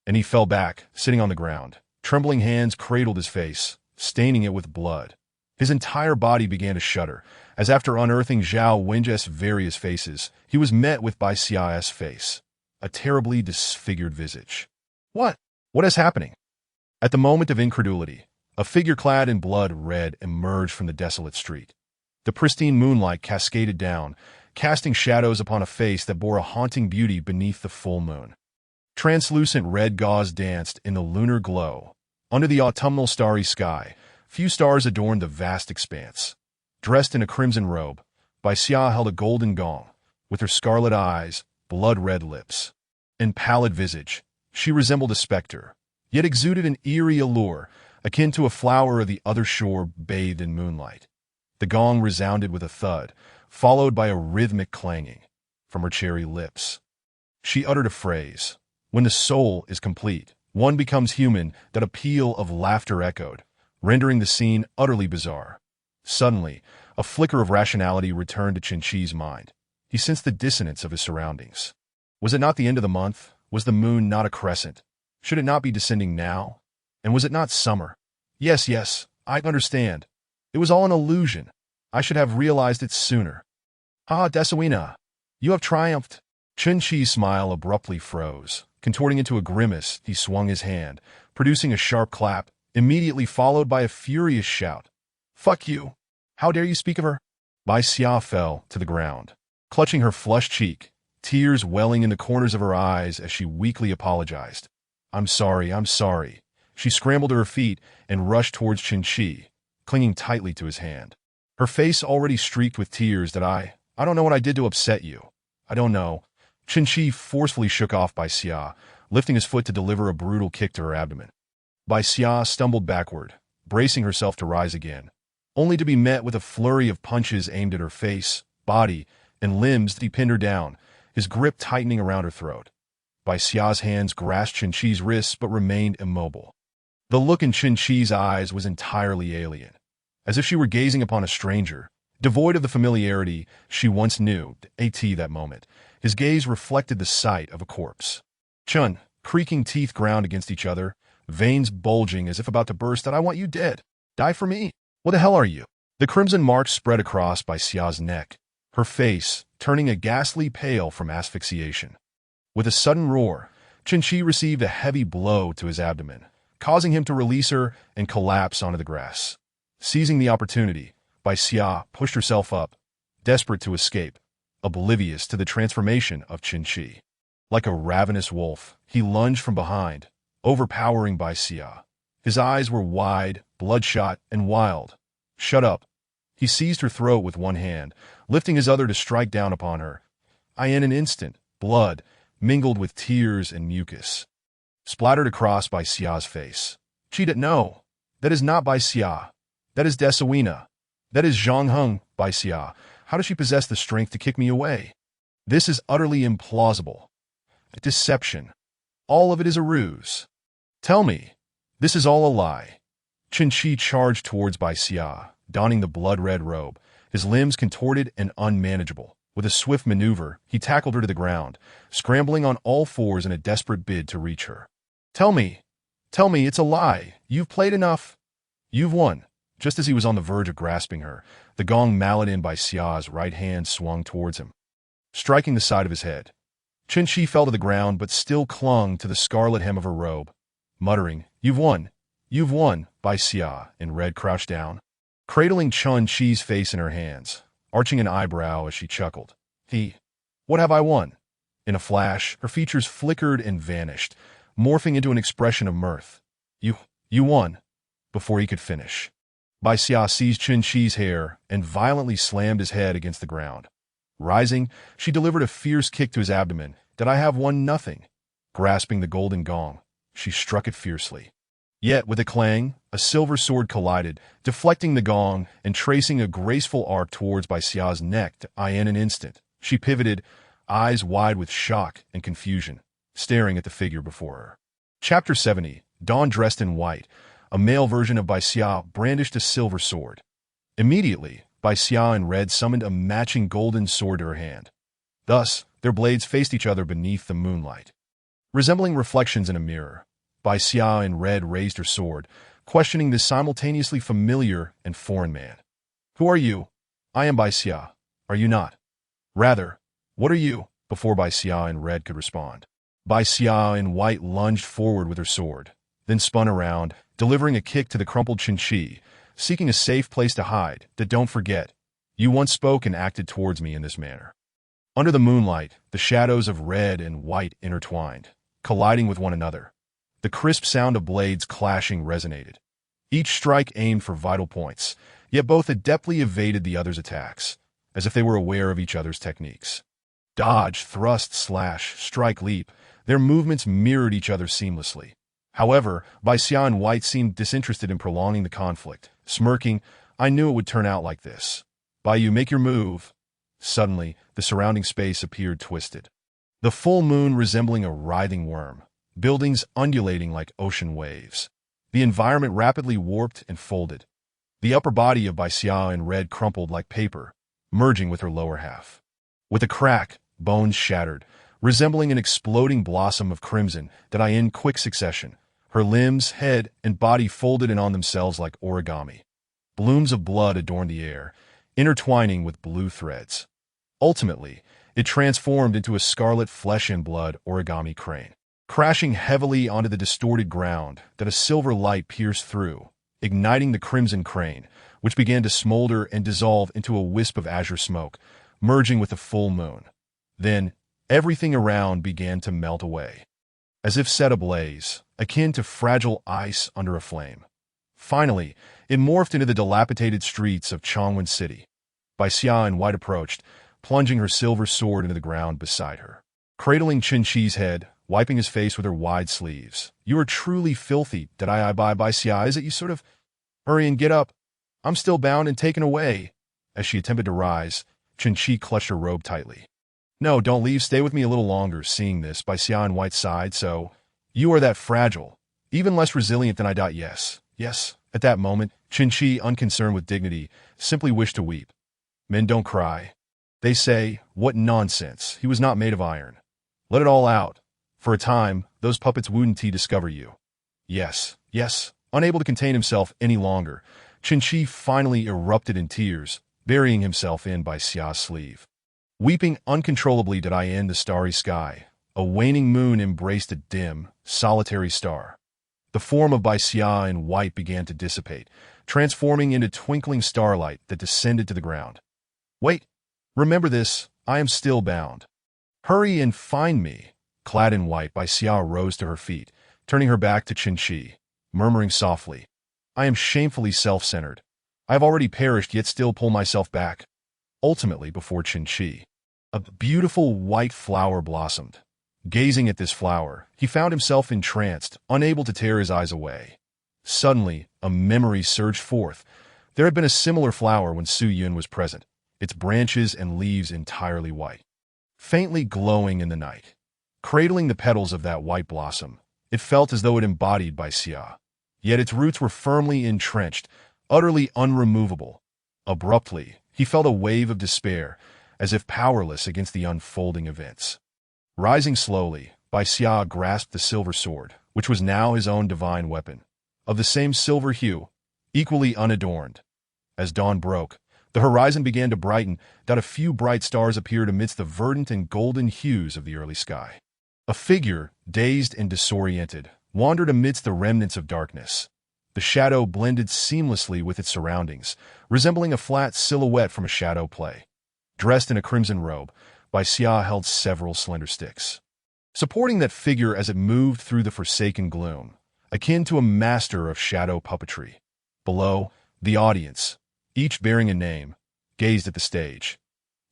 and he fell back, sitting on the ground. Trembling hands cradled his face, staining it with blood. His entire body began to shudder, as after unearthing Zhao Wenjie's various faces, he was met with Bai Xia's face, a terribly disfigured visage. What is happening? At the moment of incredulity, a figure clad in blood red emerged from the desolate street. The pristine moonlight cascaded down, casting shadows upon a face that bore a haunting beauty beneath the full moon. Translucent red gauze danced in the lunar glow. Under the autumnal starry sky, few stars adorned the vast expanse. Dressed in a crimson robe, Bai Xia held a golden gong, with her scarlet eyes, blood-red lips, and pallid visage. She resembled a specter, yet exuded an eerie allure, akin to a flower of the other shore bathed in moonlight. The gong resounded with a thud, followed by a rhythmic clanging from her cherry lips. She uttered a phrase. When the soul is complete, one becomes human. That a peal of laughter echoed, rendering the scene utterly bizarre. Suddenly, a flicker of rationality returned to Chen-Chi's mind. He sensed the dissonance of his surroundings. Was it not the end of the month? Was the moon not a crescent? Should it not be descending now? And was it not summer? Yes, I understand. It was all an illusion. I should have realized it sooner. Ah, Desawina, you have triumphed. Chen-Chi's smile abruptly froze. Contorting into a grimace, he swung his hand, producing a sharp clap, immediately followed by a furious shout. Fuck you! How dare you speak of her? Bai Xia fell to the ground, clutching her flushed cheek, tears welling in the corners of her eyes as she weakly apologized. I'm sorry. She scrambled to her feet and rushed towards Chen-Chi, clinging tightly to his hand. Her face already streaked with tears. I don't know what I did to upset you. I don't know. Chen-Chi forcefully shook off Bai Xia, lifting his foot to deliver a brutal kick to her abdomen. Bai Xia stumbled backward, bracing herself to rise again, only to be met with a flurry of punches aimed at her face, body, and limbs that he pinned her down, his grip tightening around her throat. Bai Xia's hands grasped Chen Qi's wrists but remained immobile. The look in Chen Qi's eyes was entirely alien, as if she were gazing upon a stranger, devoid of the familiarity she once knew. At that moment, his gaze reflected the sight of a corpse. Chun, creaking teeth ground against each other, veins bulging as if about to burst. That I want you dead. Die for me. What the hell are you? The crimson marks spread across Bai Xia's neck, her face turning a ghastly pale from asphyxiation. With a sudden roar, Chen Qi received a heavy blow to his abdomen, causing him to release her and collapse onto the grass. Seizing the opportunity, Bai Xia pushed herself up, desperate to escape, oblivious to the transformation of Chen Qi. Like a ravenous wolf, he lunged from behind, overpowering Bai Xia. His eyes were wide, bloodshot, and wild. Shut up. He seized her throat with one hand, lifting his other to strike down upon her. In an instant, blood, mingled with tears and mucus, splattered across Bai Xia's face. Cheetah, no. That is not Bai Xia. That is Desawina. That is Zhang Heng, Bai Xia. How does she possess the strength to kick me away? This is utterly implausible. A deception. All of it is a ruse. Tell me, this is all a lie. Chen Qi charged towards Bai Xia, donning the blood-red robe, his limbs contorted and unmanageable. With a swift maneuver, he tackled her to the ground, scrambling on all fours in a desperate bid to reach her. Tell me, it's a lie. You've played enough. You've won. Just as he was on the verge of grasping her, the gong mallet in Bai Xia's right hand swung towards him, striking the side of his head. Chen Qi fell to the ground but still clung to the scarlet hem of her robe, muttering, You've won. You've won. Bai Xia, in red, crouched down, cradling Chen Qi's face in her hands, arching an eyebrow as she chuckled. What have I won? In a flash, her features flickered and vanished, morphing into an expression of mirth. You won. Before he could finish, Bai Xia seized Chen Qi's hair and violently slammed his head against the ground. Rising, she delivered a fierce kick to his abdomen. Did I have won nothing? Grasping the golden gong, she struck it fiercely. Yet, with a clang, a silver sword collided, deflecting the gong and tracing a graceful arc towards Bai Xia's neck. In an instant, she pivoted, eyes wide with shock and confusion, staring at the figure before her. Chapter 70. Dawn dressed in white, a male version of Bai Xia brandished a silver sword. Immediately, Bai Xia in red summoned a matching golden sword to her hand. Thus, their blades faced each other beneath the moonlight. Resembling reflections in a mirror, Bai Xia in red raised her sword, questioning this simultaneously familiar and foreign man. Who are you? I am Bai Xia. Are you not? Rather, what are you? Before Bai Xia in red could respond, Bai Xia in white lunged forward with her sword, then spun around, delivering a kick to the crumpled Chen Qi, seeking a safe place to hide. Don't forget, you once spoke and acted towards me in this manner. Under the moonlight, the shadows of red and white intertwined, colliding with one another. The crisp sound of blades clashing resonated. Each strike aimed for vital points, yet both adeptly evaded the other's attacks, as if they were aware of each other's techniques. Dodge, thrust, slash, strike, leap, their movements mirrored each other seamlessly. However, Bai Xia in white seemed disinterested in prolonging the conflict, smirking, I knew it would turn out like this. Bai Yu, make your move. Suddenly, the surrounding space appeared twisted. The full moon resembling a writhing worm, buildings undulating like ocean waves. The environment rapidly warped and folded. The upper body of Bai Xia in red crumpled like paper, merging with her lower half. With a crack, bones shattered, resembling an exploding blossom of crimson that in quick succession. Her limbs, head, and body folded in on themselves like origami. Blooms of blood adorned the air, intertwining with blue threads. Ultimately, it transformed into a scarlet flesh and blood origami crane, crashing heavily onto the distorted ground that a silver light pierced through, igniting the crimson crane, which began to smolder and dissolve into a wisp of azure smoke, merging with the full moon. Then, everything around began to melt away, as if set ablaze, akin to fragile ice under a flame. Finally, it morphed into the dilapidated streets of Changwon City. Bai Xia in white approached, plunging her silver sword into the ground beside her. Cradling Chen Qi's head, wiping his face with her wide sleeves. You are truly filthy. Did I buy Bai Xia? Is it you sort of... Hurry and get up. I'm still bound and taken away. As she attempted to rise, Chen-Chi clutched her robe tightly. No, don't leave, stay with me a little longer. Seeing this, Xia and White sighed. So, you are that fragile, even less resilient than I thought. Yes, yes. At that moment, Chen-Chi, unconcerned with dignity, simply wished to weep. Men don't cry. They say, what nonsense, he was not made of iron. Let it all out. For a time, those puppets wouldn't discover you. Yes, yes. Unable to contain himself any longer, Chen-Chi finally erupted in tears, burying himself in Xia's sleeve. Weeping uncontrollably did I end the starry sky. A waning moon embraced a dim, solitary star. The form of Xia in white began to dissipate, transforming into twinkling starlight that descended to the ground. Wait, remember this, I am still bound. Hurry and find me. Clad in white, Xia rose to her feet, turning her back to Chen-Chi, murmuring softly, I am shamefully self-centered. I have already perished, yet still pull myself back. Ultimately, before Chen-Chi, a beautiful white flower blossomed. Gazing at this flower, he found himself entranced, unable to tear his eyes away. Suddenly, a memory surged forth. There had been a similar flower when Su Yun was present, its branches and leaves entirely white, faintly glowing in the night. Cradling the petals of that white blossom, it felt as though it embodied Xia. Yet its roots were firmly entrenched, utterly unremovable. Abruptly, he felt a wave of despair, as if powerless against the unfolding events. Rising slowly, Xia grasped the silver sword, which was now his own divine weapon, of the same silver hue, equally unadorned. As dawn broke, the horizon began to brighten, that a few bright stars appeared amidst the verdant and golden hues of the early sky. A figure, dazed and disoriented, wandered amidst the remnants of darkness. The shadow blended seamlessly with its surroundings, resembling a flat silhouette from a shadow play. Dressed in a crimson robe, Xia held several slender sticks, supporting that figure as it moved through the forsaken gloom, akin to a master of shadow puppetry. Below, the audience, each bearing a name, gazed at the stage.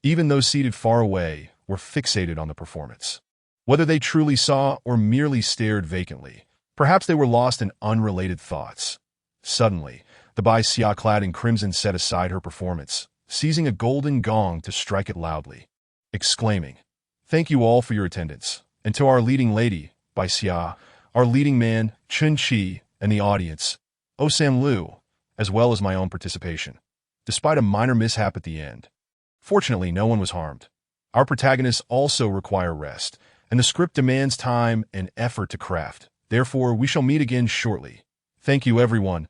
Even those seated far away were fixated on the performance. Whether they truly saw or merely stared vacantly, perhaps they were lost in unrelated thoughts. Suddenly, the Xia clad in crimson set aside her performance, seizing a golden gong to strike it loudly, exclaiming, Thank you all for your attendance, and to our leading lady, Xia, our leading man, Chen-Chi, and the audience, Osan Lu, as well as my own participation, despite a minor mishap at the end. Fortunately, no one was harmed. Our protagonists also require rest, and the script demands time and effort to craft. Therefore, we shall meet again shortly. Thank you, everyone.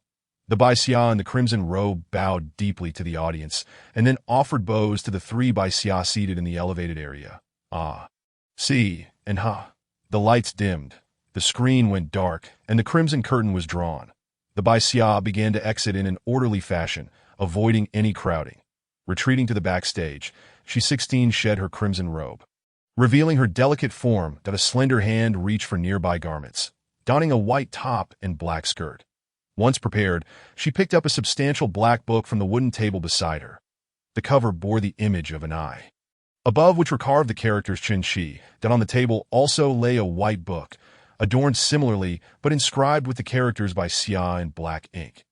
The Xia in the crimson robe bowed deeply to the audience, and then offered bows to the three Xia seated in the elevated area. Ah. See, and ha. The lights dimmed, the screen went dark, and the crimson curtain was drawn. The Xia began to exit in an orderly fashion, avoiding any crowding. Retreating to the backstage, she 16 shed her crimson robe, revealing her delicate form that a slender hand reached for nearby garments, donning a white top and black skirt. Once prepared, she picked up a substantial black book from the wooden table beside her. The cover bore the image of an eye, above which were carved the characters Chen-Chi. That on the table also lay a white book, adorned similarly but inscribed with the characters Xia in black ink.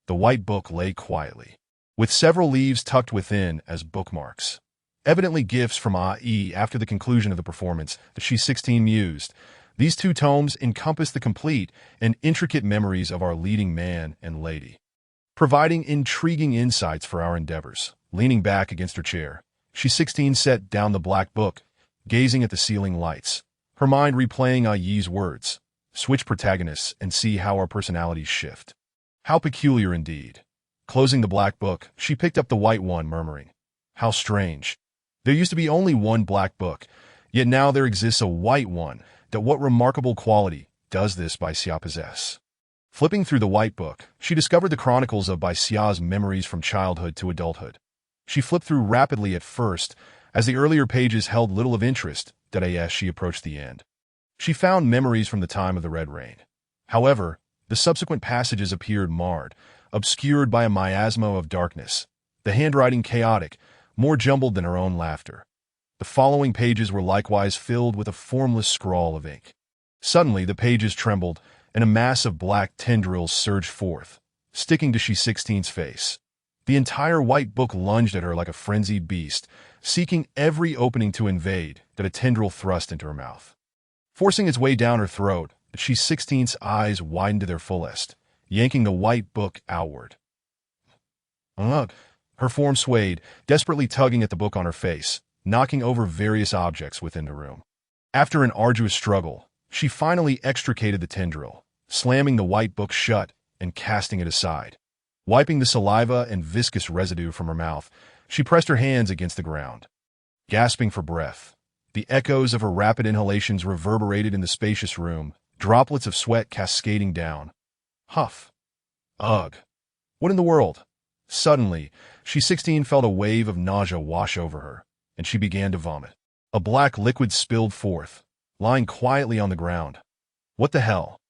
The white book lay quietly, with several leaves tucked within as bookmarks. Evidently gifts from A.E. after the conclusion of the performance that she 16 mused. These two tomes encompass the complete and intricate memories of our leading man and lady, providing intriguing insights for our endeavors. Leaning back against her chair, she 16 set down the black book, gazing at the ceiling lights, her mind replaying Ayi's words. Switch protagonists and see how our personalities shift. How peculiar indeed. Closing the black book, she picked up the white one, murmuring, How strange. There used to be only one black book, yet now there exists a white one. That what remarkable quality does this Xia possess? Flipping through the white book, she discovered the chronicles of Xia's memories from childhood to adulthood. She flipped through rapidly at first, as the earlier pages held little of interest, that as she approached the end, she found memories from the time of the Red Rain. However, the subsequent passages appeared marred, obscured by a miasma of darkness, the handwriting chaotic, more jumbled than her own laughter. The following pages were likewise filled with a formless scrawl of ink. Suddenly, the pages trembled, and a mass of black tendrils surged forth, sticking to she 16's face. The entire white book lunged at her like a frenzied beast, seeking every opening to invade that a tendril thrust into her mouth. Forcing its way down her throat, she 16's eyes widened to their fullest, yanking the white book outward. Ugh. Her form swayed, desperately tugging at the book on her face, knocking over various objects within the room. After an arduous struggle, she finally extricated the tendril, slamming the white book shut and casting it aside. Wiping the saliva and viscous residue from her mouth, she pressed her hands against the ground. Gasping for breath, the echoes of her rapid inhalations reverberated in the spacious room, droplets of sweat cascading down. Huff. Ugh. What in the world? Suddenly, she 16 felt a wave of nausea wash over her, and she began to vomit. A black liquid spilled forth, lying quietly on the ground. What the hell?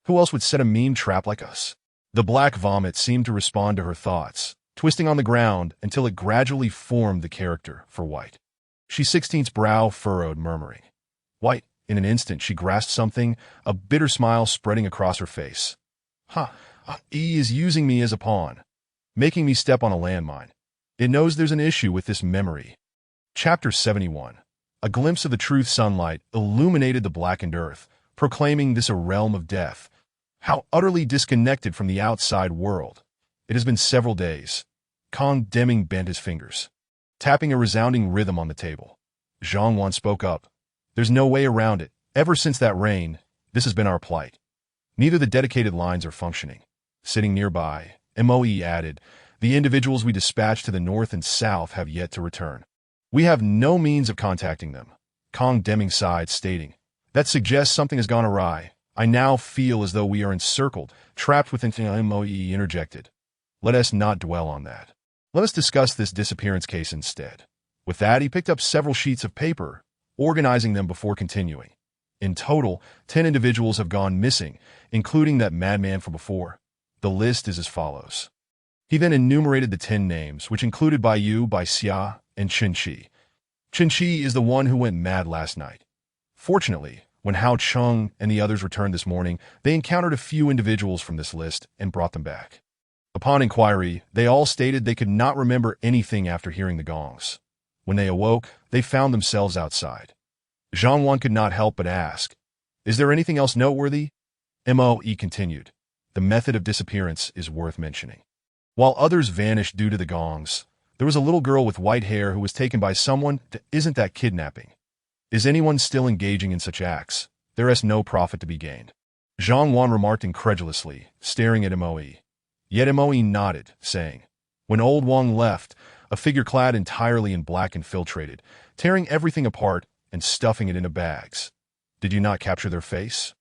Who else would set a meme trap like us? The black vomit seemed to respond to her thoughts, twisting on the ground until it gradually formed the character for White. She 16's brow furrowed, murmuring. White, in an instant she grasped something, a bitter smile spreading across her face. He is using me as a pawn, making me step on a landmine. It knows there's an issue with this memory. Chapter 71. A glimpse of the truth sunlight illuminated the blackened earth, proclaiming this a realm of death. How utterly disconnected from the outside world. It has been several days. Kong Deming bent his fingers, tapping a resounding rhythm on the table. Zhang spoke up. There's no way around it. Ever since that rain, this has been our plight. Neither the dedicated lines are functioning. Sitting nearby, Moe added, the individuals we dispatched to the north and south have yet to return. We have no means of contacting them. Kong Deming sighed, stating, that suggests something has gone awry. I now feel as though we are encircled, trapped within. Moe interjected. Let us not dwell on that. Let us discuss this disappearance case instead. With that, he picked up several sheets of paper, organizing them before continuing. In total, 10 individuals have gone missing, including that madman from before. The list is as follows. He then enumerated the 10 names, which included Bai Yu, Bai Xia, and Chen Qi. Chen Qi is the one who went mad last night. Fortunately, when Hao Cheng and the others returned this morning, they encountered a few individuals from this list and brought them back. Upon inquiry, they all stated they could not remember anything after hearing the gongs. When they awoke, they found themselves outside. Zhang could not help but ask, is there anything else noteworthy? Moe continued, the method of disappearance is worth mentioning. While others vanished due to the gongs, there was a little girl with white hair who was taken by someone. Isn't that kidnapping? Is anyone still engaging in such acts? There is no profit to be gained. Zhang remarked incredulously, staring at Moe. Yet Moe nodded, saying, when old Wang left, a figure clad entirely in black infiltrated, tearing everything apart and stuffing it into bags. Did you not capture their face?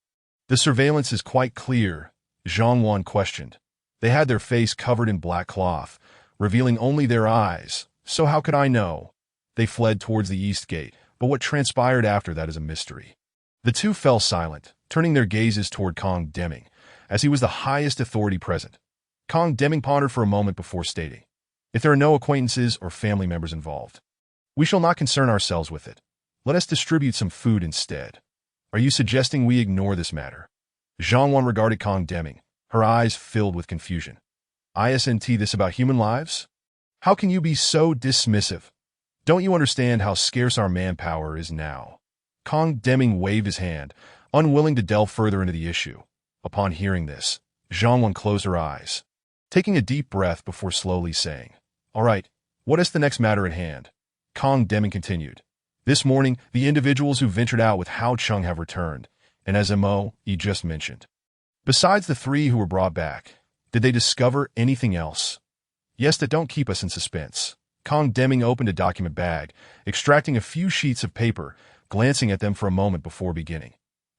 The surveillance is quite clear, Zhang questioned. They had their face covered in black cloth, revealing only their eyes, so how could I know? They fled towards the east gate, but what transpired after that is a mystery. The two fell silent, turning their gazes toward Kong Deming, as he was the highest authority present. Kong Deming pondered for a moment before stating, if there are no acquaintances or family members involved, we shall not concern ourselves with it. Let us distribute some food instead. Are you suggesting we ignore this matter? Zhang regarded Kong Deming, her eyes filled with confusion. Isn't this about human lives? How can you be so dismissive? Don't you understand how scarce our manpower is now? Kong Deming waved his hand, unwilling to delve further into the issue. Upon hearing this, Zhang closed her eyes, taking a deep breath before slowly saying, all right, what is the next matter at hand? Kong Deming continued. This morning, the individuals who ventured out with Hao Cheng have returned, and as Moe just mentioned. Besides the 3 who were brought back, did they discover anything else? Yes, that don't keep us in suspense. Kong Deming opened a document bag, extracting a few sheets of paper, glancing at them for a moment before beginning.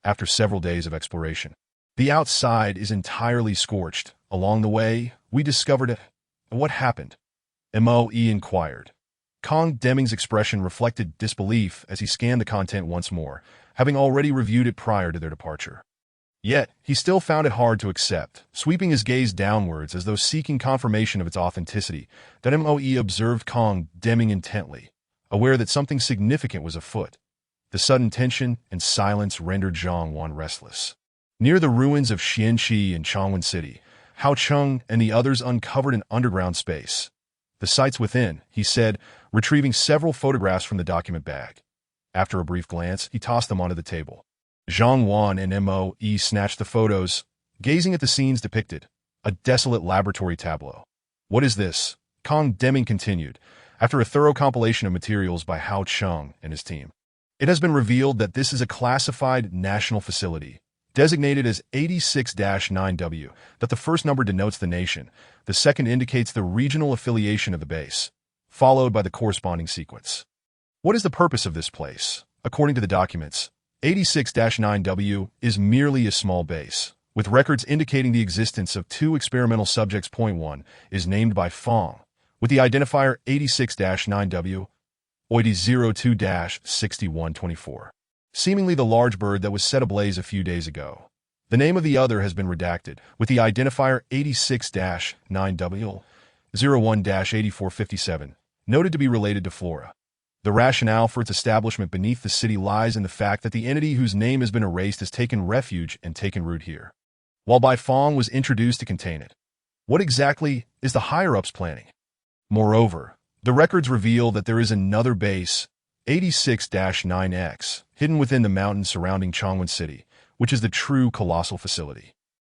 After several days of exploration, the outside is entirely scorched. Along the way, we discovered it. What happened? Moe inquired. Kong Deming's expression reflected disbelief as he scanned the content once more, having already reviewed it prior to their departure. Yet, he still found it hard to accept, sweeping his gaze downwards as though seeking confirmation of its authenticity, that Moe observed Kong Deming intently, aware that something significant was afoot. The sudden tension and silence rendered Zhang restless. Near the ruins of Xianqi and Changwon City, Hao Cheng and the others uncovered an underground space. The sights within, he said, retrieving several photographs from the document bag. After a brief glance, he tossed them onto the table. Zhang Wan and Mo snatched the photos, gazing at the scenes depicted, a desolate laboratory tableau. "What is this?" Kong Deming continued, after a thorough compilation of materials by Hao Chung and his team. "It has been revealed that this is a classified national facility, designated as 86-9W, that the first number denotes the nation, the second indicates the regional affiliation of the base, followed by the corresponding sequence. What is the purpose of this place? According to the documents, 86-9W is merely a small base, with records indicating the existence of 2 experimental subjects. Point 1 is named by Fong, with the identifier 86-9W, OID 02-6124. Seemingly the large bird that was set ablaze a few days ago. The name of the other has been redacted, with the identifier 86-9W, 01-8457, noted to be related to Flora. The rationale for its establishment beneath the city lies in the fact that the entity whose name has been erased has taken refuge and taken root here, while Bai Fong was introduced to contain it. What exactly is the higher-ups planning? Moreover, the records reveal that there is another base, 86-9X, hidden within the mountains surrounding Changwon City, which is the true colossal facility.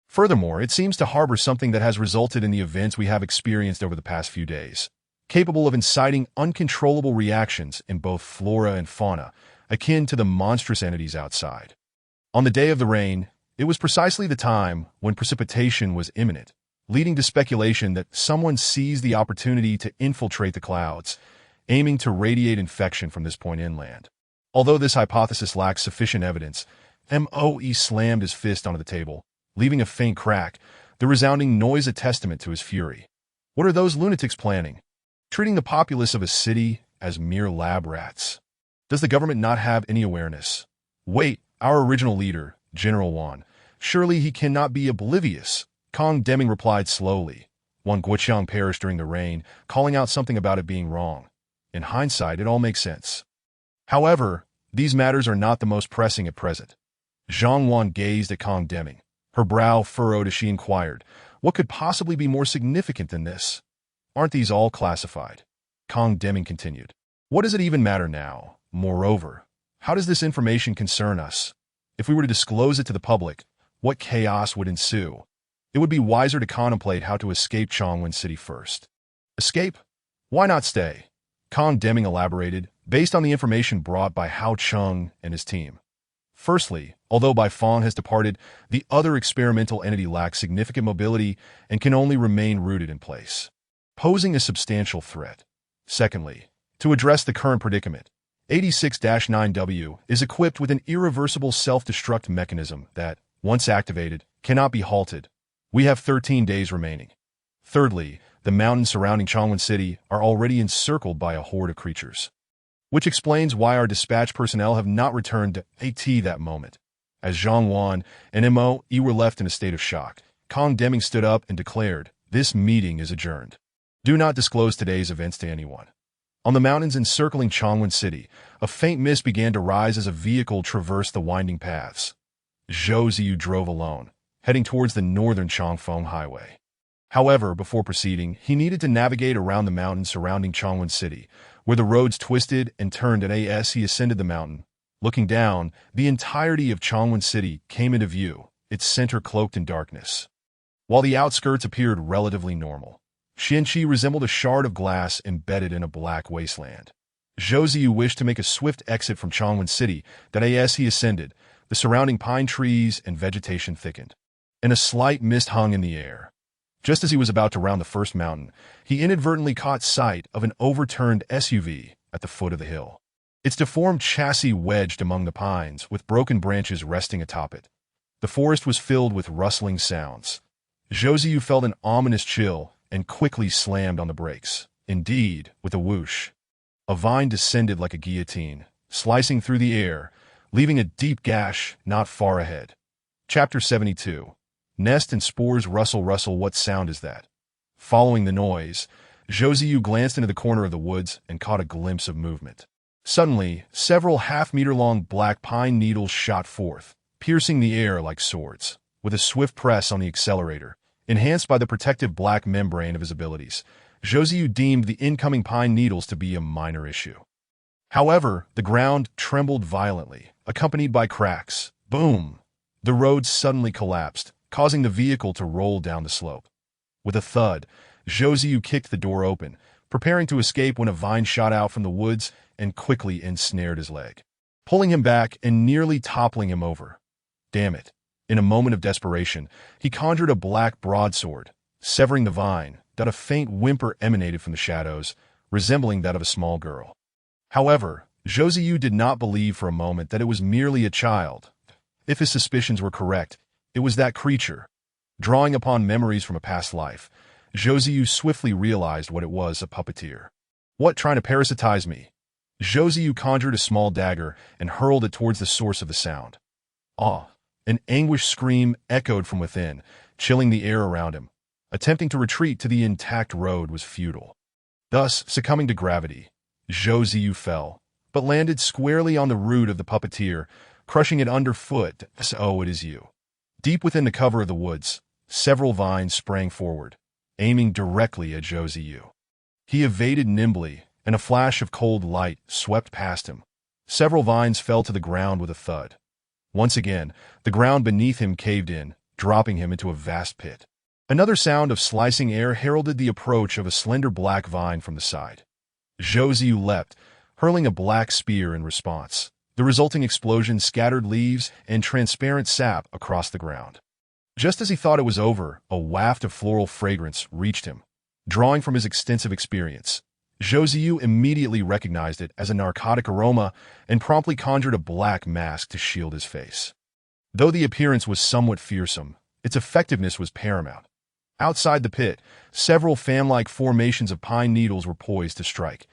Furthermore, it seems to harbor something that has resulted in the events we have experienced over the past few days, capable of inciting uncontrollable reactions in both flora and fauna, akin to the monstrous entities outside. On the day of the rain, it was precisely the time when precipitation was imminent, leading to speculation that someone seized the opportunity to infiltrate the clouds, aiming to radiate infection from this point inland. Although this hypothesis lacks sufficient evidence, Moe slammed his fist onto the table, leaving a faint crack, the resounding noise a testament to his fury. What are those lunatics planning? Treating the populace of a city as mere lab rats. Does the government not have any awareness? Wait, our original leader, General Wan. Surely he cannot be oblivious. Kong Deming replied slowly. Wan Guoqiang perished during the rain, calling out something about it being wrong. In hindsight, it all makes sense. However, these matters are not the most pressing at present. Zhang Wan gazed at Kong Deming, her brow furrowed as she inquired, what could possibly be more significant than this? Aren't these all classified? Kong Deming continued. What does it even matter now? Moreover, how does this information concern us? If we were to disclose it to the public, what chaos would ensue? It would be wiser to contemplate how to escape Changwon City first. Escape? Why not stay? Kong Deming elaborated, based on the information brought by Hao Chung and his team. Firstly, although Bai Fong has departed, the other experimental entity lacks significant mobility and can only remain rooted in place, posing a substantial threat. Secondly, to address the current predicament, 86-9W is equipped with an irreversible self-destruct mechanism that, once activated, cannot be halted. We have 13 days remaining. Thirdly, the mountains surrounding Changwon City are already encircled by a horde of creatures, which explains why our dispatch personnel have not returned to AT that moment. As Zhang Wan and Moe were left in a state of shock, Kong Deming stood up and declared, "This meeting is adjourned. Do not disclose today's events to anyone." On the mountains encircling Changwon City, a faint mist began to rise as a vehicle traversed the winding paths. Zhou Ziyu drove alone, heading towards the northern Changfeng Highway. However, before proceeding, he needed to navigate around the mountains surrounding Changwon City, where the roads twisted and turned. As he ascended the mountain, looking down, the entirety of Changwon City came into view, its center cloaked in darkness. While the outskirts appeared relatively normal, Xianqi resembled a shard of glass embedded in a black wasteland. Zhou Ziyu wished to make a swift exit from Changwon City. As he ascended, the surrounding pine trees and vegetation thickened, and a slight mist hung in the air. Just as he was about to round the first mountain, he inadvertently caught sight of an overturned SUV at the foot of the hill. Its deformed chassis wedged among the pines, with broken branches resting atop it. The forest was filled with rustling sounds. Zhou Ziyu felt an ominous chill and quickly slammed on the brakes. Indeed, with a whoosh, a vine descended like a guillotine, slicing through the air, leaving a deep gash not far ahead. Chapter 72. Nest and spores rustle. What sound is that? Following the noise, Zhou Ziyu glanced into the corner of the woods and caught a glimpse of movement. Suddenly, several half-meter-long black pine needles shot forth, piercing the air like swords. With a swift press on the accelerator, enhanced by the protective black membrane of his abilities, Josiu deemed the incoming pine needles to be a minor issue. However, the ground trembled violently, accompanied by cracks. Boom! The road suddenly collapsed, causing the vehicle to roll down the slope. With a thud, Josiu kicked the door open, preparing to escape when a vine shot out from the woods and quickly ensnared his leg, pulling him back and nearly toppling him over. Damn it. In a moment of desperation, he conjured a black broadsword, severing the vine, that a faint whimper emanated from the shadows, resembling that of a small girl. However, Josiu did not believe for a moment that it was merely a child. If his suspicions were correct, it was that creature. Drawing upon memories from a past life, Josiu swiftly realized what it was: a puppeteer. What, trying to parasitize me? Josiu conjured a small dagger and hurled it towards the source of the sound. Ah! An anguished scream echoed from within, chilling the air around him. Attempting to retreat to the intact road was futile. Thus, succumbing to gravity, Josiu fell, but landed squarely on the root of the puppeteer, crushing it underfoot. So it is you. Deep within the cover of the woods, several vines sprang forward, aiming directly at Josiu. He evaded nimbly, and a flash of cold light swept past him. Several vines fell to the ground with a thud. Once again, the ground beneath him caved in, dropping him into a vast pit. Another sound of slicing air heralded the approach of a slender black vine from the side. Josiu leapt, hurling a black spear in response. The resulting explosion scattered leaves and transparent sap across the ground. Just as he thought it was over, a waft of floral fragrance reached him. Drawing from his extensive experience, Josiu immediately recognized it as a narcotic aroma and promptly conjured a black mask to shield his face. Though the appearance was somewhat fearsome, its effectiveness was paramount. Outside the pit, several fan-like formations of pine needles were poised to strike.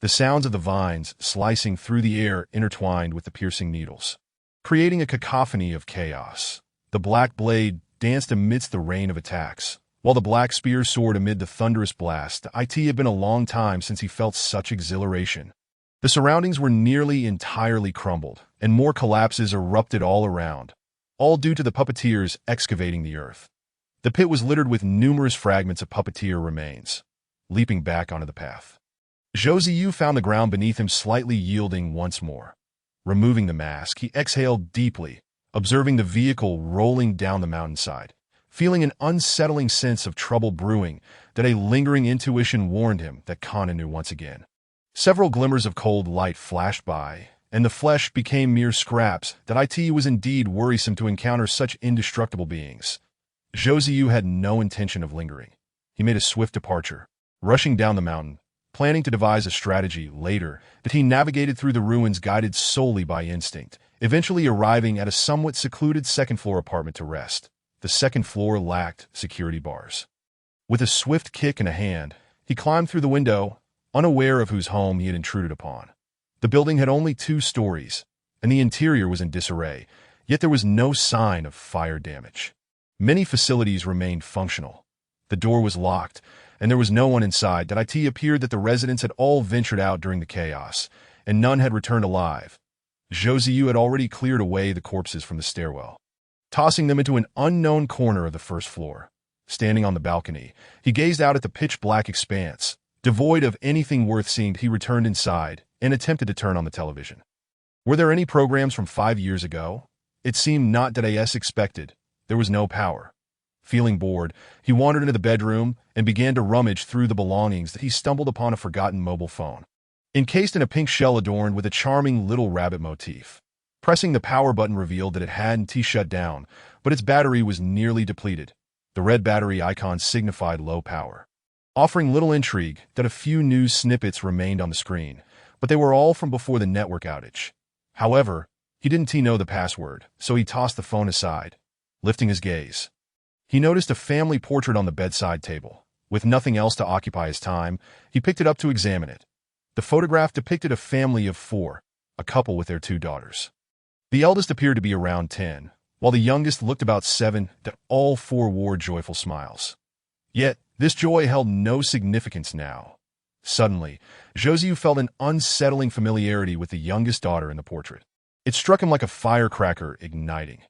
The sounds of the vines slicing through the air intertwined with the piercing needles, creating a cacophony of chaos. The black blade danced amidst the rain of attacks, while the black spear soared amid the thunderous blast. It had been a long time since he felt such exhilaration. The surroundings were nearly entirely crumbled, and more collapses erupted all around, all due to the puppeteers excavating the earth. The pit was littered with numerous fragments of puppeteer remains, leaping back onto the path. Josiu found the ground beneath him slightly yielding once more. Removing the mask, he exhaled deeply, observing the vehicle rolling down the mountainside, feeling an unsettling sense of trouble brewing that a lingering intuition warned him that Kana knew once again. Several glimmers of cold light flashed by, and the flesh became mere scraps. That it was indeed worrisome to encounter such indestructible beings. Josiu had no intention of lingering. He made a swift departure, rushing down the mountain, planning to devise a strategy later. That he navigated through the ruins guided solely by instinct, eventually arriving at a somewhat secluded second-floor apartment to rest. The second floor lacked security bars. With a swift kick in a hand, he climbed through the window, unaware of whose home he had intruded upon. The building had only 2 stories, and the interior was in disarray, yet there was no sign of fire damage. Many facilities remained functional. The door was locked, and there was no one inside. It appeared that the residents had all ventured out during the chaos, and none had returned alive. Josiu had already cleared away the corpses from the stairwell, tossing them into an unknown corner of the first floor. Standing on the balcony, he gazed out at the pitch-black expanse. Devoid of anything worth seeing, he returned inside and attempted to turn on the television. Were there any programs from 5 years ago? It seemed not as expected. There was no power. Feeling bored, he wandered into the bedroom and began to rummage through the belongings. That he stumbled upon a forgotten mobile phone, encased in a pink shell adorned with a charming little rabbit motif. Pressing the power button revealed that it hadn't shut down, but its battery was nearly depleted. The red battery icon signified low power, offering little intrigue. That a few news snippets remained on the screen, but they were all from before the network outage. However, he didn't know the password, so he tossed the phone aside. Lifting his gaze, he noticed a family portrait on the bedside table. With nothing else to occupy his time, he picked it up to examine it. The photograph depicted a family of 4, a couple with their 2 daughters. The eldest appeared to be around 10, while the youngest looked about 7. That all 4 wore joyful smiles. Yet, this joy held no significance now. Suddenly, Josiu felt an unsettling familiarity with the youngest daughter in the portrait. It struck him like a firecracker igniting.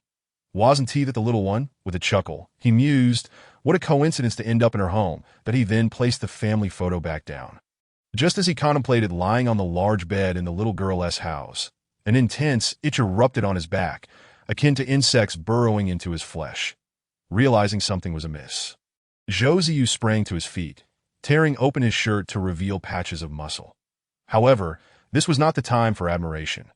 Wasn't he that the little one? With a chuckle, he mused, What a coincidence to end up in her home, that he then placed the family photo back down. Just as he contemplated lying on the large bed in the little girl's house, an intense itch erupted on his back, akin to insects burrowing into his flesh. Realizing something was amiss, Zhou Ziyu sprang to his feet, tearing open his shirt to reveal patches of muscle. However, this was not the time for admiration.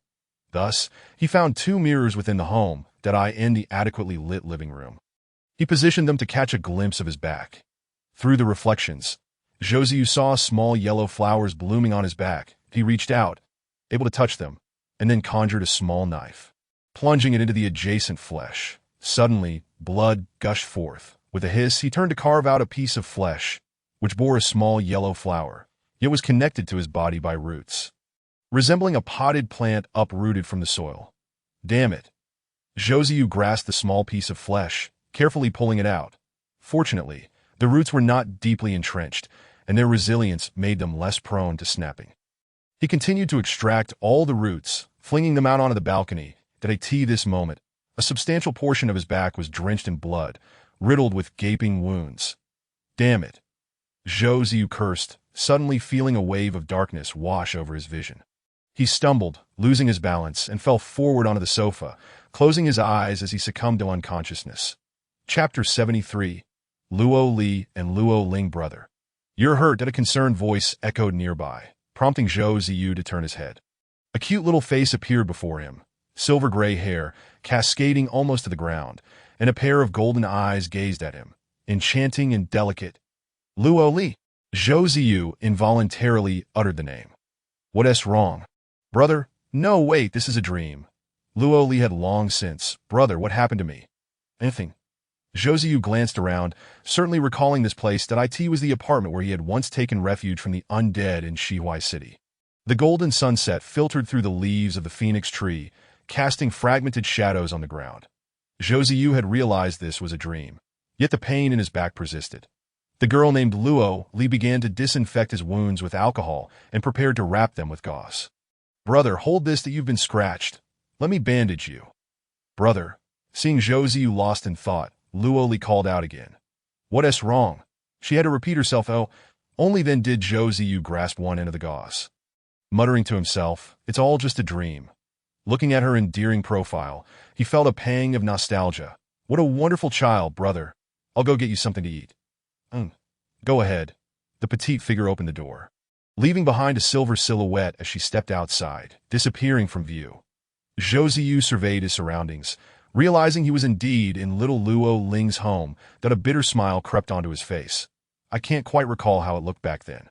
Thus, he found two mirrors within the home that eye in the adequately lit living room. He positioned them to catch a glimpse of his back. Through the reflections, Zhou Ziyu saw small yellow flowers blooming on his back. He reached out, able to touch them, and then conjured a small knife, plunging it into the adjacent flesh. Suddenly, blood gushed forth. With a hiss, he turned to carve out a piece of flesh, which bore a small yellow flower, yet was connected to his body by roots, resembling a potted plant uprooted from the soil. Damn it! Zhou Ziyu grasped the small piece of flesh, carefully pulling it out. Fortunately, the roots were not deeply entrenched, and their resilience made them less prone to snapping. He continued to extract all the roots, flinging them out onto the balcony. At this moment, a substantial portion of his back was drenched in blood, riddled with gaping wounds. Damn it! Zhou Ziyu cursed, suddenly feeling a wave of darkness wash over his vision. He stumbled, losing his balance, and fell forward onto the sofa, closing his eyes as he succumbed to unconsciousness. Chapter 73. Luo Li and Luo Ling brother. "You're hurt," a concerned voice echoed nearby, prompting Zhou Ziyu to turn his head. A cute little face appeared before him, silver-gray hair cascading almost to the ground, and a pair of golden eyes gazed at him, enchanting and delicate. Luo Li. Zhou Ziyu involuntarily uttered the name. "What's wrong? Brother? No, wait, this is a dream." Luo Li had long since. "Brother, what happened to me?" "Anything." Zhou Ziyu glanced around, certainly recalling this place that was the apartment where he had once taken refuge from the undead in Shihuai City. The golden sunset filtered through the leaves of the phoenix tree, casting fragmented shadows on the ground. Zhou Ziyu had realized this was a dream, yet the pain in his back persisted. The girl named Luo Li began to disinfect his wounds with alcohol and prepared to wrap them with gauze. "Brother, hold this that you've been scratched. Let me bandage you." "Brother." Seeing Zhou Ziyu lost in thought, Luo Li called out again. "What's wrong?" She had to repeat herself. Only then did Zhou Ziyu grasp one end of the gauze. Muttering to himself, "It's all just a dream." Looking at her endearing profile, he felt a pang of nostalgia. "What a wonderful child, brother. I'll go get you something to eat." Go ahead." The petite figure opened the door, leaving behind a silver silhouette as she stepped outside, disappearing from view. Zhou Ziyu surveyed his surroundings, realizing he was indeed in little Luo Ling's home, that a bitter smile crept onto his face. "I can't quite recall how it looked back then.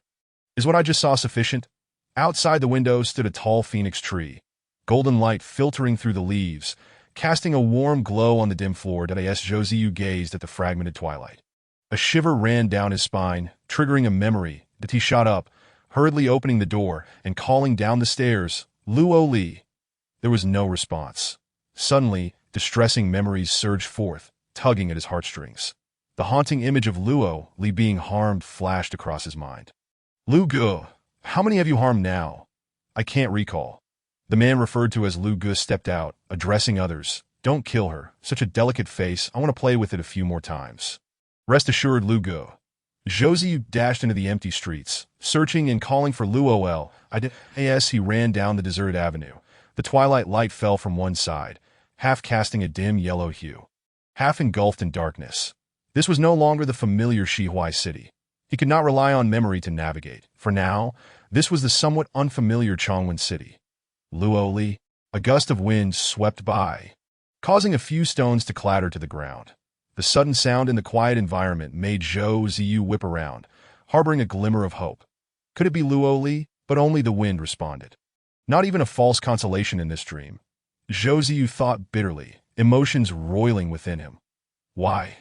Is what I just saw sufficient?" Outside the window stood a tall phoenix tree, golden light filtering through the leaves, casting a warm glow on the dim floor. As Zhou Ziyu gazed at the fragmented twilight, a shiver ran down his spine, triggering a memory. He shot up, hurriedly opening the door and calling down the stairs, "Luo Li." There was no response. Suddenly, distressing memories surged forth, tugging at his heartstrings. The haunting image of Luo Li being harmed flashed across his mind. "Lu Gu, how many have you harmed now?" "I can't recall." The man referred to as Lu Gu stepped out, addressing others. "Don't kill her. Such a delicate face. I want to play with it a few more times." "Rest assured, Lu Gu." Zhou Ziyu dashed into the empty streets, searching and calling for Luo Li. As he ran down the deserted avenue, the twilight light fell from one side, half casting a dim yellow hue, half engulfed in darkness. This was no longer the familiar Shihuai City. He could not rely on memory to navigate. For now, this was the somewhat unfamiliar Chongwen City. Luo Li. A gust of wind swept by, causing a few stones to clatter to the ground. The sudden sound in the quiet environment made Zhou Ziyu whip around, harboring a glimmer of hope. Could it be Luo Li? But only the wind responded. Not even a false consolation in this dream. Zhou Ziyu thought bitterly, emotions roiling within him. Why?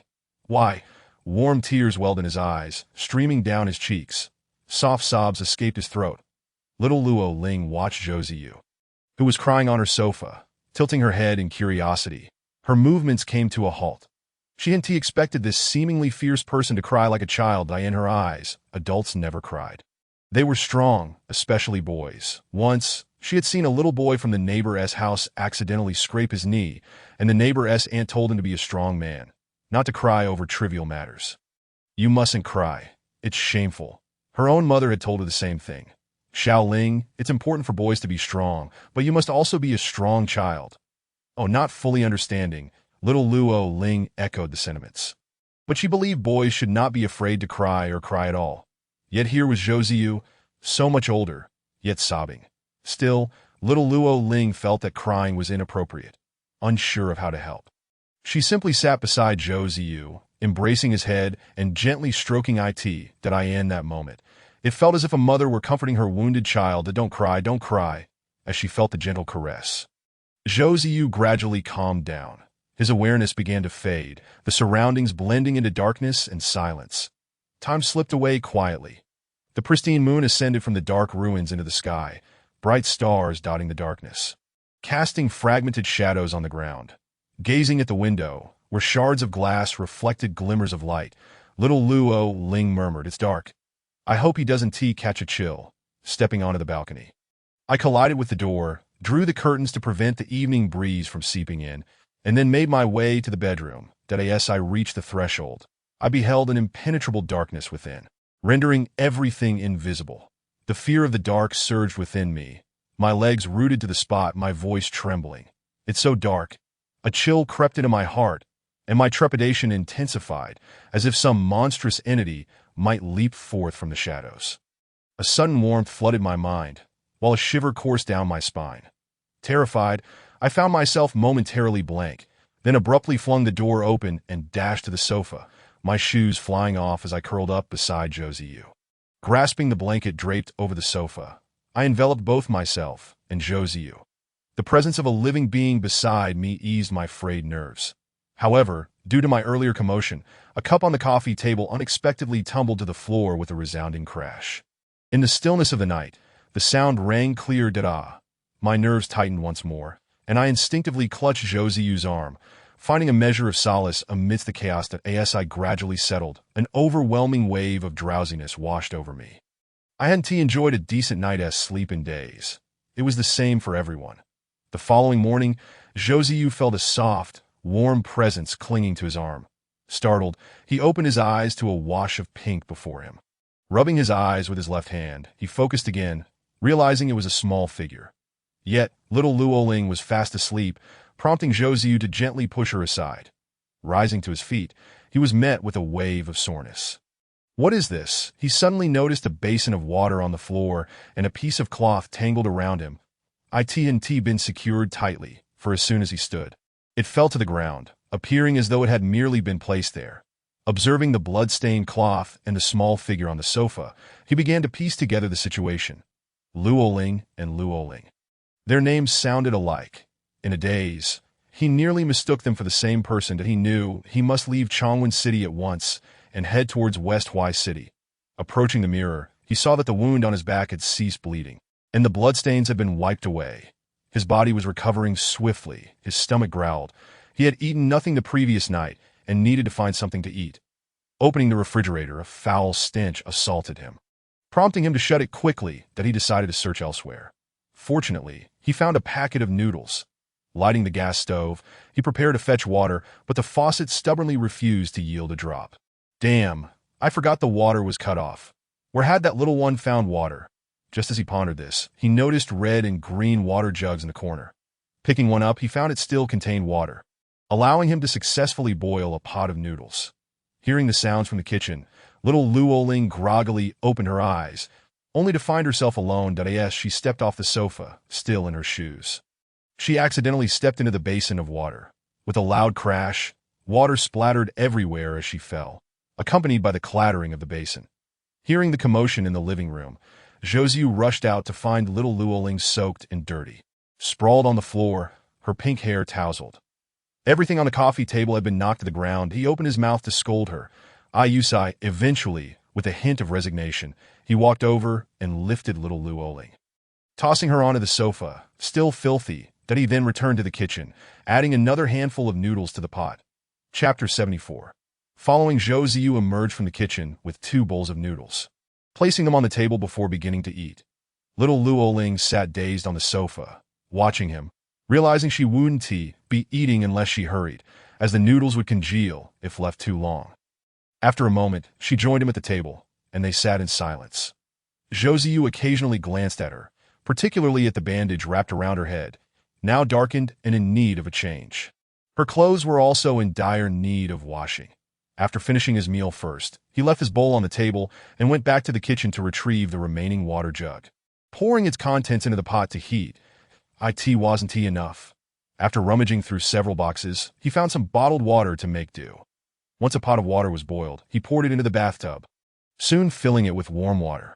Warm tears welled in his eyes, streaming down his cheeks. Soft sobs escaped his throat. Little Luo Ling watched Zhou Ziyu, who was crying on her sofa, tilting her head in curiosity. Her movements came to a halt. She hadn't expected this seemingly fierce person to cry like a child. In her eyes, adults never cried. They were strong, especially boys. Once, she had seen a little boy from the neighbor's house accidentally scrape his knee, and the neighbor's aunt told him to be a strong man, not to cry over trivial matters. You mustn't cry. It's shameful. Her own mother had told her the same thing. Xiao Ling, it's important for boys to be strong, but you must also be a strong child. Oh, not fully understanding, little Luo Ling echoed the sentiments. But she believed boys should not be afraid to cry or cry at all. Yet here was Zhou Ziyu, so much older, yet sobbing. Still, little Luo Ling felt that crying was inappropriate, unsure of how to help. She simply sat beside Zhou Ziyu, embracing his head and gently stroking that moment. It felt as if a mother were comforting her wounded child that don't cry, as she felt the gentle caress. Zhou Ziyu gradually calmed down. His awareness began to fade, the surroundings blending into darkness and silence. Time slipped away quietly. The pristine moon ascended from the dark ruins into the sky, bright stars dotting the darkness, casting fragmented shadows on the ground. Gazing at the window, where shards of glass reflected glimmers of light, little Luo Ling murmured, "It's dark. I hope he doesn't catch a chill," stepping onto the balcony. I collided with the door, drew the curtains to prevent the evening breeze from seeping in, and then made my way to the bedroom. As I reached the threshold, I beheld an impenetrable darkness within, rendering everything invisible. The fear of the dark surged within me, my legs rooted to the spot, my voice trembling. "It's so dark." A chill crept into my heart, and my trepidation intensified, as if some monstrous entity might leap forth from the shadows. A sudden warmth flooded my mind, while a shiver coursed down my spine. Terrified, I found myself momentarily blank, then abruptly flung the door open and dashed to the sofa, my shoes flying off as I curled up beside Zhou Ziyu. Grasping the blanket draped over the sofa, I enveloped both myself and Zhou Ziyu. The presence of a living being beside me eased my frayed nerves. However, due to my earlier commotion, a cup on the coffee table unexpectedly tumbled to the floor with a resounding crash. In the stillness of the night, the sound rang clear. My nerves tightened once more, and I instinctively clutched Zhou Ziyu's arm, finding a measure of solace amidst the chaos that as I gradually settled, an overwhelming wave of drowsiness washed over me. I hadn't enjoyed a decent night's sleep in days. It was the same for everyone. The following morning, Zhou Ziyu felt a soft, warm presence clinging to his arm. Startled, he opened his eyes to a wash of pink before him. Rubbing his eyes with his left hand, he focused again, realizing it was a small figure. Yet, little Luo Ling was fast asleep, prompting Zhou Ziyu to gently push her aside. Rising to his feet, he was met with a wave of soreness. "What is this?" He suddenly noticed a basin of water on the floor and a piece of cloth tangled around him. It been secured tightly, for as soon as he stood, it fell to the ground, appearing as though it had merely been placed there. Observing the blood-stained cloth and the small figure on the sofa, he began to piece together the situation. Luo Ling and Luo Ling. Their names sounded alike. In a daze, he nearly mistook them for the same person that he knew. He must leave Chongwen City at once and head towards West Hui City. Approaching the mirror, he saw that the wound on his back had ceased bleeding, and the bloodstains had been wiped away. His body was recovering swiftly, his stomach growled. He had eaten nothing the previous night and needed to find something to eat. Opening the refrigerator, a foul stench assaulted him, prompting him to shut it quickly. He decided to search elsewhere. Fortunately, he found a packet of noodles. Lighting the gas stove, he prepared to fetch water, but the faucet stubbornly refused to yield a drop. "Damn, I forgot the water was cut off. Where had that little one found water?" Just as he pondered this, he noticed red and green water jugs in the corner. Picking one up, he found it still contained water, allowing him to successfully boil a pot of noodles. Hearing the sounds from the kitchen, little Luo Ling groggily opened her eyes, only to find herself alone. As she stepped off the sofa, still in her shoes, she accidentally stepped into the basin of water. With a loud crash, water splattered everywhere as she fell, accompanied by the clattering of the basin. Hearing the commotion in the living room, Zhou Ziyu rushed out to find little Luo Ling soaked and dirty, sprawled on the floor, her pink hair tousled. Everything on the coffee table had been knocked to the ground. He opened his mouth to scold her. Eventually, with a hint of resignation, he walked over and lifted little Luo Ling, tossing her onto the sofa, still filthy. He then returned to the kitchen, adding another handful of noodles to the pot. Chapter 74. Following, Zhou Ziyu emerged from the kitchen with 2 bowls of noodles, placing them on the table before beginning to eat. Little Luo Ling sat dazed on the sofa, watching him, realizing she wouldn't be eating unless she hurried, as the noodles would congeal if left too long. After a moment, she joined him at the table, and they sat in silence. Josiu occasionally glanced at her, particularly at the bandage wrapped around her head, now darkened and in need of a change. Her clothes were also in dire need of washing. After finishing his meal first, he left his bowl on the table and went back to the kitchen to retrieve the remaining water jug. Pouring its contents into the pot to heat, it wasn't enough. After rummaging through several boxes, he found some bottled water to make do. Once a pot of water was boiled, he poured it into the bathtub, soon filling it with warm water.